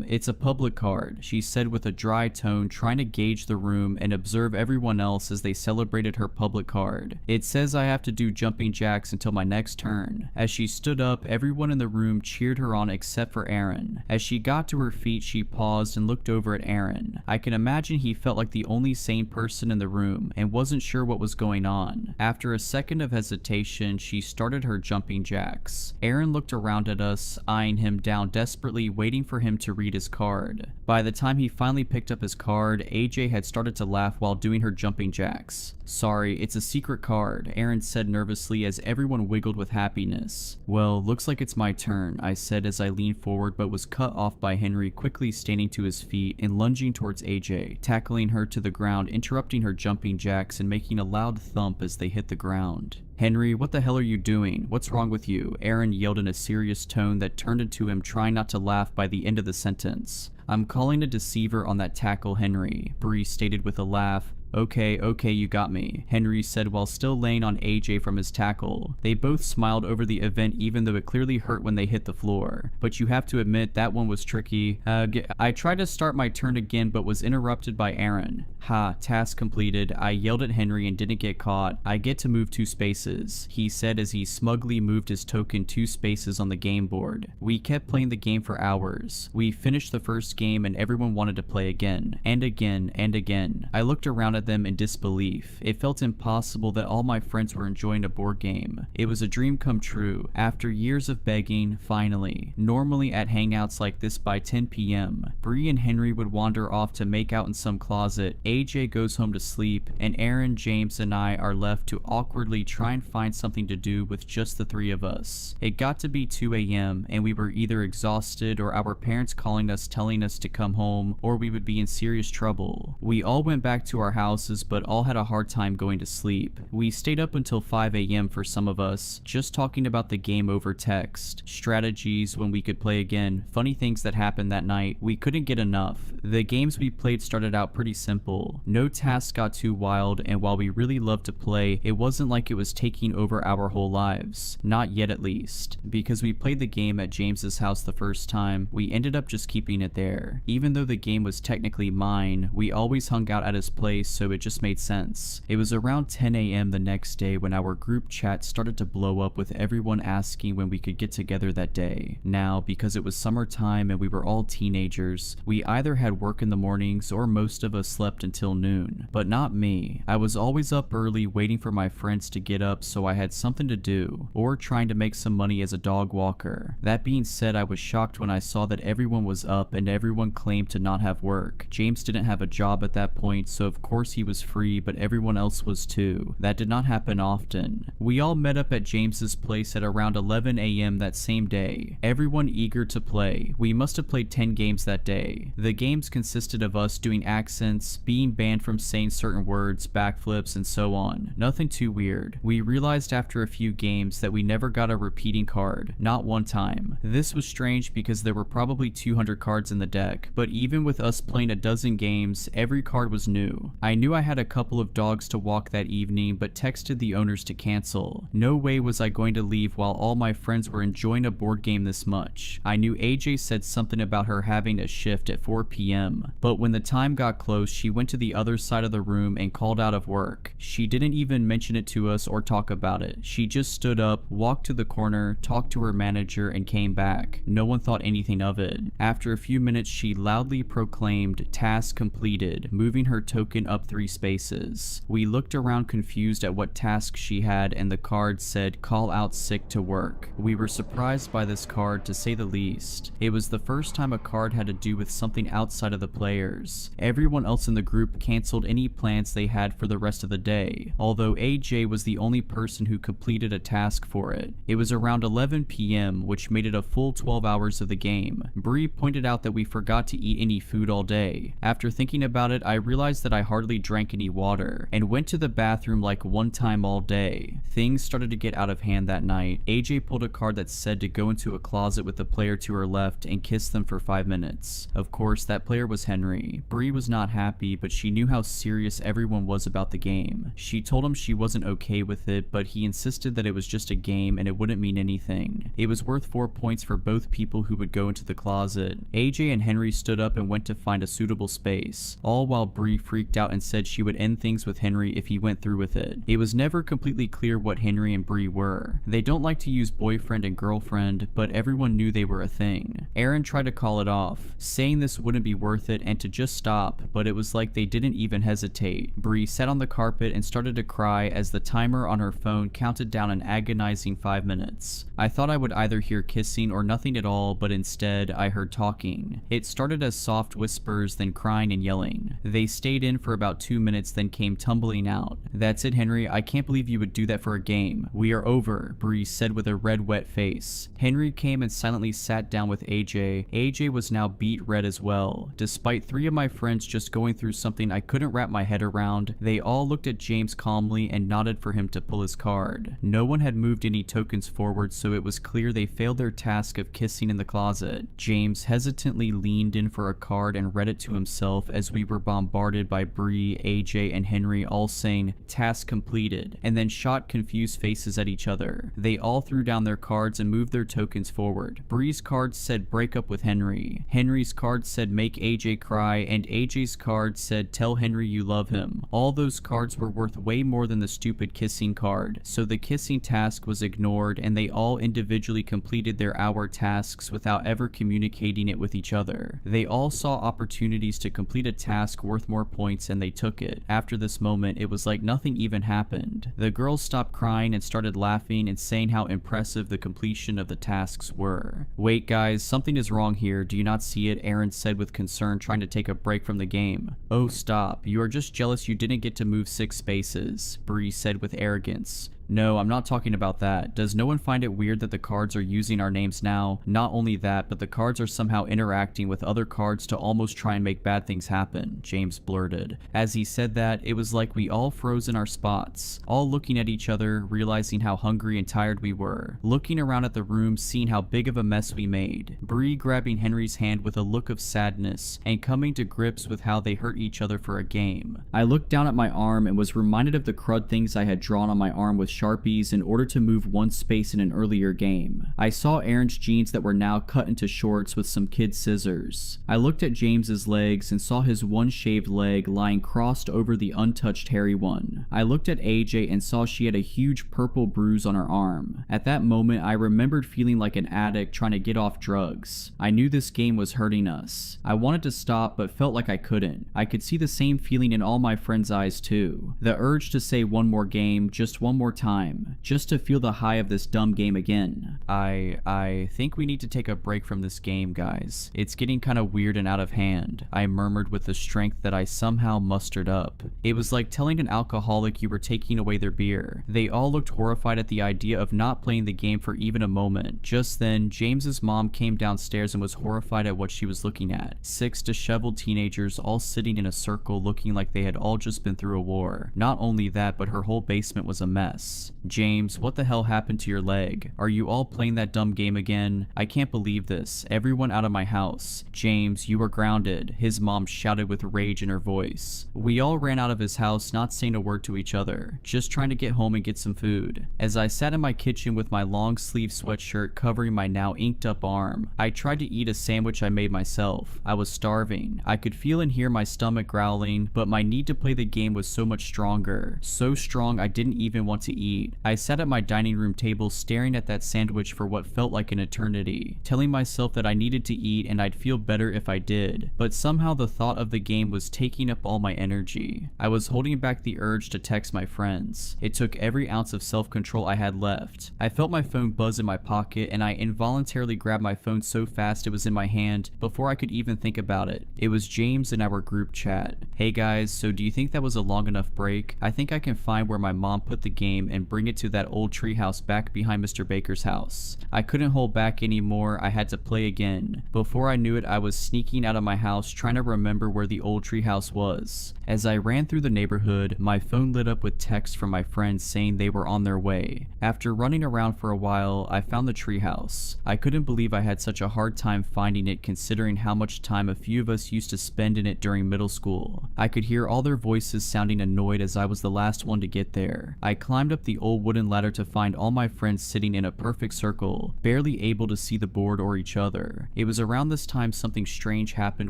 It's a public card, she said with a dry tone, trying to gauge the room and observe everyone else as they celebrated her public card. It says I have to do jumping jacks until my next turn. As she stood up, everyone in the room cheered her on except for Aaron. As she got to her feet, she paused and looked over at Aaron. I can imagine he felt like the only sane person in the room and wasn't sure what was going on. After a second of hesitation, she started her jumping jacks. Aaron looked around at us, eyeing him down desperately, waiting for him to read his card. By the time he finally picked up his card, AJ had started to laugh while doing her jumping jacks. Sorry, it's a secret card, Aaron said nervously as everyone wiggled with happiness. Well, looks like it's my turn, I said as I leaned forward, but was cut off by Henry quickly standing to his feet and lunging towards AJ, tackling her to the ground, interrupting her jumping jacks and making a loud thump as they hit the ground. Henry, what the hell are you doing? What's wrong with you? Aaron yelled in a serious tone that turned into him trying not to laugh by the end of the sentence. I'm calling a deceiver on that tackle, Henry, Bree stated with a laugh. Okay, you got me, Henry said while still laying on AJ from his tackle. They both smiled over the event even though it clearly hurt when they hit the floor. But you have to admit that one was tricky. I tried to start my turn again but was interrupted by Aaron. Ha, task completed. I yelled at Henry and didn't get caught. I get to move 2 spaces, he said as he smugly moved his token 2 spaces on the game board. We kept playing the game for hours. We finished the first game and everyone wanted to play again, and again, and again. I looked around at them in disbelief. It felt impossible that all my friends were enjoying a board game. It was a dream come true. After years of begging, finally. Normally at hangouts like this by 10 p.m., Bree and Henry would wander off to make out in some closet, AJ goes home to sleep, and Aaron, James, and I are left to awkwardly try and find something to do with just the 3 of us. It got to be 2 a.m., and we were either exhausted or our parents calling us telling us to come home, or we would be in serious trouble. We all went back to our houses, but all had a hard time going to sleep. We stayed up until 5 a.m. for some of us, just talking about the game over text, strategies when we could play again, funny things that happened that night. We couldn't get enough. The games we played started out pretty simple. No tasks got too wild, and while we really loved to play, it wasn't like it was taking over our whole lives. Not yet at least. Because we played the game at James's house the first time, we ended up just keeping it there. Even though the game was technically mine, we always hung out at his place, so it just made sense. It was around 10 a.m. the next day when our group chat started to blow up with everyone asking when we could get together that day. Now, because it was summertime and we were all teenagers, we either had work in the mornings or most of us slept until noon. But not me. I was always up early waiting for my friends to get up so I had something to do, or trying to make some money as a dog walker. That being said, I was shocked when I saw that everyone was up and everyone claimed to not have work. James didn't have a job at that point, so of course course he was free, but everyone else was too. That did not happen often. We all met up at James's place at around 11 a.m. that same day, everyone eager to play. We must have played 10 games that day. The games consisted of us doing accents, being banned from saying certain words, backflips, and so on. Nothing too weird. We realized after a few games that we never got a repeating card, not one time. This was strange because there were probably 200 cards in the deck, but even with us playing a dozen games, every card was new. I knew I had a couple of dogs to walk that evening, but texted the owners to cancel. No way was I going to leave while all my friends were enjoying a board game this much. I knew AJ said something about her having a shift at 4 p.m., but when the time got close, she went to the other side of the room and called out of work. She didn't even mention it to us or talk about it. She just stood up, walked to the corner, talked to her manager, and came back. No one thought anything of it. After a few minutes, she loudly proclaimed, "Task completed," moving her token up 3 spaces. We looked around confused at what task she had, and the card said, "Call out sick to work." We were surprised by this card, to say the least. It was the first time a card had to do with something outside of the players. Everyone else in the group canceled any plans they had for the rest of the day, although AJ was the only person who completed a task for it. It was around 11 p.m., which made it a full 12 hours of the game. Bree pointed out that we forgot to eat any food all day. After thinking about it, I realized that I hardly drank any water, and went to the bathroom like one time all day. Things started to get out of hand that night. AJ pulled a card that said to go into a closet with the player to her left and kiss them for 5 minutes. Of course, that player was Henry. Bree was not happy, but she knew how serious everyone was about the game. She told him she wasn't okay with it, but he insisted that it was just a game and it wouldn't mean anything. It was worth 4 points for both people who would go into the closet. AJ and Henry stood up and went to find a suitable space, all while Bree freaked out and said she would end things with Henry if he went through with it. It was never completely clear what Henry and Bree were. They don't like to use boyfriend and girlfriend, but everyone knew they were a thing. Aaron tried to call it off, saying this wouldn't be worth it and to just stop, but it was like they didn't even hesitate. Bree sat on the carpet and started to cry as the timer on her phone counted down an agonizing 5 minutes. I thought I would either hear kissing or nothing at all, but instead I heard talking. It started as soft whispers, then crying and yelling. They stayed in for about 2 minutes, then came tumbling out. "That's it, Henry. I can't believe you would do that for a game. We are over," Bree said with a red, wet face. Henry came and silently sat down with AJ. AJ was now beet red as well. Despite 3 of my friends just going through something I couldn't wrap my head around, they all looked at James calmly and nodded for him to pull his card. No one had moved any tokens forward, so it was clear they failed their task of kissing in the closet. James hesitantly leaned in for a card and read it to himself as we were bombarded by Bree, AJ, and Henry all saying, "Task completed," and then shot confused faces at each other. They all threw down their cards and moved their tokens forward. Bree's card said break up with Henry. Henry's card said make AJ cry, and AJ's card said tell Henry you love him. All those cards were worth way more than the stupid kissing card, so the kissing task was ignored and they all individually completed their hour tasks without ever communicating it with each other. They all saw opportunities to complete a task worth more points and they took it. After this moment, it was like nothing even happened. The girls stopped crying and started laughing and saying how impressive the completion of the tasks were. "Wait guys, something is wrong here. Do you not see it?" Aaron said with concern, trying to take a break from the game. "Oh stop, you are just jealous you didn't get to move 6 spaces," Bree said with arrogance. "No, I'm not talking about that. Does no one find it weird that the cards are using our names now? Not only that, but the cards are somehow interacting with other cards to almost try and make bad things happen," James blurted. As he said that, it was like we all froze in our spots, all looking at each other, realizing how hungry and tired we were, looking around at the room, seeing how big of a mess we made. Bree grabbing Henry's hand with a look of sadness and coming to grips with how they hurt each other for a game. I looked down at my arm and was reminded of the crud things I had drawn on my arm with Sharpies in order to move 1 space in an earlier game. I saw Aaron's jeans that were now cut into shorts with some kid's scissors. I looked at James's legs and saw his one shaved leg lying crossed over the untouched hairy one. I looked at AJ and saw she had a huge purple bruise on her arm. At that moment, I remembered feeling like an addict trying to get off drugs. I knew this game was hurting us. I wanted to stop but felt like I couldn't. I could see the same feeling in all my friends' eyes too. The urge to say one more game, just one more time, time, just to feel the high of this dumb game again. I think we need to take a break from this game, guys. It's getting kinda weird and out of hand, I murmured with the strength that I somehow mustered up. It was like telling an alcoholic you were taking away their beer. They all looked horrified at the idea of not playing the game for even a moment. Just then, James's mom came downstairs and was horrified at what she was looking at. 6 disheveled teenagers all sitting in a circle looking like they had all just been through a war. Not only that, but her whole basement was a mess. James, what the hell happened to your leg? Are you all playing that dumb game again? I can't believe this. Everyone out of my house. James, you are grounded, his mom shouted with rage in her voice. We all ran out of his house, not saying a word to each other, just trying to get home and get some food. As I sat in my kitchen with my long sleeve sweatshirt covering my now inked up arm, I tried to eat a sandwich I made myself. I was starving. I could feel and hear my stomach growling, but my need to play the game was so much stronger. So strong I didn't even want to eat. I sat at my dining room table staring at that sandwich for what felt like an eternity, telling myself that I needed to eat and I'd feel better if I did, but somehow the thought of the game was taking up all my energy. I was holding back the urge to text my friends. It took every ounce of self-control I had left. I felt my phone buzz in my pocket and I involuntarily grabbed my phone so fast it was in my hand before I could even think about it. It was James in our group chat. Hey guys, so do you think that was a long enough break? I think I can find where my mom put the game and bring it to that old treehouse back behind Mr. Baker's house. I couldn't hold back anymore. I had to play again. Before I knew it, I was sneaking out of my house trying to remember where the old treehouse was. As I ran through the neighborhood, my phone lit up with texts from my friends saying they were on their way. After running around for a while, I found the treehouse. I couldn't believe I had such a hard time finding it considering how much time a few of us used to spend in it during middle school. I could hear all their voices sounding annoyed as I was the last one to get there. I climbed up the old wooden ladder to find all my friends sitting in a perfect circle, barely able to see the board or each other. It was around this time something strange happened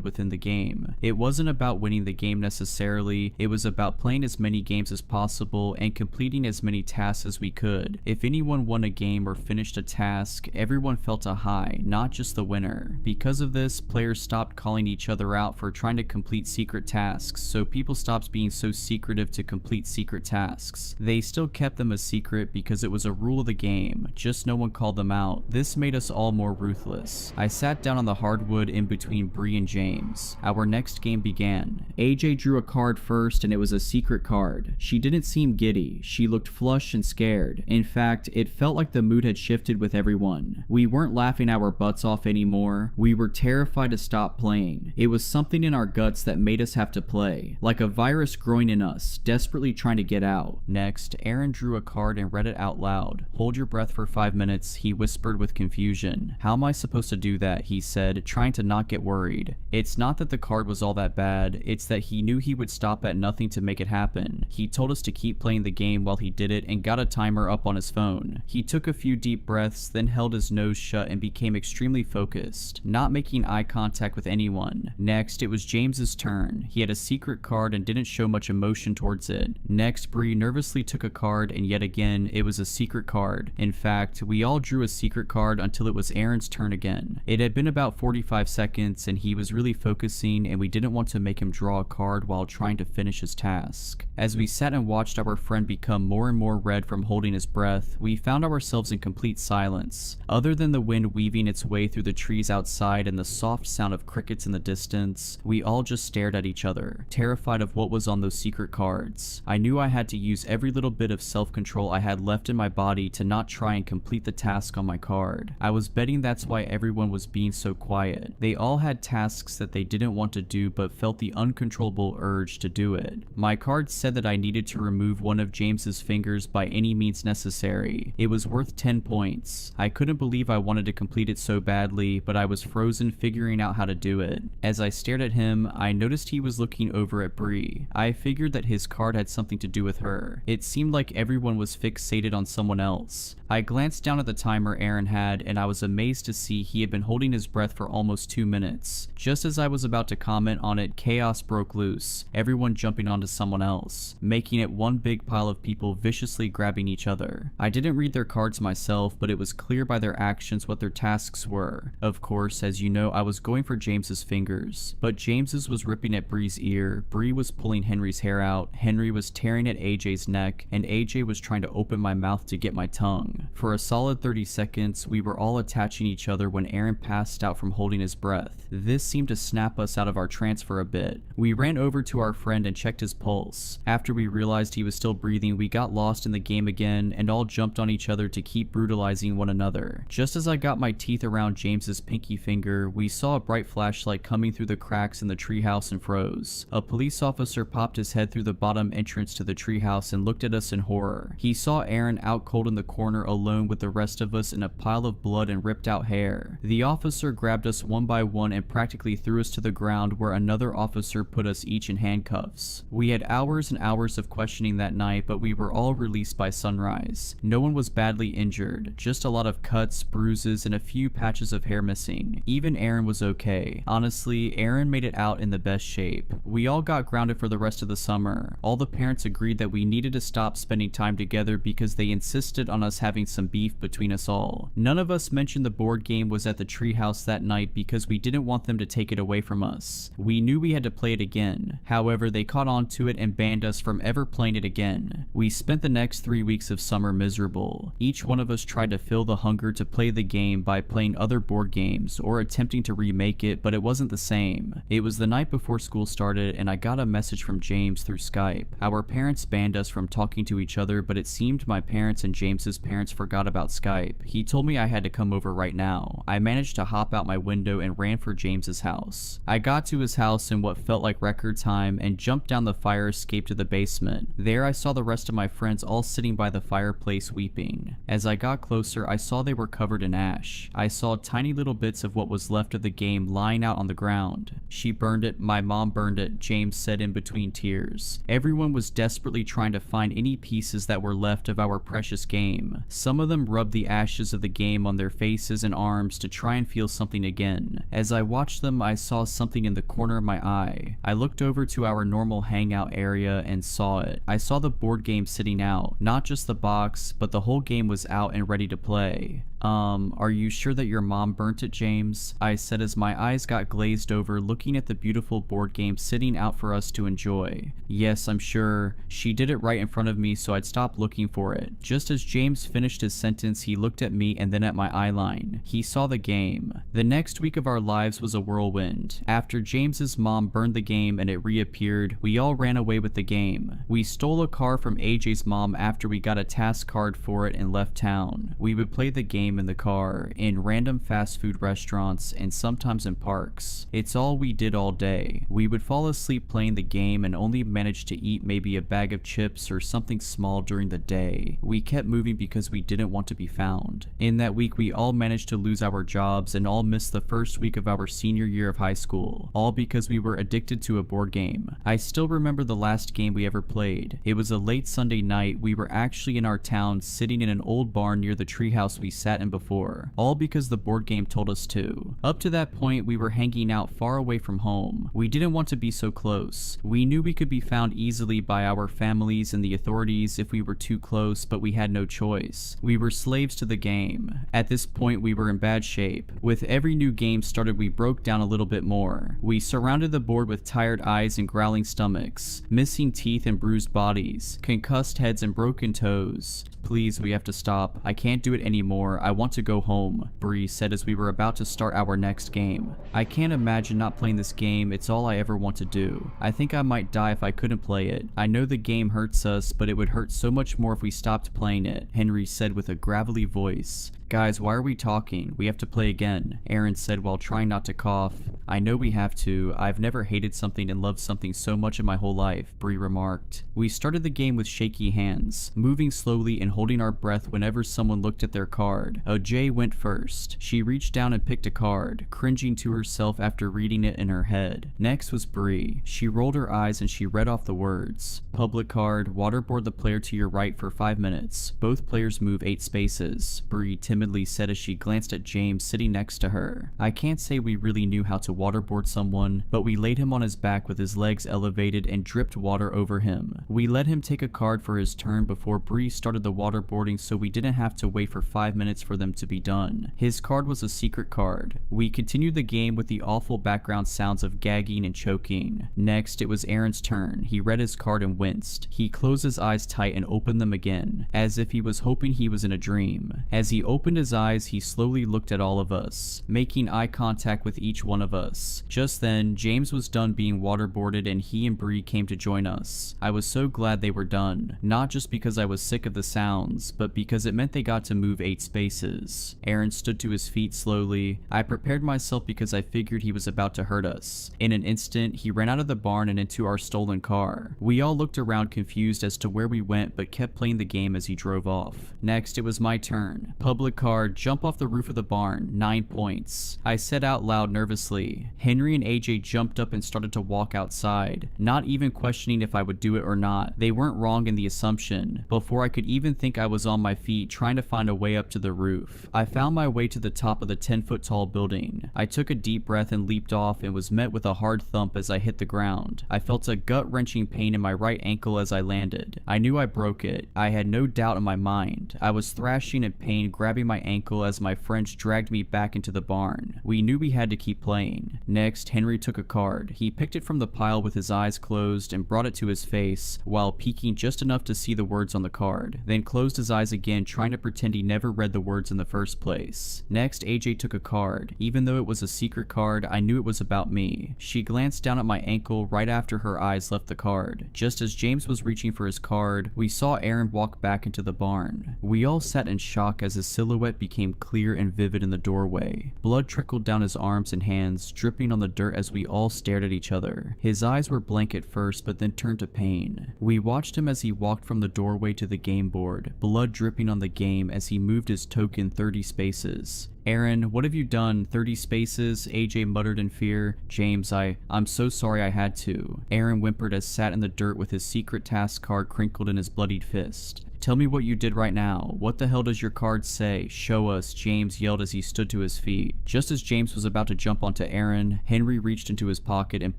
within the game. It wasn't about winning the game necessarily, it was about playing as many games as possible and completing as many tasks as we could. If anyone won a game or finished a task, everyone felt a high, not just the winner. Because of this, players stopped calling each other out for trying to complete secret tasks, so people stopped being so secretive to complete secret tasks. They still kept them a secret because it was a rule of the game, just no one called them out. This made us all more ruthless. I sat down on the hardwood in between Bree and James. Our next game began. AJ drew a card first and it was a secret card. She didn't seem giddy. She looked flushed and scared. In fact, it felt like the mood had shifted with everyone. We weren't laughing our butts off anymore. We were terrified to stop playing. It was something in our guts that made us have to play, like a virus growing in us, desperately trying to get out. Next, Aaron drew a card and read it out loud. Hold your breath for 5 minutes, he whispered with confusion. How am I supposed to do that? He said, trying to not get worried. It's not that the card was all that bad, it's that he knew he would stop at nothing to make it happen. He told us to keep playing the game while he did it and got a timer up on his phone. He took a few deep breaths, then held his nose shut and became extremely focused, not making eye contact with anyone. Next, it was James's turn. He had a secret card and didn't show much emotion towards it. Next, Bree nervously took a card and yet again, it was a secret card. In fact, we all drew a secret card until it was Aaron's turn again. It had been about 45 seconds and he was really focusing and we didn't want to make him draw a card while trying to finish his task. As we sat and watched our friend become more and more red from holding his breath, we found ourselves in complete silence. Other than the wind weaving its way through the trees outside and the soft sound of crickets in the distance, we all just stared at each other, terrified of what was on those secret cards. I knew I had to use every little bit of self-control I had left in my body to not try and complete the task on my card. I was betting that's why everyone was being so quiet. They all had tasks that they didn't want to do but felt the uncontrollable urge to do it. My card said that I needed to remove one of James's fingers by any means necessary. It was worth 10 points. I couldn't believe I wanted to complete it so badly, but I was frozen figuring out how to do it. As I stared at him, I noticed he was looking over at Bree. I figured that his card had something to do with her. It seemed like everyone was fixated on someone else. I glanced down at the timer Aaron had and I was amazed to see he had been holding his breath for almost 2 minutes. Just as I was about to comment on it, chaos broke loose, everyone jumping onto someone else, making it one big pile of people viciously grabbing each other. I didn't read their cards myself, but it was clear by their actions what their tasks were. Of course, as you know, I was going for James's fingers, but James's was ripping at Bree's ear, Bree was pulling Henry's hair out, Henry was tearing at AJ's neck, and AJ was trying to open my mouth to get my tongue. For a solid 30 seconds, we were all attaching each other when Aaron passed out from holding his breath. This seemed to snap us out of our trance for a bit. We ran over to our friend and checked his pulse. After we realized he was still breathing, we got lost in the game again and all jumped on each other to keep brutalizing one another. Just as I got my teeth around James's pinky finger, we saw a bright flashlight coming through the cracks in the treehouse and froze. A police officer popped his head through the bottom entrance to the treehouse and looked at us in horror. He saw Aaron out cold in the corner alone with the rest of us in a pile of blood and ripped out hair. The officer grabbed us one by one and practically threw us to the ground, where another officer put us each in handcuffs. We had hours and hours of questioning that night, but we were all released by sunrise. No one was badly injured, just a lot of cuts, bruises, and a few patches of hair missing. Even Aaron was okay. Honestly, Aaron made it out in the best shape. We all got grounded for the rest of the summer. All the parents agreed that we needed to stop spending time together because they insisted on us having some beef between us all. None of us mentioned the board game was at the treehouse that night because we didn't want them to take it away from us. We knew we had to play it again. However, they caught on to it and banned us from ever playing it again. We spent the next 3 weeks of summer miserable. Each one of us tried to fill the hunger to play the game by playing other board games or attempting to remake it, but it wasn't the same. It was the night before school started and I got a message from James through Skype. Our parents banned us from talking to each other, but it seemed my parents and James's parents forgot about Skype. He told me I had to come over right now. I managed to hop out my window and ran for James's house. I got to his house in what felt like record time and jumped down the fire escape to the basement. There I saw the rest of my friends all sitting by the fireplace weeping. As I got closer, I saw they were covered in ash. I saw tiny little bits of what was left of the game lying out on the ground. She burned it, my mom burned it, James said in between tears. Everyone was desperately trying to find any pieces that were left of our precious game. Some of them rubbed the ashes of the game on their faces and arms to try and feel something again. As I watched them, I saw something in the corner of my eye. I looked over to our normal hangout area and saw it. I saw the board game sitting out, not just the box, but the whole game was out and ready to play. Are you sure that your mom burnt it, James? I said as my eyes got glazed over looking at the beautiful board game sitting out for us to enjoy. Yes, I'm sure. She did it right in front of me, so I'd stop looking for it. Just as James finished his sentence, he looked at me and then at my eyeline. He saw the game. The next week of our lives was a whirlwind. After James's mom burned the game and it reappeared, we all ran away with the game. We stole a car from AJ's mom after we got a task card for it and left town. We would play the game in the car, in random fast food restaurants, and sometimes in parks. It's all we did all day. We would fall asleep playing the game and only manage to eat maybe a bag of chips or something small during the day. We kept moving because we didn't want to be found. In that week, we all managed to lose our jobs and all missed the first week of our senior year of high school, all because we were addicted to a board game. I still remember the last game we ever played. It was a late Sunday night. We were actually in our town sitting in an old barn near the treehouse we sat in before, all because the board game told us to. Up to that point, we were hanging out far away from home. We didn't want to be so close. We knew we could be found easily by our families and the authorities if we were too close, but we had no choice. We were slaves to the game. At this point, we were in bad shape. With every new game started, we broke down a little bit more. We surrounded the board with tired eyes and growling stomachs, missing teeth and bruised bodies, concussed heads and broken toes. Please, we have to stop. I can't do it anymore. I want to go home, Bree said as we were about to start our next game. I can't imagine not playing this game. It's all I ever want to do. I think I might die if I couldn't play it. I know the game hurts us, but it would hurt so much more if we stopped playing it, Henry said with a gravelly voice. Guys, why are we talking? We have to play again, Aaron said while trying not to cough. I know we have to. I've never hated something and loved something so much in my whole life, Bree remarked. We started the game with shaky hands, moving slowly and holding our breath whenever someone looked at their card. OJ went first. She reached down and picked a card, cringing to herself after reading it in her head. Next was Bree. She rolled her eyes and she read off the words. Public card, waterboard the player to your right for 5 minutes. Both players move 8 spaces. Bree timidly timidly said as she glanced at James sitting next to her. I can't say we really knew how to waterboard someone, but we laid him on his back with his legs elevated and dripped water over him. We let him take a card for his turn before Bree started the waterboarding, so we didn't have to wait for 5 minutes for them to be done. His card was a secret card. We continued the game with the awful background sounds of gagging and choking. Next, it was Aaron's turn. He read his card and winced. He closed his eyes tight and opened them again, as if he was hoping he was in a dream. As he opened his eyes, he slowly looked at all of us, making eye contact with each one of us. Just then, James was done being waterboarded and he and Bree came to join us. I was so glad they were done, not just because I was sick of the sounds, but because it meant they got to move 8 spaces. Aaron stood to his feet slowly. I prepared myself because I figured he was about to hurt us. In an instant, he ran out of the barn and into our stolen car. We all looked around confused as to where we went, but kept playing the game as he drove off. Next, it was my turn. Public card, jump off the roof of the barn, 9 points. I said out loud nervously. Henry and AJ jumped up and started to walk outside, not even questioning if I would do it or not. They weren't wrong in the assumption. Before I could even think I was on my feet trying to find a way up to the roof, I found my way to the top of the 10-foot tall building. I took a deep breath and leaped off and was met with a hard thump as I hit the ground. I felt a gut-wrenching pain in my right ankle as I landed. I knew I broke it. I had no doubt in my mind. I was thrashing in pain, grabbing my ankle as my friends dragged me back into the barn. We knew we had to keep playing. Next, Henry took a card. He picked it from the pile with his eyes closed and brought it to his face, while peeking just enough to see the words on the card, then closed his eyes again, trying to pretend he never read the words in the first place. Next, AJ took a card. Even though it was a secret card, I knew it was about me. She glanced down at my ankle right after her eyes left the card. Just as James was reaching for his card, we saw Aaron walk back into the barn. We all sat in shock as his silhouette became clear and vivid in the doorway. Blood trickled down his arms and hands, dripping on the dirt as we all stared at each other. His eyes were blank at first, but then turned to pain. We watched him as he walked from the doorway to the game board, blood dripping on the game as he moved his token 30 spaces. Aaron, what have you done? 30 spaces? AJ muttered in fear. James, I'm so sorry I had to. Aaron whimpered as sat in the dirt with his secret task card crinkled in his bloodied fist. Tell me what you did right now. What the hell does your card say? Show us, James yelled as he stood to his feet. Just as James was about to jump onto Aaron, Henry reached into his pocket and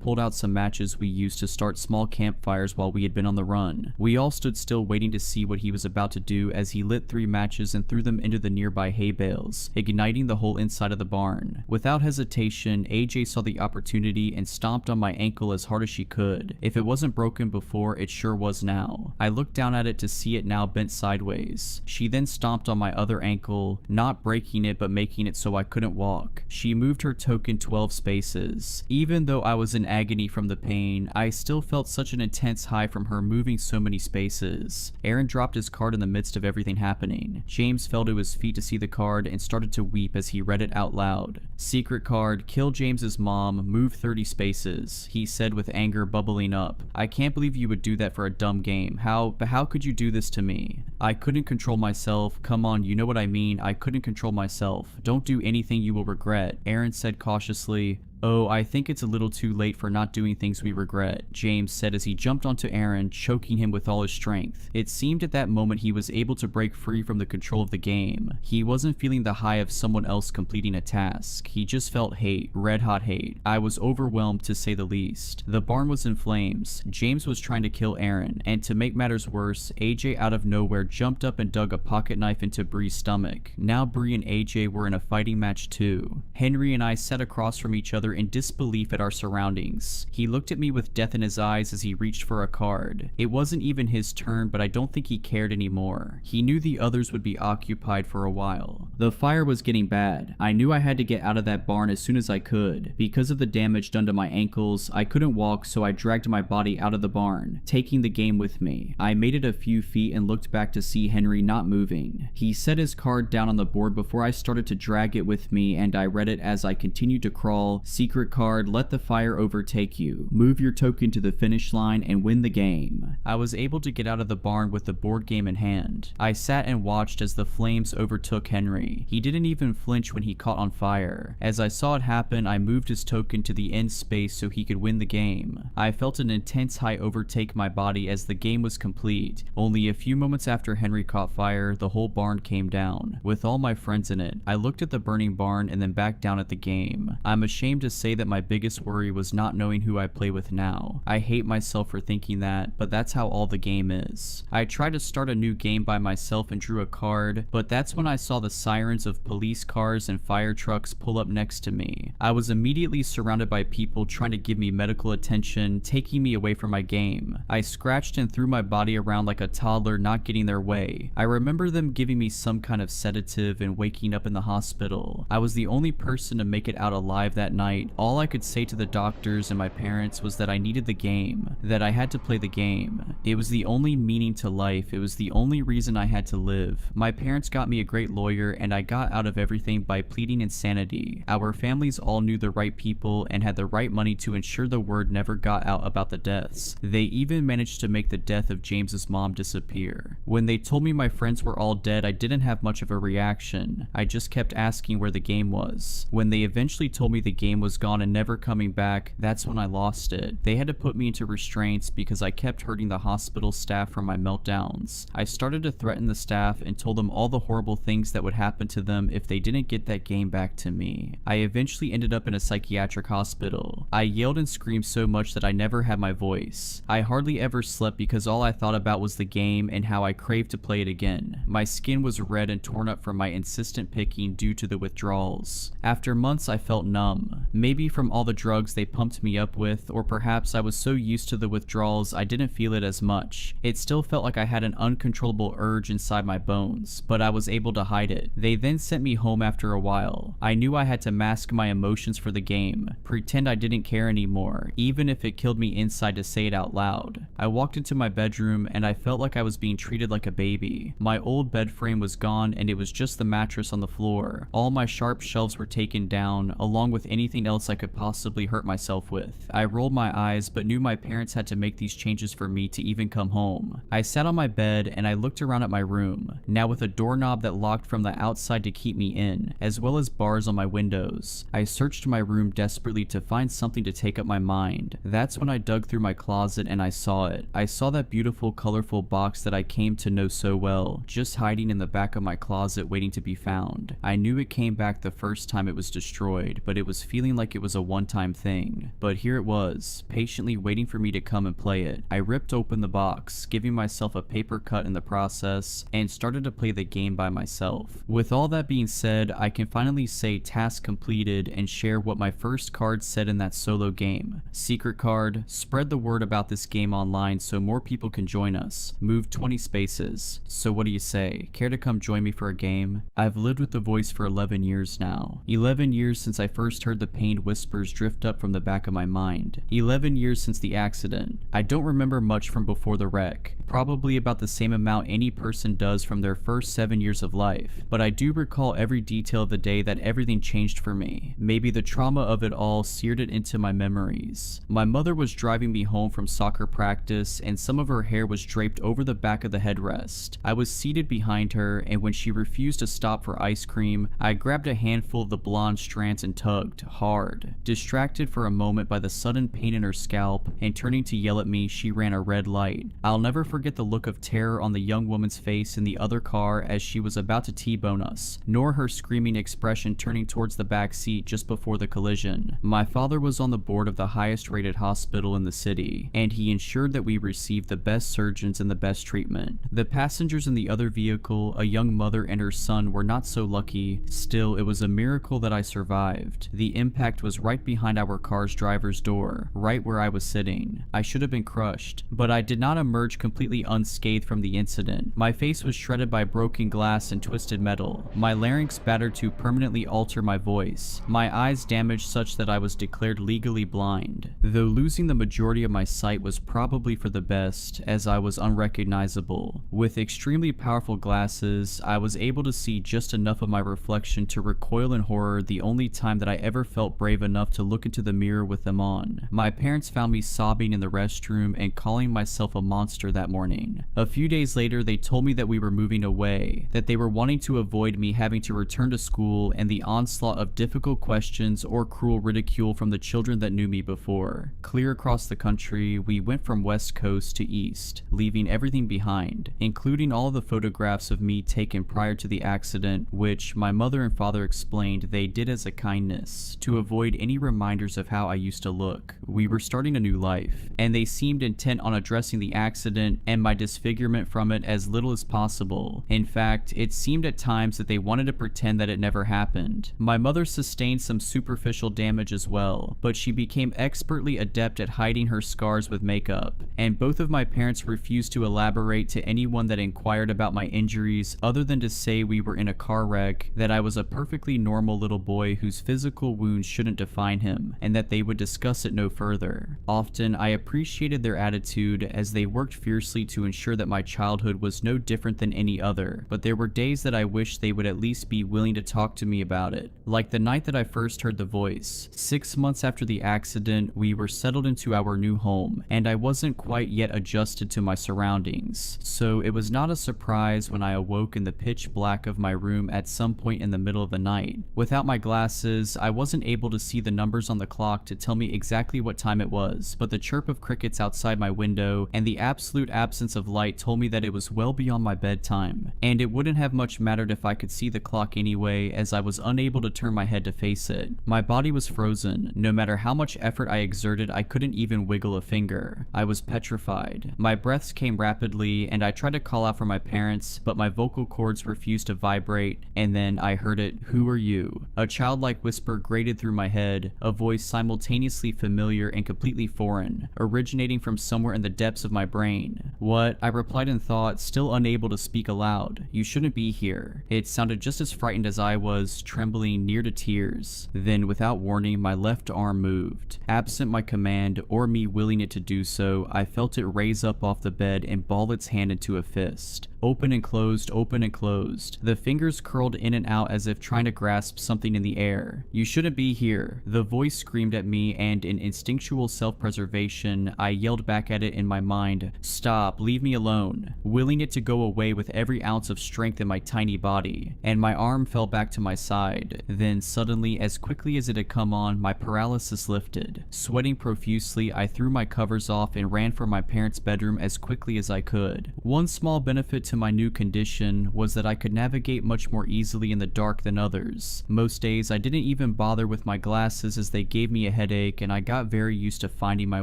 pulled out some matches we used to start small campfires while we had been on the run. We all stood still waiting to see what he was about to do as he lit 3 matches and threw them into the nearby hay bales, igniting the whole inside of the barn. Without hesitation, AJ saw the opportunity and stomped on my ankle as hard as she could. If it wasn't broken before, it sure was now. I looked down at it to see it now bent sideways. She then stomped on my other ankle, not breaking it but making it so I couldn't walk. She moved her token 12 spaces. Even though I was in agony from the pain, I still felt such an intense high from her moving so many spaces. Aaron dropped his card in the midst of everything happening. James fell to his feet to see the card and started to weep as he read it out loud. Secret card, kill James's mom, move 30 spaces, he said with anger bubbling up. I can't believe you would do that for a dumb game. How could you do this to me? I couldn't control myself. Come on, you know what I mean. I couldn't control myself. Don't do anything you will regret, Aaron said cautiously. Oh, I think it's a little too late for not doing things we regret, James said as he jumped onto Aaron, choking him with all his strength. It seemed at that moment he was able to break free from the control of the game. He wasn't feeling the high of someone else completing a task. He just felt hate, red hot hate. I was overwhelmed to say the least. The barn was in flames. James was trying to kill Aaron, and to make matters worse, AJ out of nowhere jumped up and dug a pocket knife into Bree's stomach. Now Bree and AJ were in a fighting match too. Henry and I sat across from each other in disbelief at our surroundings. He looked at me with death in his eyes as he reached for a card. It wasn't even his turn, but I don't think he cared anymore. He knew the others would be occupied for a while. The fire was getting bad. I knew I had to get out of that barn as soon as I could. Because of the damage done to my ankles, I couldn't walk, so I dragged my body out of the barn, taking the game with me. I made it a few feet and looked back to see Henry not moving. He set his card down on the board before I started to drag it with me, and I read it as I continued to crawl, Secret card, let the fire overtake you. Move your token to the finish line and win the game. I was able to get out of the barn with the board game in hand. I sat and watched as the flames overtook Henry. He didn't even flinch when he caught on fire. As I saw it happen, I moved his token to the end space so he could win the game. I felt an intense high overtake my body as the game was complete. Only a few moments after Henry caught fire, the whole barn came down, with all my friends in it. I looked at the burning barn and then back down at the game. I'm ashamed to say that my biggest worry was not knowing who I play with now. I hate myself for thinking that, but that's how all the game is. I tried to start a new game by myself and drew a card, but that's when I saw the sirens of police cars and fire trucks pull up next to me. I was immediately surrounded by people trying to give me medical attention, taking me away from my game. I scratched and threw my body around like a toddler not getting their way. I remember them giving me some kind of sedative and waking up in the hospital. I was the only person to make it out alive that night. All I could say to the doctors and my parents was that I needed the game, that I had to play the game. It was the only meaning to life. It was the only reason I had to live. My parents got me a great lawyer and I got out of everything by pleading insanity. Our families all knew the right people and had the right money to ensure the word never got out about the deaths. They even managed to make the death of James's mom disappear. When they told me my friends were all dead, I didn't have much of a reaction. I just kept asking where the game was. When they eventually told me the game was gone and never coming back, that's when I lost it. They had to put me into restraints because I kept hurting the hospital staff from my meltdowns. I started to threaten the staff and told them all the horrible things that would happen to them if they didn't get that game back to me. I eventually ended up in a psychiatric hospital. I yelled and screamed so much that I never had my voice. I hardly ever slept because all I thought about was the game and how I craved to play it again. My skin was red and torn up from my insistent picking due to the withdrawals. After months I felt numb. Maybe from all the drugs they pumped me up with, or perhaps I was so used to the withdrawals I didn't feel it as much. It still felt like I had an uncontrollable urge inside my bones, but I was able to hide it. They then sent me home after a while. I knew I had to mask my emotions for the game, pretend I didn't care anymore, even if it killed me inside to say it out loud. I walked into my bedroom and I felt like I was being treated like a baby. My old bed frame was gone and it was just the mattress on the floor. All my sharp shelves were taken down, along with anything else I could possibly hurt myself with. I rolled my eyes but knew my parents had to make these changes for me to even come home. I sat on my bed and I looked around at my room, now with a doorknob that locked from the outside to keep me in, as well as bars on my windows. I searched my room desperately to find something to take up my mind. That's when I dug through my closet and I saw it. I saw that beautiful, colorful box that I came to know so well, just hiding in the back of my closet waiting to be found. I knew it came back the first time it was destroyed, but it was feeling like it was a one-time thing. But here it was, patiently waiting for me to come and play it. I ripped open the box, giving myself a paper cut in the process, and started to play the game by myself. With all that being said, I can finally say task completed and share what my first card said in that solo game. Secret card, spread the word about this game online so more people can join us. Move 20 spaces. So what do you say? Care to come join me for a game? I've lived with the voice for 11 years now. 11 years since I first heard the pained whispers drift up from the back of my mind. 11 years since the accident. I don't remember much from before the wreck. Probably about the same amount any person does from their first 7 years of life. But I do recall every detail of the day that everything changed for me. Maybe the trauma of it all seared it into my memories. My mother was driving me home from soccer practice and some of her hair was draped over the back of the headrest. I was seated behind her and when she refused to stop for ice cream, I grabbed a handful of the blonde strands and tugged hard. Distracted for a moment by the sudden pain in her scalp and turning to yell at me, she ran a red light. I'll never forget the look of terror on the young woman's face in the other car as she was about to T-bone us, nor her screaming expression turning towards the back seat just before the collision. My father was on the board of the highest rated hospital in the city, and he ensured that we received the best surgeons and the best treatment. The passengers in the other vehicle, a young mother and her son, were not so lucky. Still, it was a miracle that I survived. The impact was right behind our car's driver's door, right where I was sitting. I should have been crushed, but I did not emerge completely unscathed from the incident. My face was shredded by broken glass and twisted metal, my larynx battered to permanently alter my voice, my eyes damaged such that I was declared legally blind. Though losing the majority of my sight was probably for the best, as I was unrecognizable. With extremely powerful glasses, I was able to see just enough of my reflection to recoil in horror the only time that I ever felt felt brave enough to look into the mirror with them on. My parents found me sobbing in the restroom and calling myself a monster that morning. A few days later, they told me that we were moving away, that they were wanting to avoid me having to return to school and the onslaught of difficult questions or cruel ridicule from the children that knew me before. Clear across the country, we went from west coast to east, leaving everything behind, including all the photographs of me taken prior to the accident, which my mother and father explained they did as a kindness, to avoid any reminders of how I used to look. We were starting a new life, and they seemed intent on addressing the accident and my disfigurement from it as little as possible. In fact, it seemed at times that they wanted to pretend that it never happened. My mother sustained some superficial damage as well, but she became expertly adept at hiding her scars with makeup, and both of my parents refused to elaborate to anyone that inquired about my injuries other than to say we were in a car wreck, that I was a perfectly normal little boy whose physical wounds shouldn't define him, and that they would discuss it no further. Often, I appreciated their attitude as they worked fiercely to ensure that my childhood was no different than any other, but there were days that I wished they would at least be willing to talk to me about it. Like the night that I first heard the voice. 6 months after the accident, we were settled into our new home, and I wasn't quite yet adjusted to my surroundings, so it was not a surprise when I awoke in the pitch black of my room at some point in the middle of the night. Without my glasses, I wasn't able to see the numbers on the clock to tell me exactly what time it was, but the chirp of crickets outside my window and the absolute absence of light told me that it was well beyond my bedtime, and it wouldn't have much mattered if I could see the clock anyway, as I was unable to turn my head to face it. My body was frozen. No matter how much effort I exerted, I couldn't even wiggle a finger. I was petrified. My breaths came rapidly, and I tried to call out for my parents, but my vocal cords refused to vibrate, and then I heard it. "Who are you?" A childlike whisper grated through my head, a voice simultaneously familiar and completely foreign, originating from somewhere in the depths of my brain. "What?" I replied in thought, still unable to speak aloud. "You shouldn't be here." It sounded just as frightened as I was, trembling near to tears. Then, without warning, my left arm moved. Absent my command, or me willing it to do so, I felt it raise up off the bed and ball its hand into a fist. Open and closed, open and closed. The fingers curled in and out as if trying to grasp something in the air. "You shouldn't be here." The voice screamed at me, and in instinctual self-preservation, I yelled back at it in my mind, "Stop, leave me alone," willing it to go away with every ounce of strength in my tiny body, and my arm fell back to my side. Then suddenly, as quickly as it had come on, my paralysis lifted. Sweating profusely, I threw my covers off and ran for my parents' bedroom as quickly as I could. One small benefit to my new condition was that I could navigate much more easily in the dark than others. Most days I didn't even bother with my glasses as they gave me a headache, and I got very used to finding my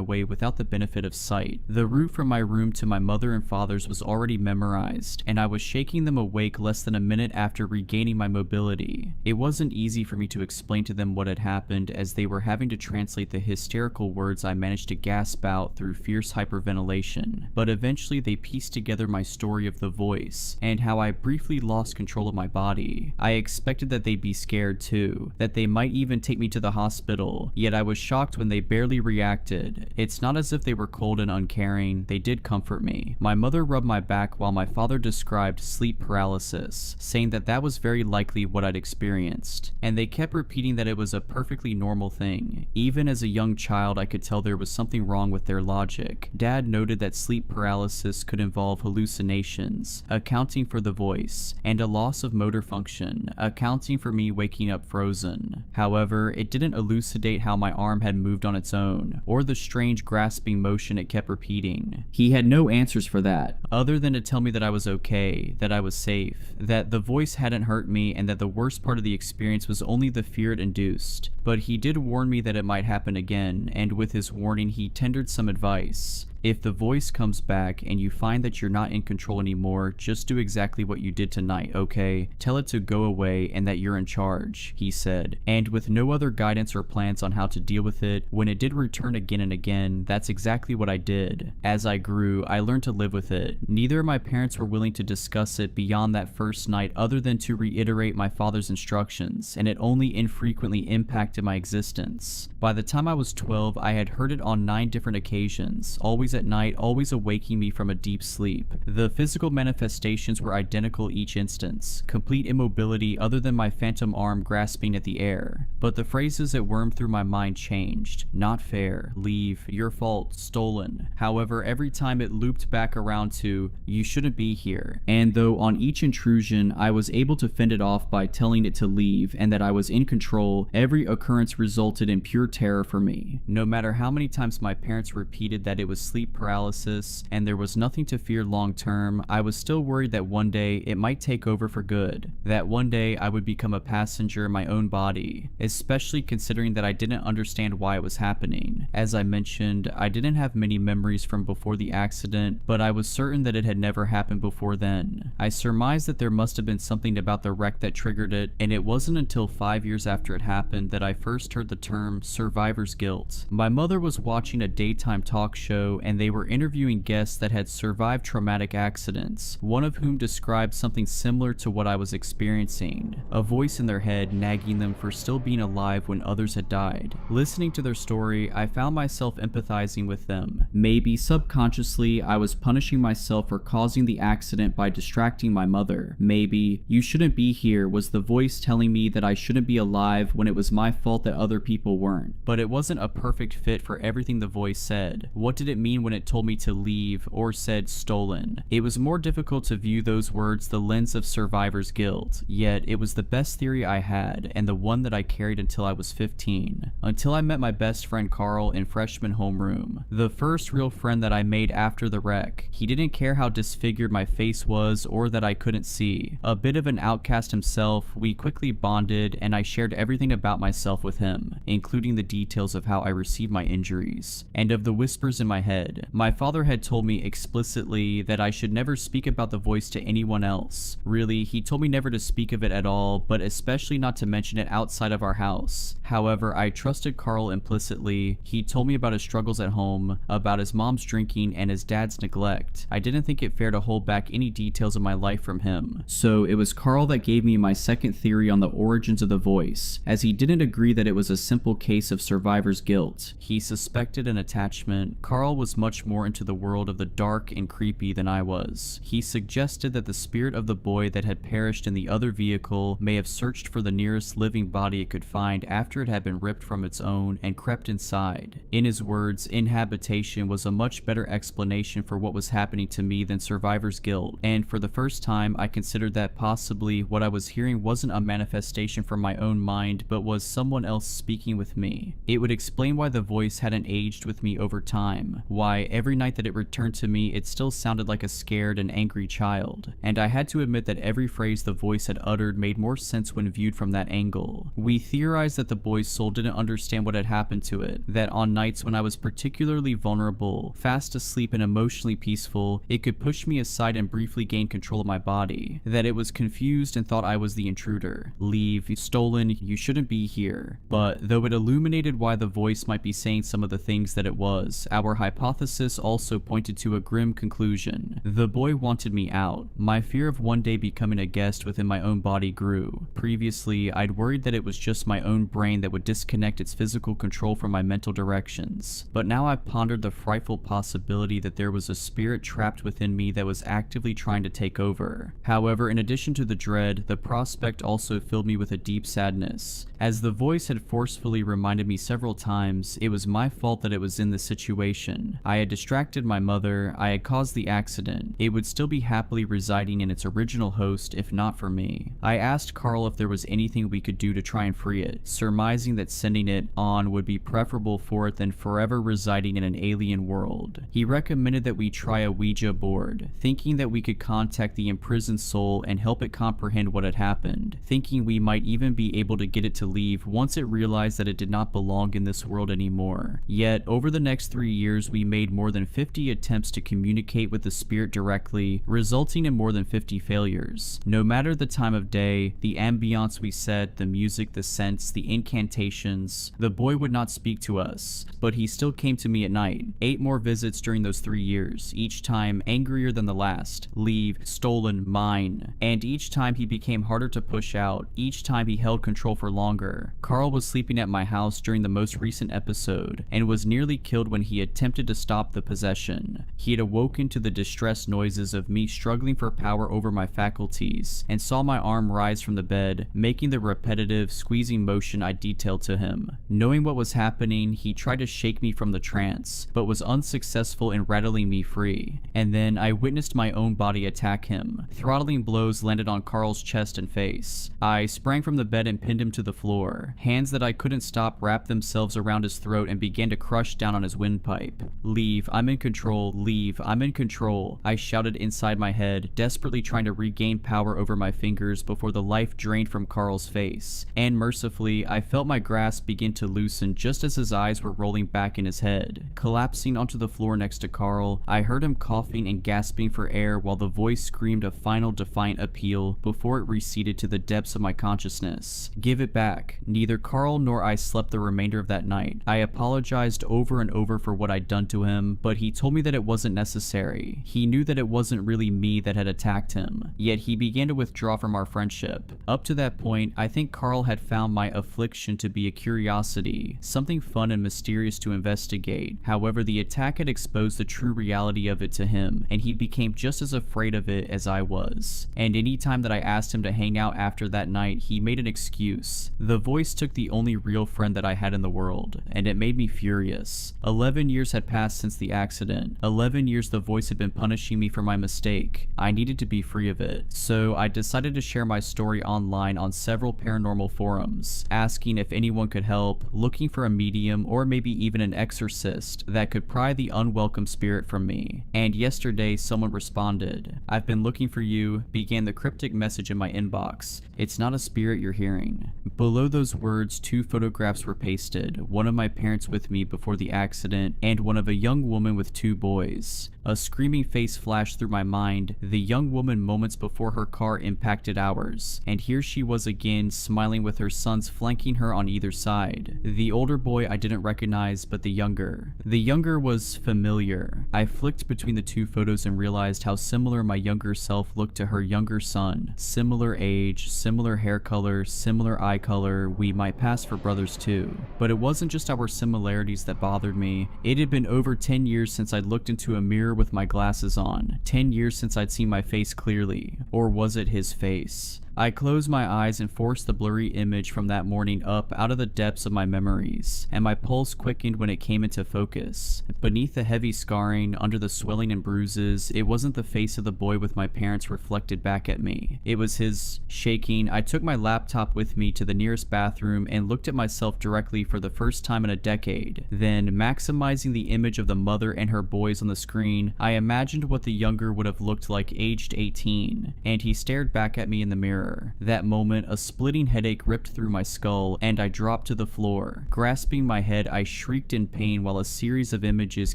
way without the benefit of sight. The route from my room to my mother and father's was already memorized, and I was shaking them awake less than a minute after regaining my mobility. It wasn't easy for me to explain to them what had happened, as they were having to translate the hysterical words I managed to gasp out through fierce hyperventilation, but eventually they pieced together my story of the voice, and how I briefly lost control of my body. I expected that they'd be scared too, that they might even take me to the hospital, yet I was shocked when they barely reacted. It's not as if they were cold and uncaring, they did comfort me. My mother rubbed my back while my father described sleep paralysis, saying that that was very likely what I'd experienced, and they kept repeating that it was a perfectly normal thing. Even as a young child, I could tell there was something wrong with their logic. Dad noted that sleep paralysis could involve hallucinations, accounting for the voice, and a loss of motor function, accounting for me waking up frozen. However, it didn't elucidate how my arm had moved on its own, or the strange grasping motion it kept repeating. He had no answers for that, other than to tell me that I was okay, that I was safe, that the voice hadn't hurt me, and that the worst part of the experience was only the fear it induced. But he did warn me that it might happen again, and with his warning he tendered some advice. If the voice comes back and you find that you're not in control anymore, just do exactly what you did tonight, okay? Tell it to go away and that you're in charge, he said. And with no other guidance or plans on how to deal with it, when it did return again and again, that's exactly what I did. As I grew, I learned to live with it. Neither of my parents were willing to discuss it beyond that first night other than to reiterate my father's instructions, and it only infrequently impacted impacted my existence. By the time I was 12, I had heard it on 9 different occasions, always at night, always awaking me from a deep sleep. The physical manifestations were identical each instance, complete immobility other than my phantom arm grasping at the air. But the phrases that wormed through my mind changed. Not fair, leave, your fault, stolen. However, every time it looped back around to, you shouldn't be here. And though on each intrusion I was able to fend it off by telling it to leave and that I was in control, every occurrence resulted in pure terror for me. No matter how many times my parents repeated that it was sleep paralysis and there was nothing to fear long term, I was still worried that one day it might take over for good. That one day I would become a passenger in my own body, especially considering that I didn't understand why it was happening. As I mentioned, I didn't have many memories from before the accident, but I was certain that it had never happened before then. I surmised that there must have been something about the wreck that triggered it, and it wasn't until 5 years after it happened that I first heard the term survivor's guilt. My mother was watching a daytime talk show and they were interviewing guests that had survived traumatic accidents, one of whom described something similar to what I was experiencing, a voice in their head nagging them for still being alive when others had died. Listening to their story, I found myself empathizing with them. Maybe subconsciously I was punishing myself for causing the accident by distracting my mother. Maybe, you shouldn't be here was the voice telling me that I shouldn't be alive when it was my fault that other people weren't. But it wasn't a perfect fit for everything the voice said. What did it mean when it told me to leave or said stolen? It was more difficult to view those words the lens of survivor's guilt, yet it was the best theory I had and the one that I carried until I was 15. Until I met my best friend Carl in freshman homeroom, the first real friend that I made after the wreck. He didn't care how disfigured my face was or that I couldn't see. A bit of an outcast himself, we quickly bonded and I shared everything about myself with him, including the details of how I received my injuries, and of the whispers in my head. My father had told me explicitly that I should never speak about the voice to anyone else. Really, he told me never to speak of it at all, but especially not to mention it outside of our house. However, I trusted Carl implicitly. He told me about his struggles at home, about his mom's drinking and his dad's neglect. I didn't think it fair to hold back any details of my life from him. So it was Carl that gave me my second theory on the origins of the voice, as he didn't agree that it was a simple case of survivor's guilt. He suspected an attachment. Carl was much more into the world of the dark and creepy than I was. He suggested that the spirit of the boy that had perished in the other vehicle may have searched for the nearest living body it could find after it had been ripped from its own and crept inside. In his words, inhabitation was a much better explanation for what was happening to me than survivor's guilt, and for the first time I considered that possibly what I was hearing wasn't a manifestation from my own mind but was someone else speaking with me. It would explain why the voice hadn't aged with me over time, why every night that it returned to me it still sounded like a scared and angry child, and I had to admit that every phrase the voice had uttered made more sense when viewed from that angle. We theorized that the boy's soul didn't understand what had happened to it, that on nights when I was particularly vulnerable, fast asleep and emotionally peaceful, it could push me aside and briefly gain control of my body, that it was confused and thought I was the intruder. Leave, stolen, you shouldn't be here. But though it illuminated why the voice might be saying some of the things that it was, our hypothesis also pointed to a grim conclusion. The boy wanted me out. My fear of one day becoming a guest within my own body grew. Previously, I'd worried that it was just my own brain that would disconnect its physical control from my mental directions. But now I pondered the frightful possibility that there was a spirit trapped within me that was actively trying to take over. However, in addition to the dread, the prospect also filled me with a deep sadness. As the voice had forcefully reminded me several times, it was my fault that it was in this situation. I had distracted my mother, I had caused the accident. It would still be happily residing in its original host if not for me. I asked Carl if there was anything we could do to try and free it, surmising that sending it on would be preferable for it than forever residing in an alien world. He recommended that we try a Ouija board, thinking that we could contact the imprisoned soul and help it comprehend what had happened, thinking we might even be able to get it to leave once it realized that it did not belong in this world anymore. Yet, over the next 3 years, we made more than 50 attempts to communicate with the spirit directly, resulting in more than 50 failures. No matter the time of day, the ambiance we set, the music, the scents, the incantations, incantations. The boy would not speak to us, but he still came to me at night. 8 more visits during those 3 years, each time angrier than the last. Leave, stolen, mine. And each time he became harder to push out, each time he held control for longer. Carl was sleeping at my house during the most recent episode, and was nearly killed when he attempted to stop the possession. He had awoken to the distressed noises of me struggling for power over my faculties, and saw my arm rise from the bed, making the repetitive, squeezing motion I detailed to him. Knowing what was happening, he tried to shake me from the trance, but was unsuccessful in rattling me free. And then I witnessed my own body attack him. Throttling blows landed on Carl's chest and face. I sprang from the bed and pinned him to the floor. Hands that I couldn't stop wrapped themselves around his throat and began to crush down on his windpipe. Leave, I'm in control, leave, I'm in control, I shouted inside my head, desperately trying to regain power over my fingers before the life drained from Carl's face. And mercifully, I felt my grasp begin to loosen just as his eyes were rolling back in his head. Collapsing onto the floor next to Carl, I heard him coughing and gasping for air while the voice screamed a final defiant appeal before it receded to the depths of my consciousness. Give it back. Neither Carl nor I slept the remainder of that night. I apologized over and over for what I'd done to him, but he told me that it wasn't necessary. He knew that it wasn't really me that had attacked him, yet he began to withdraw from our friendship. Up to that point, I think Carl had found my affliction to be a curiosity, something fun and mysterious to investigate. However, the attack had exposed the true reality of it to him, and he became just as afraid of it as I was. And any time that I asked him to hang out after that night, he made an excuse. The voice took the only real friend that I had in the world, and it made me furious. 11 years had passed since the accident. 11 years the voice had been punishing me for my mistake. I needed to be free of it. So I decided to share my story online on several paranormal forums, asking if anyone could help, looking for a medium or maybe even an exorcist that could pry the unwelcome spirit from me. And yesterday someone responded. I've been looking for you, began the cryptic message in my inbox. It's not a spirit you're hearing. Below those words, 2 photographs were pasted, one of my parents with me before the accident and one of a young woman with 2 boys. A screaming face flashed through my mind, the young woman moments before her car impacted ours, and here she was again, smiling with her sons flanking her on either side. The older boy I didn't recognize, but the younger. The younger was familiar. I flicked between the 2 photos and realized how similar my younger self looked to her younger son. Similar age, similar hair color, similar eye color, we might pass for brothers too. But it wasn't just our similarities that bothered me. It had been over 10 years since I'd looked into a mirror with my glasses on. 10 years since I'd seen my face clearly. Or was it his face? I closed my eyes and forced the blurry image from that morning up out of the depths of my memories, and my pulse quickened when it came into focus. Beneath the heavy scarring, under the swelling and bruises, it wasn't the face of the boy with my parents reflected back at me. It was his. Shaking, I took my laptop with me to the nearest bathroom and looked at myself directly for the first time in a decade. Then, maximizing the image of the mother and her boys on the screen, I imagined what the younger would have looked like aged 18, and he stared back at me in the mirror. That moment, a splitting headache ripped through my skull, and I dropped to the floor. Grasping my head, I shrieked in pain while a series of images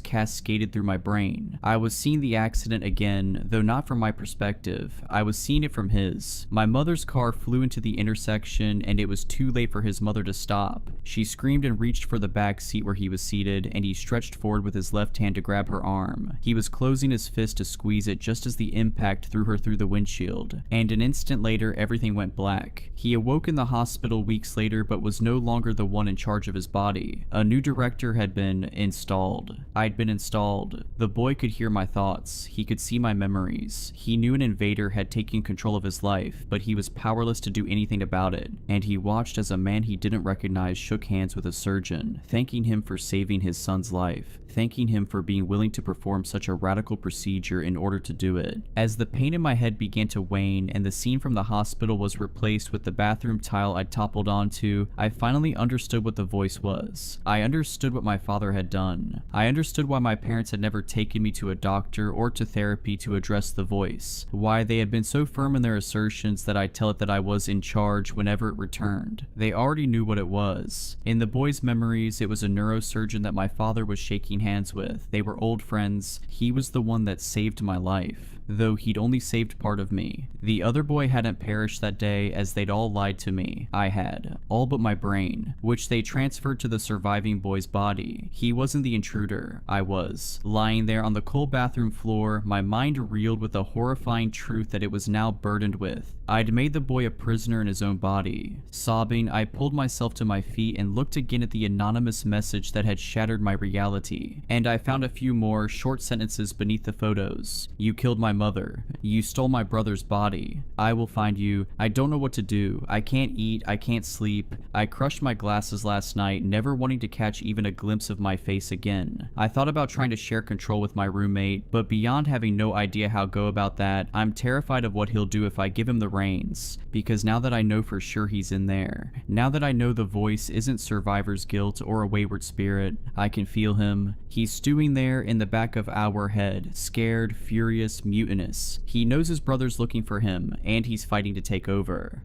cascaded through my brain. I was seeing the accident again, though not from my perspective. I was seeing it from his. My mother's car flew into the intersection, and it was too late for his mother to stop. She screamed and reached for the back seat where he was seated, and he stretched forward with his left hand to grab her arm. He was closing his fist to squeeze it just as the impact threw her through the windshield, and an instant later, everything went black. He awoke in the hospital weeks later but was no longer the one in charge of his body. A new director had been installed. I'd been installed. The boy could hear my thoughts. He could see my memories. He knew an invader had taken control of his life, but he was powerless to do anything about it. And he watched as a man he didn't recognize shook hands with a surgeon, thanking him for saving his son's life, thanking him for being willing to perform such a radical procedure in order to do it. As the pain in my head began to wane and the scene from the hospital was replaced with the bathroom tile I'd toppled onto, I finally understood what the voice was. I understood what my father had done. I understood why my parents had never taken me to a doctor or to therapy to address the voice, why they had been so firm in their assertions that I'd tell it that I was in charge whenever it returned. They already knew what it was. In the boy's memories, it was a neurosurgeon that my father was shaking hands with. They were old friends. He was the one that saved my life, though he'd only saved part of me. The other boy hadn't perished perished that day as they'd all lied to me. I had, all but my brain, which they transferred to the surviving boy's body. He wasn't the intruder, I was. Lying there on the cold bathroom floor, my mind reeled with the horrifying truth that it was now burdened with. I'd made the boy a prisoner in his own body. Sobbing, I pulled myself to my feet and looked again at the anonymous message that had shattered my reality. And I found a few more short sentences beneath the photos. You killed my mother. You stole my brother's body. I will find you. I don't know what to do. I can't eat. I can't sleep. I crushed my glasses last night, never wanting to catch even a glimpse of my face again. I thought about trying to share control with my roommate, but beyond having no idea how to go about that, I'm terrified of what he'll do if I give him the reins, because now that I know for sure he's in there, now that I know the voice isn't survivor's guilt or a wayward spirit, I can feel him. He's stewing there in the back of our head, scared, furious, mutinous. He knows his brother's looking for him, and he's fighting to take over.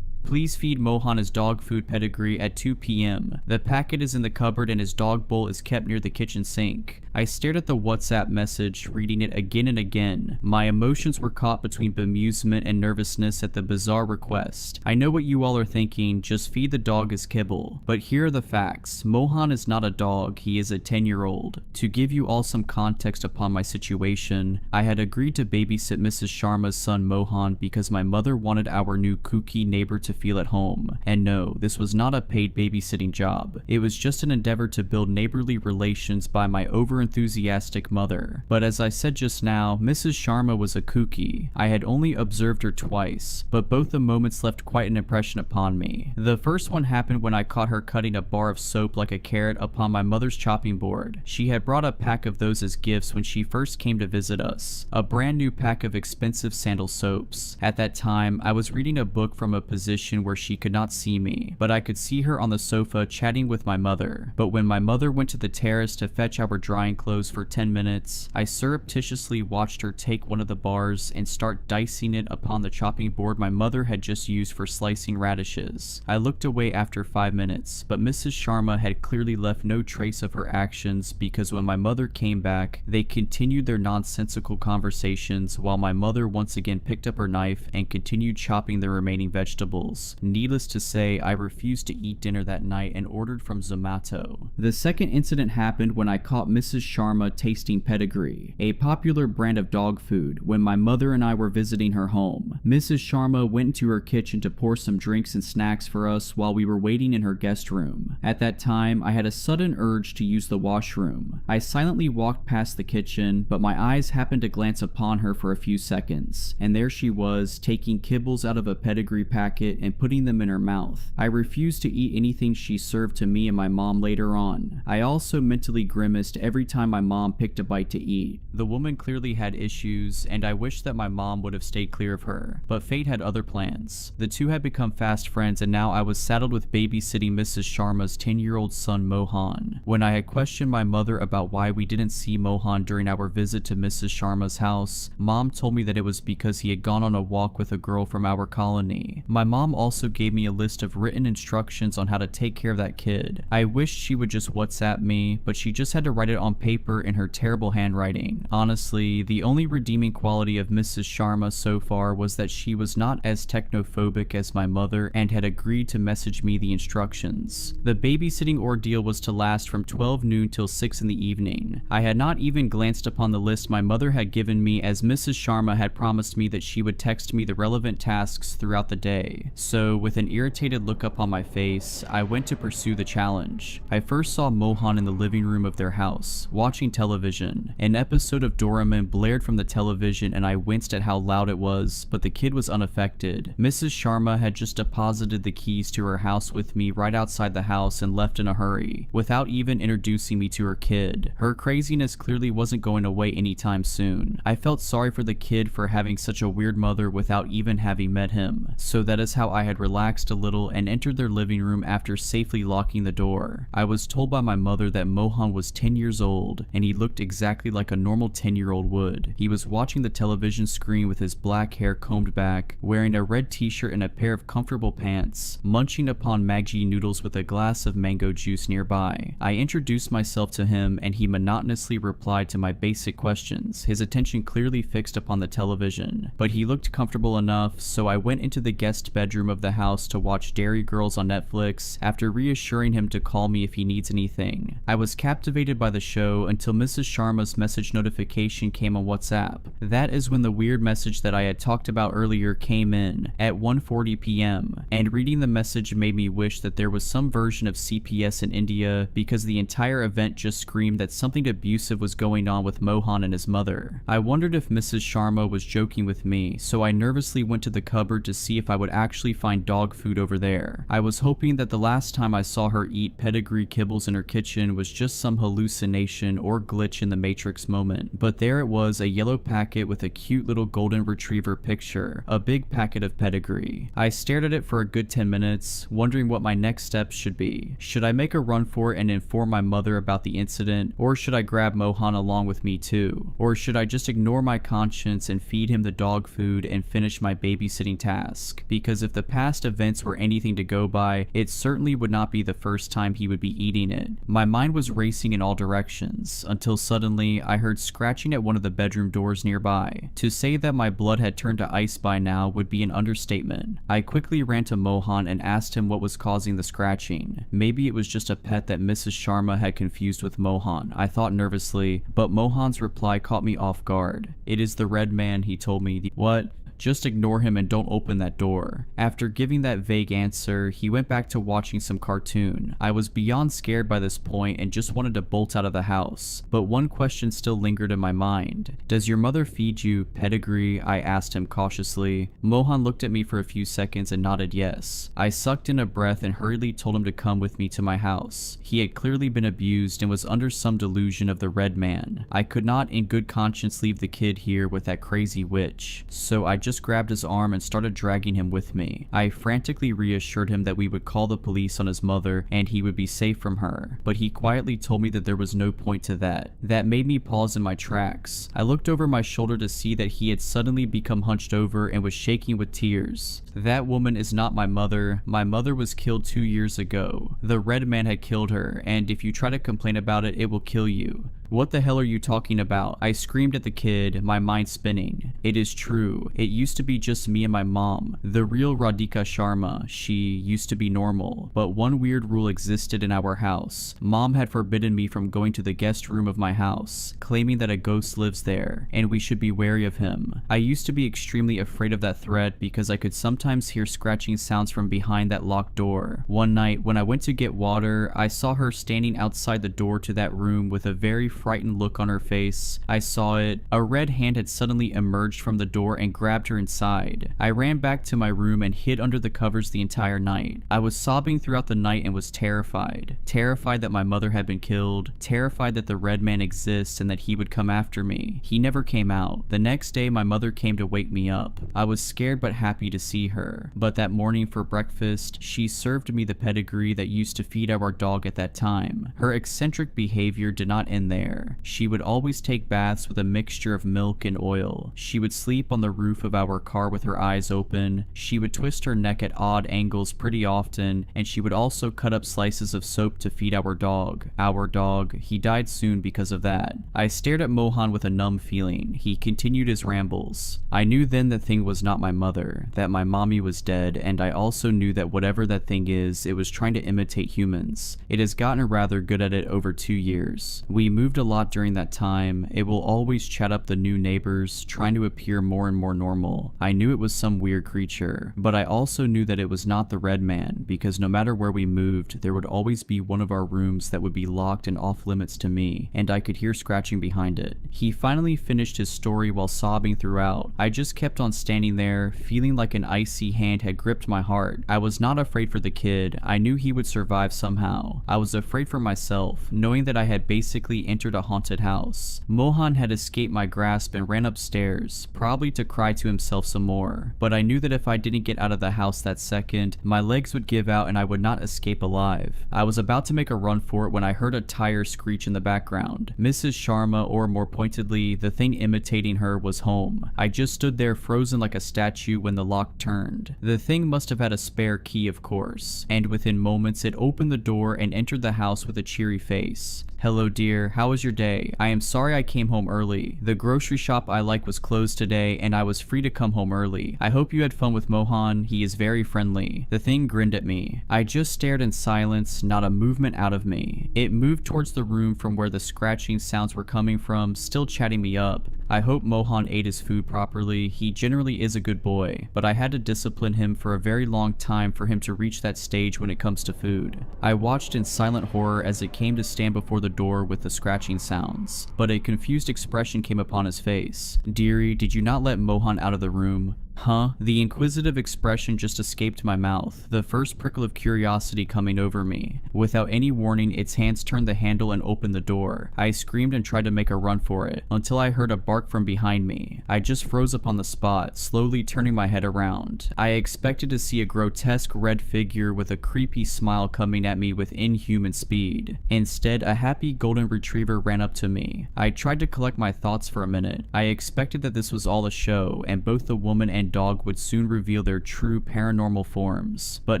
Please feed Mohan his dog food pedigree at 2 p.m. The packet is in the cupboard and his dog bowl is kept near the kitchen sink. I stared at the WhatsApp message, reading it again and again. My emotions were caught between bemusement and nervousness at the bizarre request. I know what you all are thinking, just feed the dog his kibble. But here are the facts. Mohan is not a dog, he is a 10-year-old. To give you all some context upon my situation, I had agreed to babysit Mrs. Sharma's son Mohan because my mother wanted our new kooky neighbor to feel at home. And no, this was not a paid babysitting job. It was just an endeavor to build neighborly relations by my over-enthusiastic mother. But as I said just now, Mrs. Sharma was a kooky. I had only observed her twice, but both the moments left quite an impression upon me. The first one happened when I caught her cutting a bar of soap like a carrot upon my mother's chopping board. She had brought a pack of those as gifts when she first came to visit us. A brand new pack of expensive sandal soaps. At that time, I was reading a book from a position where she could not see me, but I could see her on the sofa chatting with my mother. But when my mother went to the terrace to fetch our drying clothes for 10 minutes, I surreptitiously watched her take one of the bars and start dicing it upon the chopping board my mother had just used for slicing radishes. I looked away after 5 minutes, but Mrs. Sharma had clearly left no trace of her actions because when my mother came back, they continued their nonsensical conversations while my mother once again picked up her knife and continued chopping the remaining vegetables. Needless to say, I refused to eat dinner that night and ordered from Zomato. The second incident happened when I caught Mrs. Sharma tasting Pedigree, a popular brand of dog food, when my mother and I were visiting her home. Mrs. Sharma went into her kitchen to pour some drinks and snacks for us while we were waiting in her guest room. At that time, I had a sudden urge to use the washroom. I silently walked past the kitchen, but my eyes happened to glance upon her for a few seconds, and there she was, taking kibbles out of a Pedigree packet and putting them in her mouth. I refused to eat anything she served to me and my mom later on. I also mentally grimaced every time my mom picked a bite to eat. The woman clearly had issues, and I wished that my mom would have stayed clear of her, but fate had other plans. The two had become fast friends, and now I was saddled with babysitting Mrs. Sharma's 10-year-old son Mohan. When I had questioned my mother about why we didn't see Mohan during our visit to Mrs. Sharma's house, Mom told me that it was because he had gone on a walk with a girl from our colony. My mom also gave me a list of written instructions on how to take care of that kid. I wished she would just WhatsApp me, but she just had to write it on paper in her terrible handwriting. Honestly, the only redeeming quality of Mrs. Sharma so far was that she was not as technophobic as my mother and had agreed to message me the instructions. The babysitting ordeal was to last from 12 noon till 6 in the evening. I had not even glanced upon the list my mother had given me, as Mrs. Sharma had promised me that she would text me the relevant tasks throughout the day. So, with an irritated look up on my face, I went to pursue the challenge. I first saw Mohan in the living room of their house, watching television. An episode of Doraemon blared from the television and I winced at how loud it was, but the kid was unaffected. Mrs. Sharma had just deposited the keys to her house with me right outside the house and left in a hurry, without even introducing me to her kid. Her craziness clearly wasn't going away anytime soon. I felt sorry for the kid for having such a weird mother without even having met him. So that is how how I had relaxed a little and entered their living room after safely locking the door. I was told by my mother that Mohan was 10 years old, and he looked exactly like a normal 10-year-old would. He was watching the television screen with his black hair combed back, wearing a red t-shirt and a pair of comfortable pants, munching upon Maggi noodles with a glass of mango juice nearby. I introduced myself to him, and he monotonously replied to my basic questions, his attention clearly fixed upon the television. But he looked comfortable enough, so I went into the guest bedroom of the house to watch Dairy Girls on Netflix after reassuring him to call me if he needs anything. I was captivated by the show until Mrs. Sharma's message notification came on WhatsApp. That is when the weird message that I had talked about earlier came in at 1:40 p.m. and reading the message made me wish that there was some version of CPS in India, because the entire event just screamed that something abusive was going on with Mohan and his mother. I wondered if Mrs. Sharma was joking with me, so I nervously went to the cupboard to see if I would actually find dog food over there. I was hoping that the last time I saw her eat pedigree kibbles in her kitchen was just some hallucination or glitch in the Matrix moment, but there it was, a yellow packet with a cute little golden retriever picture, a big packet of pedigree. I stared at it for a good 10 minutes, wondering what my next steps should be. Should I make a run for it and inform my mother about the incident, or should I grab Mohan along with me too? Or should I just ignore my conscience and feed him the dog food and finish my babysitting task? Because if the past events were anything to go by, it certainly would not be the first time he would be eating it. My mind was racing in all directions, until suddenly I heard scratching at one of the bedroom doors nearby. To say that my blood had turned to ice by now would be an understatement. I quickly ran to Mohan and asked him what was causing the scratching. Maybe it was just a pet that Mrs. Sharma had confused with Mohan, I thought nervously, but Mohan's reply caught me off guard. "It is the red man," he told me. What? Just ignore him and don't open that door. After giving that vague answer, he went back to watching some cartoon. I was beyond scared by this point and just wanted to bolt out of the house. But one question still lingered in my mind. "Does your mother feed you pedigree?" I asked him cautiously. Mohan looked at me for a few seconds and nodded yes. I sucked in a breath and hurriedly told him to come with me to my house. He had clearly been abused and was under some delusion of the red man. I could not in good conscience leave the kid here with that crazy witch. So I just grabbed his arm and started dragging him with me. I frantically reassured him that we would call the police on his mother and he would be safe from her, but he quietly told me that there was no point to that. That made me pause in my tracks. I looked over my shoulder to see that he had suddenly become hunched over and was shaking with tears. "That woman is not my mother. My mother was killed 2 years ago. The red man had killed her, and if you try to complain about it, it will kill you." "What the hell are you talking about?" I screamed at the kid, my mind spinning. "It is true. It used to be just me and my mom. The real Radhika Sharma. She used to be normal. But one weird rule existed in our house. Mom had forbidden me from going to the guest room of my house, claiming that a ghost lives there, and we should be wary of him. I used to be extremely afraid of that threat because I could sometimes hear scratching sounds from behind that locked door. One night, when I went to get water, I saw her standing outside the door to that room with a very frightened look on her face. I saw it. A red hand had suddenly emerged from the door and grabbed her inside. I ran back to my room and hid under the covers the entire night. I was sobbing throughout the night and was terrified. Terrified that my mother had been killed. Terrified that the red man exists and that he would come after me. He never came out. The next day, my mother came to wake me up. I was scared but happy to see her. But that morning for breakfast, she served me the pedigree that used to feed our dog at that time. Her eccentric behavior did not end there. She would always take baths with a mixture of milk and oil. She would sleep on the roof of our car with her eyes open. She would twist her neck at odd angles pretty often, and she would also cut up slices of soap to feed our dog. Our dog, he died soon because of that. I stared at Mohan with a numb feeling. He continued his rambles. I knew then that thing was not my mother, that my mommy was dead, and I also knew that whatever that thing is, it was trying to imitate humans. It has gotten rather good at it over 2 years. We moved a lot during that time. It will always chat up the new neighbors, trying to appear more and more normal. I knew it was some weird creature, but I also knew that it was not the red man, because no matter where we moved, there would always be one of our rooms that would be locked and off limits to me, and I could hear scratching behind it. He finally finished his story while sobbing throughout. I just kept on standing there, feeling like an icy hand had gripped my heart. I was not afraid for the kid. I knew he would survive somehow. I was afraid for myself, knowing that I had basically entered entered a haunted house. Mohan had escaped my grasp and ran upstairs, probably to cry to himself some more, but I knew that if I didn't get out of the house that second, my legs would give out and I would not escape alive. I was about to make a run for it when I heard a tire screech in the background. Mrs. Sharma, or more pointedly, the thing imitating her, was home. I just stood there frozen like a statue when the lock turned. The thing must have had a spare key, of course, and within moments it opened the door and entered the house with a cheery face. "Hello dear, how was your day? I am sorry I came home early. The grocery shop I like was closed today and I was free to come home early. I hope you had fun with Mohan, he is very friendly." The thing grinned at me. I just stared in silence, not a movement out of me. It moved towards the room from where the scratching sounds were coming from, still chatting me up. I hope Mohan ate his food properly. He generally is a good boy, but I had to discipline him for a very long time for him to reach that stage when it comes to food. I watched in silent horror as it came to stand before the door with the scratching sounds, but a confused expression came upon his face. "Dearie, did you not let Mohan out of the room?" Huh? The inquisitive expression just escaped my mouth, the first prickle of curiosity coming over me. Without any warning, its hands turned the handle and opened the door. I screamed and tried to make a run for it, until I heard a bark from behind me. I just froze up on the spot, slowly turning my head around. I expected to see a grotesque red figure with a creepy smile coming at me with inhuman speed. Instead, a happy golden retriever ran up to me. I tried to collect my thoughts for a minute. I expected that this was all a show, and both the woman and dog would soon reveal their true paranormal forms, but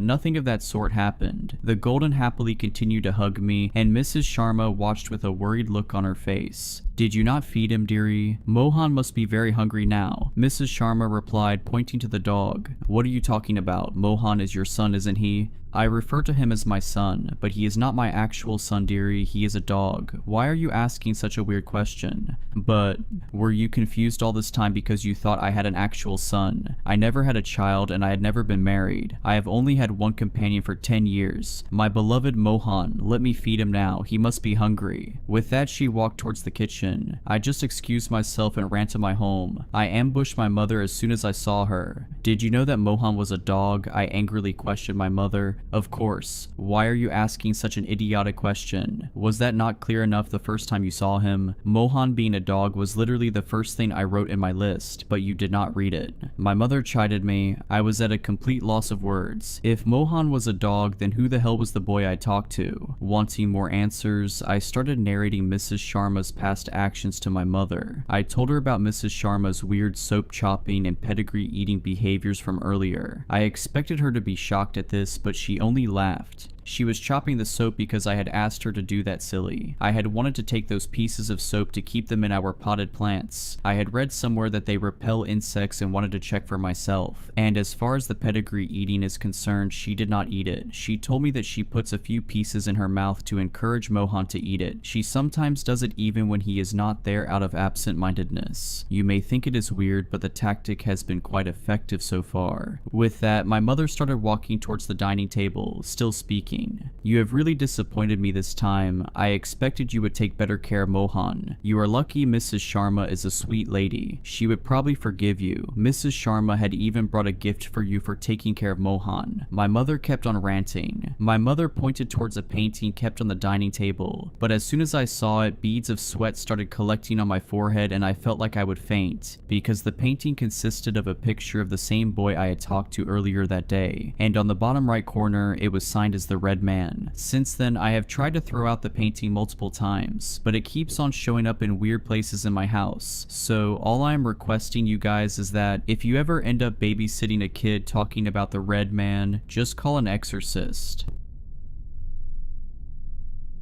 nothing of that sort happened. The golden happily continued to hug me, and Mrs. Sharma watched with a worried look on her face. "Did you not feed him, dearie? Mohan must be very hungry now," Mrs. Sharma replied, pointing to the dog. "What are you talking about? Mohan is your son, isn't he?" "I refer to him as my son, but he is not my actual son, dearie. He is a dog. Why are you asking such a weird question?" "But were you confused all this time because you thought I had an actual son? I never had a child and I had never been married. I have only had one companion for 10 years. My beloved Mohan. Let me feed him now. He must be hungry." With that, she walked towards the kitchen. I just excused myself and ran to my home. I ambushed my mother as soon as I saw her. "Did you know that Mohan was a dog?" I angrily questioned my mother. "Of course. Why are you asking such an idiotic question? Was that not clear enough the first time you saw him? Mohan being a dog was literally the first thing I wrote in my list, but you did not read it." My mother chided me. I was at a complete loss of words. If Mohan was a dog, then who the hell was the boy I talked to? Wanting more answers, I started narrating Mrs. Sharma's past actions to my mother. I told her about Mrs. Sharma's weird soap chopping and pedigree eating behaviors from earlier. I expected her to be shocked at this, but she only laughed. She was chopping the soap because I had asked her to do that silly. I had wanted to take those pieces of soap to keep them in our potted plants. I had read somewhere that they repel insects and wanted to check for myself. And as far as the pedigree eating is concerned, she did not eat it. She told me that she puts a few pieces in her mouth to encourage Mohan to eat it. She sometimes does it even when he is not there out of absent-mindedness. You may think it is weird, but the tactic has been quite effective so far. With that, my mother started walking towards the dining table, still speaking. "You have really disappointed me this time. I expected you would take better care of Mohan. You are lucky Mrs. Sharma is a sweet lady. She would probably forgive you. Mrs. Sharma had even brought a gift for you for taking care of Mohan." My mother kept on ranting. My mother pointed towards a painting kept on the dining table, but as soon as I saw it, beads of sweat started collecting on my forehead and I felt like I would faint, because the painting consisted of a picture of the same boy I had talked to earlier that day, and on the bottom right corner, it was signed as the Red Man. Since then, I have tried to throw out the painting multiple times, but it keeps on showing up in weird places in my house. So all I am requesting you guys is that if you ever end up babysitting a kid talking about the Red Man, just call an exorcist.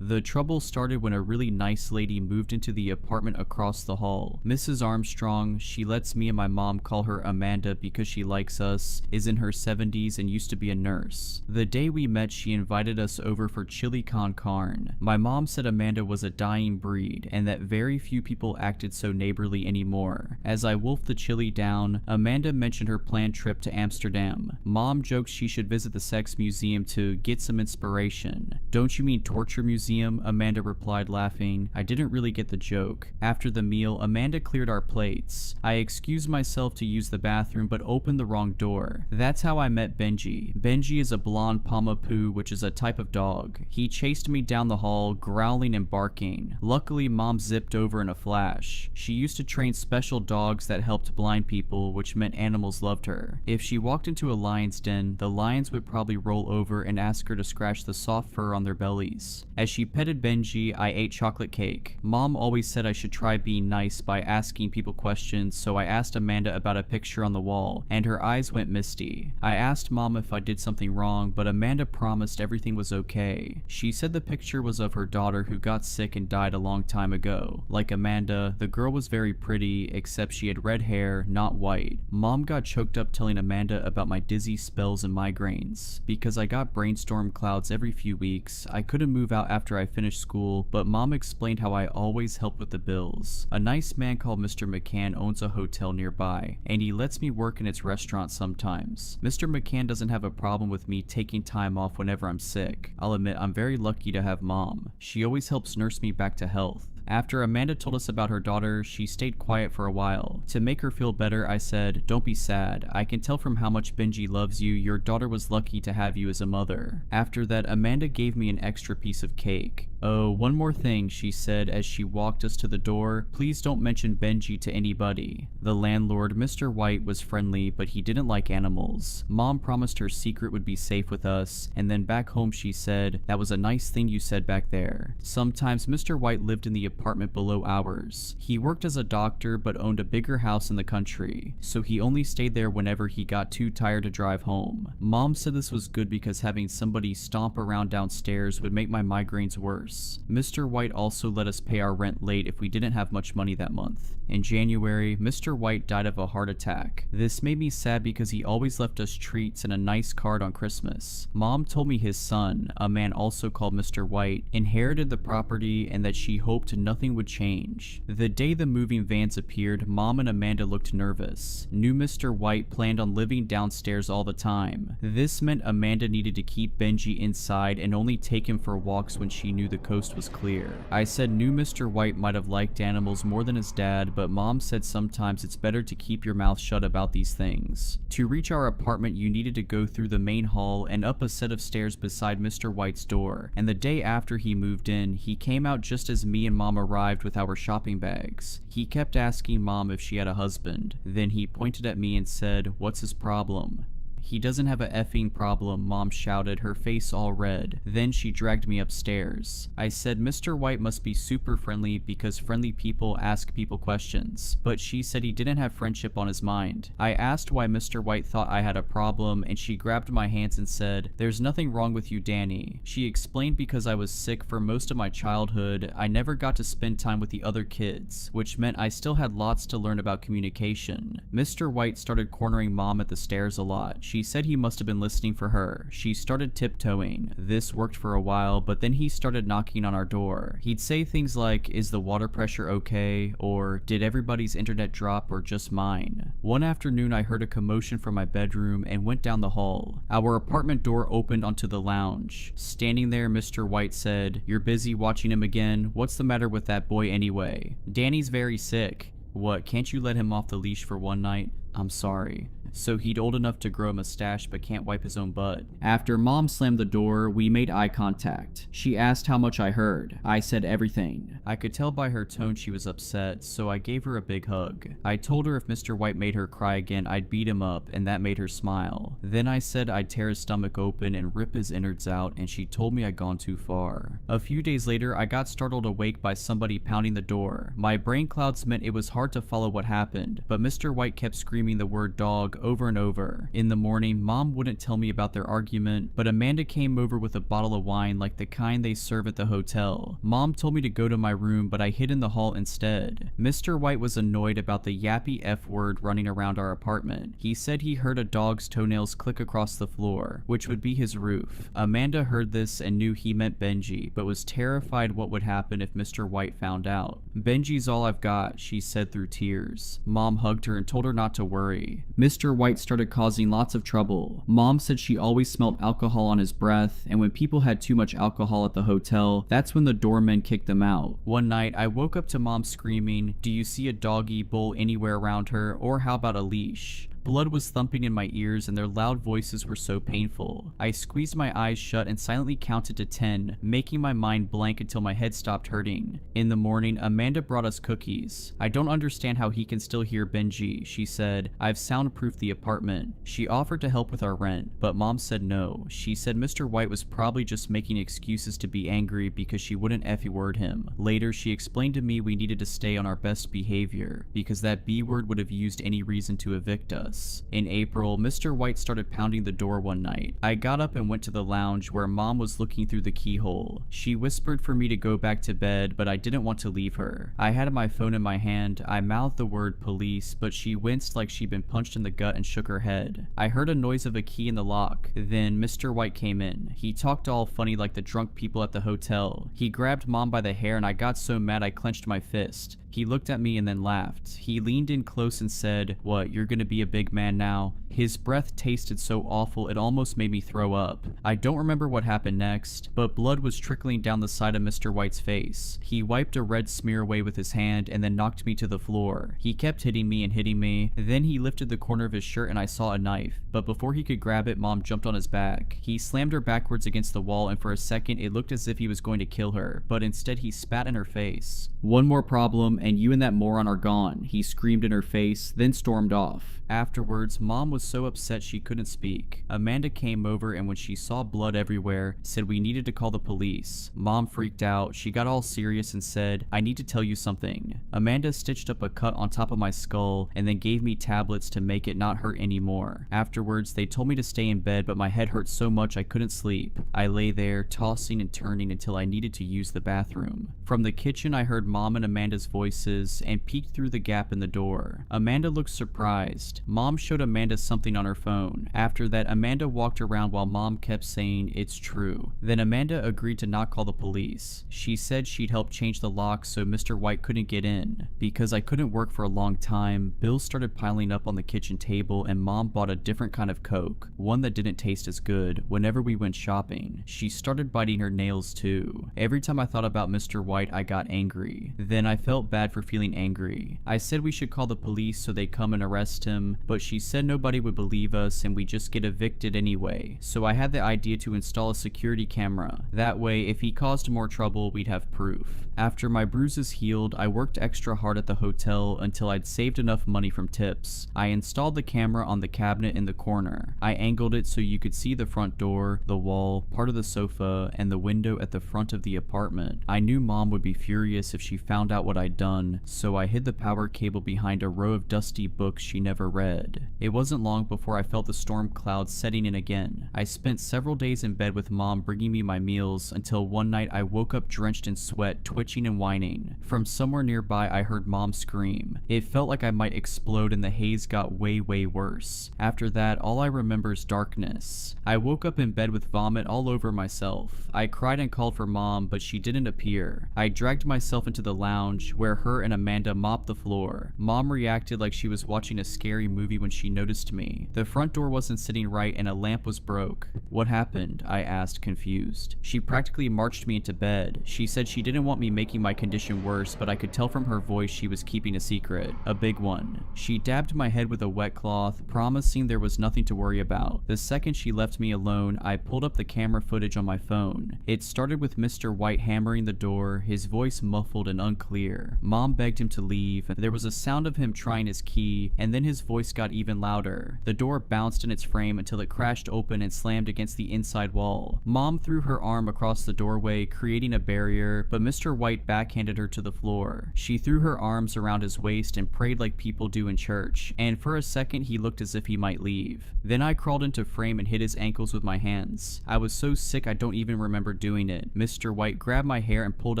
The trouble started when a really nice lady moved into the apartment across the hall. Mrs. Armstrong, she lets me and my mom call her Amanda because she likes us, is in her 70s and used to be a nurse. The day we met, she invited us over for chili con carne. My mom said Amanda was a dying breed and that very few people acted so neighborly anymore. As I wolfed the chili down, Amanda mentioned her planned trip to Amsterdam. Mom joked she should visit the sex museum to get some inspiration. Don't you mean torture museum? Amanda replied, laughing. I didn't really get the joke. After the meal, Amanda cleared our plates. I excused myself to use the bathroom but opened the wrong door. That's how I met Benji. Benji is a blonde Pomapoo, which is a type of dog. He chased me down the hall, growling and barking. Luckily, Mom zipped over in a flash. She used to train special dogs that helped blind people, which meant animals loved her. If she walked into a lion's den, the lions would probably roll over and ask her to scratch the soft fur on their bellies. As she petted Benji, I ate chocolate cake. Mom always said I should try being nice by asking people questions, so I asked Amanda about a picture on the wall, and her eyes went misty. I asked Mom if I did something wrong, but Amanda promised everything was okay. She said the picture was of her daughter who got sick and died a long time ago. Like Amanda, the girl was very pretty, except she had red hair, not white. Mom got choked up telling Amanda about my dizzy spells and migraines. Because I got brainstorm clouds every few weeks, I couldn't move out after I finished school, but Mom explained how I always help with the bills. A nice man called Mr. McCann owns a hotel nearby, and he lets me work in its restaurant sometimes. Mr. McCann doesn't have a problem with me taking time off whenever I'm sick. I'll admit I'm very lucky to have Mom. She always helps nurse me back to health. After Amanda told us about her daughter, she stayed quiet for a while. To make her feel better, I said, "Don't be sad. I can tell from how much Benji loves you, your daughter was lucky to have you as a mother." After that, Amanda gave me an extra piece of cake. "Oh, one more thing," she said as she walked us to the door. "Please don't mention Benji to anybody." The landlord, Mr. White, was friendly, but he didn't like animals. Mom promised her secret would be safe with us, and then back home she said, "That was a nice thing you said back there." Sometimes Mr. White lived in the apartment below ours. He worked as a doctor but owned a bigger house in the country, so he only stayed there whenever he got too tired to drive home. Mom said this was good because having somebody stomp around downstairs would make my migraines worse. Mr. White also let us pay our rent late if we didn't have much money that month. In January, Mr. White died of a heart attack. This made me sad because he always left us treats and a nice card on Christmas. Mom told me his son, a man also called Mr. White, inherited the property and that she hoped nothing would change. The day the moving vans appeared, Mom and Amanda looked nervous. New Mr. White planned on living downstairs all the time. This meant Amanda needed to keep Benji inside and only take him for walks when she knew the coast was clear. I said new Mr. White might have liked animals more than his dad, but Mom said sometimes it's better to keep your mouth shut about these things. To reach our apartment, you needed to go through the main hall and up a set of stairs beside Mr. White's door, and the day after he moved in, he came out just as me and Mom arrived with our shopping bags. He kept asking Mom if she had a husband. Then he pointed at me and said, "What's his problem?" "He doesn't have a effing problem," Mom shouted, her face all red. Then she dragged me upstairs. I said Mr. White must be super friendly because friendly people ask people questions, but she said he didn't have friendship on his mind. I asked why Mr. White thought I had a problem, and she grabbed my hands and said, "There's nothing wrong with you, Danny." She explained because I was sick for most of my childhood, I never got to spend time with the other kids, which meant I still had lots to learn about communication. Mr. White started cornering Mom at the stairs a lot. She said he must have been listening for her. She started tiptoeing. This worked for a while, but then he started knocking on our door. He'd say things like, "Is the water pressure okay?" or "Did everybody's internet drop or just mine?" One afternoon I heard a commotion from my bedroom and went down the hall. Our apartment door opened onto the lounge. Standing there, Mr. White said, "You're busy watching him again? What's the matter with that boy anyway?" "Danny's very sick." "What, can't you let him off the leash for one night?" "I'm sorry." So he'd old enough to grow a mustache but can't wipe his own butt. After Mom slammed the door, we made eye contact. She asked how much I heard. I said everything. I could tell by her tone she was upset, so I gave her a big hug. I told her if Mr. White made her cry again, I'd beat him up, and that made her smile. Then I said I'd tear his stomach open and rip his innards out, and she told me I'd gone too far. A few days later, I got startled awake by somebody pounding the door. My brain clouds meant it was hard to follow what happened, but Mr. White kept screaming the word dog over and over. In the morning, Mom wouldn't tell me about their argument, but Amanda came over with a bottle of wine like the kind they serve at the hotel. Mom told me to go to my room, but I hid in the hall instead. Mr. White was annoyed about the yappy F word running around our apartment. He said he heard a dog's toenails click across the floor, which would be his roof. Amanda heard this and knew he meant Benji, but was terrified what would happen if Mr. White found out. "Benji's all I've got," she said through tears. Mom hugged her and told her not to worry. Mr. White started causing lots of trouble. Mom said she always smelled alcohol on his breath, and when people had too much alcohol at the hotel, that's when the doormen kicked them out. One night, I woke up to Mom screaming, "Do you see a doggy bowl anywhere around her, or how about a leash?" Blood was thumping in my ears and their loud voices were so painful. I squeezed my eyes shut and silently counted to 10, making my mind blank until my head stopped hurting. In the morning, Amanda brought us cookies. "I don't understand how he can still hear Benji," she said. "I've soundproofed the apartment." She offered to help with our rent, but Mom said no. She said Mr. White was probably just making excuses to be angry because she wouldn't F-word him. Later, she explained to me we needed to stay on our best behavior because that B-word would have used any reason to evict us. In April, Mr. White started pounding the door one night. I got up and went to the lounge where Mom was looking through the keyhole. She whispered for me to go back to bed, but I didn't want to leave her. I had my phone in my hand. I mouthed the word police, but she winced like she'd been punched in the gut and shook her head. I heard a noise of a key in the lock. Then Mr. White came in. He talked all funny like the drunk people at the hotel. He grabbed Mom by the hair and I got so mad I clenched my fist. He looked at me and then laughed. He leaned in close and said, "What, you're gonna be a big man now?" His breath tasted so awful it almost made me throw up. I don't remember what happened next, but blood was trickling down the side of Mr. White's face. He wiped a red smear away with his hand and then knocked me to the floor. He kept hitting me and hitting me. Then he lifted the corner of his shirt and I saw a knife. But before he could grab it, Mom jumped on his back. He slammed her backwards against the wall and for a second it looked as if he was going to kill her, but instead he spat in her face. "One more problem and you and that moron are gone," he screamed in her face, then stormed off. Afterwards, Mom was so upset she couldn't speak. Amanda came over and when she saw blood everywhere, said we needed to call the police. Mom freaked out. She got all serious and said, "I need to tell you something." Amanda stitched up a cut on top of my skull and then gave me tablets to make it not hurt anymore. Afterwards, they told me to stay in bed, but my head hurt so much I couldn't sleep. I lay there, tossing and turning until I needed to use the bathroom. From the kitchen, I heard Mom and Amanda's voices and peeked through the gap in the door. Amanda looked surprised. Mom showed Amanda something on her phone. After that, Amanda walked around while Mom kept saying, "It's true." Then Amanda agreed to not call the police. She said she'd help change the lock so Mr. White couldn't get in. Because I couldn't work for a long time, bills started piling up on the kitchen table and Mom bought a different kind of Coke, one that didn't taste as good, whenever we went shopping. She started biting her nails too. Every time I thought about Mr. White, I got angry. Then I felt bad for feeling angry. I said we should call the police so they come and arrest him, but she said nobody would believe us and we'd just get evicted anyway. So I had the idea to install a security camera. That way, if he caused more trouble, we'd have proof. After my bruises healed, I worked extra hard at the hotel until I'd saved enough money from tips. I installed the camera on the cabinet in the corner. I angled it so you could see the front door, the wall, part of the sofa, and the window at the front of the apartment. I knew Mom would be furious if she found out what I'd done, so I hid the power cable behind a row of dusty books she never read. It wasn't long before I felt the storm clouds setting in again. I spent several days in bed with Mom bringing me my meals until one night I woke up drenched in sweat, twitching and whining. From somewhere nearby I heard Mom scream. It felt like I might explode and the haze got way worse. After that, all I remember is darkness. I woke up in bed with vomit all over myself. I cried and called for Mom, but she didn't appear. I dragged myself into the lounge where her and Amanda mopped the floor. Mom reacted like she was watching a scary movie when she noticed me. The front door wasn't sitting right and a lamp was broke. "What happened?" I asked, confused. She practically marched me into bed. She said she didn't want me making my condition worse, but I could tell from her voice she was keeping a secret. A big one. She dabbed my head with a wet cloth, promising there was nothing to worry about. The second she left me alone, I pulled up the camera footage on my phone. It started with Mr. White hammering the door, his voice muffled and unclear. Mom begged him to leave. There was a sound of him trying his key, and then his voice got even louder. The door bounced in its frame until it crashed open and slammed against the inside wall. Mom threw her arm across the doorway, creating a barrier, but Mr. White backhanded her to the floor. She threw her arms around his waist and prayed like people do in church, and for a second he looked as if he might leave. Then I crawled into frame and hit his ankles with my hands. I was so sick I don't even remember doing it. Mr. White grabbed my hair and pulled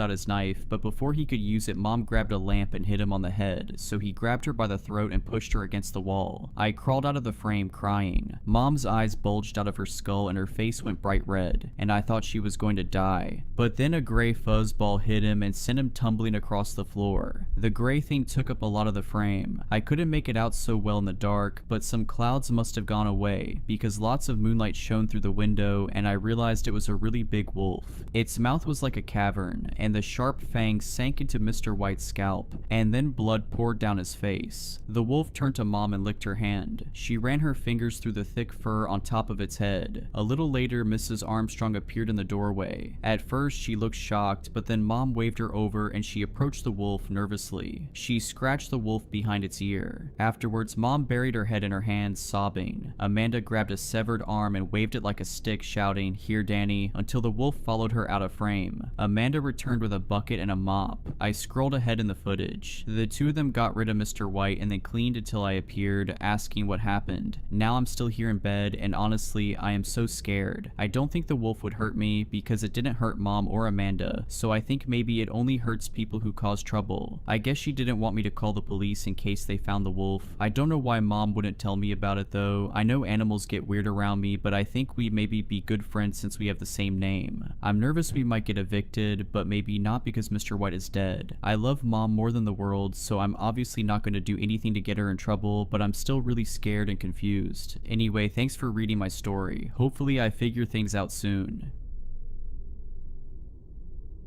out his knife, but before he could use it, Mom grabbed a lamp and hit him on the head, so he grabbed her by the throat and pushed her against the wall. I crawled out out of the frame crying. Mom's eyes bulged out of her skull and her face went bright red, and I thought she was going to die. But then a gray fuzzball hit him and sent him tumbling across the floor. The gray thing took up a lot of the frame. I couldn't make it out so well in the dark, but some clouds must have gone away because lots of moonlight shone through the window and I realized it was a really big wolf. Its mouth was like a cavern, and the sharp fangs sank into Mr. White's scalp, and then blood poured down his face. The wolf turned to Mom and licked her hand. She ran her fingers through the thick fur on top of its head. A little later, Mrs. Armstrong appeared in the doorway. At first, she looked shocked, but then Mom waved her over and she approached the wolf nervously. She scratched the wolf behind its ear. Afterwards, Mom buried her head in her hands, sobbing. Amanda grabbed a severed arm and waved it like a stick, shouting, "Here, Danny," until the wolf followed her out of frame. Amanda returned with a bucket and a mop. I scrolled ahead in the footage. The two of them got rid of Mr. White and then cleaned until I appeared, asking what happened. Now I'm still here in bed, and honestly, I am so scared. I don't think the wolf would hurt me because it didn't hurt Mom or Amanda, so I think maybe it only hurts people who cause trouble. I guess she didn't want me to call the police in case they found the wolf. I don't know why Mom wouldn't tell me about it though. I know animals get weird around me, but I think we maybe be good friends since we have the same name. I'm nervous we might get evicted, but maybe not because Mr. White is dead. I love Mom more than the world, so I'm obviously not going to do anything to get her in trouble, but I'm still really scared and confused. Anyway, thanks for reading my story. Hopefully I figure things out soon.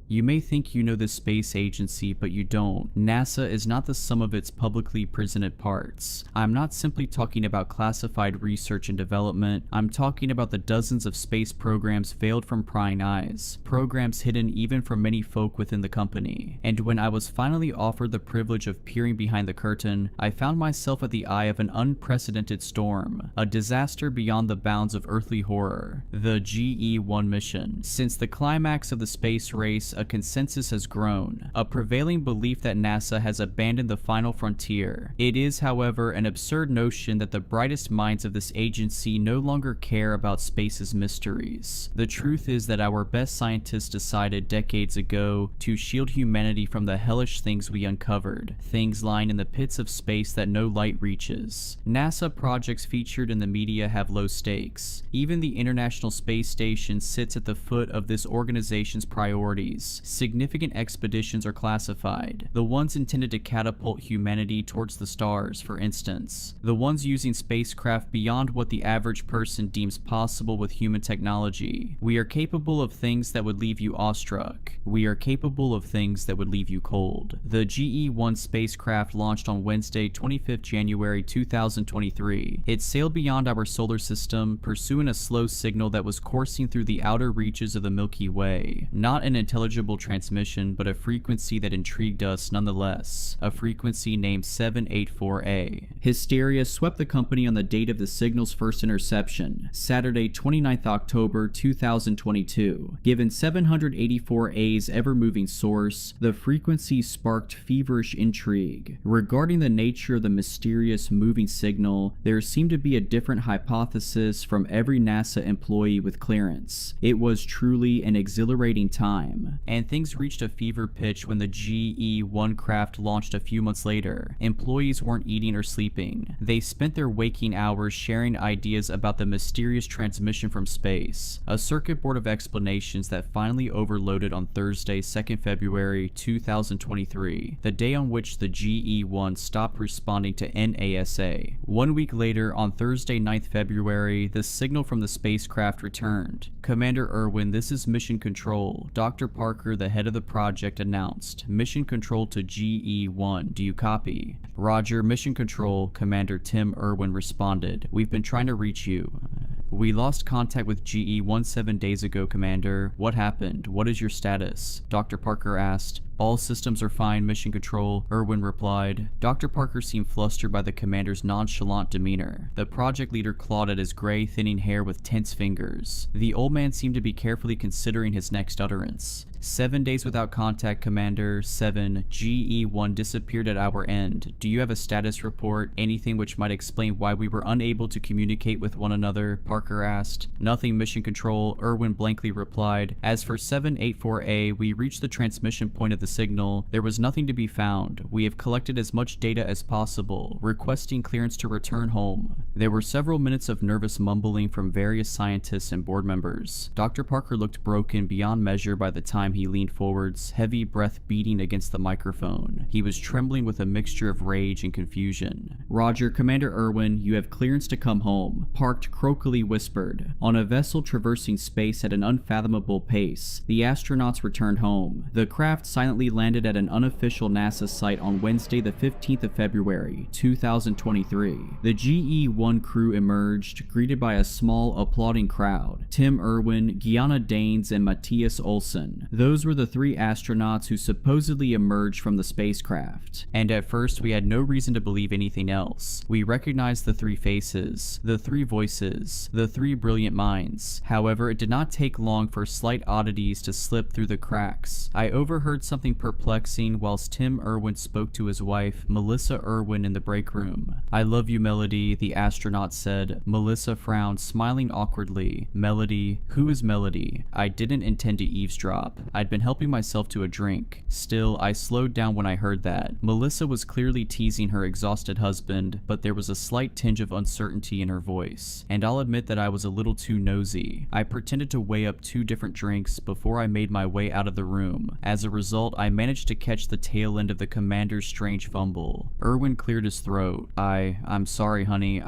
You may think you know this space agency, but you don't. NASA is not the sum of its publicly presented parts. I'm not simply talking about classified research and development. I'm talking about the dozens of space programs veiled from prying eyes, programs hidden even from many folk within the company. And when I was finally offered the privilege of peering behind the curtain, I found myself at the eye of an unprecedented storm, a disaster beyond the bounds of earthly horror, the GE-1 mission. Since the climax of the space race, a consensus has grown, a prevailing belief that NASA has abandoned the final frontier. It is, however, an absurd notion that the brightest minds of this agency no longer care about space's mysteries. The truth is that our best scientists decided decades ago to shield humanity from the hellish things we uncovered, things lying in the pits of space that no light reaches. NASA projects featured in the media have low stakes. Even the International Space Station sits at the foot of this organization's priorities. Significant expeditions are classified. The ones intended to catapult humanity towards the stars, for instance. The ones using spacecraft beyond what the average person deems possible with human technology. We are capable of things that would leave you awestruck. We are capable of things that would leave you cold. The GE-1 spacecraft launched on Wednesday, 25th January 2023. It sailed beyond our solar system, pursuing a slow signal that was coursing through the outer reaches of the Milky Way. Not an intelligible transmission, but a frequency that intrigued us nonetheless, a frequency named 784A. Hysteria swept the company on the date of the signal's first interception, Saturday, 29th October 2022. Given 784A's ever-moving source, the frequency sparked feverish intrigue. Regarding the nature of the mysterious moving signal, there seemed to be a different hypothesis from every NASA employee with clearance. It was truly an exhilarating time. And things reached a fever pitch when the GE-1 craft launched a few months later. Employees weren't eating or sleeping. They spent their waking hours sharing ideas about the mysterious transmission from space, a circuit board of explanations that finally overloaded on Thursday, 2nd February 2023, the day on which the GE-1 stopped responding to NASA. 1 week later, on Thursday, 9th February, the signal from the spacecraft returned. Commander Irwin, this is Mission Control. Dr. Parker, the head of the project, announced, "Mission Control to GE-1, do you copy?" "Roger, Mission Control," Commander Tim Irwin responded. "We've been trying to reach you." "We lost contact with GE-1 7 days ago, Commander. What happened? What is your status?" Dr. Parker asked. "All systems are fine, Mission Control," Irwin replied. Dr. Parker seemed flustered by the commander's nonchalant demeanor. The project leader clawed at his gray, thinning hair with tense fingers. The old man seemed to be carefully considering his next utterance. 7 days without contact, Commander. 7. GE-1 disappeared at our end. Do you have a status report? Anything which might explain why we were unable to communicate with one another?" Parker asked. "Nothing, Mission Control," Irwin blankly replied. "As for 784A, we reached the transmission point of the the signal, there was nothing to be found. We have collected as much data as possible, requesting clearance to return home. There were several minutes of nervous mumbling from various scientists and board members. Dr. Parker looked broken beyond measure by the time he leaned forwards, heavy breath beating against the microphone. He was trembling with a mixture of rage and confusion. "Roger, Commander Irwin, you have clearance to come home," Parked croakily whispered. On a vessel traversing space at an unfathomable pace, the astronauts returned home. The craft silently landed at an unofficial NASA site on Wednesday the 15th of February, 2023. The GE-1 crew emerged, greeted by a small, applauding crowd. Tim Irwin, Gianna Danes, and Matthias Olsen. Those were the three astronauts who supposedly emerged from the spacecraft. And at first, we had no reason to believe anything else. We recognized the three faces, the three voices, the three brilliant minds. However, it did not take long for slight oddities to slip through the cracks. I overheard something perplexing whilst Tim Irwin spoke to his wife, Melissa Irwin, in the break room. "I love you, Melody," the astronaut said. Melissa frowned, smiling awkwardly. "Melody? Who is Melody?" I didn't intend to eavesdrop. I'd been helping myself to a drink. Still, I slowed down when I heard that. Melissa was clearly teasing her exhausted husband, but there was a slight tinge of uncertainty in her voice. And I'll admit that I was a little too nosy. I pretended to weigh up 2 different drinks before I made my way out of the room. As a result, I managed to catch the tail end of the commander's strange fumble. Irwin cleared his throat. I'm sorry, honey,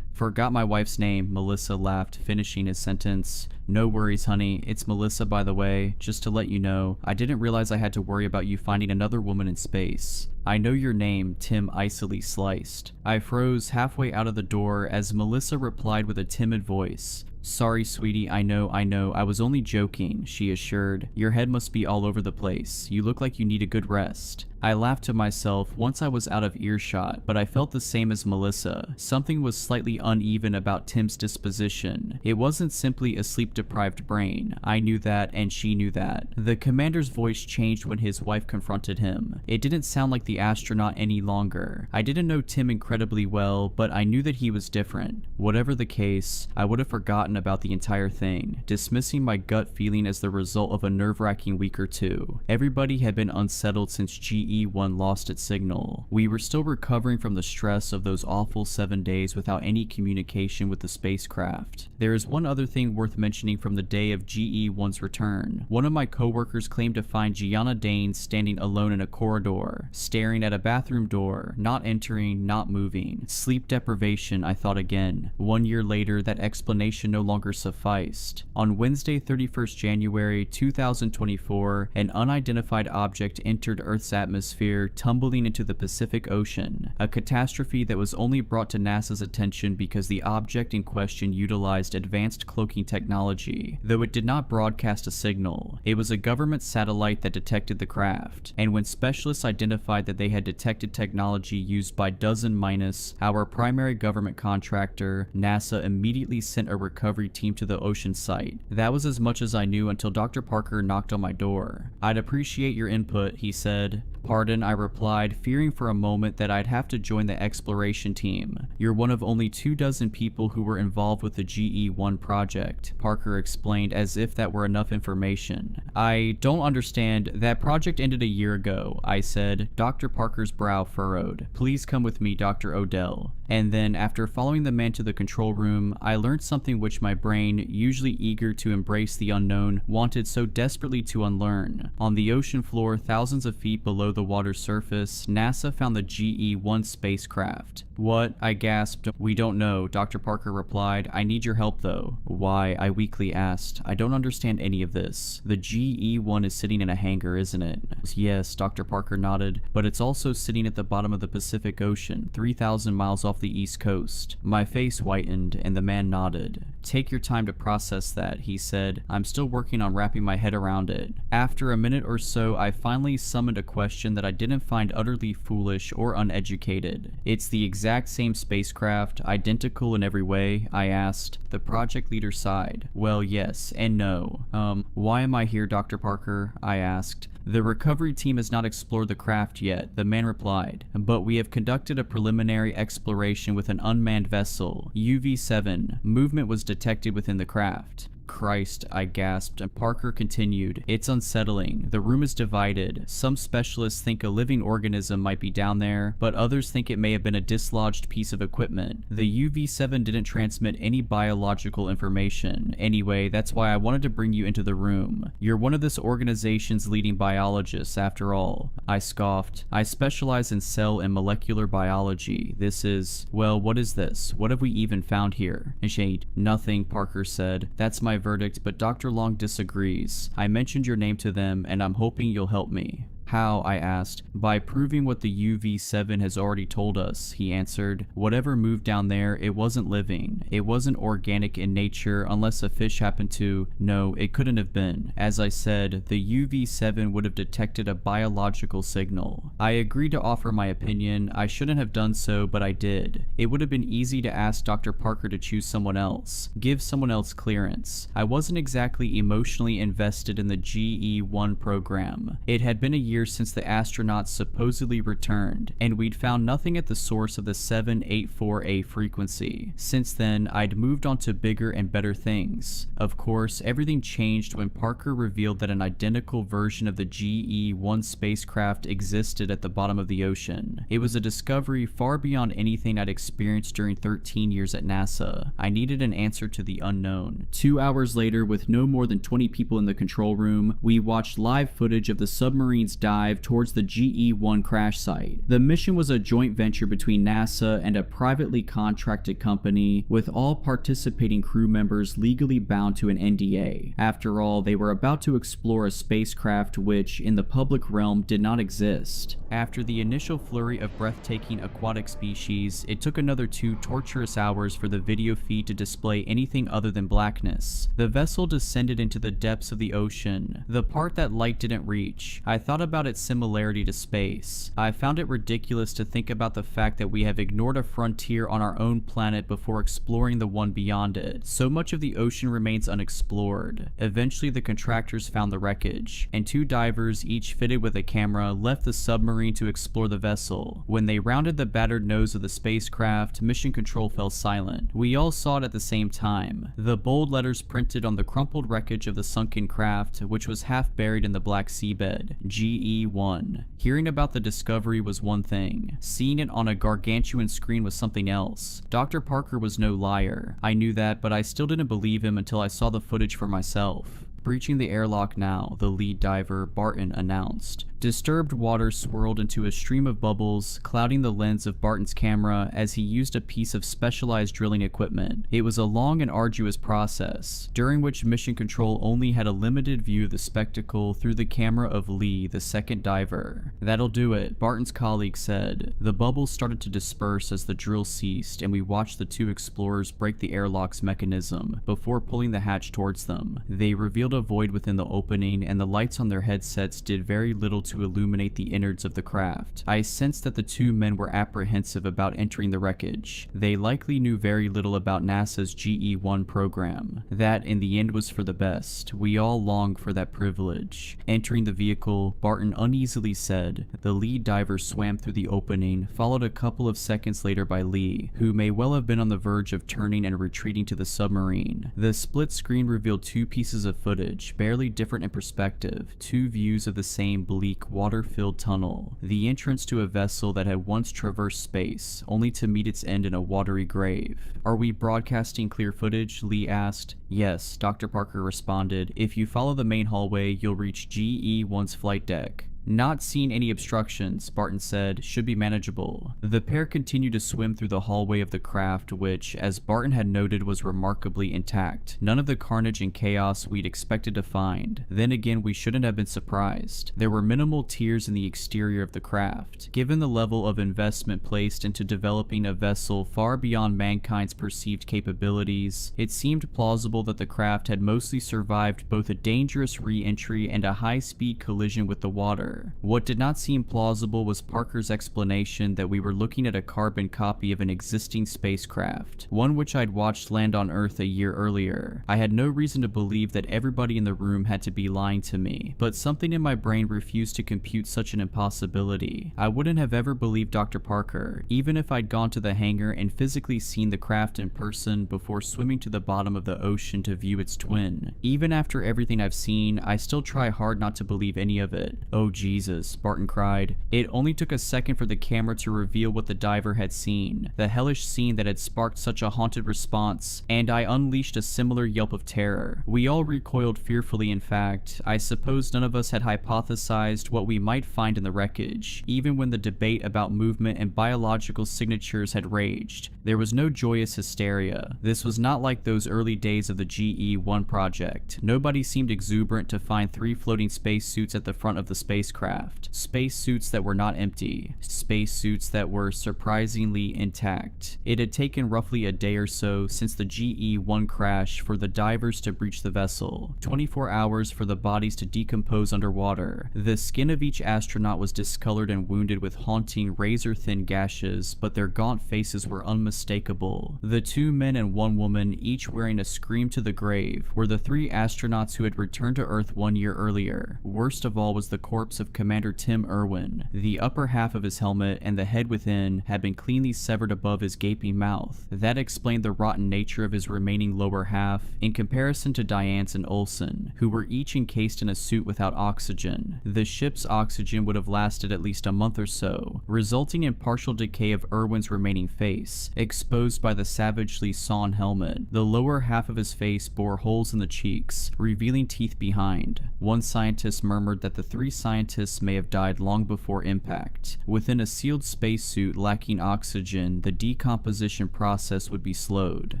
forgot my wife's name," Melissa laughed, finishing his sentence. "No worries, honey. It's Melissa, by the way. Just to let you know, I didn't realize I had to worry about you finding another woman in space." "I know your name," Tim icily sliced. I froze halfway out of the door as Melissa replied with a timid voice. "Sorry, sweetie, I know, I was only joking," she assured. "Your head must be all over the place. You look like you need a good rest." I laughed to myself once I was out of earshot, but I felt the same as Melissa. Something was slightly uneven about Tim's disposition. It wasn't simply a sleep-deprived brain. I knew that, and she knew that. The commander's voice changed when his wife confronted him. It didn't sound like the astronaut any longer. I didn't know Tim incredibly well, but I knew that he was different. Whatever the case, I would have forgotten about the entire thing, dismissing my gut feeling as the result of a nerve-wracking week or two. Everybody had been unsettled since GE-1 lost its signal. We were still recovering from the stress of those awful 7 days without any communication with the spacecraft. There is one other thing worth mentioning from the day of GE-1's return. One of my coworkers claimed to find Gianna Danes standing alone in a corridor, staring at a bathroom door, not entering, not moving. Sleep deprivation, I thought again. 1 year later, that explanation no longer sufficed. On Wednesday, 31st January 2024, an unidentified object entered Earth's atmosphere, tumbling into the Pacific Ocean, a catastrophe that was only brought to NASA's attention because the object in question utilized advanced cloaking technology, though it did not broadcast a signal. It was a government satellite that detected the craft, and when specialists identified that they had detected technology used by DozenMinus, our primary government contractor, NASA immediately sent a recovery team to the ocean site. That was as much as I knew until Dr. Parker knocked on my door. "I'd appreciate your input," he said. "Pardon," I replied, fearing for a moment that I'd have to join the exploration team. "You're one of only 24 people who were involved with the GE-1 project," Parker explained as if that were enough information. "I don't understand. That project ended a year ago," I said. Dr. Parker's brow furrowed. "Please come with me, Dr. Odell." And then, after following the man to the control room, I learned something which my brain, usually eager to embrace the unknown, wanted so desperately to unlearn. On the ocean floor, thousands of feet below the water's surface, NASA found the GE-1 spacecraft. "What?" I gasped. "We don't know," Dr. Parker replied. "I need your help, though." "Why?" I weakly asked. "I don't understand any of this. The GE-1 is sitting in a hangar, isn't it?" "Yes," Dr. Parker nodded, "but it's also sitting at the bottom of the Pacific Ocean, 3,000 miles off the east coast." My face whitened, and the man nodded. "Take your time to process that," he said. "I'm still working on wrapping my head around it." After a minute or so, I finally summoned a question that I didn't find utterly foolish or uneducated. "It's the exact same spacecraft, identical in every way?" I asked. The project leader sighed. "Well, yes and no. Why am I here, Dr. Parker?" I asked. "The recovery team has not explored the craft yet," the man replied, "but we have conducted a preliminary exploration with an unmanned vessel, UV-7. Movement was detected within the craft." Christ, I gasped, and Parker continued, it's unsettling. The room is divided. Some specialists think a living organism might be down there, but others think it may have been a dislodged piece of equipment. The UV7 didn't transmit any biological information. Anyway, that's why I wanted to bring you into the room. You're one of this organization's leading biologists, after all. I scoffed. I specialize in cell and molecular biology. This is, well, what is this? What have we even found here? And Shade, nothing, Parker said. That's my verdict, but Dr. Long disagrees. I mentioned your name to them, and I'm hoping you'll help me. How? I asked. By proving what the UV7 has already told us, he answered. Whatever moved down there, it wasn't living. It wasn't organic in nature unless a fish happened to... No, it couldn't have been. As I said, the UV7 would have detected a biological signal. I agreed to offer my opinion. I shouldn't have done so, but I did. It would have been easy to ask Dr. Parker to choose someone else. Give someone else clearance. I wasn't exactly emotionally invested in the GE1 program. It had been a year since the astronauts supposedly returned, and we'd found nothing at the source of the 784A frequency. Since then, I'd moved on to bigger and better things. Of course, everything changed when Parker revealed that an identical version of the GE-1 spacecraft existed at the bottom of the ocean. It was a discovery far beyond anything I'd experienced during 13 years at NASA. I needed an answer to the unknown. 2 hours later, with no more than 20 people in the control room, we watched live footage of the submarine's dive towards the GE-1 crash site. The mission was a joint venture between NASA and a privately contracted company, with all participating crew members legally bound to an NDA. After all, they were about to explore a spacecraft which, in the public realm, did not exist. After the initial flurry of breathtaking aquatic species, it took another 2 torturous hours for the video feed to display anything other than blackness. The vessel descended into the depths of the ocean, the part that light didn't reach. I thought about its similarity to space. I found it ridiculous to think about the fact that we have ignored a frontier on our own planet before exploring the one beyond it. So much of the ocean remains unexplored. Eventually, the contractors found the wreckage, and 2 divers, each fitted with a camera, left the submarine to explore the vessel. When they rounded the battered nose of the spacecraft, mission control fell silent. We all saw it at the same time. The bold letters printed on the crumpled wreckage of the sunken craft, which was half buried in the black seabed. GE-1. Hearing about the discovery was one thing. Seeing it on a gargantuan screen was something else. Dr. Parker was no liar. I knew that, but I still didn't believe him until I saw the footage for myself. Breaching the airlock now, the lead diver, Barton, announced. Disturbed water swirled into a stream of bubbles, clouding the lens of Barton's camera as he used a piece of specialized drilling equipment. It was a long and arduous process, during which Mission Control only had a limited view of the spectacle through the camera of Lee, the second diver. That'll do it, Barton's colleague said. The bubbles started to disperse as the drill ceased, and we watched the 2 explorers break the airlock's mechanism before pulling the hatch towards them. They revealed a void within the opening, and the lights on their headsets did very little to illuminate the innards of the craft. I sensed that the 2 men were apprehensive about entering the wreckage. They likely knew very little about NASA's GE-1 program. That, in the end, was for the best. We all longed for that privilege. Entering the vehicle, Barton uneasily said. The lead diver swam through the opening, followed a couple of seconds later by Lee, who may well have been on the verge of turning and retreating to the submarine. The split screen revealed 2 pieces of footage, barely different in perspective, 2 views of the same bleak, water-filled tunnel, the entrance to a vessel that had once traversed space, only to meet its end in a watery grave. Are we broadcasting clear footage? Lee asked. Yes, Dr. Parker responded. If you follow the main hallway, you'll reach GE-1's flight deck. Not seeing any obstructions, Barton said, should be manageable. The pair continued to swim through the hallway of the craft, which, as Barton had noted, was remarkably intact. None of the carnage and chaos we'd expected to find. Then again, we shouldn't have been surprised. There were minimal tears in the exterior of the craft. Given the level of investment placed into developing a vessel far beyond mankind's perceived capabilities, it seemed plausible that the craft had mostly survived both a dangerous re-entry and a high-speed collision with the water. Parker. What did not seem plausible was Parker's explanation that we were looking at a carbon copy of an existing spacecraft, one which I'd watched land on Earth a year earlier. I had no reason to believe that everybody in the room had to be lying to me, but something in my brain refused to compute such an impossibility. I wouldn't have ever believed Dr. Parker, even if I'd gone to the hangar and physically seen the craft in person before swimming to the bottom of the ocean to view its twin. Even after everything I've seen, I still try hard not to believe any of it. "Oh Jesus," Barton cried. It only took a second for the camera to reveal what the diver had seen, the hellish scene that had sparked such a haunted response, and I unleashed a similar yelp of terror. We all recoiled fearfully. In fact, I suppose none of us had hypothesized what we might find in the wreckage, even when the debate about movement and biological signatures had raged. There was no joyous hysteria. This was not like those early days of the GE-1 project. Nobody seemed exuberant to find 3 floating spacesuits at the front of the spacecraft. Spacesuits that were not empty. Spacesuits that were surprisingly intact. It had taken roughly a day or so since the GE-1 crash for the divers to breach the vessel. 24 hours for the bodies to decompose underwater. The skin of each astronaut was discolored and wounded with haunting razor-thin gashes, but their gaunt faces were unmistakable. The 2 men and 1 woman, each wearing a scream to the grave, were the 3 astronauts who had returned to Earth 1 year earlier. Worst of all was the corpse of Commander Tim Irwin. The upper half of his helmet and the head within had been cleanly severed above his gaping mouth. That explained the rotten nature of his remaining lower half, in comparison to Diane's and Olsen, who were each encased in a suit without oxygen. The ship's oxygen would have lasted at least a month or so, resulting in partial decay of Irwin's remaining face, exposed by the savagely sawn helmet. The lower half of his face bore holes in the cheeks, revealing teeth behind. One scientist murmured that the 3 scientists may have died long before impact. Within a sealed spacesuit lacking oxygen, the decomposition process would be slowed.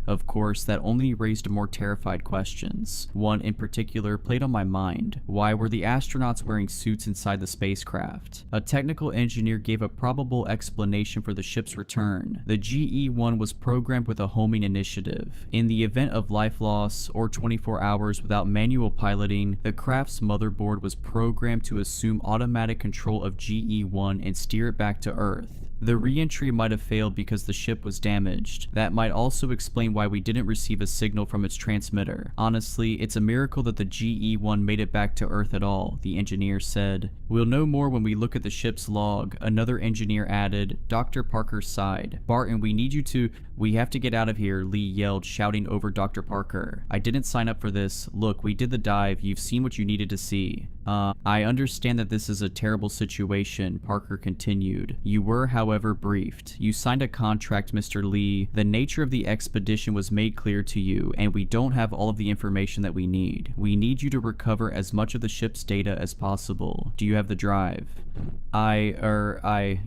Of course, that only raised more terrified questions. One in particular played on my mind. Why were the astronauts wearing suits inside the spacecraft? A technical engineer gave a probable explanation for the ship's return. The GE-1 was programmed with a homing initiative. In the event of life loss, or 24 hours without manual piloting, the craft's motherboard was programmed to assume automatic control of GE-1 and steer it back to Earth. The re-entry might have failed because the ship was damaged. That might also explain why we didn't receive a signal from its transmitter. Honestly, it's a miracle that the GE-1 made it back to Earth at all, the engineer said. "We'll know more when we look at the ship's log," another engineer added. Dr. Parker sighed. "Barton, we need you to— We have to get out of here," Lee yelled, shouting over Dr. Parker. "I didn't sign up for this. Look, we did the dive. You've seen what you needed to see." I understand that this is a terrible situation," Parker continued. "You were, however, briefed. You signed a contract, Mr. Lee. The nature of the expedition was made clear to you, and we don't have all of the information that we need. We need you to recover as much of the ship's data as possible. Do you have the drive?"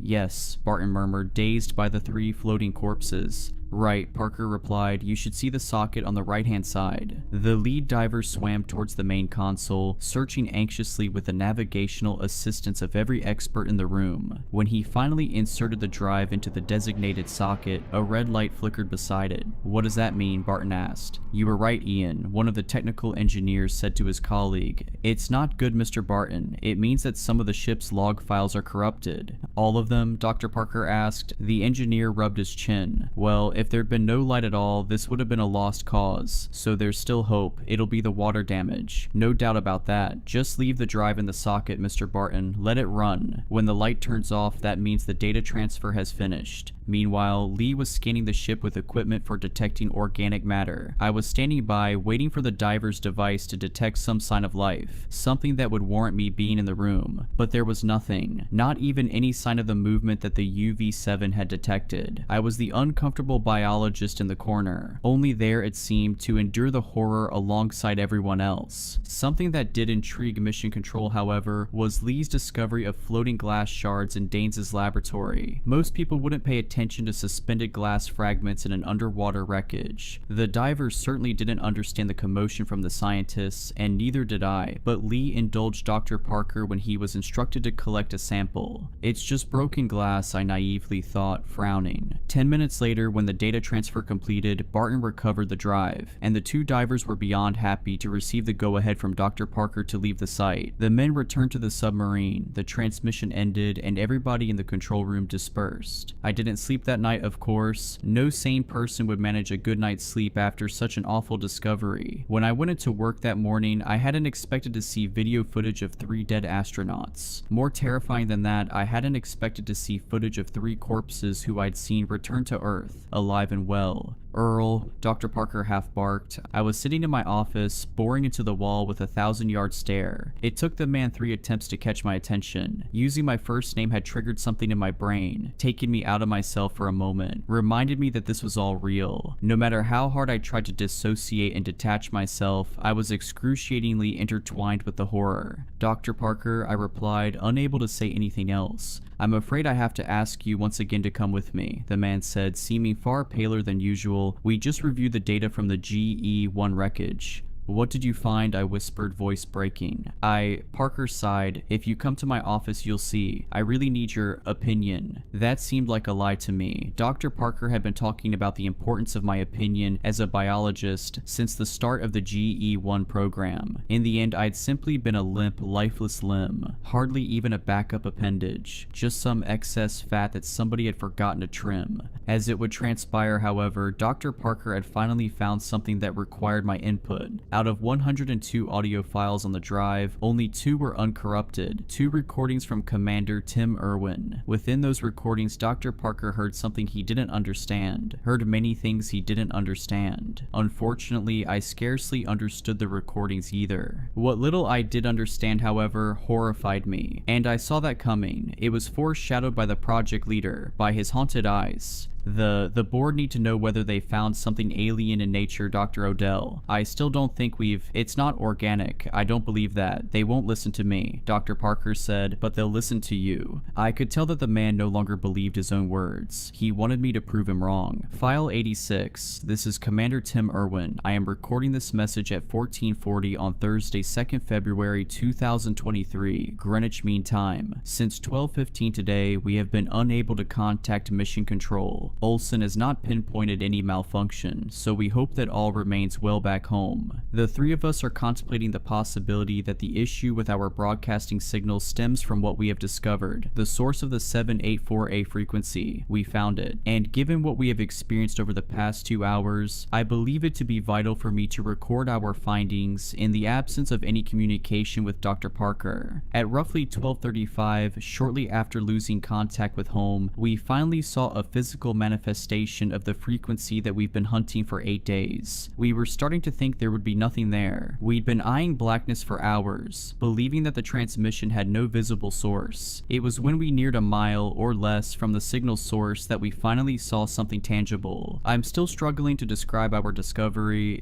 Yes," Barton murmured, dazed by the 3 floating corpses. "Right," Parker replied. "You should see the socket on the right-hand side." The lead diver swam towards the main console, searching anxiously with the navigational assistance of every expert in the room. When he finally inserted the drive into the designated socket, a red light flickered beside it. "What does that mean?" Barton asked. "You were right, Ian," one of the technical engineers said to his colleague. "It's not good, Mr. Barton. It means that some of the ship's log files are corrupted." "All of them?" Dr. Parker asked. The engineer rubbed his chin. "Well, if there'd been no light at all, this would have been a lost cause. So there's still hope. It'll be the water damage. No doubt about that. Just leave the drive in the socket, Mr. Barton. Let it run. When the light turns off, that means the data transfer has finished." Meanwhile, Lee was scanning the ship with equipment for detecting organic matter. I was standing by, waiting for the diver's device to detect some sign of life, something that would warrant me being in the room. But there was nothing. Not even any sign of the movement that the UV-7 had detected. I was the uncomfortable biologist in the corner, only there, it seemed, to endure the horror alongside everyone else. Something that did intrigue Mission Control, however, was Lee's discovery of floating glass shards in Danes' laboratory. Most people wouldn't pay attention attention to suspended glass fragments in an underwater wreckage. The divers certainly didn't understand the commotion from the scientists, and neither did I, but Lee indulged Dr. Parker when he was instructed to collect a sample. It's just broken glass, I naively thought, frowning. 10 minutes later, when the data transfer completed, Barton recovered the drive, and the two divers were beyond happy to receive the go-ahead from Dr. Parker to leave the site. The men returned to the submarine, the transmission ended, and everybody in the control room dispersed. I didn't sleep that night, of course. No sane person would manage a good night's sleep after such an awful discovery. When I went into work that morning, I hadn't expected to see video footage of 3 dead astronauts. More terrifying than that, I hadn't expected to see footage of 3 corpses who I'd seen return to Earth, alive and well. Earl, Dr. Parker half barked. I was sitting in my office, boring into the wall with a 1,000-yard stare. It took the man 3 attempts to catch my attention. Using my first name had triggered something in my brain, taking me out of myself for a moment, reminded me that this was all real. No matter how hard I tried to dissociate and detach myself, I was excruciatingly intertwined with the horror. Dr. Parker, I replied, unable to say anything else. I'm afraid I have to ask you once again to come with me, the man said, seeming far paler than usual. We just reviewed the data from the GE-1 wreckage. What did you find? I whispered, voice breaking. Parker sighed. If you come to my office, you'll see. I really need your opinion. That seemed like a lie to me. Dr. Parker had been talking about the importance of my opinion as a biologist since the start of the GE-1 program. In the end, I'd simply been a limp, lifeless limb. Hardly even a backup appendage. Just some excess fat that somebody had forgotten to trim. As it would transpire, however, Dr. Parker had finally found something that required my input. Out of 102 audio files on the drive, only 2 were uncorrupted, 2 recordings from Commander Tim Irwin. Within those recordings, Dr. Parker heard something he didn't understand, heard many things he didn't understand. Unfortunately, I scarcely understood the recordings either. What little I did understand, however, horrified me, and I saw that coming. It was foreshadowed by the project leader, by his haunted eyes. The board need to know whether they found something alien in nature, Dr. Odell. I still don't think it's not organic. I don't believe that. They won't listen to me, Dr. Parker said, but they'll listen to you. I could tell that the man no longer believed his own words. He wanted me to prove him wrong. File 86. This is Commander Tim Irwin. I am recording this message at 1440 on Thursday, 2nd February 2023, Greenwich Mean Time. Since 12:15 today, we have been unable to contact Mission Control. Olsen has not pinpointed any malfunction, so we hope that all remains well back home. The 3 of us are contemplating the possibility that the issue with our broadcasting signal stems from what we have discovered, the source of the 784A frequency. We found it, and given what we have experienced over the past 2 hours, I believe it to be vital for me to record our findings in the absence of any communication with Dr. Parker. At roughly 12:35, shortly after losing contact with home, we finally saw a physical manifestation of the frequency that we've been hunting for 8 days. We were starting to think there would be nothing there. We'd been eyeing blackness for hours, believing that the transmission had no visible source. It was when we neared a mile or less from the signal source that we finally saw something tangible. I'm still struggling to describe our discovery.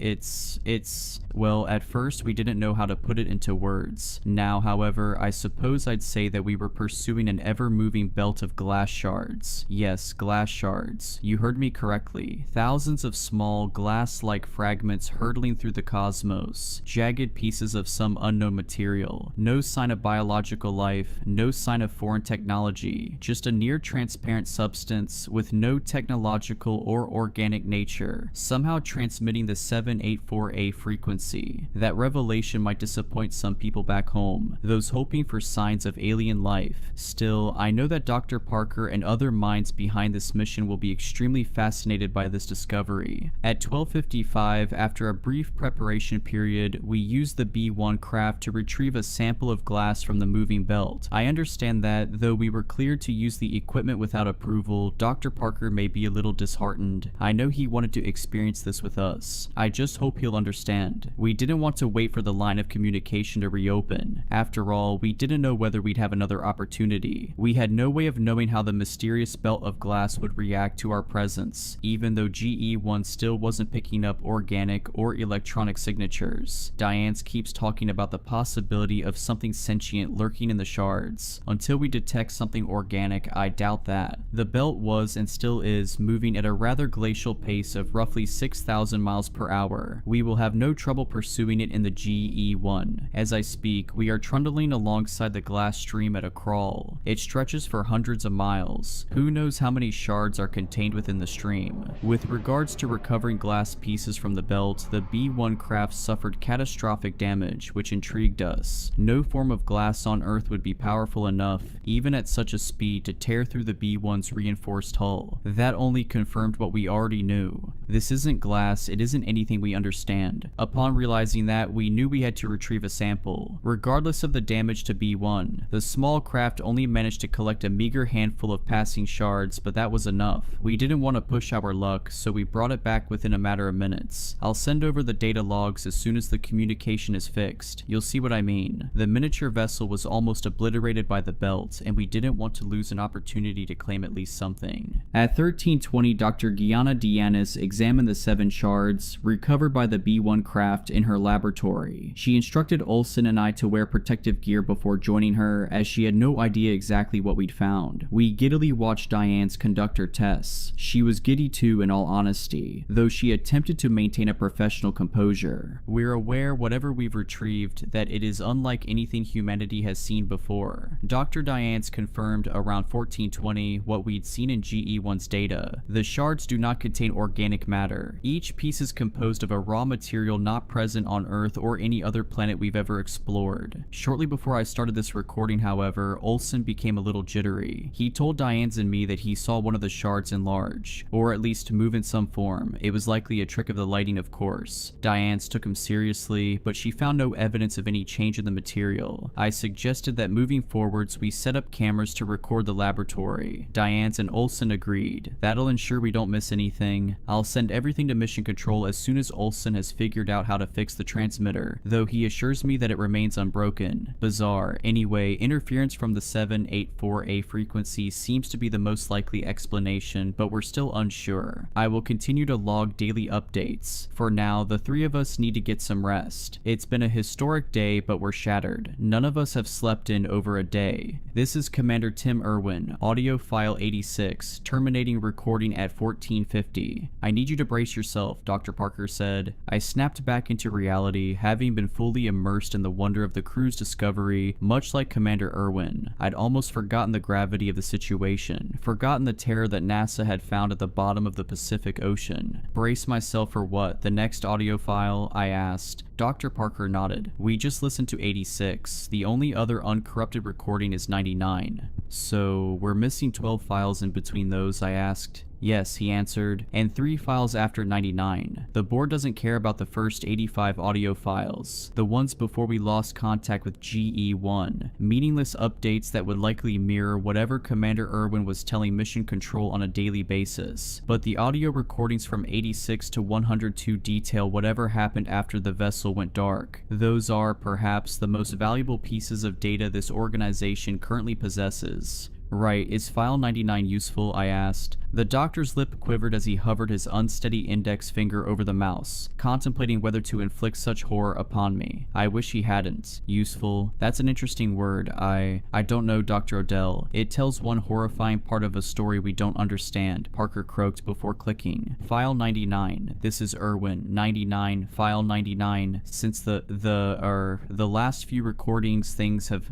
Well, at first we didn't know how to put it into words. Now, however, I suppose I'd say that we were pursuing an ever-moving belt of glass shards. Yes, glass shards. You heard me correctly. Thousands of small, glass-like fragments hurtling through the cosmos. Jagged pieces of some unknown material. No sign of biological life, no sign of foreign technology. Just a near-transparent substance with no technological or organic nature, somehow transmitting the 784A frequency. That revelation might disappoint some people back home, those hoping for signs of alien life. Still, I know that Dr. Parker and other minds behind this mission will be extremely fascinated by this discovery. At 12:55, after a brief preparation period, we used the B-1 craft to retrieve a sample of glass from the moving belt. I understand that, though we were cleared to use the equipment without approval, Dr. Parker may be a little disheartened. I know he wanted to experience this with us. I just hope he'll understand. We didn't want to wait for the line of communication to reopen. After all, we didn't know whether we'd have another opportunity. We had no way of knowing how the mysterious belt of glass would react react to our presence, even though GE1 still wasn't picking up organic or electronic signatures. Diane keeps talking about the possibility of something sentient lurking in the shards. Until we detect something organic, I doubt that. The belt was and still is moving at a rather glacial pace of roughly 6,000 miles per hour. We will have no trouble pursuing it in the GE1. As I speak, we are trundling alongside the glass stream at a crawl. It stretches for hundreds of miles. Who knows how many shards are contained within the stream? With regards to recovering glass pieces from the belt, the B1 craft suffered catastrophic damage, which intrigued us. No form of glass on Earth would be powerful enough, even at such a speed, to tear through the B1's reinforced hull. That only confirmed what we already knew. This isn't glass, it isn't anything we understand. Upon realizing that, we knew we had to retrieve a sample. Regardless of the damage to B1, the small craft only managed to collect a meager handful of passing shards, but that was enough. We didn't want to push our luck, so we brought it back within a matter of minutes. I'll send over the data logs as soon as the communication is fixed. You'll see what I mean. The miniature vessel was almost obliterated by the belt, and we didn't want to lose an opportunity to claim at least something. At 1320, Dr. Gianna Dianis examined the 7 shards recovered by the B1 craft in her laboratory. She instructed Olsen and I to wear protective gear before joining her, as she had no idea exactly what we'd found. We giddily watched Diane's conduct her tests. She was giddy too, in all honesty, though she attempted to maintain a professional composure. We're aware, whatever we've retrieved, that it is unlike anything humanity has seen before. Dr. Diane's confirmed around 1420 what we'd seen in GE1's data. The shards do not contain organic matter. Each piece is composed of a raw material not present on Earth or any other planet we've ever explored. Shortly before I started this recording, however, Olsen became a little jittery. He told Diane's and me that he saw one of the shards enlarge, or at least move in some form. It was likely a trick of the lighting, of course. Diane's took him seriously, but she found no evidence of any change in the material. I suggested that moving forwards we set up cameras to record the laboratory. Diane's and Olsen agreed. That'll ensure we don't miss anything. I'll send everything to Mission Control as soon as Olsen has figured out how to fix the transmitter, though he assures me that it remains unbroken. Bizarre. Anyway, interference from the 784A frequency seems to be the most likely explanation, but we're still unsure. I will continue to log daily updates. For now, the 3 of us need to get some rest. It's been a historic day, but we're shattered. None of us have slept in over a day. This is Commander Tim Irwin, audio file 86, terminating recording at 1450. I need you to brace yourself, Dr. Parker said. I snapped back into reality, having been fully immersed in the wonder of the crew's discovery, much like Commander Irwin. I'd almost forgotten the gravity of the situation, forgotten the terror that NASA had found at the bottom of the Pacific Ocean. Brace myself for what? The next audio file? I asked. Dr. Parker nodded. We just listened to 86. The only other uncorrupted recording is 99. So, we're missing 12 files in between those, I asked. Yes, he answered, and 3 files after 99. The board doesn't care about the first 85 audio files, the ones before we lost contact with GE1, meaningless updates that would likely mirror whatever Commander Irwin was telling Mission Control on a daily basis. But the audio recordings from 86 to 102 detail whatever happened after the vessel went dark. Those are, perhaps, the most valuable pieces of data this organization currently possesses. Right, is file 99 useful? I asked. The doctor's lip quivered as he hovered his unsteady index finger over the mouse, contemplating whether to inflict such horror upon me. I wish he hadn't. Useful? That's an interesting word. I don't know, Dr. Odell. It tells one horrifying part of a story we don't understand, Parker croaked before clicking. File 99. This is Irwin. 99. File 99. Since the last few recordings,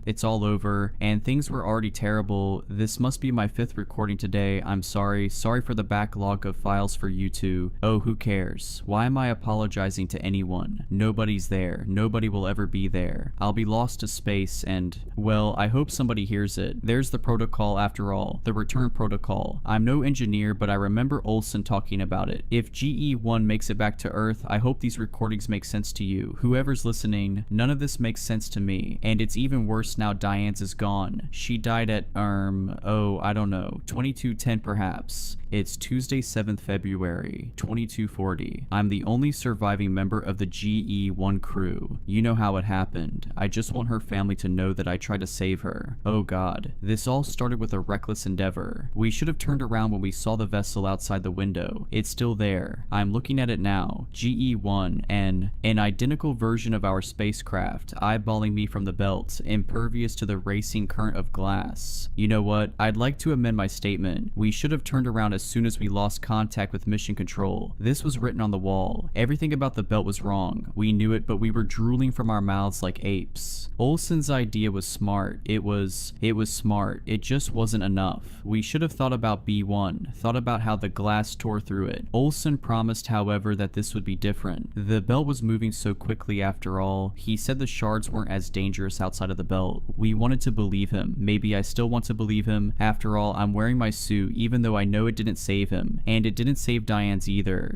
it's all over, and things were already terrible. This must be my 5th recording today. I'm sorry. Sorry for the backlog of files for you two. Oh, who cares? Why am I apologizing to anyone? Nobody's there. Nobody will ever be there. I'll be lost to space and, well, I hope somebody hears it. There's the protocol after all. The return protocol. I'm no engineer, but I remember Olsen talking about it. If GE1 makes it back to Earth, I hope these recordings make sense to you. Whoever's listening, none of this makes sense to me. And it's even worse now Diane's is gone. She died at, I don't know, 2210 perhaps. Yes, it's Tuesday 7th February, 2240. I'm the only surviving member of the GE1 crew. You know how it happened. I just want her family to know that I tried to save her. Oh god. This all started with a reckless endeavor. We should have turned around when we saw the vessel outside the window. It's still there. I'm looking at it now. GE1 and an identical version of our spacecraft, eyeballing me from the belt, impervious to the racing current of glass. You know what? I'd like to amend my statement. We should have turned around as soon as we lost contact with mission control. This was written on the wall. Everything about the belt was wrong. We knew it, but we were drooling from our mouths like apes. Olsen's idea was smart. It was smart. It just wasn't enough. We should have thought about B1, thought about how the glass tore through it. Olsen promised, however, that this would be different. The belt was moving so quickly after all. He said the shards weren't as dangerous outside of the belt. We wanted to believe him. Maybe I still want to believe him. After all, I'm wearing my suit, even though I know it didn't save him. And it didn't save Diane's either.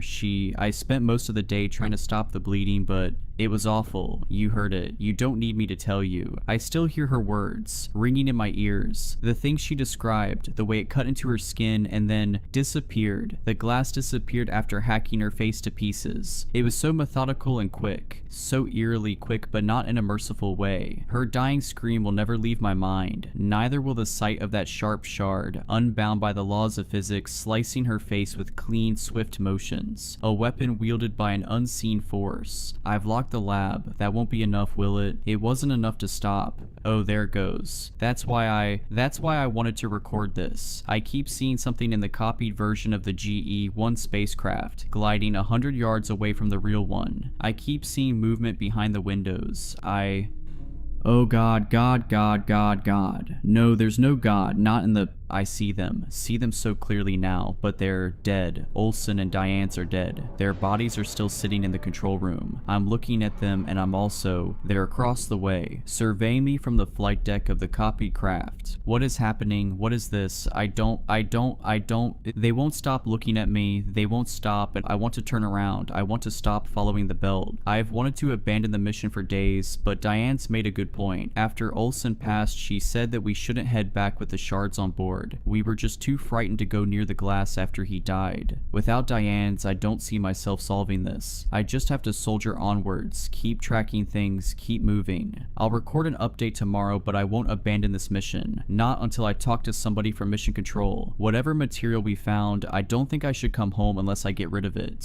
I spent most of the day trying to stop the bleeding, but it was awful. You heard it. You don't need me to tell you. I still hear her words, ringing in my ears. The things she described, the way it cut into her skin and then disappeared. The glass disappeared after hacking her face to pieces. It was so methodical and quick. So eerily quick, but not in a merciful way. Her dying scream will never leave my mind. Neither will the sight of that sharp shard, unbound by the laws of physics, slicing her face with clean, swift motions. A weapon wielded by an unseen force. I've locked the lab. That won't be enough, will it? It wasn't enough to stop. Oh, there it goes. That's why I wanted to record this. I keep seeing something in the copied version of the GE-1 spacecraft, gliding 100 yards away from the real one. I keep seeing movement behind the windows. Oh God, God, God, God, God. No, there's no God, not in the... I see them so clearly now, but they're dead. Olsen and Diane's are dead. Their bodies are still sitting in the control room. I'm looking at them and they're across the way, surveying me from the flight deck of the copied craft. What is happening? What is this? They won't stop looking at me. They won't stop, and I want to turn around. I want to stop following the belt. I've wanted to abandon the mission for days, but Diane's made a good point. After Olsen passed, she said that we shouldn't head back with the shards on board. We were just too frightened to go near the glass after he died. Without Diane's, I don't see myself solving this. I just have to soldier onwards, keep tracking things, keep moving. I'll record an update tomorrow, but I won't abandon this mission. Not until I talk to somebody from Mission Control. Whatever material we found, I don't think I should come home unless I get rid of it.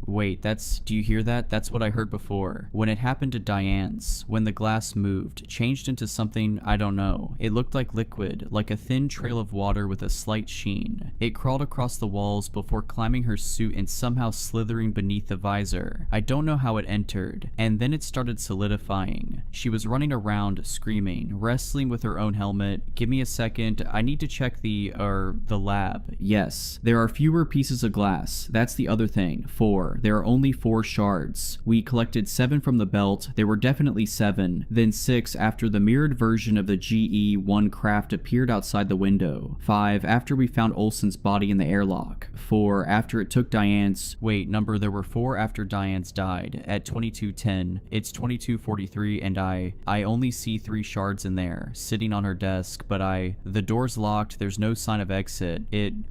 Wait, do you hear that? That's what I heard before. When it happened to Diane's, when the glass moved, changed into something, I don't know. It looked like liquid, like a thin trail of water with a slight sheen. It crawled across the walls before climbing her suit and somehow slithering beneath the visor. I don't know how it entered, and then it started solidifying. She was running around, screaming, wrestling with her own helmet. Give me a second, I need to check the lab. Yes, there are fewer pieces of glass. That's the other thing. 4. There are only 4 shards. We collected 7 from the belt. There were definitely 7, then 6 after the mirrored version of the GE-1 craft appeared outside the window. 5 after we found Olsen's body in the airlock. 4 after it took Diane's... Wait, there were 4 after Diane's died. At 22:10, it's 22:43, and I only see 3 shards in there, sitting on her desk, but the door's locked, there's no sign of exit.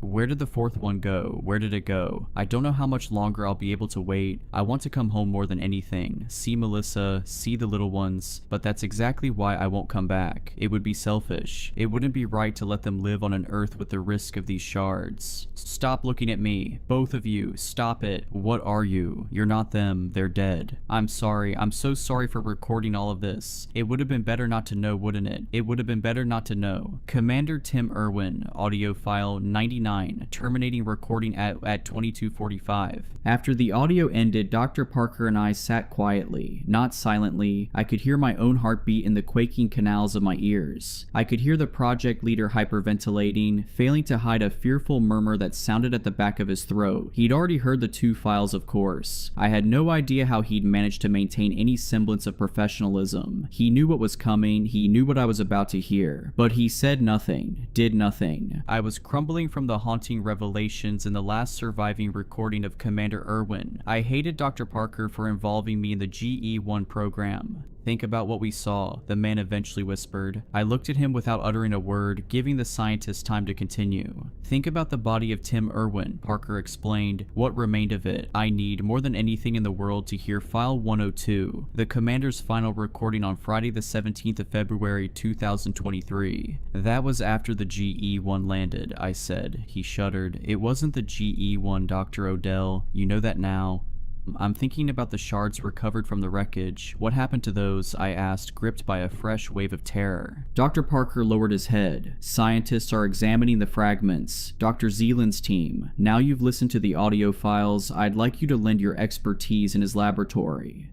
Where did the 4th one go? Where did it go? I don't know how much longer I'll be able to wait. I want to come home more than anything. See Melissa, see the little ones, but that's exactly why I won't come back. It would be selfish. It wouldn't be right to let them live on an Earth with the risk of these shards. Stop looking at me. Both of you. Stop it. What are you? You're not them. They're dead. I'm sorry. I'm so sorry for recording all of this. It would have been better not to know, wouldn't it? It would have been better not to know. Commander Tim Irwin, audio file 99, terminating recording at 22:45. After the audio ended, Dr. Parker and I sat quietly, not silently. I could hear my own heartbeat in the quaking canals of my ears. I could hear the project leader hyperventilating, failing to hide a fearful murmur that sounded at the back of his throat. He'd already heard the 2 files, of course. I had no idea how he'd managed to maintain any semblance of professionalism. He knew what was coming, he knew what I was about to hear, but he said nothing, did nothing. I was crumbling from the haunting revelations in the last surviving recording of Commander Irwin. I hated Dr. Parker for involving me in the GE-1 program. Think about what we saw, the man eventually whispered. I looked at him without uttering a word, giving the scientist time to continue. Think about the body of Tim Irwin, Parker explained. What remained of it? I need, more than anything in the world, to hear File 102, the commander's final recording on Friday the 17th of February 2023. That was after the GE-1 landed, I said. He shuddered. It wasn't the GE-1, Dr. Odell. You know that now. I'm thinking about the shards recovered from the wreckage. What happened to those? I asked, gripped by a fresh wave of terror. Dr. Parker lowered his head. Scientists are examining the fragments. Dr. Zealand's team. Now you've listened to the audio files, I'd like you to lend your expertise in his laboratory.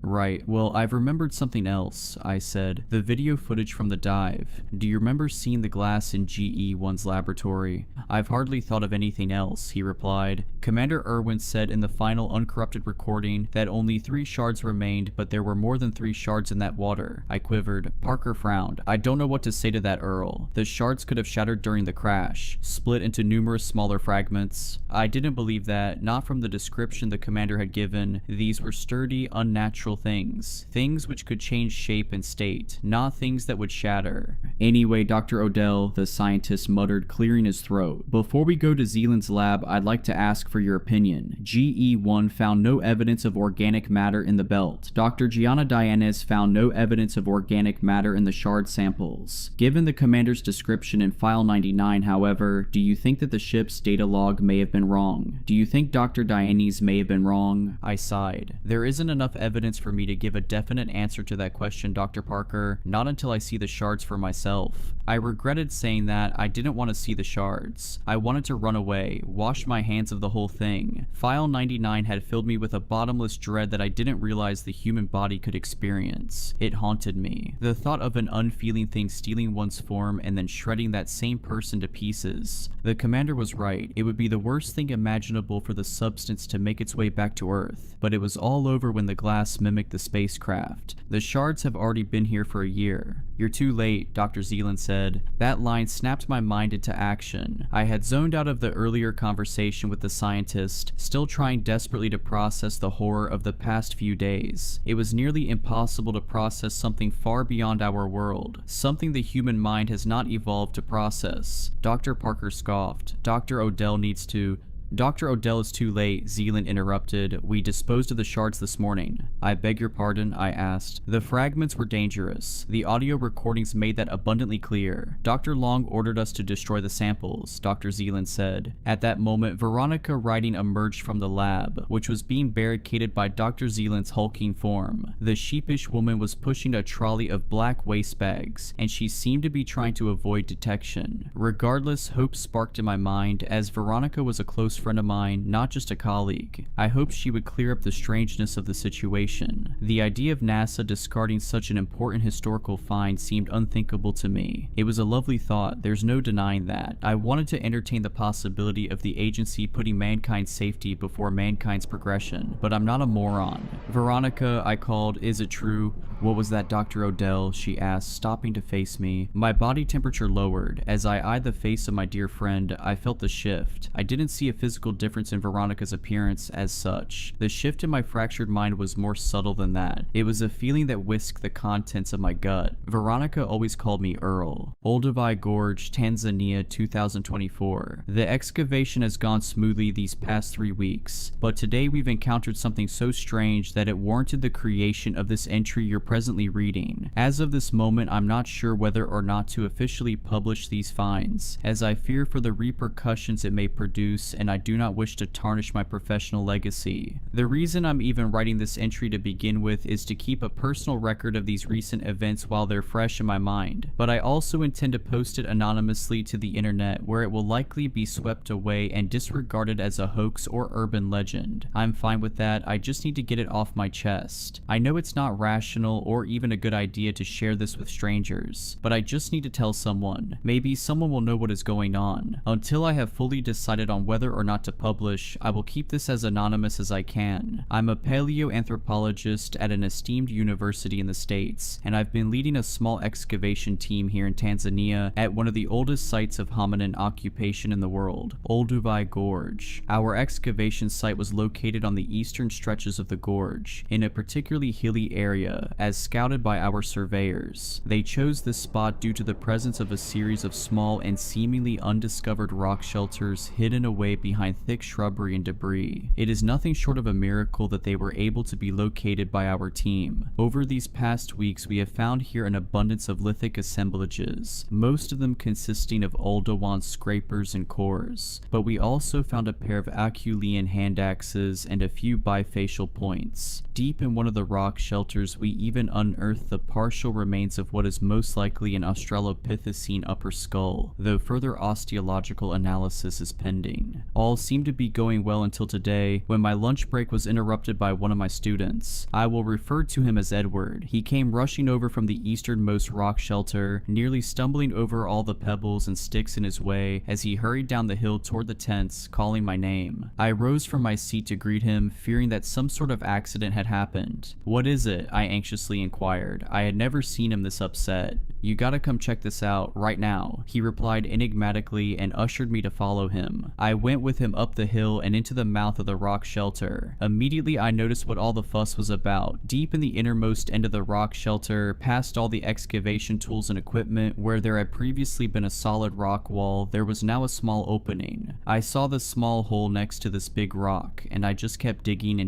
Right, well, I've remembered something else, I said. The video footage from the dive. Do you remember seeing the glass in GE-1's laboratory? I've hardly thought of anything else, he replied. Commander Irwin said in the final uncorrupted recording that only 3 shards remained, but there were more than 3 shards in that water. I quivered. Parker frowned. I don't know what to say to that, Earl. The shards could have shattered during the crash, split into numerous smaller fragments. I didn't believe that, not from the description the commander had given. These were sturdy, unnatural things which could change shape and state, not things that would shatter. Anyway, Dr. Odell, the scientist muttered, clearing his throat. Before we go to Zealand's lab, I'd like to ask for your opinion. GE-1 found no evidence of organic matter in the belt. Dr. Gianna Dianis found no evidence of organic matter in the shard samples. Given the commander's description in File 99, however, do you think that the ship's data log may have been wrong? Do you think Dr. Dianis may have been wrong? I sighed. There isn't enough evidence for me to give a definite answer to that question, Dr. Parker, not until I see the shards for myself. I regretted saying that. I didn't want to see the shards. I wanted to run away, wash my hands of the whole thing. File 99 had filled me with a bottomless dread that I didn't realize the human body could experience. It haunted me. The thought of an unfeeling thing stealing one's form and then shredding that same person to pieces. The commander was right. It would be the worst thing imaginable for the substance to make its way back to Earth, but it was all over when the glass mimicked the spacecraft. The shards have already been here for a year. You're too late, Dr. Zealand said. That line snapped my mind into action. I had zoned out of the earlier conversation with the scientist, still trying desperately to process the horror of the past few days. It was nearly impossible to process something far beyond our world, something the human mind has not evolved to process. Dr. Parker scoffed. Dr. Odell needs to... Dr. Odell is too late, Zealand interrupted. We disposed of the shards this morning. I beg your pardon, I asked. The fragments were dangerous. The audio recordings made that abundantly clear. Dr. Long ordered us to destroy the samples, Dr. Zealand said. At that moment, Veronica writing emerged from the lab, which was being barricaded by Dr. Zealand's hulking form. The sheepish woman was pushing a trolley of black waste bags, and she seemed to be trying to avoid detection. Regardless, hope sparked in my mind, as Veronica was a close friend of mine, not just a colleague. I hoped she would clear up the strangeness of the situation. The idea of NASA discarding such an important historical find seemed unthinkable to me. It was a lovely thought, there's no denying that. I wanted to entertain the possibility of the agency putting mankind's safety before mankind's progression, but I'm not a moron. Veronica, I called, is it true? What was that, Dr. Odell? She asked, stopping to face me. My body temperature lowered. As I eyed the face of my dear friend, I felt the shift. I didn't see a physical difference in Veronica's appearance as such. The shift in my fractured mind was more subtle than that. It was a feeling that whisked the contents of my gut. Veronica always called me Earl. Olduvai Gorge, Tanzania, 2024. The excavation has gone smoothly these past 3 weeks, but today we've encountered something so strange that it warranted the creation of this entry you're presently reading. As of this moment, I'm not sure whether or not to officially publish these finds, as I fear for the repercussions it may produce, and I do not wish to tarnish my professional legacy. The reason I'm even writing this entry to begin with is to keep a personal record of these recent events while they're fresh in my mind, but I also intend to post it anonymously to the internet, where it will likely be swept away and disregarded as a hoax or urban legend. I'm fine with that, I just need to get it off my chest. I know it's not rational or even a good idea to share this with strangers, but I just need to tell someone. Maybe someone will know what is going on. Until I have fully decided on whether or not to publish, I will keep this as anonymous as I can. I'm a paleoanthropologist at an esteemed university in the States, and I've been leading a small excavation team here in Tanzania at one of the oldest sites of hominin occupation in the world, Olduvai Gorge. Our excavation site was located on the eastern stretches of the gorge, in a particularly hilly area, as scouted by our surveyors. They chose this spot due to the presence of a series of small and seemingly undiscovered rock shelters hidden away behind thick shrubbery and debris. It is nothing short of a miracle that they were able to be located by our team. Over these past weeks, we have found here an abundance of lithic assemblages, most of them consisting of Oldowan scrapers and cores, but we also found a pair of Aculean hand axes and a few bifacial points. Deep in one of the rock shelters, we even unearthed the partial remains of what is most likely an Australopithecine upper skull, though further osteological analysis is pending. All seemed to be going well until today, when my lunch break was interrupted by one of my students. I will refer to him as Edward. He came rushing over from the easternmost rock shelter, nearly stumbling over all the pebbles and sticks in his way as he hurried down the hill toward the tents, calling my name. I rose from my seat to greet him, fearing that some sort of accident had happened. "What is it?" I anxiously inquired. I had never seen him this upset. "You gotta come check this out, right now," he replied enigmatically and ushered me to follow him. I went with him up the hill and into the mouth of the rock shelter. Immediately I noticed what all the fuss was about. Deep in the innermost end of the rock shelter, past all the excavation tools and equipment, where there had previously been a solid rock wall, there was now a small opening. I saw the small hole next to this big rock, and I just kept digging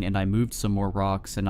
and I moved some more rocks and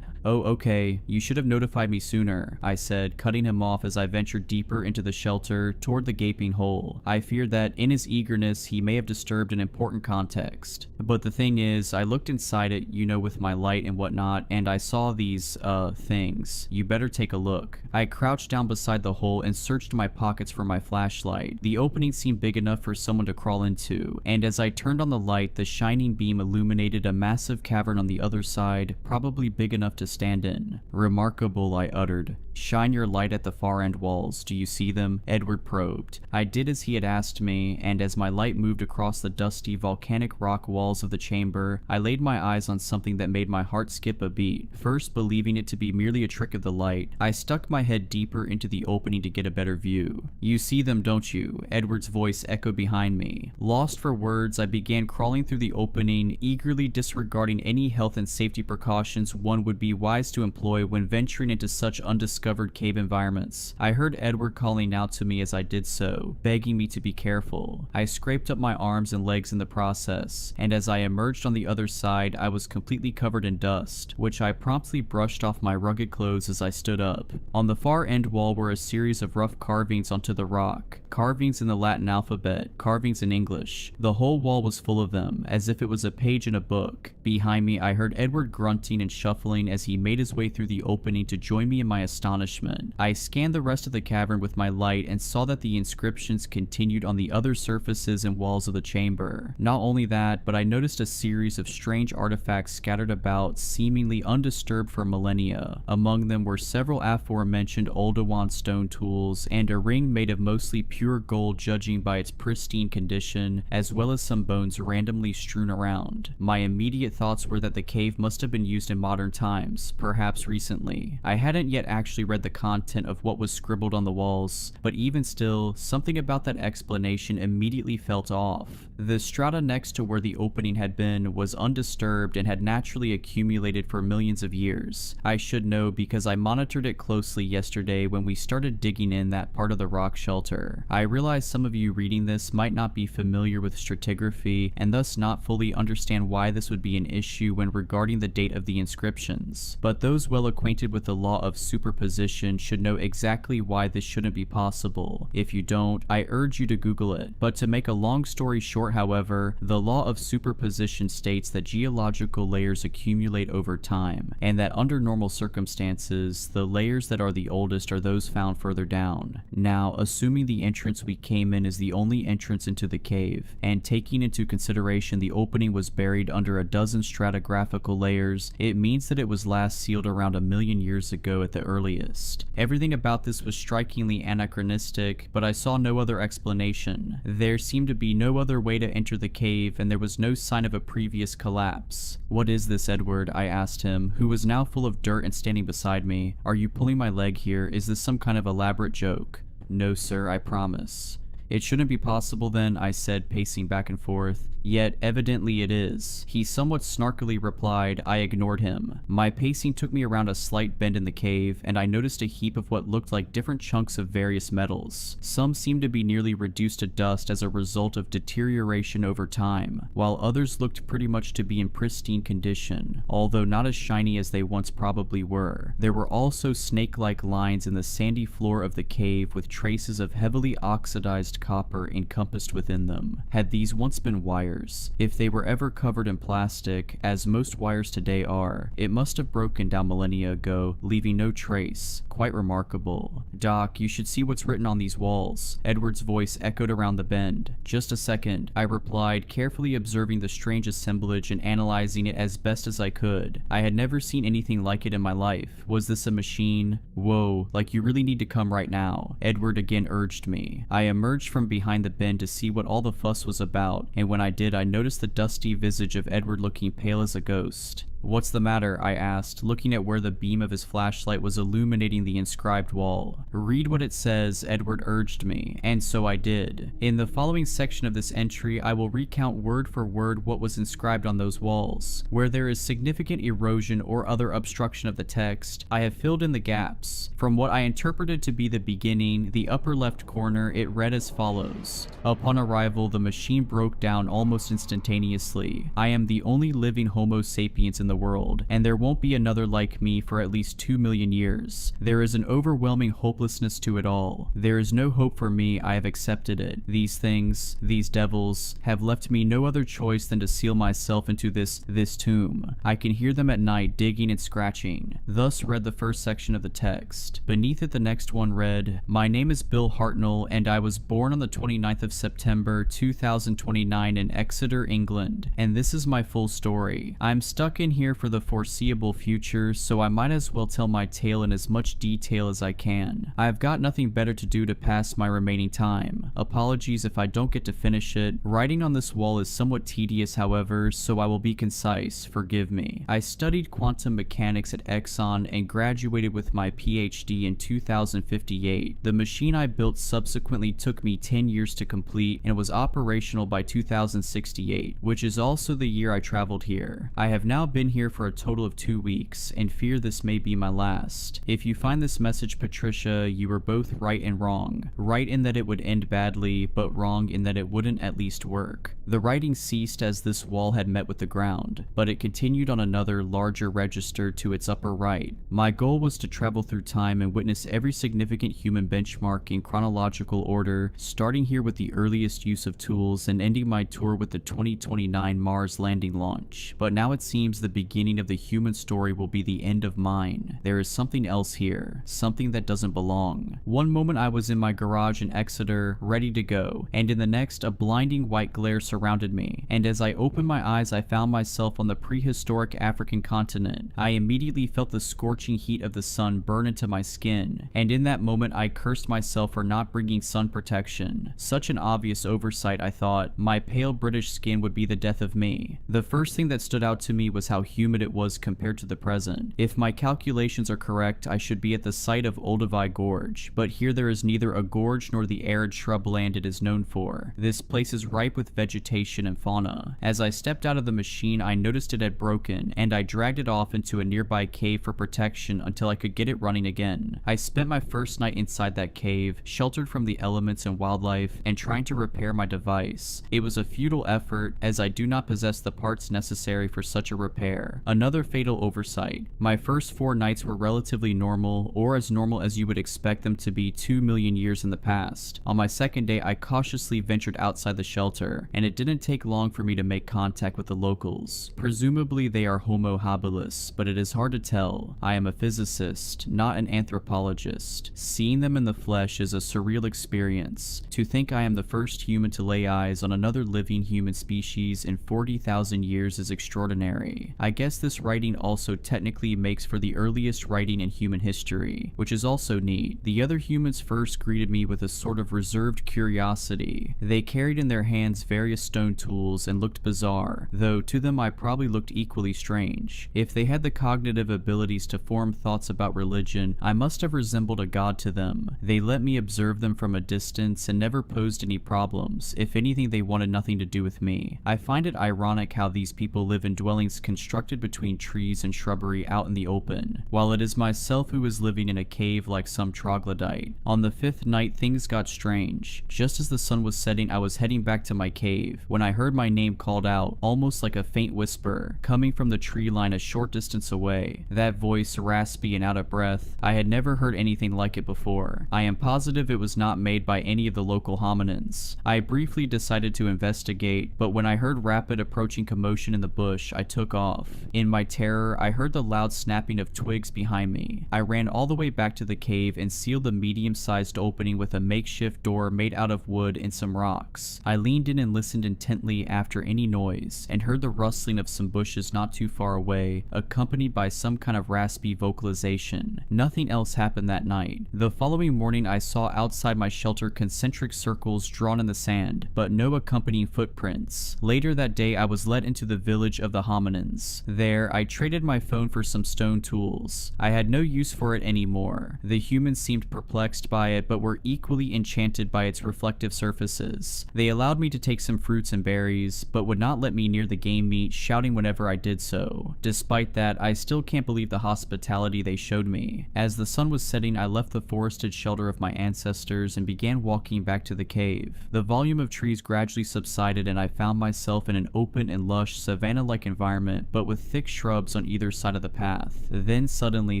"Oh, okay, you should have notified me sooner," I said, cutting him off as I ventured deeper into the shelter toward the gaping hole. I feared that, in his eagerness, he may have disturbed an important context. But the thing is, I looked inside it, you know, with my light and whatnot, and I saw these, things. You better take a look. I crouched down beside the hole and searched my pockets for my flashlight. The opening seemed big enough for someone to crawl into, and as I turned on the light, the shining beam illuminated a massive cavern on the other side, probably big enough to stand in. "Remarkable," I uttered. "Shine your light at the far end walls. Do you see them?" Edward probed. I did as he had asked me, and as my light moved across the dusty volcanic rock walls of the chamber, I laid my eyes on something that made my heart skip a beat. First believing it to be merely a trick of the light, I stuck my head deeper into the opening to get a better view. "You see them, don't you?" Edward's voice echoed behind me. Lost for words, I began crawling through the opening, eagerly disregarding any health and safety precautions one would be wise to employ when venturing into such undiscovered cave environments. I heard Edward calling out to me as I did so, begging me to be careful. I scraped up my arms and legs in the process, and as I emerged on the other side, I was completely covered in dust, which I promptly brushed off my rugged clothes as I stood up. On the far end wall were a series of rough carvings onto the rock. Carvings in the Latin alphabet, carvings in English. The whole wall was full of them, as if it was a page in a book. Behind me, I heard Edward grunting and shuffling as he made his way through the opening to join me in my astonishment. I scanned the rest of the cavern with my light and saw that the inscriptions continued on the other surfaces and walls of the chamber. Not only that, but I noticed a series of strange artifacts scattered about, seemingly undisturbed for millennia. Among them were several aforementioned Oldowan stone tools, and a ring made of mostly pure gold judging by its pristine condition, as well as some bones randomly strewn around. My immediate thoughts were that the cave must have been used in modern times, perhaps recently. I hadn't yet actually read the content of what was scribbled on the walls, but even still, something about that explanation immediately felt off. The strata next to where the opening had been was undisturbed and had naturally accumulated for millions of years. I should know because I monitored it closely yesterday when we started digging in that part of the rock shelter. I realize some of you reading this might not be familiar with stratigraphy and thus not fully understand why this would be an issue when regarding the date of the inscriptions, but those well acquainted with the law of superposition should know exactly why this shouldn't be possible. If you don't, I urge you to Google it. But to make a long story short, however, the law of superposition states that geological layers accumulate over time, and that under normal circumstances, the layers that are the oldest are those found further down. Now, assuming the entrance we came in is the only entrance into the cave, and taking into consideration the opening was buried under a dozen stratigraphical layers, it means that it was last sealed around 1 million years ago at the earliest. earliest. Everything about this was strikingly anachronistic, but I saw no other explanation. There seemed to be no other way to enter the cave, and there was no sign of a previous collapse. "What is this, Edward?" I asked him, who was now full of dirt and standing beside me. "Are you pulling my leg here? Is this some kind of elaborate joke?" "No, sir, I promise." "It shouldn't be possible then," I said, pacing back and forth. "Yet evidently it is." He somewhat snarkily replied. I ignored him. My pacing took me around a slight bend in the cave, and I noticed a heap of what looked like different chunks of various metals. Some seemed to be nearly reduced to dust as a result of deterioration over time, while others looked pretty much to be in pristine condition, although not as shiny as they once probably were. There were also snake-like lines in the sandy floor of the cave with traces of heavily oxidized copper encompassed within them. Had these once been wires? If they were ever covered in plastic, as most wires today are, it must have broken down millennia ago, leaving no trace. Quite remarkable. "Doc, you should see what's written on these walls." Edward's voice echoed around the bend. "Just a second," I replied, carefully observing the strange assemblage and analyzing it as best as I could. I had never seen anything like it in my life. Was this a machine? "Whoa, like you really need to come right now," Edward again urged me. I emerged from behind the bend to see what all the fuss was about, and when I did, I noticed the dusty visage of Edward looking pale as a ghost. "What's the matter?" I asked, looking at where the beam of his flashlight was illuminating the inscribed wall. "Read what it says," Edward urged me, and so I did. In the following section of this entry, I will recount word for word what was inscribed on those walls. Where there is significant erosion or other obstruction of the text, I have filled in the gaps. From what I interpreted to be the beginning, the upper left corner, it read as follows. "Upon arrival, the machine broke down almost instantaneously. I am the only living Homo sapiens in the world, and there won't be another like me for at least 2 million years. There is an overwhelming hopelessness to it all. There is no hope for me. I have accepted it. These things, these devils, have left me no other choice than to seal myself into this tomb. I can hear them at night digging and scratching." Thus read the first section of the text. Beneath it, the next one read, "My name is Bill Hartnell, and I was born on the 29th of September 2029 in Exeter, England, and this is my full story. I'm stuck in here for the foreseeable future, so I might as well tell my tale in as much detail as I can. I have got nothing better to do to pass my remaining time. Apologies if I don't get to finish it. Writing on this wall is somewhat tedious, however, so I will be concise. Forgive me. I studied quantum mechanics at Exxon and graduated with my PhD in 2058. The machine I built subsequently took me 10 years to complete and was operational by 2068, which is also the year I traveled here. I have now been here for a total of 2 weeks, and fear this may be my last. If you find this message, Patricia, you were both right and wrong. Right in that it would end badly, but wrong in that it wouldn't at least work." The writing ceased as this wall had met with the ground, but it continued on another, larger register to its upper right. My goal was to travel through time and witness every significant human benchmark in chronological order, starting here with the earliest use of tools and ending my tour with the 2029 Mars landing launch. But now it seems the beginning of the human story will be the end of mine. There is something else here, something that doesn't belong. One moment I was in my garage in Exeter, ready to go, and in the next a blinding white glare surrounded me, and as I opened my eyes I found myself on the prehistoric African continent. I immediately felt the scorching heat of the sun burn into my skin, and in that moment I cursed myself for not bringing sun protection. Such an obvious oversight, I thought. My pale British skin would be the death of me. The first thing that stood out to me was how humid it was compared to the present. If my calculations are correct, I should be at the site of Olduvai Gorge, but here there is neither a gorge nor the arid shrubland it is known for. This place is ripe with vegetation and fauna. As I stepped out of the machine, I noticed it had broken, and I dragged it off into a nearby cave for protection until I could get it running again. I spent my first night inside that cave, sheltered from the elements and wildlife, and trying to repair my device. It was a futile effort, as I do not possess the parts necessary for such a repair. Another fatal oversight. My first 4 nights were relatively normal, or as normal as you would expect them to be 2 million years in the past. On my second day, I cautiously ventured outside the shelter, and it didn't take long for me to make contact with the locals. Presumably they are Homo habilis, but it is hard to tell. I am a physicist, not an anthropologist. Seeing them in the flesh is a surreal experience. To think I am the first human to lay eyes on another living human species in 40,000 years is extraordinary. I guess this writing also technically makes for the earliest writing in human history, which is also neat. The other humans first greeted me with a sort of reserved curiosity. They carried in their hands various stone tools and looked bizarre, though to them I probably looked equally strange. If they had the cognitive abilities to form thoughts about religion, I must have resembled a god to them. They let me observe them from a distance and never posed any problems. If anything, they wanted nothing to do with me. I find it ironic how these people live in dwellings constructed between trees and shrubbery out in the open, while it is myself who is living in a cave like some troglodyte. On the 5th night, things got strange. Just as the sun was setting, I was heading back to my cave when I heard my name called out, almost like a faint whisper, coming from the tree line a short distance away. That voice, raspy and out of breath, I had never heard anything like it before. I am positive it was not made by any of the local hominins. I briefly decided to investigate, but when I heard rapid approaching commotion in the bush, I took off. In my terror, I heard the loud snapping of twigs behind me. I ran all the way back to the cave and sealed the medium-sized opening with a makeshift door made out of wood and some rocks. I leaned in and listened intently after any noise, and heard the rustling of some bushes not too far away, accompanied by some kind of raspy vocalization. Nothing else happened that night. The following morning, I saw outside my shelter concentric circles drawn in the sand, but no accompanying footprints. Later that day, I was led into the village of the hominins. There, I traded my phone for some stone tools. I had no use for it anymore. The humans seemed perplexed by it, but were equally enchanted by its reflective surfaces. They allowed me to take some fruits and berries, but would not let me near the game meat, shouting whenever I did so. Despite that, I still can't believe the hospitality they showed me. As the sun was setting, I left the forested shelter of my ancestors and began walking back to the cave. The volume of trees gradually subsided and I found myself in an open and lush savanna-like environment, but with thick shrubs on either side of the path. Then suddenly,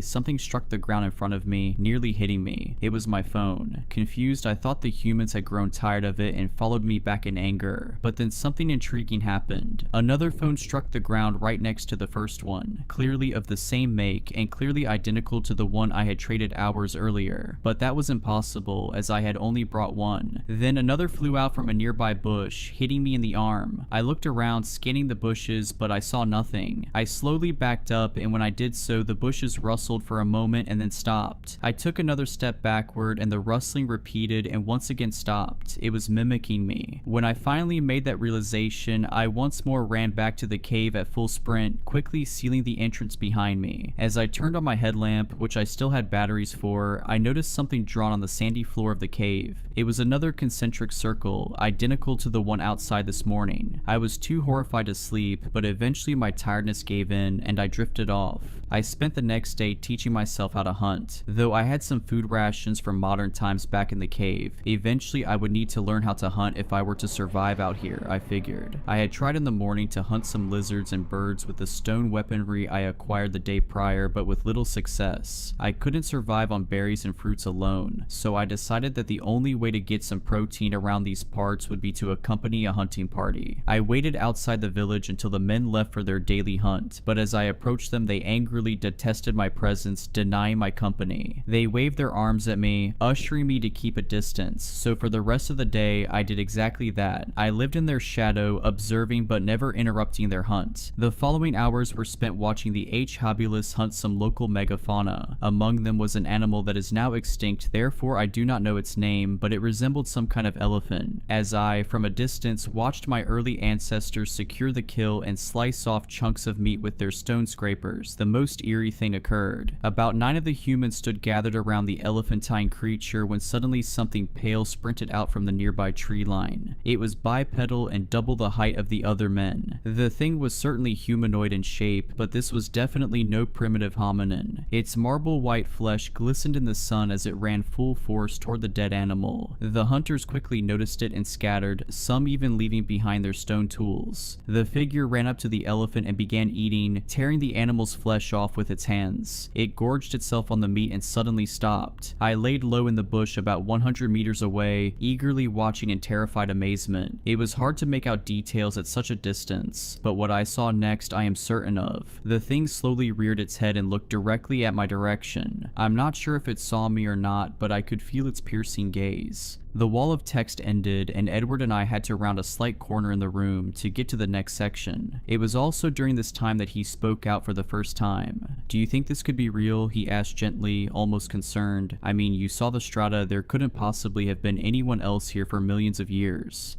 something struck the ground in front of me, nearly hitting me. It was my phone. Confused, I thought the humans had grown tired of it and followed me back in anger. But then something intriguing happened. Another phone struck the ground right next to the first one, clearly of the same make and clearly identical to the one I had traded hours earlier. But that was impossible, as I had only brought one. Then another flew out from a nearby bush, hitting me in the arm. I looked around, scanning the bushes, but I saw nothing. I slowly backed up, and when I did so, the bushes rustled for a moment and then stopped. I took another step backward, and the rustling repeated and once again stopped. It was mimicking me. When I finally made that realization, I once more ran back to the cave at full sprint, quickly sealing the entrance behind me. As I turned on my headlamp, which I still had batteries for, I noticed something drawn on the sandy floor of the cave. It was another concentric circle, identical to the one outside this morning. I was too horrified to sleep, but eventually my tiredness gave in and I drifted off. I spent the next day teaching myself how to hunt. Though I had some food rations from modern times back in the cave, eventually I would need to learn how to hunt if I were to survive out here, I figured. I had tried in the morning to hunt some lizards and birds with the stone weaponry I acquired the day prior, but with little success. I couldn't survive on berries and fruits alone, so I decided that the only way to get some protein around these parts would be to accompany a hunting party. I waited outside the village until the men left for their daily hunt, but as I approached them, they angrily detested my presence, denying my company. They waved their arms at me, ushering me to keep a distance, so for the rest of the day, I did exactly that. I lived in their shadow, observing but never interrupting their hunt. The following hours were spent watching the hobulists hunt some local megafauna. Among them was an animal that is now extinct, therefore I do not know its name, but it resembled some kind of elephant. As I, from a distance, watched my early ancestors secure the kill and slice off chunks of meat with their stone scrapers, the most eerie thing occurred. About 9 of the humans stood gathered around the elephantine creature when suddenly something pale sprinted out from the nearby tree line. It was bipedal and double the height of the other men. The thing was certainly humanoid in shape, but this was definitely no primitive hominin. Its marble white flesh glistened in the sun as it ran full force toward the dead animal. The hunters quickly noticed it and scattered, some even leaving behind their stone tools. The figure ran up to the elephant and began eating, tearing the animal's flesh off with its hands. It gorged itself on the meat and suddenly stopped. I laid low in the bush about 100 meters away, eagerly watching in terrified amazement. It was hard to make out details at such a distance, but what I saw next I am certain of. The thing slowly reared its head and looked directly at my direction. I'm not sure if it saw me or not, but I could feel its piercing gaze. The wall of text ended, and Edward and I had to round a slight corner in the room to get to the next section. It was also during this time that he spoke out for the first time. "Do you think this could be real?" he asked gently, almost concerned. "I mean, you saw the strata, there couldn't possibly have been anyone else here for millions of years."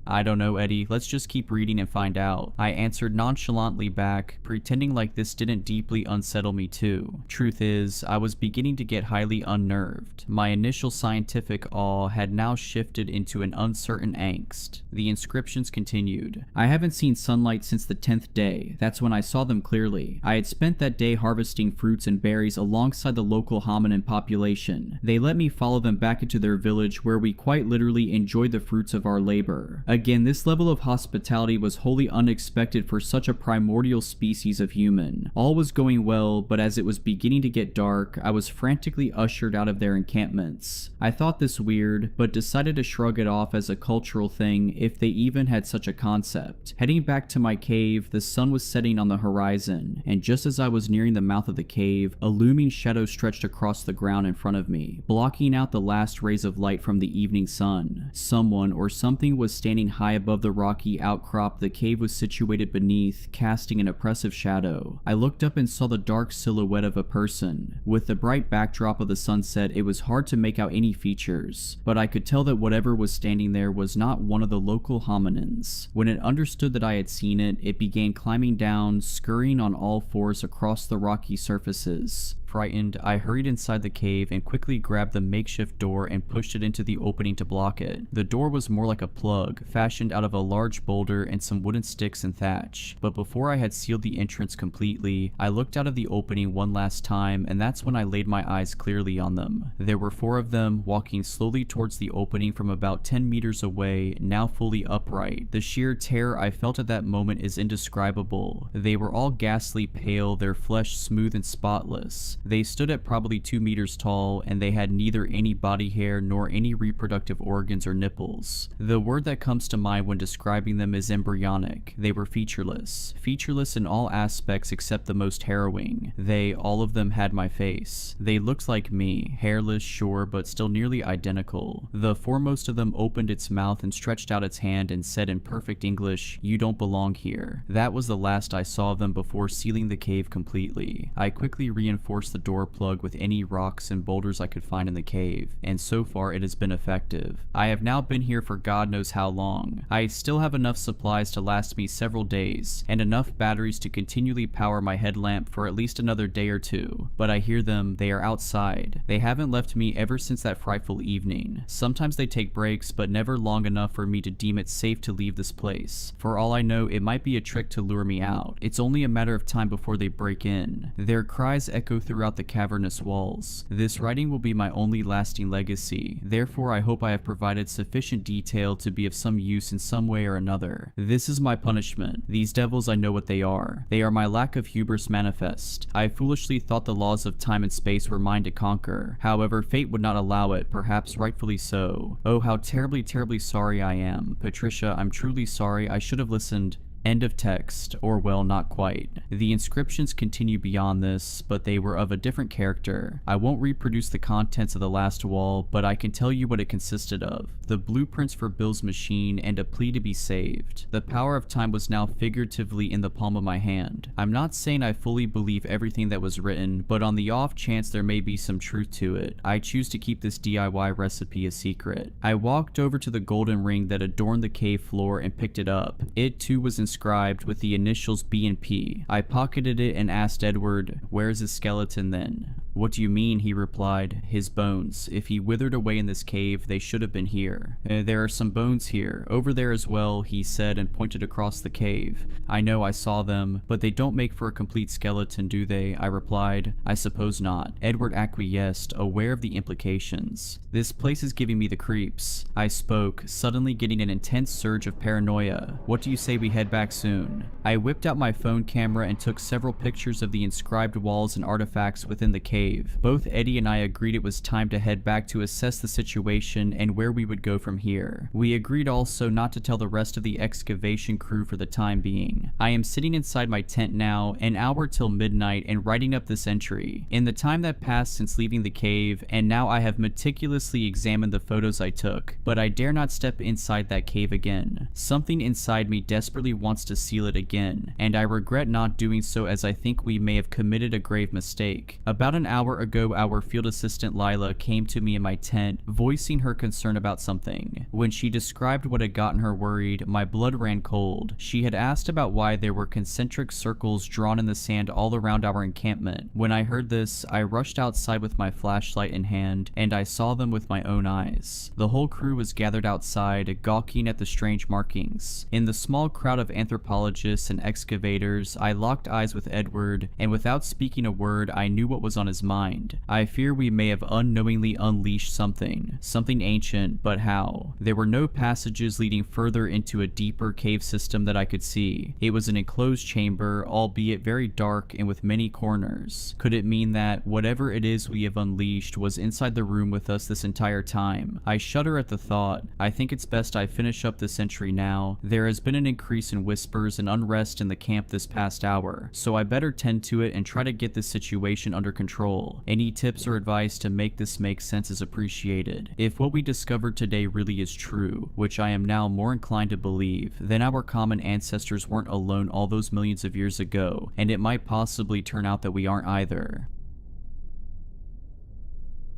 "I don't know, Eddie. Let's just keep reading and find out," I answered nonchalantly back, pretending like this didn't deeply unsettle me too. Truth is, I was beginning to get highly unnerved. My initial scientific awe had now shifted into an uncertain angst. The inscriptions continued. "I haven't seen sunlight since the 10th day. That's when I saw them clearly. I had spent that day harvesting fruits and berries alongside the local hominin population. They let me follow them back into their village where we quite literally enjoyed the fruits of our labor. Again, this level of hospitality was wholly unexpected for such a primordial species of human. All was going well, but as it was beginning to get dark, I was frantically ushered out of their encampments. I thought this weird, but decided to shrug it off as a cultural thing if they even had such a concept. Heading back to my cave, the sun was setting on the horizon, and just as I was nearing the mouth of the cave, a looming shadow stretched across the ground in front of me, blocking out the last rays of light from the evening sun. Someone or something was standing high above the rocky outcrop the cave was situated beneath, casting an oppressive shadow. I looked up and saw the dark silhouette of a person. With the bright backdrop of the sunset, it was hard to make out any features, but I could tell that whatever was standing there was not one of the local hominins. When it understood that I had seen it, it began climbing down, scurrying on all fours across the rocky surfaces. Frightened, I hurried inside the cave and quickly grabbed the makeshift door and pushed it into the opening to block it. The door was more like a plug, fashioned out of a large boulder and some wooden sticks and thatch. But before I had sealed the entrance completely, I looked out of the opening one last time, and that's when I laid my eyes clearly on them. There were 4 of them, walking slowly towards the opening from about 10 meters away, now fully upright. The sheer terror I felt at that moment is indescribable. They were all ghastly pale, their flesh smooth and spotless. They stood at probably 2 meters tall, and they had neither any body hair nor any reproductive organs or nipples. The word that comes to mind when describing them is embryonic. They were featureless. Featureless in all aspects except the most harrowing. They, all of them, had my face. They looked like me, hairless, sure, but still nearly identical. The foremost of them opened its mouth and stretched out its hand and said in perfect English, "You don't belong here." That was the last I saw of them before sealing the cave completely. I quickly reinforced the door plug with any rocks and boulders I could find in the cave, and so far it has been effective. I have now been here for God knows how long. I still have enough supplies to last me several days, and enough batteries to continually power my headlamp for at least another day or two. But I hear them, they are outside. They haven't left me ever since that frightful evening. Sometimes they take breaks, but never long enough for me to deem it safe to leave this place. For all I know, it might be a trick to lure me out. It's only a matter of time before they break in. Their cries echo throughout the cavernous walls. This writing will be my only lasting legacy, therefore I hope I have provided sufficient detail to be of some use in some way or another. This is my punishment. These devils, I know what they are. They are my lack of hubris manifest. I foolishly thought the laws of time and space were mine to conquer. However, fate would not allow it, perhaps rightfully so. Oh, how terribly, terribly sorry I am. Patricia, I'm truly sorry. I should have listened. End of text, or well, not quite. The inscriptions continue beyond this, but they were of a different character. I won't reproduce the contents of the last wall, but I can tell you what it consisted of. The blueprints for Bill's machine and a plea to be saved. The power of time was now figuratively in the palm of my hand. I'm not saying I fully believe everything that was written, but on the off chance there may be some truth to it, I choose to keep this DIY recipe a secret. I walked over to the golden ring that adorned the cave floor and picked it up. It too was inscribed with the initials B and P. I pocketed it and asked Edward, "Where's his skeleton then?" "What do you mean?" he replied. "His bones. If he withered away in this cave, they should have been here." There are some bones here. Over there as well," he said and pointed across the cave. "I know, I saw them, but they don't make for a complete skeleton, do they?" I replied. "I suppose not." Edward acquiesced, aware of the implications. "This place is giving me the creeps." I spoke, suddenly getting an intense surge of paranoia. "What do you say we head back soon?" I whipped out my phone camera and took several pictures of the inscribed walls and artifacts within the cave cave. Both Eddie and I agreed it was time to head back to assess the situation and where we would go from here. We agreed also not to tell the rest of the excavation crew for the time being. I am sitting inside my tent now, an hour till midnight, and writing up this entry. In the time that passed since leaving the cave, and now I have meticulously examined the photos I took, but I dare not step inside that cave again. Something inside me desperately wants to seal it again, and I regret not doing so as I think we may have committed a grave mistake. About an hour ago, our field assistant Lila came to me in my tent, voicing her concern about something. When she described what had gotten her worried, my blood ran cold. She had asked about why there were concentric circles drawn in the sand all around our encampment. When I heard this, I rushed outside with my flashlight in hand, and I saw them with my own eyes. The whole crew was gathered outside, gawking at the strange markings. In the small crowd of anthropologists and excavators, I locked eyes with Edward, and without speaking a word, I knew what was on his mind. I fear we may have unknowingly unleashed something ancient, but how? There were no passages leading further into a deeper cave system that I could see. It was an enclosed chamber, albeit very dark and with many corners. Could it mean that whatever it is we have unleashed was inside the room with us this entire time? I shudder at the thought. I think it's best I finish up this entry now. There has been an increase in whispers and unrest in the camp this past hour, so I better tend to it and try to get this situation under control. Any tips or advice to make this make sense is appreciated. If what we discovered today really is true, which I am now more inclined to believe, then our common ancestors weren't alone all those millions of years ago, and it might possibly turn out that we aren't either.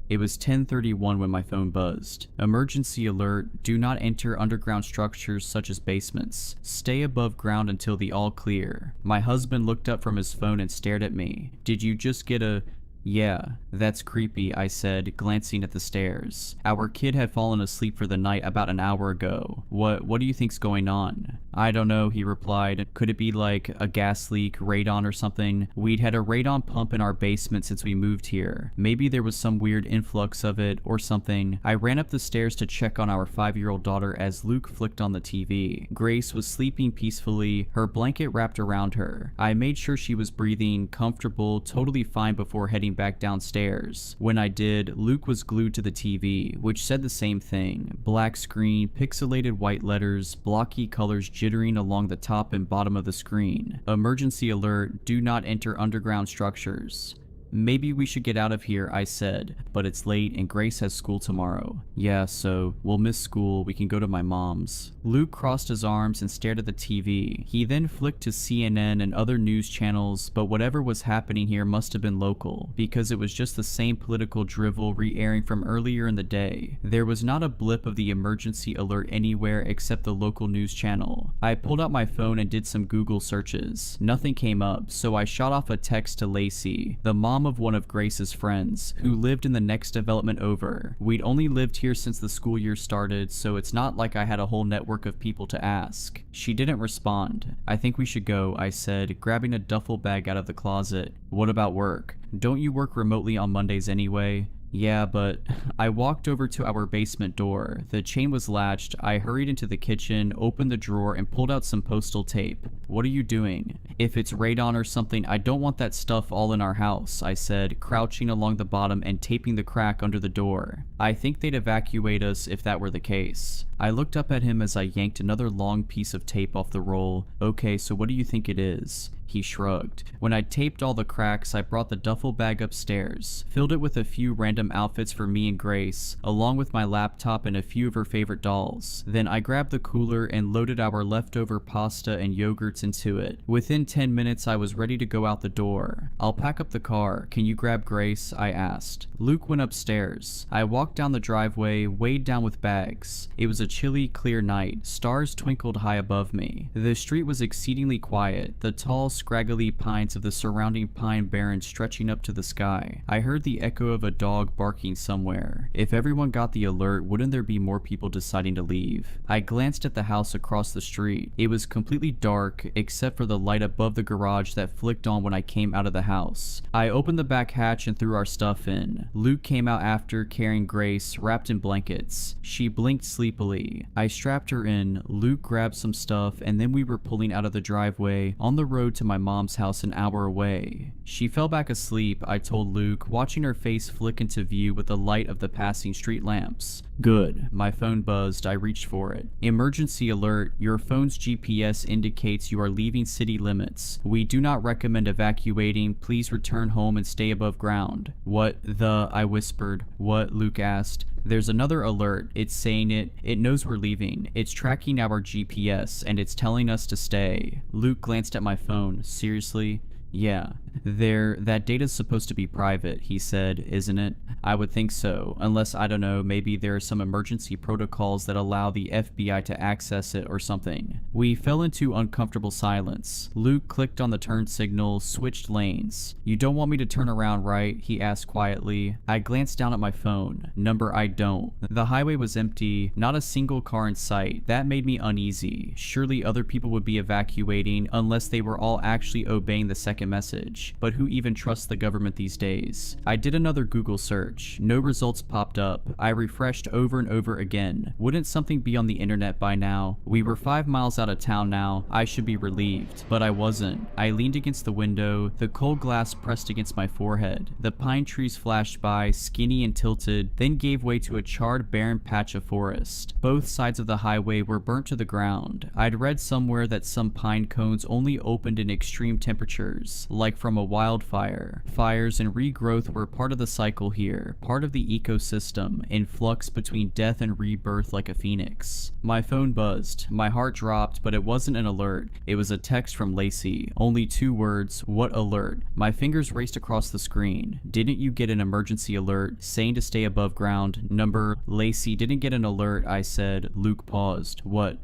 It was 10:31 when my phone buzzed. Emergency alert, do not enter underground structures such as basements. Stay above ground until the all clear. My husband looked up from his phone and stared at me. Did you just get a... Yeah, that's creepy, I said, glancing at the stairs. Our kid had fallen asleep for the night about an hour ago. What do you think's going on? I don't know, he replied. Could it be like a gas leak, radon or something? We'd had a radon pump in our basement since we moved here. Maybe there was some weird influx of it or something. I ran up the stairs to check on our 5-year-old daughter as Luke flicked on the TV. Grace was sleeping peacefully, her blanket wrapped around her. I made sure she was breathing, comfortable, totally fine before heading back downstairs. When I did, Luke was glued to the TV, which said the same thing. Black screen, pixelated white letters, blocky colors jittering along the top and bottom of the screen. Emergency alert, do not enter underground structures. Maybe we should get out of here, I said, but it's late and Grace has school tomorrow. Yeah, so we'll miss school, we can go to my mom's. Luke crossed his arms and stared at the TV. He then flicked to CNN and other news channels, but whatever was happening here must have been local, because it was just the same political drivel re-airing from earlier in the day. There was not a blip of the emergency alert anywhere except the local news channel. I pulled out my phone and did some Google searches. Nothing came up, so I shot off a text to Lacey, the mom of one of Grace's friends, who lived in the next development over. We'd only lived here since the school year started, so it's not like I had a whole network of people to ask. She didn't respond. I think we should go, I said, grabbing a duffel bag out of the closet. What about work? Don't you work remotely on Mondays anyway? Yeah, but I walked over to our basement door. The chain was latched. I hurried into the kitchen, opened the drawer, and pulled out some postal tape. What are you doing? If it's radon or something, I don't want that stuff all in our house, I said, crouching along the bottom and taping the crack under the door. I think they'd evacuate us if that were the case. I looked up at him as I yanked another long piece of tape off the roll. Okay, so what do you think it is? He shrugged. When I'd taped all the cracks, I brought the duffel bag upstairs, filled it with a few random outfits for me and Grace, along with my laptop and a few of her favorite dolls. Then I grabbed the cooler and loaded our leftover pasta and yogurts into it. Within 10 minutes, I was ready to go out the door. I'll pack up the car. Can you grab Grace? I asked. Luke went upstairs. I walked down the driveway, weighed down with bags. It was a chilly, clear night. Stars twinkled high above me. The street was exceedingly quiet. The tall, scraggly pines of the surrounding pine barren stretching up to the sky. I heard the echo of a dog dog barking somewhere. If everyone got the alert, wouldn't there be more people deciding to leave? I glanced at the house across the street. It was completely dark, except for the light above the garage that flicked on when I came out of the house. I opened the back hatch and threw our stuff in. Luke came out after, carrying Grace, wrapped in blankets. She blinked sleepily. I strapped her in, Luke grabbed some stuff, and then we were pulling out of the driveway on the road to my mom's house an hour away. She fell back asleep, I told Luke, watching her face flick into view with the light of the passing street lamps. Good. My phone buzzed. I reached for it. Emergency alert. Your phone's GPS indicates you are leaving city limits. We do not recommend evacuating. Please return home and stay above ground. What the? I whispered. What? Luke asked. There's another alert. It's saying it knows we're leaving. It's tracking our GPS and it's telling us to stay. Luke glanced at my phone. Seriously? Yeah. That data's supposed to be private, he said, isn't it? I would think so, unless, I don't know, maybe there are some emergency protocols that allow the FBI to access it or something. We fell into uncomfortable silence. Luke clicked on the turn signal, switched lanes. You don't want me to turn around, right? He asked quietly. I glanced down at my phone. Number I don't. The highway was empty, not a single car in sight. That made me uneasy. Surely other people would be evacuating unless they were all actually obeying the second message. But who even trusts the government these days? I did another Google search. No results popped up. I refreshed over and over again. Wouldn't something be on the internet by now? We were 5 miles out of town now. I should be relieved. But I wasn't. I leaned against the window, the cold glass pressed against my forehead. The pine trees flashed by, skinny and tilted, then gave way to a charred, barren patch of forest. Both sides of the highway were burnt to the ground. I'd read somewhere that some pine cones only opened in extreme temperatures, like from a wildfire. Fires and regrowth were part of the cycle here, part of the ecosystem, in flux between death and rebirth like a phoenix. My phone buzzed. My heart dropped, but it wasn't an alert. It was a text from Lacey. Only 2 words, what alert? My fingers raced across the screen. Didn't you get an emergency alert saying to stay above ground? Number, Lacey didn't get an alert, I said. Luke paused. What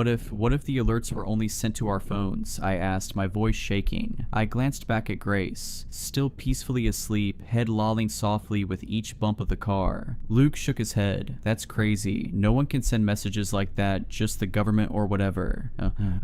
if the alerts were only sent to our phones? I asked, my voice shaking. I glanced back at Grace, still peacefully asleep, head lolling softly with each bump of the car. Luke shook his head. That's crazy. No one can send messages like that, just the government or whatever.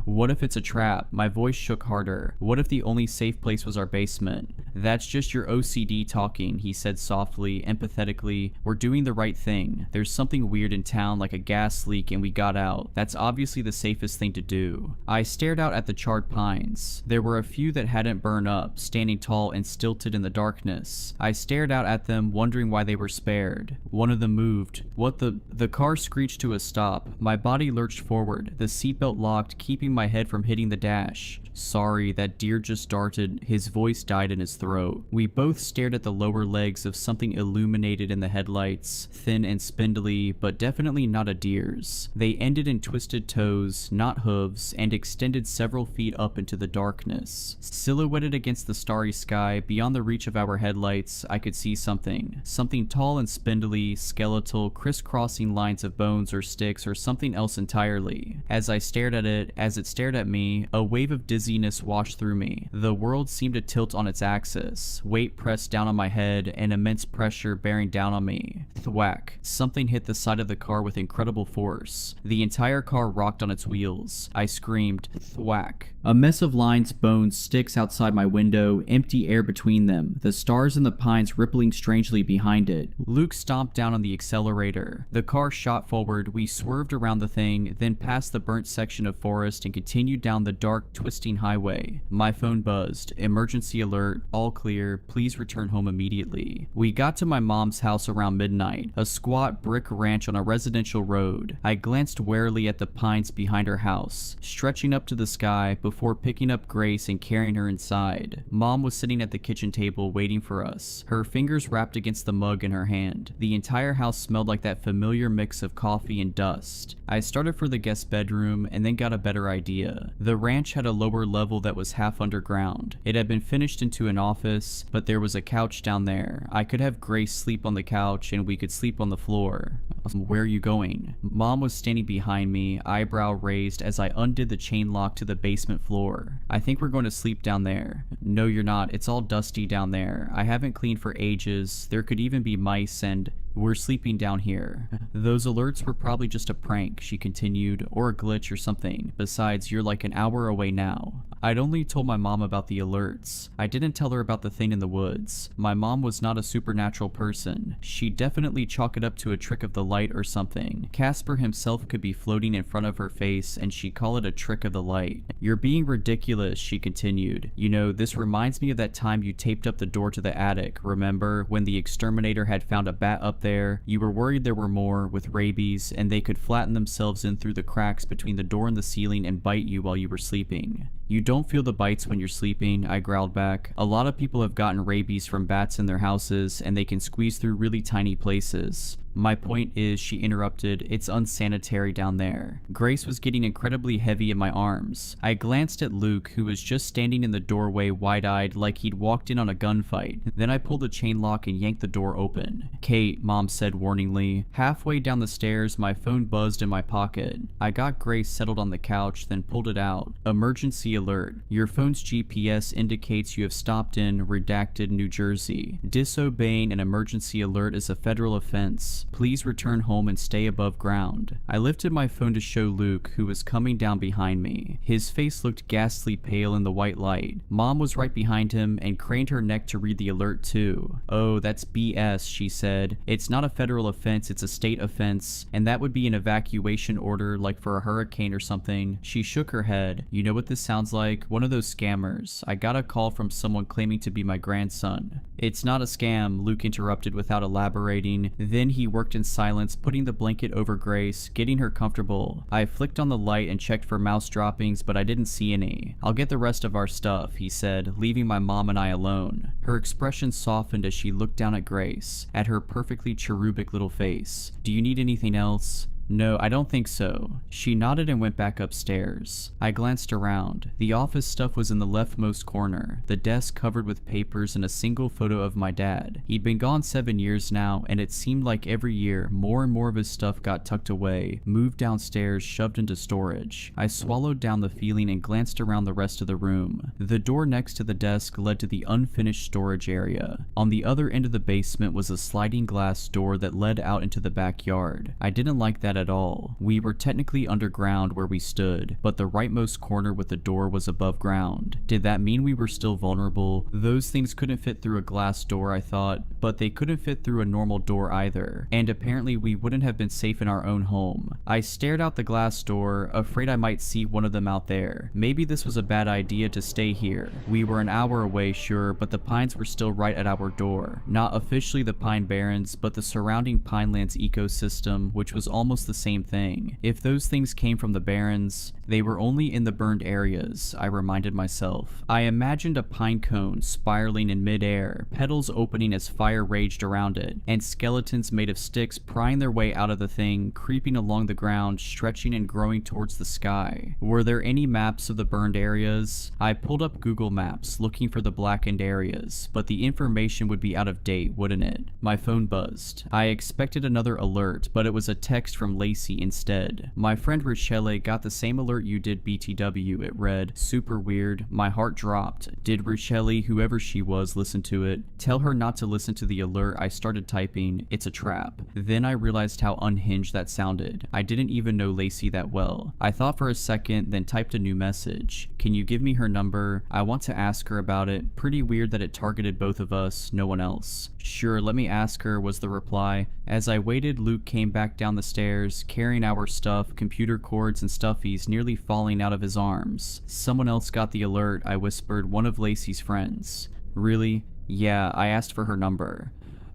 What if it's a trap? My voice shook harder. What if the only safe place was our basement? That's just your OCD talking, he said softly, empathetically. We're doing the right thing. There's something weird in town like a gas leak and we got out. That's obviously the safest thing to do. I stared out at the charred pines. There were a few that hadn't burned up, standing tall and stilted in the darkness. I stared out at them, wondering why they were spared. One of them moved. The car screeched to a stop. My body lurched forward, the seatbelt locked, keeping my head from hitting the dash. Sorry, that deer just darted. His voice died in his throat. We both stared at the lower legs of something illuminated in the headlights, thin and spindly, but definitely not a deer's. They ended in twisted toes, not hooves, and extended several feet up into the darkness. Silhouetted against the starry sky, beyond the reach of our headlights, I could see something. Something tall and spindly, skeletal, crisscrossing lines of bones or sticks or something else entirely. As I stared at it, as it stared at me, a wave of dizziness washed through me. The world seemed to tilt on its axis. Weight pressed down on my head, and immense pressure bearing down on me. Thwack. Something hit the side of the car with incredible force. The entire car rocked on its wheels. I screamed, thwack. A mess of lines, bones, sticks outside my window, empty air between them, the stars and the pines rippling strangely behind it. Luke stomped down on the accelerator. The car shot forward, we swerved around the thing, then past the burnt section of forest and continued down the dark, twisting highway. My phone buzzed. Emergency alert, all clear, please return home immediately. We got to my mom's house around midnight, a squat brick ranch on a residential road. I glanced warily at the pines behind her house, stretching up to the sky before picking up Grace and carrying her inside. Mom was sitting at the kitchen table waiting for us, her fingers wrapped against the mug in her hand. The entire house smelled like that familiar mix of coffee and dust. I started for the guest bedroom and then got a better idea. The ranch had a lower level that was half underground. It had been finished into an office, but there was a couch down there. I could have Grace sleep on the couch and we could sleep on the floor. Where are you going? Mom was standing behind me, eyebrow raised as I undid the chain lock to the basement floor. I think we're going to sleep down there. No, you're not. It's all dusty down there. I haven't cleaned for ages. There could even be mice and we're sleeping down here. Those alerts were probably just a prank, she continued, or a glitch or something. Besides, you're like an hour away now. I'd only told my mom about the alerts. I didn't tell her about the thing in the woods. My mom was not a supernatural person. She'd definitely chalk it up to a trick of the light or something. Casper himself could be floating in front of her face and she'd call it a trick of the light. You're being ridiculous, she continued. You know, this reminds me of that time you taped up the door to the attic, remember? When the exterminator had found a bat up there. You were worried there were more, with rabies, and they could flatten themselves in through the cracks between the door and the ceiling and bite you while you were sleeping. You don't feel the bites when you're sleeping, I growled back. A lot of people have gotten rabies from bats in their houses, and they can squeeze through really tiny places. My point is, she interrupted, it's unsanitary down there. Grace was getting incredibly heavy in my arms. I glanced at Luke, who was just standing in the doorway wide-eyed like he'd walked in on a gunfight. Then I pulled the chain lock and yanked the door open. Kate, Mom said warningly. Halfway down the stairs, my phone buzzed in my pocket. I got Grace settled on the couch, then pulled it out. Emergency alert. Your phone's GPS indicates you have stopped in redacted New Jersey. Disobeying an emergency alert is a federal offense. Please return home and stay above ground. I lifted my phone to show Luke, who was coming down behind me. His face looked ghastly pale in the white light. Mom was right behind him and craned her neck to read the alert too. Oh, that's BS, she said. It's not a federal offense, it's a state offense, and that would be an evacuation order like for a hurricane or something. She shook her head. You know what this sounds like? One of those scammers. I got a call from someone claiming to be my grandson. It's not a scam, Luke interrupted without elaborating. Then he worked in silence, putting the blanket over Grace, getting her comfortable. I flicked on the light and checked for mouse droppings, but I didn't see any. I'll get the rest of our stuff, he said, leaving my mom and I alone. Her expression softened as she looked down at Grace, at her perfectly cherubic little face. Do you need anything else? No, I don't think so. She nodded and went back upstairs. I glanced around. The office stuff was in the leftmost corner, the desk covered with papers and a single photo of my dad. He'd been gone 7 years now, and it seemed like every year, more and more of his stuff got tucked away, moved downstairs, shoved into storage. I swallowed down the feeling and glanced around the rest of the room. The door next to the desk led to the unfinished storage area. On the other end of the basement was a sliding glass door that led out into the backyard. I didn't like that at all. We were technically underground where we stood, but the rightmost corner with the door was above ground. Did that mean we were still vulnerable? Those things couldn't fit through a glass door, I thought, but they couldn't fit through a normal door either, and apparently we wouldn't have been safe in our own home. I stared out the glass door, afraid I might see one of them out there. Maybe this was a bad idea to stay here. We were an hour away, sure, but the pines were still right at our door. Not officially the Pine Barrens, but the surrounding Pinelands ecosystem, which was almost the same thing. If those things came from the Barrens, they were only in the burned areas, I reminded myself. I imagined a pine cone spiraling in midair, petals opening as fire raged around it, and skeletons made of sticks prying their way out of the thing, creeping along the ground, stretching and growing towards the sky. Were there any maps of the burned areas? I pulled up Google Maps, looking for the blackened areas, but the information would be out of date, wouldn't it? My phone buzzed. I expected another alert, but it was a text from Lacey instead. My friend Rochelle got the same alert you did, BTW, it read. Super weird. My heart dropped. Did Rochelle, whoever she was, listen to it? Tell her not to listen to the alert. I started typing, it's a trap. Then I realized how unhinged that sounded. I didn't even know Lacey that well. I thought for a second, then typed a new message. Can you give me her number? I want to ask her about it. Pretty weird that it targeted both of us, no one else. Sure, let me ask her, was the reply. As I waited, Luke came back down the stairs, carrying our stuff, computer cords and stuffies nearly falling out of his arms. Someone else got the alert, I whispered, one of Lacey's friends. Really? Yeah, I asked for her number.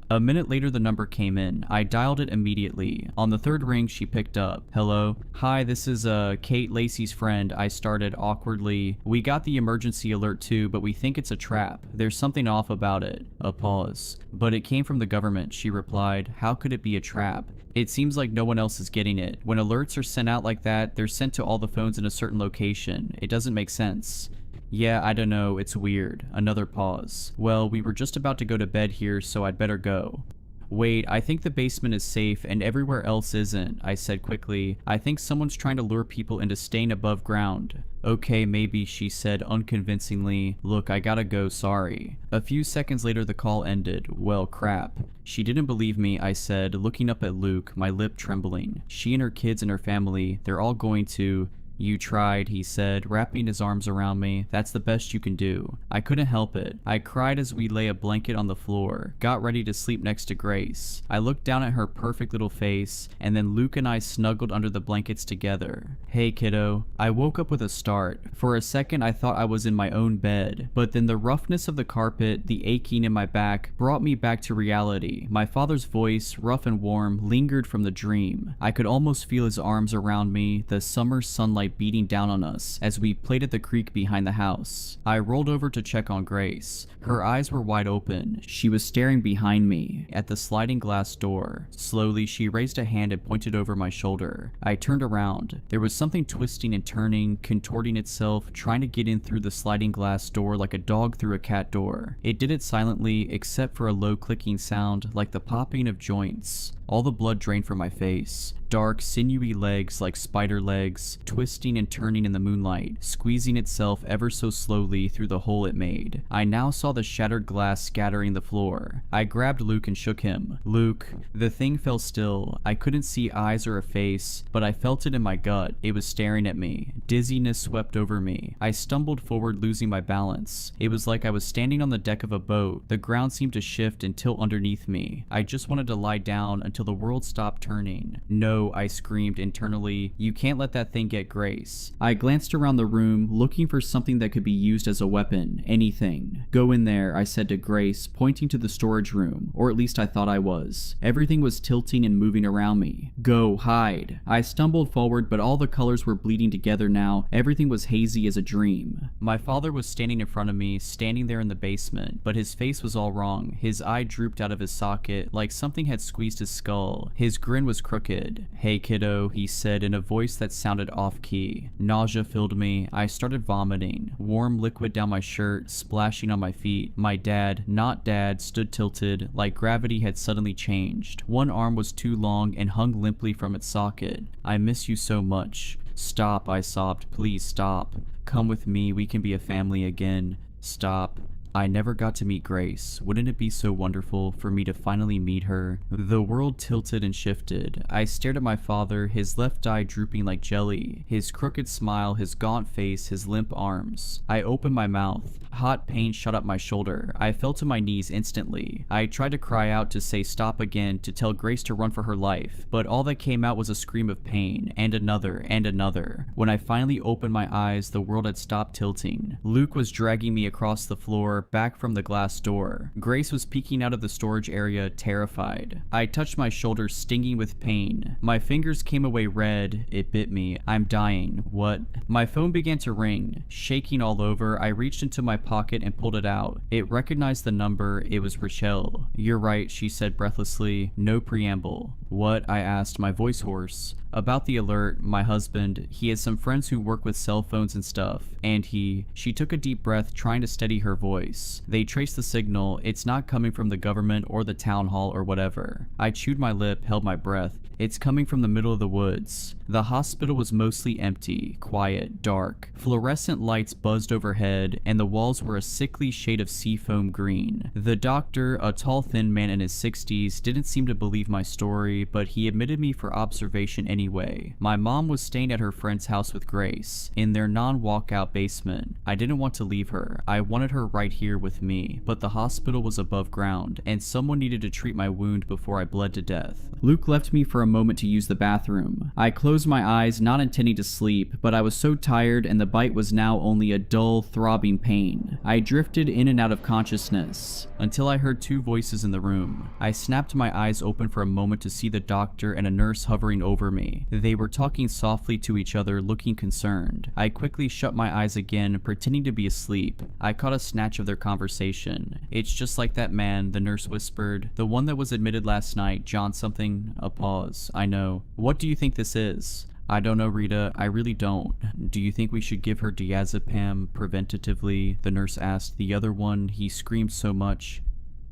A minute later the number came in. I dialed it immediately. On the third ring she picked up. Hello? Hi, this is Kate, Lacey's friend, I started awkwardly. We got the emergency alert too, but we think it's a trap. There's something off about it. A pause. But it came from the government, she replied. How could it be a trap? It seems like no one else is getting it. When alerts are sent out like that, they're sent to all the phones in a certain location. It doesn't make sense. Yeah, I don't know, it's weird. Another pause. Well, we were just about to go to bed here, so I'd better go. Wait, I think the basement is safe and everywhere else isn't, I said quickly. I think someone's trying to lure people into staying above ground. Okay, maybe, she said unconvincingly. Look, I gotta go, sorry. A few seconds later the call ended. Well, crap. She didn't believe me, I said, looking up at Luke, my lip trembling. She and her kids and her family, they're all going to... You tried, he said, wrapping his arms around me. That's the best you can do. I couldn't help it. I cried as we lay a blanket on the floor, got ready to sleep next to Grace. I looked down at her perfect little face, and then Luke and I snuggled under the blankets together. Hey, kiddo. I woke up with a start. For a second, I thought I was in my own bed, but then the roughness of the carpet, the aching in my back, brought me back to reality. My father's voice, rough and warm, lingered from the dream. I could almost feel his arms around me, the summer sunlight beating down on us as we played at the creek behind the house. I rolled over to check on Grace. Her eyes were wide open. She was staring behind me at the sliding glass door. Slowly, she raised a hand and pointed over my shoulder. I turned around. There was something twisting and turning, contorting itself, trying to get in through the sliding glass door like a dog through a cat door. It did it silently, except for a low clicking sound like the popping of joints. All the blood drained from my face. Dark, sinewy legs like spider legs, twisting and turning in the moonlight, squeezing itself ever so slowly through the hole it made. I now saw the shattered glass scattering the floor. I grabbed Luke and shook him. Luke. The thing fell still. I couldn't see eyes or a face, but I felt it in my gut. It was staring at me. Dizziness swept over me. I stumbled forward, losing my balance. It was like I was standing on the deck of a boat. The ground seemed to shift and tilt underneath me. I just wanted to lie down until the world stopped turning. No, I screamed internally. You can't let that thing get Grace. I glanced around the room, looking for something that could be used as a weapon. Anything. Go in there, I said to Grace, pointing to the storage room, or at least I thought I was. Everything was tilting and moving around me. Go, hide. I stumbled forward, but all the colors were bleeding together now. Everything was hazy as a dream. My father was standing in front of me, standing there in the basement, but his face was all wrong. His eye drooped out of his socket, like something had squeezed his skull. His grin was crooked. Hey, kiddo, he said in a voice that sounded off-key. Nausea filled me. I started vomiting. Warm liquid down my shirt, splashing on my feet. My dad, not dad, stood tilted, like gravity had suddenly changed. One arm was too long and hung limply from its socket. I miss you so much. Stop, I sobbed. Please stop. Come with me, we can be a family again. Stop. I never got to meet Grace. Wouldn't it be so wonderful for me to finally meet her? The world tilted and shifted. I stared at my father, his left eye drooping like jelly, his crooked smile, his gaunt face, his limp arms. I opened my mouth. Hot pain shot up my shoulder. I fell to my knees instantly. I tried to cry out to say stop again, to tell Grace to run for her life, but all that came out was a scream of pain, and another, and another. When I finally opened my eyes, the world had stopped tilting. Luke was dragging me across the floor, back from the glass door. Grace was peeking out of the storage area, terrified. I touched my shoulder, stinging with pain. My fingers came away red. It bit me. I'm dying. What? My phone began to ring. Shaking all over, I reached into my pocket and pulled it out. It recognized the number. It was Rochelle. You're right, she said breathlessly. No preamble. What? I asked, my voice hoarse. About the alert, my husband, he has some friends who work with cell phones and stuff, and she took a deep breath, trying to steady her voice. They traced the signal. It's not coming from the government or the town hall or whatever. I chewed my lip, held my breath. It's coming from the middle of the woods. The hospital was mostly empty, quiet, dark. Fluorescent lights buzzed overhead, and the walls were a sickly shade of seafoam green. The doctor, a tall thin man in his 60s, didn't seem to believe my story, but he admitted me for observation anyway. My mom was staying at her friend's house with Grace, in their non-walkout basement. I didn't want to leave her. I wanted her right here with me, but the hospital was above ground, and someone needed to treat my wound before I bled to death. Luke left me for a moment to use the bathroom. I closed my eyes, not intending to sleep, but I was so tired and the bite was now only a dull, throbbing pain. I drifted in and out of consciousness until I heard two voices in the room. I snapped my eyes open for a moment to see the doctor and a nurse hovering over me. They were talking softly to each other, looking concerned. I quickly shut my eyes again, pretending to be asleep. I caught a snatch of their conversation. It's just like that man, the nurse whispered. The one that was admitted last night, John something. A pause. I know. What do you think this is? I don't know, Rita. I really don't. Do you think we should give her diazepam preventatively? The nurse asked. The other one, he screamed so much.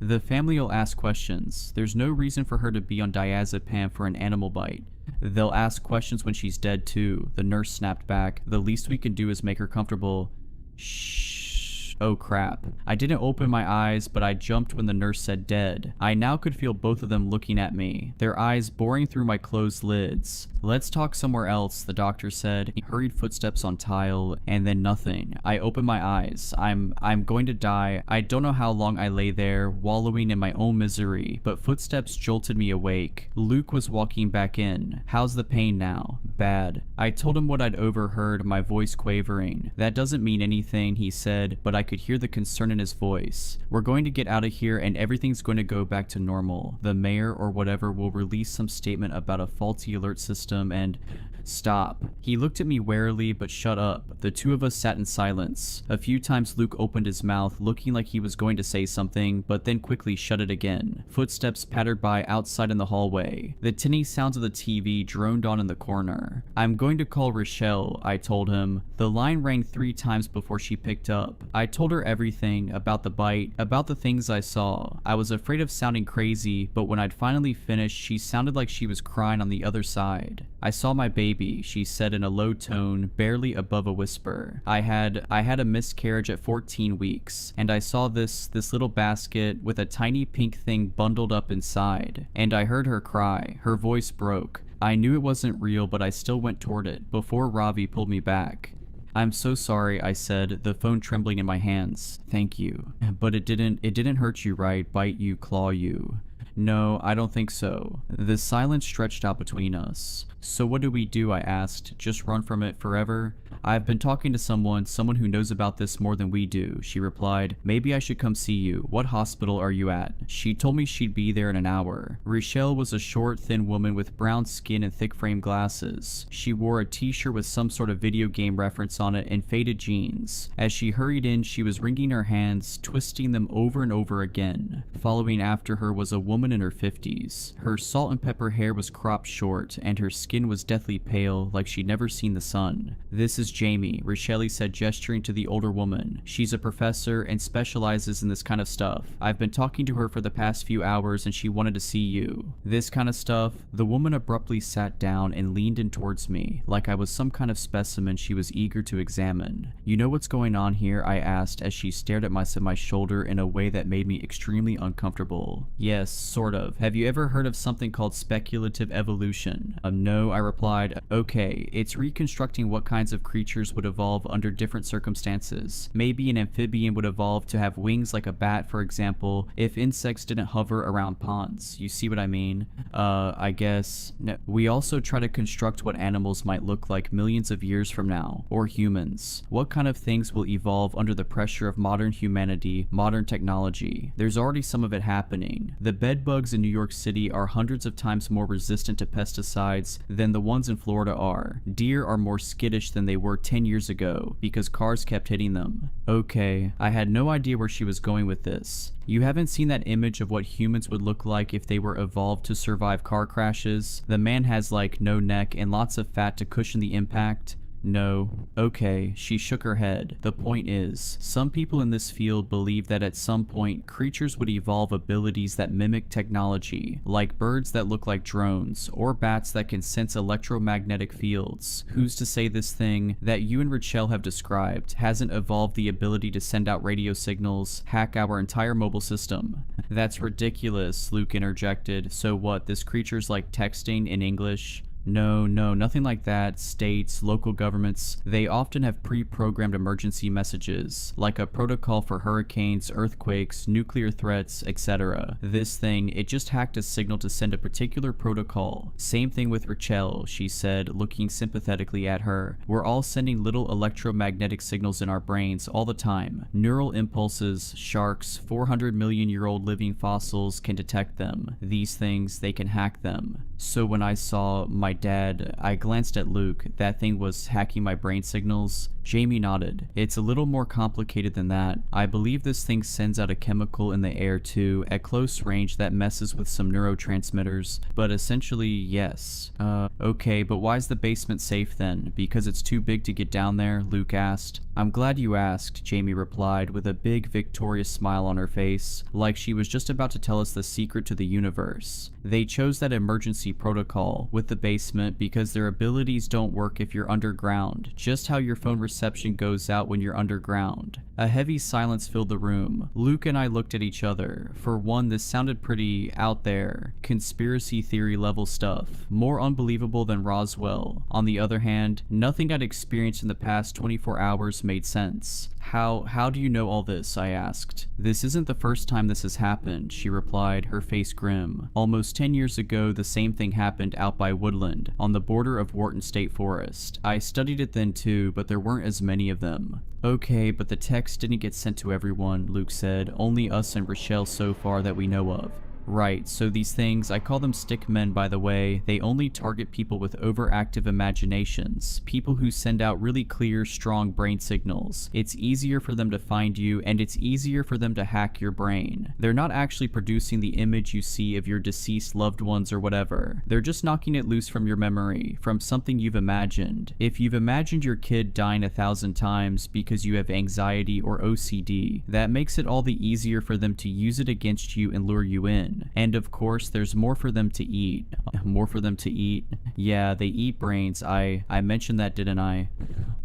The family will ask questions. There's no reason for her to be on diazepam for an animal bite. They'll ask questions when she's dead too. The nurse snapped back. The least we can do is make her comfortable. Shh. Oh crap. I didn't open my eyes, but I jumped when the nurse said dead. I now could feel both of them looking at me, their eyes boring through my closed lids. Let's talk somewhere else, the doctor said. Hurried footsteps on tile, and then nothing. I opened my eyes. I'm going to die. I don't know how long I lay there, wallowing in my own misery, but footsteps jolted me awake. Luke was walking back in. How's the pain now? Bad. I told him what I'd overheard, my voice quavering. That doesn't mean anything, he said, but I could hear the concern in his voice. We're going to get out of here and everything's going to go back to normal. The mayor or whatever will release some statement about a faulty alert system and... Stop. He looked at me warily, but shut up. The two of us sat in silence. A few times Luke opened his mouth, looking like he was going to say something, but then quickly shut it again. Footsteps pattered by outside in the hallway. The tinny sounds of the TV droned on in the corner. I'm going to call Rochelle, I told him. The line rang 3 times before she picked up. I told her everything, about the bite, about the things I saw. I was afraid of sounding crazy, but when I'd finally finished, she sounded like she was crying on the other side. I saw my baby, she said in a low tone, barely above a whisper. I had a miscarriage at 14 weeks, and I saw this little basket with a tiny pink thing bundled up inside. And I heard her cry. Her voice broke. I knew it wasn't real, but I still went toward it, before Ravi pulled me back. I'm so sorry, I said, the phone trembling in my hands. Thank you. But it didn't hurt you, right? Bite you, claw you. No, I don't think so. The silence stretched out between us. So what do we do? I asked. Just run from it forever? I've been talking to someone who knows about this more than we do, she replied. Maybe I should come see you. What hospital are you at? She told me she'd be there in an hour. Rochelle was a short, thin woman with brown skin and thick frame glasses. She wore a t-shirt with some sort of video game reference on it and faded jeans. As she hurried in, she was wringing her hands, twisting them over and over again. Following after her was a woman in her 50s. Her salt and pepper hair was cropped short, and her skin was deathly pale, like she'd never seen the sun. This is Jamie, Rochelle said, gesturing to the older woman. She's a professor and specializes in this kind of stuff. I've been talking to her for the past few hours and she wanted to see you. This kind of stuff? The woman abruptly sat down and leaned in towards me, like I was some kind of specimen she was eager to examine. You know what's going on here? I asked as she stared at my shoulder in a way that made me extremely uncomfortable. Yes, sort of. Have you ever heard of something called speculative evolution? No, I replied. Okay, it's reconstructing what kinds of creatures would evolve under different circumstances. Maybe an amphibian would evolve to have wings like a bat, for example, if insects didn't hover around ponds. You see what I mean? I guess. No. We also try to construct what animals might look like millions of years from now, or humans. What kind of things will evolve under the pressure of modern humanity, modern technology? There's already some of it happening. The bed bugs in New York City are hundreds of times more resistant to pesticides than the ones in Florida are. Deer are more skittish than they were 10 years ago because cars kept hitting them. Okay, I had no idea where she was going with this. You haven't seen that image of what humans would look like if they were evolved to survive car crashes? The man has like no neck and lots of fat to cushion the impact. No. Okay, she shook her head. The point is, some people in this field believe that at some point, creatures would evolve abilities that mimic technology, like birds that look like drones, or bats that can sense electromagnetic fields. Who's to say this thing that you and Rochelle have described hasn't evolved the ability to send out radio signals, hack our entire mobile system? That's ridiculous, Luke interjected. So what, this creature's like texting in English? No, nothing like that. States, local governments, they often have pre-programmed emergency messages, like a protocol for hurricanes, earthquakes, nuclear threats, etc. This thing, it just hacked a signal to send a particular protocol. Same thing with Rochelle, she said, looking sympathetically at her. We're all sending little electromagnetic signals in our brains all the time. Neural impulses, sharks, 400 million year old living fossils can detect them. These things, they can hack them. So when I saw my dad, I glanced at Luke. That thing was hacking my brain signals. Jamie nodded. It's a little more complicated than that. I believe this thing sends out a chemical in the air too, at close range, that messes with some neurotransmitters. But essentially, yes. Okay, but why's the basement safe then? Because it's too big to get down there? Luke asked. I'm glad you asked, Jamie replied with a big victorious smile on her face, like she was just about to tell us the secret to the universe. They chose that emergency protocol with the basement because their abilities don't work if you're underground, just how your phone reception goes out when you're underground. A heavy silence filled the room. Luke and I looked at each other. For one, this sounded pretty out there, conspiracy theory level stuff, more unbelievable than Roswell. On the other hand, nothing I'd experienced in the past 24 hours made sense. How do you know all this? I asked. This isn't the first time this has happened, she replied, her face grim. Almost 10 years ago, the same thing happened out by Woodland, on the border of Wharton State Forest. I studied it then too, but there weren't as many of them. Okay, but the text didn't get sent to everyone, Luke said. Only us and Rochelle so far that we know of. Right, so these things, I call them stick men by the way, they only target people with overactive imaginations, people who send out really clear, strong brain signals. It's easier for them to find you, and it's easier for them to hack your brain. They're not actually producing the image you see of your deceased loved ones or whatever. They're just knocking it loose from your memory, from something you've imagined. If you've imagined your kid dying 1,000 times because you have anxiety or OCD, that makes it all the easier for them to use it against you and lure you in. And of course, there's more for them to eat. More for them to eat? Yeah, they eat brains. I mentioned that, didn't I?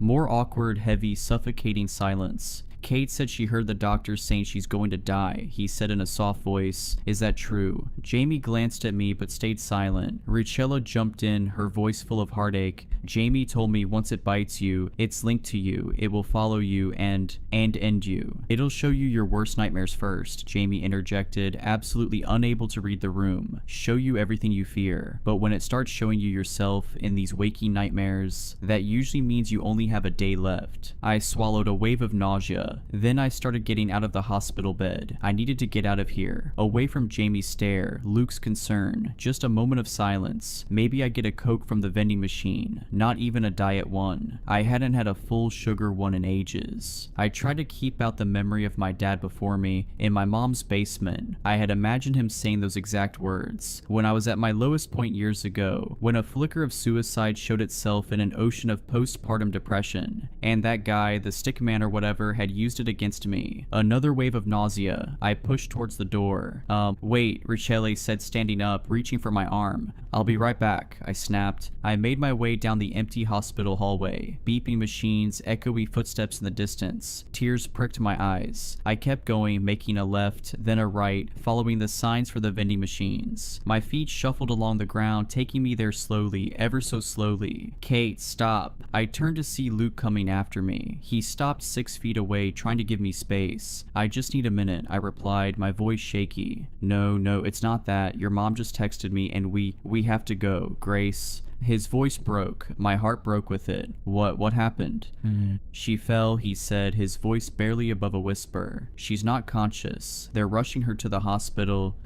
More awkward, heavy, suffocating silence. Kate said she heard the doctor saying she's going to die, he said in a soft voice. Is that true? Jamie glanced at me but stayed silent. Richella jumped in, her voice full of heartache. Jamie told me once it bites you, it's linked to you, it will follow you and end you. It'll show you your worst nightmares first, Jamie interjected, absolutely unable to read the room. Show you everything you fear. But when it starts showing you yourself in these waking nightmares, that usually means you only have a day left. I swallowed a wave of nausea. Then I started getting out of the hospital bed. I needed to get out of here. Away from Jamie's stare, Luke's concern. Just a moment of silence. Maybe I get a Coke from the vending machine. Not even a diet one. I hadn't had a full sugar one in ages. I tried to keep out the memory of my dad before me in my mom's basement. I had imagined him saying those exact words. When I was at my lowest point years ago, when a flicker of suicide showed itself in an ocean of postpartum depression, and that guy, the stick man or whatever, had used it against me. Another wave of nausea. I pushed towards the door. Wait, Richelle said, standing up, reaching for my arm. I'll be right back, I snapped. I made my way down the empty hospital hallway. Beeping machines, echoey footsteps in the distance. Tears pricked my eyes. I kept going, making a left, then a right, following the signs for the vending machines. My feet shuffled along the ground, taking me there slowly, ever so slowly. Kate, stop. I turned to see Luke coming after me. He stopped 6 feet away, trying to give me space. I just need a minute, I replied, my voice shaky. No, it's not that. Your mom just texted me and we have to go, Grace. His voice broke. My heart broke with it. What happened? She fell, he said, his voice barely above a whisper. She's not conscious. They're rushing her to the hospital.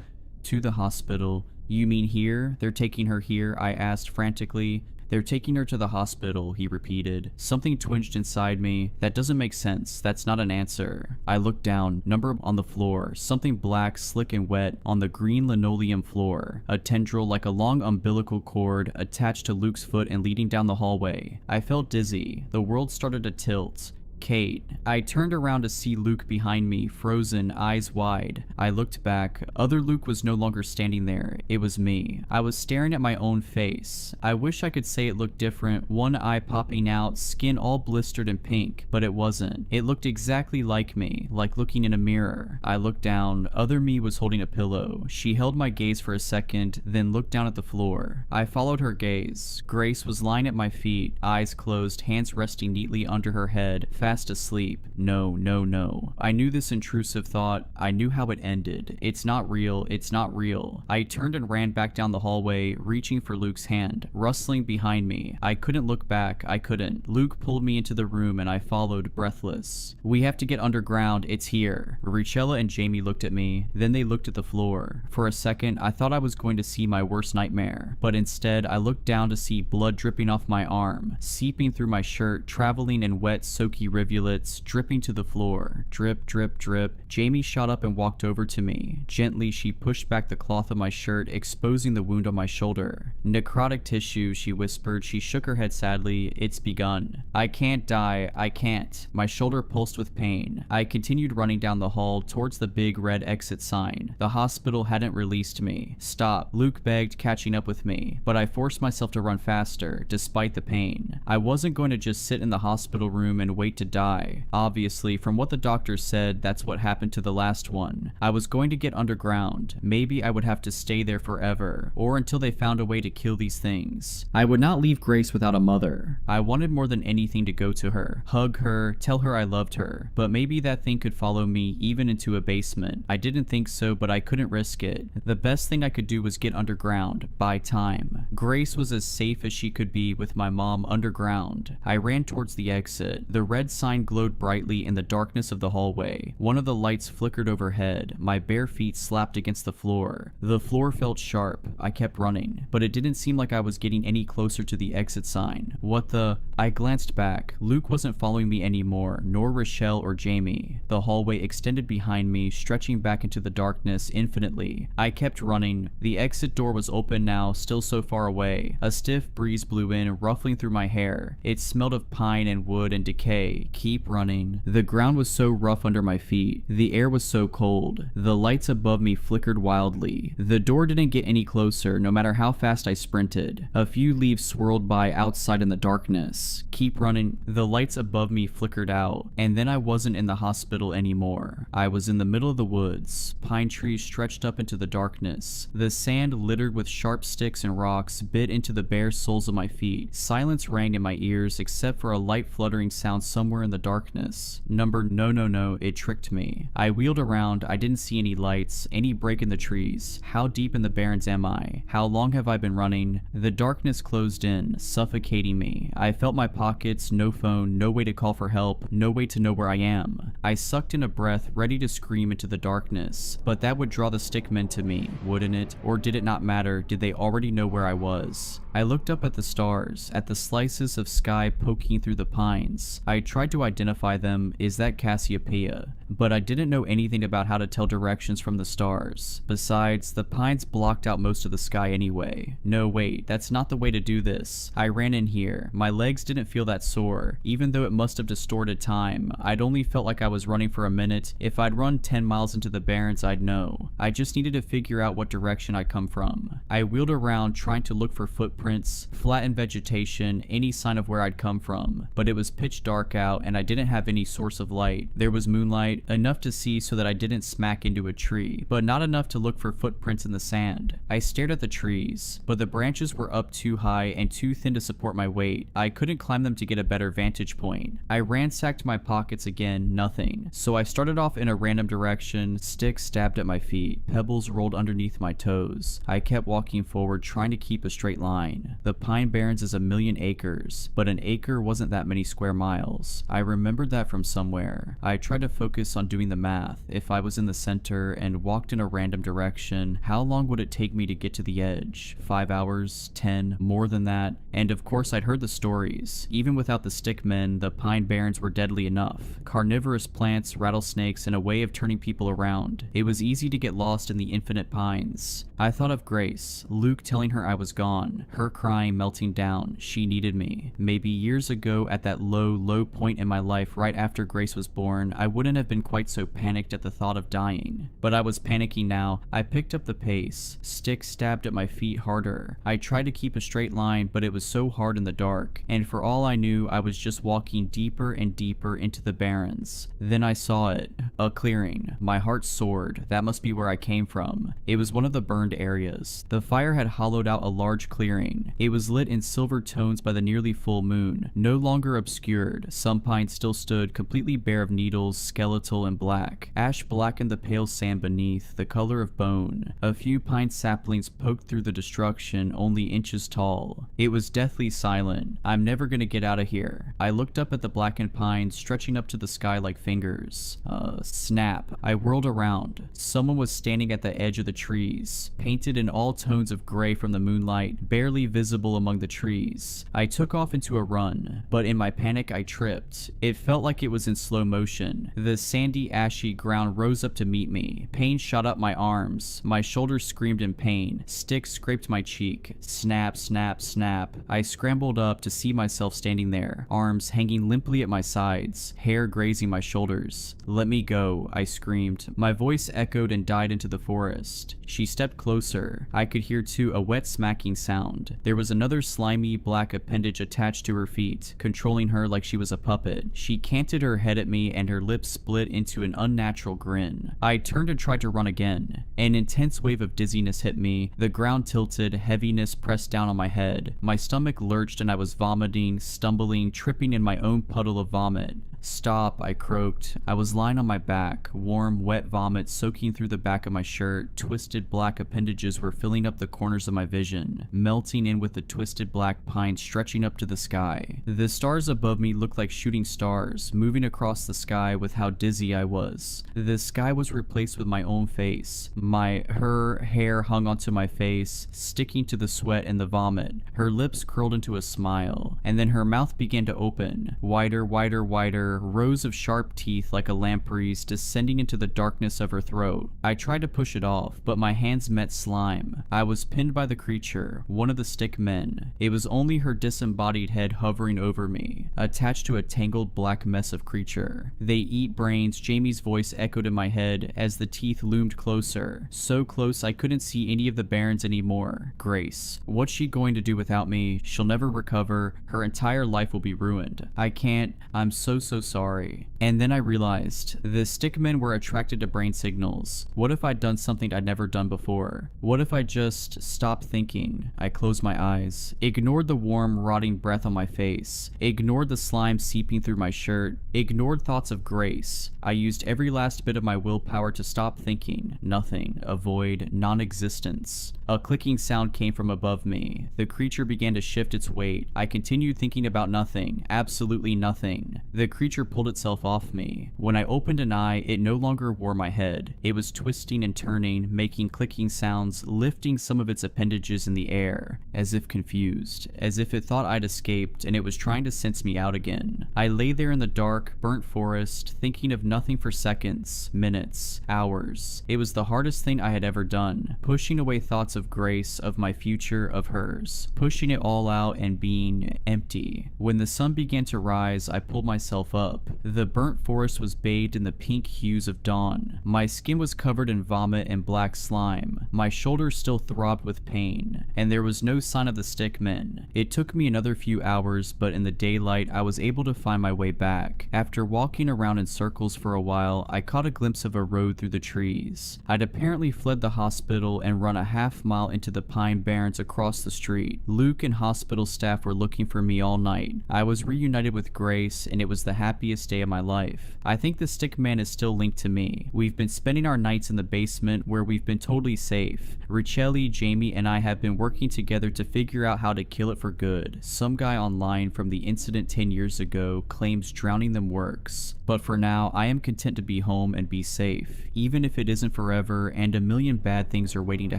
To the hospital. You mean here? They're taking her here? I asked frantically. They're taking her to the hospital, he repeated. Something twinged inside me. That doesn't make sense. That's not an answer. I looked down, number on the floor, something black, slick and wet on the green linoleum floor. A tendril like a long umbilical cord attached to Luke's foot and leading down the hallway. I felt dizzy. The world started to tilt. Kate. I turned around to see Luke behind me, frozen, eyes wide. I looked back. Other Luke was no longer standing there. It was me. I was staring at my own face. I wish I could say it looked different, one eye popping out, skin all blistered and pink, but it wasn't. It looked exactly like me, like looking in a mirror. I looked down. Other me was holding a pillow. She held my gaze for a second, then looked down at the floor. I followed her gaze. Grace was lying at my feet, eyes closed, hands resting neatly under her head, fast fast asleep. No, no, no. I knew this intrusive thought. I knew how it ended. It's not real. It's not real. I turned and ran back down the hallway, reaching for Luke's hand, rustling behind me. I couldn't look back. I couldn't. Luke pulled me into the room and I followed, breathless. We have to get underground. It's here. Richella and Jamie looked at me. Then they looked at the floor. For a second, I thought I was going to see my worst nightmare, but instead I looked down to see blood dripping off my arm, seeping through my shirt, traveling in wet, soaky rivulets, dripping to the floor. Drip, drip, drip. Jamie shot up and walked over to me. Gently, she pushed back the cloth of my shirt, exposing the wound on my shoulder. Necrotic tissue, she whispered. She shook her head sadly. It's begun. I can't die. I can't. My shoulder pulsed with pain. I continued running down the hall towards the big red exit sign. The hospital hadn't released me. Stop. Luke begged, catching up with me, but I forced myself to run faster, despite the pain. I wasn't going to just sit in the hospital room and wait to die. Obviously, from what the doctor said, that's what happened to the last one. I was going to get underground. Maybe I would have to stay there forever, or until they found a way to kill these things. I would not leave Grace without a mother. I wanted more than anything to go to her, hug her, tell her I loved her, but maybe that thing could follow me even into a basement. I didn't think so, but I couldn't risk it. The best thing I could do was get underground, buy time. Grace was as safe as she could be with my mom underground. I ran towards the exit. The red sign glowed brightly in the darkness of the hallway. One of the lights flickered overhead. My bare feet slapped against the floor. The floor felt sharp. I kept running, but it didn't seem like I was getting any closer to the exit sign. What the? I glanced back. Luke wasn't following me anymore, nor Rochelle or Jamie. The hallway extended behind me, stretching back into the darkness infinitely. I kept running. The exit door was open now, still so far away. A stiff breeze blew in, ruffling through my hair. It smelled of pine and wood and decay. Keep running. The ground was so rough under my feet. The air was so cold. The lights above me flickered wildly. The door didn't get any closer, no matter how fast I sprinted. A few leaves swirled by outside in the darkness. Keep running. The lights above me flickered out, and then I wasn't in the hospital anymore. I was in the middle of the woods. Pine trees stretched up into the darkness. The sand littered with sharp sticks and rocks bit into the bare soles of my feet. Silence rang in my ears except for a light fluttering sound somewhere in the darkness. No, it tricked me. I wheeled around. I didn't see any lights, any break in the trees. How deep in the barrens am I? How long have I been running? The darkness closed in, suffocating me. I felt my pockets, no phone, no way to call for help, no way to know where I am. I sucked in a breath, ready to scream into the darkness. But that would draw the stickmen to me, wouldn't it? Or did it not matter? Did they already know where I was? I looked up at the stars, at the slices of sky poking through the pines. I tried to identify them. Is that Cassiopeia? But I didn't know anything about how to tell directions from the stars. Besides, the pines blocked out most of the sky anyway. No, wait, that's not the way to do this. I ran in here. My legs didn't feel that sore, even though it must have distorted time. I'd only felt like I was running for a minute. If I'd run 10 miles into the barrens, I'd know. I just needed to figure out what direction I'd come from. I wheeled around trying to look for footprints, flattened vegetation, any sign of where I'd come from. But it was pitch dark out and I didn't have any source of light. There was moonlight, enough to see so that I didn't smack into a tree, but not enough to look for footprints in the sand. I stared at the trees, but the branches were up too high and too thin to support my weight. I couldn't climb them to get a better vantage point. I ransacked my pockets again, nothing. So I started off in a random direction, sticks stabbed at my feet, pebbles rolled underneath my toes. I kept walking forward, trying to keep a straight line. The Pine Barrens is 1,000,000 acres, but an acre wasn't that many square miles. I remembered that from somewhere. I tried to focus on doing the math. If I was in the center and walked in a random direction, how long would it take me to get to the edge? 5 hours? 10? More than that? And of course I'd heard the stories. Even without the stickmen, the Pine Barrens were deadly enough. Carnivorous plants, rattlesnakes, and a way of turning people around. It was easy to get lost in the infinite pines. I thought of Grace, Luke telling her I was gone, her crying, melting down. She needed me. Maybe years ago at that low point in my life right after Grace was born, I wouldn't have been quite so panicked at the thought of dying. But I was panicking now. I picked up the pace. Sticks stabbed at my feet harder. I tried to keep a straight line, but it was so hard in the dark. And for all I knew, I was just walking deeper and deeper into the barrens. Then I saw it. A clearing. My heart soared. That must be where I came from. It was one of the burned areas. The fire had hollowed out a large clearing. It was lit in silver tones by the nearly full moon, no longer obscured. Some pine still stood completely bare of needles, skeletal and black. Ash blackened the pale sand beneath, the color of bone. A few pine saplings poked through the destruction, only inches tall. It was deathly silent. I'm never gonna get out of here. I looked up at the blackened pines stretching up to the sky like fingers. Snap. I whirled around. Someone was standing at the edge of the trees, painted in all tones of gray from the moonlight, barely visible among the trees. I took off into a run, but in my panic I tripped. It felt like it was in slow motion. The sandy, ashy ground rose up to meet me. Pain shot up my arms. My shoulders screamed in pain. Sticks scraped my cheek. Snap, snap, snap. I scrambled up to see myself standing there, arms hanging limply at my sides, hair grazing my shoulders. "Let me go," I screamed. My voice echoed and died into the forest. She stepped closer. I could hear too a wet smacking sound. There was another slimy black appendage attached to her feet, controlling her like she was a puppet. She canted her head at me and her lips split into an unnatural grin. I turned and tried to run again. An intense wave of dizziness hit me. The ground tilted, heaviness pressed down on my head. My stomach lurched and I was vomiting, stumbling, tripping in my own puddle of vomit. "Stop," I croaked. I was lying on my back, warm, wet vomit soaking through the back of my shirt. Twisted black appendages were filling up the corners of my vision, melting in with the twisted black pine stretching up to the sky. The stars above me looked like shooting stars, moving across the sky with how dizzy I was. The sky was replaced with my own face. Her hair hung onto my face, sticking to the sweat and the vomit. Her lips curled into a smile, and then her mouth began to open, wider, wider, wider, rows of sharp teeth like a lamprey's descending into the darkness of her throat. I tried to push it off, but my hands met slime. I was pinned by the creature, one of the stick men. It was only her disembodied head hovering over me, attached to a tangled black mess of creature. "They eat brains," Jamie's voice echoed in my head as the teeth loomed closer, so close I couldn't see any of the barons anymore. Grace. What's she going to do without me? She'll never recover. Her entire life will be ruined. I can't. I'm so sorry. And then I realized the stickmen were attracted to brain signals. What if I'd done something I'd never done before? What if I just stopped thinking? I closed my eyes, ignored the warm, rotting breath on my face, ignored the slime seeping through my shirt, ignored thoughts of Grace. I used every last bit of my willpower to stop thinking. Nothing. A void. Non-existence. A clicking sound came from above me. The creature began to shift its weight. I continued thinking about nothing. Absolutely nothing. The creature pulled itself off me. When I opened an eye, it no longer wore my head. It was twisting and turning, making clicking sounds, lifting some of its appendages in the air, as if confused, as if it thought I'd escaped and it was trying to sense me out again. I lay there in the dark, burnt forest, thinking of nothing for seconds, minutes, hours. It was the hardest thing I had ever done, pushing away thoughts of Grace, of my future, of hers, pushing it all out and being empty. When the sun began to rise, I pulled myself up. The burnt forest was bathed in the pink hues of dawn. My skin was covered in vomit and black slime. My shoulders still throbbed with pain, and there was no sign of the stickmen. It took me another few hours, but in the daylight I was able to find my way back. After walking around in circles for a while, I caught a glimpse of a road through the trees. I'd apparently fled the hospital and run a half-mile into the pine barrens across the street. Luke and hospital staff were looking for me all night. I was reunited with Grace, and it was the happiest day of my life. I think the stickman is still linked to me. We've been spending our nights in the basement where we've been totally safe. Richelli, Jamie, and I have been working together to figure out how to kill it for good. Some guy online from the incident 10 years ago claims drowning them works. But for now, I am content to be home and be safe, even if it isn't forever and a million bad things are waiting to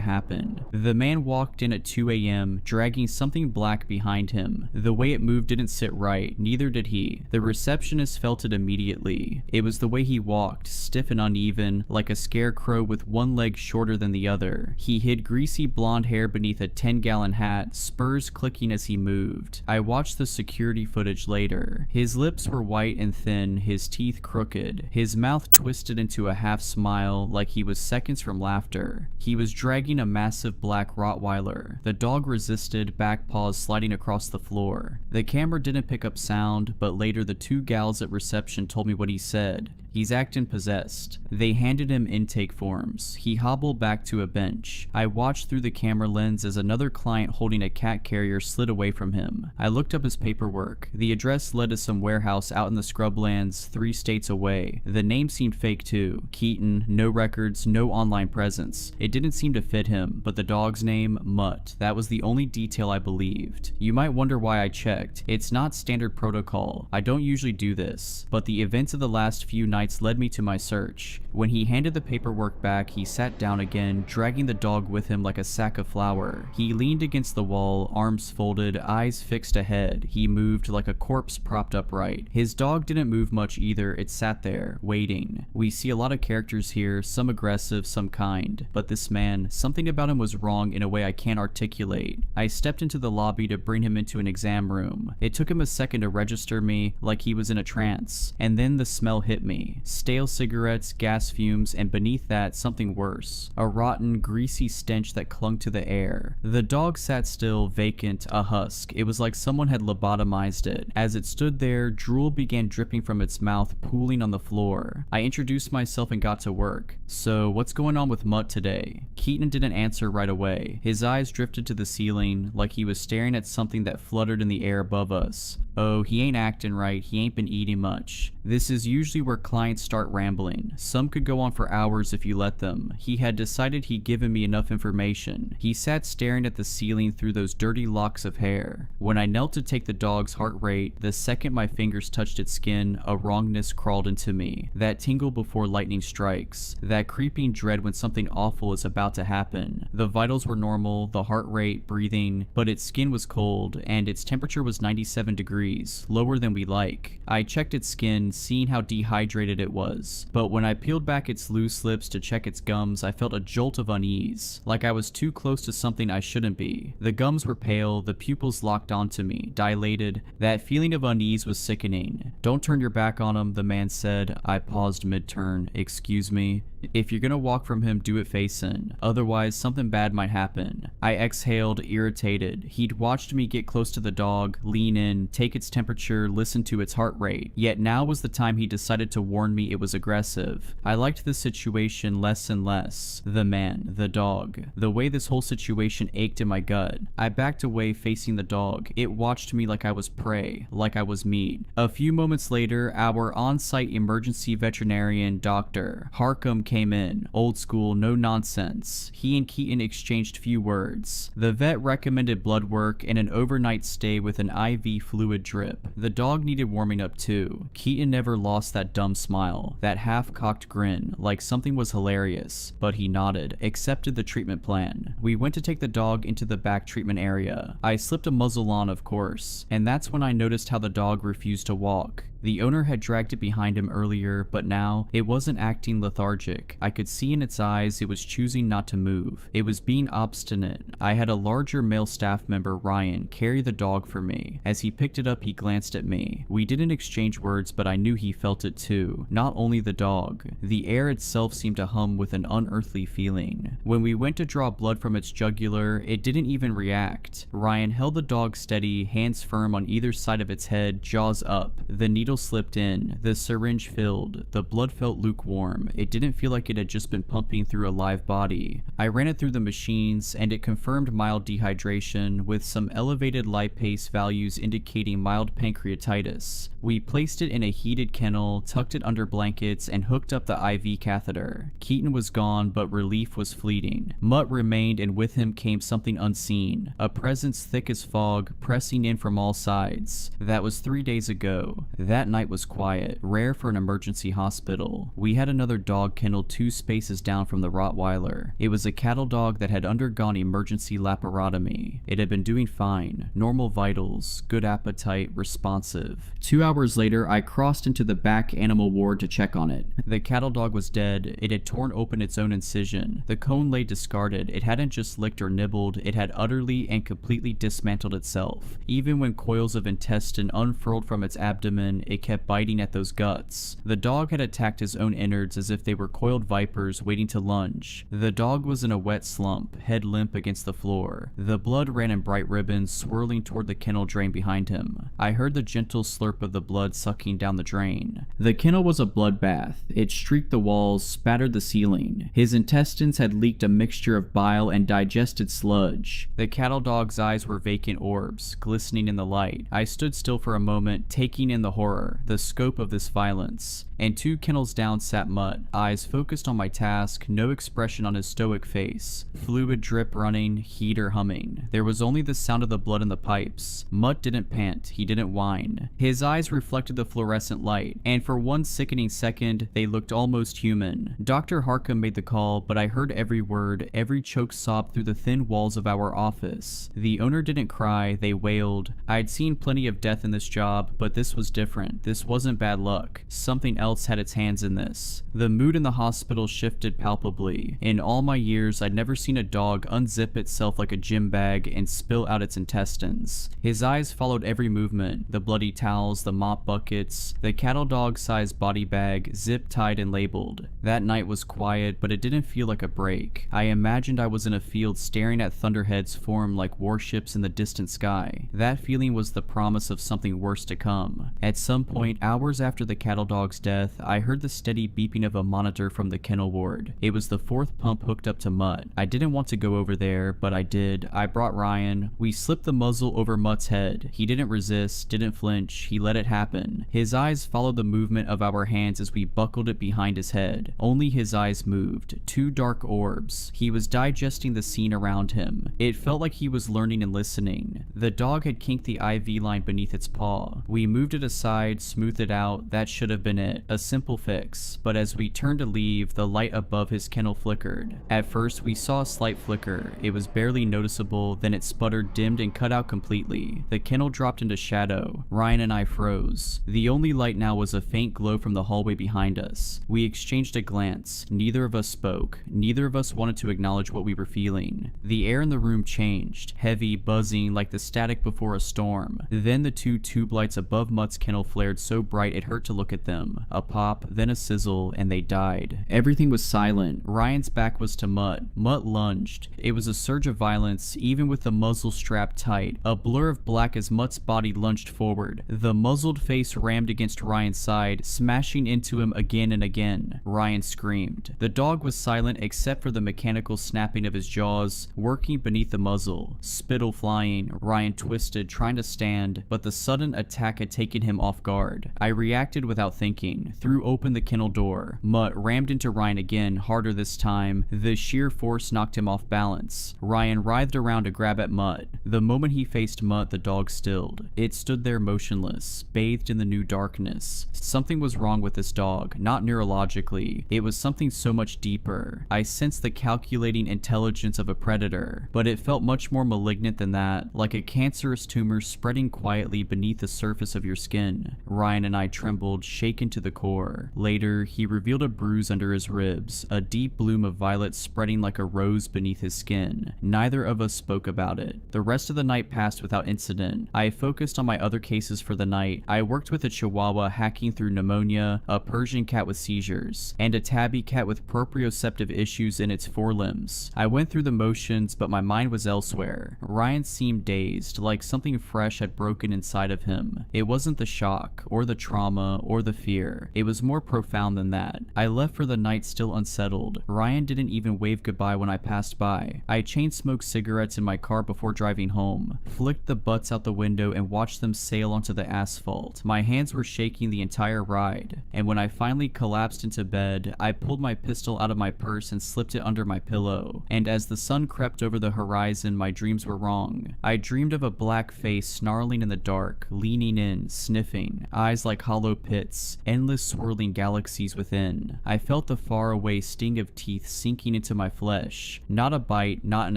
happen. The man walked in at 2 a.m., dragging something black behind him. The way it moved didn't sit right, neither did he. The receptionist felt it immediately. It was the way he walked, stiff and uneven, like a scarecrow with one leg shorter than the other. He hid greasy blonde hair beneath a 10-gallon hat, spurs clicking as he moved. I watched the security footage later. His lips were white and thin, his teeth crooked, his mouth twisted into a half smile like he was seconds from laughter. He was dragging a massive black Rottweiler. The dog resisted, back paws sliding across the floor. The camera didn't pick up sound, but later the two gals at reception told me what he said. He's acting possessed. They handed him intake forms. He hobbled back to a bench. I watched through the camera lens as another client holding a cat carrier slid away from him. I looked up his paperwork. The address led to some warehouse out in the scrublands 3 states away. The name seemed fake too. Keaton, no records, no online presence. It didn't seem to fit him, but the dog's name, Mutt. That was the only detail I believed. You might wonder why I checked. It's not standard protocol. I don't usually do this, but the events of the last few nights led me to my search. When he handed the paperwork back, he sat down again, dragging the dog with him like a sack of flour. He leaned against the wall, arms folded, eyes fixed ahead. He moved like a corpse propped upright. His dog didn't move much either. It sat there, waiting. We see a lot of characters here, some aggressive, some kind. But this man, something about him was wrong in a way I can't articulate. I stepped into the lobby to bring him into an exam room. It took him a second to register me, like he was in a trance. And then the smell hit me. Stale cigarettes, gas fumes, and beneath that, something worse. A rotten, greasy stench that clung to the air. The dog sat still, vacant, a husk. It was like someone had lobotomized it. As it stood there, drool began dripping from its mouth, pooling on the floor. I introduced myself and got to work. So, what's going on with Mutt today? Keaton didn't answer right away. His eyes drifted to the ceiling, like he was staring at something that fluttered in the air above us. Oh, he ain't acting right, he ain't been eating much. This is usually where clients start rambling. Some could go on for hours if you let them. He had decided he'd given me enough information. He sat staring at the ceiling through those dirty locks of hair. When I knelt to take the dog's heart rate, the second my fingers touched its skin, a wrongness crawled into me. That tingle before lightning strikes. That creeping dread when something awful is about to happen. The vitals were normal, the heart rate, breathing, but its skin was cold, and its temperature was 97 degrees, lower than we like. I checked its skin, seeing how dehydrated it was, but when I peeled back its loose lips to check its gums, I felt a jolt of unease, like I was too close to something I shouldn't be. The gums were pale, the pupils locked onto me, dilated. That feeling of unease was sickening. "Don't turn your back on him," the man said. I paused mid-turn. "Excuse me?" "If you're gonna walk from him, do it facing. Otherwise, something bad might happen." I exhaled, irritated. He'd watched me get close to the dog, lean in, take its temperature, listen to its heart rate. Yet now was the time he decided to warn me it was aggressive. I liked this situation less and less. The man, the dog. The way this whole situation ached in my gut. I backed away, facing the dog. It watched me like I was prey, like I was meat. A few moments later, our on-site emergency veterinarian, Dr. Harcum, came in. Old school, no nonsense. He and Keaton exchanged few words. The vet recommended blood work and an overnight stay with an IV fluid drip. The dog needed warming up too. Keaton never lost that dumb smile, that half-cocked grin, like something was hilarious, but he nodded, accepted the treatment plan. We went to take the dog into the back treatment area. I slipped a muzzle on, of course, and that's when I noticed how the dog refused to walk. The owner had dragged it behind him earlier, but now it wasn't acting lethargic. I could see in its eyes it was choosing not to move. It was being obstinate. I had a larger male staff member, Ryan, carry the dog for me. As he picked it up, he glanced at me. We didn't exchange words, but I knew he felt it too. Not only the dog. The air itself seemed to hum with an unearthly feeling. When we went to draw blood from its jugular, it didn't even react. Ryan held the dog steady, hands firm on either side of its head, jaws up. The needle slipped in, the syringe filled, the blood felt lukewarm. It didn't feel like it had just been pumping through a live body. I ran it through the machines, and it confirmed mild dehydration, with some elevated lipase values indicating mild pancreatitis. We placed it in a heated kennel, tucked it under blankets, and hooked up the IV catheter. Keaton was gone, but relief was fleeting. Mutt remained, and with him came something unseen, a presence thick as fog, pressing in from all sides. That was 3 days ago. That night was quiet, rare for an emergency hospital. We had another dog kenneled 2 spaces down from the Rottweiler. It was a cattle dog that had undergone emergency laparotomy. It had been doing fine, normal vitals, good appetite, responsive. 2 hours later, I crossed into the back animal ward to check on it. The cattle dog was dead. It had torn open its own incision. The cone lay discarded. It hadn't just licked or nibbled, it had utterly and completely dismantled itself. Even when coils of intestine unfurled from its abdomen, it kept biting at those guts. The dog had attacked his own innards as if they were coiled vipers waiting to lunge. The dog was in a wet slump, head limp against the floor. The blood ran in bright ribbons, swirling toward the kennel drain behind him. him. I heard the gentle slurp of the blood sucking down the drain. The kennel was a bloodbath. It streaked the walls, spattered the ceiling. His intestines had leaked a mixture of bile and digested sludge. The cattle dog's eyes were vacant orbs, glistening in the light. I stood still for a moment, taking in the horror, the scope of this violence. And 2 kennels down sat Mutt, eyes focused on my task, no expression on his stoic face. Fluid drip running, heater humming. There was only the sound of the blood in the pipes. Mutt didn't pant, he didn't whine. His eyes reflected the fluorescent light, and for one sickening second, they looked almost human. Dr. Harcum made the call, but I heard every word, every choked sob through the thin walls of our office. The owner didn't cry, they wailed. I'd seen plenty of death in this job, but this was different. This wasn't bad luck. Something else had its hands in this. The mood in the hospital shifted palpably. In all my years, I'd never seen a dog unzip itself like a gym bag and spill out its intestines. His eyes followed every movement, the bloody towels, the mop buckets, the cattle dog-sized body bag, zip-tied and labeled. That night was quiet, but it didn't feel like a break. I imagined I was in a field staring at thunderheads form like warships in the distant sky. That feeling was the promise of something worse to come. At some point, hours after the cattle dog's death, I heard the steady beeping of a monitor from the kennel ward. It was the 4th pump hooked up to Mutt. I didn't want to go over there, but I did. I brought Ryan. We slipped the muzzle over Mutt's head. He didn't resist, didn't flinch. He let it happen. His eyes followed the movement of our hands as we buckled it behind his head. Only his eyes moved. 2 dark orbs. He was digesting the scene around him. It felt like he was learning and listening. The dog had kinked the IV line beneath its paw. We moved it aside, smoothed it out. That should have been it. A simple fix. But as we turned to leave, the light above his kennel flickered. At first, we saw a slight flicker. It was barely noticeable, then it sputtered, dimmed, and cut out completely. The kennel dropped into shadow. Ryan and I froze. The only light now was a faint glow from the hallway behind us. We exchanged a glance. Neither of us spoke. Neither of us wanted to acknowledge what we were feeling. The air in the room changed, heavy, buzzing, like the static before a storm. Then the 2 tube lights above Mutt's kennel flared so bright it hurt to look at them. A pop, then a sizzle, and they died. Everything was silent. Ryan's back was to Mutt. Mutt lunged. It was a surge of violence, even with the muzzle strapped tight. A blur of black as Mutt's body lunged forward. The muzzled face rammed against Ryan's side, smashing into him again and again. Ryan screamed. The dog was silent except for the mechanical snapping of his jaws, working beneath the muzzle. Spittle flying. Ryan twisted, trying to stand, but the sudden attack had taken him off guard. I reacted without thinking. Threw open the kennel door. Mutt rammed into Ryan again, harder this time. The sheer force knocked him off balance. Ryan writhed around to grab at Mutt. The moment he faced Mutt, the dog stilled. It stood there motionless, bathed in the new darkness. Something was wrong with this dog, not neurologically. It was something so much deeper. I sensed the calculating intelligence of a predator, but it felt much more malignant than that, like a cancerous tumor spreading quietly beneath the surface of your skin. Ryan and I trembled, shaken to the core. Later, he revealed a bruise under his ribs, a deep bloom of violet spreading like a rose beneath his skin. Neither of us spoke about it. The rest of the night passed without incident. I focused on my other cases for the night. I worked with a Chihuahua hacking through pneumonia, a Persian cat with seizures, and a tabby cat with proprioceptive issues in its forelimbs. I went through the motions, but my mind was elsewhere. Ryan seemed dazed, like something fresh had broken inside of him. It wasn't the shock, or the trauma, or the fear. It was more profound than that. I left for the night still unsettled. Ryan didn't even wave goodbye when I passed by. I chain-smoked cigarettes in my car before driving home, flicked the butts out the window and watched them sail onto the asphalt. My hands were shaking the entire ride, and when I finally collapsed into bed, I pulled my pistol out of my purse and slipped it under my pillow. And as the sun crept over the horizon, my dreams were wrong. I dreamed of a black face snarling in the dark, leaning in, sniffing, eyes like hollow pits, endless swirling galaxies within. I felt the faraway sting of teeth sinking into my flesh. Not a bite, not an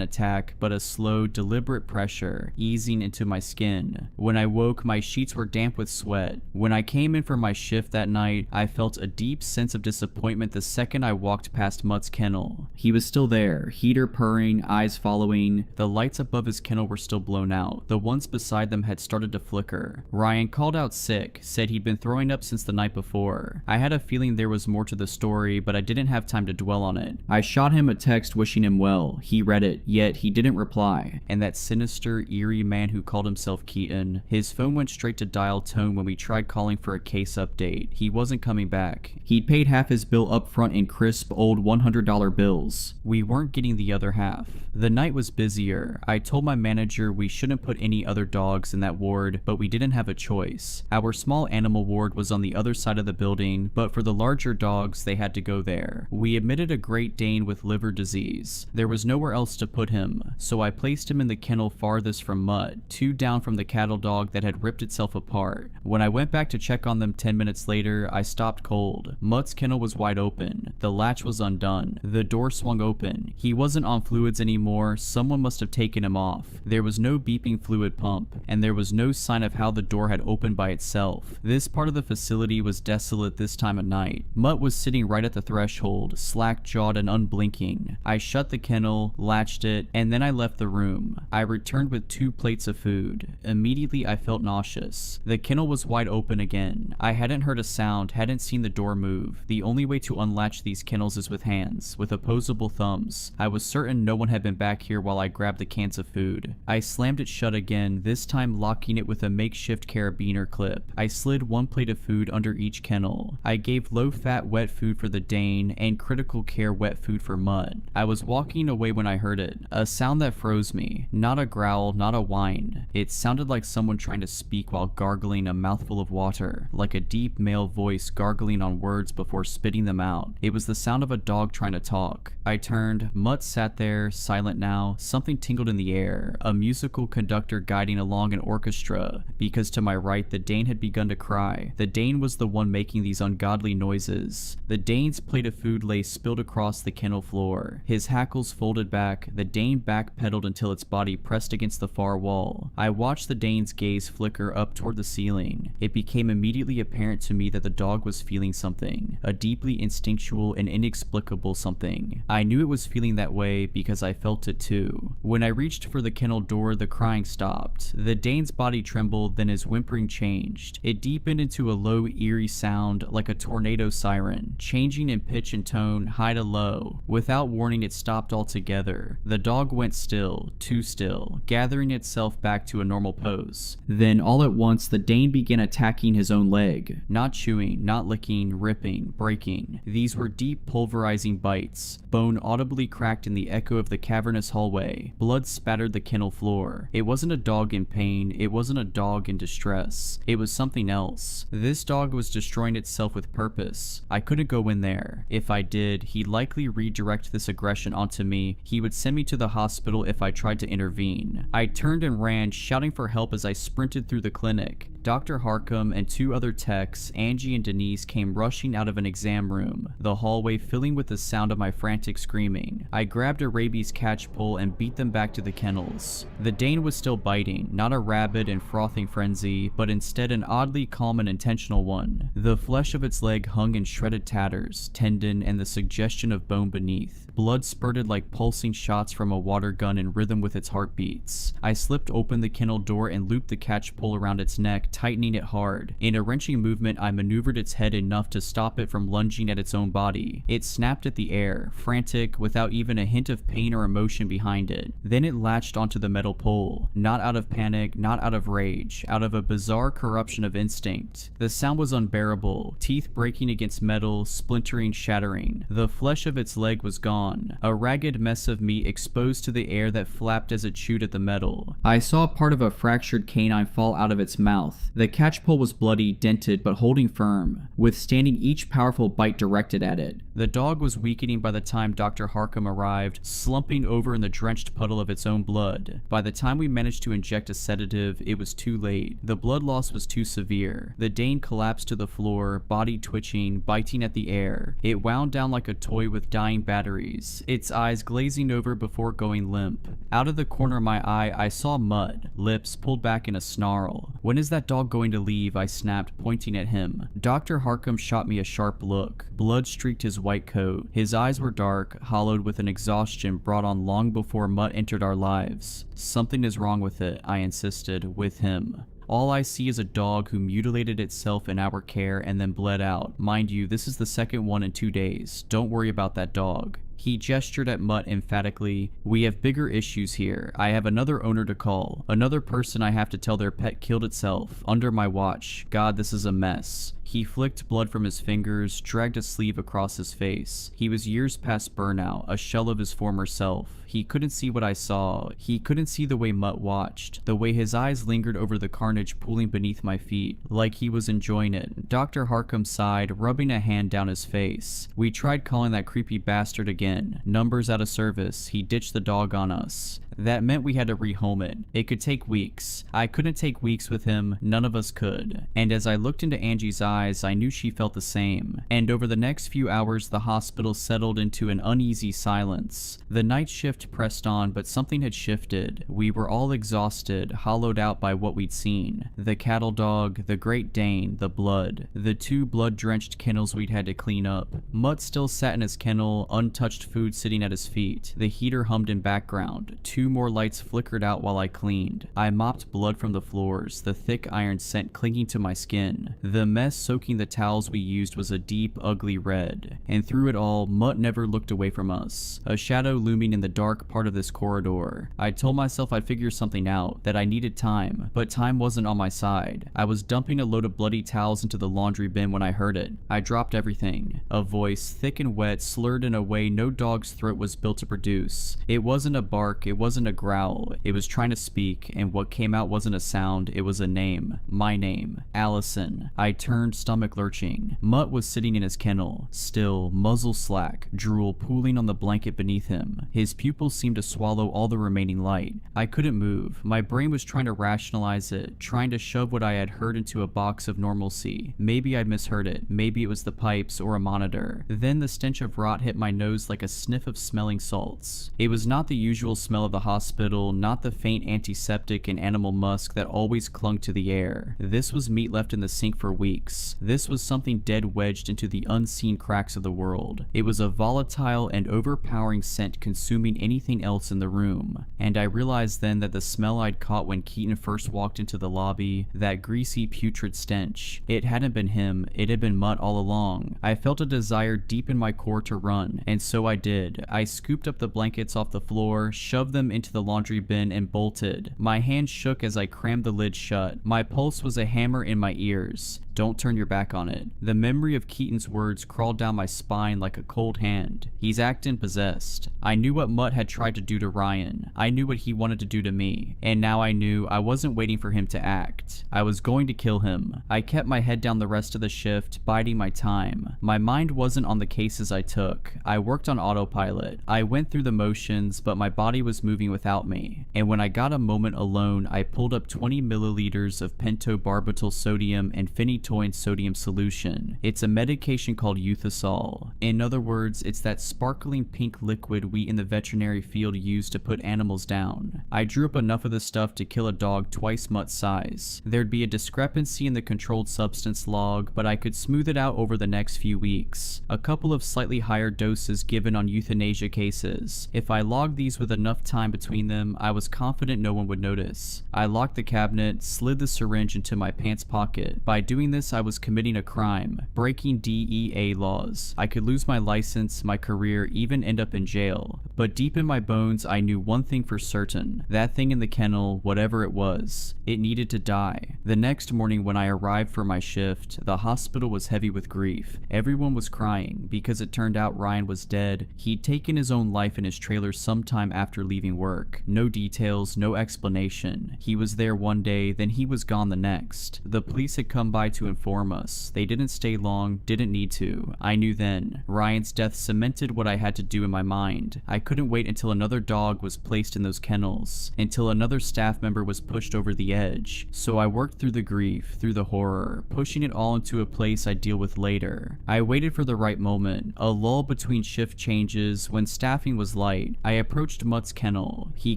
attack, but a slow, deliberate pressure, easing into my skin. When I woke, my sheets were damp with sweat. When I came in for my shift that night, I felt a deep sense of disappointment the second I walked past Mutt's kennel. He was still there, heater purring, eyes following. The lights above his kennel were still blown out. The ones beside them had started to flicker. Ryan called out sick, said he'd been throwing up since the night before. I had a feeling there was more to the story, but I didn't have time to dwell on it. I shot him a text wishing him well. He read it, yet he didn't reply. And that sinister, eerie man who called himself Keaton again. His phone went straight to dial tone when we tried calling for a case update. He wasn't coming back. He'd paid half his bill up front in crisp old $100 bills. We weren't getting the other half. The night was busier. I told my manager we shouldn't put any other dogs in that ward, but we didn't have a choice. Our small animal ward was on the other side of the building, but for the larger dogs, they had to go there. We admitted a Great Dane with liver disease. There was nowhere else to put him, so I placed him in the kennel farthest from Mutt, 2 down from the cattle dog that had ripped itself apart. When I went back to check on them 10 minutes later, I stopped cold. Mutt's kennel was wide open. The latch was undone. The door swung open. He wasn't on fluids anymore. Someone must have taken him off. There was no beeping fluid pump, and there was no sign of how the door had opened by itself. This part of the facility was desolate this time of night. Mutt was sitting right at the threshold, slack-jawed and unblinking. I shut the kennel, latched it, and then I left the room. I returned with 2 plates of food. Immediately I felt nauseous. The kennel was wide open again. I hadn't heard a sound, hadn't seen the door move. The only way to unlatch these kennels is with hands, with opposable thumbs. I was certain no one had been back here while I grabbed the cans of food. I slammed it shut again, this time locking it with a makeshift carabiner clip. I slid 1 plate of food under each kennel. I gave low-fat wet food for the Dane and critical care wet food for Mutt. I was walking away when I heard it, a sound that froze me. Not a growl, not a whine. It sounded like someone trying to speak while gargling a mouthful of water, like a deep male voice gargling on words before spitting them out. It was the sound of a dog trying to talk. I turned. Mutt sat there, silent now. Something tingled in the air, a musical conductor guiding along an orchestra, because to my right the Dane had begun to cry. The Dane was the one making these ungodly noises. The Dane's plate of food lay spilled across the kennel floor. His hackles folded back. The Dane backpedaled until its body pressed against the far wall. I watched the Dane's gaze flicker up toward the ceiling. It became immediately apparent to me that the dog was feeling something, a deeply instinctual and inexplicable something. I knew it was feeling that way because I felt it too. When I reached for the kennel door, the crying stopped. The Dane's body trembled, then his whimpering changed. It deepened into a low, eerie sound like a tornado siren, changing in pitch and tone, high to low. Without warning, it stopped altogether. The dog went still, too still, gathering itself back to a normal pose. Then, all at once, the Dane began attacking his own leg. Not chewing, not licking, ripping, breaking. These were deep, pulverizing bites. Bone audibly cracked in the echo of the cavernous hallway. Blood spattered the kennel floor. It wasn't a dog in pain. It wasn't a dog in distress. It was something else. This dog was destroying itself with purpose. I couldn't go in there. If I did, he'd likely redirect this aggression onto me. He would send me to the hospital if I tried to intervene. I turned and ran, shouting for help as I sprinted through the clinic. Dr. Harcum and 2 other techs, Angie and Denise, came rushing out of an exam room, the hallway filling with the sound of my frantic screaming. I grabbed a rabies catch pole and beat them back to the kennels. The Dane was still biting, not a rabid and frothing frenzy, but instead an oddly calm and intentional one. The flesh of its leg hung in shredded tatters, tendon, and the suggestion of bone beneath. Blood spurted like pulsing shots from a water gun in rhythm with its heartbeats. I slipped open the kennel door and looped the catch pole around its neck, tightening it hard. In a wrenching movement, I maneuvered its head enough to stop it from lunging at its own body. It snapped at the air, frantic, without even a hint of pain or emotion behind it. Then it latched onto the metal pole, not out of panic, not out of rage, out of a bizarre corruption of instinct. The sound was unbearable, teeth breaking against metal, splintering, shattering. The flesh of its leg was gone, a ragged mess of meat exposed to the air that flapped as it chewed at the metal. I saw part of a fractured canine fall out of its mouth. The catch pole was bloody, dented, but holding firm, withstanding each powerful bite directed at it. The dog was weakening by the time Dr. Harcum arrived, slumping over in the drenched puddle of its own blood. By the time we managed to inject a sedative, it was too late. The blood loss was too severe. The Dane collapsed to the floor, body twitching, biting at the air. It wound down like a toy with dying batteries, its eyes glazing over before going limp. Out of the corner of my eye, I saw Mutt, lips pulled back in a snarl. "When is that dog going to leave?" I snapped, pointing at him. Dr. Harcum shot me a sharp look. Blood streaked his white coat. His eyes were dark, hollowed with an exhaustion brought on long before Mutt entered our lives. "Something is wrong with it," I insisted, "with him. All I see is a dog who mutilated itself in our care and then bled out. Mind you, this is the second one in 2 days. Don't worry about that dog." He gestured at Mutt emphatically. "We have bigger issues here. I have another owner to call. Another person I have to tell their pet killed itself. Under my watch. God, this is a mess." He flicked blood from his fingers, dragged a sleeve across his face. He was years past burnout, a shell of his former self. He couldn't see what I saw. He couldn't see the way Mutt watched, the way his eyes lingered over the carnage pooling beneath my feet, like he was enjoying it. Dr. Harcum sighed, rubbing a hand down his face. We tried calling that creepy bastard again. Numbers out of service. He ditched the dog on us. That meant we had to rehome it. It could take weeks. I couldn't take weeks with him. None of us could. And as I looked into Angie's eyes, I knew she felt the same. And over the next few hours, the hospital settled into an uneasy silence. The night shift pressed on, but something had shifted. We were all exhausted, hollowed out by what we'd seen. The cattle dog, the Great Dane, the blood. The 2 blood-drenched kennels we'd had to clean up. Mutt still sat in his kennel, untouched food sitting at his feet. The heater hummed in background. 2 more lights flickered out while I cleaned. I mopped blood from the floors, the thick iron scent clinging to my skin. The mess soaking the towels we used was a deep, ugly red. And through it all, Mutt never looked away from us. A shadow looming in the dark part of this corridor. I told myself I'd figure something out, that I needed time, but time wasn't on my side. I was dumping a load of bloody towels into the laundry bin when I heard it. I dropped everything. A voice, thick and wet, slurred in a way no dog's throat was built to produce. It wasn't a bark, it wasn't a growl. It was trying to speak, and what came out wasn't a sound, it was a name. My name. Allison. I turned, stomach lurching. Mutt was sitting in his kennel, still, muzzle slack, drool pooling on the blanket beneath him. His pupils seemed to swallow all the remaining light. I couldn't move. My brain was trying to rationalize it, trying to shove what I had heard into a box of normalcy. Maybe I'd misheard it. Maybe it was the pipes or a monitor. Then the stench of rot hit my nose like a sniff of smelling salts. It was not the usual smell of the hospital, not the faint antiseptic and animal musk that always clung to the air. This was meat left in the sink for weeks. This was something dead wedged into the unseen cracks of the world. It was a volatile and overpowering scent consuming anything else in the room. And I realized then that the smell I'd caught when Keaton first walked into the lobby, that greasy putrid stench, it hadn't been him, it had been Mutt all along. I felt a desire deep in my core to run, and so I did. I scooped up the blankets off the floor, shoved them into the laundry bin, and bolted. My hand shook as I crammed the lid shut. My pulse was a hammer in my ears. Don't turn your back on it. The memory of Keaton's words crawled down my spine like a cold hand. He's acting possessed. I knew what Mutt had tried to do to Ryan. I knew what he wanted to do to me. And now I knew I wasn't waiting for him to act. I was going to kill him. I kept my head down the rest of the shift, biding my time. My mind wasn't on the cases I took. I worked on autopilot. I went through the motions, but my body was moving without me. And when I got a moment alone, I pulled up 20 milliliters of pentobarbital sodium and phenytoin sodium solution. It's a medication called Euthasol. In other words, it's that sparkling pink liquid we in the veterinary field use to put animals down. I drew up enough of the stuff to kill a dog twice Mutt's size. There'd be a discrepancy in the controlled substance log, but I could smooth it out over the next few weeks. A couple of slightly higher doses given on euthanasia cases. If I logged these with enough time between them, I was confident no one would notice. I locked the cabinet, slid the syringe into my pants pocket. By doing this, I was committing a crime, breaking DEA laws. I could lose my license, my career, even end up in jail. But deep in my bones, I knew one thing for certain. That thing in the kennel, whatever it was, it needed to die. The next morning when I arrived for my shift, the hospital was heavy with grief. Everyone was crying because it turned out Ryan was dead. He'd taken his own life in his trailer sometime after leaving work. No details, no explanation. He was there one day, then he was gone the next. The police had come by to inform us. They didn't stay long, didn't need to. I knew then. Ryan's death cemented what I had to do in my mind. I couldn't wait until another dog was placed in those kennels, until another staff member was pushed over the edge. So I worked through the grief, through the horror, pushing it all into a place I'd deal with later. I waited for the right moment, a lull between shift changes when staffing was light. I approached Mutt's kennel. He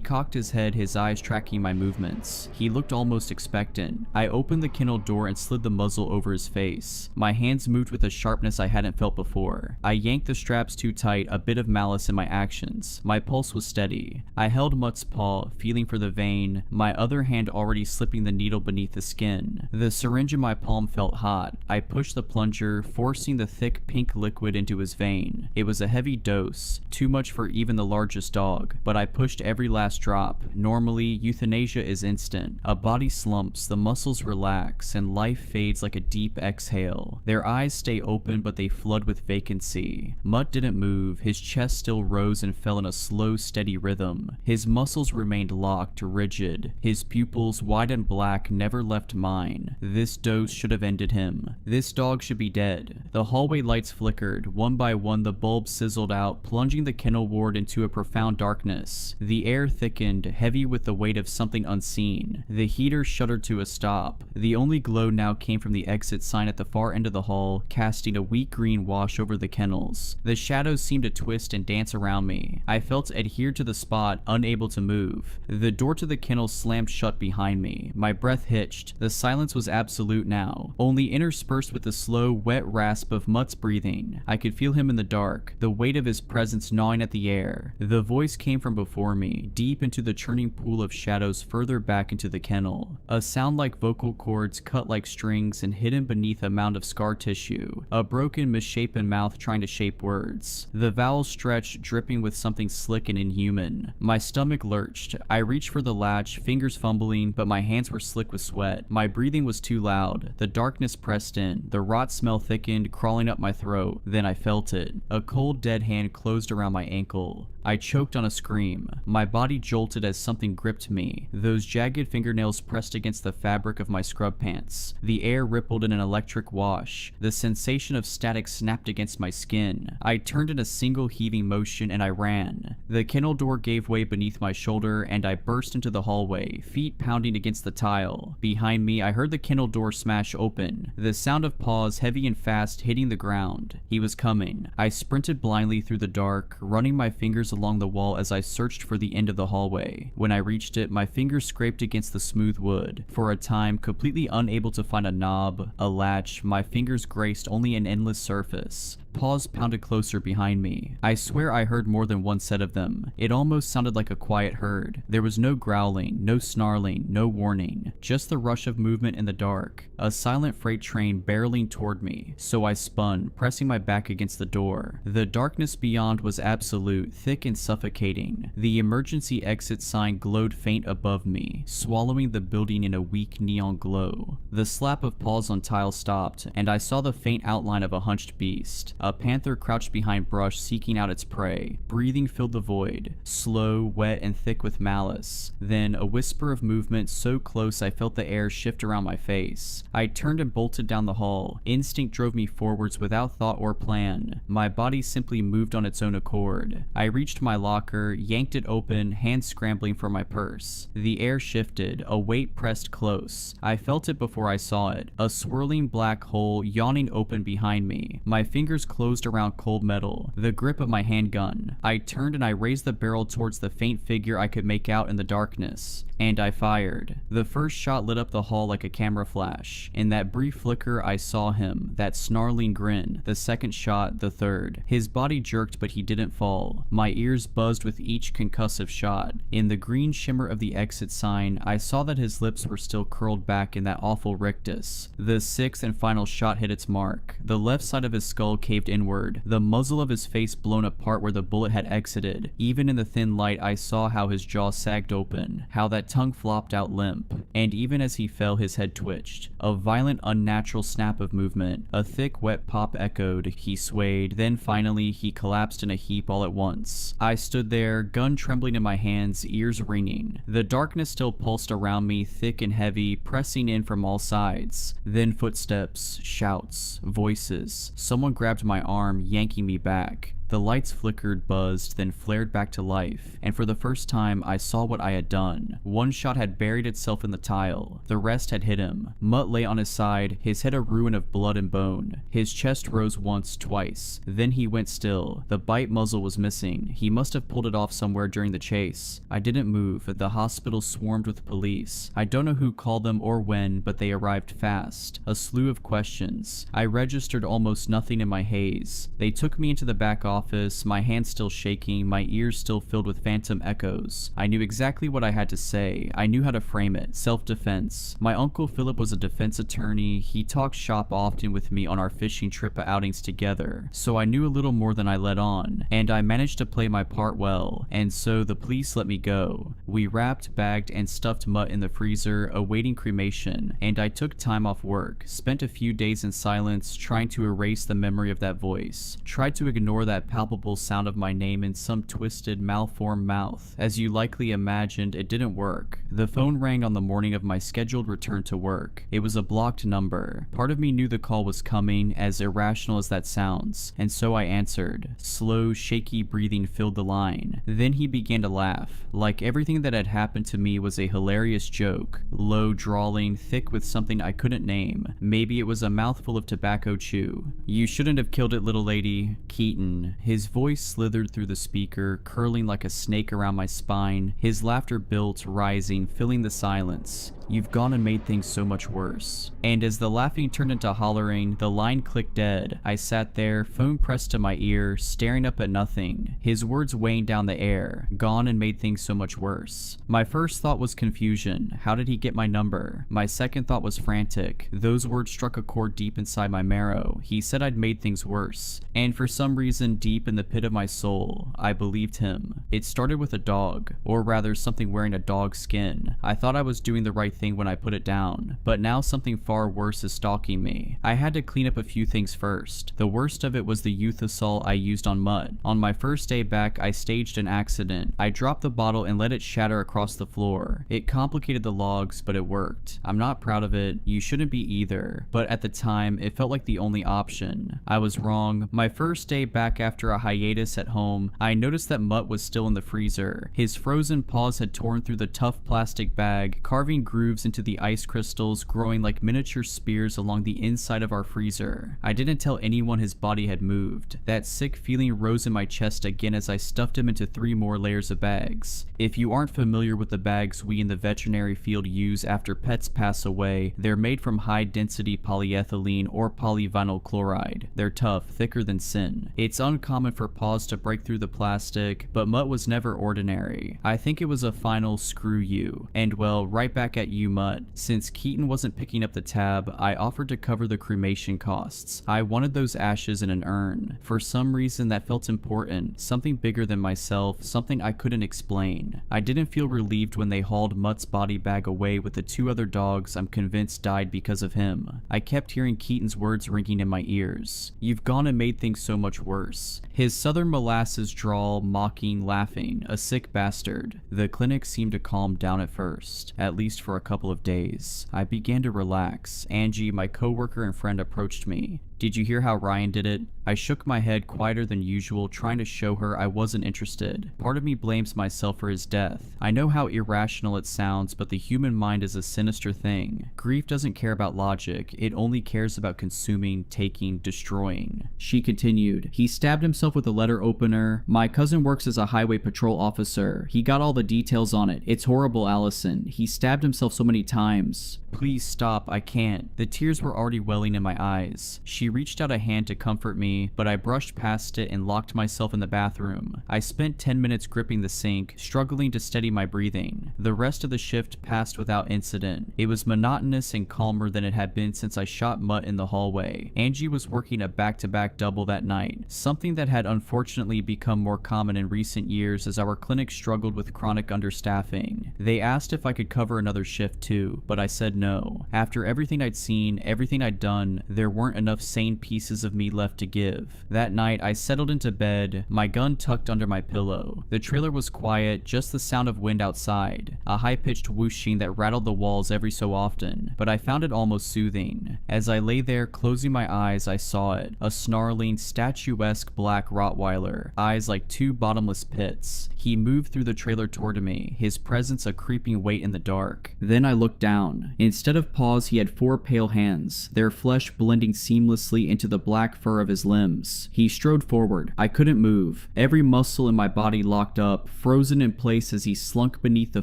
cocked his head, his eyes tracking my movements. He looked almost expectant. I opened the kennel door and slid the muzzle muzzle over his face. My hands moved with a sharpness I hadn't felt before. I yanked the straps too tight, a bit of malice in my actions. My pulse was steady. I held Mutt's paw, feeling for the vein, my other hand already slipping the needle beneath the skin. The syringe in my palm felt hot. I pushed the plunger, forcing the thick pink liquid into his vein. It was a heavy dose, too much for even the largest dog, but I pushed every last drop. Normally, euthanasia is instant. A body slumps, the muscles relax, and life fades like a deep exhale. Their eyes stay open, but they flood with vacancy. Mutt didn't move. His chest still rose and fell in a slow, steady rhythm. His muscles remained locked, rigid. His pupils, wide and black, never left mine. This dose should have ended him. This dog should be dead. The hallway lights flickered. One by one, the bulbs sizzled out, plunging the kennel ward into a profound darkness. The air thickened, heavy with the weight of something unseen. The heater shuddered to a stop. The only glow now came from the exit sign at the far end of the hall, casting a weak green wash over the kennels. The shadows seemed to twist and dance around me. I felt adhered to the spot, unable to move. The door to the kennel slammed shut behind me. My breath hitched. The silence was absolute now, only interspersed with the slow, wet rasp of Mutt's breathing. I could feel him in the dark, the weight of his presence gnawing at the air. The voice came from before me, deep into the churning pool of shadows further back into the kennel. A sound like vocal cords cut like strings and hidden beneath a mound of scar tissue. A broken, misshapen mouth trying to shape words. The vowels stretched, dripping with something slick and inhuman. My stomach lurched. I reached for the latch, fingers fumbling, but my hands were slick with sweat. My breathing was too loud. The darkness pressed in. The rot smell thickened, crawling up my throat. Then I felt it. A cold, dead hand closed around my ankle. I choked on a scream. My body jolted as something gripped me. Those jagged fingernails pressed against the fabric of my scrub pants. The air rippled in an electric wash. The sensation of static snapped against my skin. I turned in a single heaving motion and I ran. The kennel door gave way beneath my shoulder and I burst into the hallway, feet pounding against the tile. Behind me, I heard the kennel door smash open. The sound of paws, heavy and fast, hitting the ground. He was coming. I sprinted blindly through the dark, running my fingers along the wall as I searched for the end of the hallway. When I reached it, my fingers scraped against the smooth wood. For a time, completely unable to find a knob, a latch, my fingers graced only an endless surface. Paws pounded closer behind me. I swear I heard more than one set of them. It almost sounded like a quiet herd. There was no growling, no snarling, no warning. Just the rush of movement in the dark. A silent freight train barreling toward me. So I spun, pressing my back against the door. The darkness beyond was absolute, thick and suffocating. The emergency exit sign glowed faint above me, swallowing the building in a weak neon glow. The slap of paws on tile stopped, and I saw the faint outline of a hunched beast. A panther crouched behind brush, seeking out its prey. Breathing filled the void, slow, wet, and thick with malice. Then, a whisper of movement so close I felt the air shift around my face. I turned and bolted down the hall. Instinct drove me forwards without thought or plan. My body simply moved on its own accord. I reached my locker, yanked it open, hands scrambling for my purse. The air shifted, a weight pressed close. I felt it before I saw it. A swirling black hole yawning open behind me. My fingers closed around cold metal, the grip of my handgun. I turned and I raised the barrel towards the faint figure I could make out in the darkness. And I fired. The first shot lit up the hall like a camera flash. In that brief flicker, I saw him, that snarling grin. The second shot, the third. His body jerked, but he didn't fall. My ears buzzed with each concussive shot. In the green shimmer of the exit sign, I saw that his lips were still curled back in that awful rictus. The sixth and final shot hit its mark. The left side of his skull caved inward, the muzzle of his face blown apart where the bullet had exited. Even in the thin light, I saw how his jaw sagged open, how that tongue flopped out limp, and even as he fell, his head twitched. A violent, unnatural snap of movement. A thick, wet pop echoed. He swayed, then finally, he collapsed in a heap all at once. I stood there, gun trembling in my hands, ears ringing. The darkness still pulsed around me, thick and heavy, pressing in from all sides. Then footsteps, shouts, voices. Someone grabbed my arm, yanking me back. The lights flickered, buzzed, then flared back to life, and for the first time I saw what I had done. One shot had buried itself in the tile. The rest had hit him. Mutt lay on his side, his head a ruin of blood and bone. His chest rose once, twice. Then he went still. The bite muzzle was missing. He must have pulled it off somewhere during the chase. I didn't move. The hospital swarmed with police. I don't know who called them or when, but they arrived fast. A slew of questions. I registered almost nothing in my haze. They took me into the back office, my hands still shaking, my ears still filled with phantom echoes. I knew exactly what I had to say. I knew how to frame it. Self-defense. My uncle Philip was a defense attorney. He talked shop often with me on our fishing trip outings together, so I knew a little more than I let on, and I managed to play my part well, and so the police let me go. We wrapped, bagged, and stuffed Mutt in the freezer, awaiting cremation, and I took time off work, spent a few days in silence, trying to erase the memory of that voice, tried to ignore that palpable sound of my name in some twisted, malformed mouth. As you likely imagined, it didn't work. The phone rang on the morning of my scheduled return to work. It was a blocked number. Part of me knew the call was coming, as irrational as that sounds, and so I answered. Slow, shaky breathing filled the line. Then he began to laugh, like everything that had happened to me was a hilarious joke. Low, drawling, thick with something I couldn't name. Maybe it was a mouthful of tobacco chew. You shouldn't have killed it, little lady. Keaton. His voice slithered through the speaker, curling like a snake around my spine. His laughter built, rising, filling the silence. You've gone and made things so much worse. And as the laughing turned into hollering, the line clicked dead. I sat there, phone pressed to my ear, staring up at nothing. His words weighing down the air. Gone and made things so much worse. My first thought was confusion. How did he get my number? My second thought was frantic. Those words struck a chord deep inside my marrow. He said I'd made things worse. And for some reason, deep in the pit of my soul, I believed him. It started with a dog, or rather something wearing a dog's skin. I thought I was doing the right thing when I put it down, but now something far worse is stalking me. I had to clean up a few things first. The worst of it was the youth assault I used on Mutt. On my first day back, I staged an accident. I dropped the bottle and let it shatter across the floor. It complicated the logs, but it worked. I'm not proud of it. You shouldn't be either, but at the time, it felt like the only option. I was wrong. My first day back after a hiatus at home, I noticed that Mutt was still in the freezer. His frozen paws had torn through the tough plastic bag, carving grooves into the ice crystals, growing like miniature spears along the inside of our freezer. I didn't tell anyone his body had moved. That sick feeling rose in my chest again as I stuffed him into 3 more layers of bags. If you aren't familiar with the bags we in the veterinary field use after pets pass away, they're made from high-density polyethylene or polyvinyl chloride. They're tough, thicker than sin. It's uncommon for paws to break through the plastic, but Mutt was never ordinary. I think it was a final screw you. And well, right back at you, Mutt. Since Keaton wasn't picking up the tab, I offered to cover the cremation costs. I wanted those ashes in an urn. For some reason that felt important, something bigger than myself, something I couldn't explain. I didn't feel relieved when they hauled Mutt's body bag away with the 2 other dogs I'm convinced died because of him. I kept hearing Keaton's words ringing in my ears. You've gone and made things so much worse. His southern molasses drawl, mocking, laughing, a sick bastard. The clinic seemed to calm down at first, at least for a couple of days. I began to relax. Angie, my coworker and friend, approached me. Did you hear how Ryan did it? I shook my head quieter than usual, trying to show her I wasn't interested. Part of me blames myself for his death. I know how irrational it sounds, but the human mind is a sinister thing. Grief doesn't care about logic. It only cares about consuming, taking, destroying. She continued. He stabbed himself with a letter opener. My cousin works as a highway patrol officer. He got all the details on it. It's horrible, Allison. He stabbed himself so many times. Please stop. I can't. The tears were already welling in my eyes. She reached out a hand to comfort me, but I brushed past it and locked myself in the bathroom. I spent 10 minutes gripping the sink, struggling to steady my breathing. The rest of the shift passed without incident. It was monotonous and calmer than it had been since I shot Mutt in the hallway. Angie was working a back-to-back double that night, something that had unfortunately become more common in recent years as our clinic struggled with chronic understaffing. They asked if I could cover another shift too, but I said no. After everything I'd seen, everything I'd done, there weren't enough sane sane pieces of me left to give. That night, I settled into bed, my gun tucked under my pillow. The trailer was quiet, just the sound of wind outside, a high-pitched whooshing that rattled the walls every so often, but I found it almost soothing. As I lay there, closing my eyes, I saw it, a snarling, statuesque black Rottweiler, eyes like two bottomless pits. He moved through the trailer toward me, his presence a creeping weight in the dark. Then I looked down. Instead of paws, he had 4 pale hands, their flesh blending seamlessly into the black fur of his limbs. He strode forward. I couldn't move. Every muscle in my body locked up, frozen in place as he slunk beneath the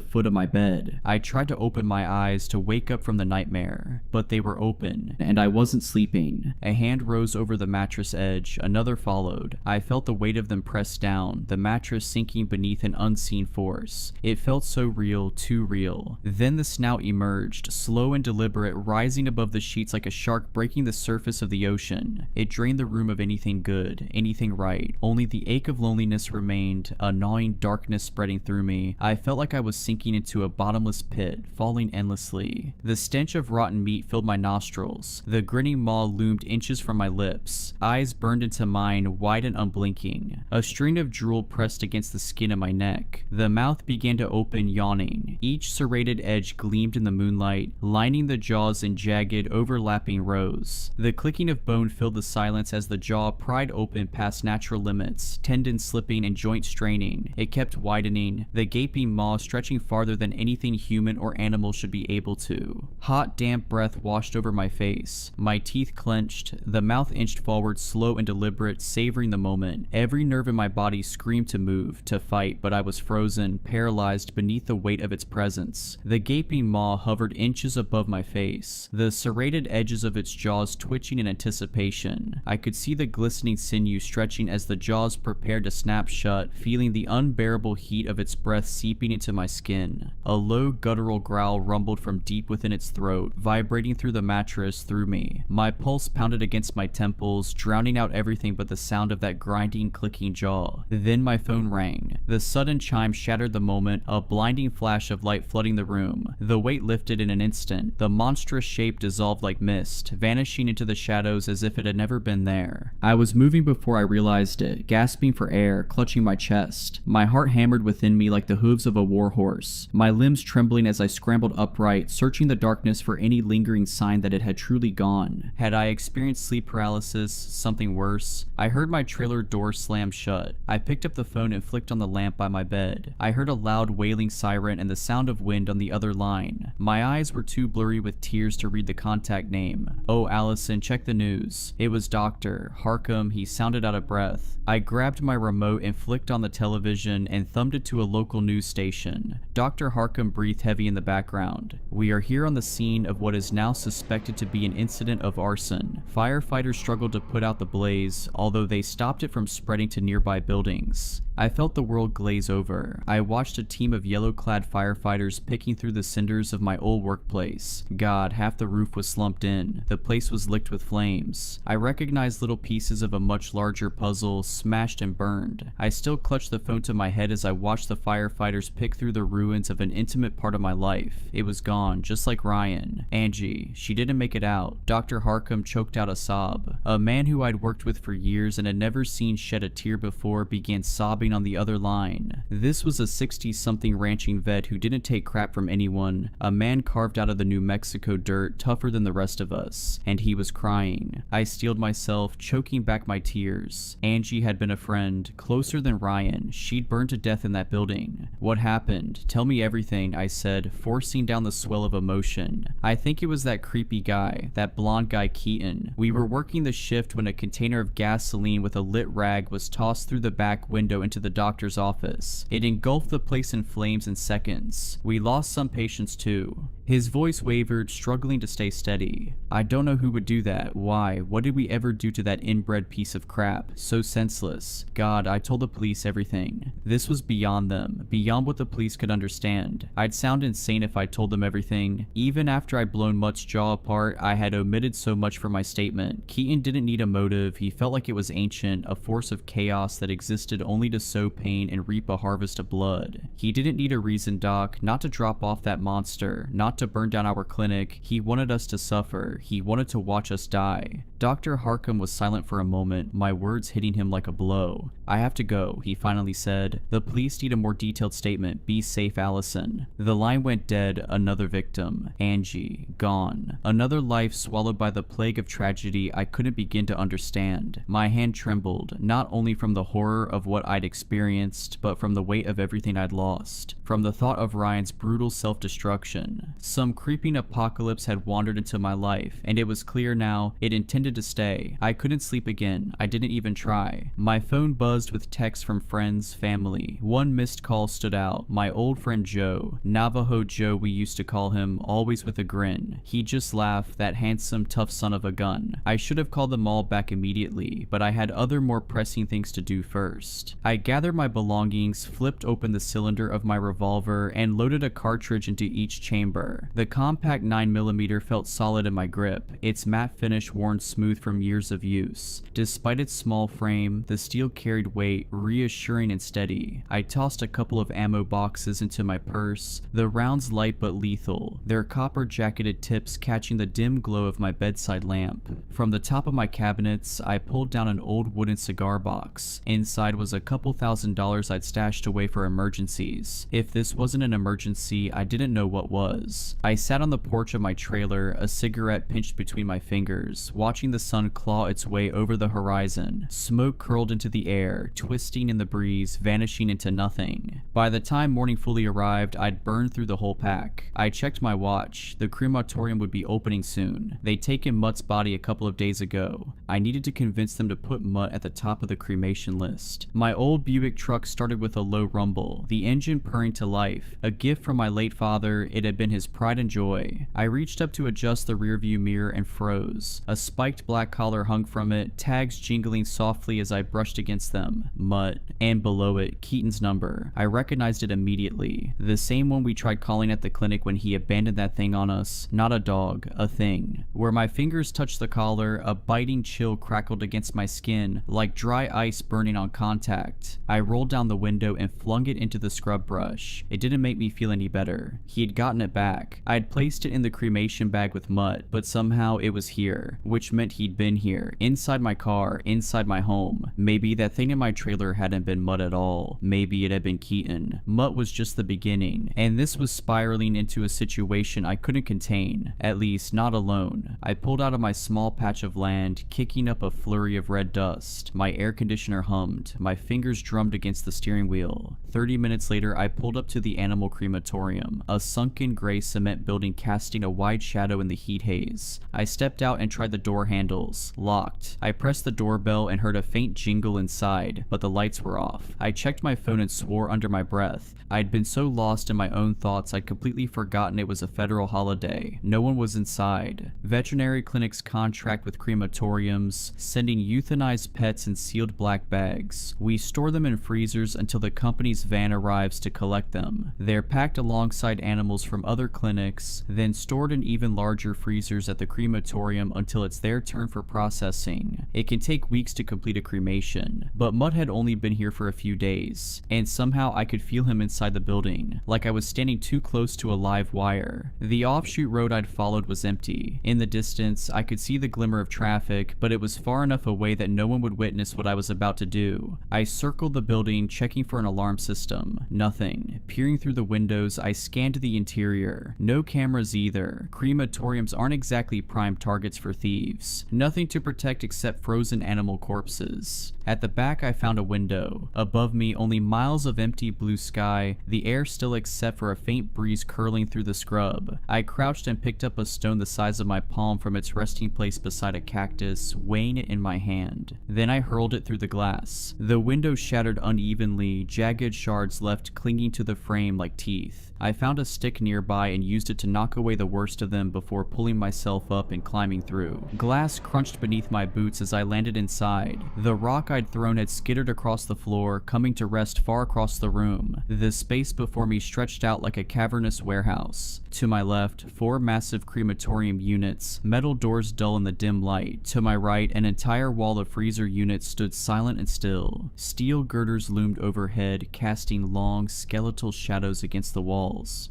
foot of my bed. I tried to open my eyes to wake up from the nightmare, but they were open, and I wasn't sleeping. A hand rose over the mattress edge, another followed. I felt the weight of them press down, the mattress sinking beneath an unseen force. It felt so real, too real. Then the snout emerged, slow and deliberate, rising above the sheets like a shark breaking the surface of the ocean. It drained the room of anything good, anything right. Only the ache of loneliness remained, a gnawing darkness spreading through me. I felt like I was sinking into a bottomless pit, falling endlessly. The stench of rotten meat filled my nostrils. The grinning maw loomed inches from my lips. Eyes burned into mine, wide and unblinking. A string of drool pressed against the skin of my neck. The mouth began to open, yawning. Each serrated edge gleamed in the moonlight, lining the jaws in jagged, overlapping rows. The clicking of bone filled the silence as the jaw pried open past natural limits, tendons slipping and joints straining. It kept widening, the gaping maw stretching farther than anything human or animal should be able to. Hot, damp breath washed over my face. My teeth clenched, the mouth inched forward, slow and deliberate, savoring the moment. Every nerve in my body screamed to move, to fight, but I was frozen, paralyzed beneath the weight of its presence. The gaping maw hovered inches above my face, the serrated edges of its jaws twitching in anticipation. I could see the glistening sinew stretching as the jaws prepared to snap shut, feeling the unbearable heat of its breath seeping into my skin. A low guttural growl rumbled from deep within its throat, vibrating through the mattress, through me. My pulse pounded against my temples, drowning out everything but the sound of that grinding, clicking jaw. Then my phone rang. The sudden chime shattered the moment, a blinding flash of light flooding the room. The weight lifted in an instant. The monstrous shape dissolved like mist, vanishing into the shadows as if it had never been there. I was moving before I realized it, gasping for air, clutching my chest. My heart hammered within me like the hooves of a war horse, my limbs trembling as I scrambled upright, searching the darkness for any lingering sign that it had truly gone. Had I experienced sleep paralysis, something worse? I heard my trailer door slam shut. I picked up the phone and flicked on the lamp by my bed. I heard a loud wailing siren and the sound of wind on the other line. My eyes were too blurry with tears to read the contact name. "Oh, Allison, check the news." It was Dr. Harcum. He sounded out of breath. I grabbed my remote and flicked on the television and thumbed it to a local news station. Dr. Harcum breathed heavy in the background. "We are here on the scene of what is now suspected to be an incident of arson. Firefighters struggled to put out the blaze, although they stopped it from spreading to nearby buildings." I felt the world glaze over. I watched a team of yellow-clad firefighters picking through the cinders of my old workplace. God, half the roof was slumped in. The place was licked with flames. I recognized little pieces of a much larger puzzle, smashed and burned. I still clutched the phone to my head as I watched the firefighters pick through the ruins of an intimate part of my life. It was gone, just like Ryan. Angie, she didn't make it out. Dr. Harcum choked out a sob. A man who I'd worked with for years and had never seen shed a tear before began sobbing on the other line. This was a 60-something ranching vet who didn't take crap from anyone, a man carved out of the New Mexico dirt, tougher than the rest of us, and he was crying. I steeled myself, choking back my tears. Angie had been a friend, closer than Ryan. She'd burned to death in that building. "What happened? Tell me everything," I said, forcing down the swell of emotion. "I think it was that creepy guy, that blonde guy Keaton. We were working the shift when a container of gasoline with a lit rag was tossed through the back window into the doctor's office. It engulfed the place in flames in seconds. We lost some patients too." His voice wavered, struggling to stay steady. "I don't know who would do that. Why? What did we ever do to that inbred piece of crap? So senseless. God, I told the police everything. This was beyond them, beyond what the police could understand. I'd sound insane if I told them everything. Even after I'd blown Mutt's jaw apart, I had omitted so much from my statement. Keaton didn't need a motive. He felt like it was ancient, a force of chaos that existed only to sow pain and reap a harvest of blood. He didn't need a reason, Doc, not to drop off that monster, not to burn down our clinic. He wanted us to suffer. He wanted to watch us die." Dr. Harcum was silent for a moment, my words hitting him like a blow. "I have to go," he finally said. "The police need a more detailed statement. Be safe, Allison." The line went dead. Another victim. Angie. Gone. Another life swallowed by the plague of tragedy I couldn't begin to understand. My hand trembled, not only from the horror of what I'd experienced, but from the weight of everything I'd lost. From the thought of Ryan's brutal self-destruction. Some creeping apocalypse had wandered into my life, and it was clear now it intended to stay. I couldn't sleep again. I didn't even try. My phone buzzed with texts from friends, family. One missed call stood out. My old friend Joe. Navajo Joe we used to call him, always with a grin. He just laughed, that handsome, tough son of a gun. I should have called them all back immediately, but I had other more pressing things to do first. I gathered my belongings, flipped open the cylinder of my revolver, and loaded a cartridge into each chamber. The compact 9mm felt solid in my grip, its matte finish worn smooth from years of use. Despite its small frame, the steel carried weight, reassuring and steady. I tossed a couple of ammo boxes into my purse, the rounds light but lethal, their copper-jacketed tips catching the dim glow of my bedside lamp. From the top of my cabinets, I pulled down an old wooden cigar box. Inside was a couple $1,000s I'd stashed away for emergencies. If this wasn't an emergency, I didn't know what was. I sat on the porch of my trailer, a cigarette pinched between my fingers, watching the sun claw its way over the horizon. Smoke curled into the air, twisting in the breeze, vanishing into nothing. By the time morning fully arrived, I'd burned through the whole pack. I checked my watch. The crematorium would be opening soon. They'd taken Mutt's body a couple of days ago. I needed to convince them to put Mutt at the top of the cremation list. My old Buick truck started with a low rumble, the engine purring to life. A gift from my late father, it had been his pride and joy. I reached up to adjust the rearview mirror and froze. A spiked black collar hung from it, tags jingling softly as I brushed against them. Mutt. And below it, Keaton's number. I recognized it immediately. The same one we tried calling at the clinic when he abandoned that thing on us. Not a dog, a thing. Where my fingers touched the collar, a biting chill crackled against my skin, like dry ice burning on contact. I rolled down the window and flung it into the scrub brush. It didn't make me feel any better. He had gotten it back. I had placed it in the cremation bag with Mutt, but somehow it was here, which meant he'd been here, inside my car, inside my home. Maybe that thing in my trailer hadn't been Mutt at all. Maybe it had been Keaton. Mutt was just the beginning, and this was spiraling into a situation I couldn't contain, at least not alone. I pulled out of my small patch of land, kicking up a flurry of red dust. My air conditioner hummed. My fingers drummed against the steering wheel. 30 minutes later, I pulled up to the animal crematorium, a sunken gray cement building casting a wide shadow in the heat haze. I stepped out and tried the door handles. Locked. I pressed the doorbell and heard a faint jingle inside, but the lights were off. I checked my phone and swore under my breath. I'd been so lost in my own thoughts I'd completely forgotten it was a federal holiday. No one was inside. Veterinary clinics contract with crematoriums, sending euthanized pets in sealed black bags. We store them in freezers until the company's van arrives to collect them. They're packed alongside animals from other clinics, then stored in even larger freezers at the crematorium until it's their turn for processing. It can take weeks to complete a cremation, but Mutt had only been here for a few days, and somehow I could feel him inside the building, like I was standing too close to a live wire. The offshoot road I'd followed was empty. In the distance, I could see the glimmer of traffic, but it was far enough away that no one would witness what I was about to do. I circled the building, checking for an alarm system. Nothing. Peering through the windows, I scanned the interior. No cameras either. Crematoriums aren't exactly prime targets for thieves. Nothing to protect except frozen animal corpses. At the back, I found a window. Above me, only miles of empty blue sky, the air still except for a faint breeze curling through the scrub. I crouched and picked up a stone the size of my palm from its resting place beside a cactus, weighing it in my hand. Then I hurled it through the glass. The window shattered unevenly, jagged shards left clinging to the frame like teeth. I found a stick nearby and used it to knock away the worst of them before pulling myself up and climbing through. Glass crunched beneath my boots as I landed inside. The rock I'd thrown had skittered across the floor, coming to rest far across the room. The space before me stretched out like a cavernous warehouse. To my left, 4 massive crematorium units, metal doors dull in the dim light. To my right, an entire wall of freezer units stood silent and still. Steel girders loomed overhead, casting long, skeletal shadows against the walls.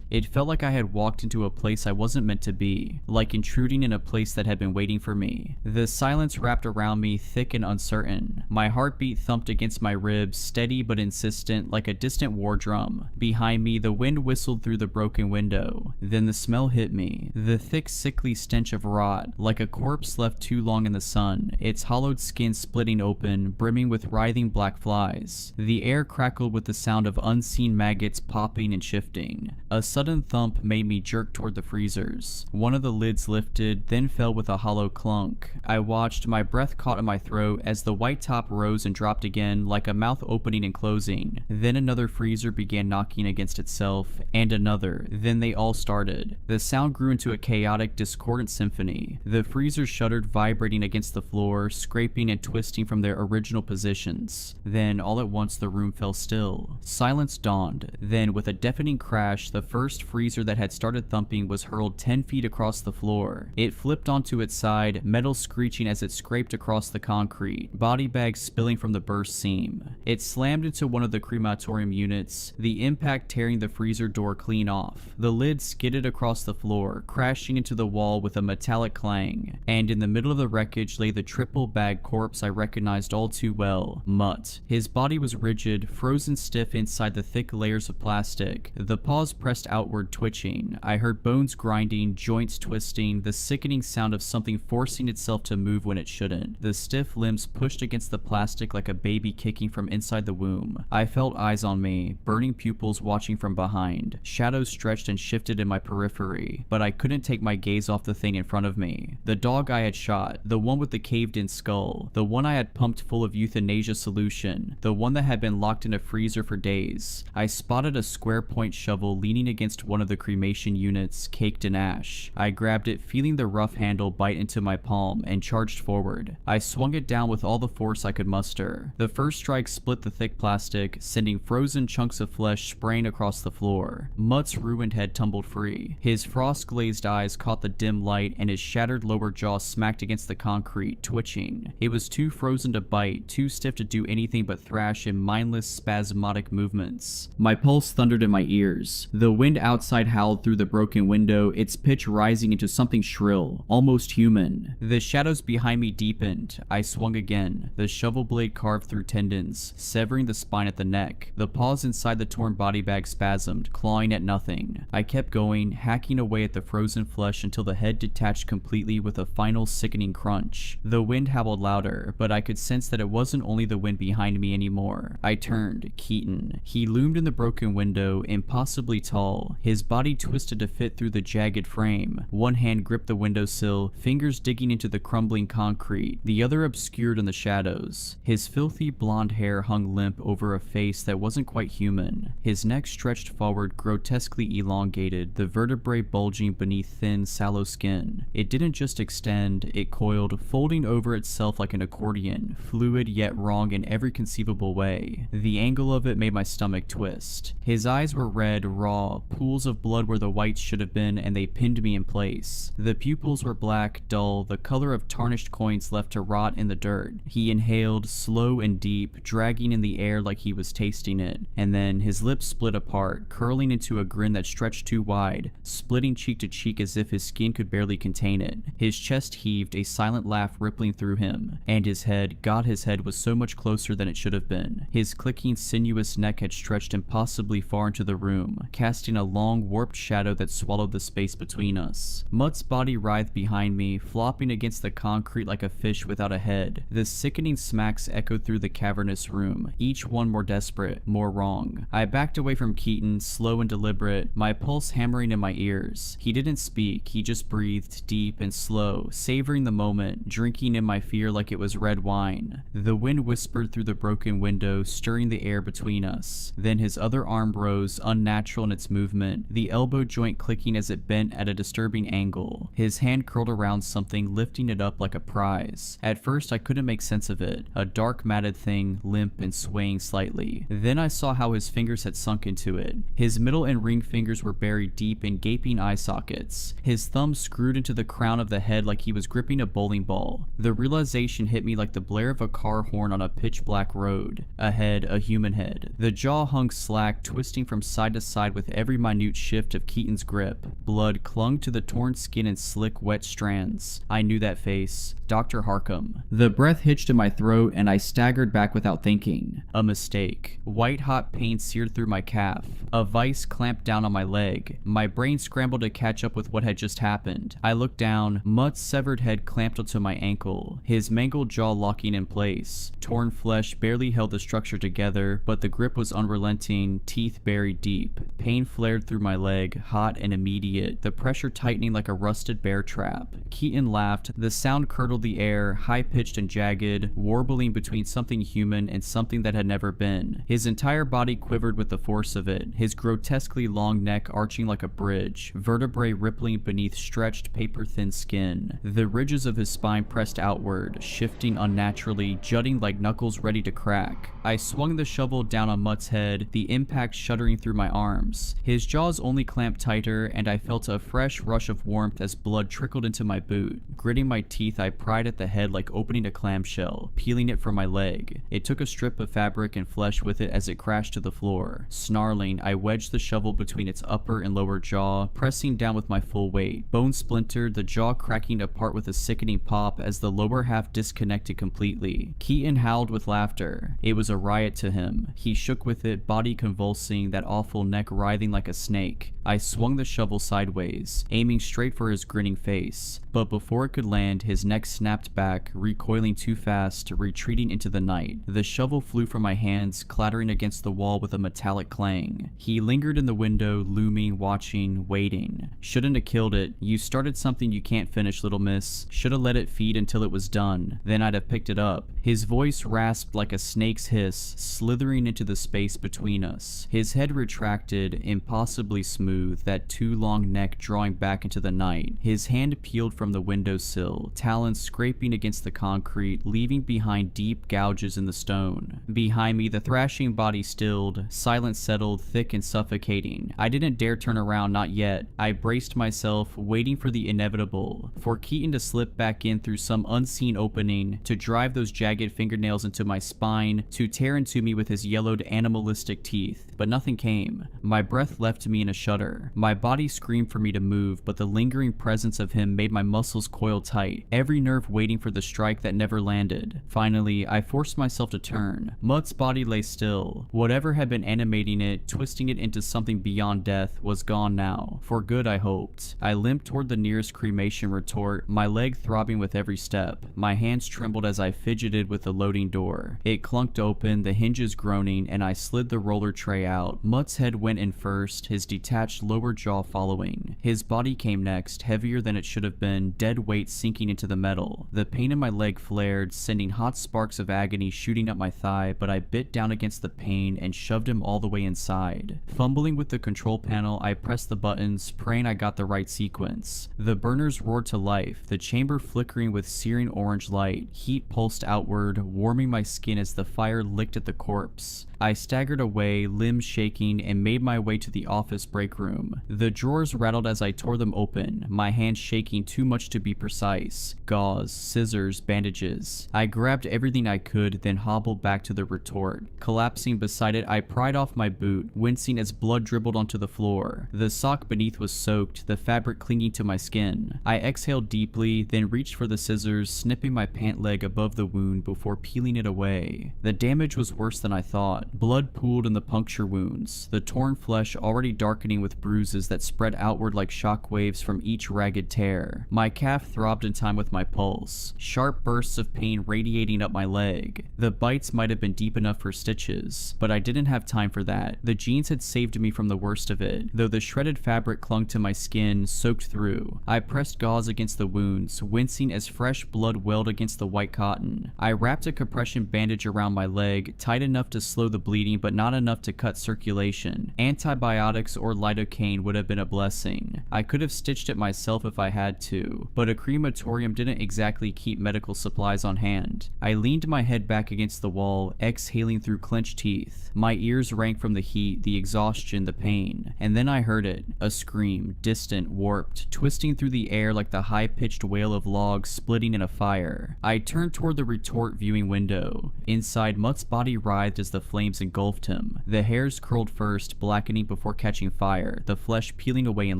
It felt like I had walked into a place I wasn't meant to be, like intruding in a place that had been waiting for me. me. The silence wrapped around me thick and uncertain. My heartbeat thumped against my ribs, steady but insistent, like a distant war drum. Behind me, the wind whistled through the broken window. Then the smell hit me. The thick, sickly stench of rot, like a corpse left too long in the sun, its hollowed skin splitting open, brimming with writhing black flies. The air crackled with the sound of unseen maggots popping and shifting. A sudden thump made me jerk toward the freezers. One of the lids lifted, then fell with a hollow clunk. I watched, my breath caught in my throat as the white top rose and dropped again, like a mouth opening and closing. Then another freezer began knocking against itself, and another. Then they all started. The sound grew into a chaotic, discordant symphony. The freezers shuddered, vibrating against the floor, scraping and twisting from their original positions. Then, all at once, the room fell still. Silence dawned. Then, with a deafening crash, the first freezer that had started thumping was hurled 10 feet across the floor. It flipped onto its side, metal screeching as it scraped across the concrete, body bags spilling from the burst seam. It slammed into one of the crematorium units, the impact tearing the freezer door clean off. The lid skidded across the floor, crashing into the wall with a metallic clang. And in the middle of the wreckage lay the triple-bag corpse I recognized all too well, Mutt. His body was rigid, frozen stiff inside the thick layers of plastic. The paws pressed outward, twitching. I heard bones grinding, joints twisting, the sickening sound of something forcing itself to move when it shouldn't. The stiff limbs pushed against the plastic like a baby kicking from inside the womb. I felt eyes on me, burning pupils watching from behind. Shadows stretched and shifted in my periphery, but I couldn't take my gaze off the thing in front of me. The dog I had shot, the one with the caved-in skull, the one I had pumped full of euthanasia solution, the one that had been locked in a freezer for days. I spotted a square point shovel leaning against one of the cremation units, caked in ash. I grabbed it, feeling the rough handle bite into my palm, and charged forward. I swung it down with all the force I could muster. The first strike split the thick plastic, sending frozen chunks of flesh spraying across the floor. Mutt's ruined head tumbled free. His frost-glazed eyes caught the dim light, and his shattered lower jaw smacked against the concrete, twitching. It was too frozen to bite, too stiff to do anything but thrash in mindless, spasmodic movements. My pulse thundered in my ears. The wind outside howled through the broken window, its pitch rising into something shrill, almost human. The shadows behind me deepened. I swung again. The shovel blade carved through tendons, severing the spine at the neck. The paws inside the torn body bag spasmed, clawing at nothing. I kept going, hacking away at the frozen flesh until the head detached completely with a final sickening crunch. The wind howled louder, but I could sense that it wasn't only the wind behind me anymore. I turned. Keaton. He loomed in the broken window, impossibly tall. His body twisted to fit through the jagged frame. One hand gripped the windowsill, fingers digging into the crumbling concrete, the other obscured in the shadows. His filthy blonde hair hung limp over a face that wasn't quite human. His neck stretched forward, grotesquely elongated, the vertebrae bulging beneath thin, sallow skin. It didn't just extend, it coiled, folding over itself like an accordion, fluid yet wrong in every conceivable way. The angle of it made my stomach twist. His eyes were red, raw, pools of blood where the whites should have been, and they pinned me in place. The pupils were black, dull, the color of tarnished coins left to rot in the dirt. He inhaled, slow and deep, dragging in the air like he was tasting it, and then his lips split apart, curling into a grin that stretched too wide, splitting cheek to cheek as if his skin could barely contain it. His chest heaved, a silent laugh rippling through him, and his head, God, his head was so much closer than it should have been. His clicking, sinuous neck had stretched impossibly far into the room, casting a long, warped shadow that swallowed the space between us. Mutt's body writhed behind me, flopping against the concrete like a fish without a head. The sickening smacks echoed through the cavernous room, each one more desperate, more wrong. I backed away from Keaton, slow and deliberate, my pulse hammering in my ears. He didn't speak, he just breathed, deep and slow, savoring the moment, drinking in my fear like it was red wine. The wind whispered through the broken window, stirring the air between us. Then his other arm rose, unnatural in its movement, the elbow joint clicking as it bent at a disturbing angle. His hand curled around something, lifting it up like a prize. At first I couldn't make sense of it, a dark matted thing, limp and swaying slightly. Then I saw how his fingers had sunk into it. His middle and ring fingers were buried deep in gaping eye sockets. His thumbs screwed into the crown of the head like he was gripping a bowling ball. The realization hit me like the blare of a car horn on a pitch black road. Ahead, a human head. The jaw hung slack, twisting from side to side with every minute shift of Keaton's grip. Blood clung to the torn skin in slick, wet strands. I knew that face. Dr. Harkham. The breath hitched in my throat and I staggered back without thinking. A mistake. White-hot pain seared through my calf. A vice clamped down on my leg. My brain scrambled to catch up with what had just happened. I looked down. Mutt's severed head clamped onto my ankle, his mangled jaw locking in place. Torn flesh barely held the structure together, but the grip was unrelenting, teeth buried deep. Pain flared through my leg, hot and immediate, the pressure tightening like a rusted bear trap. Keaton laughed. The sound curdled the air, high-pitched and jagged, warbling between something human and something that had never been. His entire body quivered with the force of it, his grotesquely long neck arching like a bridge, vertebrae rippling beneath stretched, paper-thin skin. The ridges of his spine pressed outward, shifting unnaturally, jutting like knuckles ready to crack. I swung the shovel down on Mutt's head, the impact shuddering through my arms. His jaws only clamped tighter, and I felt a fresh rush of warmth as blood trickled into my boot. Gritting my teeth, I pried at the head like opening a clamshell, peeling it from my leg. It took a strip of fabric and flesh with it as it crashed to the floor. Snarling, I wedged the shovel between its upper and lower jaw, pressing down with my full weight. Bone splintered, the jaw cracking apart with a sickening pop as the lower half disconnected completely. Keaton howled with laughter. It was a riot to him. He shook with it, body convulsing, that awful neck writhing like a snake. I swung the shovel sideways, aiming straight for his grinning face. But before it could land, his neck snapped back, recoiling too fast, retreating into the night. The shovel flew from my hands, clattering against the wall with a metallic clang. He lingered in the window, looming, watching, waiting. Shouldn't have killed it. You started something you can't finish, little miss. Should have let it feed until it was done. Then I'd have picked it up. His voice rasped like a snake's hiss, slithering into the space between us. His head retracted, impossibly smooth, that too long neck drawing back into the night. His hand peeled from the windowsill, talons scraping against the concrete, leaving behind deep gouges in the stone. Behind me, the thrashing body stilled, silence settled, thick and suffocating. I didn't dare turn around, not yet. I braced myself, waiting for the inevitable, for Keaton to slip back in through some unseen opening, to drive those jagged fingernails into my spine, to tear into me with his yellowed animalistic teeth. But nothing came. My breath left me in a shudder. My body screamed for me to move, but the lingering presence of him made my muscles coil tight, every nerve waiting for the strike that never landed. Finally, I forced myself to turn. Mutt's body lay still. Whatever had been animating it, twisting it into something beyond death, was gone now. For good, I hoped. I limped toward the nearest cremation retort, my leg throbbing with every step. My hands trembled as I fidgeted with the loading door. It clunked open, the hinges groaning, and I slid the roller tray out. Mutt's head went in first, his detached lower jaw following. His body came next, heavier than it should have been, dead weight sinking into the metal. The pain in my leg flared, sending hot sparks of agony shooting up my thigh, but I bit down against the pain and shoved him all the way inside. Fumbling with the control panel, I pressed the buttons, praying I got the right sequence. The burners roared to life, the chamber flickering with searing orange light. Heat pulsed outward, warming my skin as the fire licked at the corpse. I staggered away, limbs shaking, and made my way to the office break room. The drawers rattled as I tore them open, my hands shaking too much to be precise. Gauze, scissors, bandages. I grabbed everything I could, then hobbled back to the retort. Collapsing beside it, I pried off my boot, wincing as blood dribbled onto the floor. The sock beneath was soaked, the fabric clinging to my skin. I exhaled deeply, then reached for the scissors, snipping my pant leg above the wound before peeling it away. The damage was worse than I thought. Blood pooled in the puncture wounds, the torn flesh already darkening with bruises that spread outward like shock waves from each ragged tear. My calf throbbed in time with my pulse, sharp bursts of pain radiating up my leg. The bites might have been deep enough for stitches, but I didn't have time for that. The jeans had saved me from the worst of it, though the shredded fabric clung to my skin, soaked through. I pressed gauze against the wounds, wincing as fresh blood welled against the white cotton. I wrapped a compression bandage around my leg, tight enough to slow the bleeding but not enough to cut circulation. Antibiotics or lidocaine would have been a blessing. I could have stitched it myself if I had to, but a crematorium didn't exactly keep medical supplies on hand. I leaned my head back against the wall, exhaling through clenched teeth. My ears rang from the heat, the exhaustion, the pain. And then I heard it, a scream, distant, warped, twisting through the air like the high-pitched wail of logs splitting in a fire. I turned toward the retort viewing window. Inside, Mutt's body writhed as the flames engulfed him. The hairs curled first, blackening before catching fire, the flesh peeling away in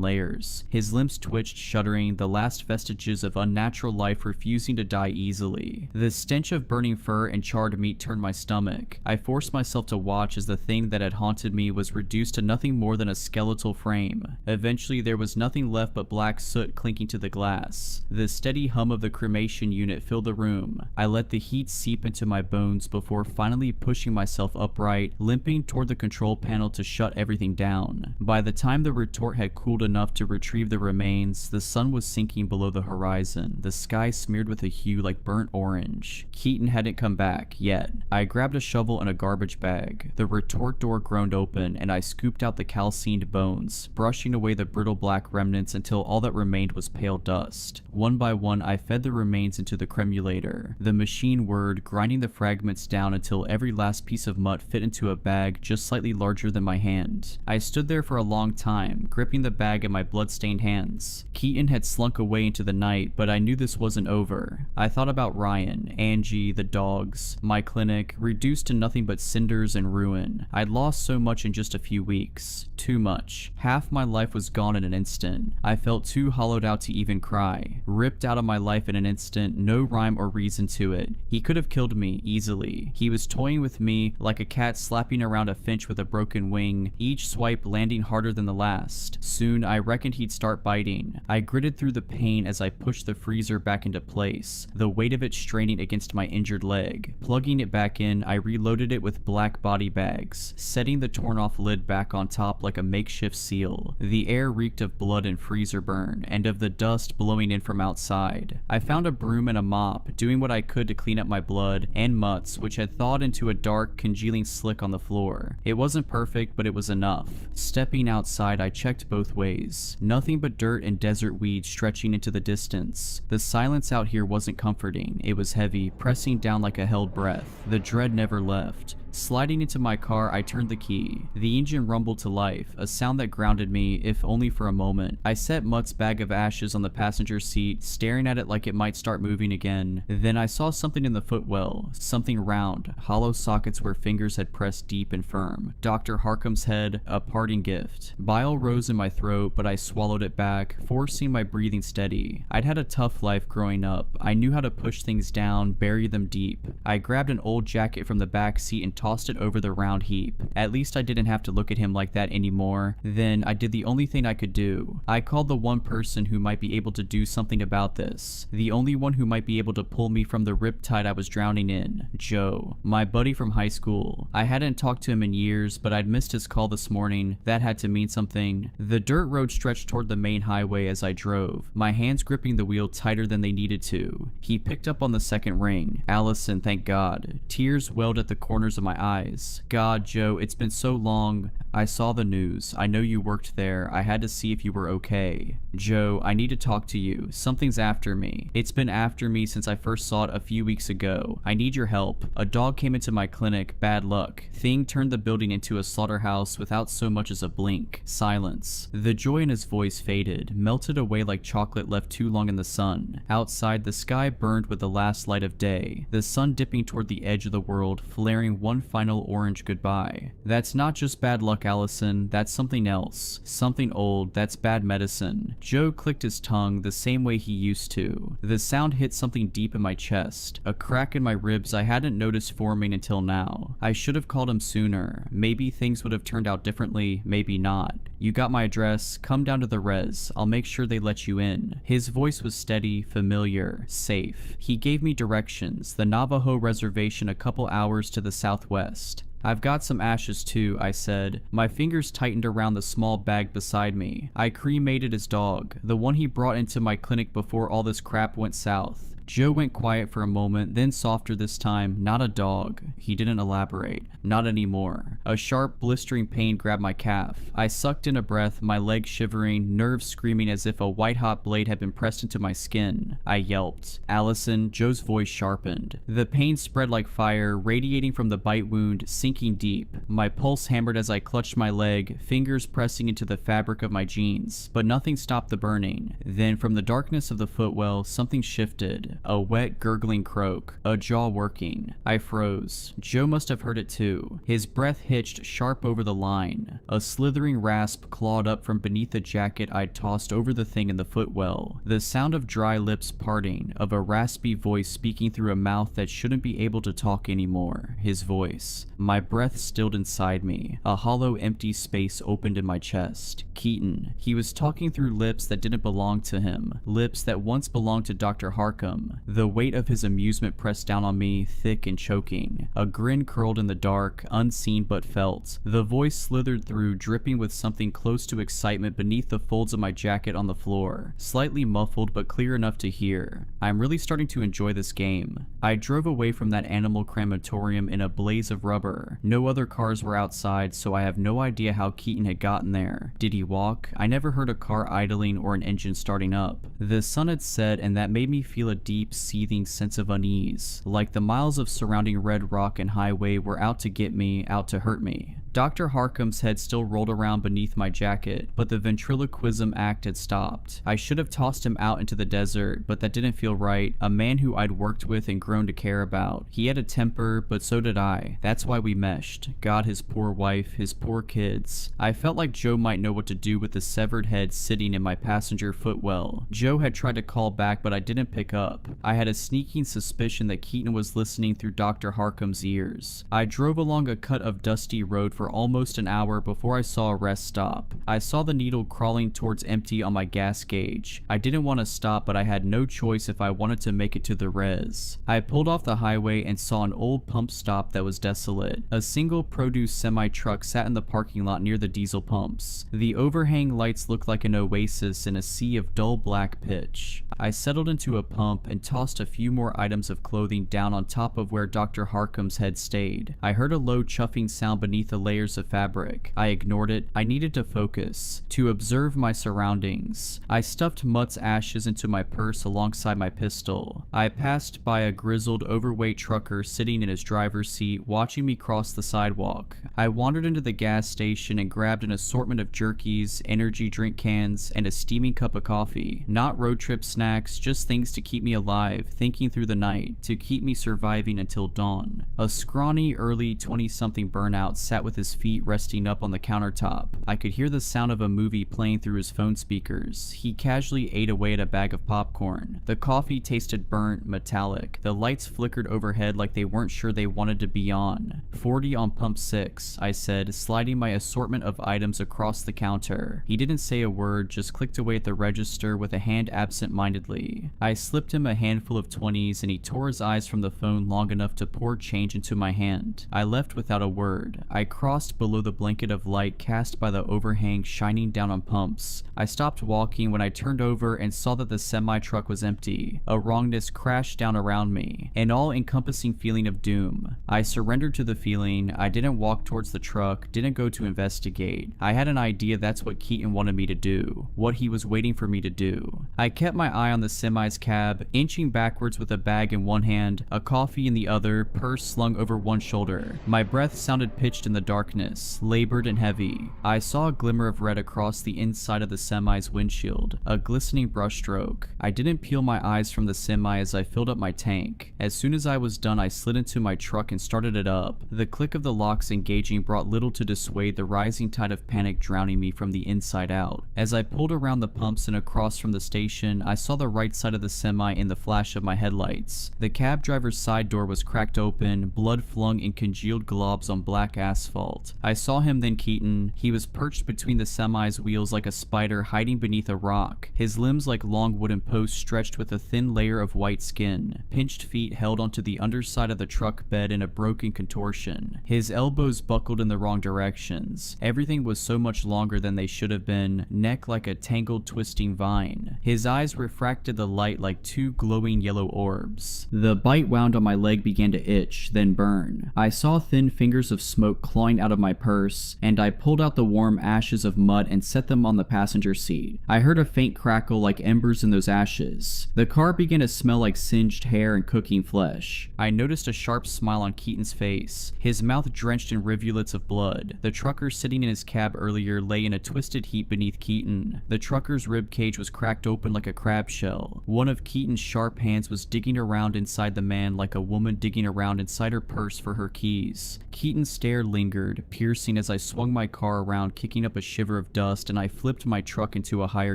layers. His limbs twitched, shuddering, the last vestiges years of unnatural life refusing to die easily. The stench of burning fur and charred meat turned my stomach. I forced myself to watch as the thing that had haunted me was reduced to nothing more than a skeletal frame. Eventually, there was nothing left but black soot clinking to the glass. The steady hum of the cremation unit filled the room. I let the heat seep into my bones before finally pushing myself upright, limping toward the control panel to shut everything down. By the time the retort had cooled enough to retrieve the remains, the sun was sinking below the horizon, the sky smeared with a hue like burnt orange. Keaton hadn't come back, yet. I grabbed a shovel and a garbage bag. The retort door groaned open, and I scooped out the calcined bones, brushing away the brittle black remnants until all that remained was pale dust. One by one, I fed the remains into the cremulator. The machine whirred, grinding the fragments down until every last piece of mutt fit into a bag just slightly larger than my hand. I stood there for a long time, gripping the bag in my blood-stained hands. Keaton had slunk away into the night, but I knew this wasn't over. I thought about Ryan, Angie, the dogs, my clinic, reduced to nothing but cinders and ruin. I'd lost so much in just a few weeks. Too much. Half my life was gone in an instant. I felt too hollowed out to even cry. Ripped out of my life in an instant, no rhyme or reason to it. He could have killed me, easily. He was toying with me like a cat slapping around a finch with a broken wing, each swipe landing harder than the last. Soon, I reckoned he'd start biting. I gritted through the pain as I pushed the freezer back into place, the weight of it straining against my injured leg. Plugging it back in, I reloaded it with black body bags, setting the torn-off lid back on top like a makeshift seal. The air reeked of blood and freezer burn, and of the dust blowing in from outside. I found a broom and a mop, doing what I could to clean up my blood and mutts, which had thawed into a dark, congealing slick on the floor. It wasn't perfect, but it was enough. Stepping outside, I checked both ways. Nothing but dirt and desert weeds stretching into the distance. The silence out here wasn't comforting. It was heavy, pressing down like a held breath. The dread never left. Sliding into my car, I turned the key. The engine rumbled to life, a sound that grounded me, if only for a moment. I set Mutt's bag of ashes on the passenger seat, staring at it like it might start moving again. Then I saw something in the footwell, something round, hollow sockets where fingers had pressed deep and firm. Dr. Harcum's head, a parting gift. Bile rose in my throat, but I swallowed it back, forcing my breathing steady. I'd had a tough life growing up. I knew how to push things down, bury them deep. I grabbed an old jacket from the back seat and tossed it over the round heap. At least I didn't have to look at him like that anymore. Then I did the only thing I could do. I called the one person who might be able to do something about this. The only one who might be able to pull me from the riptide I was drowning in. Joe. My buddy from high school. I hadn't talked to him in years, but I'd missed his call this morning. That had to mean something. The dirt road stretched toward the main highway as I drove, my hands gripping the wheel tighter than they needed to. He picked up on the second ring. Allison, thank God. Tears welled at the corners of my eyes. God, Joe, it's been so long. I saw the news. I know you worked there. I had to see if you were okay. Joe, I need to talk to you. Something's after me. It's been after me since I first saw it a few weeks ago. I need your help. A dog came into my clinic. Bad luck. Thing turned the building into a slaughterhouse without so much as a blink. Silence. The joy in his voice faded, melted away like chocolate left too long in the sun. Outside, the sky burned with the last light of day, the sun dipping toward the edge of the world, flaring one final orange goodbye. That's not just bad luck, Allison. That's something else. Something old. That's bad medicine. Joe clicked his tongue the same way he used to. The sound hit something deep in my chest, a crack in my ribs I hadn't noticed forming until now. I should have called him sooner. Maybe things would have turned out differently, maybe not. You got my address. Come down to the res. I'll make sure they let you in. His voice was steady, familiar, safe. He gave me directions. The Navajo reservation a couple hours to the southwest. I've got some ashes too, I said. My fingers tightened around the small bag beside me. I cremated his dog, the one he brought into my clinic before all this crap went south. Joe went quiet for a moment, then softer this time. Not a dog. He didn't elaborate. Not anymore. A sharp, blistering pain grabbed my calf. I sucked in a breath, my legs shivering, nerves screaming as if a white-hot blade had been pressed into my skin. I yelped. Allison, Joe's voice sharpened. The pain spread like fire, radiating from the bite wound, sinking deep. My pulse hammered as I clutched my leg, fingers pressing into the fabric of my jeans. But nothing stopped the burning. Then, from the darkness of the footwell, something shifted. A wet, gurgling croak, a jaw working. I froze. Joe must have heard it too. His breath hitched sharp over the line. A slithering rasp clawed up from beneath the jacket I'd tossed over the thing in the footwell. The sound of dry lips parting, of a raspy voice speaking through a mouth that shouldn't be able to talk anymore. His voice. My breath stilled inside me. A hollow, empty space opened in my chest. Keaton. He was talking through lips that didn't belong to him. Lips that once belonged to Dr. Harkham. The weight of his amusement pressed down on me, thick and choking. A grin curled in the dark, unseen but felt. The voice slithered through, dripping with something close to excitement beneath the folds of my jacket on the floor. Slightly muffled but clear enough to hear. I'm really starting to enjoy this game. I drove away from that animal crematorium in a blaze of rubber. No other cars were outside, so I have no idea how Keaton had gotten there. Did he walk? I never heard a car idling or an engine starting up. The sun had set, and that made me feel a deep, seething sense of unease, like the miles of surrounding red rock and highway were out to get me, out to hurt me. Dr. Harkham's head still rolled around beneath my jacket, but the ventriloquism act had stopped. I should have tossed him out into the desert, but that didn't feel right. A man who I'd worked with and grown to care about. He had a temper, but so did I. That's why we meshed. God, his poor wife, his poor kids. I felt like Joe might know what to do with the severed head sitting in my passenger footwell. Joe had tried to call back, but I didn't pick up. I had a sneaking suspicion that Keaton was listening through Dr. Harkham's ears. I drove along a cut of dusty road for almost an hour before I saw a rest stop. I saw the needle crawling towards empty on my gas gauge. I didn't want to stop, but I had no choice if I wanted to make it to the res. I pulled off the highway and saw an old pump stop that was desolate. A single produce semi-truck sat in the parking lot near the diesel pumps. The overhang lights looked like an oasis in a sea of dull black pitch. I settled into a pump and tossed a few more items of clothing down on top of where Dr. Harkham's head stayed. I heard a low chuffing sound beneath the layers of fabric. I ignored it. I needed to focus, to observe my surroundings. I stuffed Mutt's ashes into my purse alongside my pistol. I passed by a grizzled, overweight trucker sitting in his driver's seat, watching me cross the sidewalk. I wandered into the gas station and grabbed an assortment of jerkies, energy drink cans, and a steaming cup of coffee. Not road trip snacks, just things to keep me alive, thinking through the night, to keep me surviving until dawn. A scrawny, early 20-something burnout sat with his feet resting up on the countertop. I could hear the sound of a movie playing through his phone speakers. He casually ate away at a bag of popcorn. The coffee tasted burnt, metallic. The lights flickered overhead like they weren't sure they wanted to be on. 40 on pump 6, I said, sliding my assortment of items across the counter. He didn't say a word, just clicked away at the register with a hand absent-mindedly. I slipped him a handful of 20s and he tore his eyes from the phone long enough to pour change into my hand. I left without a word. I crossed below the blanket of light cast by the overhang shining down on pumps. I stopped walking when I turned over and saw that the semi-truck was empty. A wrongness crashed down around me, an all-encompassing feeling of doom. I surrendered to the feeling. I didn't walk towards the truck, didn't go to investigate. I had an idea that's what Keaton wanted me to do, what he was waiting for me to do. I kept my eye on the semi's cab, inching backwards with a bag in one hand, a coffee in the other, purse slung over one shoulder. My breath sounded pitched in the darkness, labored and heavy. I saw a glimmer of red across the inside of the semi's windshield, a glistening brushstroke. I didn't peel my eyes from the semi as I filled up my tank. As soon as I was done, I slid into my truck and started it up. The click of the locks engaging brought little to dissuade the rising tide of panic drowning me from the inside out. As I pulled around the pumps and across from the station, I saw the right side of the semi in the flash of my headlights. The cab driver's side door was cracked open, blood flung in congealed globs on black asphalt. I saw him then Keaton. He was perched between the semi's wheels like a spider hiding beneath a rock, his limbs like long wooden posts stretched with a thin layer of white skin. Pinched feet held onto the underside of the truck bed in a broken contortion. His elbows buckled in the wrong directions. Everything was so much longer than they should have been, neck like a tangled twisting vine. His eyes refracted the light like two glowing yellow orbs. The bite wound on my leg began to itch, then burn. I saw thin fingers of smoke clawing out of my purse, and I pulled out the warm ashes of mud and set them on the passenger seat. I heard a faint crackle like embers in those ashes. The car began to smell like singed hair and cooking flesh. I noticed a sharp smile on on Keaton's face, his mouth drenched in rivulets of blood. The trucker sitting in his cab earlier lay in a twisted heap beneath Keaton. The trucker's rib cage was cracked open like a crab shell. One of Keaton's sharp hands was digging around inside the man like a woman digging around inside her purse for her keys. Keaton's stare lingered, piercing as I swung my car around, kicking up a shiver of dust, and I flipped my truck into a higher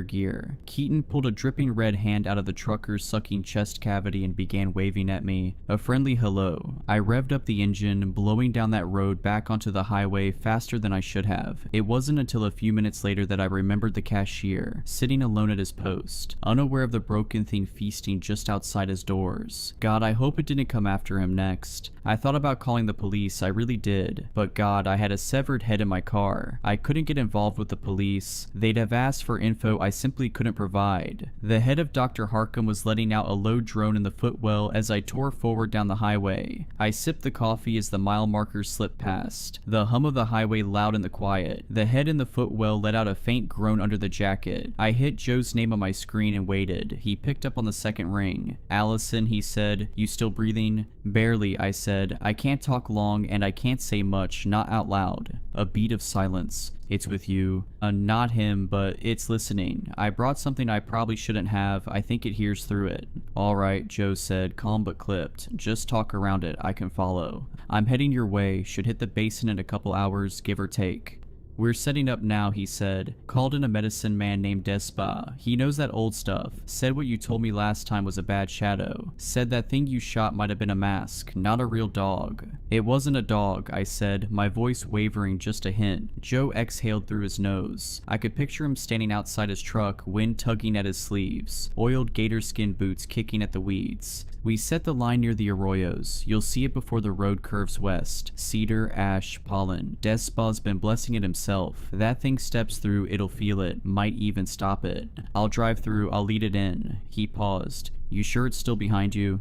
gear. Keaton pulled a dripping red hand out of the trucker's sucking chest cavity and began waving at me. A friendly hello. I revved up the engine, blowing down that road back onto the highway faster than I should have. It wasn't until a few minutes later that I remembered the cashier, sitting alone at his post, unaware of the broken thing feasting just outside his doors. God, I hope it didn't come after him next. I thought about calling the police, I really did. But God, I had a severed head in my car. I couldn't get involved with the police. They'd have asked for info I simply couldn't provide. The head of Dr. Harkham was letting out a low drone in the footwell as I tore forward down the highway. I sipped the coffee as the mile markers slipped past, the hum of the highway loud in the quiet. The head in the footwell let out a faint groan under the jacket. I hit Joe's name on my screen and waited. He picked up on the second ring. Allison, he said, "You still breathing?" "Barely," I said. "I can't talk long and I can't say much, not out loud." A beat of silence. "It's with you." Not him, but it's listening. "I brought something I probably shouldn't have. I think it hears through it." "Alright," Joe said, calm but clipped. "Just talk around it. I can follow." "I'm heading your way. Should hit the basin in a couple hours, give or take." "We're setting up now," he said. "Called in a medicine man named Despa. He knows that old stuff. Said what you told me last time was a bad shadow. Said that thing you shot might have been a mask, not a real dog." "It wasn't a dog," I said, my voice wavering just a hint. Joe exhaled through his nose. I could picture him standing outside his truck, wind tugging at his sleeves, oiled gator skin boots kicking at the weeds. "We set the line near the arroyos. You'll see it before the road curves west. Cedar, ash, pollen. Despa's been blessing it himself. That thing steps through, it'll feel it, might even stop it. I'll drive through, I'll lead it in." He paused. "You sure it's still behind you?"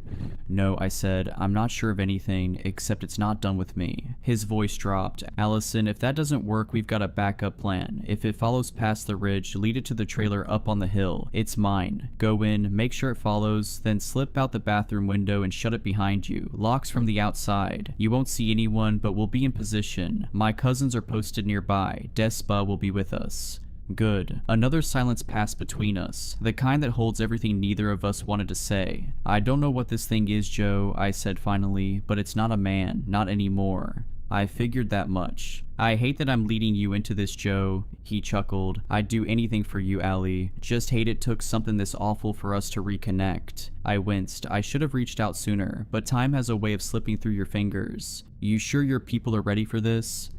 "No," I said. "I'm not sure of anything, except it's not done with me." His voice dropped. "Allison, if that doesn't work, we've got a backup plan. If it follows past the ridge, lead it to the trailer up on the hill. It's mine. Go in, make sure it follows, then slip out the bathroom window and shut it behind you. Locks from the outside. You won't see anyone, but we'll be in position. My cousins are posted nearby. Despa will be with us." Good. Another silence passed between us, the kind that holds everything neither of us wanted to say. "I don't know what this thing is, Joe," I said finally, "but it's not a man, not anymore." "I figured that much." "I hate that I'm leading you into this, Joe." He chuckled. "I'd do anything for you, Allie. Just hate it took something this awful for us to reconnect." I winced. I should have reached out sooner, but time has a way of slipping through your fingers. "You sure your people are ready for this?"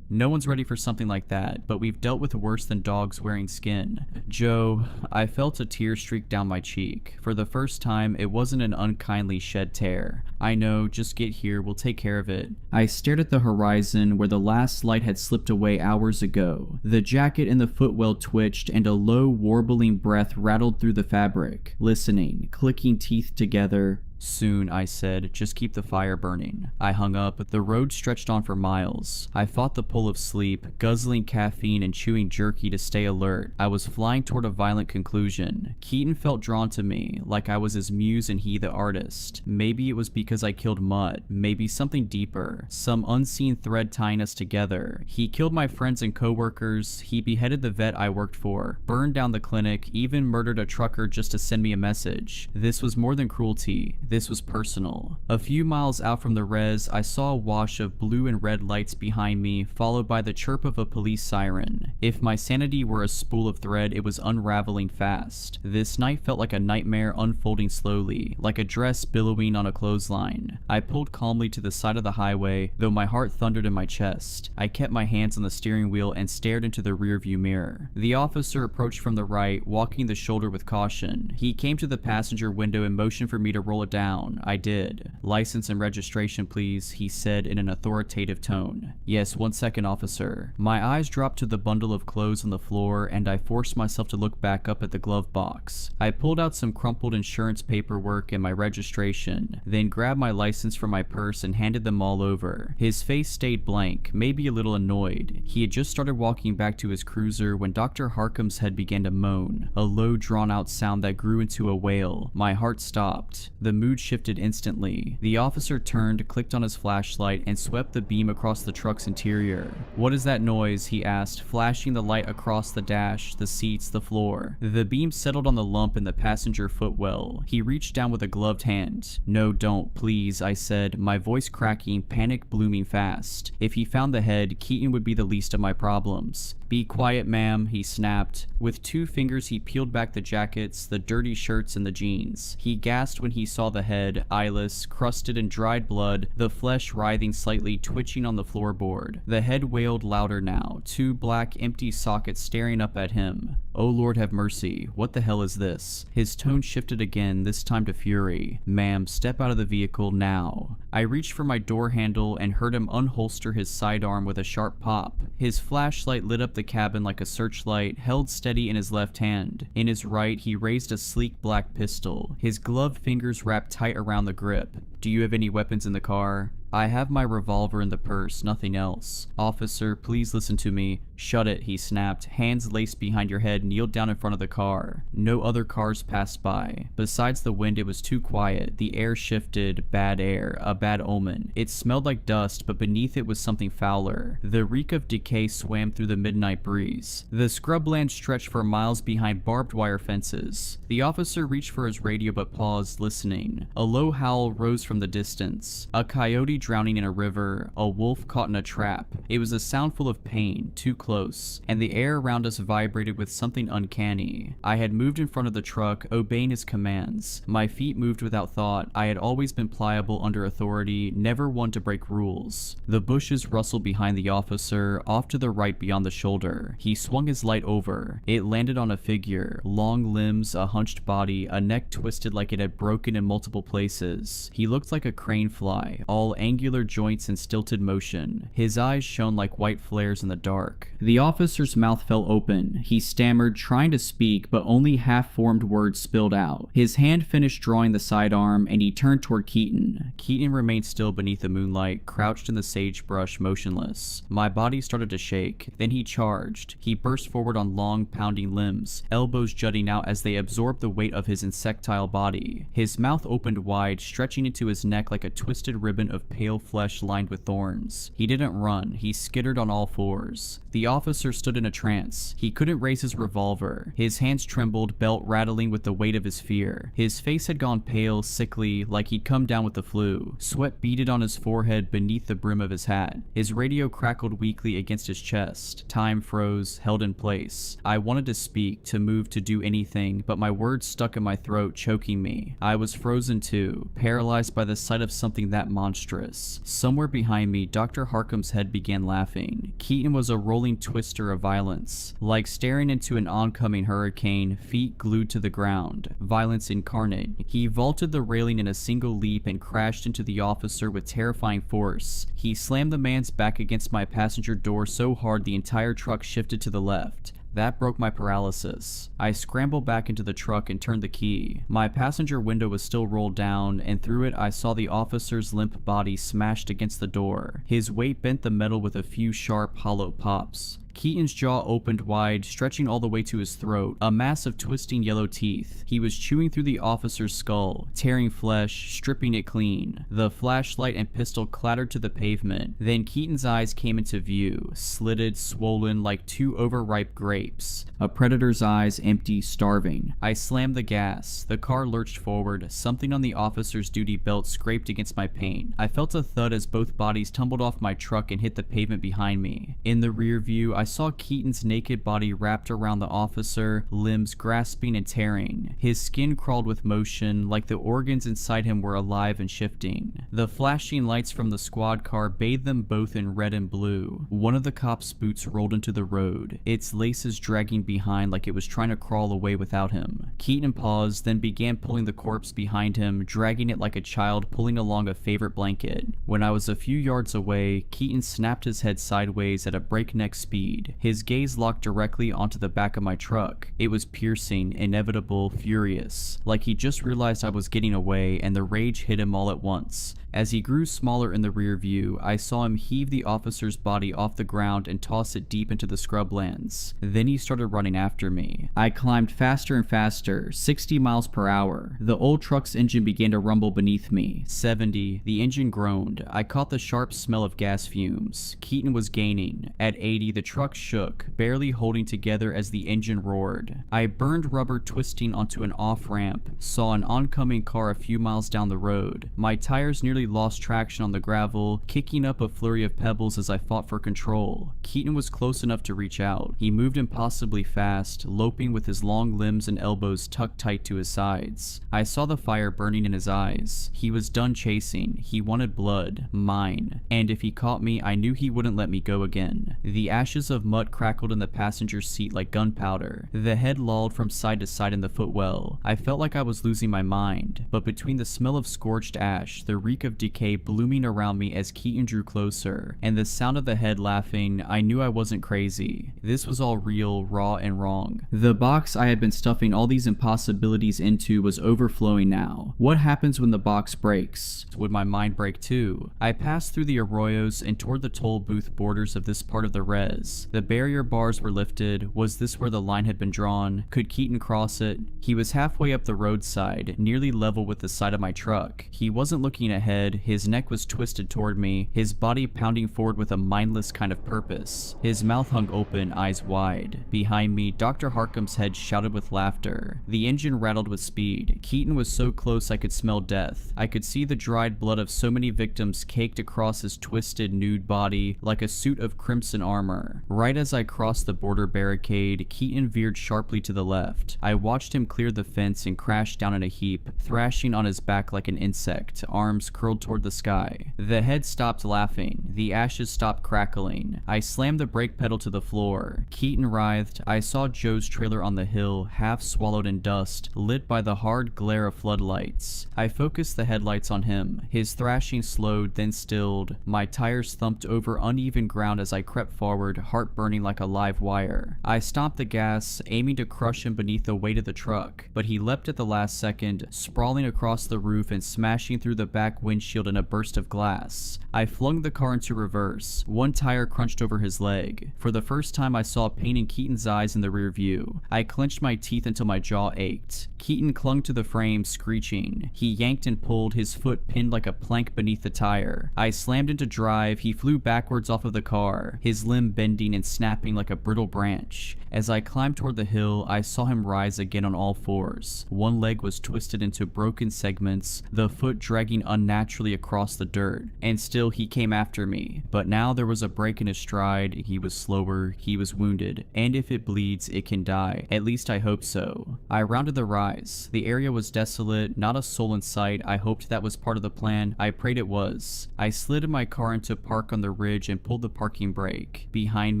"No one's ready for something like that, but we've dealt with worse than dogs wearing skin." "Joe," I felt a tear streak down my cheek. For the first time, it wasn't an unkindly shed tear. "I know, just get here, we'll take care of it." I stared at the horizon where the last light had slipped away hours ago. The jacket in the footwell twitched and a low, warbling breath rattled through the fabric. Listening, clicking teeth together. "Soon," I said, "just keep the fire burning." I hung up. The road stretched on for miles. I fought the pull of sleep, guzzling caffeine and chewing jerky to stay alert. I was flying toward a violent conclusion. Keaton felt drawn to me, like I was his muse and he the artist. Maybe it was because I killed Mutt, maybe something deeper, some unseen thread tying us together. He killed my friends and coworkers, he beheaded the vet I worked for, burned down the clinic, even murdered a trucker just to send me a message. This was more than cruelty. This was personal. A few miles out from the res, I saw a wash of blue and red lights behind me, followed by the chirp of a police siren. If my sanity were a spool of thread, it was unraveling fast. This night felt like a nightmare unfolding slowly, like a dress billowing on a clothesline. I pulled calmly to the side of the highway, though my heart thundered in my chest. I kept my hands on the steering wheel and stared into the rearview mirror. The officer approached from the right, walking the shoulder with caution. He came to the passenger window and motioned for me to roll it down. I did. "License and registration, please," he said in an authoritative tone. "Yes, 1 second, officer." My eyes dropped to the bundle of clothes on the floor, and I forced myself to look back up at the glove box. I pulled out some crumpled insurance paperwork and my registration, then grabbed my license from my purse and handed them all over. His face stayed blank, maybe a little annoyed. He had just started walking back to his cruiser when Dr. Harkham's head began to moan, a low, drawn-out sound that grew into a wail. My heart stopped. The mood shifted instantly. The officer turned, clicked on his flashlight, and swept the beam across the truck's interior. "What is that noise?" he asked, flashing the light across the dash, the seats, the floor. The beam settled on the lump in the passenger footwell. He reached down with a gloved hand. "No, don't, please," I said, my voice cracking, panic blooming fast. If he found the head, Keaton would be the least of my problems. "Be quiet, ma'am," he snapped. With 2 fingers he peeled back the jackets, the dirty shirts, and the jeans. He gasped when he saw the head, eyeless, crusted in dried blood, the flesh writhing slightly, twitching on the floorboard. The head wailed louder now, 2 black, empty sockets staring up at him. "Oh Lord have mercy, what the hell is this?" His tone shifted again, this time to fury. "Ma'am, step out of the vehicle now." I reached for my door handle and heard him unholster his sidearm with a sharp pop. His flashlight lit up the cabin like a searchlight, held steady in his left hand. In his right, he raised a sleek black pistol. His gloved fingers wrapped tight around the grip. "Do you have any weapons in the car?" "I have my revolver in the purse, nothing else." "Officer, please listen to me." "Shut it," he snapped. Hands laced behind your head, kneeled down in front of the car. No other cars passed by. Besides the wind, it was too quiet. The air shifted. Bad air. A bad omen. It smelled like dust, but beneath it was something fouler. The reek of decay swam through the midnight breeze. The scrubland stretched for miles behind barbed wire fences. The officer reached for his radio but paused, listening. A low howl rose from the distance. A coyote drowning in a river, a wolf caught in a trap. It was a sound full of pain, too close, and the air around us vibrated with something uncanny. I had moved in front of the truck, obeying his commands. My feet moved without thought. I had always been pliable under authority, never one to break rules. The bushes rustled behind the officer, off to the right beyond the shoulder. He swung his light over. It landed on a figure, long limbs, a hunched body, a neck twisted like it had broken in multiple places. He looked like a crane fly, all angular joints and stilted motion. His eyes shone like white flares in the dark. The officer's mouth fell open. He stammered, trying to speak, but only half-formed words spilled out. His hand finished drawing the sidearm, and he turned toward Keaton. Keaton remained still beneath the moonlight, crouched in the sagebrush, motionless. My body started to shake. Then he charged. He burst forward on long, pounding limbs, elbows jutting out as they absorbed the weight of his insectile body. His mouth opened wide, stretching into his neck like a twisted ribbon of pale flesh lined with thorns. He didn't run. He skittered on all fours. The officer stood in a trance. He couldn't raise his revolver. His hands trembled, belt rattling with the weight of his fear. His face had gone pale, sickly, like he'd come down with the flu. Sweat beaded on his forehead beneath the brim of his hat. His radio crackled weakly against his chest. Time froze, held in place. I wanted to speak, to move, to do anything, but my words stuck in my throat, choking me. I was frozen too, paralyzed by the sight of something that monstrous. Somewhere behind me, Dr. Harkham's head began laughing. Keaton was a rolling twister of violence. Like staring into an oncoming hurricane, feet glued to the ground. Violence incarnate. He vaulted the railing in a single leap and crashed into the officer with terrifying force. He slammed the man's back against my passenger door so hard the entire truck shifted to the left. That broke my paralysis. I scrambled back into the truck and turned the key. My passenger window was still rolled down, and through it I saw the officer's limp body smashed against the door. His weight bent the metal with a few sharp, hollow pops. Keaton's jaw opened wide, stretching all the way to his throat, a mass of twisting yellow teeth. He was chewing through the officer's skull, tearing flesh, stripping it clean. The flashlight and pistol clattered to the pavement. Then Keaton's eyes came into view, slitted, swollen like 2 overripe grapes. A predator's eyes, empty, starving. I slammed the gas. The car lurched forward. Something on the officer's duty belt scraped against my paint. I felt a thud as both bodies tumbled off my truck and hit the pavement behind me. In the rear view, I saw Keaton's naked body wrapped around the officer, limbs grasping and tearing. His skin crawled with motion, like the organs inside him were alive and shifting. The flashing lights from the squad car bathed them both in red and blue. One of the cops' boots rolled into the road, its laces dragging behind like it was trying to crawl away without him. Keaton paused, then began pulling the corpse behind him, dragging it like a child pulling along a favorite blanket. When I was a few yards away, Keaton snapped his head sideways at a breakneck speed. His gaze locked directly onto the back of my truck. It was piercing, inevitable, furious, like he just realized I was getting away and the rage hit him all at once. As he grew smaller in the rear view, I saw him heave the officer's body off the ground and toss it deep into the scrublands. Then he started running after me. I climbed faster and faster, 60 miles per hour. The old truck's engine began to rumble beneath me. 70, the engine groaned. I caught the sharp smell of gas fumes. Keaton was gaining. At 80, the truck shook, barely holding together as the engine roared. I burned rubber twisting onto an off-ramp, saw an oncoming car a few miles down the road. My tires nearly lost traction on the gravel, kicking up a flurry of pebbles as I fought for control. Keaton was close enough to reach out. He moved impossibly fast, loping with his long limbs and elbows tucked tight to his sides. I saw the fire burning in his eyes. He was done chasing. He wanted blood, mine, and if he caught me, I knew he wouldn't let me go again. The ashes of Mutt crackled in the passenger seat like gunpowder. The head lolled from side to side in the footwell. I felt like I was losing my mind, but between the smell of scorched ash, the reek of decay blooming around me as Keaton drew closer, and the sound of the head laughing, I knew I wasn't crazy. This was all real, raw, and wrong. The box I had been stuffing all these impossibilities into was overflowing now. What happens when the box breaks? Would my mind break too? I passed through the arroyos and toward the toll booth borders of this part of the res. The barrier bars were lifted. Was this where the line had been drawn? Could Keaton cross it? He was halfway up the roadside, nearly level with the side of my truck. He wasn't looking ahead. His neck was twisted toward me, his body pounding forward with a mindless kind of purpose. His mouth hung open, eyes wide. Behind me, Dr. Harcum's head shouted with laughter. The engine rattled with speed. Keaton was so close I could smell death. I could see the dried blood of so many victims caked across his twisted, nude body like a suit of crimson armor. Right as I crossed the border barricade, Keaton veered sharply to the left. I watched him clear the fence and crash down in a heap, thrashing on his back like an insect, arms curled toward the sky. The head stopped laughing. The ashes stopped crackling. I slammed the brake pedal to the floor. Keaton writhed. I saw Joe's trailer on the hill, half swallowed in dust, lit by the hard glare of floodlights. I focused the headlights on him. His thrashing slowed, then stilled. My tires thumped over uneven ground as I crept forward, heart burning like a live wire. I stomped the gas, aiming to crush him beneath the weight of the truck, but he leapt at the last second, sprawling across the roof and smashing through the back windshield in a burst of glass. I flung the car into reverse. One tire crunched over his leg. For the first time, I saw pain in Keaton's eyes in the rear view. I clenched my teeth until my jaw ached. Keaton clung to the frame, screeching. He yanked and pulled, his foot pinned like a plank beneath the tire. I slammed into drive. He flew backwards off of the car, his limb bending and snapping like a brittle branch. As I climbed toward the hill, I saw him rise again on all fours. One leg was twisted into broken segments, the foot dragging unnaturally across the dirt. And still he came after me. But now there was a break in his stride. He was slower, he was wounded, and if it bleeds, it can die. At least I hope so. I rounded the rise. The area was desolate, not a soul in sight. I hoped that was part of the plan. I prayed it was. I slid my car into park on the ridge and pulled the parking brake. Behind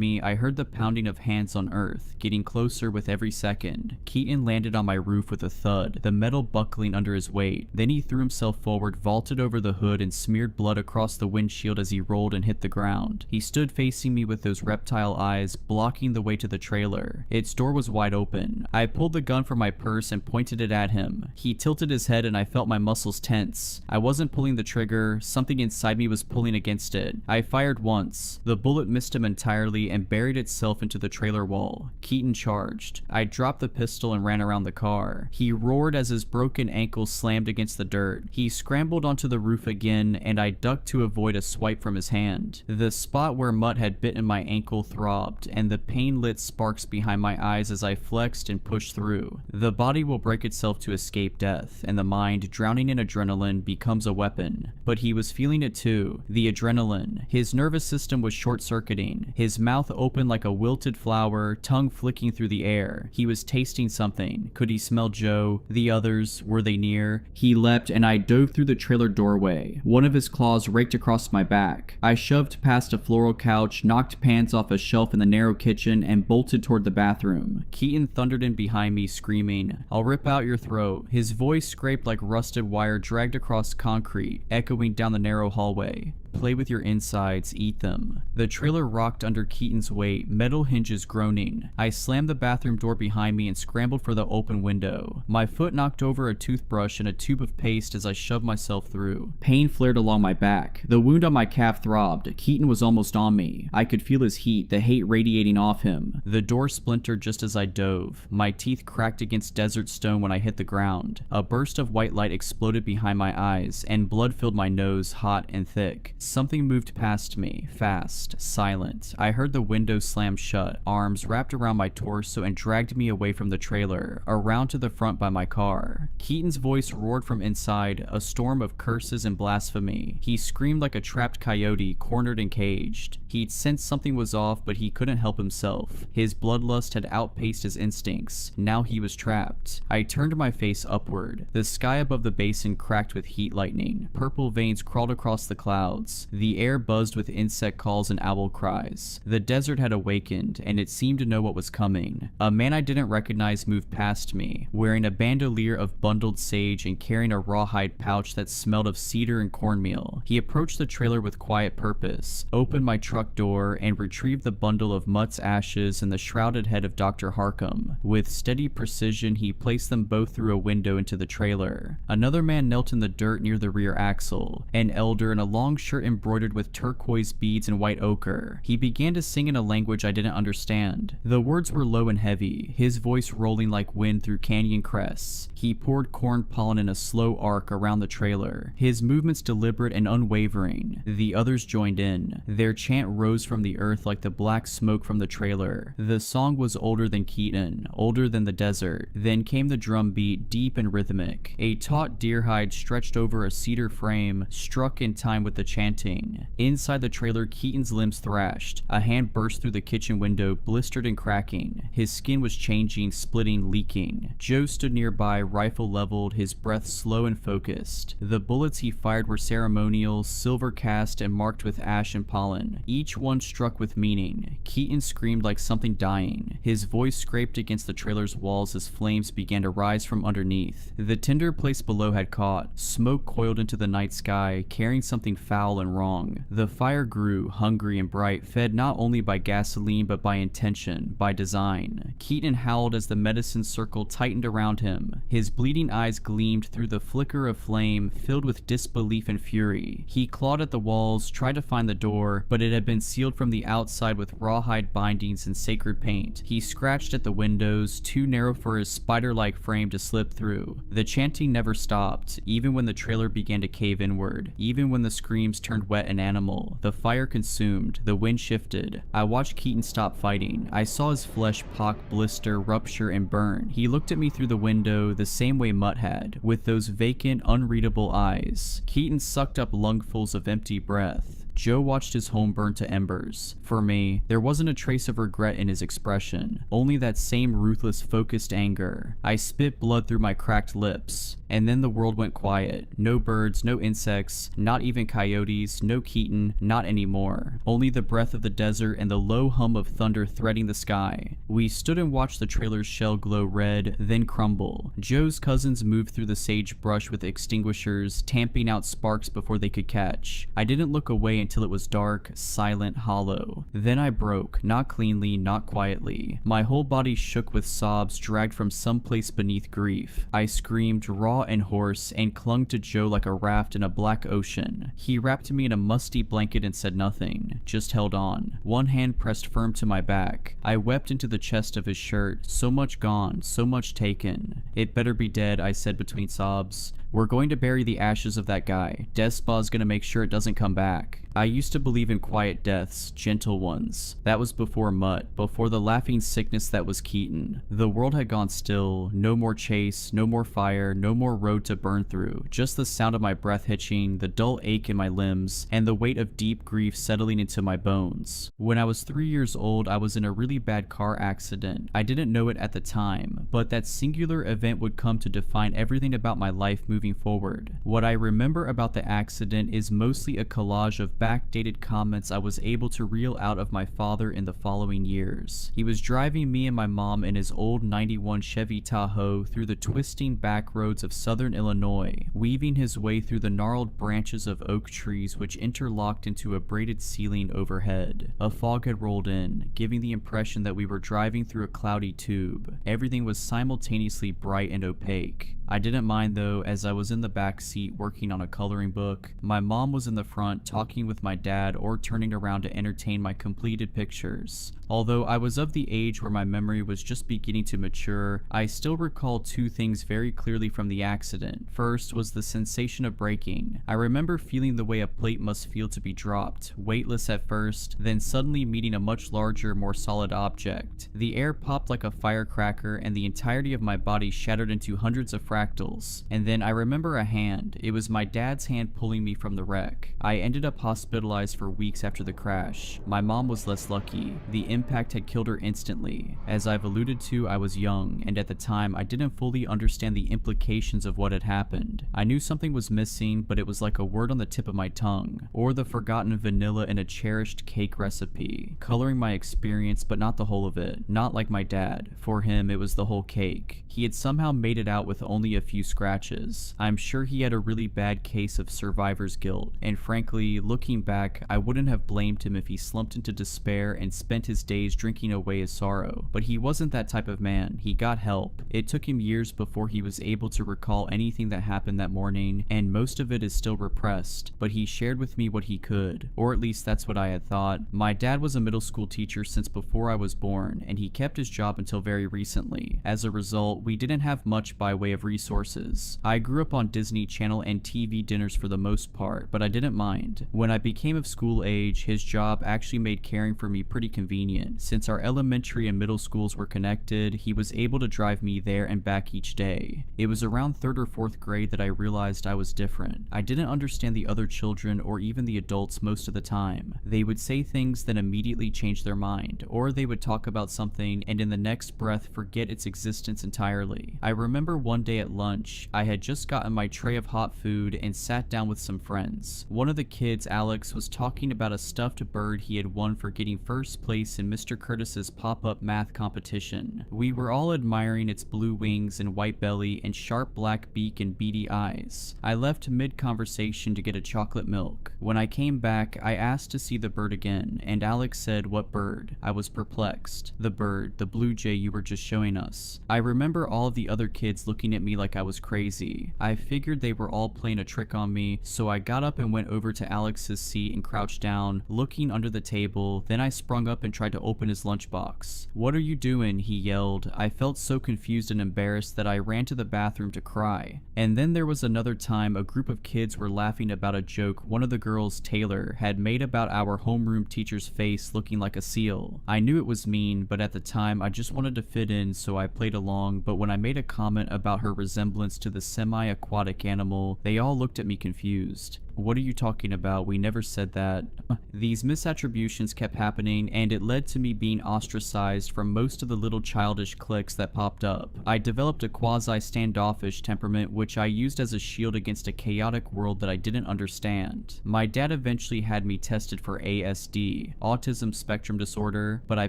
me, I heard the pounding of hands on earth, getting closer with every second. Keaton landed on my roof with a thud, the metal buckling under his weight. Then he threw himself forward, vaulted over the hood, and smeared blood across the windshield as he rolled and hit the ground. He stood facing me with those reptile eyes, blocking the way to the trailer. Its door was wide open. I pulled the gun from my purse and pointed it at him. He tilted his head and I felt my muscles tense. I wasn't pulling the trigger. Something inside me was pulling against it. I fired once. The bullet missed him entirely and buried itself into the trailer wall. Keaton charged. I dropped the pistol and ran around the car. He roared as his broken ankle slammed against the dirt. He scrambled onto the roof again, and I ducked to avoid a swipe from his hand. The spot where Mutt had bitten my ankle throbbed, and the pain lit sparks behind my eyes as I flexed and pushed through. The body will break itself to escape death, and the mind, drowning in adrenaline, becomes a weapon. But he was feeling it too. The adrenaline. His nervous system was short-circuiting. His mouth open like a wilted flower, tongue flicking through the air. He was tasting something. Could he smell Joe? The others, were they near? He leapt and I dove through the trailer doorway. One of his claws raked across my back. I shoved past a floral couch, knocked pans off a shelf in the narrow kitchen, and bolted toward the bathroom. Keaton thundered in behind me, screaming, "I'll rip out your throat." His voice scraped like rusted wire dragged across concrete, echoing down the narrow hallway. Play with your insides, eat them. The trailer rocked under Keaton's weight, metal hinges groaning. I slammed the bathroom door behind me and scrambled for the open window. My foot knocked over a toothbrush and a tube of paste as I shoved myself through. Pain flared along my back. The wound on my calf throbbed. Keaton was almost on me. I could feel his heat, the hate radiating off him. The door splintered just as I dove. My teeth cracked against desert stone when I hit the ground. A burst of white light exploded behind my eyes, and blood filled my nose, hot and thick. Something moved past me, fast, silent. I heard the window slam shut, arms wrapped around my torso and dragged me away from the trailer, around to the front by my car. Keaton's voice roared from inside, a storm of curses and blasphemy. He screamed like a trapped coyote, cornered and caged. He'd sensed something was off, but he couldn't help himself. His bloodlust had outpaced his instincts. Now he was trapped. I turned my face upward. The sky above the basin cracked with heat lightning. Purple veins crawled across the clouds. The air buzzed with insect calls and owl cries. The desert had awakened, and it seemed to know what was coming. A man I didn't recognize moved past me, wearing a bandolier of bundled sage and carrying a rawhide pouch that smelled of cedar and cornmeal. He approached the trailer with quiet purpose, opened my truck door, and retrieved the bundle of Mutt's ashes and the shrouded head of Dr. Harkham. With steady precision, he placed them both through a window into the trailer. Another man knelt in the dirt near the rear axle, an elder in a long shirt embroidered with turquoise beads and white ochre. He began to sing in a language I didn't understand. The words were low and heavy, his voice rolling like wind through canyon crests. He poured corn pollen in a slow arc around the trailer, his movements deliberate and unwavering. The others joined in. Their chant rose from the earth like the black smoke from the trailer. The song was older than Keaton, older than the desert. Then came the drum beat, deep and rhythmic. A taut deer hide stretched over a cedar frame, struck in time with the chanting. Inside the trailer, Keaton's limbs thrashed. A hand burst through the kitchen window, blistered and cracking. His skin was changing, splitting, leaking. Joe stood nearby, rifle leveled, his breath slow and focused. The bullets he fired were ceremonial, silver cast and marked with ash and pollen, each one struck with meaning. Keaton screamed like something dying. His voice scraped against the trailer's walls as flames began to rise from underneath. The tinder place below had caught. Smoke coiled into the night sky, carrying something foul and wrong. The fire grew, hungry and bright, fed not only by gasoline but by intention, by design. Keaton howled as the medicine circle tightened around him. His bleeding eyes gleamed through the flicker of flame, filled with disbelief and fury. He clawed at the walls, tried to find the door, but it had been sealed from the outside with rawhide bindings and sacred paint. He scratched at the windows, too narrow for his spider-like frame to slip through. The chanting never stopped, even when the trailer began to cave inward, even when the screams turned wet and animal. The fire consumed, the wind shifted. I watched Keaton stop fighting. I saw his flesh pock, blister, rupture, and burn. He looked at me through the window the same way Mutt had, with those vacant, unreadable eyes. Keaton sucked up lungfuls of empty breath. Joe watched his home burn to embers. For me, there wasn't a trace of regret in his expression, only that same ruthless, focused anger. I spit blood through my cracked lips, and then the world went quiet. No birds, no insects, not even coyotes, no Keaton, not anymore. Only the breath of the desert and the low hum of thunder threading the sky. We stood and watched the trailer's shell glow red, then crumble. Joe's cousins moved through the sagebrush with extinguishers, tamping out sparks before they could catch. I didn't look away until it was dark, silent, hollow. Then I broke, not cleanly, not quietly. My whole body shook with sobs dragged from someplace beneath grief. I screamed, raw and hoarse, and clung to Joe like a raft in a black ocean. He wrapped me in a musty blanket and said nothing, just held on. One hand pressed firm to my back. I wept into the chest of his shirt. So much gone, so much taken. It better be dead, I said between sobs. We're going to bury the ashes of that guy. Death Spa's gonna make sure it doesn't come back. I used to believe in quiet deaths, gentle ones. That was before Mutt, before the laughing sickness that was Keaton. The world had gone still, no more chase, no more fire, no more road to burn through. Just the sound of my breath hitching, the dull ache in my limbs, and the weight of deep grief settling into my bones. When I was 3 years old, I was in a really bad car accident. I didn't know it at the time, but that singular event would come to define everything about my life moving moving forward. What I remember about the accident is mostly a collage of backdated comments I was able to reel out of my father in the following years. He was driving me and my mom in his old 91 Chevy Tahoe through the twisting back roads of southern Illinois, weaving his way through the gnarled branches of oak trees which interlocked into a braided ceiling overhead. A fog had rolled in, giving the impression that we were driving through a cloudy tube. Everything was simultaneously bright and opaque. I didn't mind though, as I was in the back seat working on a coloring book. My mom was in the front talking with my dad or turning around to entertain my completed pictures. Although I was of the age where my memory was just beginning to mature, I still recall two things very clearly from the accident. First was the sensation of braking. I remember feeling the way a plate must feel to be dropped, weightless at first, then suddenly meeting a much larger, more solid object. The air popped like a firecracker and the entirety of my body shattered into hundreds of fractals. And then I remember a hand. It was my dad's hand pulling me from the wreck. I ended up hospitalized for weeks after the crash. My mom was less lucky. The impact had killed her instantly. As I've alluded to, I was young, and at the time I didn't fully understand the implications of what had happened. I knew something was missing, but it was like a word on the tip of my tongue, or the forgotten vanilla in a cherished cake recipe, coloring my experience but not the whole of it. Not like my dad. For him, it was the whole cake. He had somehow made it out with only a few scratches. I'm sure he had a really bad case of survivor's guilt, and frankly, looking back, I wouldn't have blamed him if he slumped into despair and spent his days drinking away his sorrow. But he wasn't that type of man. He got help. It took him years before he was able to recall anything that happened that morning, and most of it is still repressed, but he shared with me what he could, or at least that's what I had thought. My dad was a middle school teacher since before I was born, and he kept his job until very recently. As a result, we didn't have much by way of resources. I grew up on Disney Channel and TV dinners for the most part, but I didn't mind. When I became of school age, his job actually made caring for me pretty convenient. Since our elementary and middle schools were connected, he was able to drive me there and back each day. It was around 3rd or 4th grade that I realized I was different. I didn't understand the other children or even the adults most of the time. They would say things that immediately changed their mind, or they would talk about something and in the next breath forget its existence entirely. I remember one day at lunch, I had just gotten my tray of hot food and sat down with some friends. One of the kids, Alex, was talking about a stuffed bird he had won for getting first place in Mr. Curtis's pop-up math competition. We were all admiring its blue wings and white belly and sharp black beak and beady eyes. I left mid-conversation to get a chocolate milk. When I came back, I asked to see the bird again, and Alex said, "What bird?" I was perplexed. "The bird, the blue jay you were just showing us." I remember all of the other kids looking at me like I was crazy. I figured they were all playing a trick on me, so I got up and went over to Alex's seat and crouched down, looking under the table. Then I sprung up and tried to open his lunchbox. "What are you doing?" he yelled. I felt so confused and embarrassed that I ran to the bathroom to cry. And then there was another time a group of kids were laughing about a joke one of the girls, Taylor, had made about our homeroom teacher's face looking like a seal. I knew it was mean, but at the time I just wanted to fit in, so I played along. But when I made a comment about her resemblance to the semi-aquatic animal, they all looked at me confused. "What are you talking about? We never said that." These misattributions kept happening, and it led to me being ostracized from most of the little childish cliques that popped up. I developed a quasi-standoffish temperament which I used as a shield against a chaotic world that I didn't understand. My dad eventually had me tested for ASD, autism spectrum disorder, but I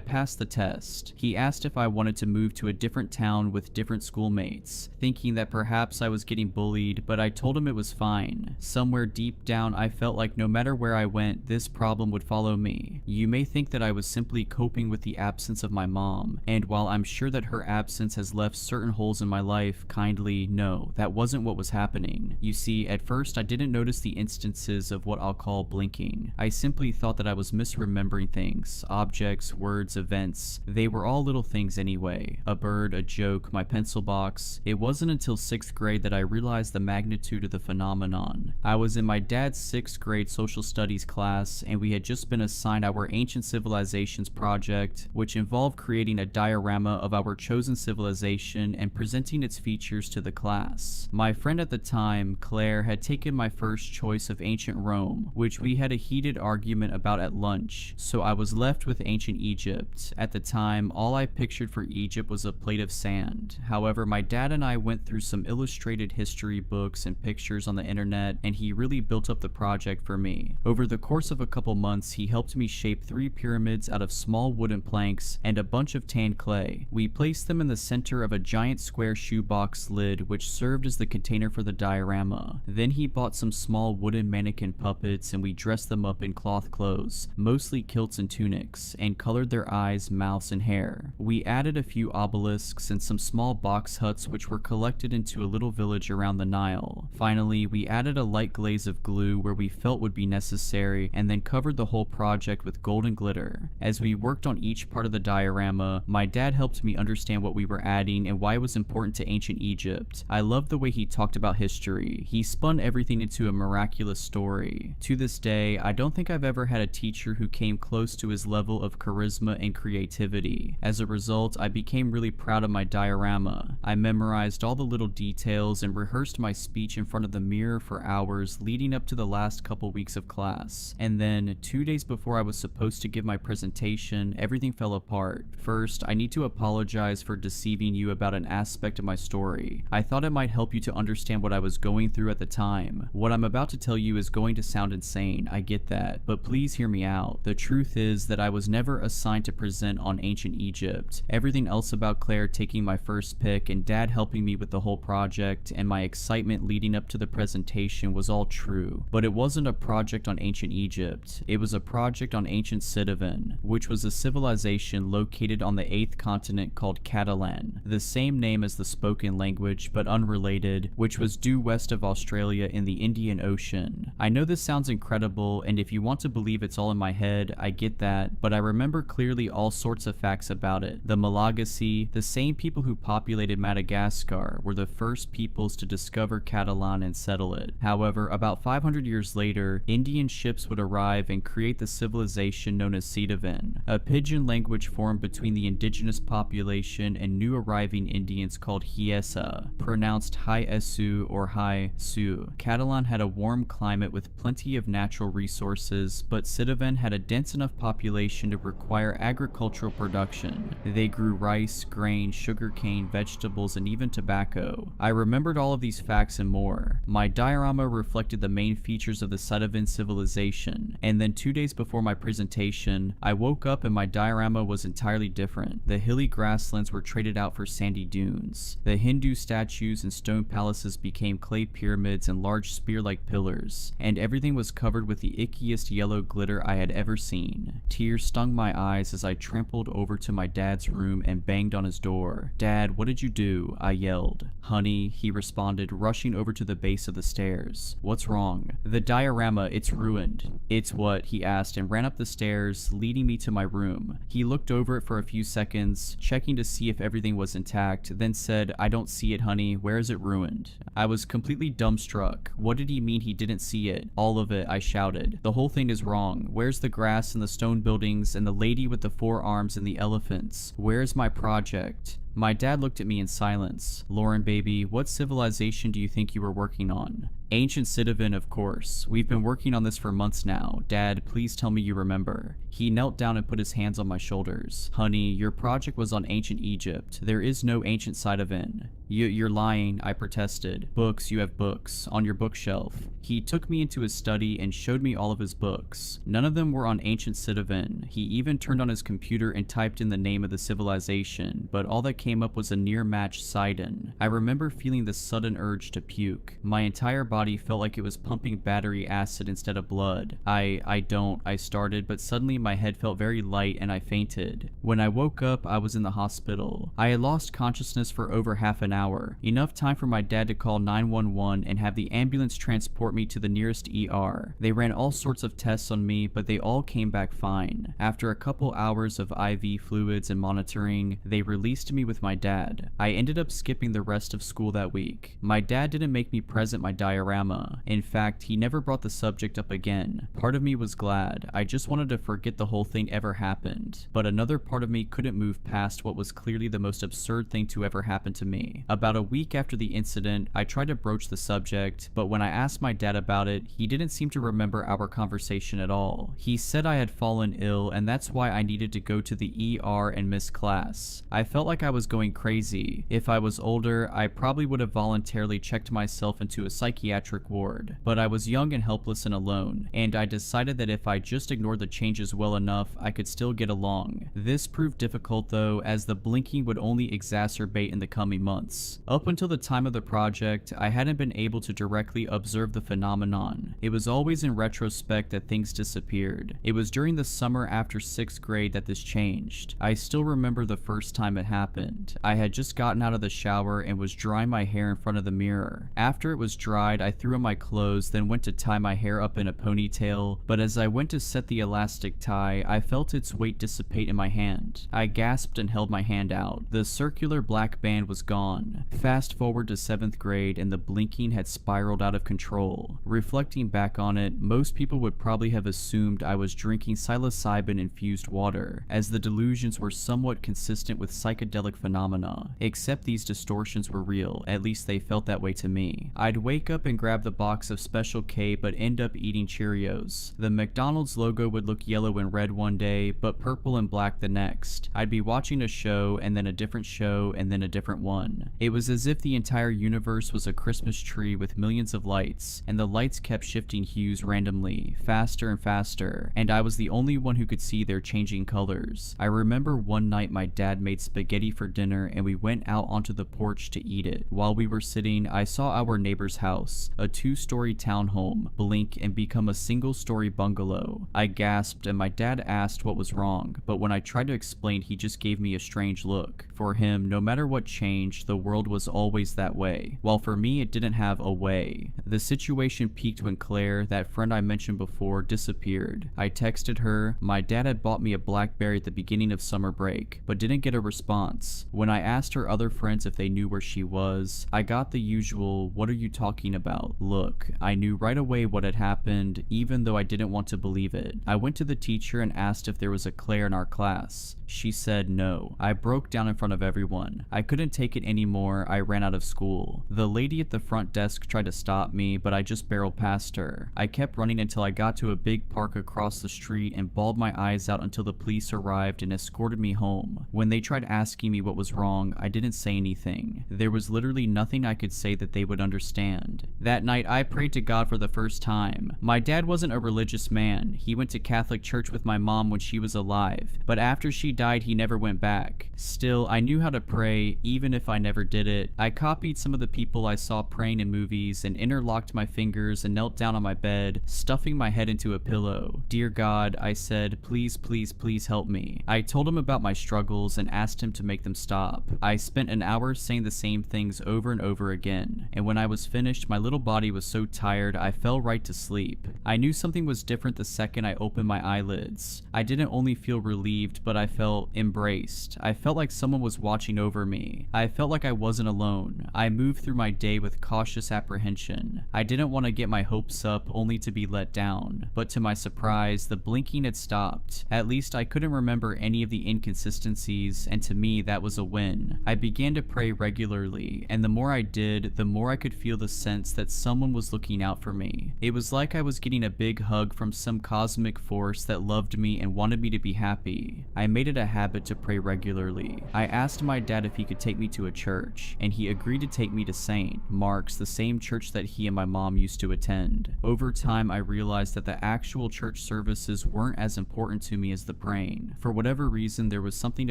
passed the test. He asked if I wanted to move to a different town with different schoolmates, thinking that perhaps I was getting bullied, but I told him it was fine. Somewhere deep down, I felt like no matter where I went, this problem would follow me. You may think that I was simply coping with the absence of my mom, and while I'm sure that her absence has left certain holes in my life, kindly, no, that wasn't what was happening. You see, at first I didn't notice the instances of what I'll call blinking. I simply thought that I was misremembering things, objects, words, events. They were all little things anyway. A bird, a joke, my pencil box. It wasn't until 6th grade that I realized the magnitude of the phenomenon. I was in my dad's 6th grade social studies class, and we had just been assigned our Ancient Civilizations project, which involved creating a diorama of our chosen civilization and presenting its features to the class. My friend at the time, Claire, had taken my first choice of ancient Rome, which we had a heated argument about at lunch, so I was left with ancient Egypt. At the time, all I pictured for Egypt was a plate of sand. However, my dad and I went through some illustrated history books and pictures on the internet, and he really built up the project for me. Over the course of a couple months, he helped me shape 3 pyramids out of small wooden planks and a bunch of tan clay. We placed them in the center of a giant square shoebox lid, which served as the container for the diorama. Then he bought some small wooden mannequin puppets, and we dressed them up in cloth clothes, mostly kilts and tunics, and colored their eyes, mouths, and hair. We added a few obelisks and some small box huts which were collected into a little village around the Nile. Finally, we added a light glaze of glue where we felt would be necessary, and then covered the whole project with golden glitter. As we worked on each part of the diorama, my dad helped me understand what we were adding and why it was important to ancient Egypt. I loved the way he talked about history. He spun everything into a miraculous story. To this day, I don't think I've ever had a teacher who came close to his level of charisma and creativity. As a result, I became really proud of my diorama. I memorized all the little details and rehearsed my speech in front of the mirror for hours leading up to the last couple weeks of class. And then, 2 days before I was supposed to give my presentation, everything fell apart. First, I need to apologize for deceiving you about an aspect of my story. I thought it might help you to understand what I was going through at the time. What I'm about to tell you is going to sound insane, I get that, but please hear me out. The truth is that I was never assigned to present on ancient Egypt. Everything else about Claire taking my first pick and Dad helping me with the whole project and my excitement leading up to the presentation was all true. But it wasn't a project on ancient Egypt. It was a project on ancient Citizen, which was a civilization located on the 8th continent called Catalan, the same name as the spoken language but unrelated, which was due west of Australia in the Indian Ocean. I know this sounds incredible, and if you want to believe it's all in my head, I get that, but I remember clearly all sorts of facts about it. The Malagasy, the same people who populated Madagascar, were the first peoples to discover Catalan and settle it. However, about 500 years later, Indian ships would arrive and create the civilization known as Citizen, a pidgin language formed between the indigenous population and new arriving Indians called Hiesa, pronounced Hi-Esu or Hi-Su. Catalan had a warm climate with plenty of natural resources, but Citizen had a dense enough population to require agricultural production. They grew rice, grain, sugarcane, vegetables, and even tobacco. I remembered all of these facts and more. My diorama reflected the main features of the Citizen civilization, and then 2 days before my presentation, I woke up and my diorama was entirely different. The hilly grasslands were traded out for sandy dunes. The Hindu statues and stone palaces became clay pyramids and large spear-like pillars, and everything was covered with the ickiest yellow glitter I had ever seen. Tears stung my eyes as I trampled over to my dad's room and banged on his door. "Dad, what did you do?" I yelled. "Honey," he responded, rushing over to the base of the stairs. "What's wrong?" "The diorama, it's ruined." "It's what?" he asked and ran up the stairs, leading me to my room. He looked over it for a few seconds, checking to see if everything was intact, then said, "I don't see it, honey. Where is it ruined?" I was completely dumbstruck. What did he mean he didn't see it? "All of it," I shouted. "The whole thing is wrong. Where's the grass and the stone buildings and the lady with the 4 arms and the elephants? Where's my project?" My dad looked at me in silence. "Lauren, baby, what civilization do you think you were working on?" "Ancient Citizen, of course. We've been working on this for months now. Dad, please tell me you remember." He knelt down and put his hands on my shoulders. "Honey, your project was on ancient Egypt. There is no ancient Citizen." You're lying," I protested. "Books, you have books. On your bookshelf." He took me into his study and showed me all of his books. None of them were on ancient Citizen. He even turned on his computer and typed in the name of the civilization, but all that came up was a near-matched Sidon. I remember feeling the sudden urge to puke. My entire body felt like it was pumping battery acid instead of blood. I started, but suddenly my head felt very light and I fainted. When I woke up, I was in the hospital. I had lost consciousness for over half an hour, enough time for my dad to call 911 and have the ambulance transport me to the nearest ER. They ran all sorts of tests on me, but they all came back fine. After a couple hours of IV fluids and monitoring, they released me with with my dad. I ended up skipping the rest of school that week. My dad didn't make me present my diorama. In fact, he never brought the subject up again. Part of me was glad. I just wanted to forget the whole thing ever happened. But another part of me couldn't move past what was clearly the most absurd thing to ever happen to me. About a week after the incident, I tried to broach the subject, but when I asked my dad about it, he didn't seem to remember our conversation at all. He said I had fallen ill and that's why I needed to go to the ER and miss class. I felt like I was going crazy. If I was older, I probably would have voluntarily checked myself into a psychiatric ward, but I was young and helpless and alone, and I decided that if I just ignored the changes well enough, I could still get along. This proved difficult though, as the blinking would only exacerbate in the coming months. Up until the time of the project, I hadn't been able to directly observe the phenomenon. It was always in retrospect that things disappeared. It was during the summer after 6th grade that this changed. I still remember the first time it happened. I had just gotten out of the shower and was drying my hair in front of the mirror. After it was dried, I threw on my clothes, then went to tie my hair up in a ponytail, but as I went to set the elastic tie, I felt its weight dissipate in my hand. I gasped and held my hand out. The circular black band was gone. Fast forward to 7th grade and the blinking had spiraled out of control. Reflecting back on it, most people would probably have assumed I was drinking psilocybin infused water, as the delusions were somewhat consistent with psychedelic phenomena, except these distortions were real, at least they felt that way to me. I'd wake up and grab the box of Special K but end up eating Cheerios. The McDonald's logo would look yellow and red one day, but purple and black the next. I'd be watching a show and then a different show and then a different one. It was as if the entire universe was a Christmas tree with millions of lights, and the lights kept shifting hues randomly, faster and faster, and I was the only one who could see their changing colors. I remember one night my dad made spaghetti for dinner and we went out onto the porch to eat it. While we were sitting, I saw our neighbor's house, a 2-story townhome, blink and become a single-story bungalow. I gasped and my dad asked what was wrong, but when I tried to explain, he just gave me a strange look. For him, no matter what changed, the world was always that way, while for me it didn't have a way. The situation peaked when Claire, that friend I mentioned before, disappeared. I texted her. My dad had bought me a BlackBerry at the beginning of summer break, but didn't get a response. When I asked her other friends if they knew where she was, I got the usual, "What are you talking about?" look. I knew right away what had happened, even though I didn't want to believe it. I went to the teacher and asked if there was a Claire in our class. She said no. I broke down in front of everyone. I couldn't take it anymore. I ran out of school. The lady at the front desk tried to stop me, but I just barreled past her. I kept running until I got to a big park across the street and bawled my eyes out until the police arrived and escorted me home. When they tried asking me what was wrong, I didn't say anything. There was literally nothing I could say that they would understand. That night, I prayed to God for the first time. My dad wasn't a religious man. He went to Catholic church with my mom when she was alive, but after she died, he never went back. Still, I knew how to pray, even if I never did it. I copied some of the people I saw praying in movies and interlocked my fingers and knelt down on my bed, stuffing my head into a pillow. "Dear God," I said, "please, please, please help me." I told him about my struggles and asked him to make them stop. I spent an hour saying the same things over and over again, and when I was finished, my little body was so tired I fell right to sleep. I knew something was different the second I opened my eyelids. I didn't only feel relieved, but I felt embraced. I felt like someone was watching over me. I felt like I wasn't alone. I moved through my day with cautious apprehension. I didn't want to get my hopes up only to be let down, but to my surprise, the blinking had stopped. At least I couldn't remember any of the inconsistencies, and to me that was a win. I began to pray regularly, and the more I did, the more I could feel the sense that someone was looking out for me. It was like I was getting a big hug from some cosmic force that loved me and wanted me to be happy. I made it a habit to pray regularly. I asked my dad if he could take me to a church, and he agreed to take me to St. Mark's, the same church that he and my mom used to attend. Over time, I realized that the actual church services weren't as important to me as the praying. For whatever reason, there was something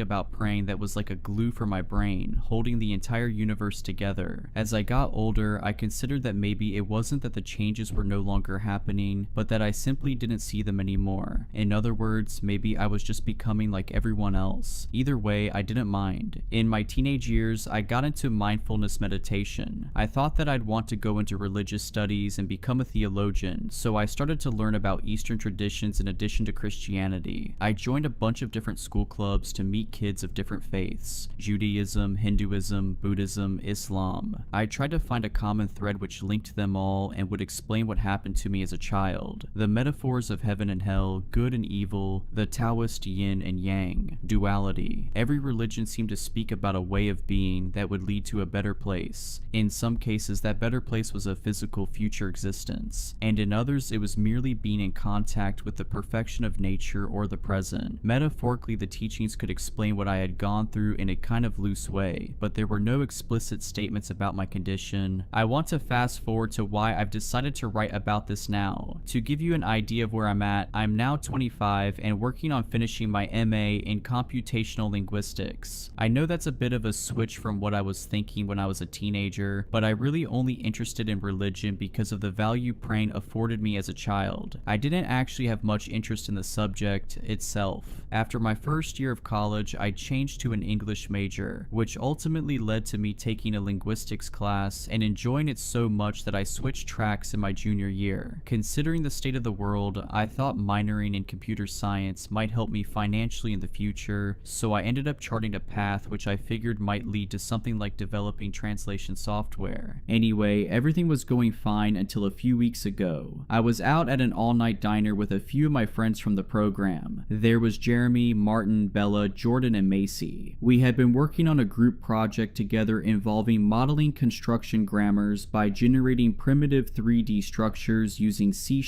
about praying that was like a glue for my brain, holding the entire universe together. As I got older, I considered that maybe it wasn't that the changes were no longer happening, but that I simply didn't see them anymore. In other words, maybe I was just becoming like everyone else. Either way, I didn't mind. In my teenage years, I got into mindfulness meditation. I thought that I'd want to go into religious studies and become a theologian, so I started to learn about Eastern traditions in addition to Christianity. I joined a bunch of different school clubs to meet kids of different faiths. faiths: Judaism, Hinduism, Buddhism, Islam. I tried to find a common thread which linked them all and would explain what happened to me as a child. The metaphors of heaven and hell, good and evil, the Taoist yin and yang, duality. Every religion seemed to speak about a way of being that would lead to a better place. In some cases, that better place was a physical future existence, and in others it was merely being in contact with the perfection of nature or the present. Metaphorically, the teachings could explain what I had gone through in a kind of loose way, but there were no explicit statements about my condition. I want to fast forward to why I've decided to write about this now. To give you an idea of where I'm at, I'm now 25 and working on finishing my MA in computational linguistics. I know that's a bit of a switch from what I was thinking when I was a teenager, but I really only interested in religion because of the value praying afforded me as a child. I didn't actually have much interest in the subject itself. After my first year of college, I changed to an English major, which ultimately led to me taking a linguistics class and enjoying it so much that I switched tracks in my junior year. Considering the state of the world, I thought minoring in computer science might help me financially in the future, so I ended up charting a path which I figured might lead to something like developing translation software. Anyway, everything was going fine until a few weeks ago. I was out at an all-night diner with a few of my friends from the program. There was Jeremy, Martin, Bella, Jordan, and Macy. We had been working on a group project together involving modeling construction grammars by generating primitive 3D structures using C#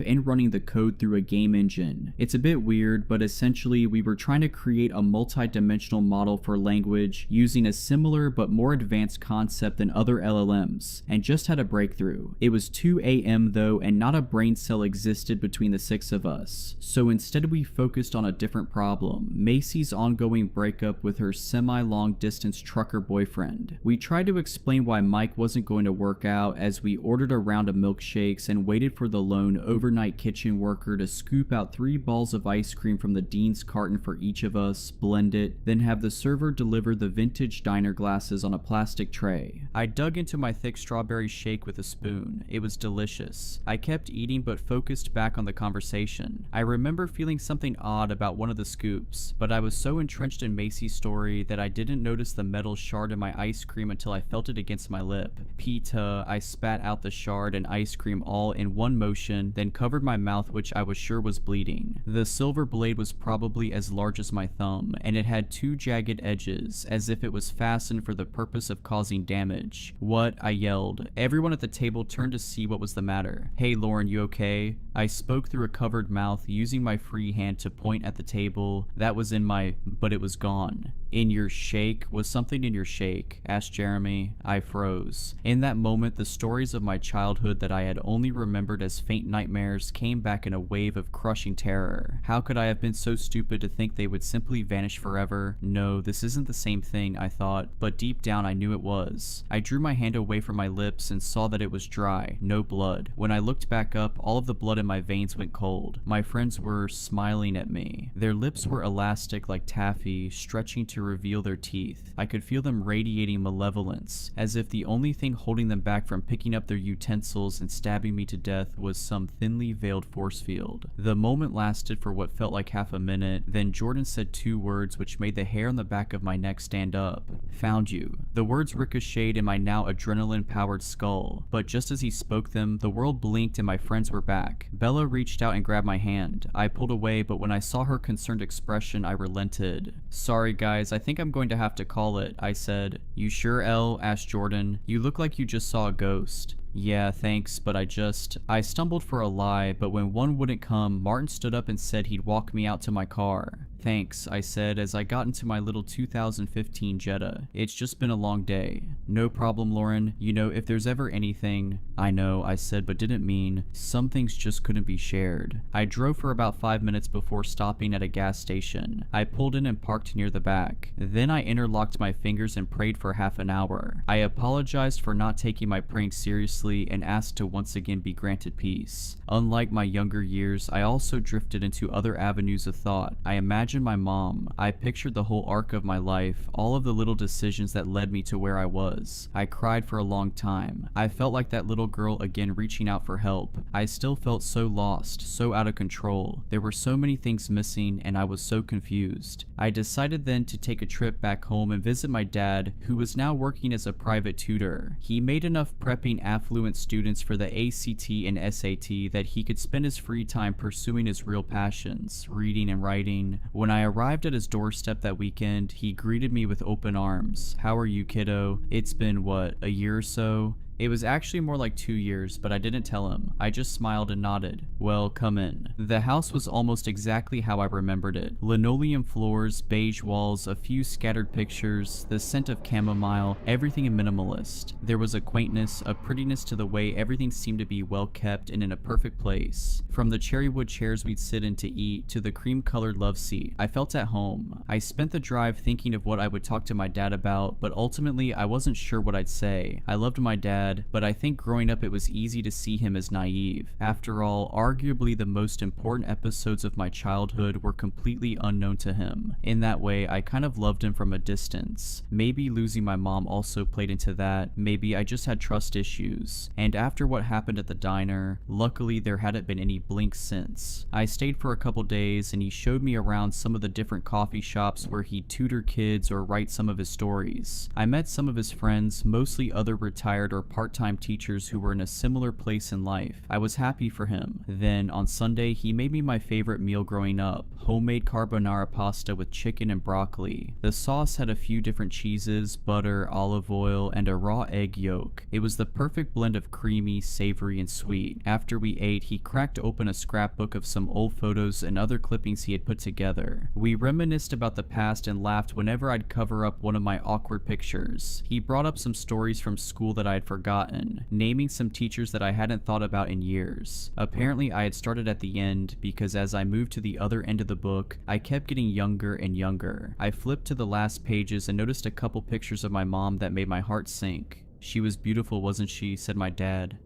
and running the code through a game engine. It's a bit weird, but essentially we were trying to create a multi-dimensional model for language using a similar but more advanced concept than other LLMs, and just had a breakthrough. It was 2 AM though, and not a brain cell existed between the 6 of us. So instead we focused on a different problem: Macy's ongoing breakup with her semi-long distance trucker boyfriend. We tried to explain why Mike wasn't going to work out as we ordered a round of milkshakes and waited for the lone overnight kitchen worker to scoop out 3 balls of ice cream from the Dean's carton for each of us, blend it, then have the server deliver the vintage diner glasses on a plastic tray. I dug into my thick strawberry shake with a spoon. It was delicious. I kept eating but focused back on the conversation. I remember feeling something odd about one of the scoops, but I was so entrenched in Macy's story that I didn't notice the metal shard in my ice cream until I felt it against my lip. Pita, I spat out the shard and ice cream all in one motion, then covered my mouth, which I was sure was bleeding. The silver blade was probably as large as my thumb, and it had 2 jagged edges, as if it was fastened for the purpose of causing damage. "What?" I yelled. Everyone at the table turned to see what was the matter. "Hey Lauren, you okay?" I spoke through a covered mouth, using my free hand to point at the table. That was in my, but it was gone. "In your shake? Was something in your shake?" asked Jeremy. I froze. In that moment, the stories of my childhood that I had only remembered as faint nightmares came back in a wave of crushing terror. How could I have been so stupid to think they would simply vanish forever? No, this isn't the same thing, I thought, but deep down I knew it was. I drew my hand away from my lips and saw that it was dry, no blood. When I looked back up, all of the blood in my veins went cold. My friends were smiling at me. Their lips were elastic like taffy, stretching to reveal their teeth. I could feel them radiating malevolence, as if the only thing holding them back from picking up their utensils and stabbing me to death was some thinly veiled force field. The moment lasted for what felt like half a minute, then Jordan said 2 words which made the hair on the back of my neck stand up. "Found you." The words ricocheted in my now adrenaline-powered skull, but just as he spoke them, the world blinked and my friends were back. Bella reached out and grabbed my hand. I pulled away, but when I saw her concerned expression, I relented. "Sorry guys, I think I'm going to have to call it," I said. "You sure, Elle?" asked Jordan. "You look like you just saw a ghost." "Yeah, thanks, but I stumbled for a lie, but when one wouldn't come, Martin stood up and said he'd walk me out to my car. "Thanks," I said as I got into my little 2015 Jetta. "It's just been a long day." "No problem, Lauren. You know, if there's ever anything—" "I know," I said, but didn't mean. Some things just couldn't be shared. I drove for about 5 minutes before stopping at a gas station. I pulled in and parked near the back. Then I interlocked my fingers and prayed for half an hour. I apologized for not taking my prank seriously and asked to once again be granted peace. Unlike my younger years, I also drifted into other avenues of thought. I imagined imagine my mom. I pictured the whole arc of my life, all of the little decisions that led me to where I was. I cried for a long time. I felt like that little girl again reaching out for help. I still felt so lost, so out of control. There were so many things missing and I was so confused. I decided then to take a trip back home and visit my dad, who was now working as a private tutor. He made enough prepping affluent students for the ACT and SAT that he could spend his free time pursuing his real passions, reading and writing. When I arrived at his doorstep that weekend, he greeted me with open arms. "How are you, kiddo? It's been, what, a year or so?" It was actually more like 2 years, but I didn't tell him. I just smiled and nodded. "Well, come in." The house was almost exactly how I remembered it. Linoleum floors, beige walls, a few scattered pictures, the scent of chamomile, everything minimalist. There was a quaintness, a prettiness to the way everything seemed to be well kept and in a perfect place. From the cherry wood chairs we'd sit in to eat to the cream-colored love seat, I felt at home. I spent the drive thinking of what I would talk to my dad about, but ultimately I wasn't sure what I'd say. I loved my dad, but I think growing up it was easy to see him as naive. After all, arguably the most important episodes of my childhood were completely unknown to him. In that way, I kind of loved him from a distance. Maybe losing my mom also played into that. Maybe I just had trust issues. And after what happened at the diner, luckily there hadn't been any blink since. I stayed for a couple days and he showed me around some of the different coffee shops where he'd tutor kids or write some of his stories. I met some of his friends, mostly other retired or part-time teachers who were in a similar place in life. I was happy for him. Then, on Sunday, he made me my favorite meal growing up, homemade carbonara pasta with chicken and broccoli. The sauce had a few different cheeses, butter, olive oil, and a raw egg yolk. It was the perfect blend of creamy, savory, and sweet. After we ate, he cracked open a scrapbook of some old photos and other clippings he had put together. We reminisced about the past and laughed whenever I'd cover up one of my awkward pictures. He brought up some stories from school that I had forgotten, naming some teachers that I hadn't thought about in years. Apparently I had started at the end because as I moved to the other end of the book, I kept getting younger and younger. I flipped to the last pages and noticed a couple pictures of my mom that made my heart sink. "She was beautiful, wasn't she?" said my dad.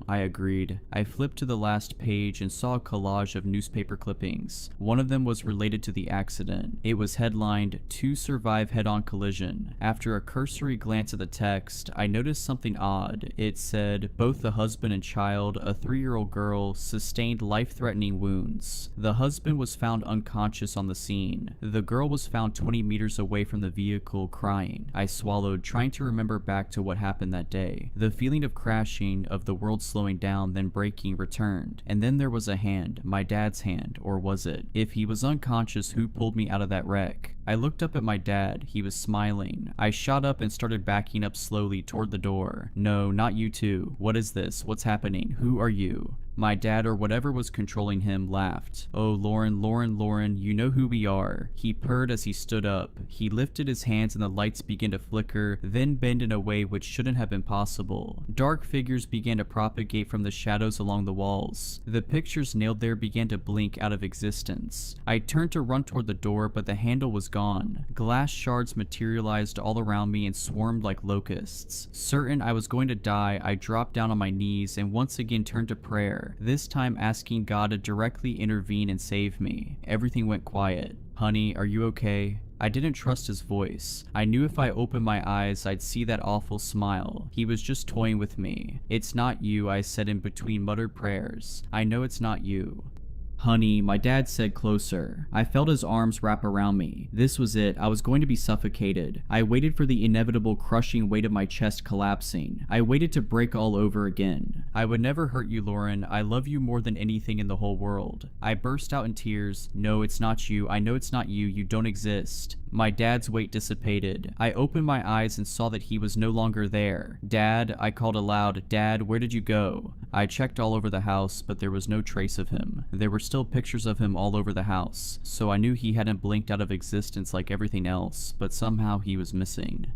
I agreed. I flipped to the last page and saw a collage of newspaper clippings. One of them was related to the accident. It was headlined, "Two Survive Head-On Collision." After a cursory glance at the text, I noticed something odd. It said, "Both the husband and child, a 3-year-old girl, sustained life-threatening wounds. The husband was found unconscious on the scene. The girl was found 20 meters away from the vehicle, crying." I swallowed, trying to remember back to what happened that day. The feeling of crashing, of the world slowing down, then breaking, returned. And then there was a hand, my dad's hand, or was it? If he was unconscious, who pulled me out of that wreck? I looked up at my dad. He was smiling. I shot up and started backing up slowly toward the door. "No, not you two. What is this? What's happening? Who are you?" My dad, or whatever was controlling him, laughed. "Oh, Lauren, Lauren, Lauren, you know who we are." He purred as he stood up. He lifted his hands and the lights began to flicker, then bend in a way which shouldn't have been possible. Dark figures began to propagate from the shadows along the walls. The pictures nailed there began to blink out of existence. I turned to run toward the door, but the handle was gone. Glass shards materialized all around me and swarmed like locusts. Certain I was going to die, I dropped down on my knees and once again turned to prayer. This time asking God to directly intervene and save me. Everything went quiet. "Honey, are you okay?" I didn't trust his voice. I knew if I opened my eyes, I'd see that awful smile. He was just toying with me. "It's not you," I said in between muttered prayers. "I know it's not you." "Honey," my dad said closer. I felt his arms wrap around me. This was it. I was going to be suffocated. I waited for the inevitable crushing weight of my chest collapsing. I waited to break all over again. "I would never hurt you, Lauren. I love you more than anything in the whole world." I burst out in tears. "No, it's not you. I know it's not you. You don't exist." My dad's weight dissipated. I opened my eyes and saw that he was no longer there. "Dad," I called aloud. "Dad, where did you go?" I checked all over the house, but there was no trace of him. There were still pictures of him all over the house, so I knew he hadn't blinked out of existence like everything else, but somehow he was missing.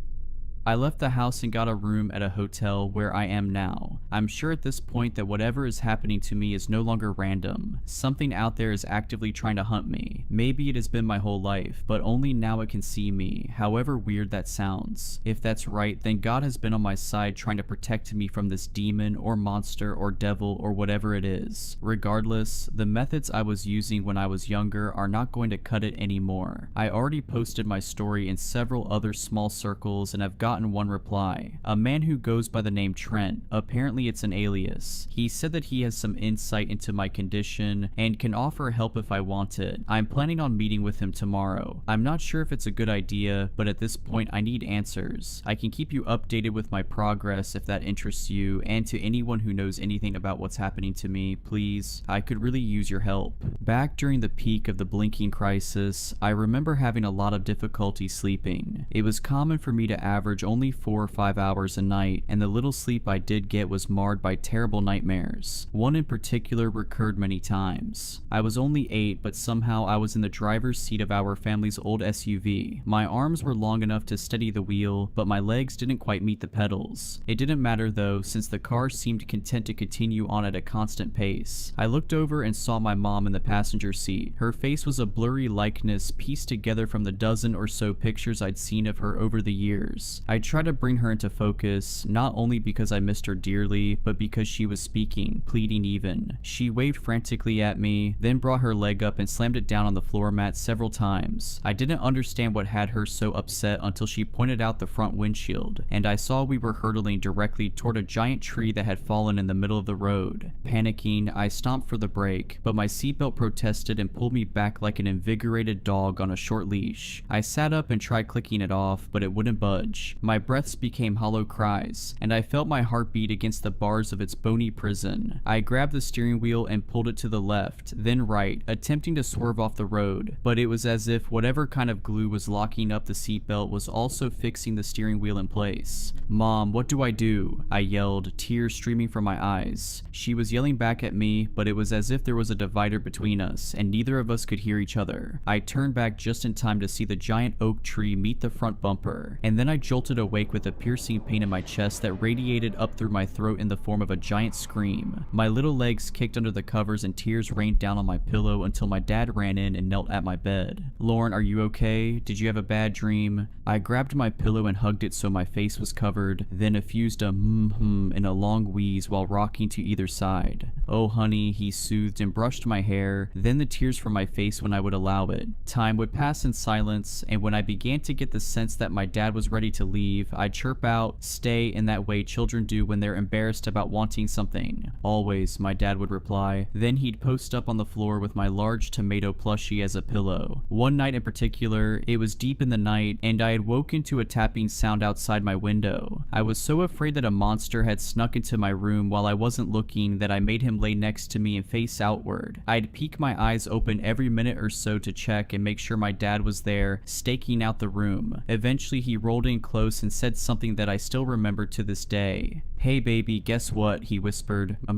I left the house and got a room at a hotel where I am now. I'm sure at this point that whatever is happening to me is no longer random. Something out there is actively trying to hunt me. Maybe it has been my whole life, but only now it can see me, however weird that sounds. If that's right, then God has been on my side trying to protect me from this demon or monster or devil or whatever it is. Regardless, the methods I was using when I was younger are not going to cut it anymore. I already posted my story in several other small circles and have gotten one reply. A man who goes by the name Trent, apparently it's an alias. He said that he has some insight into my condition and can offer help if I want it. I'm planning on meeting with him tomorrow. I'm not sure if it's a good idea, but at this point I need answers. I can keep you updated with my progress if that interests you, and to anyone who knows anything about what's happening to me, please, I could really use your help. Back during the peak of the blinking crisis, I remember having a lot of difficulty sleeping. It was common for me to average only 4 or 5 hours a night, and the little sleep I did get was marred by terrible nightmares. One in particular recurred many times. I was only 8, but somehow I was in the driver's seat of our family's old SUV. My arms were long enough to steady the wheel, but my legs didn't quite meet the pedals. It didn't matter though, since the car seemed content to continue on at a constant pace. I looked over and saw my mom in the passenger seat. Her face was a blurry likeness pieced together from the dozen or so pictures I'd seen of her over the years. I tried to bring her into focus, not only because I missed her dearly, but because she was speaking, pleading even. She waved frantically at me, then brought her leg up and slammed it down on the floor mat several times. I didn't understand what had her so upset until she pointed out the front windshield, and I saw we were hurtling directly toward a giant tree that had fallen in the middle of the road. Panicking, I stomped for the brake, but my seatbelt protested and pulled me back like an invigorated dog on a short leash. I sat up and tried clicking it off, but it wouldn't budge. My breaths became hollow cries, and I felt my heart beat against the bars of its bony prison. I grabbed the steering wheel and pulled it to the left, then right, attempting to swerve off the road, but it was as if whatever kind of glue was locking up the seatbelt was also fixing the steering wheel in place. "Mom, what do I do?" I yelled, tears streaming from my eyes. She was yelling back at me, but it was as if there was a divider between us, and neither of us could hear each other. I turned back just in time to see the giant oak tree meet the front bumper, and then I jolted awake with a piercing pain in my chest that radiated up through my throat in the form of a giant scream. My little legs kicked under the covers and tears rained down on my pillow until my dad ran in and knelt at my bed. "Lauren, are you okay? Did you have a bad dream?" I grabbed my pillow and hugged it so my face was covered, then effused a in a long wheeze while rocking to either side. "Oh honey," he soothed and brushed my hair, then the tears from my face when I would allow it. Time would pass in silence, and when I began to get the sense that my dad was ready to leave, I'd chirp out, "Stay," in that way children do when they're embarrassed about wanting something. "Always," my dad would reply. Then he'd post up on the floor with my large tomato plushie as a pillow. One night in particular, it was deep in the night, and I had woken to a tapping sound outside my window. I was so afraid that a monster had snuck into my room while I wasn't looking that I made him lay next to me and face outward. I'd peek my eyes open every minute or so to check and make sure my dad was there, staking out the room. Eventually he rolled in close and said something that I still remember to this day. "Hey baby, guess what?" he whispered. I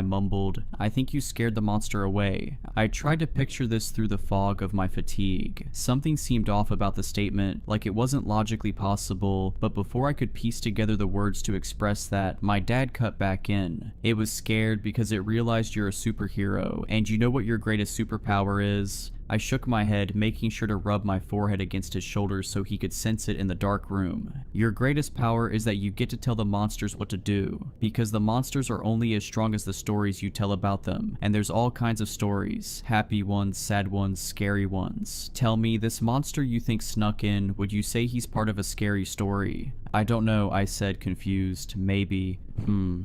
mumbled. "I think you scared the monster away." I tried to picture this through the fog of my fatigue. Something seemed off about the statement, like it wasn't logically possible, but before I could piece together the words to express that, my dad cut back in. "It was scared because it realized you're a superhero, and you know what your greatest superpower is?" I shook my head, making sure to rub my forehead against his shoulders so he could sense it in the dark room. "Your greatest power is that you get to tell the monsters what to do, because the monsters are only as strong as the stories you tell about them, and there's all kinds of stories. Happy ones, sad ones, scary ones. Tell me, this monster you think snuck in, would you say he's part of a scary story?" "I don't know," I said, confused. "Maybe."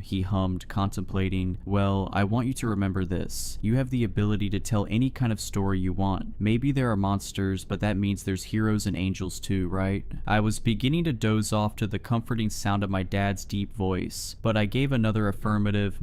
He hummed, contemplating. "Well, I want you to remember this. You have the ability to tell any kind of story you want. Maybe there are monsters, but that means there's heroes and angels too, right?" I was beginning to doze off to the comforting sound of my dad's deep voice, but I gave another affirmative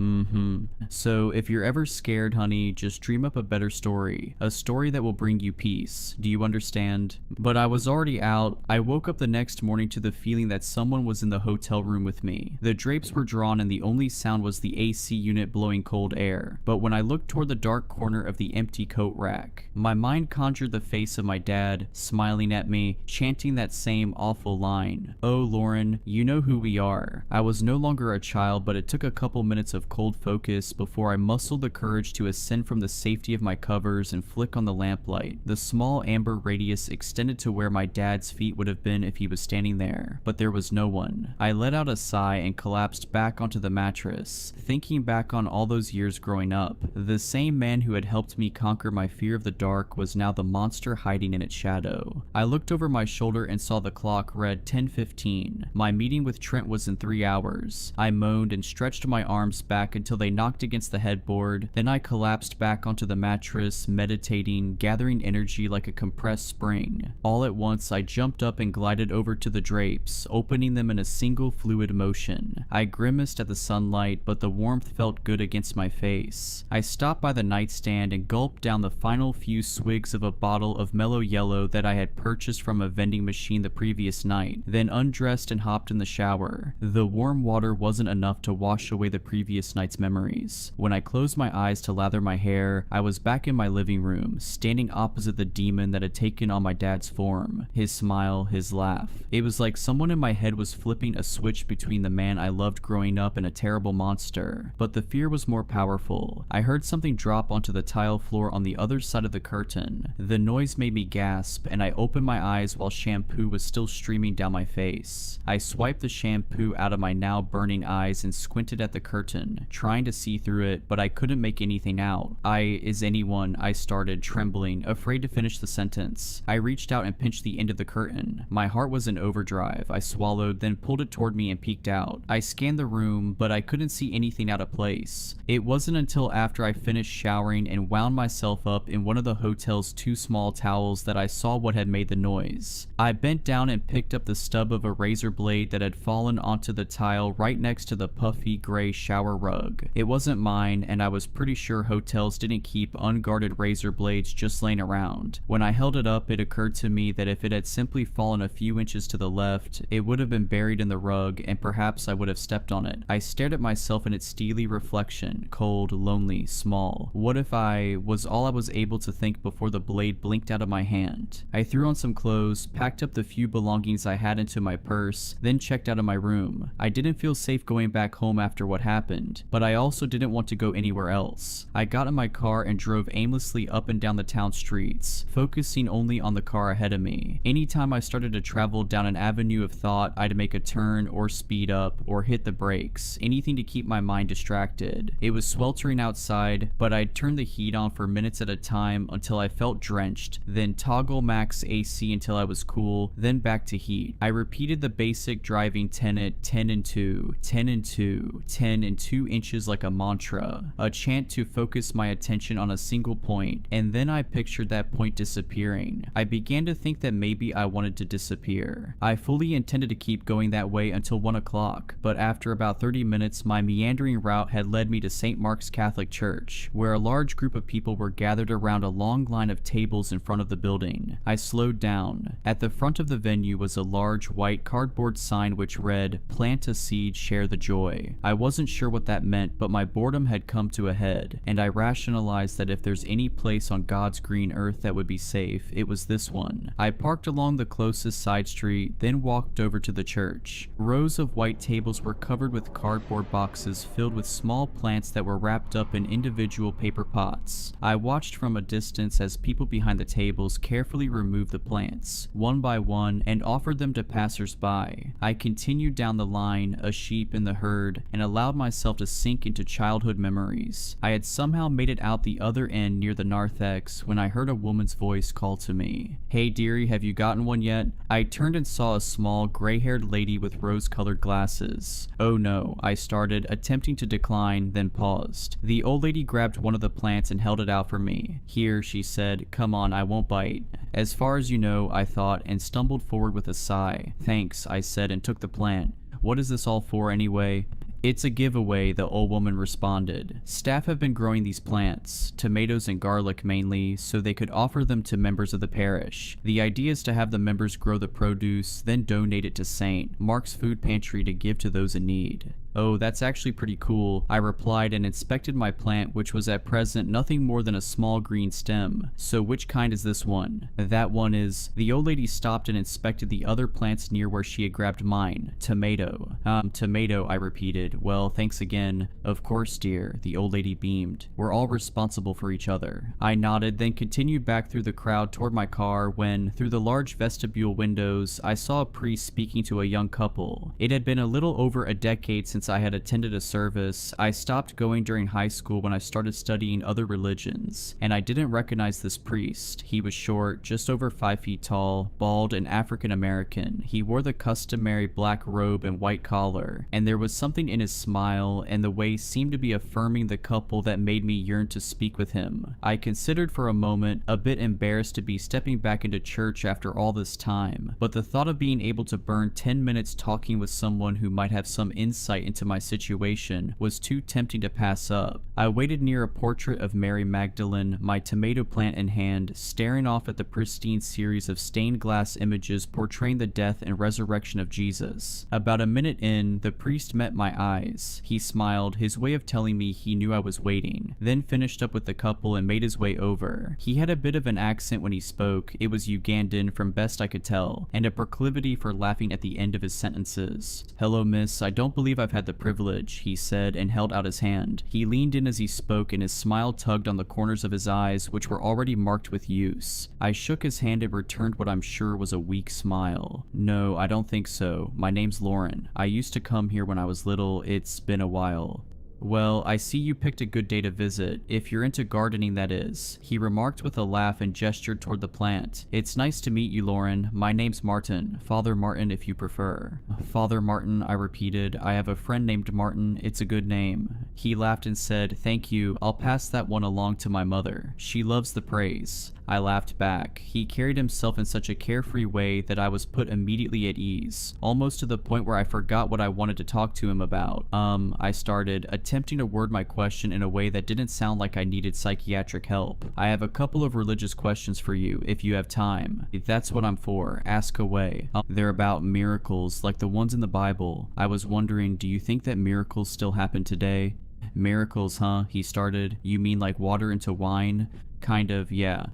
"So if you're ever scared, honey, just dream up a better story. A story that will bring you peace. Do you understand?" But I was already out. I woke up the next morning to the feeling that someone was in the hotel room with me. The drapes were drawn and the only sound was the AC unit blowing cold air. But when I looked toward the dark corner of the empty coat rack, my mind conjured the face of my dad, smiling at me, chanting that same awful line, "Oh Lauren, you know who we are." I was no longer a child, but it took a couple minutes of cold focus before I muscled the courage to ascend from the safety of my covers and flick on the lamplight. The small amber radius extended to where my dad's feet would have been if he was standing there, but there was no one. I let out a sigh and collapsed back onto the mattress, thinking back on all those years growing up. The same man who had helped me conquer my fear of the dark was now the monster hiding in its shadow. I looked over my shoulder and saw the clock read 10:15. My meeting with Trent was in 3 hours. I moaned and stretched my arms back until they knocked against the headboard. Then I collapsed back onto the mattress, meditating, gathering energy like a compressed spring. All at once, I jumped up and glided over to the drapes, opening them in a single fluid motion. I grimaced at the sunlight, but the warmth felt good against my face. I stopped by the nightstand and gulped down the final few swigs of a bottle of mellow yellow that I had purchased from a vending machine the previous night, then undressed and hopped in the shower. The warm water wasn't enough to wash away the previous night's memories. When I closed my eyes to lather my hair, I was back in my living room, standing opposite the demon that had taken on my dad's form. His smile, his laugh. It was like someone in my head was flipping a switch between the man I loved growing up and a terrible monster. But the fear was more powerful. I heard something drop onto the tile floor on the other side of the curtain. The noise made me gasp, and I opened my eyes while shampoo was still streaming down my face. I swiped the shampoo out of my now burning eyes and squinted at the curtain, trying to see through it, but I couldn't make anything out. Is anyone, I started, trembling, afraid to finish the sentence. I reached out and pinched the end of the curtain. My heart was in overdrive. I swallowed, then pulled it toward me and peeked out. I scanned the room, but I couldn't see anything out of place. It wasn't until after I finished showering and wound myself up in one of the hotel's 2 small towels that I saw what had made the noise. I bent down and picked up the stub of a razor blade that had fallen onto the tile right next to the puffy gray shower rug. It wasn't mine, and I was pretty sure hotels didn't keep unguarded razor blades just laying around. When I held it up, it occurred to me that if it had simply fallen a few inches to the left, it would have been buried in the rug, and perhaps I would have stepped on it. I stared at myself in its steely reflection, cold, lonely, small. What if I was all I was able to think before the blade blinked out of my hand? I threw on some clothes, packed up the few belongings I had into my purse, then checked out of my room. I didn't feel safe going back home after what happened, but I also didn't want to go anywhere else. I got in my car and drove aimlessly up and down the town streets, focusing only on the car ahead of me. Anytime I started to travel down an avenue of thought, I'd make a turn or speed up or hit the brakes, anything to keep my mind distracted. It was sweltering outside, but I'd turn the heat on for minutes at a time until I felt drenched, then toggle max AC until I was cool, then back to heat. I repeated the basic driving tenet 10 and 2, 10 and 2, 10 and 2 inches like a mantra, a chant to focus my attention on a single point, and then I pictured that point disappearing. I began to think that maybe I wanted to disappear. I fully intended to keep going that way until 1 o'clock, but after about 30 minutes, my meandering route had led me to St. Mark's Catholic Church, where a large group of people were gathered around a long line of tables in front of the building. I slowed down. At the front of the venue was a large white cardboard sign which read, "Plant a seed, share the joy." I wasn't sure what that meant, but my boredom had come to a head, and I rationalized that if there's any place on God's green earth that would be safe, it was this one. I parked along the closest side street, then walked over to the church. Rows of white tables were covered with cardboard boxes filled with small plants that were wrapped up in individual paper pots. I watched from a distance as people behind the tables carefully removed the plants, one by one, and offered them to passers-by. I continued down the line, a sheep in the herd, and allowed myself to sink into childhood memories. I had somehow made it out the other end near the narthex when I heard a woman's voice call to me. "Hey dearie, have you gotten one yet?" I turned and saw a small, gray-haired lady with rose-colored glasses. "Oh no," I started, attempting to decline, then paused. The old lady grabbed one of the plants and held it out for me. "Here," she said, "come on, I won't bite." "As far as you know," I thought, and stumbled forward with a sigh. "Thanks," I said, and took the plant. "What is this all for anyway?" It's a giveaway, the old woman responded. Staff have been growing these plants, tomatoes and garlic mainly, so they could offer them to members of the parish. The idea is to have the members grow the produce, then donate it to St. Mark's food pantry to give to those in need. Oh, that's actually pretty cool, I replied and inspected my plant, which was at present nothing more than a small green stem. So which kind is this one? That one is... The old lady stopped and inspected the other plants near where she had grabbed mine. Tomato. Tomato, I repeated. Well, thanks again. Of course, dear, the old lady beamed. We're all responsible for each other. I nodded, then continued back through the crowd toward my car when, through the large vestibule windows, I saw a priest speaking to a young couple. It had been a little over a decade since I had attended a service. I stopped going during high school when I started studying other religions, and I didn't recognize this priest. He was short, just over 5 feet tall, bald, and African American. He wore the customary black robe and white collar, and there was something in his smile and the way he seemed to be affirming the couple that made me yearn to speak with him. I considered for a moment, a bit embarrassed to be stepping back into church after all this time, but the thought of being able to burn 10 minutes talking with someone who might have some insight into my situation was too tempting to pass up. I waited near a portrait of Mary Magdalene, my tomato plant in hand, staring off at the pristine series of stained glass images portraying the death and resurrection of Jesus. About a minute in, the priest met my eyes. He smiled, his way of telling me he knew I was waiting, then finished up with the couple and made his way over. He had a bit of an accent when he spoke. It was Ugandan from best I could tell, and a proclivity for laughing at the end of his sentences. Hello, miss, I don't believe I've had the privilege, he said and held out his hand. He leaned in as he spoke and his smile tugged on the corners of his eyes, which were already marked with use. I shook his hand and returned what I'm sure was a weak smile. No, I don't think so. My name's Lauren. I used to come here when I was little. It's been a while. Well, I see you picked a good day to visit, if you're into gardening that is, he remarked with a laugh and gestured toward the plant. It's nice to meet you, Lauren. My name's Martin. Father Martin if you prefer. Father Martin, I repeated. I have a friend named Martin. It's a good name. He laughed and said, thank you. I'll pass that one along to my mother. She loves the praise. I laughed back. He carried himself in such a carefree way that I was put immediately at ease, almost to the point where I forgot what I wanted to talk to him about. I started, attempting to word my question in a way that didn't sound like I needed psychiatric help. I have a couple of religious questions for you, if you have time. That's what I'm for. Ask away. They're about miracles, like the ones in the Bible. I was wondering, do you think that miracles still happen today? Miracles, huh? He started. You mean like water into wine? Kind of, yeah.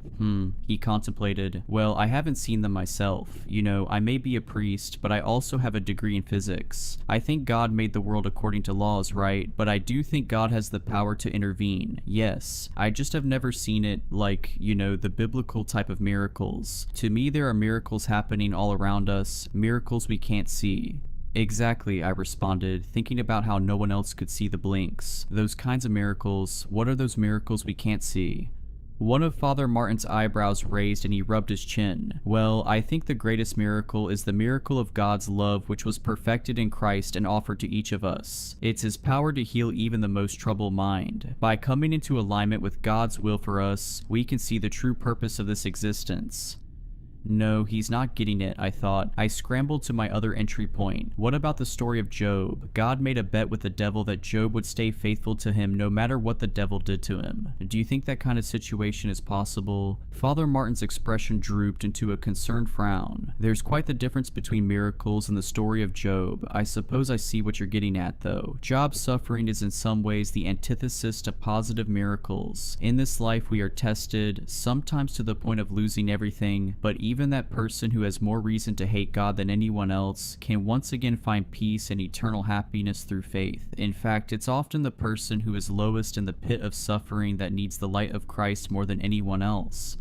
He contemplated. Well, I haven't seen them myself. You know, I may be a priest, but I also have a degree in physics. I think God made the world according to laws, right? But I do think God has the power to intervene. Yes. I just have never seen it like, you know, the biblical type of miracles. To me, there are miracles happening all around us, miracles we can't see. Exactly, I responded, thinking about how no one else could see the blinks. Those kinds of miracles, what are those miracles we can't see? One of Father Martin's eyebrows raised and he rubbed his chin. Well, I think the greatest miracle is the miracle of God's love which was perfected in Christ and offered to each of us. It's his power to heal even the most troubled mind. By coming into alignment with God's will for us, we can see the true purpose of this existence. No, he's not getting it, I thought. I scrambled to my other entry point. What about the story of Job? God made a bet with the devil that Job would stay faithful to him no matter what the devil did to him. Do you think that kind of situation is possible? Father Martin's expression drooped into a concerned frown. There's quite the difference between miracles and the story of Job. I suppose I see what you're getting at, though. Job's suffering is in some ways the antithesis to positive miracles. In this life we are tested, sometimes to the point of losing everything, but even that person who has more reason to hate God than anyone else can once again find peace and eternal happiness through faith. In fact, it's often the person who is lowest in the pit of suffering that needs the light of Christ more than anyone else.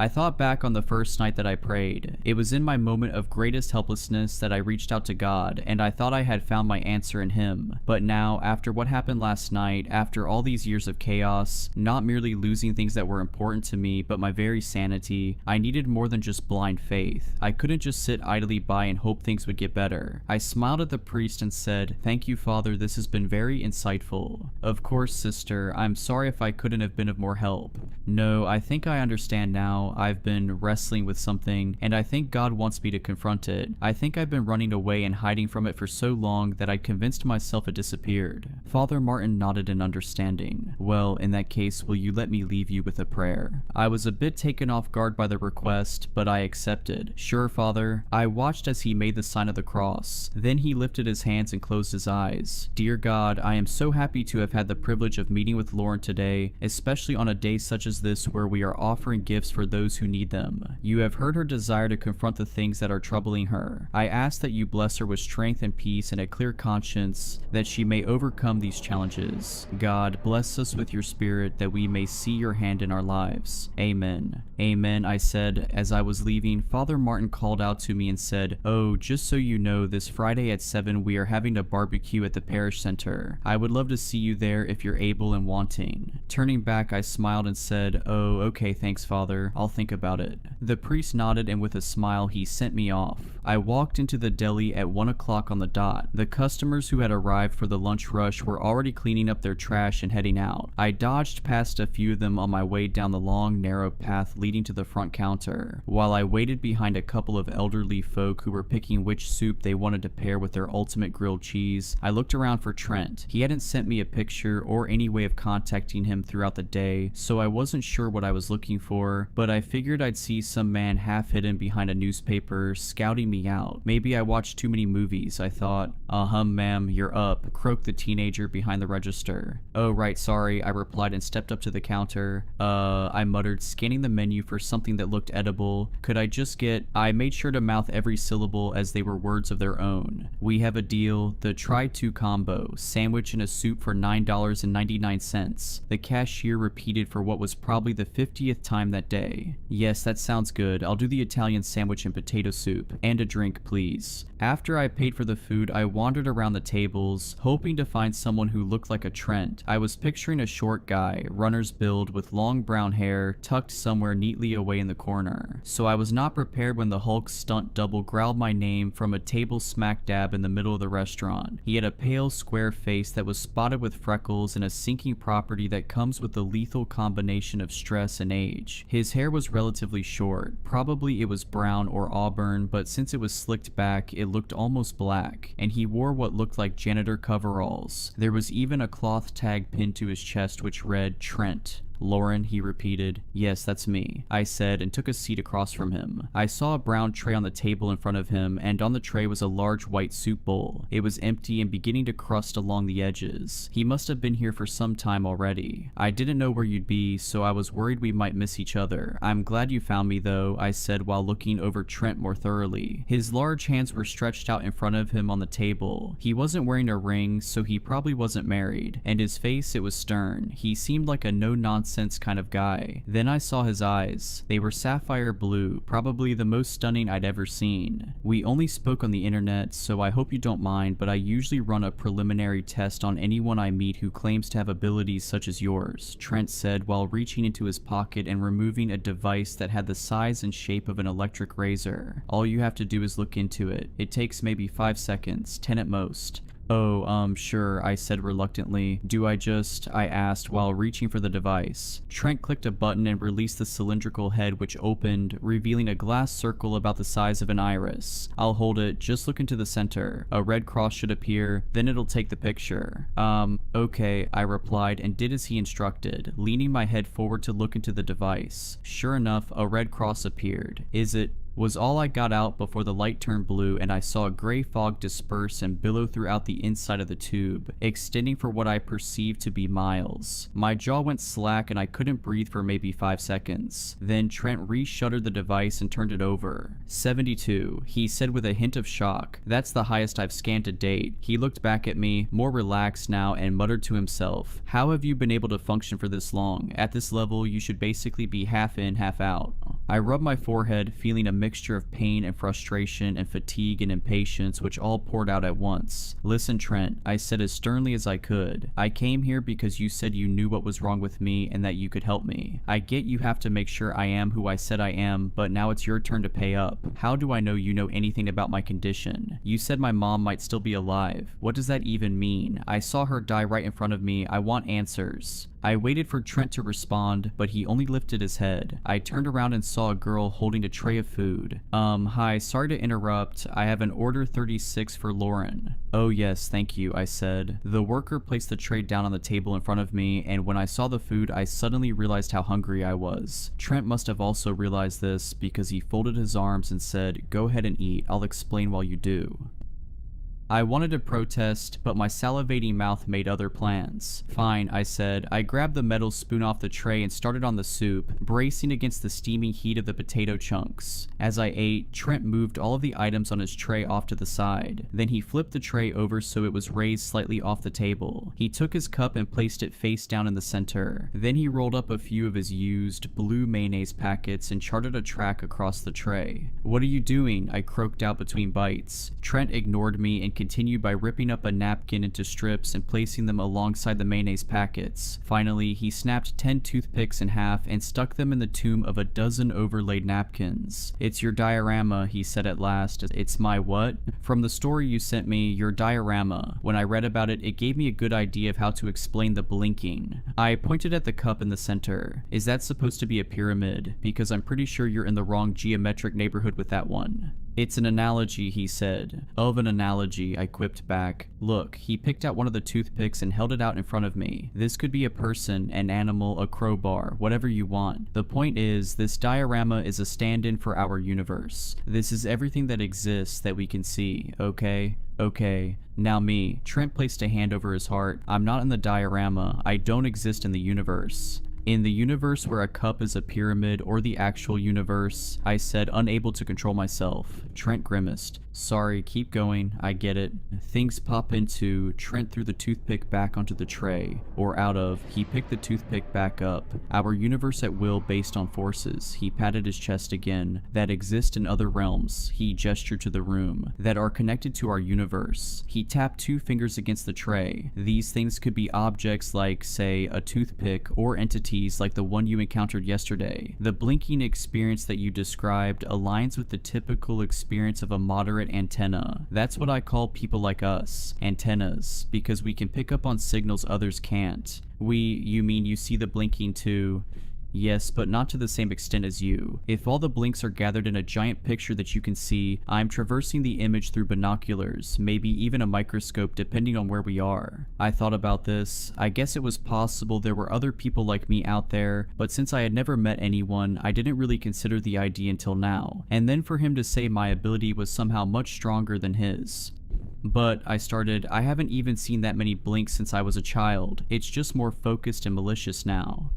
I thought back on the first night that I prayed. It was in my moment of greatest helplessness that I reached out to God, and I thought I had found my answer in Him. But now, after what happened last night, after all these years of chaos, not merely losing things that were important to me, but my very sanity, I needed more than just blind faith. I couldn't just sit idly by and hope things would get better. I smiled at the priest and said, "Thank you, Father, this has been very insightful." "Of course, sister, I'm sorry if I couldn't have been of more help." "No, I think I understand now. now. I've been wrestling with something, and I think God wants me to confront it. I think I've been running away and hiding from it for so long that I'd convinced myself it disappeared. Father Martin nodded in understanding. Well, in that case, will you let me leave you with a prayer? I was a bit taken off guard by the request, but I accepted. Sure, Father. I watched as he made the sign of the cross. Then he lifted his hands and closed his eyes. Dear God, I am so happy to have had the privilege of meeting with Lauren today, especially on a day such as this where we are offering gifts for those who need them. You have heard her desire to confront the things that are troubling her. I ask that you bless her with strength and peace and a clear conscience that she may overcome these challenges. God, bless us with your spirit that we may see your hand in our lives. Amen. Amen, I said. As I was leaving, Father Martin called out to me and said, "Oh, just so you know, this Friday at 7 we are having a barbecue at the parish center. I would love to see you there if you're able and wanting." Turning back, I smiled and said, "Oh, okay, thanks, Father. I'll think about it." The priest nodded, and with a smile, he sent me off. I walked into the deli at 1 o'clock on the dot. The customers who had arrived for the lunch rush were already cleaning up their trash and heading out. I dodged past a few of them on my way down the long, narrow path leading to the front counter, while I waited behind a couple of elderly folk who were picking which soup they wanted to pair with their ultimate grilled cheese. I looked around for Trent. He hadn't sent me a picture or any way of contacting him throughout the day, so I wasn't sure what I was looking for, but I figured I'd see some man half hidden behind a newspaper scouting me out. Maybe I watched too many movies, I thought. Ma'am, you're up," croaked the teenager behind the register. "Oh, right, sorry," I replied and stepped up to the counter. I muttered, scanning the menu for something that looked edible. Could I just get... I made sure to mouth every syllable as they were words of their own. "We have a deal, the try-to combo, sandwich and a soup for $9.99. The cashier repeated for what was probably the 50th time that day. "Yes, that sounds good. I'll do the Italian sandwich and potato soup. And a drink, please." After I paid for the food, I wandered around the tables, hoping to find someone who looked like a Trent. I was picturing a short guy, runner's build, with long brown hair, tucked somewhere neatly away in the corner. So I was not prepared when the Hulk stunt double growled my name from a table smack dab in the middle of the restaurant. He had a pale, square face that was spotted with freckles and a sinking property that comes with the lethal combination of stress and age. His hair was relatively short. Probably it was brown or auburn, but since it was slicked back, it looked almost black, and he wore what looked like janitor coveralls. There was even a cloth tag pinned to his chest which read, "Trent." "Lauren," he repeated. "Yes, that's me," I said, and took a seat across from him. I saw a brown tray on the table in front of him, and on the tray was a large white soup bowl. It was empty and beginning to crust along the edges. He must have been here for some time already. "I didn't know where you'd be, so I was worried we might miss each other. I'm glad you found me, though," I said while looking over Trent more thoroughly. His large hands were stretched out in front of him on the table. He wasn't wearing a ring, so he probably wasn't married, and his face, it was stern. He seemed like a no-nonsense kind of guy. Then I saw his eyes. They were sapphire blue, probably the most stunning I'd ever seen. "We only spoke on the internet, so I hope you don't mind, but I usually run a preliminary test on anyone I meet who claims to have abilities such as yours," Trent said while reaching into his pocket and removing a device that had the size and shape of an electric razor. "All you have to do is look into it. It takes maybe 5 seconds, 10 at most." "Oh, sure," I said reluctantly. I asked while reaching for the device. Trent clicked a button and released the cylindrical head which opened, revealing a glass circle about the size of an iris. "I'll hold it, just look into the center. A red cross should appear, then it'll take the picture." Okay," I replied and did as he instructed, leaning my head forward to look into the device. Sure enough, a red cross appeared. Was all I got out before the light turned blue and I saw a gray fog disperse and billow throughout the inside of the tube, extending for what I perceived to be miles. My jaw went slack and I couldn't breathe for maybe 5 seconds. Then Trent re-shuttered the device and turned it over. 72, he said with a hint of shock. "That's the highest I've scanned to date." He looked back at me, more relaxed now, and muttered to himself, "How have you been able to function for this long? At this level, you should basically be half in, half out." I rubbed my forehead, feeling a mixture of pain and frustration and fatigue and impatience which all poured out at once. "Listen, Trent," I said as sternly as I could. "I came here because you said you knew what was wrong with me and that you could help me. I get you have to make sure I am who I said I am, but now it's your turn to pay up. How do I know you know anything about my condition? You said my mom might still be alive. What does that even mean? I saw her die right in front of me. I want answers." I waited for Trent to respond, but he only lifted his head. I turned around and saw a girl holding a tray of food. Hi, sorry to interrupt. I have an order 36 for Lauren. Oh yes, thank you, I said. The worker placed the tray down on the table in front of me, and when I saw the food, I suddenly realized how hungry I was. Trent must have also realized this because he folded his arms and said, "Go ahead and eat, I'll explain while you do." I wanted to protest, but my salivating mouth made other plans. Fine, I said. I grabbed the metal spoon off the tray and started on the soup, bracing against the steaming heat of the potato chunks. As I ate, Trent moved all of the items on his tray off to the side. Then he flipped the tray over so it was raised slightly off the table. He took his cup and placed it face down in the center. Then he rolled up a few of his used, blue mayonnaise packets and charted a track across the tray. "What are you doing?" I croaked out between bites. Trent ignored me and continued by ripping up a napkin into strips and placing them alongside the mayonnaise packets. Finally, he snapped 10 toothpicks in half and stuck them in the tomb of a dozen overlaid napkins. "It's your diorama," he said at last. "It's my what?" "From the story you sent me, your diorama. When I read about it, it gave me a good idea of how to explain the blinking." I pointed at the cup in the center. "Is that supposed to be a pyramid? Because I'm pretty sure you're in the wrong geometric neighborhood with that one." "It's an analogy," he said. "Of an analogy," I quipped back. "Look," he picked out one of the toothpicks and held it out in front of me. "This could be a person, an animal, a crowbar, whatever you want. The point is, this diorama is a stand-in for our universe. This is everything that exists that we can see, okay? Okay. Now me." Trent placed a hand over his heart. "I'm not in the diorama. I don't exist in the universe." "In the universe where a cup is a pyramid, or the actual universe," I said, unable to control myself. Trent grimaced. "Sorry, keep going, I get it." Things pop into, Trent threw the toothpick back onto the tray, or out of, he picked the toothpick back up. "Our universe at will based on forces," he patted his chest again, "that exist in other realms," he gestured to the room, "that are connected to our universe." He tapped 2 fingers against the tray. These things could be objects like, say, a toothpick, or entities like the one you encountered yesterday. The blinking experience that you described aligns with the typical experience of a moderate antenna. That's what I call people like us, antennas, because we can pick up on signals others can't. You mean you see the blinking too? Yes, but not to the same extent as you. If all the blinks are gathered in a giant picture that you can see, I'm traversing the image through binoculars, maybe even a microscope depending on where we are. I thought about this. I guess it was possible there were other people like me out there, but since I had never met anyone, I didn't really consider the idea until now. And then for him to say my ability was somehow much stronger than his. "But," I started, "I haven't even seen that many blinks since I was a child. It's just more focused and malicious now."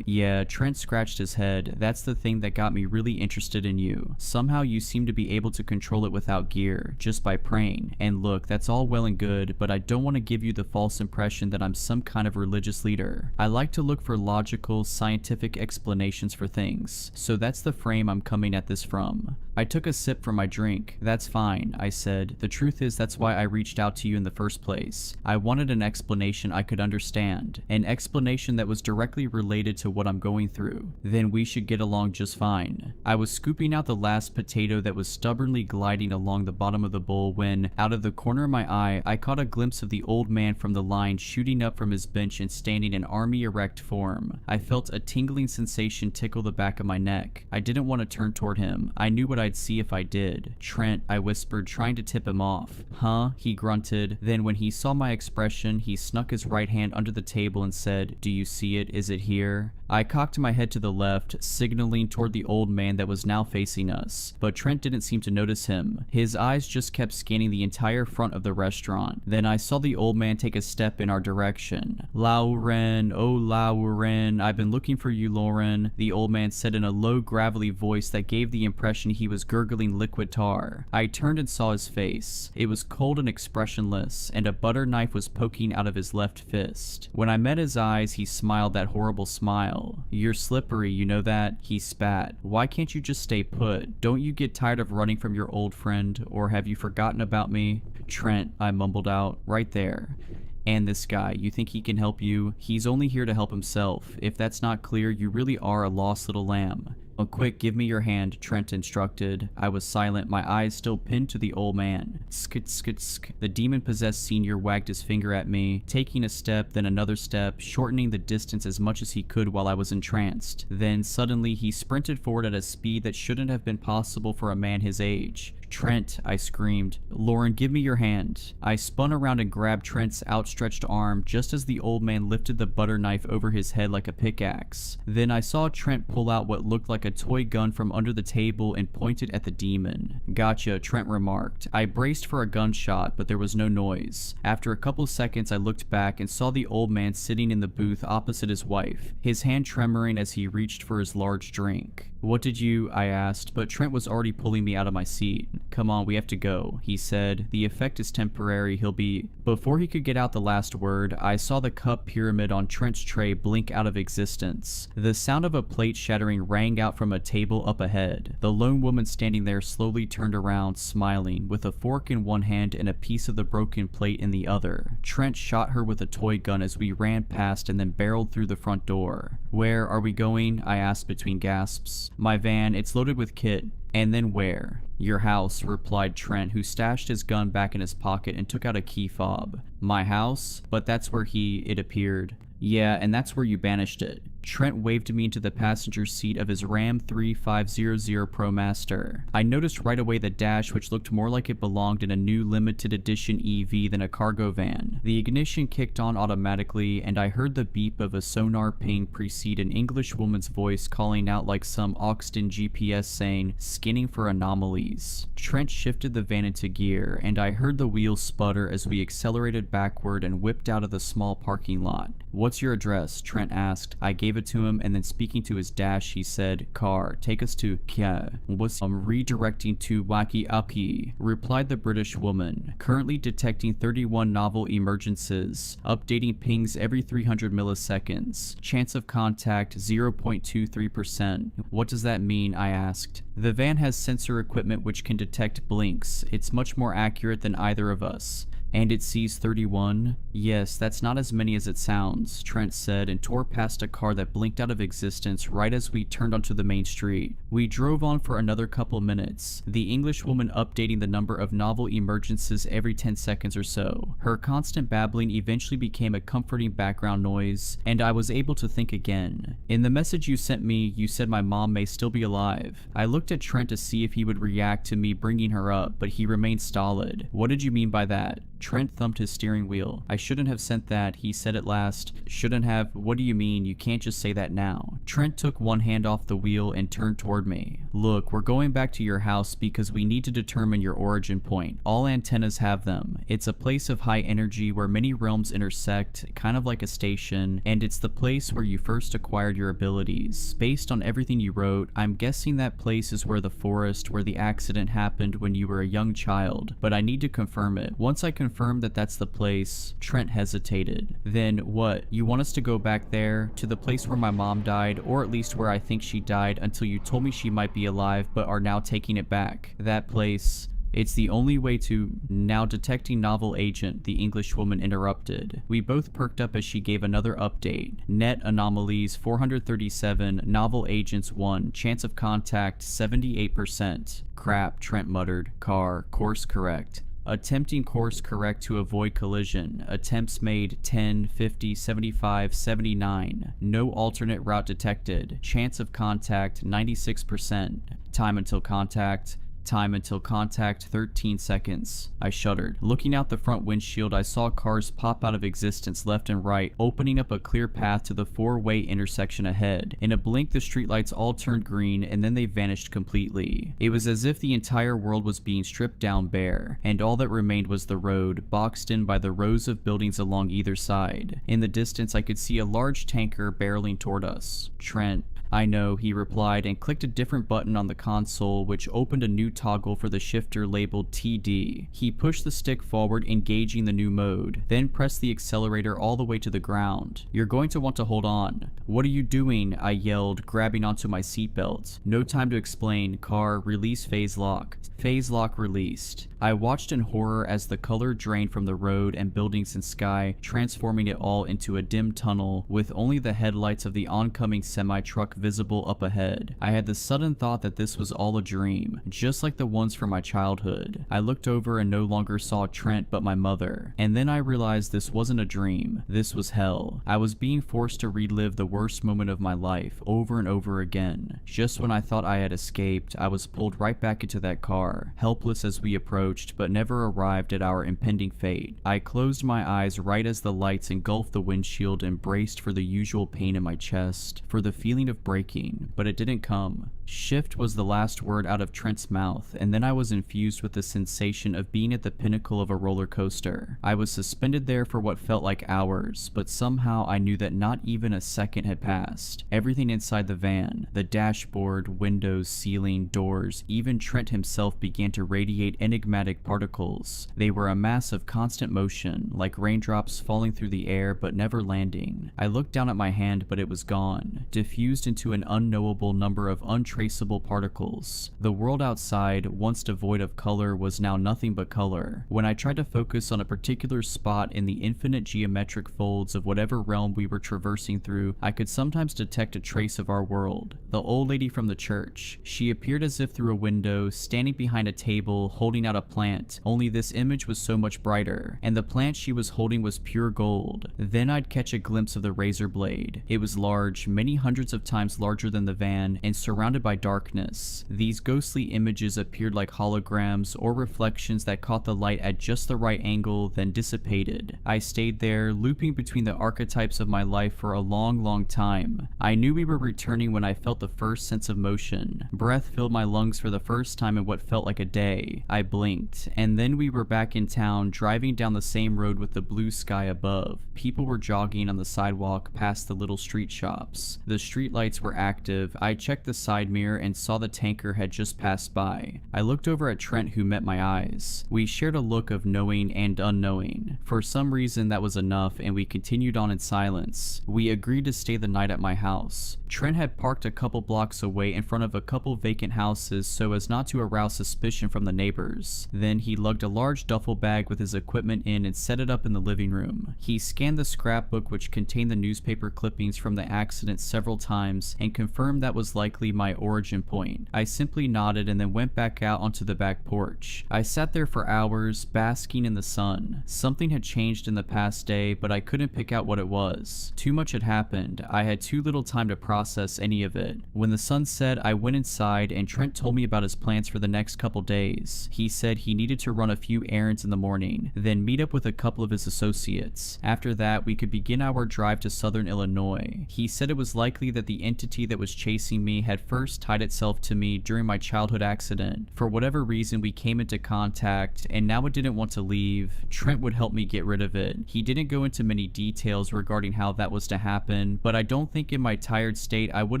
Yeah, Trent scratched his head. "That's the thing that got me really interested in you. Somehow you seem to be able to control it without gear, just by praying. And look, that's all well and good, but I don't want to give you the false impression that I'm some kind of religious leader. I like to look for logical, scientific explanations for things, so that's the frame I'm coming at this from." I took a sip from my drink. "That's fine," I said. "The truth is that's why I reached out to you in the first place. I wanted an explanation I could understand, an explanation that was directly related to what I'm going through. Then we should get along just fine." I was scooping out the last potato that was stubbornly gliding along the bottom of the bowl when, out of the corner of my eye, I caught a glimpse of the old man from the line shooting up from his bench and standing in army erect form. I felt a tingling sensation tickle the back of my neck. I didn't want to turn toward him. I knew what I'd see if I did. "Trent," I whispered, trying to tip him off. "Huh?" he grunted. Then when he saw my expression, he snuck his right hand under the table and said, "Do you see it? Is it here?" I cocked my head to the left, signaling toward the old man that was now facing us, but Trent didn't seem to notice him. His eyes just kept scanning the entire front of the restaurant. Then I saw the old man take a step in our direction. "Lauren, oh Lauren, I've been looking for you, Lauren," the old man said in a low, gravelly voice that gave the impression he was gurgling liquid tar. I turned and saw his face. It was cold and expressionless, and a butter knife was poking out of his left fist. When I met his eyes, he smiled that horrible smile. "You're slippery, you know that?" he spat. "Why can't you just stay put? Don't you get tired of running from your old friend, or have you forgotten about me?" "Trent," I mumbled out, "right there. And this guy, you think he can help you? He's only here to help himself. If that's not clear, you really are a lost little lamb." "Oh, quick, give me your hand," Trent instructed. I was silent, my eyes still pinned to the old man. Skit, skit, sk. The demon-possessed senior wagged his finger at me, taking a step, then another step, shortening the distance as much as he could while I was entranced. Then, suddenly, he sprinted forward at a speed that shouldn't have been possible for a man his age. "Trent," I screamed. "Lauren, give me your hand." I spun around and grabbed Trent's outstretched arm just as the old man lifted the butter knife over his head like a pickaxe. Then I saw Trent pull out what looked like a toy gun from under the table and point it at the demon. "Gotcha," Trent remarked. I braced for a gunshot, but there was no noise. After a couple seconds, I looked back and saw the old man sitting in the booth opposite his wife, his hand tremoring as he reached for his large drink. "What did you?" I asked, but Trent was already pulling me out of my seat. "Come on, we have to go," he said. "The effect is temporary, he'll be..." Before he could get out the last word, I saw the cup pyramid on Trent's tray blink out of existence. The sound of a plate shattering rang out from a table up ahead. The lone woman standing there slowly turned around, smiling, with a fork in one hand and a piece of the broken plate in the other. Trent shot her with a toy gun as we ran past and then barreled through the front door. "Where are we going?" I asked between gasps. "My van, it's loaded with kit." "And then where?" "Your house," replied Trent, who stashed his gun back in his pocket and took out a key fob. "My house? But that's where it appeared." "Yeah, and that's where you banished it." Trent waved me into the passenger seat of his Ram 3500 ProMaster. I noticed right away the dash, which looked more like it belonged in a new limited edition EV than a cargo van. The ignition kicked on automatically, and I heard the beep of a sonar ping precede an English woman's voice calling out like some Oxton GPS saying, "Scanning for anomalies." Trent shifted the van into gear, and I heard the wheels sputter as we accelerated backward and whipped out of the small parking lot. "What's your address?" Trent asked. I gave it to him, and then speaking to his dash, he said, "Car, take us to Kya." "Was redirecting to Waki Api," replied the British woman. "Currently detecting 31 novel emergencies. Updating pings every 300 milliseconds. Chance of contact 0.23%. "What does that mean?" I asked. "The van has sensor equipment which can detect blinks. It's much more accurate than either of us." "And it sees 31? "Yes, that's not as many as it sounds," Trent said, and tore past a car that blinked out of existence right as we turned onto the main street. We drove on for another couple minutes, the English woman updating the number of novel emergencies every 10 seconds or so. Her constant babbling eventually became a comforting background noise, and I was able to think again. "In the message you sent me, you said my mom may still be alive." I looked at Trent to see if he would react to me bringing her up, but he remained stolid. "What did you mean by that?" Trent thumped his steering wheel. "I shouldn't have sent that," he said at last. "Shouldn't have? What do you mean? You can't just say that now." Trent took one hand off the wheel and turned toward me. "Look, we're going back to your house because we need to determine your origin point. All antennas have them. It's a place of high energy where many realms intersect, kind of like a station, and it's the place where you first acquired your abilities. Based on everything you wrote, I'm guessing that place is where the forest where the accident happened when you were a young child, but I need to confirm it. Once I confirm that that's the place..." Trent hesitated. "Then what? You want us to go back there, to the place where my mom died, or at least where I think she died until you told me she might be alive but are now taking it back? That place..." "It's the only way to..." "Now detecting novel agent," the English woman interrupted. We both perked up as she gave another update. "Net anomalies 437, novel agents 1, chance of contact 78%. "Crap," Trent muttered. "Car, course correct." Attempting course correct to avoid collision. Attempts made 10, 50, 75, 79. No alternate route detected. Chance of contact 96%. Time until contact. Time until contact 13 seconds. I shuddered. Looking out the front windshield, I saw cars pop out of existence left and right, opening up a clear path to the four-way intersection ahead. In a blink, the streetlights all turned green, and then they vanished completely. It was as if the entire world was being stripped down bare, and all that remained was the road, boxed in by the rows of buildings along either side. In the distance, I could see a large tanker barreling toward us. "Trent..." "I know," he replied, and clicked a different button on the console, which opened a new toggle for the shifter labeled TD. He pushed the stick forward, engaging the new mode, then pressed the accelerator all the way to the ground. "You're going to want to hold on." "What are you doing?" I yelled, grabbing onto my seatbelt. "No time to explain. Car, release phase lock." Phase lock released. I watched in horror as the color drained from the road and buildings and sky, transforming it all into a dim tunnel with only the headlights of the oncoming semi-truck visible up ahead. I had the sudden thought that this was all a dream, just like the ones from my childhood. I looked over and no longer saw Trent but my mother, and then I realized this wasn't a dream, this was hell. I was being forced to relive the worst moment of my life over and over again. Just when I thought I had escaped, I was pulled right back into that car, helpless as we approached but never arrived at our impending fate. I closed my eyes right as the lights engulfed the windshield and braced for the usual pain in my chest, for the feeling of braking, but it didn't come. Shift was the last word out of Trent's mouth, and then I was infused with the sensation of being at the pinnacle of a roller coaster. I was suspended there for what felt like hours, but somehow I knew that not even a second had passed. Everything inside the van, the dashboard, windows, ceiling, doors, even Trent himself began to radiate enigmatic particles. They were a mass of constant motion, like raindrops falling through the air but never landing. I looked down at my hand, but it was gone, diffused into an unknowable number of untraceable particles. The world outside, once devoid of color, was now nothing but color. When I tried to focus on a particular spot in the infinite geometric folds of whatever realm we were traversing through, I could sometimes detect a trace of our world. The old lady from the church. She appeared as if through a window, standing behind a table, holding out a plant, only this image was so much brighter, and the plant she was holding was pure gold. Then I'd catch a glimpse of the razor blade. It was large, many hundreds of times larger than the van, and surrounded by darkness. These ghostly images appeared like holograms or reflections that caught the light at just the right angle, then dissipated. I stayed there, looping between the archetypes of my life for a long time. I knew we were returning when I felt the first sense of motion. Breath filled my lungs for the first time in what felt like a day. I blinked, and then we were back in town, driving down the same road with the blue sky above. People were jogging on the sidewalk past the little street shops. The street lights were active. I checked the side mirror and saw the tanker had just passed by. I looked over at Trent, who met my eyes. We shared a look of knowing and unknowing. For some reason that was enough, and we continued on in silence. We agreed to stay the night at my house. Trent had parked a couple blocks away in front of a couple vacant houses so as not to arouse suspicion from the neighbors. Then he lugged a large duffel bag with his equipment in and set it up in the living room. He scanned the scrapbook, which contained the newspaper clippings from the accident, several times and confirmed that was likely my origin point. I simply nodded and then went back out onto the back porch. I sat there for hours, basking in the sun. Something had changed in the past day, but I couldn't pick out what it was. Too much had happened. I had too little time to process any of it. When the sun set, I went inside and Trent told me about his plans for the next couple days. He said he needed to run a few errands in the morning, then meet up with a couple of his associates. After that, we could begin our drive to southern Illinois. He said it was likely that the entity that was chasing me had first tied itself to me during my childhood accident. For whatever reason, we came into contact, and now it didn't want to leave. Trent would help me get rid of it. He didn't go into many details regarding how that was to happen, but I don't think in my tired state I would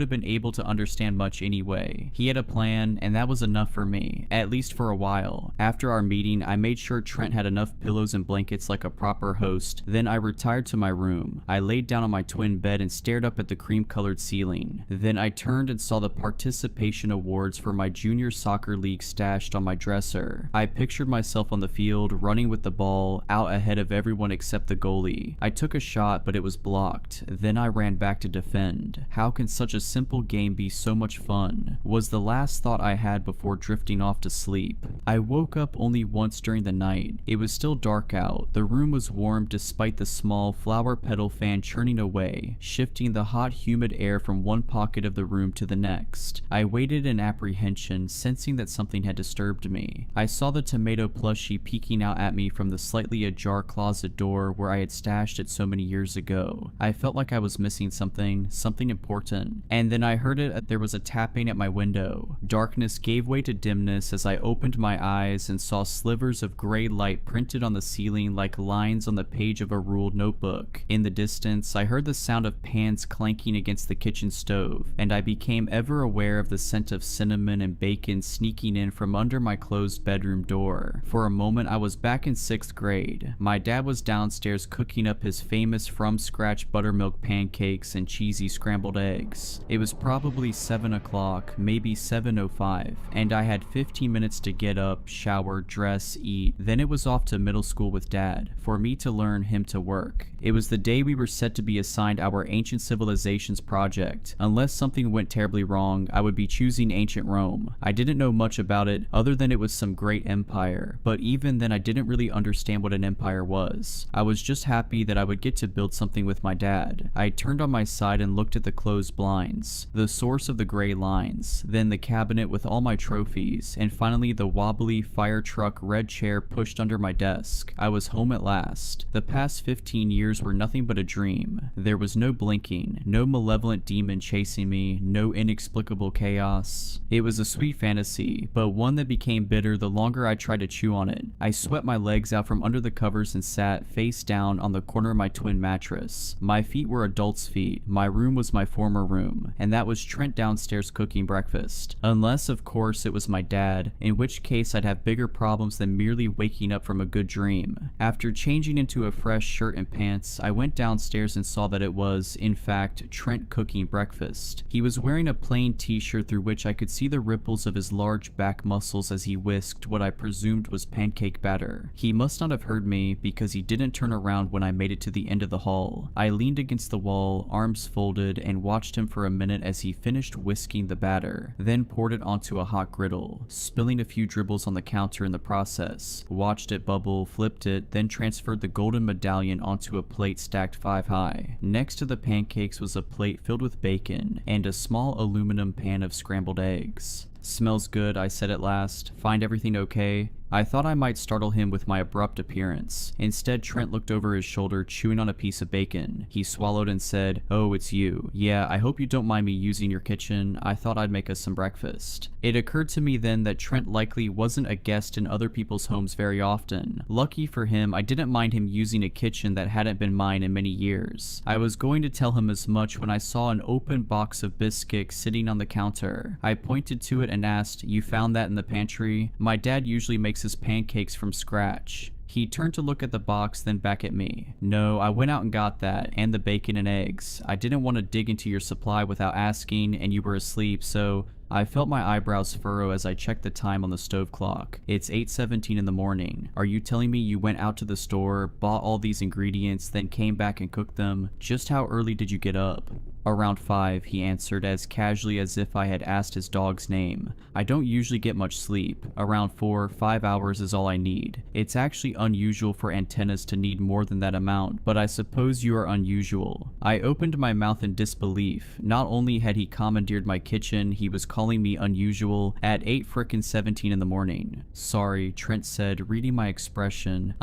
have been able to understand much anyway. He had a plan, and that was enough for me, at least for a while. After our meeting, I made sure Trent had enough pillows and blankets like a proper host. Then I retired to my room. I laid down on my twin bed and stared up at the cream-colored ceiling. Then I turned and saw the participation awards for my junior soccer league stashed on my dresser. I pictured myself on the field, running with the ball, out ahead of everyone except the goalie. I took a shot, but it was blocked. Then I ran back to defend. How can such a simple game be so much fun? Was the last thought I had before drifting off to sleep. I woke up only once during the night. It was still dark out. The room was warm despite the small flower petal fan churning away, shifting the hot, humid air from one pocket of the room to the next. I waited in apprehension, sensing that something had disturbed me. I saw the tomato plushie peeking out at me from the slightly ajar closet door where I had stashed it so many years ago. I felt like I was missing something important. And then I heard it. There was a tapping at my window. Darkness gave way to dimness as I opened my eyes and saw slivers of gray light printed on the ceiling like lines on the page of a ruled notebook. In the distance, I heard the sound of pans clanking against the kitchen stove, and I became ever aware of the scent of cinnamon and bacon sneaking in from under my closed bedroom door. For a moment, I was back in 6th grade. My dad was downstairs cooking up his famous from-scratch buttermilk pancakes and cheesy scrambled eggs. It was probably 7 o'clock, maybe 7:05, and I had 15 minutes to get up, shower, dress, eat. Then it was off to middle school with dad, for me to learn, him to work. It was the day we were set to be assigned our Ancient Civilizations project. Unless something went terribly wrong, I would be choosing Ancient Rome. I didn't know much about it other than it was some great empire, but even then I didn't really understand what an empire was. I was just happy that I would get to build something with my dad. I turned on my side and looked at the closed blinds, the source of the gray lines, then the cabinet with all my trophies, and finally the wobbly fire truck red chair pushed under my desk. I was home at last. The past 15 years were nothing but a dream. There was no blinking, no malevolent demon chasing me, no inexplicable chaos. It was a sweet fantasy, but one that became bitter the longer I tried to chew on it. I swept my legs out from under the covers and sat face down on the corner of my twin mattress. My feet were adult's feet. My room was my former room, and that was Trent downstairs cooking breakfast. Unless, of course, it was my dad, in which case I'd have bigger problems than merely waking up from a good dream. After changing into a fresh shirt and pants, I went downstairs and saw that it was, in fact, Trent cooking breakfast. He was wearing a plain t-shirt through which I could see the ripples of his large back muscles as he whisked what I presumed was pancake batter. He must not have heard me because he didn't turn around when I made it to the end of the hall. I leaned against the wall, arms folded, and watched him for a minute as he finished whisking the batter, then poured it onto a hot griddle, spilling a few dribbles on the counter in the process, watched it bubble, flipped it, then transferred the golden medallion onto a plate stacked 5 high. Next to the pancakes was a plate filled with bacon and a small aluminum pan of scrambled eggs. "Smells good," I said at last. "Find everything okay?" I thought I might startle him with my abrupt appearance. Instead, Trent looked over his shoulder, chewing on a piece of bacon. He swallowed and said, "Oh, it's you. Yeah, I hope you don't mind me using your kitchen. I thought I'd make us some breakfast." It occurred to me then that Trent likely wasn't a guest in other people's homes very often. Lucky for him, I didn't mind him using a kitchen that hadn't been mine in many years. I was going to tell him as much when I saw an open box of biscuits sitting on the counter. I pointed to it and asked, "You found that in the pantry? My dad usually makes his pancakes from scratch." He turned to look at the box, then back at me. "No, I went out and got that, and the bacon and eggs. I didn't want to dig into your supply without asking, and you were asleep, so..." I felt my eyebrows furrow as I checked the time on the stove clock. "It's 8:17 in the morning. Are you telling me you went out to the store, bought all these ingredients, then came back and cooked them? Just how early did you get up?" "Around 5, he answered as casually as if I had asked his dog's name. "I don't usually get much sleep. Around 4-5 hours is all I need. It's actually unusual for antennas to need more than that amount, but I suppose you are unusual." I opened my mouth in disbelief. Not only had he commandeered my kitchen, he was calling me unusual at 8:17 in the morning. "Sorry," Trent said, reading my expression.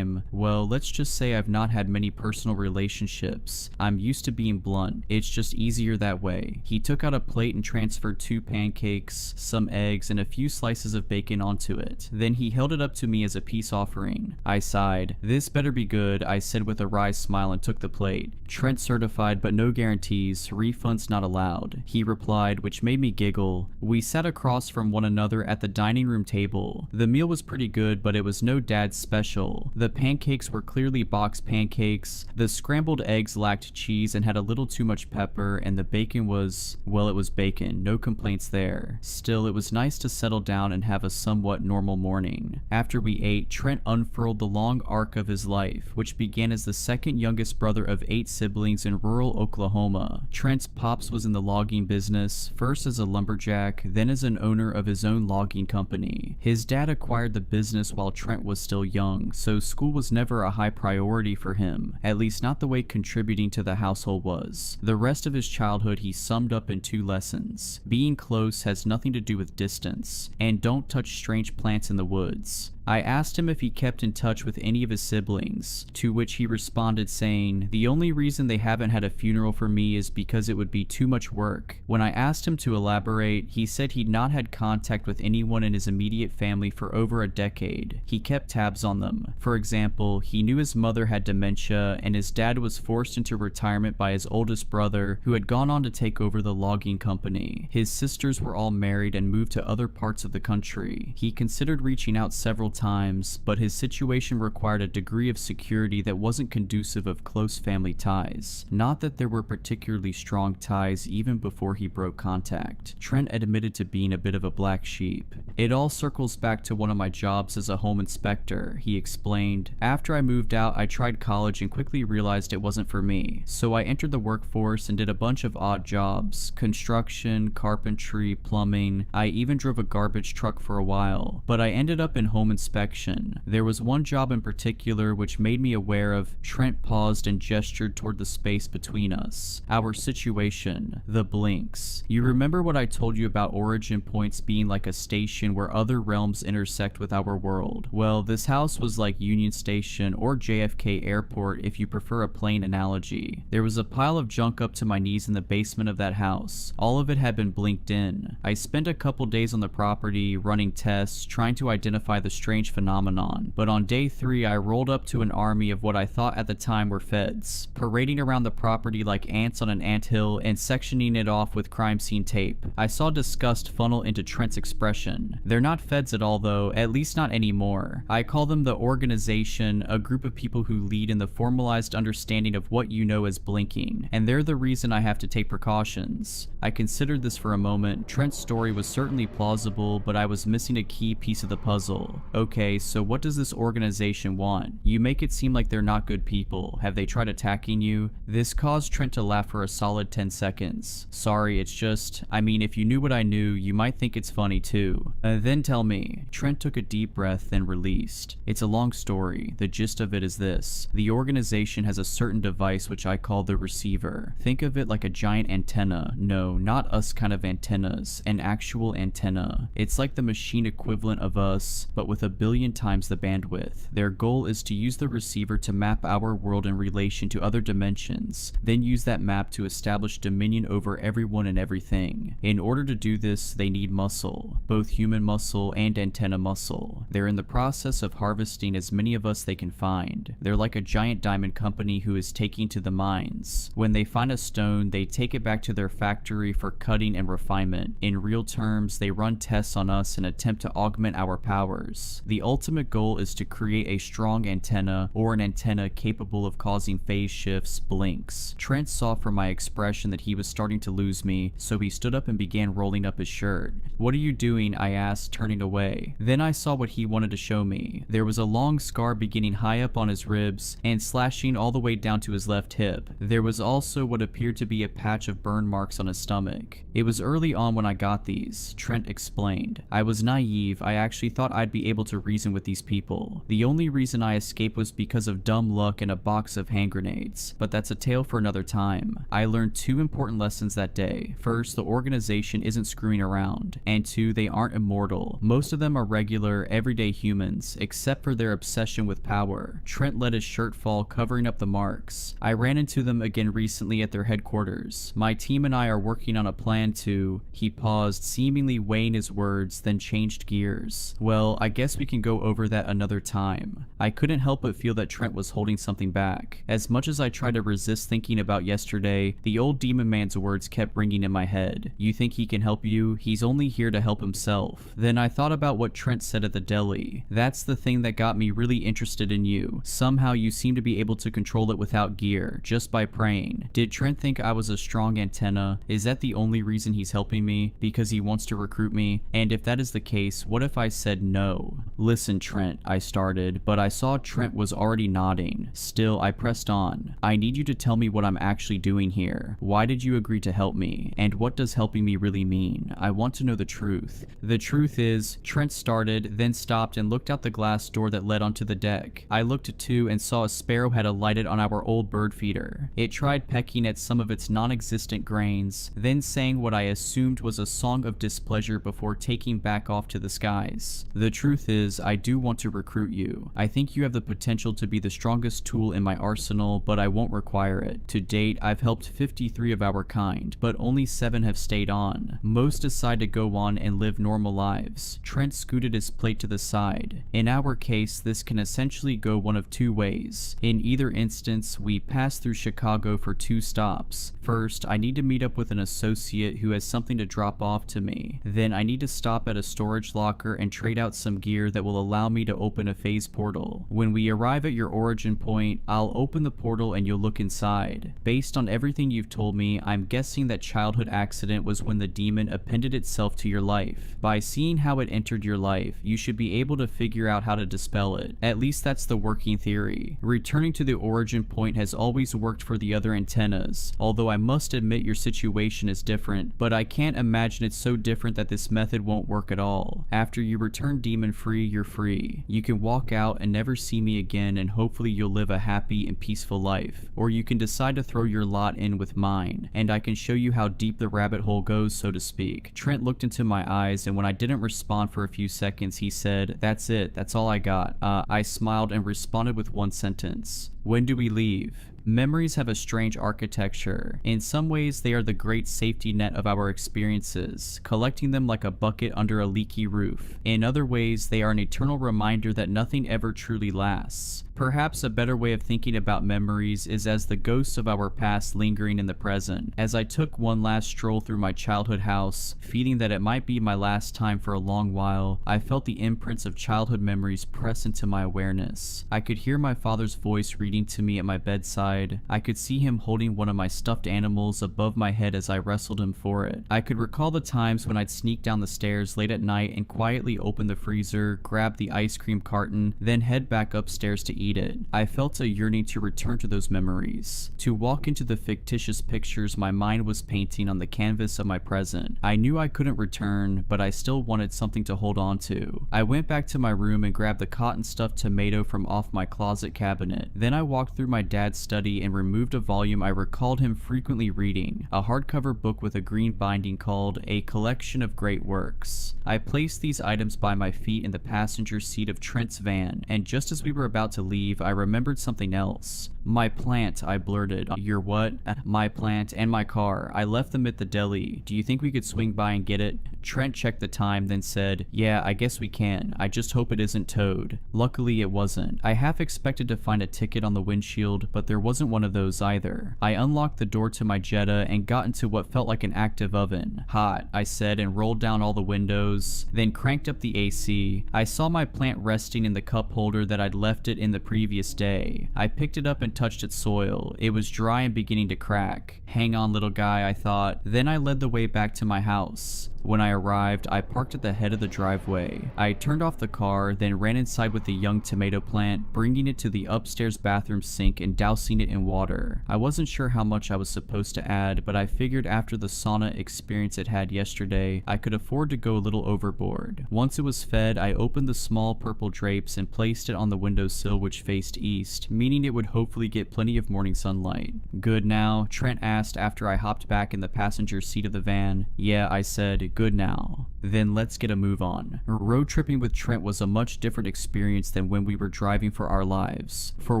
Well, let's just say I've not had many personal relationships. I'm used to being blunt. It's just easier that way." He took out a plate and transferred 2 pancakes, some eggs, and a few slices of bacon onto it. Then he held it up to me as a peace offering. I sighed. "This better be good," I said with a wry smile and took the plate. "Trent certified, but no guarantees. Refunds not allowed," he replied, which made me giggle. We sat across from one another at the dining room table. The meal was pretty good, but it was no dad's special. The pancakes were clearly box pancakes. The scrambled eggs lacked cheese and had a little too much pepper, and the bacon was, well, it was bacon. No complaints there. Still, it was nice to settle down and have a somewhat normal morning. After we ate, Trent unfurled the long arc of his life, which began as the second youngest brother of 8 siblings in rural Oklahoma. Trent's pops was in the logging business, first as a lumberjack, then as an owner of his own logging company. His dad acquired the business while Trent was still young, so school was never a high priority for him, at least not the way contributing to the household was. The rest of his childhood he summed up in 2 lessons. Being close has nothing to do with distance, and don't touch strange plants in the woods. I asked him if he kept in touch with any of his siblings, to which he responded saying, "The only reason they haven't had a funeral for me is because it would be too much work." When I asked him to elaborate, he said he'd not had contact with anyone in his immediate family for over a decade. He kept tabs on them. For example, he knew his mother had dementia, and his dad was forced into retirement by his oldest brother, who had gone on to take over the logging company. His sisters were all married and moved to other parts of the country. He considered reaching out several times, but his situation required a degree of security that wasn't conducive of close family ties. Not that there were particularly strong ties even before he broke contact. Trent admitted to being a bit of a black sheep. It all circles back to one of my jobs as a home inspector, he explained. After I moved out, I tried college and quickly realized it wasn't for me. So I entered the workforce and did a bunch of odd jobs: construction, carpentry, plumbing. I even drove a garbage truck for a while, but I ended up in home inspection. There was one job in particular which made me aware of. Trent paused and gestured toward the space between us. Our situation, the blinks. You remember what I told you about origin points being like a station where other realms intersect with our world? Well, this house was like Union Station or JFK Airport if you prefer a plane analogy. There was a pile of junk up to my knees in the basement of that house. All of it had been blinked in. I spent a couple days on the property, running tests, trying to identify the strange phenomenon, but on day 3 I rolled up to an army of what I thought at the time were feds, parading around the property like ants on an anthill and sectioning it off with crime scene tape. I saw disgust funnel into Trent's expression. They're not feds at all though, at least not anymore. I call them the organization, a group of people who lead in the formalized understanding of what you know as blinking, and they're the reason I have to take precautions. I considered this for a moment. Trent's story was certainly plausible, but I was missing a key piece of the puzzle. Okay, so what does this organization want? You make it seem like they're not good people. Have they tried attacking you? This caused Trent to laugh for a solid 10 seconds. Sorry, it's just, I mean, if you knew what I knew, you might think it's funny too. Then tell me. Trent took a deep breath, then released. It's a long story. The gist of it is this. The organization has a certain device which I call the receiver. Think of it like a giant antenna. No, not us kind of antennas. An actual antenna. It's like the machine equivalent of us, but with 1 billion times the bandwidth. Their goal is to use the receiver to map our world in relation to other dimensions, then use that map to establish dominion over everyone and everything. In order to do this, they need muscle, both human muscle and antenna muscle. They're in the process of harvesting as many of us they can find. They're like a giant diamond company who is taking to the mines. When they find a stone, they take it back to their factory for cutting and refinement. In real terms, they run tests on us and attempt to augment our powers. The ultimate goal is to create a strong antenna, or an antenna capable of causing phase shifts, blinks. Trent saw from my expression that he was starting to lose me, so he stood up and began rolling up his shirt. "What are you doing?" I asked, turning away. Then I saw what he wanted to show me. There was a long scar beginning high up on his ribs and slashing all the way down to his left hip. There was also what appeared to be a patch of burn marks on his stomach. "It was early on when I got these," Trent explained. "I was naive. I actually thought I'd be able to reason with these people. The only reason I escaped was because of dumb luck and a box of hand grenades, but that's a tale for another time. I learned 2 important lessons that day. First, the organization isn't screwing around, and 2, they aren't immortal. Most of them are regular, everyday humans, except for their obsession with power." Trent let his shirt fall, covering up the marks. "I ran into them again recently at their headquarters. My team and I are working on a plan to..." He paused, seemingly weighing his words, then changed gears. "Well, I guess we can go over that another time." I couldn't help but feel that Trent was holding something back. As much as I tried to resist thinking about yesterday, the old demon man's words kept ringing in my head. "You think he can help you? He's only here to help himself." Then I thought about what Trent said at the deli. "That's the thing that got me really interested in you. Somehow you seem to be able to control it without gear, just by praying." Did Trent think I was a strong antenna? Is that the only reason he's helping me? Because he wants to recruit me? And if that is the case, what if I said no? "Listen, Trent," I started, but I saw Trent was already nodding. Still, I pressed on. "I need you to tell me what I'm actually doing here. Why did you agree to help me? And what does helping me really mean? I want to know the truth." "The truth is..." Trent started, then stopped and looked out the glass door that led onto the deck. I looked too and saw a sparrow had alighted on our old bird feeder. It tried pecking at some of its non-existent grains, then sang what I assumed was a song of displeasure before taking back off to the skies. "The truth is, I do want to recruit you. I think you have the potential to be the strongest tool in my arsenal, but I won't require it. To date, I've helped 53 of our kind, but only 7 have stayed on. Most decide to go on and live normal lives." Trent scooted his plate to the side. "In our case, this can essentially go one of 2 ways. In either instance, we pass through Chicago for 2 stops. First, I need to meet up with an associate who has something to drop off to me. Then I need to stop at a storage locker and trade out some gear here that will allow me to open a phase portal. When we arrive at your origin point, I'll open the portal and you'll look inside. Based on everything you've told me, I'm guessing that childhood accident was when the demon appended itself to your life. By seeing how it entered your life, you should be able to figure out how to dispel it. At least that's the working theory. Returning to the origin point has always worked for the other antennas, although I must admit your situation is different, but I can't imagine it's so different that this method won't work at all. After you return demon free, you're free. You can walk out and never see me again, and hopefully you'll live a happy and peaceful life. Or you can decide to throw your lot in with mine, and I can show you how deep the rabbit hole goes, so to speak. Trent looked into my eyes, and when I didn't respond for a few seconds, he said, "That's it, that's all I got." I smiled and responded with one sentence. "When do we leave?" Memories have a strange architecture. In some ways, they are the great safety net of our experiences, collecting them like a bucket under a leaky roof. In other ways, they are an eternal reminder that nothing ever truly lasts. Perhaps a better way of thinking about memories is as the ghosts of our past lingering in the present. As I took one last stroll through my childhood house, feeling that it might be my last time for a long while, I felt the imprints of childhood memories press into my awareness. I could hear my father's voice reading to me at my bedside. I could see him holding one of my stuffed animals above my head as I wrestled him for it. I could recall the times when I'd sneak down the stairs late at night and quietly open the freezer, grab the ice cream carton, then head back upstairs to eat it. I felt a yearning to return to those memories, to walk into the fictitious pictures my mind was painting on the canvas of my present. I knew I couldn't return, but I still wanted something to hold on to. I went back to my room and grabbed the cotton stuffed tomato from off my closet cabinet. Then I walked through my dad's study and removed a volume I recalled him frequently reading, a hardcover book with a green binding called A Collection of Great Works. I placed these items by my feet in the passenger seat of Trent's van, and just as we were about to leave, I remembered something else. "My plant," I blurted. "Your what?" "My plant and my car. I left them at the deli. Do you think we could swing by and get it?" Trent checked the time, then said, "Yeah, I guess we can. I just hope it isn't towed." Luckily it wasn't. I half expected to find a ticket on the windshield, but there wasn't one of those either. I unlocked the door to my Jetta and got into what felt like an active oven. "Hot," I said, and rolled down all the windows, then cranked up the AC. I saw my plant resting in the cup holder that I'd left it in the previous day. I picked it up and touched its soil. It was dry and beginning to crack. "Hang on, little guy," I thought. Then I led the way back to my house. When I arrived, I parked at the head of the driveway. I turned off the car, then ran inside with the young tomato plant, bringing it to the upstairs bathroom sink and dousing it in water. I wasn't sure how much I was supposed to add, but I figured after the sauna experience it had yesterday, I could afford to go a little overboard. Once it was fed, I opened the small purple drapes and placed it on the windowsill which faced east, meaning it would hopefully get plenty of morning sunlight. "Good now?" Trent asked after I hopped back in the passenger seat of the van. "Yeah," I said. "Good now." "Then let's get a move on." Road tripping with Trent was a much different experience than when we were driving for our lives. For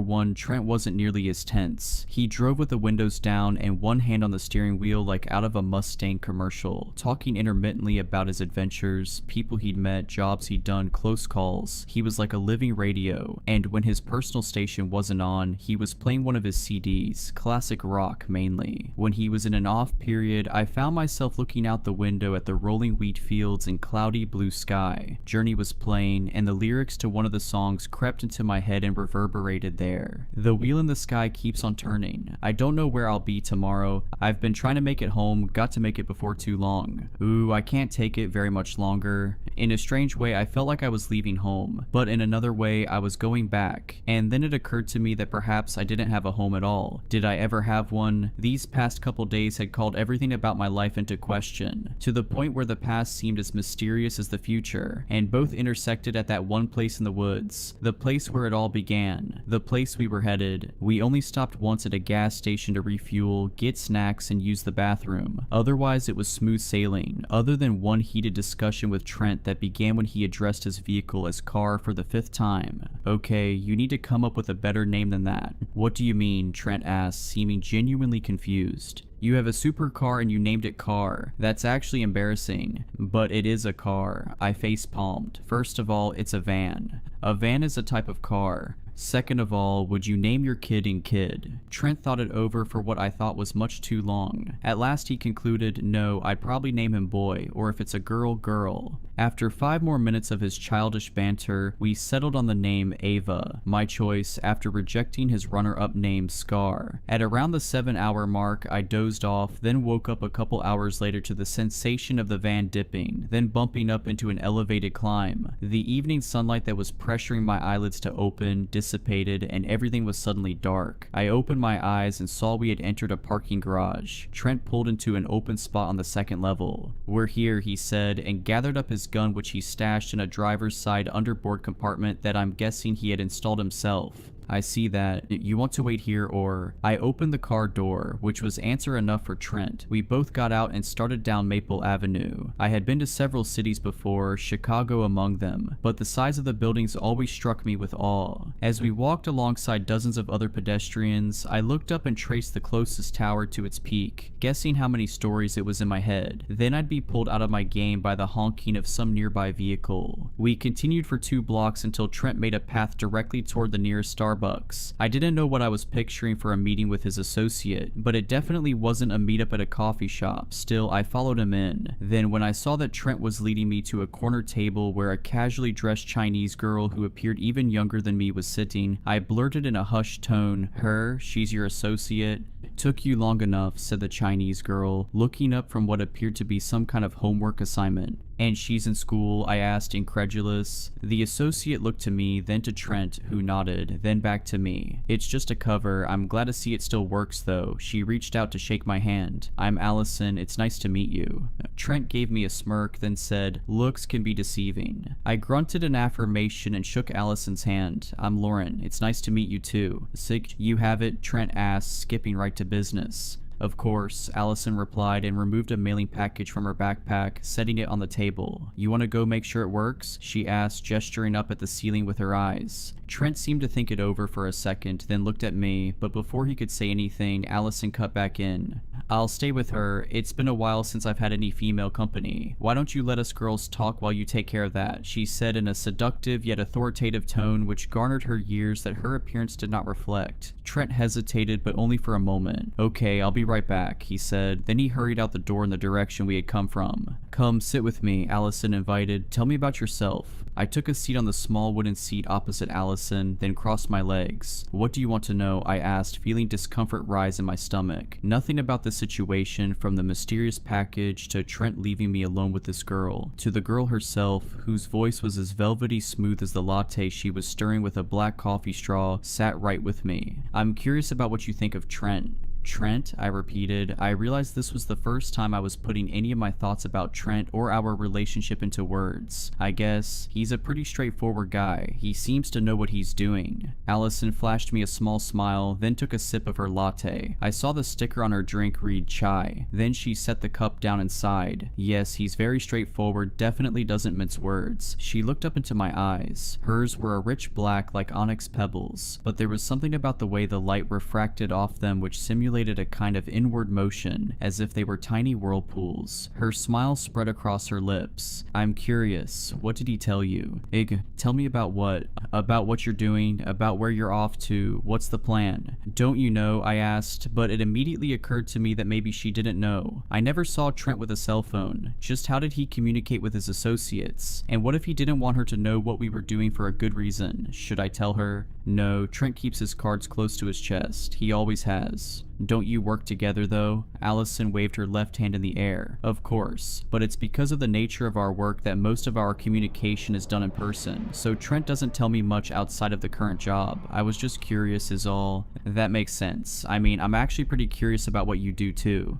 one, Trent wasn't nearly as tense. He drove with the windows down and one hand on the steering wheel like out of a Mustang commercial, talking intermittently about his adventures, people he'd met, jobs he'd done, close calls. He was like a living radio, and when his personal station wasn't on, he was playing one of his CDs, classic rock mainly. When he was in an off period, I found myself looking out the window at the rolling wheat fields and cloudy blue sky. Journey was playing, and the lyrics to one of the songs crept into my head and reverberated there. "The wheel in the sky keeps on turning. I don't know where I'll be tomorrow. I've been trying to make it home, got to make it before too long. Ooh, I can't take it very much longer." In a strange way, I felt like I was leaving home, but in another way, I was going back. And then it occurred to me that perhaps I didn't have a home at all. Did I ever have one? These past couple days had called everything about my life into question, to the point where the past seemed as mysterious as the future, and both intersected at that one place in the woods, the place where it all began, the place we were headed. We only stopped once at a gas station to refuel, get snacks, and use the bathroom. Otherwise, it was smooth sailing, other than one heated discussion with Trent that began when he addressed his vehicle as car for the 5th time. "Okay, you need to come up with a better name than that." "What do you mean?" Trent asked, seeming genuinely confused. "You have a supercar and you named it Car. That's actually embarrassing, but it is a car." I face-palmed. "First of all, it's a van. A van is a type of car. Second of all, would you name your kid in Kid?" Trent thought it over for what I thought was much too long. At last he concluded, no, I'd probably name him Boy, or if it's a girl, Girl. After 5 more minutes of his childish banter, we settled on the name Ava, my choice after rejecting his runner-up name Scar. At around the 7-hour mark, I dozed off, then woke up a couple hours later to the sensation of the van dipping, then bumping up into an elevated climb. The evening sunlight that was pressuring my eyelids to open dissipated, and everything was suddenly dark. I opened my eyes and saw we had entered a parking garage. Trent pulled into an open spot on the second level. "We're here," he said, and gathered up his gun, which he stashed in a driver's side underboard compartment that I'm guessing he had installed himself. "I see that. You want to wait here or—" I opened the car door, which was answer enough for Trent. We both got out and started down Maple Avenue. I had been to several cities before, Chicago among them, but the size of the buildings always struck me with awe. As we walked alongside dozens of other pedestrians, I looked up and traced the closest tower to its peak, guessing how many stories it was in my head. Then I'd be pulled out of my game by the honking of some nearby vehicle. We continued for 2 blocks until Trent made a path directly toward the nearest Starbucks. I didn't know what I was picturing for a meeting with his associate, but it definitely wasn't a meetup at a coffee shop. Still, I followed him in. Then when I saw that Trent was leading me to a corner table where a casually dressed Chinese girl who appeared even younger than me was sitting, I blurted in a hushed tone, "Her? She's your associate?" "Took you long enough," said the Chinese girl, looking up from what appeared to be some kind of homework assignment. "And she's in school?" I asked, incredulous. The associate looked to me, then to Trent, who nodded, then back to me. "It's just a cover. I'm glad to see it still works, though." She reached out to shake my hand. "I'm Allison. It's nice to meet you." Trent gave me a smirk, then said, "Looks can be deceiving." I grunted an affirmation and shook Allison's hand. "I'm Lauren. It's nice to meet you, too." "Sick, you have it?" Trent asked, skipping right to business. "Of course," Allison replied and removed a mailing package from her backpack, setting it on the table. "You want to go make sure it works?" she asked, gesturing up at the ceiling with her eyes. Trent seemed to think it over for a second, then looked at me, but before he could say anything, Allison cut back in. "I'll stay with her. It's been a while since I've had any female company. Why don't you let us girls talk while you take care of that?" she said in a seductive yet authoritative tone which garnered her years that her appearance did not reflect. Trent hesitated, but only for a moment. "Okay, I'll be right back," he said. Then he hurried out the door in the direction we had come from. "Come sit with me," Allison invited. "Tell me about yourself." I took a seat on the small wooden seat opposite Allison, then crossed my legs. "What do you want to know?" I asked, feeling discomfort rise in my stomach. Nothing about the situation, from the mysterious package to Trent leaving me alone with this girl, to the girl herself, whose voice was as velvety smooth as the latte she was stirring with a black coffee straw, sat right with me. "I'm curious about what you think of Trent." "Trent?" I repeated. I realized this was the first time I was putting any of my thoughts about Trent or our relationship into words. "I guess he's a pretty straightforward guy. He seems to know what he's doing." Allison flashed me a small smile, then took a sip of her latte. I saw the sticker on her drink read chai. Then she set the cup down and sighed. "Yes, he's very straightforward, definitely doesn't mince words." She looked up into my eyes. Hers were a rich black like onyx pebbles, but there was something about the way the light refracted off them which simulated a kind of inward motion, as if they were tiny whirlpools. Her smile spread across her lips. "I'm curious. What did he tell you?" Tell me about what?" "About what you're doing, about where you're off to, what's the plan?" "Don't you know?" I asked, but it immediately occurred to me that maybe she didn't know. I never saw Trent with a cell phone. Just how did he communicate with his associates? And what if he didn't want her to know what we were doing for a good reason? Should I tell her? No, Trent keeps his cards close to his chest. He always has. "Don't you work together, though?" Allison waved her left hand in the air. "Of course, but it's because of the nature of our work that most of our communication is done in person, so Trent doesn't tell me much outside of the current job. I was just curious is all." "That makes sense. I mean, I'm actually pretty curious about what you do, too."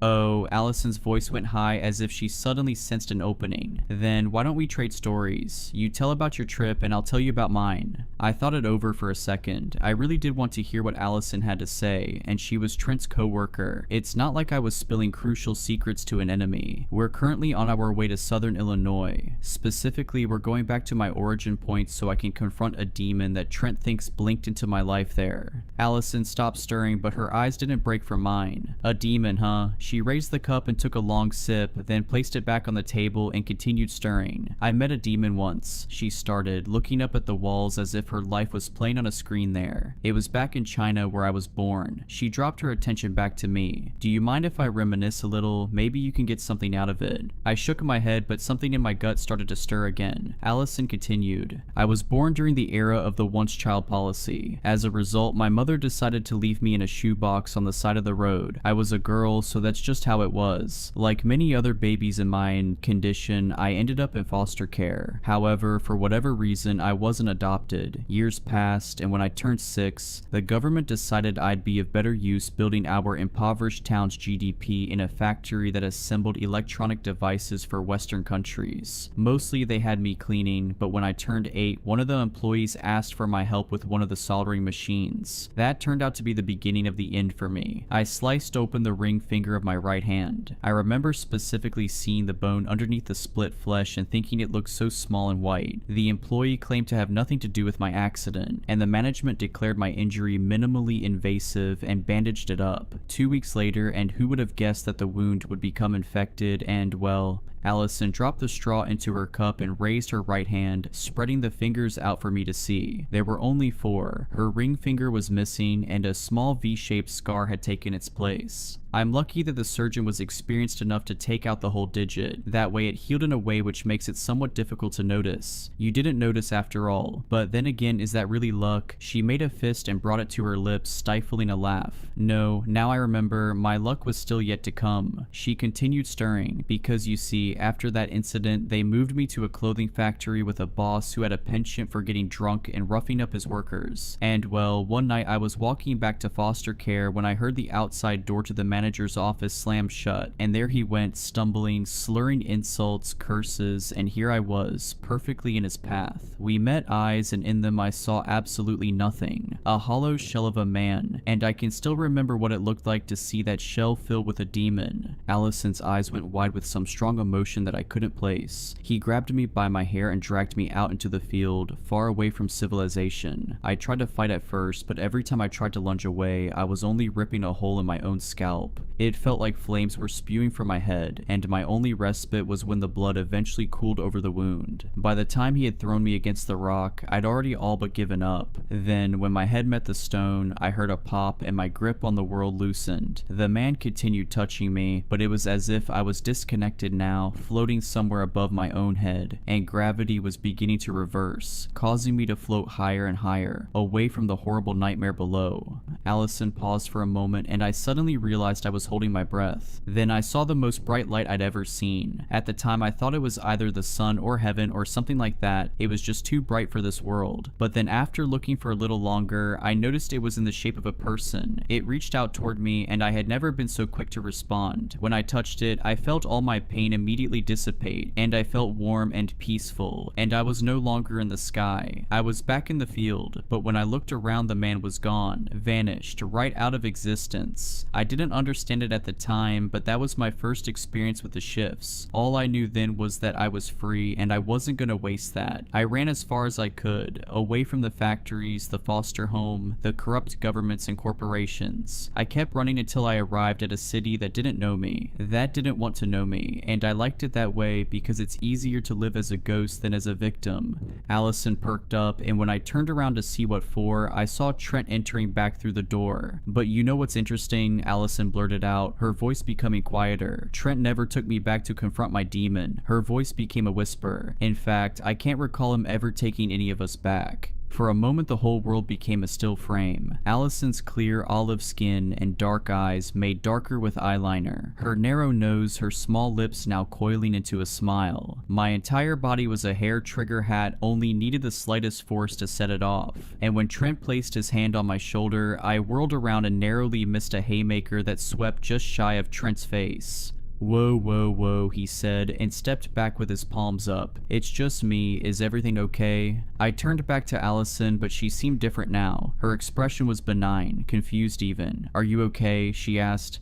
"Oh," Allison's voice went high as if she suddenly sensed an opening. "Then why don't we trade stories? You tell about your trip and I'll tell you about mine." I thought it over for a second. I really did want to hear what Allison had to say, and she was Trent's co-worker. It's not like I was spilling crucial secrets to an enemy. We're currently on our way to Southern Illinois. Specifically, we're going back to my origin point so I can confront a demon that Trent thinks blinked into my life there. Allison stopped stirring, but her eyes didn't break from mine. "A demon, huh?" She raised the cup and took a long sip, then placed it back on the table and continued stirring. "I met a demon once," she started, looking up at the walls as if her life was playing on a screen there. It was back in China where I was born. She dropped her attention back to me. Do you mind if I reminisce a little? Maybe you can get something out of it. I shook my head, but something in my gut started to stir again. Allison continued. I was born during the era of the once-child policy. As a result, my mother decided to leave me in a shoebox on the side of the road. I was a girl, so that's just how it was. Like many other babies in my condition, I ended up in foster care. However, for whatever reason, I wasn't adopted. Years passed, and when I turned 6, the government decided I'd be of better use building our impoverished town's GDP in a factory that assembled electronic devices for Western countries. Mostly they had me cleaning, but when I turned 8, one of the employees asked for my help with one of the soldering machines. That turned out to be the beginning of the end for me. I sliced open the ring finger of my right hand. I remember specifically seeing the bone underneath the split flesh and thinking it looked so small and white. The employee claimed to have nothing to do with my accident, and the management declared my injury minimally invasive and bandaged it up. 2 weeks later, and who would have guessed that the wound would become infected and, well, Allison dropped the straw into her cup and raised her right hand, spreading the fingers out for me to see. There were only 4. Her ring finger was missing, and a small V-shaped scar had taken its place. I'm lucky that the surgeon was experienced enough to take out the whole digit. That way it healed in a way which makes it somewhat difficult to notice. You didn't notice after all, but then again, is that really luck? She made a fist and brought it to her lips, stifling a laugh. No, now I remember, my luck was still yet to come. She continued stirring, because you see, after that incident, they moved me to a clothing factory with a boss who had a penchant for getting drunk and roughing up his workers. And well, one night I was walking back to foster care when I heard the outside door to the manager's office slam shut, and there he went, stumbling, slurring insults, curses, and here I was, perfectly in his path. We met eyes, and in them I saw absolutely nothing. A hollow shell of a man, and I can still remember what it looked like to see that shell filled with a demon. Allison's eyes went wide with some strong emotion that I couldn't place. He grabbed me by my hair and dragged me out into the field, far away from civilization. I tried to fight at first, but every time I tried to lunge away, I was only ripping a hole in my own scalp. It felt like flames were spewing from my head, and my only respite was when the blood eventually cooled over the wound. By the time he had thrown me against the rock, I'd already all but given up. Then, when my head met the stone, I heard a pop and my grip on the world loosened. The man continued touching me, but it was as if I was disconnected now, floating somewhere above my own head, and gravity was beginning to reverse, causing me to float higher and higher, away from the horrible nightmare below. Allison paused for a moment, and I suddenly realized I was holding my breath. Then I saw the most bright light I'd ever seen. At the time I thought it was either the sun or heaven or something like that. It was just too bright for this world. But then after looking for a little longer, I noticed it was in the shape of a person. It reached out toward me, and I had never been so quick to respond. When I touched it, I felt all my pain immediately dissipate, and I felt warm and peaceful, and I was no longer in the sky. I was back in the field, but when I looked around, the man was gone, vanished, right out of existence. I didn't understand it at the time, but that was my first experience with the shifts. All I knew then was that I was free, and I wasn't gonna waste that. I ran as far as I could, away from the factories, the foster home, the corrupt governments and corporations. I kept running until I arrived at a city that didn't know me, that didn't want to know me, and I liked it that way because it's easier to live as a ghost than as a victim. Allison perked up, and when I turned around to see what for, I saw Trent entering back through the door. But you know what's interesting? Allison blurted out, her voice becoming quieter. Trent never took me back to confront my demon. Her voice became a whisper. In fact, I can't recall him ever taking any of us back. For a moment the whole world became a still frame. Allison's clear olive skin and dark eyes made darker with eyeliner. Her narrow nose, her small lips now coiling into a smile. My entire body was a hair trigger hat, only needed the slightest force to set it off. And when Trent placed his hand on my shoulder, I whirled around and narrowly missed a haymaker that swept just shy of Trent's face. "Whoa, whoa, whoa," he said, and stepped back with his palms up. "It's just me. Is everything okay?" I turned back to Allison, but she seemed different now. Her expression was benign, confused even. "Are you okay?" she asked.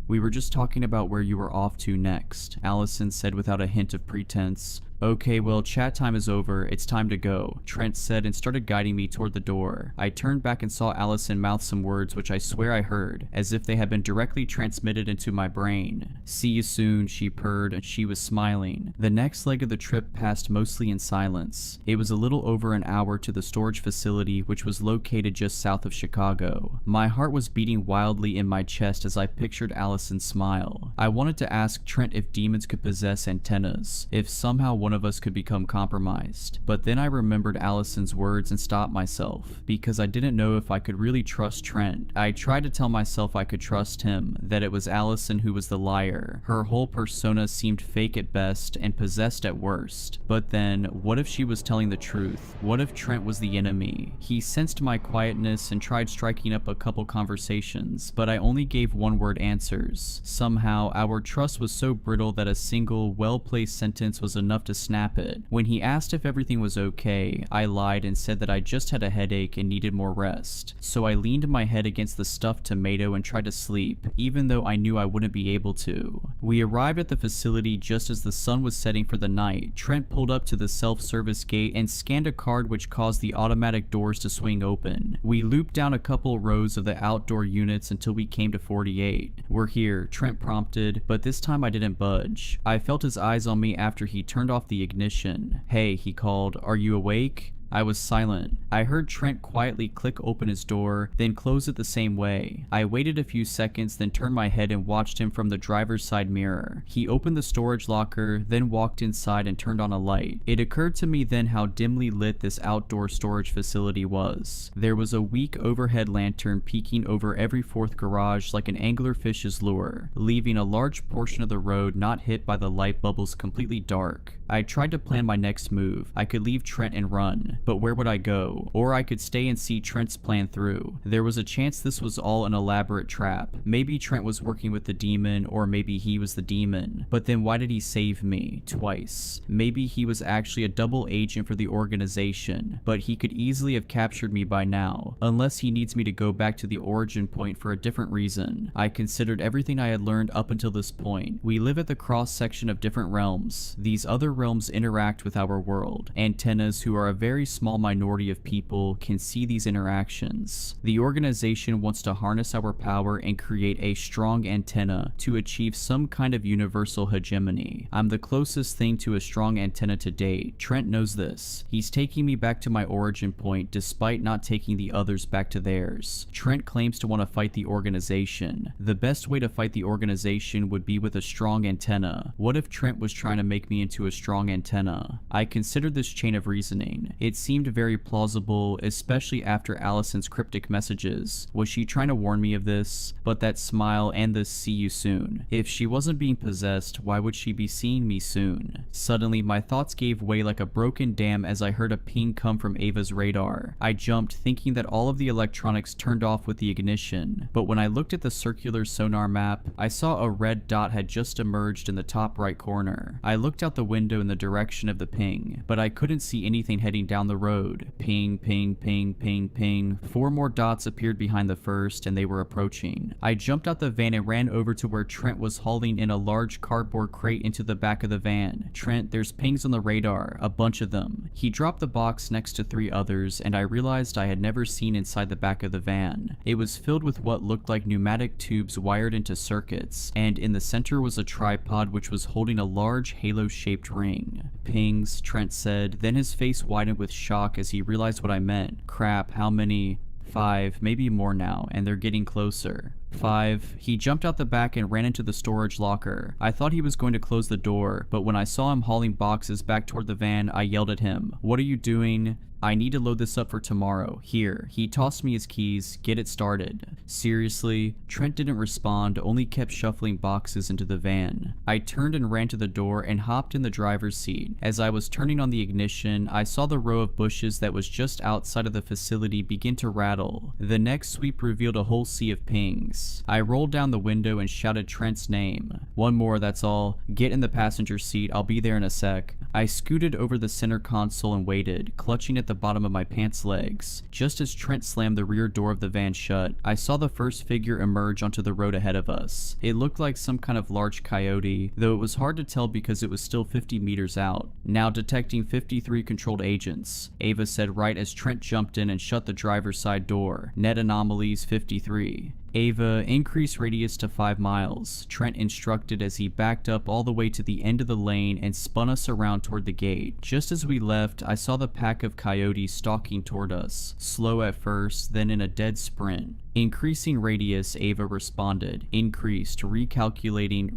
We were just talking about where you were off to next," Allison said without a hint of pretense. Okay, well, chat time is over. It's time to go, Trent said and started guiding me toward the door. I turned back and saw Allison mouth some words which I swear I heard, as if they had been directly transmitted into my brain. See you soon, she purred, and she was smiling. The next leg of the trip passed mostly in silence. It was a little over an hour to the storage facility, which was located just south of Chicago. My heart was beating wildly in my chest as I pictured Allison's smile. I wanted to ask Trent if demons could possess antennas, if somehow one of us could become compromised. But then I remembered Allison's words and stopped myself, because I didn't know if I could really trust Trent. I tried to tell myself I could trust him, that it was Allison who was the liar. Her whole persona seemed fake at best and possessed at worst. But then, what if she was telling the truth? What if Trent was the enemy? He sensed my quietness and tried striking up a couple conversations, but I only gave one-word answers. Somehow, our trust was so brittle that a single, well-placed sentence was enough to snap it. When he asked if everything was okay, I lied and said that I just had a headache and needed more rest. So I leaned my head against the stuffed tomato and tried to sleep, even though I knew I wouldn't be able to. We arrived at the facility just as the sun was setting for the night. Trent pulled up to the self-service gate and scanned a card which caused the automatic doors to swing open. We looped down a couple rows of the outdoor units until we came to 48. We're here, Trent prompted, but this time I didn't budge. I felt his eyes on me after he turned off the ignition. Hey, he called, are you awake? I was silent. I heard Trent quietly click open his door, then close it the same way. I waited a few seconds, then turned my head and watched him from the driver's side mirror. He opened the storage locker, then walked inside and turned on a light. It occurred to me then how dimly lit this outdoor storage facility was. There was a weak overhead lantern peeking over every fourth garage like an anglerfish's lure, leaving a large portion of the road not hit by the light bubbles completely dark. I tried to plan my next move. I could leave Trent and run, but where would I go? Or I could stay and see Trent's plan through. There was a chance this was all an elaborate trap. Maybe Trent was working with the demon, or maybe he was the demon. But then why did he save me? Twice. Maybe he was actually a double agent for the organization, but he could easily have captured me by now, unless he needs me to go back to the origin point for a different reason. I considered everything I had learned up until this point. We live at the cross-section of different realms. These other realms interact with our world. Antennas, who are a very small minority of people, can see these interactions. The organization wants to harness our power and create a strong antenna to achieve some kind of universal hegemony. I'm the closest thing to a strong antenna to date. Trent knows this. He's taking me back to my origin point despite not taking the others back to theirs. Trent claims to want to fight the organization. The best way to fight the organization would be with a strong antenna. What if Trent was trying to make me into a strong antenna? I considered this chain of reasoning. It seemed very plausible, especially after Allison's cryptic messages. Was she trying to warn me of this? But that smile and the "see you soon." If she wasn't being possessed, why would she be seeing me soon? Suddenly, my thoughts gave way like a broken dam as I heard a ping come from Ava's radar. I jumped, thinking that all of the electronics turned off with the ignition. But when I looked at the circular sonar map, I saw a red dot had just emerged in the top right corner. I looked out the window in the direction of the ping, but I couldn't see anything heading down the road. Ping, ping, ping, ping, ping. 4 more dots appeared behind the first, and they were approaching. I jumped out the van and ran over to where Trent was hauling in a large cardboard crate into the back of the van. Trent, there's pings on the radar, a bunch of them. He dropped the box next to 3 others, and I realized I had never seen inside the back of the van. It was filled with what looked like pneumatic tubes wired into circuits, and in the center was a tripod which was holding a large halo-shaped ring. Pings, Trent said, then his face widened with shock as he realized what I meant. Crap, how many? 5, maybe more now, and they're getting closer. 5. He jumped out the back and ran into the storage locker. I thought he was going to close the door, but when I saw him hauling boxes back toward the van, I yelled at him. What are you doing? I need to load this up for tomorrow. Here. He tossed me his keys. Get it started. Seriously? Trent didn't respond, only kept shuffling boxes into the van. I turned and ran to the door and hopped in the driver's seat. As I was turning on the ignition, I saw the row of bushes that was just outside of the facility begin to rattle. The next sweep revealed a whole sea of pings. Thanks. I rolled down the window and shouted Trent's name. One more, that's all. Get in the passenger seat, I'll be there in a sec. I scooted over the center console and waited, clutching at the bottom of my pants legs. Just as Trent slammed the rear door of the van shut, I saw the first figure emerge onto the road ahead of us. It looked like some kind of large coyote, though it was hard to tell because it was still 50 meters out. Now detecting 53 controlled agents, Ava said right as Trent jumped in and shut the driver's side door. Net anomalies 53. Ava, increase radius to 5 miles, Trent instructed as he backed up all the way to the end of the lane and spun us around toward the gate. Just as we left, I saw the pack of coyotes stalking toward us, slow at first, then in a dead sprint. Increasing radius, Ava responded. Increased, recalculating,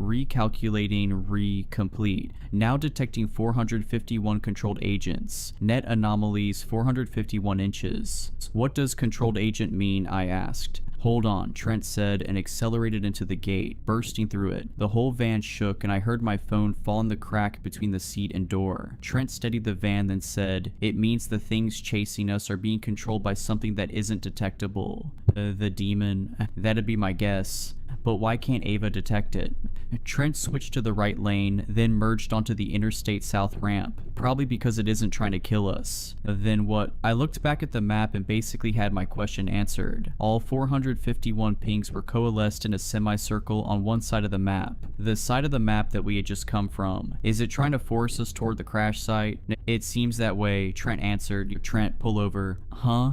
complete. Now detecting 451 controlled agents. Net anomalies 451 inches. What does controlled agent mean? I asked. Hold on, Trent said and accelerated into the gate, bursting through it. The whole van shook and I heard my phone fall in the crack between the seat and door. Trent steadied the van then said, it means the things chasing us are being controlled by something that isn't detectable. The demon. That'd be my guess. But why can't Ava detect it? Trent switched to the right lane, then merged onto the Interstate South ramp, probably because it isn't trying to kill us. Then what? I looked back at the map and basically had my question answered. All 451 pings were coalesced in a semicircle on one side of the map, the side of the map that we had just come from. Is it trying to force us toward the crash site? It seems that way, Trent answered. Trent, pull over. Huh?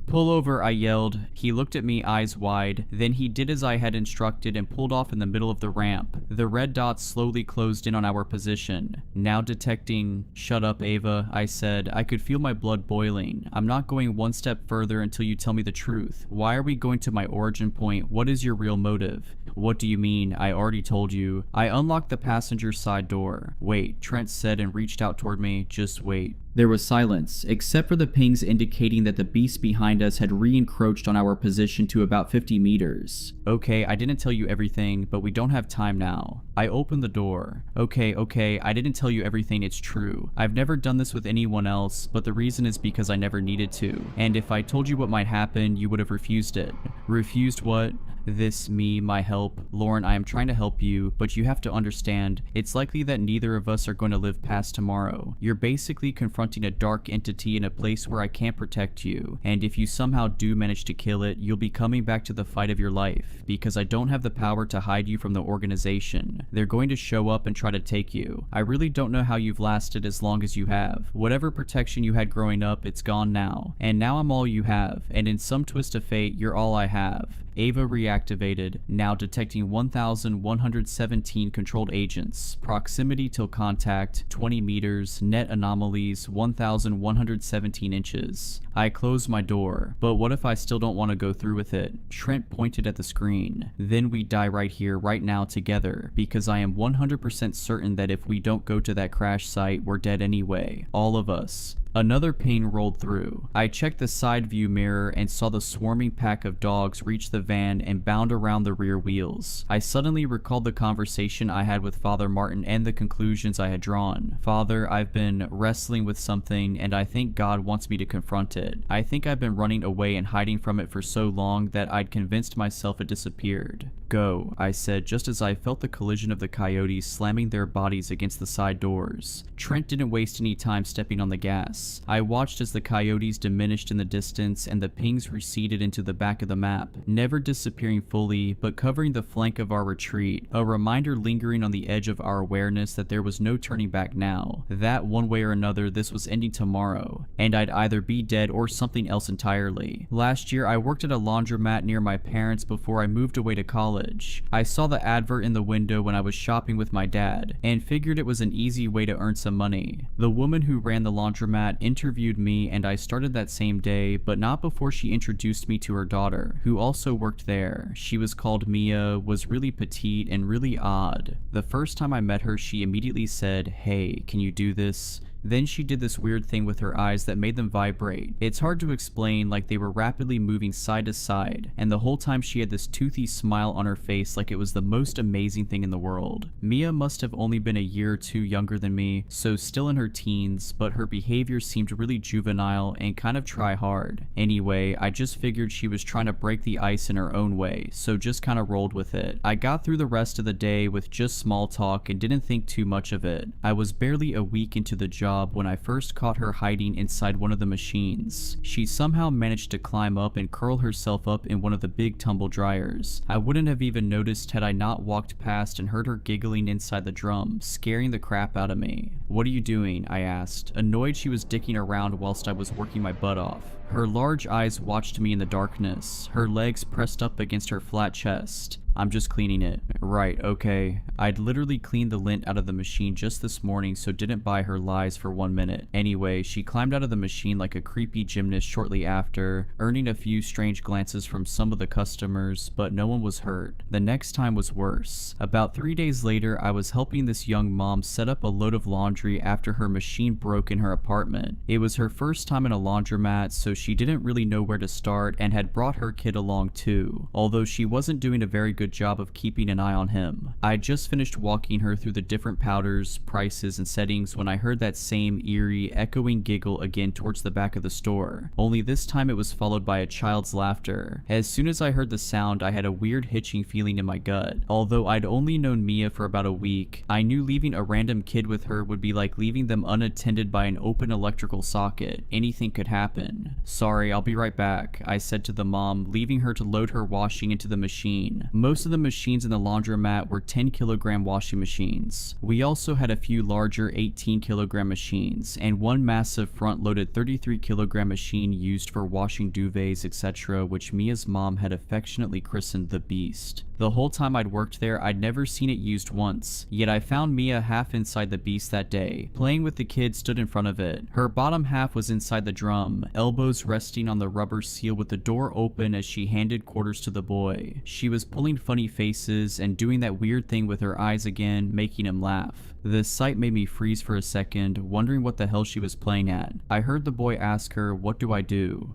Pull over, I yelled. He looked at me, eyes wide. Then he did as I had instructed and pulled off in the middle of the ramp. The red dots slowly closed in on our position. Now detecting... Shut up, Ava, I said. I could feel my blood boiling. I'm not going one step further until you tell me the truth. Why are we going to my origin point? What is your real motive? What do you mean? I already told you. I unlocked the passenger side door. Wait, Trent said and reached out toward me. Just wait. There was silence, except for the pings indicating that the beast behind us had re-encroached on our position to about 50 meters. Okay, I didn't tell you everything, but we don't have time now. I opened the door. Okay, I didn't tell you everything, it's true. I've never done this with anyone else, but the reason is because I never needed to. And if I told you what might happen, you would have refused it. Refused what? This, me, my help. Lauren, I am trying to help you, but you have to understand, it's likely that neither of us are going to live past tomorrow. You're basically confronting a dark entity in a place where I can't protect you, and if you somehow do manage to kill it, you'll be coming back to the fight of your life, because I don't have the power to hide you from the organization. They're going to show up and try to take you. I really don't know how you've lasted as long as you have. Whatever protection you had growing up, it's gone now. And now I'm all you have, and in some twist of fate, you're all I have. Ava reactivated, now detecting 1,117 controlled agents. Proximity till contact, 20 meters, net anomalies, 1,117 inches. I closed my door, but what if I still don't want to go through with it? Trent pointed at the screen. Then we die right here, right now, together, because I am 100% certain that if we don't go to that crash site, we're dead anyway. All of us. Another ping rolled through. I checked the side view mirror and saw the swarming pack of dogs reach the van and bound around the rear wheels. I suddenly recalled the conversation I had with Father Martin and the conclusions I had drawn. Father, I've been wrestling with something and I think God wants me to confront it. I think I've been running away and hiding from it for so long that I'd convinced myself it disappeared. Go, I said just as I felt the collision of the coyotes slamming their bodies against the side doors. Trent didn't waste any time stepping on the gas. I watched as the coyotes diminished in the distance and the pings receded into the back of the map, never disappearing fully, but covering the flank of our retreat, a reminder lingering on the edge of our awareness that there was no turning back now, that one way or another this was ending tomorrow, and I'd either be dead or something else entirely. Last year I worked at a laundromat near my parents before I moved away to college. I saw the advert in the window when I was shopping with my dad, and figured it was an easy way to earn some money. The woman who ran the laundromat interviewed me and I started that same day, but not before she introduced me to her daughter, who also worked there. She was called Mia, was really petite and really odd. The first time I met her, she immediately said, "Hey, can you do this?" Then she did this weird thing with her eyes that made them vibrate. It's hard to explain, like they were rapidly moving side to side, and the whole time she had this toothy smile on her face like it was the most amazing thing in the world. Mia must have only been a year or two younger than me, so still in her teens, but her behavior seemed really juvenile and kind of try hard. Anyway, I just figured she was trying to break the ice in her own way, so just kind of rolled with it. I got through the rest of the day with just small talk and didn't think too much of it. I was barely a week into the job when I first caught her hiding inside one of the machines. She somehow managed to climb up and curl herself up in one of the big tumble dryers. I wouldn't have even noticed had I not walked past and heard her giggling inside the drum, scaring the crap out of me. "What are you doing?" I asked, annoyed she was dicking around whilst I was working my butt off. Her large eyes watched me in the darkness, her legs pressed up against her flat chest. "I'm just cleaning it." "Right, okay." I'd literally cleaned the lint out of the machine just this morning, so didn't buy her lies for 1 minute. Anyway, she climbed out of the machine like a creepy gymnast shortly after, earning a few strange glances from some of the customers, but no one was hurt. The next time was worse. About 3 days later, I was helping this young mom set up a load of laundry after her machine broke in her apartment. It was her first time in a laundromat, so she didn't really know where to start and had brought her kid along too, although she wasn't doing a very good job of keeping an eye on him. I just finished walking her through the different powders, prices, and settings when I heard that same eerie, echoing giggle again towards the back of the store, only this time it was followed by a child's laughter. As soon as I heard the sound, I had a weird hitching feeling in my gut. Although I'd only known Mia for about a week, I knew leaving a random kid with her would be like leaving them unattended by an open electrical socket. Anything could happen. "Sorry, I'll be right back," I said to the mom, leaving her to load her washing into the machine. Most of the machines in the laundromat were 10-kilogram washing machines. We also had a few larger 18-kilogram machines, and one massive front-loaded 33-kilogram machine used for washing duvets, etc., which Mia's mom had affectionately christened the Beast. The whole time I'd worked there, I'd never seen it used once, yet I found Mia half inside the Beast that day. Playing with the kid stood in front of it. Her bottom half was inside the drum, elbows resting on the rubber seal with the door open as she handed quarters to the boy. She was pulling funny faces and doing that weird thing with her eyes again, making him laugh. The sight made me freeze for a second, wondering what the hell she was playing at. I heard the boy ask her, "What do I do?"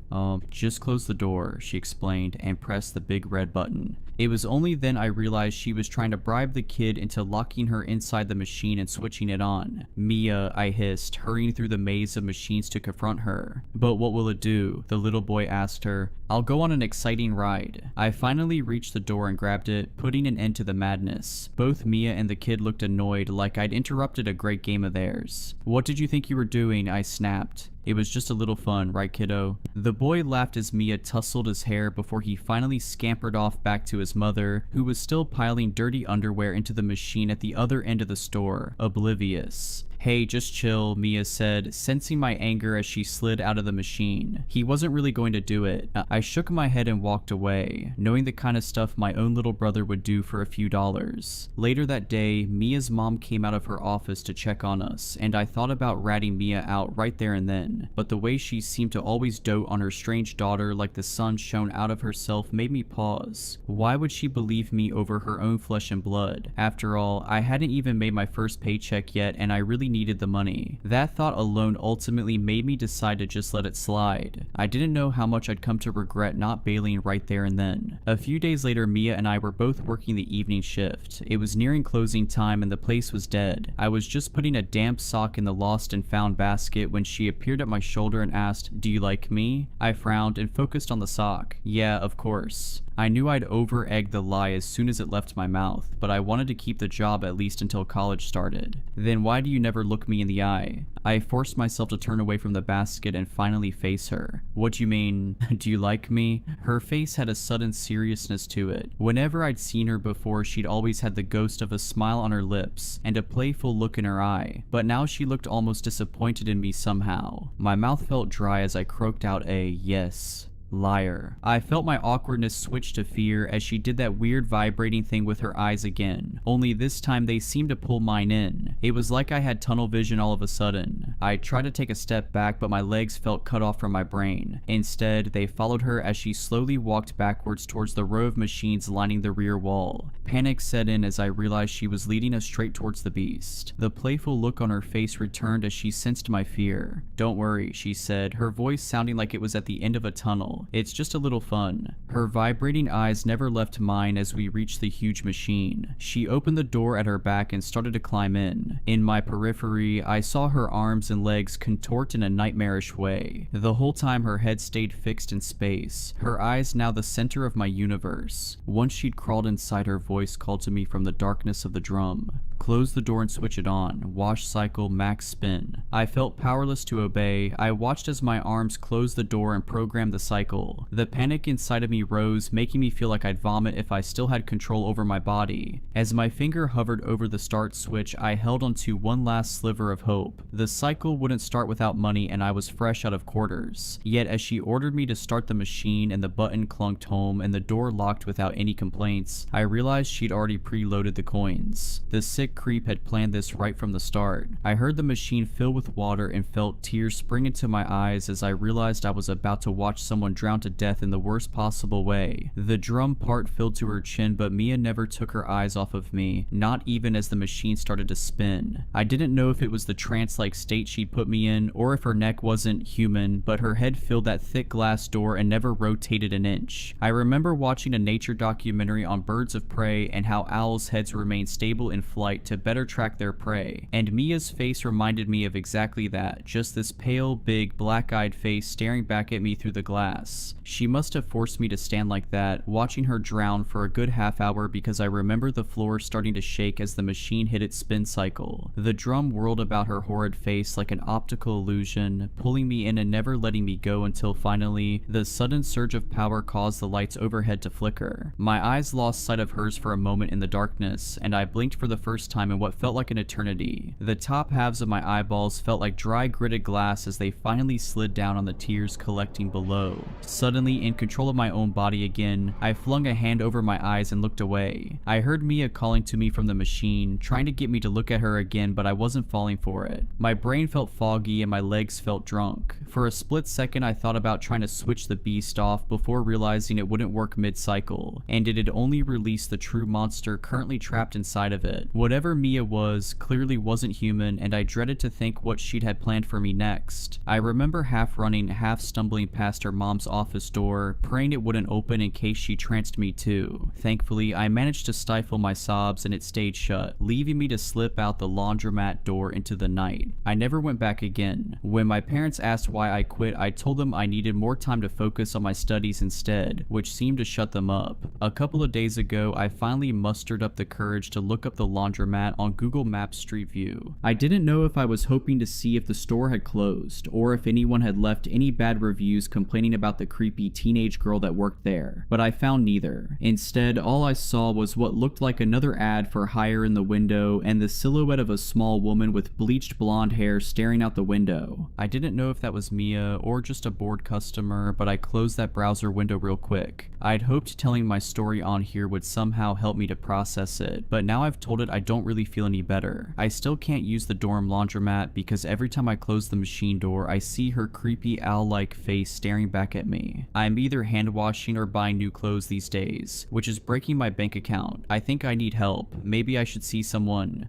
Just close the door," she explained, and pressed the big red button. It was only then I realized she was trying to bribe the kid into locking her inside the machine and switching it on. "Mia," I hissed, hurrying through the maze of machines to confront her. "But what will it do?" the little boy asked her. "I'll go on an exciting ride." I finally reached the door and grabbed it, putting an end to the madness. Both Mia and the kid looked annoyed, like I'd interrupted a great game of theirs. "What did you think you were doing?" I snapped. "It was just a little fun, right, kiddo?" The boy laughed as Mia tousled his hair before he finally scampered off back to his mother, who was still piling dirty underwear into the machine at the other end of the store, oblivious. "Hey, just chill," Mia said, sensing my anger as she slid out of the machine. He wasn't really going to do it. I shook my head and walked away, knowing the kind of stuff my own little brother would do for a few dollars. Later that day, Mia's mom came out of her office to check on us, and I thought about ratting Mia out right there and then, but the way she seemed to always dote on her strange daughter like the sun shone out of herself made me pause. Why would she believe me over her own flesh and blood? After all, I hadn't even made my first paycheck yet, and I really needed the money. That thought alone ultimately made me decide to just let it slide. I didn't know how much I'd come to regret not bailing right there and then. A few days later, Mia and I were both working the evening shift. It was nearing closing time and the place was dead. I was just putting a damp sock in the lost and found basket when she appeared at my shoulder and asked, "Do you like me?" I frowned and focused on the sock. Yeah, of course. I knew I'd over-egged the lie as soon as it left my mouth, but I wanted to keep the job at least until college started. "Then why do you never look me in the eye?" I forced myself to turn away from the basket and finally face her. "What do you mean? Do you like me?" Her face had a sudden seriousness to it. Whenever I'd seen her before, she'd always had the ghost of a smile on her lips and a playful look in her eye, but now she looked almost disappointed in me somehow. My mouth felt dry as I croaked out a yes. Liar. I felt my awkwardness switch to fear as she did that weird vibrating thing with her eyes again, only this time they seemed to pull mine in. It was like I had tunnel vision all of a sudden. I tried to take a step back, but my legs felt cut off from my brain. Instead, they followed her as she slowly walked backwards towards the row of machines lining the rear wall. Panic set in as I realized she was leading us straight towards the beast. The playful look on her face returned as she sensed my fear. "Don't worry," she said, her voice sounding like it was at the end of a tunnel. "It's just a little fun." Her vibrating eyes never left mine as we reached the huge machine. She opened the door at her back and started to climb in. In my periphery, I saw her arms and legs contort in a nightmarish way. The whole time her head stayed fixed in space, her eyes now the center of my universe. Once she'd crawled inside, her voice called to me from the darkness of the drum. "Close the door and switch it on. Wash cycle, max spin." I felt powerless to obey. I watched as my arms closed the door and programmed the cycle. The panic inside of me rose, making me feel like I'd vomit if I still had control over my body. As my finger hovered over the start switch, I held onto one last sliver of hope. The cycle wouldn't start without money, and I was fresh out of quarters. Yet as she ordered me to start the machine and the button clunked home and the door locked without any complaints, I realized she'd already preloaded the coins. The sick creep had planned this right from the start. I heard the machine fill with water and felt tears spring into my eyes as I realized I was about to watch someone drown to death in the worst possible way. The drum part filled to her chin, but Mia never took her eyes off of me, not even as the machine started to spin. I didn't know if it was the trance-like state she'd put me in, or if her neck wasn't human, but her head filled that thick glass door and never rotated an inch. I remember watching a nature documentary on birds of prey and how owls' heads remain stable in flight to better track their prey, and Mia's face reminded me of exactly that, just this pale, big, black-eyed face staring back at me through the glass. She must have forced me to stand like that, watching her drown for a good half hour, because I remember the floor starting to shake as the machine hit its spin cycle. The drum whirled about her horrid face like an optical illusion, pulling me in and never letting me go until finally, the sudden surge of power caused the lights overhead to flicker. My eyes lost sight of hers for a moment in the darkness, and I blinked for the first time in what felt like an eternity. The top halves of my eyeballs felt like dry gritted glass as they finally slid down on the tears collecting below. Suddenly, in control of my own body again, I flung a hand over my eyes and looked away. I heard Mia calling to me from the machine, trying to get me to look at her again, but I wasn't falling for it. My brain felt foggy and my legs felt drunk. For a split second, I thought about trying to switch the beast off before realizing it wouldn't work mid-cycle, and it'd only release the true monster currently trapped inside of it. Whatever Mia was, clearly wasn't human, and I dreaded to think what she'd had planned for me next. I remember half running, half stumbling past her mom's office door, praying it wouldn't open in case she tranced me too. Thankfully, I managed to stifle my sobs and it stayed shut, leaving me to slip out the laundromat door into the night. I never went back again. When my parents asked why I quit, I told them I needed more time to focus on my studies instead, which seemed to shut them up. A couple of days ago, I finally mustered up the courage to look up the laundromat on Google Maps Street View. I didn't know if I was hoping to see if the store had closed, or if anyone had left any bad reviews complaining about the creepy teenage girl that worked there, but I found neither. Instead, all I saw was what looked like another ad for hire in the window and the silhouette of a small woman with bleached blonde hair staring out the window. I didn't know if that was Mia or just a bored customer, but I closed that browser window real quick. I'd hoped telling my story on here would somehow help me to process it, but now I've told it I don't really feel any better. I still can't use the dorm laundromat because every time I close the machine door, I see her creepy owl-like face staring back at me. I'm either hand washing or buying new clothes these days, which is breaking my bank account. I think I need help. Maybe I should see someone.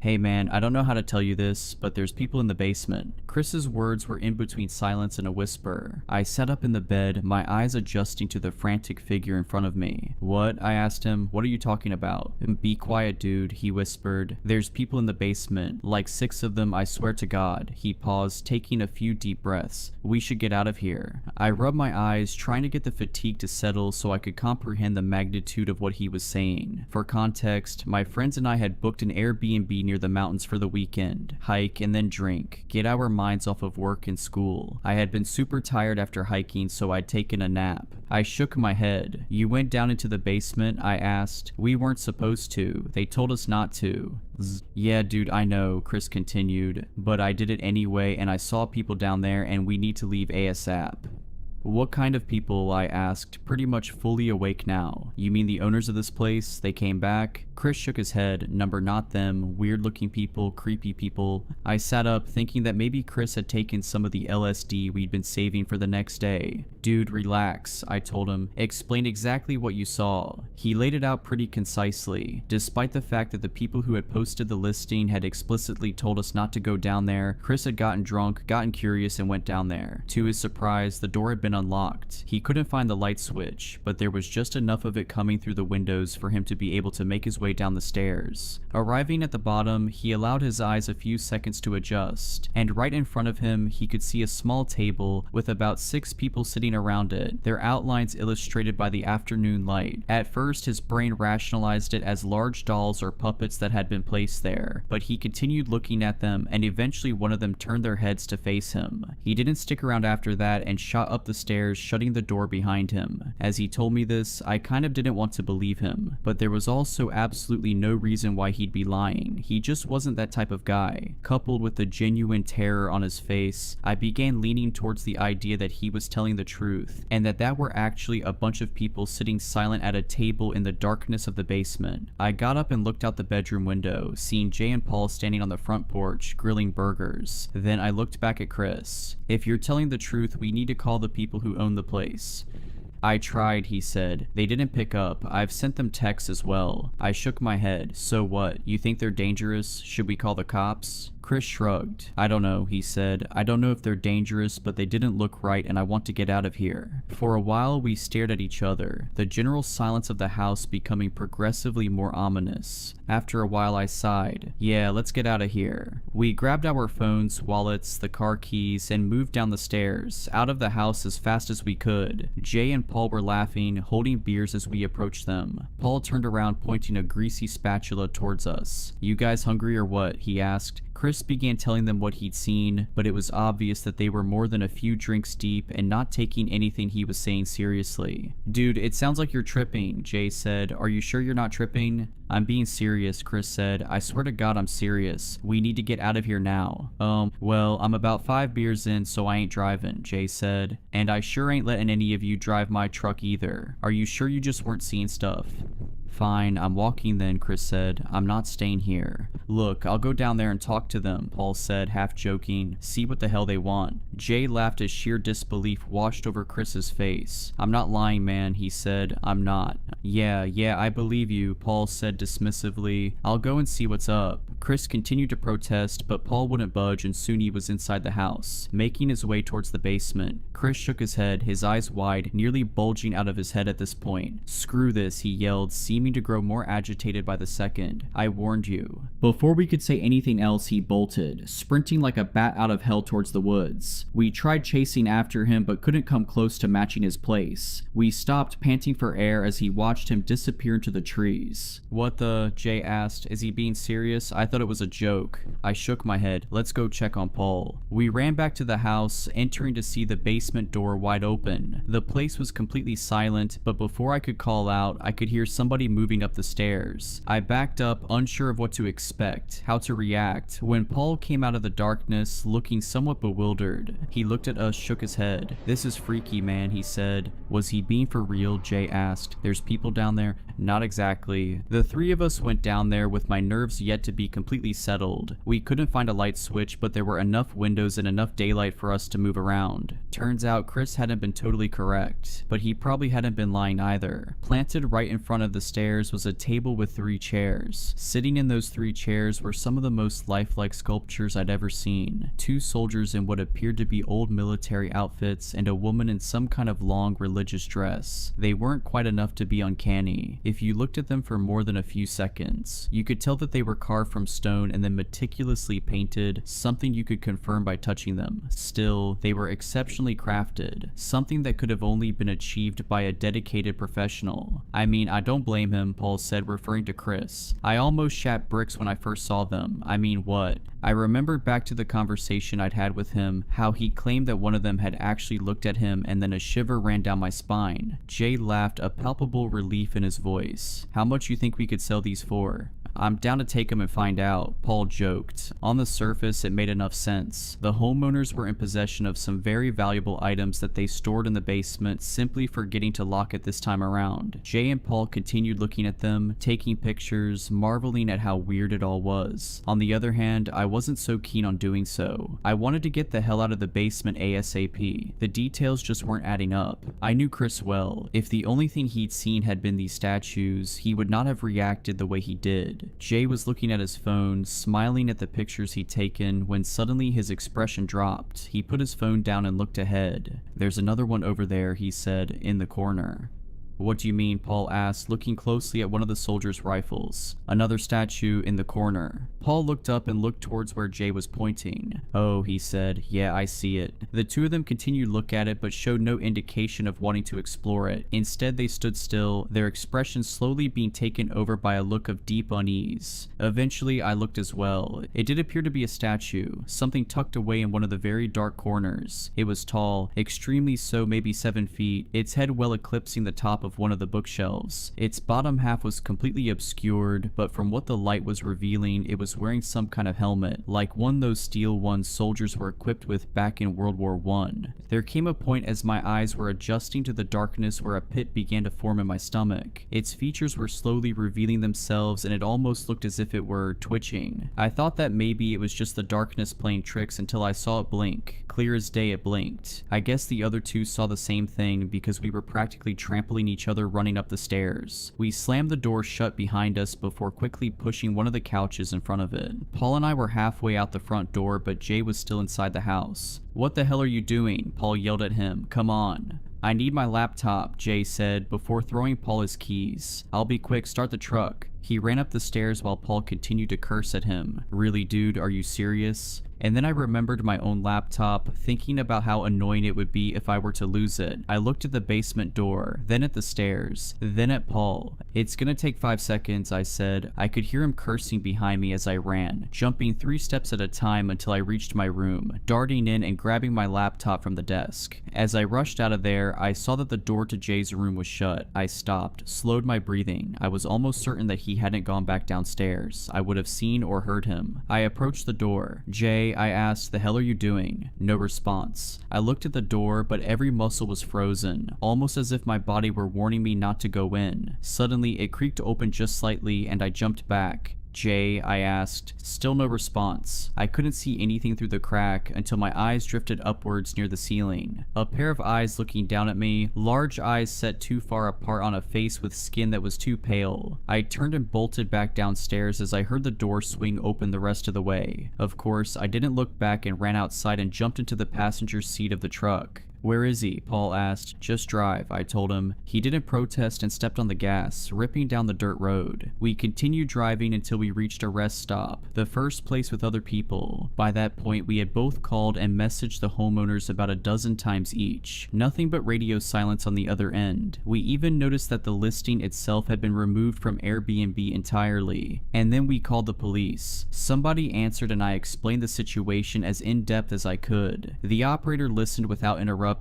Hey man, I don't know how to tell you this, but there's people in the basement. Chris's words were in between silence and a whisper. I sat up in the bed, my eyes adjusting to the frantic figure in front of me. What? I asked him. What are you talking about? Be quiet, dude, he whispered. There's people in the basement, like 6 of them, I swear to God. He paused, taking a few deep breaths. We should get out of here. I rubbed my eyes, trying to get the fatigue to settle so I could comprehend the magnitude of what he was saying. For context, my friends and I had booked an Airbnb near near the mountains for the weekend, hike, and then drink, get our minds off of work and school. I had been super tired after hiking, so I'd taken a nap. I shook my head. You went down into the basement? I asked. We weren't supposed to. They told us not to. Yeah, dude, I know, Chris continued, but I did it anyway, and I saw people down there, and we need to leave ASAP. What kind of people? I asked, pretty much fully awake now. You mean the owners of this place? They came back? Chris shook his head. Number not them. Weird looking people, creepy people. I sat up thinking that maybe Chris had taken some of the LSD we'd been saving for the next day. Dude, relax, I told him. Explain exactly what you saw. He laid it out pretty concisely. Despite the fact that the people who had posted the listing had explicitly told us not to go down there, Chris had gotten drunk, gotten curious, and went down there. To his surprise, the door had been unlocked. He couldn't find the light switch, but there was just enough of it coming through the windows for him to be able to make his way down the stairs. Arriving at the bottom, he allowed his eyes a few seconds to adjust, and right in front of him, he could see a small table with about 6 people sitting around it, their outlines illustrated by the afternoon light. At first, his brain rationalized it as large dolls or puppets that had been placed there, but he continued looking at them, and eventually one of them turned their heads to face him. He didn't stick around after that and shot up the stairs, shutting the door behind him. As he told me this, I kind of didn't want to believe him, but there was also absolutely no reason why he'd be lying. He just wasn't that type of guy. Coupled with the genuine terror on his face, I began leaning towards the idea that he was telling the truth, and that were actually a bunch of people sitting silent at a table in the darkness of the basement. I got up and looked out the bedroom window, seeing Jay and Paul standing on the front porch, grilling burgers. Then I looked back at Chris. If you're telling the truth, we need to call the people who own the place. I tried, he said. They didn't pick up. I've sent them texts as well. I shook my head. So what? You think they're dangerous? Should we call the cops? Chris shrugged. I don't know, he said. I don't know if they're dangerous, but they didn't look right and I want to get out of here. For a while, we stared at each other, the general silence of the house becoming progressively more ominous. After a while, I sighed. Yeah, let's get out of here. We grabbed our phones, wallets, the car keys, and moved down the stairs, out of the house as fast as we could. Jay and Paul were laughing, holding beers as we approached them. Paul turned around, pointing a greasy spatula towards us. You guys hungry or what? He asked. Chris began telling them what he'd seen, but it was obvious that they were more than a few drinks deep and not taking anything he was saying seriously. Dude, it sounds like you're tripping, Jay said. Are you sure you're not tripping? I'm being serious, Chris said. I swear to God I'm serious. We need to get out of here now. Well, I'm about 5 beers in, so I ain't driving, Jay said. And I sure ain't letting any of you drive my truck either. Are you sure you just weren't seeing stuff? Fine, I'm walking then, Chris said. I'm not staying here. Look, I'll go down there and talk to them, Paul said, half joking. See what the hell they want. Jay laughed as sheer disbelief washed over Chris's face. I'm not lying, man, he said. I'm not. Yeah, I believe you, Paul said dismissively. I'll go and see what's up. Chris continued to protest, but Paul wouldn't budge and soon he was inside the house, making his way towards the basement. Chris shook his head, his eyes wide, nearly bulging out of his head at this point. Screw this, he yelled, seeming to grow more agitated by the second. I warned you. Before we could say anything else, he bolted, sprinting like a bat out of hell towards the woods. We tried chasing after him but couldn't come close to matching his pace. We stopped, panting for air as he watched him disappear into the trees. What the? Jay asked. Is he being serious? I thought it was a joke. I shook my head. Let's go check on Paul. We ran back to the house, entering to see the basement door wide open. The place was completely silent, but before I could call out, I could hear somebody moving up the stairs. I backed up, unsure of what to expect, how to react, when Paul came out of the darkness, looking somewhat bewildered. He looked at us, shook his head. This is freaky, man, he said. Was he being for real? Jay asked. There's people down there? Not exactly. The 3 of us went down there with my nerves yet to be completely settled. We couldn't find a light switch, but there were enough windows and enough daylight for us to move around. Turns out Chris hadn't been totally correct, but he probably hadn't been lying either. Planted right in front of the stairs was a table with 3 chairs. Sitting in those 3 chairs were some of the most lifelike sculptures I'd ever seen. 2 soldiers in what appeared to be old military outfits and a woman in some kind of long religious dress. They weren't quite enough to be uncanny. If you looked at them for more than a few seconds, you could tell that they were carved from from stone and then meticulously painted, something you could confirm by touching them. Still, they were exceptionally crafted, something that could have only been achieved by a dedicated professional. I mean, I don't blame him, Paul said, referring to Chris. I almost shat bricks when I first saw them. I mean, what? I remembered back to the conversation I'd had with him, how he claimed that one of them had actually looked at him, and then a shiver ran down my spine. Jay laughed, a palpable relief in his voice. How much you think we could sell these for? I'm down to take them and find out, Paul joked. On the surface, it made enough sense. The homeowners were in possession of some very valuable items that they stored in the basement, simply forgetting to lock it this time around. Jay and Paul continued looking at them, taking pictures, marveling at how weird it all was. On the other hand, I wasn't so keen on doing so. I wanted to get the hell out of the basement ASAP. The details just weren't adding up. I knew Chris well. If the only thing he'd seen had been these statues, he would not have reacted the way he did. Jay was looking at his phone, smiling at the pictures he'd taken, when suddenly his expression dropped. He put his phone down and looked ahead. "There's another one over there," he said, "in the corner." "What do you mean?" Paul asked, looking closely at one of the soldiers' rifles. "Another statue in the corner." Paul looked up and looked towards where Jay was pointing. "Oh," he said, "yeah, I see it." The two of them continued to look at it but showed no indication of wanting to explore it. Instead, they stood still, their expressions slowly being taken over by a look of deep unease. Eventually, I looked as well. It did appear to be a statue, something tucked away in one of the very dark corners. It was tall, extremely so, maybe 7 feet, its head well eclipsing the top of one of the bookshelves. Its bottom half was completely obscured, but from what the light was revealing, it was wearing some kind of helmet, like one of those steel ones soldiers were equipped with back in World War I. There came a point as my eyes were adjusting to the darkness where a pit began to form in my stomach. Its features were slowly revealing themselves, and it almost looked as if it were twitching. I thought that maybe it was just the darkness playing tricks until I saw it blink. Clear as day, it blinked. I guess the other two saw the same thing because we were practically trampling each other running up the stairs. We slammed the door shut behind us before quickly pushing one of the couches in front of it. Paul and I were halfway out the front door, but Jay was still inside the house. "What the hell are you doing?" Paul yelled at him. "Come on." "I need my laptop," Jay said before throwing Paul his keys. "I'll be quick, start the truck." He ran up the stairs while Paul continued to curse at him. "Really, dude, are you serious?" And then I remembered my own laptop, thinking about how annoying it would be if I were to lose it. I looked at the basement door, then at the stairs, then at Paul. "It's gonna take 5 seconds, I said. I could hear him cursing behind me as I ran, jumping 3 steps at a time until I reached my room, darting in and grabbing my laptop from the desk. As I rushed out of there, I saw that the door to Jay's room was shut. I stopped, slowed my breathing. I was almost certain that he hadn't gone back downstairs. I would have seen or heard him. I approached the door. "Jay," I asked, "the hell are you doing?" No response. I looked at the door, but every muscle was frozen, almost as if my body were warning me not to go in. Suddenly, it creaked open just slightly, and I jumped back. "Jay," I asked. Still no response. I couldn't see anything through the crack until my eyes drifted upwards near the ceiling. A pair of eyes looking down at me, large eyes set too far apart on a face with skin that was too pale. I turned and bolted back downstairs as I heard the door swing open the rest of the way. Of course, I didn't look back and ran outside and jumped into the passenger seat of the truck. "Where is he?" Paul asked. "Just drive," I told him. He didn't protest and stepped on the gas, ripping down the dirt road. We continued driving until we reached a rest stop, the first place with other people. By that point, we had both called and messaged the homeowners about a dozen times each. Nothing but radio silence on the other end. We even noticed that the listing itself had been removed from Airbnb entirely. And then we called the police. Somebody answered and I explained the situation as in-depth as I could. The operator listened without interrupting,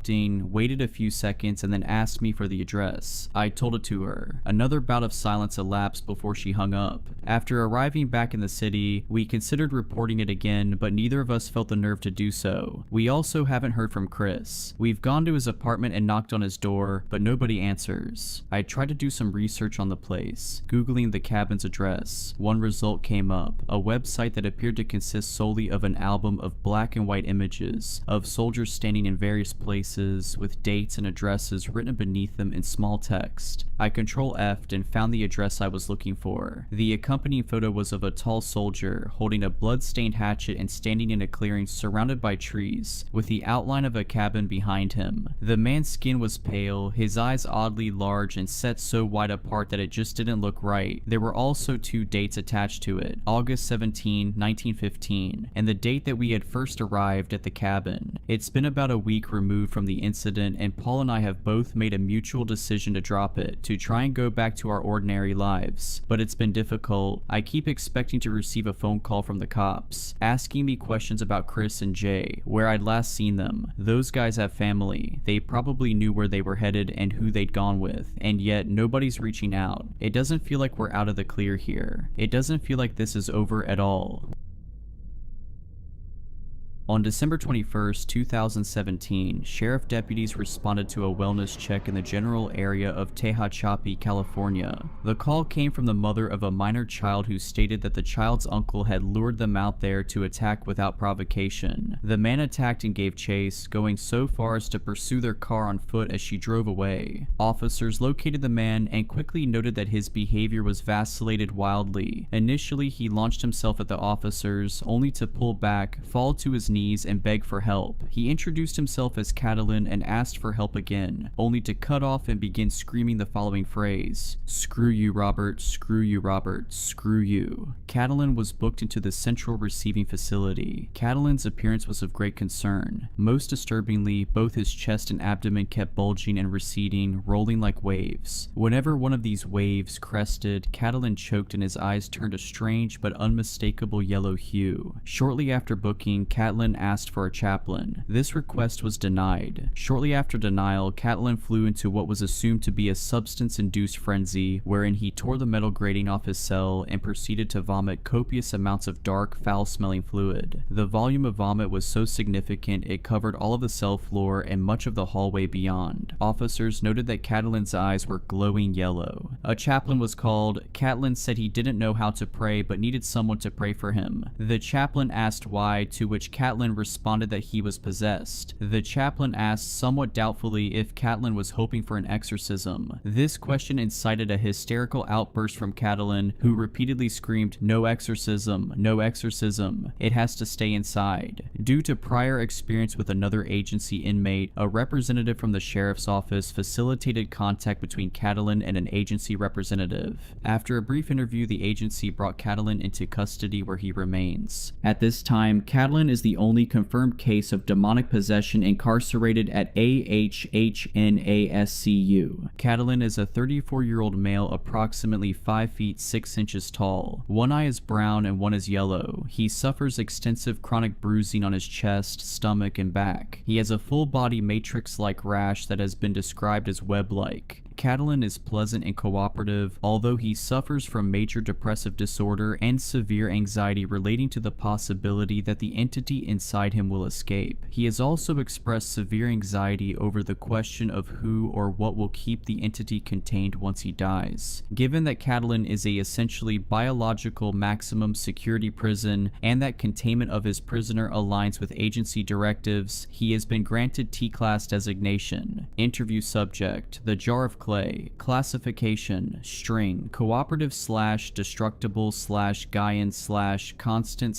waited a few seconds, and then asked me for the address. I told it to her. Another bout of silence elapsed before she hung up. After arriving back in the city, we considered reporting it again, but neither of us felt the nerve to do so. We also haven't heard from Chris. We've gone to his apartment and knocked on his door, but nobody answers. I tried to do some research on the place, Googling the cabin's address. One result came up, a website that appeared to consist solely of an album of black and white images of soldiers standing in various places places with dates and addresses written beneath them in small text. I Control F'd and found the address I was looking for. The accompanying photo was of a tall soldier holding a blood-stained hatchet and standing in a clearing surrounded by trees, with the outline of a cabin behind him. The man's skin was pale, his eyes oddly large and set so wide apart that it just didn't look right. There were also 2 dates attached to it, August 17, 1915, and the date that we had first arrived at the cabin. It's been about a week removed from the incident, and Paul and I have both made a mutual decision to drop it, to try and go back to our ordinary lives. But it's been difficult. I keep expecting to receive a phone call from the cops, asking me questions about Chris and Jay, where I'd last seen them. Those guys have family. They probably knew where they were headed and who they'd gone with, and yet nobody's reaching out. It doesn't feel like we're out of the clear here. It doesn't feel like this is over at all. On December 21, 2017, sheriff deputies responded to a wellness check in the general area of Tehachapi, California. The call came from the mother of a minor child who stated that the child's uncle had lured them out there to attack without provocation. The man attacked and gave chase, going so far as to pursue their car on foot as she drove away. Officers located the man and quickly noted that his behavior was vacillated wildly. Initially, he launched himself at the officers, only to pull back, fall to his knees and beg for help. He introduced himself as Catalin and asked for help again, only to cut off and begin screaming the following phrase: "Screw you, Robert, screw you, Robert, screw you." Catalin was booked into the central receiving facility. Catalin's appearance was of great concern. Most disturbingly, both his chest and abdomen kept bulging and receding, rolling like waves. Whenever one of these waves crested, Catalin choked and his eyes turned a strange but unmistakable yellow hue. Shortly after booking, Catalin asked for a chaplain. This request was denied. Shortly after denial, Catalin flew into what was assumed to be a substance-induced frenzy, wherein he tore the metal grating off his cell and proceeded to vomit copious amounts of dark, foul-smelling fluid. The volume of vomit was so significant it covered all of the cell floor and much of the hallway beyond. Officers noted that Catalin's eyes were glowing yellow. A chaplain was called. Catalin said he didn't know how to pray but needed someone to pray for him. The chaplain asked why, to which Catalin responded that he was possessed. The chaplain asked somewhat doubtfully if Catalin was hoping for an exorcism. This question incited a hysterical outburst from Catalin, who repeatedly screamed, "No exorcism, no exorcism. It has to stay inside." Due to prior experience with another agency inmate, a representative from the sheriff's office facilitated contact between Catalin and an agency representative. After a brief interview, the agency brought Catalin into custody where he remains. At this time, Catalin is the only confirmed case of demonic possession incarcerated at AHHNASCU. Catalin is a 34-year-old male approximately 5 feet 6 inches tall. One eye is brown and one is yellow. He suffers extensive chronic bruising on his chest, stomach, and back. He has a full-body matrix-like rash that has been described as web-like. Catalin is pleasant and cooperative, although he suffers from major depressive disorder and severe anxiety relating to the possibility that the entity inside him will escape. He has also expressed severe anxiety over the question of who or what will keep the entity contained once he dies. Given that Catalin is a essentially biological maximum security prison and that containment of his prisoner aligns with agency directives, he has been granted T-Class designation. Interview subject: the jar of clay. Classification: string. Cooperative / destructible / Gaian / constant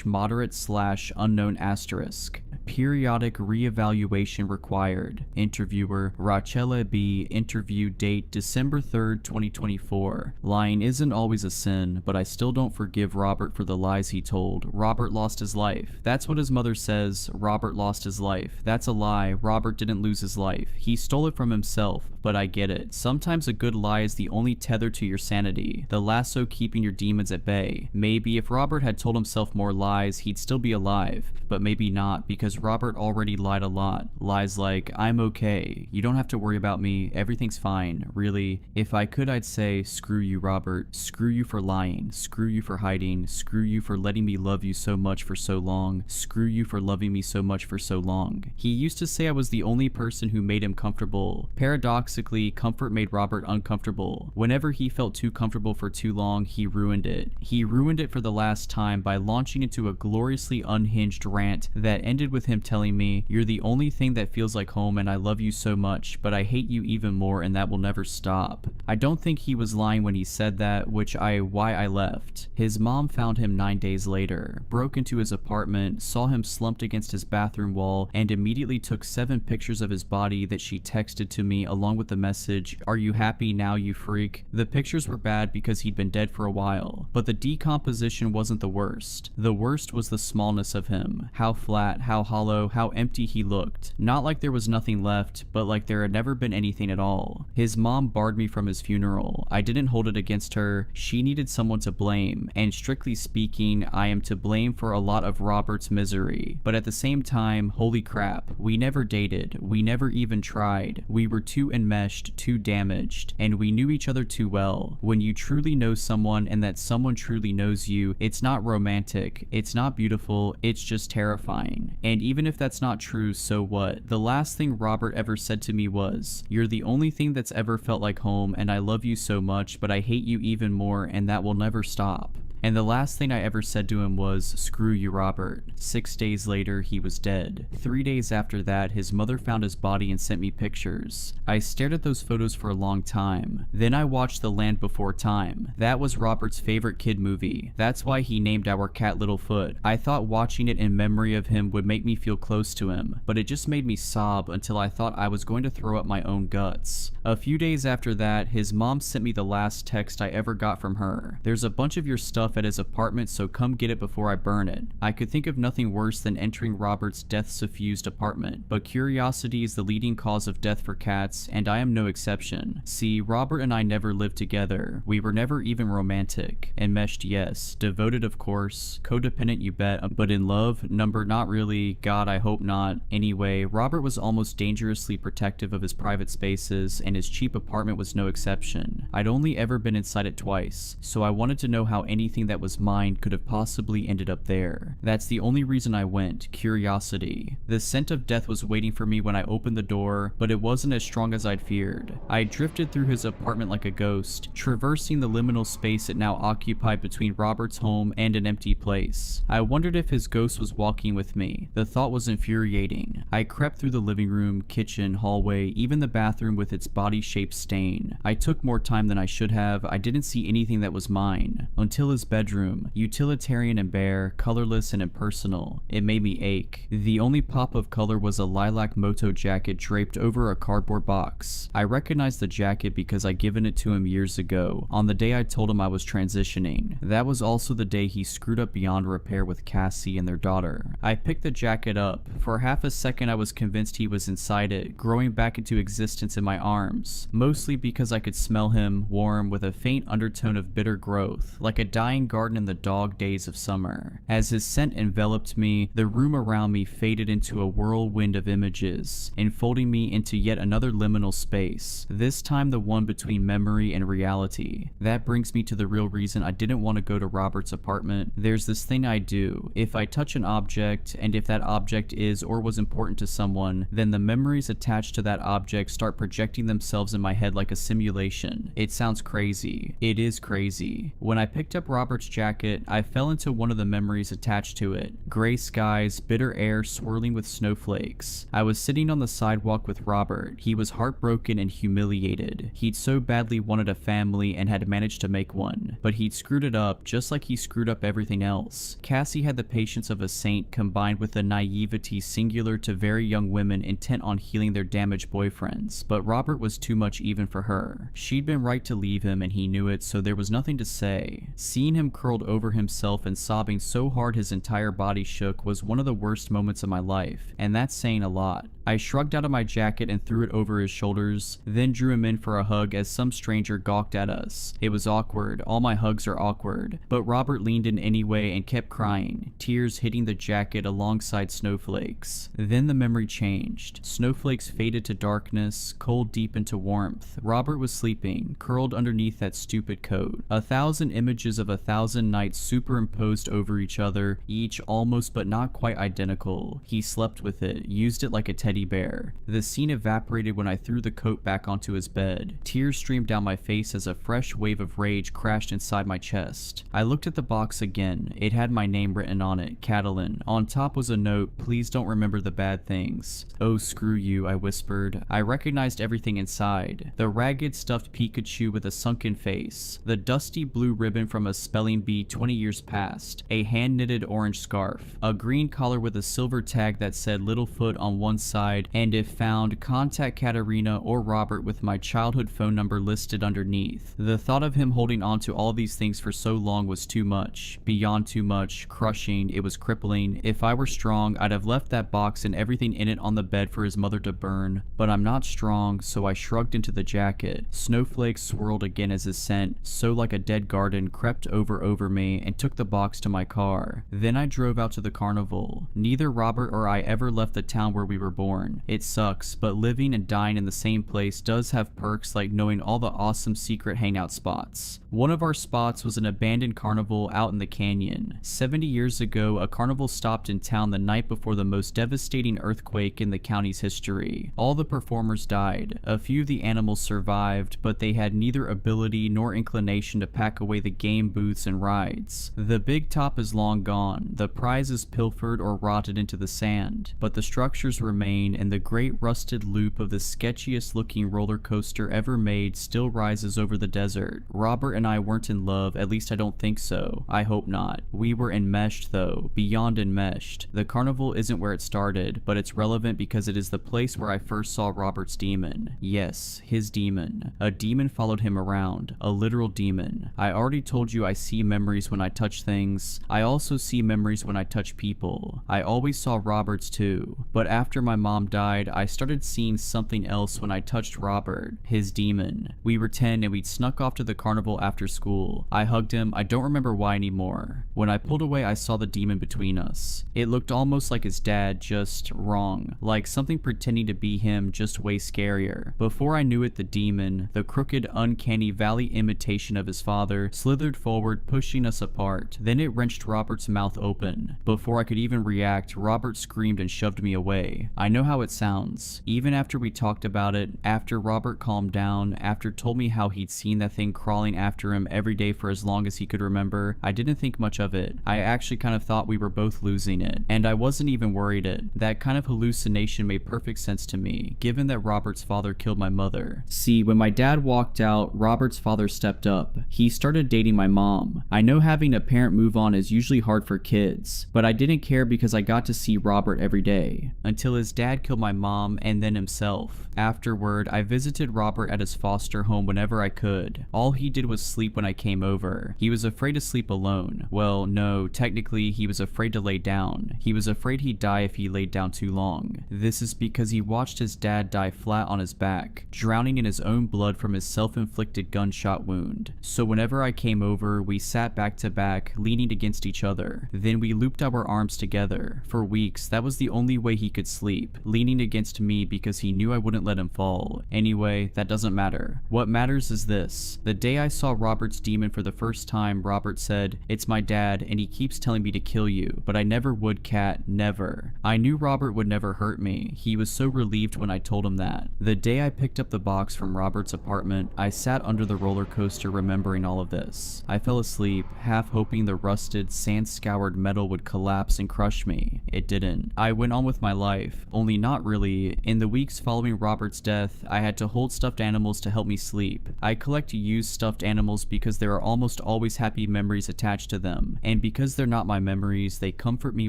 / moderate / unknown asterisk. Periodic re-evaluation required. Interviewer: Rachele B. Interview date: December 3rd, 2024. Lying isn't always a sin, but I still don't forgive Robert for the lies he told. Robert lost his life. That's what his mother says. Robert lost his life. That's a lie. Robert didn't lose his life. He stole it from himself, but I get it. Sometimes a good lie is the only tether to your sanity, the lasso keeping your demons at bay. Maybe if Robert had told himself more lies, he'd still be alive, but maybe not, because Robert already lied a lot. Lies like, "I'm okay, you don't have to worry about me, everything's fine." Really, if I could, I'd say, "Screw you, Robert. Screw you for lying. Screw you for hiding. Screw you for letting me love you so much for so long. Screw you for loving me so much for so long." He used to say I was the only person who made him comfortable. Paradoxically, comfort made Robert uncomfortable. Whenever he felt too comfortable for too long, he ruined it. He ruined it for the last time by launching into a gloriously unhinged rant that ended with with him telling me, "You're the only thing that feels like home and I love you so much, but I hate you even more and that will never stop." I don't think he was lying when he said that, why I left. His mom found him 9 days later, broke into his apartment, saw him slumped against his bathroom wall, and immediately took 7 pictures of his body that she texted to me along with the message, "Are you happy now, you freak?" The pictures were bad because he'd been dead for a while, but the decomposition wasn't the worst. The worst was the smallness of him. How flat, how hollow, how empty he looked. Not like there was nothing left, but like there had never been anything at all. His mom barred me from his funeral. I didn't hold it against her. She needed someone to blame, and strictly speaking, I am to blame for a lot of Robert's misery. But at the same time, holy crap, we never dated. We never even tried. We were too enmeshed, too damaged, and we knew each other too well. When you truly know someone and that someone truly knows you, it's not romantic, it's not beautiful, it's just terrifying. And even if that's not true, so what? The last thing Robert ever said to me was, "You're the only thing that's ever felt like home and I love you so much, but I hate you even more and that will never stop." And the last thing I ever said to him was, "Screw you, Robert." 6 days later, he was dead. 3 days after that, his mother found his body and sent me pictures. I stared at those photos for a long time. Then I watched The Land Before Time. That was Robert's favorite kid movie. That's why he named our cat Littlefoot. I thought watching it in memory of him would make me feel close to him, but it just made me sob until I thought I was going to throw up my own guts. A few days after that, his mom sent me the last text I ever got from her. "There's a bunch of your stuff at his apartment, so come get it before I burn it." I could think of nothing worse than entering Robert's death-suffused apartment, but curiosity is the leading cause of death for cats, and I am no exception. See, Robert and I never lived together. We were never even romantic. Enmeshed, yes. Devoted, of course. Codependent, you bet. But in love? Number, not really. God, I hope not. Anyway, Robert was almost dangerously protective of his private spaces, and his cheap apartment was no exception. I'd only ever been inside it twice, so I wanted to know how anything that was mine could have possibly ended up there. That's the only reason I went, curiosity. The scent of death was waiting for me when I opened the door, but it wasn't as strong as I'd feared. I drifted through his apartment like a ghost, traversing the liminal space it now occupied between Robert's home and an empty place. I wondered if his ghost was walking with me. The thought was infuriating. I crept through the living room, kitchen, hallway, even the bathroom with its body-shaped stain. I took more time than I should have. I didn't see anything that was mine. Until his bedroom, utilitarian and bare, colorless and impersonal. It made me ache. The only pop of color was a lilac moto jacket draped over a cardboard box. I recognized the jacket because I'd given it to him years ago, on the day I told him I was transitioning. That was also the day he screwed up beyond repair with Cassie and their daughter. I picked the jacket up. For half a second I was convinced he was inside it, growing back into existence in my arms, mostly because I could smell him, warm, with a faint undertone of bitter growth, like a dying garden in the dog days of summer. As his scent enveloped me, the room around me faded into a whirlwind of images, enfolding me into yet another liminal space, this time the one between memory and reality. That brings me to the real reason I didn't want to go to Robert's apartment. There's this thing I do. If I touch an object, and if that object is or was important to someone, then the memories attached to that object start projecting themselves in my head like a simulation. It sounds crazy. It is crazy. When I picked up Robert's jacket, I fell into one of the memories attached to it. Gray skies, bitter air swirling with snowflakes. I was sitting on the sidewalk with Robert. He was heartbroken and humiliated. He'd so badly wanted a family and had managed to make one, but he'd screwed it up just like he screwed up everything else. Cassie had the patience of a saint combined with the naivety singular to very young women intent on healing their damaged boyfriends, but Robert was too much even for her. She'd been right to leave him and he knew it, so there was nothing to say. Seeing him curled over himself and sobbing so hard his entire body shook was one of the worst moments of my life, and that's saying a lot. I shrugged out of my jacket and threw it over his shoulders, then drew him in for a hug as some stranger gawked at us. It was awkward. All my hugs are awkward. But Robert leaned in anyway and kept crying, tears hitting the jacket alongside snowflakes. Then the memory changed. Snowflakes faded to darkness, cold deep into warmth. Robert was sleeping, curled underneath that stupid coat. 1,000 images of 1,000 nights superimposed over each other, each almost but not quite identical. He slept with it, used it like a teddy teddy bear. The scene evaporated when I threw the coat back onto his bed. Tears streamed down my face as a fresh wave of rage crashed inside my chest. I looked at the box again. It had my name written on it, Catalin. On top was a note, "Please don't remember the bad things." "Oh, screw you," I whispered. I recognized everything inside. The ragged stuffed Pikachu with a sunken face, the dusty blue ribbon from a spelling bee 20 years past, a hand-knitted orange scarf, a green collar with a silver tag that said Littlefoot on one side, and if found, contact Katarina or Robert with my childhood phone number listed underneath. The thought of him holding on to all these things for so long was too much. Beyond too much. Crushing. It was crippling. If I were strong, I'd have left that box and everything in it on the bed for his mother to burn. But I'm not strong, so I shrugged into the jacket. Snowflakes swirled again as his scent, so like a dead garden, crept over me and took the box to my car. Then I drove out to the carnival. Neither Robert or I ever left the town where we were born. It sucks, but living and dying in the same place does have perks like knowing all the awesome secret hangout spots. One of our spots was an abandoned carnival out in the canyon. 70 years ago, a carnival stopped in town the night before the most devastating earthquake in the county's history. All the performers died. A few of the animals survived, but they had neither ability nor inclination to pack away the game booths and rides. The big top is long gone, the prizes pilfered or rotted into the sand, but the structures remain, and the great rusted loop of the sketchiest looking roller coaster ever made still rises over the desert. Robert and I weren't in love, at least I don't think so. I hope not. We were enmeshed though, beyond enmeshed. The carnival isn't where it started, but it's relevant because it is the place where I first saw Robert's demon. Yes, his demon. A demon followed him around, a literal demon. I already told you I see memories when I touch things. I also see memories when I touch people. I always saw Robert's too, but after my mom died, I started seeing something else when I touched Robert, his demon. We were 10 and we'd snuck off to the carnival after school. I hugged him. I don't remember why anymore. When I pulled away, I saw the demon between us. It looked almost like his dad, just wrong. Like something pretending to be him, just way scarier. Before I knew it, the demon, the crooked, uncanny valley imitation of his father, slithered forward, pushing us apart. Then it wrenched Robert's mouth open. Before I could even react, Robert screamed and shoved me away. I know how it sounds. Even after we talked about it, after Robert calmed down, after told me how he'd seen that thing crawling after him every day for as long as he could remember, I didn't think much of it. I actually kind of thought we were both losing it, and I wasn't even worried it. That kind of hallucination made perfect sense to me, given that Robert's father killed my mother. See, when my dad walked out, Robert's father stepped up. He started dating my mom. I know having a parent move on is usually hard for kids, but I didn't care because I got to see Robert every day, until his dad killed my mom and then himself. Afterward, I visited Robert at his foster home whenever I could. All he did was sleep when I came over. He was afraid to sleep alone. Well, no, technically he was afraid to lay down. He was afraid he'd die if he laid down too long. This is because he watched his dad die flat on his back, drowning in his own blood from his self-inflicted gunshot wound. So whenever I came over, we sat back to back, leaning against each other. Then we looped our arms together. For weeks, that was the only way he could sleep, leaning against me because he knew I wouldn't let him fall. Anyway, that doesn't matter. What matters is this. The day I saw Robert's demon for the first time, Robert said, "It's my dad, and he keeps telling me to kill you, but I never would, Cat, never." I knew Robert would never hurt me. He was so relieved when I told him that. The day I picked up the box from Robert's apartment, I sat under the roller coaster remembering all of this. I fell asleep, half hoping the rusted, sand-scoured metal would collapse and crush me. It didn't. I went on with my life, only not really. In the weeks following Robert's death, I had to hold stuffed animals to help me sleep. I collect used stuffed animals because there are almost always happy memories attached to them, and because they're not my memories, they comfort me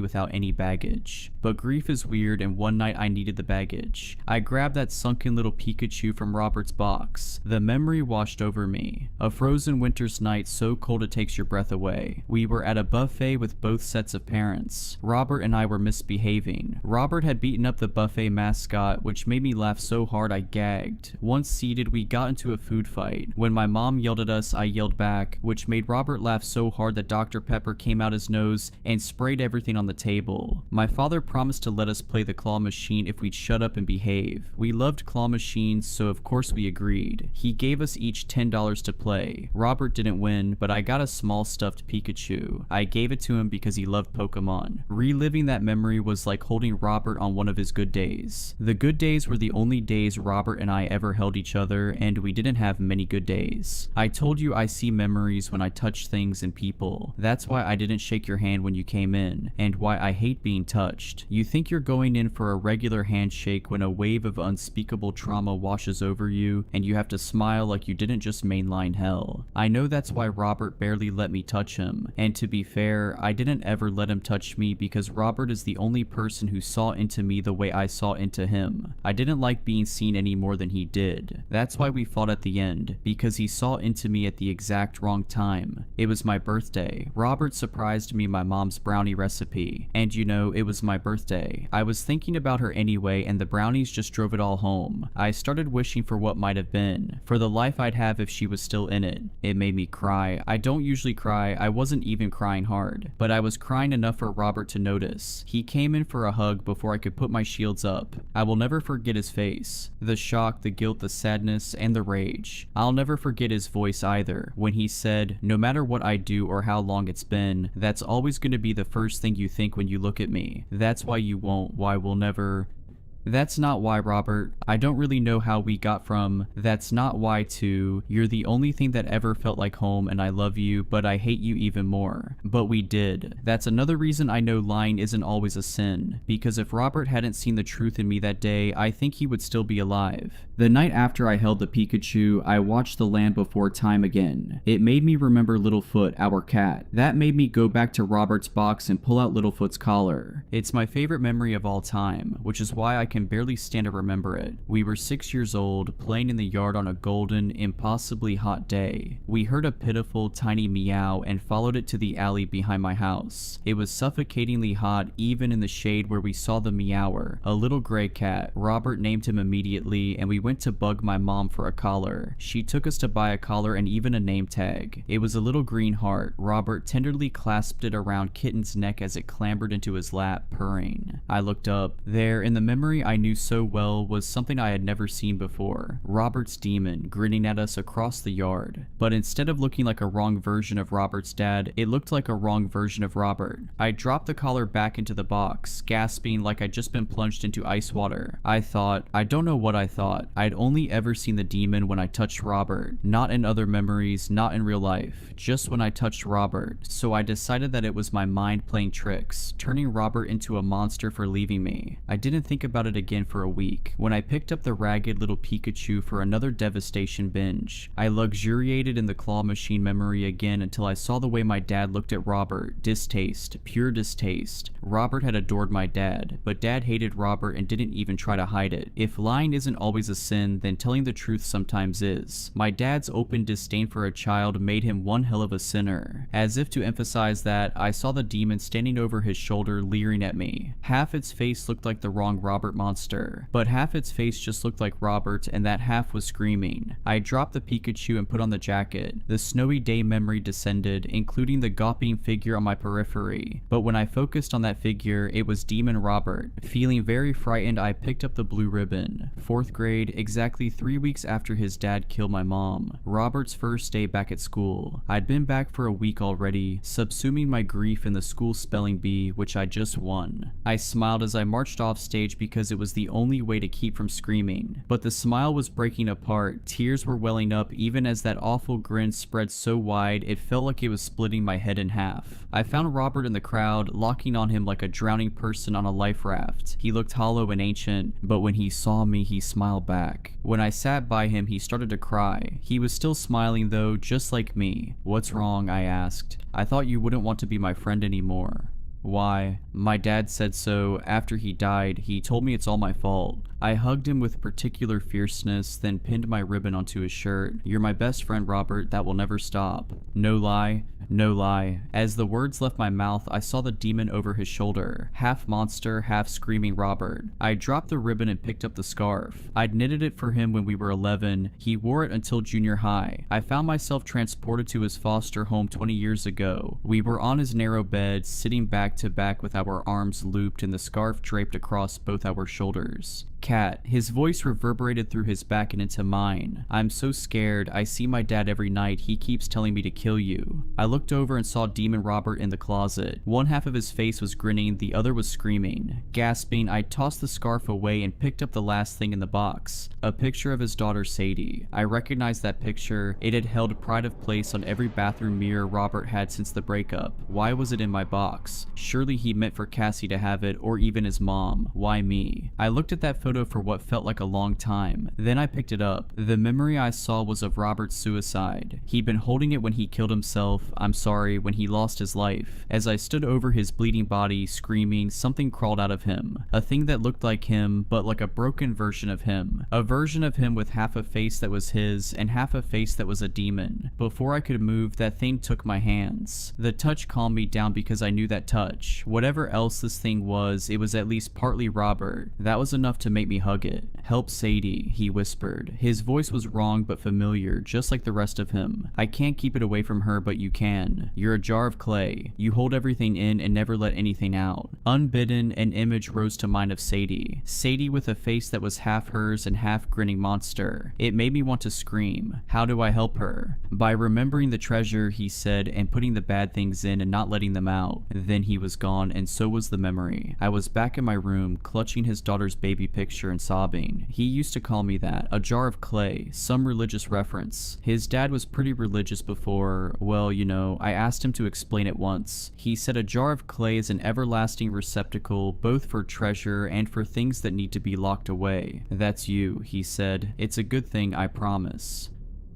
without any baggage. But grief is weird, and one night I needed the baggage. I grabbed that sunken little Pikachu from Robert's box. The memory washed over me. A frozen winter's night so cold it takes your breath away. We were at a buffet with both sets of parents. Robert and I were misbehaving. Robert had beaten up the buffet mascot, which made me laugh so hard I gagged. Once seated, we got into a food fight. When my mom yelled at us, I yelled back, which made Robert laugh so hard that Dr. Pepper came out his nose and sprayed everything on the table. My father promised to let us play the claw machine if we'd shut up and behave. We loved claw machines, so of course we agreed. He gave us each $10 to play. Robert didn't win, but I got a small stuffed Pikachu. I gave it to him because he loved Pokemon. Reliving that memory was like holding Robert on one of his good days. The good days were the only days Robert and I ever held each other, and we didn't have many good days. I told you I see memories when I touch things and people. That's why I didn't shake your hand when you came in, and why I hate being touched. You think you're going in for a regular handshake when a wave of unspeakable trauma washes over you, and you have to smile like you didn't just mainline hell. I know that's why Robert barely let me touch him, and to be fair, I didn't ever let him touch me because Robert is the only person who saw into me the way I saw into him. I didn't like being seen any more than he did. That's why we fought at the end, because he saw into me at the exact wrong time. It was my birthday. Robert surprised me my mom's brownie recipe, and you know, it was my birthday. I was thinking about her anyway, and the brownies just drove it all home. I started wishing for what might have been, for the life I'd have if she was still in it. It made me cry. I don't usually cry. I wasn't even crying hard, but I was crying enough for Robert to notice. He came in for a hug before I could put my shields up. I will never forget his face. The shock, the guilt, the sadness, and the rage. I'll never forget his voice either, when he said, "No matter what I do or how long it's been, that's always going to be the first thing you think when you look at me. That's why you won't, why we'll never..." That's not why, Robert. I don't really know how we got from "that's not why" to "you're the only thing that ever felt like home and I love you, but I hate you even more." But we did. That's another reason I know lying isn't always a sin, because if Robert hadn't seen the truth in me that day, I think he would still be alive. The night after I held the Pikachu, I watched The Land Before Time again. It made me remember Littlefoot, our cat. That made me go back to Robert's box and pull out Littlefoot's collar. It's my favorite memory of all time, which is why I can barely stand to remember it. We were 6 years old, playing in the yard on a golden, impossibly hot day. We heard a pitiful, tiny meow and followed it to the alley behind my house. It was suffocatingly hot even in the shade where we saw the meower, a little gray cat. Robert named him immediately, and we went to bug my mom for a collar. She took us to buy a collar and even a name tag. It was a little green heart. Robert tenderly clasped it around Kitten's neck as it clambered into his lap, purring. I looked up. There, in the memory I knew so well, was something I had never seen before. Robert's demon, grinning at us across the yard. But instead of looking like a wrong version of Robert's dad, it looked like a wrong version of Robert. I dropped the collar back into the box, gasping like I'd just been plunged into ice water. I don't know what I thought. I'd only ever seen the demon when I touched Robert. Not in other memories, not in real life. Just when I touched Robert. So I decided that it was my mind playing tricks, turning Robert into a monster for leaving me. I didn't think about it again for a week. When I picked up the ragged little Pikachu for another devastation binge, I luxuriated in the claw machine memory again until I saw the way my dad looked at Robert. Distaste, pure distaste. Robert had adored my dad, but dad hated Robert and didn't even try to hide it. If lying isn't always a sin, then telling the truth sometimes is. My dad's open disdain for a child made him one hell of a sinner. As if to emphasize that, I saw the demon standing over his shoulder leering at me. Half its face looked like the wrong Robert monster, but half its face just looked like Robert, and that half was screaming. I dropped the Pikachu and put on the jacket. The snowy day memory descended, including the gawping figure on my periphery. But when I focused on that figure, it was Demon Robert. Feeling very frightened, I picked up the blue ribbon. 4th grade, exactly 3 weeks after his dad killed my mom. Robert's first day back at school. I'd been back for a week already, subsuming my grief in the school spelling bee, which I just won. I smiled as I marched off stage because it was the only way to keep from screaming. But the smile was breaking apart. Tears were welling up even as that awful grin spread so wide it felt like it was splitting my head in half. I found Robert in the crowd, locking on him like a drowning person on a life raft. He looked hollow and ancient, but when he saw me, he smiled back. When I sat by him, he started to cry. He was still smiling though, just like me. "What's wrong?" I asked. "I thought you wouldn't want to be my friend anymore." "Why?" "My dad said so. After he died, he told me it's all my fault." I hugged him with particular fierceness, then pinned my ribbon onto his shirt. "You're my best friend, Robert. That will never stop." "No lie." "No lie." As the words left my mouth, I saw the demon over his shoulder. Half monster, half screaming Robert. I dropped the ribbon and picked up the scarf. I'd knitted it for him when we were 11. He wore it until junior high. I found myself transported to his foster home 20 years ago. We were on his narrow bed, sitting back to back with our arms looped and the scarf draped across both our shoulders. Cat. His voice reverberated through his back and into mine. I'm so scared. I see my dad every night. He keeps telling me to kill you. I looked over and saw Demon Robert in the closet. One half of his face was grinning, the other was screaming. Gasping, I tossed the scarf away and picked up the last thing in the box. A picture of his daughter Sadie. I recognized that picture. It had held pride of place on every bathroom mirror Robert had since the breakup. Why was it in my box? Surely he meant for Cassie to have it, or even his mom. Why me? I looked at that photo for what felt like a long time. Then I picked it up. The memory I saw was of Robert's suicide. He'd been holding it when he killed himself. I'm sorry, when he lost his life. As I stood over his bleeding body, screaming, something crawled out of him. A thing that looked like him, but like a broken version of him. A version of him with half a face that was his, and half a face that was a demon. Before I could move, that thing took my hands. The touch calmed me down because I knew that touch. Whatever else this thing was, it was at least partly Robert. That was enough to make me hug it. Help Sadie, he whispered. His voice was wrong but familiar, just like the rest of him. I can't keep it away from her, but you can. You're a jar of clay. You hold everything in and never let anything out. Unbidden, an image rose to mind of Sadie. Sadie with a face that was half hers and half grinning monster. It made me want to scream. How do I help her? By remembering the treasure, he said, and putting the bad things in and not letting them out. Then he was gone, and so was the memory. I was back in my room, clutching his daughter's baby picture and sobbing. He used to call me that, a jar of clay, some religious reference. His dad was pretty religious before, well, you know, I asked him to explain it once. He said a jar of clay is an everlasting receptacle, both for treasure and for things that need to be locked away. That's you, he said. It's a good thing, I promise.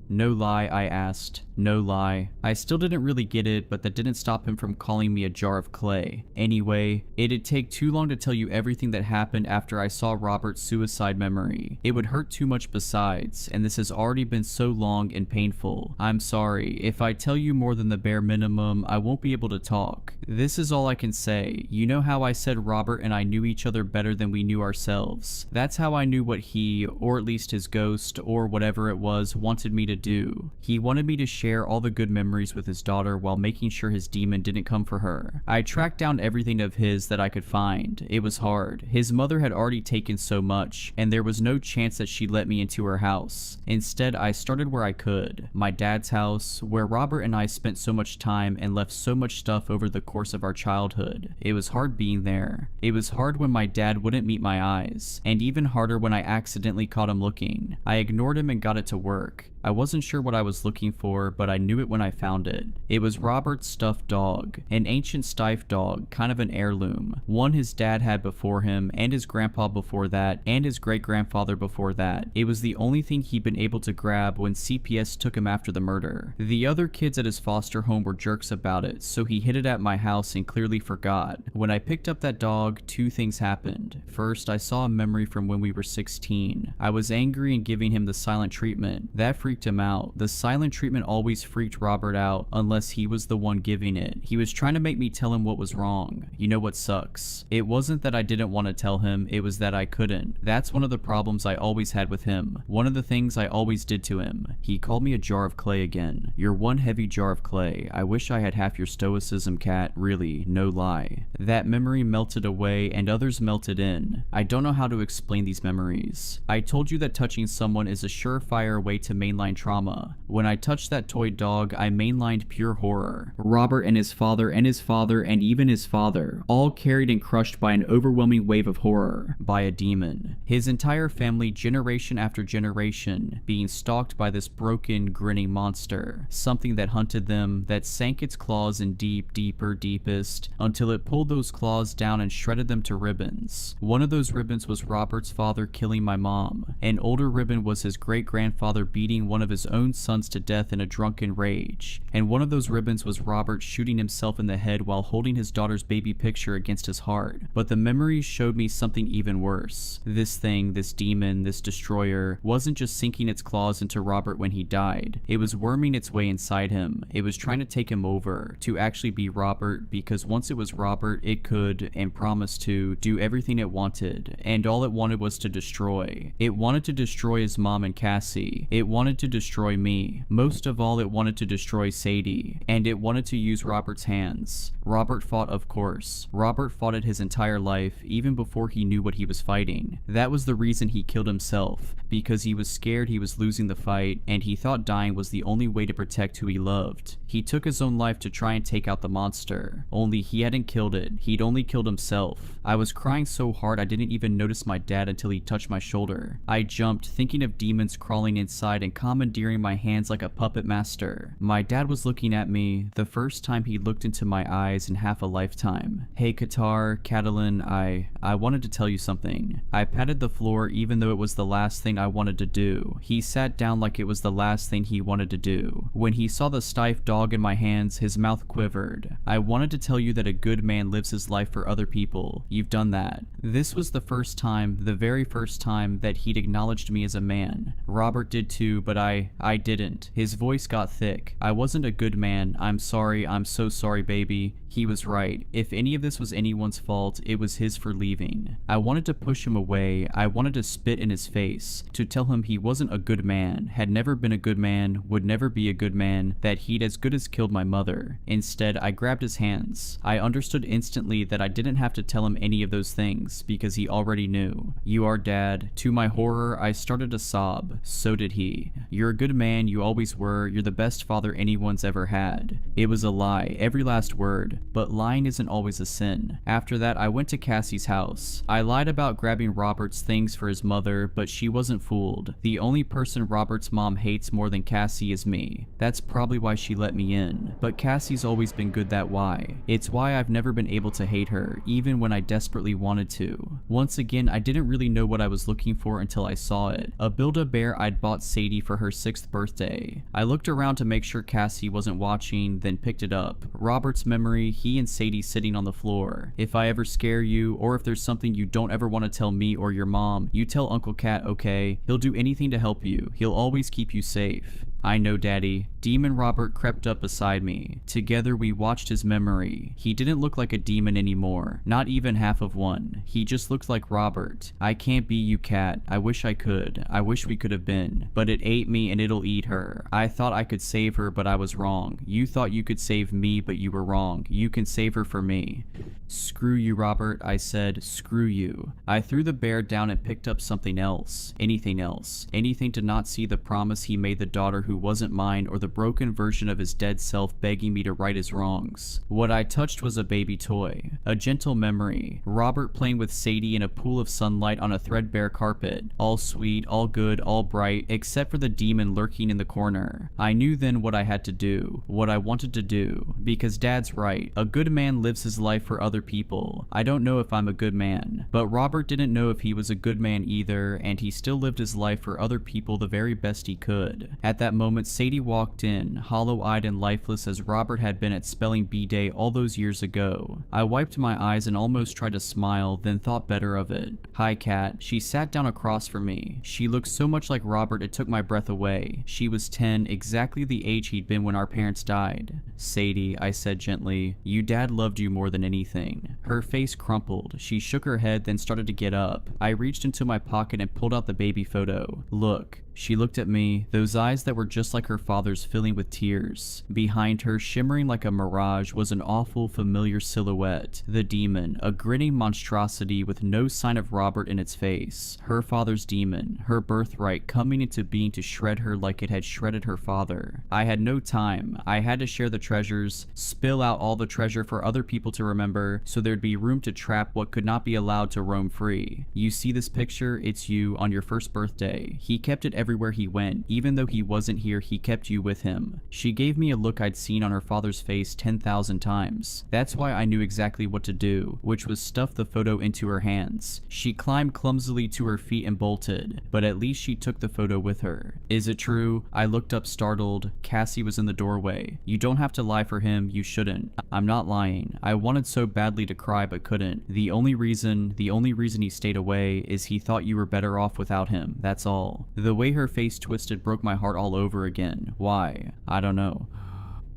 No lie, I asked. No lie. I still didn't really get it, but that didn't stop him from calling me a jar of clay. Anyway, it'd take too long to tell you everything that happened after I saw Robert's suicide memory. It would hurt too much besides, and this has already been so long and painful. I'm sorry. If I tell you more than the bare minimum, I won't be able to talk. This is all I can say. You know how I said Robert and I knew each other better than we knew ourselves. That's how I knew what he, or at least his ghost, or whatever it was, wanted me to do. He wanted me to share all the good memories with his daughter while making sure his demon didn't come for her. I tracked down everything of his that I could find. It was hard. His mother had already taken so much, and there was no chance that she'd let me into her house. Instead, I started where I could. My dad's house, where Robert and I spent so much time and left so much stuff over the course of our childhood. It was hard being there. It was hard when my dad wouldn't meet my eyes, and even harder when I accidentally caught him looking. I ignored him and got it to work. I wasn't sure what I was looking for, but I knew it when I found it. It was Robert's stuffed dog, an ancient stiff dog, kind of an heirloom. One his dad had before him, and his grandpa before that, and his great-grandfather before that. It was the only thing he'd been able to grab when CPS took him after the murder. The other kids at his foster home were jerks about it, so he hid it at my house and clearly forgot. When I picked up that dog, two things happened. First, I saw a memory from when we were 16. I was angry and giving him the silent treatment. That freaked him out. The silent treatment always freaked Robert out unless he was the one giving it. He was trying to make me tell him what was wrong. You know what sucks? It wasn't that I didn't want to tell him, it was that I couldn't. That's one of the problems I always had with him. One of the things I always did to him. He called me a jar of clay again. You're one heavy jar of clay. I wish I had half your stoicism, Cat. Really, no lie. That memory melted away and others melted in. I don't know how to explain these memories. I told you that touching someone is a surefire way to mainline trauma. When I touched that toy dog, I mainlined pure horror. Robert and his father and his father and even his father, all carried and crushed by an overwhelming wave of horror, by a demon. His entire family, generation after generation, being stalked by this broken, grinning monster. Something that hunted them, that sank its claws in deepest, until it pulled those claws down and shredded them to ribbons. One of those ribbons was Robert's father killing my mom. An older ribbon was his great-grandfather beating one of his own sons to death in a drunken rage. And one of those ribbons was Robert shooting himself in the head while holding his daughter's baby picture against his heart. But the memories showed me something even worse. This thing, this demon, this destroyer, wasn't just sinking its claws into Robert when he died. It was worming its way inside him. It was trying to take him over, to actually be Robert, because once it was Robert, it could, and promised to, do everything it wanted. And all it wanted was to destroy. It wanted to destroy his mom and Cassie. It wanted to destroy me. Most of all, it wanted to destroy Sadie, and it wanted to use Robert's hands. Robert fought, of course. Robert fought it his entire life, even before he knew what he was fighting. That was the reason he killed himself, because he was scared he was losing the fight, and he thought dying was the only way to protect who he loved. He took his own life to try and take out the monster, only he hadn't killed it, he'd only killed himself. I was crying so hard I didn't even notice my dad until he touched my shoulder. I jumped, thinking of demons crawling inside and commandeering my hands like a puppet master. My dad was looking at me, the first time he looked into my eyes in half a lifetime. Hey Qatar, Catalan, I wanted to tell you something. I patted the floor even though it was the last thing I wanted to do. He sat down like it was the last thing he wanted to do. When he saw the stiff dog in my hands, his mouth quivered. I wanted to tell you that a good man lives his life for other people. You've done that. This was the first time, the very first time, that he'd acknowledged me as a man. Robert did too, but I didn't. His voice got thick. I wasn't a good man. I'm sorry. I'm so sorry, baby. He was right. If any of this was anyone's fault, it was his for leaving. I wanted to push him away. I wanted to spit in his face, to tell him he wasn't a good man, had never been a good man, would never be a good man, that he'd as good as killed my mother. Instead, I grabbed his hands. I understood instantly that I didn't have to tell him any of those things, because he already knew. You are Dad. To my horror, I started to sob. So did he. You're a good man, you always were. You're the best father anyone's ever had. It was a lie, every last word. But lying isn't always a sin. After that, I went to Cassie's house. I lied about grabbing Robert's things for his mother, but she wasn't fooled. The only person Robert's mom hates more than Cassie is me. That's probably why she let me in. But Cassie's always been good, that why. It's why I've never been able to hate her, even when I desperately wanted to. Once again, I didn't really know what I was looking for until I saw it. A Build-A-Bear I'd bought Sadie for her 6th birthday. I looked around to make sure Cassie wasn't watching, then picked it up. Robert's memory, he and Sadie sitting on the floor. If I ever scare you, or if there's something you don't ever want to tell me or your mom, you tell Uncle Cat, okay? He'll do anything to help you. He'll always keep you safe. I know, Daddy. Demon Robert crept up beside me. Together we watched his memory. He didn't look like a demon anymore, not even half of one. He just looked like Robert. I can't be you, Cat. I wish I could. I wish we could have been. But it ate me and it'll eat her. I thought I could save her, but I was wrong. You thought you could save me, but you were wrong. You can save her for me. Screw you, Robert, I said. Screw you. I threw the bear down and picked up something else. Anything else. Anything to not see the promise he made the daughter who wasn't mine, or the broken version of his dead self begging me to right his wrongs. What I touched was a baby toy. A gentle memory. Robert playing with Sadie in a pool of sunlight on a threadbare carpet. All sweet, all good, all bright, except for the demon lurking in the corner. I knew then what I had to do. What I wanted to do. Because Dad's right. A good man lives his life for other people. I don't know if I'm a good man. But Robert didn't know if he was a good man either, and he still lived his life for other people the very best he could. At that moment, Sadie walked in, hollow-eyed and lifeless as Robert had been at Spelling Bee Day all those years ago. I wiped my eyes and almost tried to smile, then thought better of it. Hi, Cat. She sat down across from me. She looked so much like Robert it took my breath away. She was 10, exactly the age he'd been when our parents died. Sadie, I said gently, you Dad loved you more than anything. Her face crumpled. She shook her head, then started to get up. I reached into my pocket and pulled out the baby photo. Look. She looked at me, those eyes that were just like her father's filling with tears. Behind her, shimmering like a mirage, was an awful, familiar silhouette. The demon, a grinning monstrosity with no sign of Robert in its face. Her father's demon, her birthright coming into being to shred her like it had shredded her father. I had no time. I had to share the treasures, spill out all the treasure for other people to remember, so there'd be room to trap what could not be allowed to roam free. You see this picture? It's you on your 1st birthday. He kept it everywhere he went. Even though he wasn't here, he kept you with him. She gave me a look I'd seen on her father's face 10,000 times. That's why I knew exactly what to do, which was stuff the photo into her hands. She climbed clumsily to her feet and bolted, but at least she took the photo with her. Is it true? I looked up startled. Cassie was in the doorway. You don't have to lie for him, you shouldn't. I'm not lying. I wanted so badly to cry but couldn't. The only reason he stayed away is he thought you were better off without him, that's all. The way her face twisted broke my heart all over again. Why? I don't know.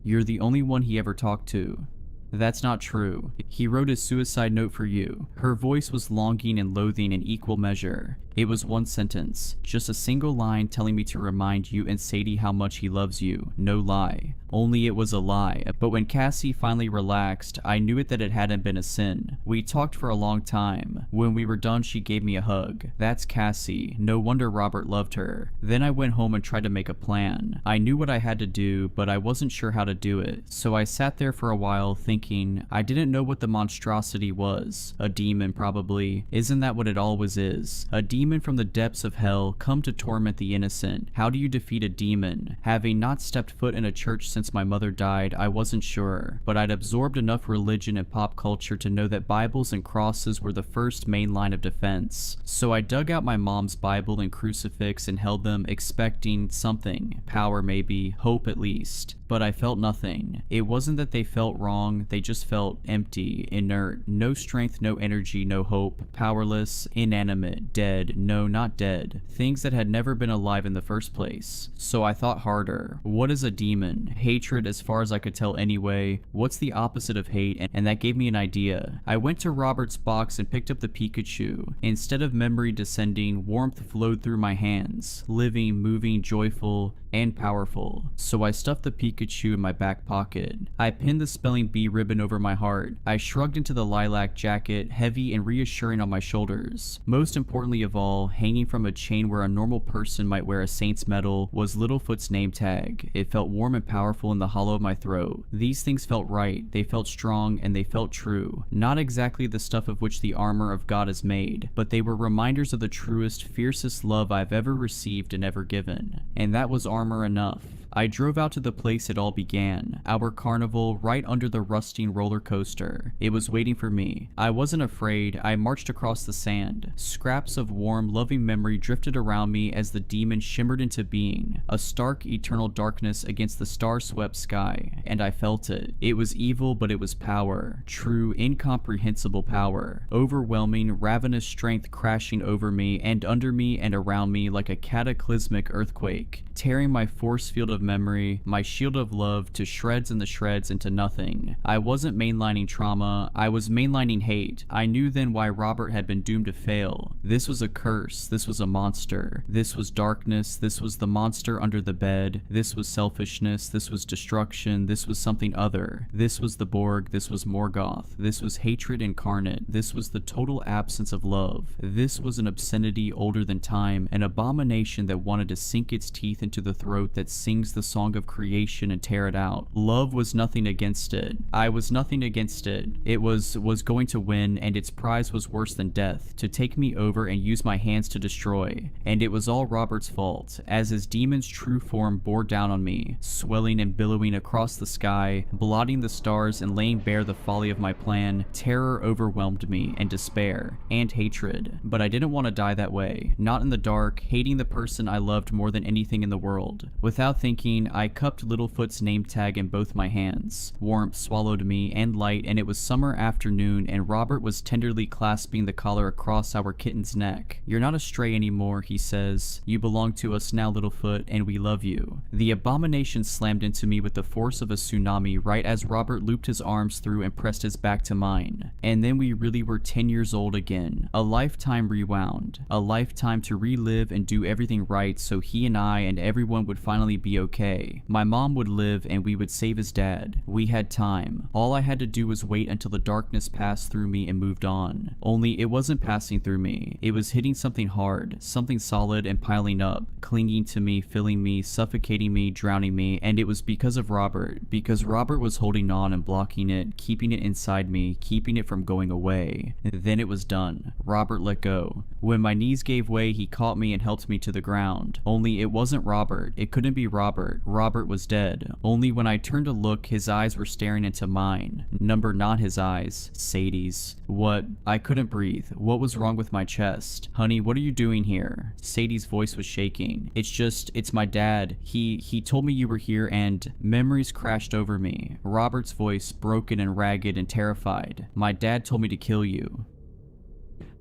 You're the only one he ever talked to. That's not true. He wrote his suicide note for you. Her voice was longing and loathing in equal measure. It was one sentence, just a single line telling me to remind you and Sadie how much he loves you. No lie. Only it was a lie, but when Cassie finally relaxed, I knew that it hadn't been a sin. We talked for a long time. When we were done, she gave me a hug. That's Cassie. No wonder Robert loved her. Then I went home and tried to make a plan. I knew what I had to do, but I wasn't sure how to do it. So I sat there for a while thinking, I didn't know what the monstrosity was. A demon, probably. Isn't that what it always is? A demon from the depths of hell come to torment the innocent. How do you defeat a demon? Having not stepped foot in a church since my mother died, I wasn't sure, but I'd absorbed enough religion and pop culture to know that Bibles and crosses were the first main line of defense. So I dug out my mom's Bible and crucifix and held them, expecting something. Power maybe, hope at least. But I felt nothing. It wasn't that they felt wrong, they just felt empty, inert, no strength, no energy, no hope, powerless, inanimate, dead, no, not dead, things that had never been alive in the first place. So I thought harder. What is a demon? Hatred, as far as I could tell anyway. What's the opposite of hate? And that gave me an idea. I went to Robert's box and picked up the Pikachu. Instead of memory descending, warmth flowed through my hands, living, moving, joyful, and powerful. So I stuffed the Pikachu in my back pocket. I pinned the spelling bee ribbon over my heart. I shrugged into the lilac jacket, heavy and reassuring on my shoulders. Most importantly of all, hanging from a chain where a normal person might wear a saint's medal, was Littlefoot's name tag. It felt warm and powerful in the hollow of my throat. These things felt right, they felt strong, and they felt true. Not exactly the stuff of which the armor of God is made, but they were reminders of the truest, fiercest love I've ever received and ever given. And that was armor enough. I drove out to the place it all began, our carnival right under the rusting roller coaster. It was waiting for me. I wasn't afraid. I marched across the sand. Scraps of warm, loving memory drifted around me as the demon shimmered into being, a stark, eternal darkness against the star-swept sky, and I felt it. It was evil, but it was power. True, incomprehensible power. Overwhelming, ravenous strength crashing over me and under me and around me like a cataclysmic earthquake, tearing my force field of memory, my shield of love, to shreds and the shreds into nothing. I wasn't mainlining trauma, I was mainlining hate. I knew then why Robert had been doomed to fail. This was a curse, this was a monster, this was darkness, this was the monster under the bed, this was selfishness, this was destruction, this was something other, this was the Borg, this was Morgoth, this was hatred incarnate, this was the total absence of love, this was an obscenity older than time, an abomination that wanted to sink its teeth into the throat that sings the song of creation and tear it out. Love was nothing against it. I was nothing against it. It was going to win, and its prize was worse than death, to take me over and use my hands to destroy. And it was all Robert's fault, as his demon's true form bore down on me, swelling and billowing across the sky, blotting the stars and laying bare the folly of my plan. Terror overwhelmed me, and despair, and hatred. But I didn't want to die that way. Not in the dark, hating the person I loved more than anything in the world. Without thinking, I cupped Littlefoot's name tag in both my hands. Warmth swallowed me, and light, and it was summer afternoon, and Robert was tenderly clasping the collar across our kitten's neck. "You're not a stray anymore," he says. "You belong to us now, Littlefoot, and we love you." The abomination slammed into me with the force of a tsunami right as Robert looped his arms through and pressed his back to mine. And then we really were 10 years old again. A lifetime rewound. A lifetime to relive and do everything right so he and I and everyone would finally be okay. My mom would live and we would save his dad. We had time. All I had to do was wait until the darkness passed through me and moved on. Only it wasn't passing through me. It was hitting something hard, something solid and piling up, clinging to me, filling me, suffocating me, drowning me, and it was because of Robert. Because Robert was holding on and blocking it, keeping it inside me, keeping it from going away. Then it was done. Robert let go. When my knees gave way, he caught me and helped me to the ground. Only it wasn't Robert. It couldn't be Robert. Robert was dead. Only when I turned to look, his eyes were staring into mine. Number not his eyes, Sadie's. What? I couldn't breathe. What was wrong with my chest? "Honey, what are you doing here?" Sadie's voice was shaking. It's my dad. He told me you were here, and memories crashed over me. Robert's voice, broken and ragged and terrified. "My dad told me to kill you."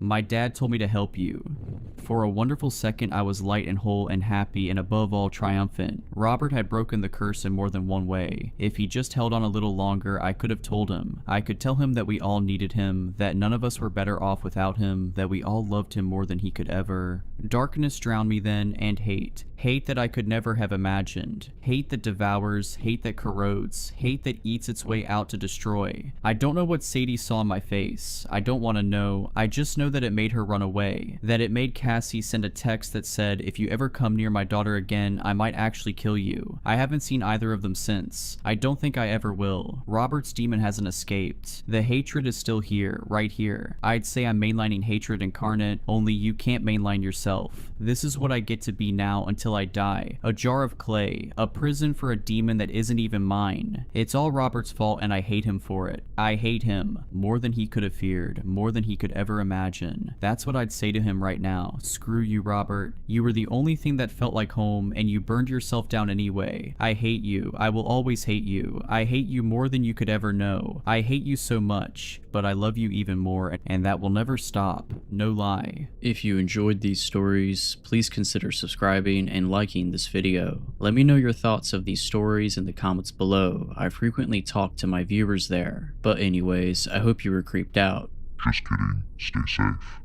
My dad told me to help you. For a wonderful second, I was light and whole and happy and above all triumphant. Robert had broken the curse in more than one way. If he just held on a little longer, I could have told him. I could tell him that we all needed him, that none of us were better off without him, that we all loved him more than he could ever. Darkness drowned me then, and hate. Hate that I could never have imagined. Hate that devours, hate that corrodes, hate that eats its way out to destroy. I don't know what Sadie saw in my face. I don't want to know. I just know that it made her run away. That it made Cassie send a text that said, if you ever come near my daughter again, I might actually kill you. I haven't seen either of them since. I don't think I ever will. Robert's demon hasn't escaped. The hatred is still here, right here. I'd say I'm mainlining hatred incarnate, only you can't mainline yourself. This is what I get to be now until I die. A jar of clay. A prison for a demon that isn't even mine. It's all Robert's fault and I hate him for it. I hate him. More than he could have feared. More than he could ever imagine. That's what I'd say to him right now. Screw you, Robert. You were the only thing that felt like home and you burned yourself down anyway. I hate you. I will always hate you. I hate you more than you could ever know. I hate you so much, but I love you even more, and that will never stop. No lie. If you enjoyed these stories, please consider subscribing and liking this video. Let me know your thoughts of these stories in the comments below. I frequently talk to my viewers there. But anyways, I hope you were creeped out. Just kidding. Stay safe.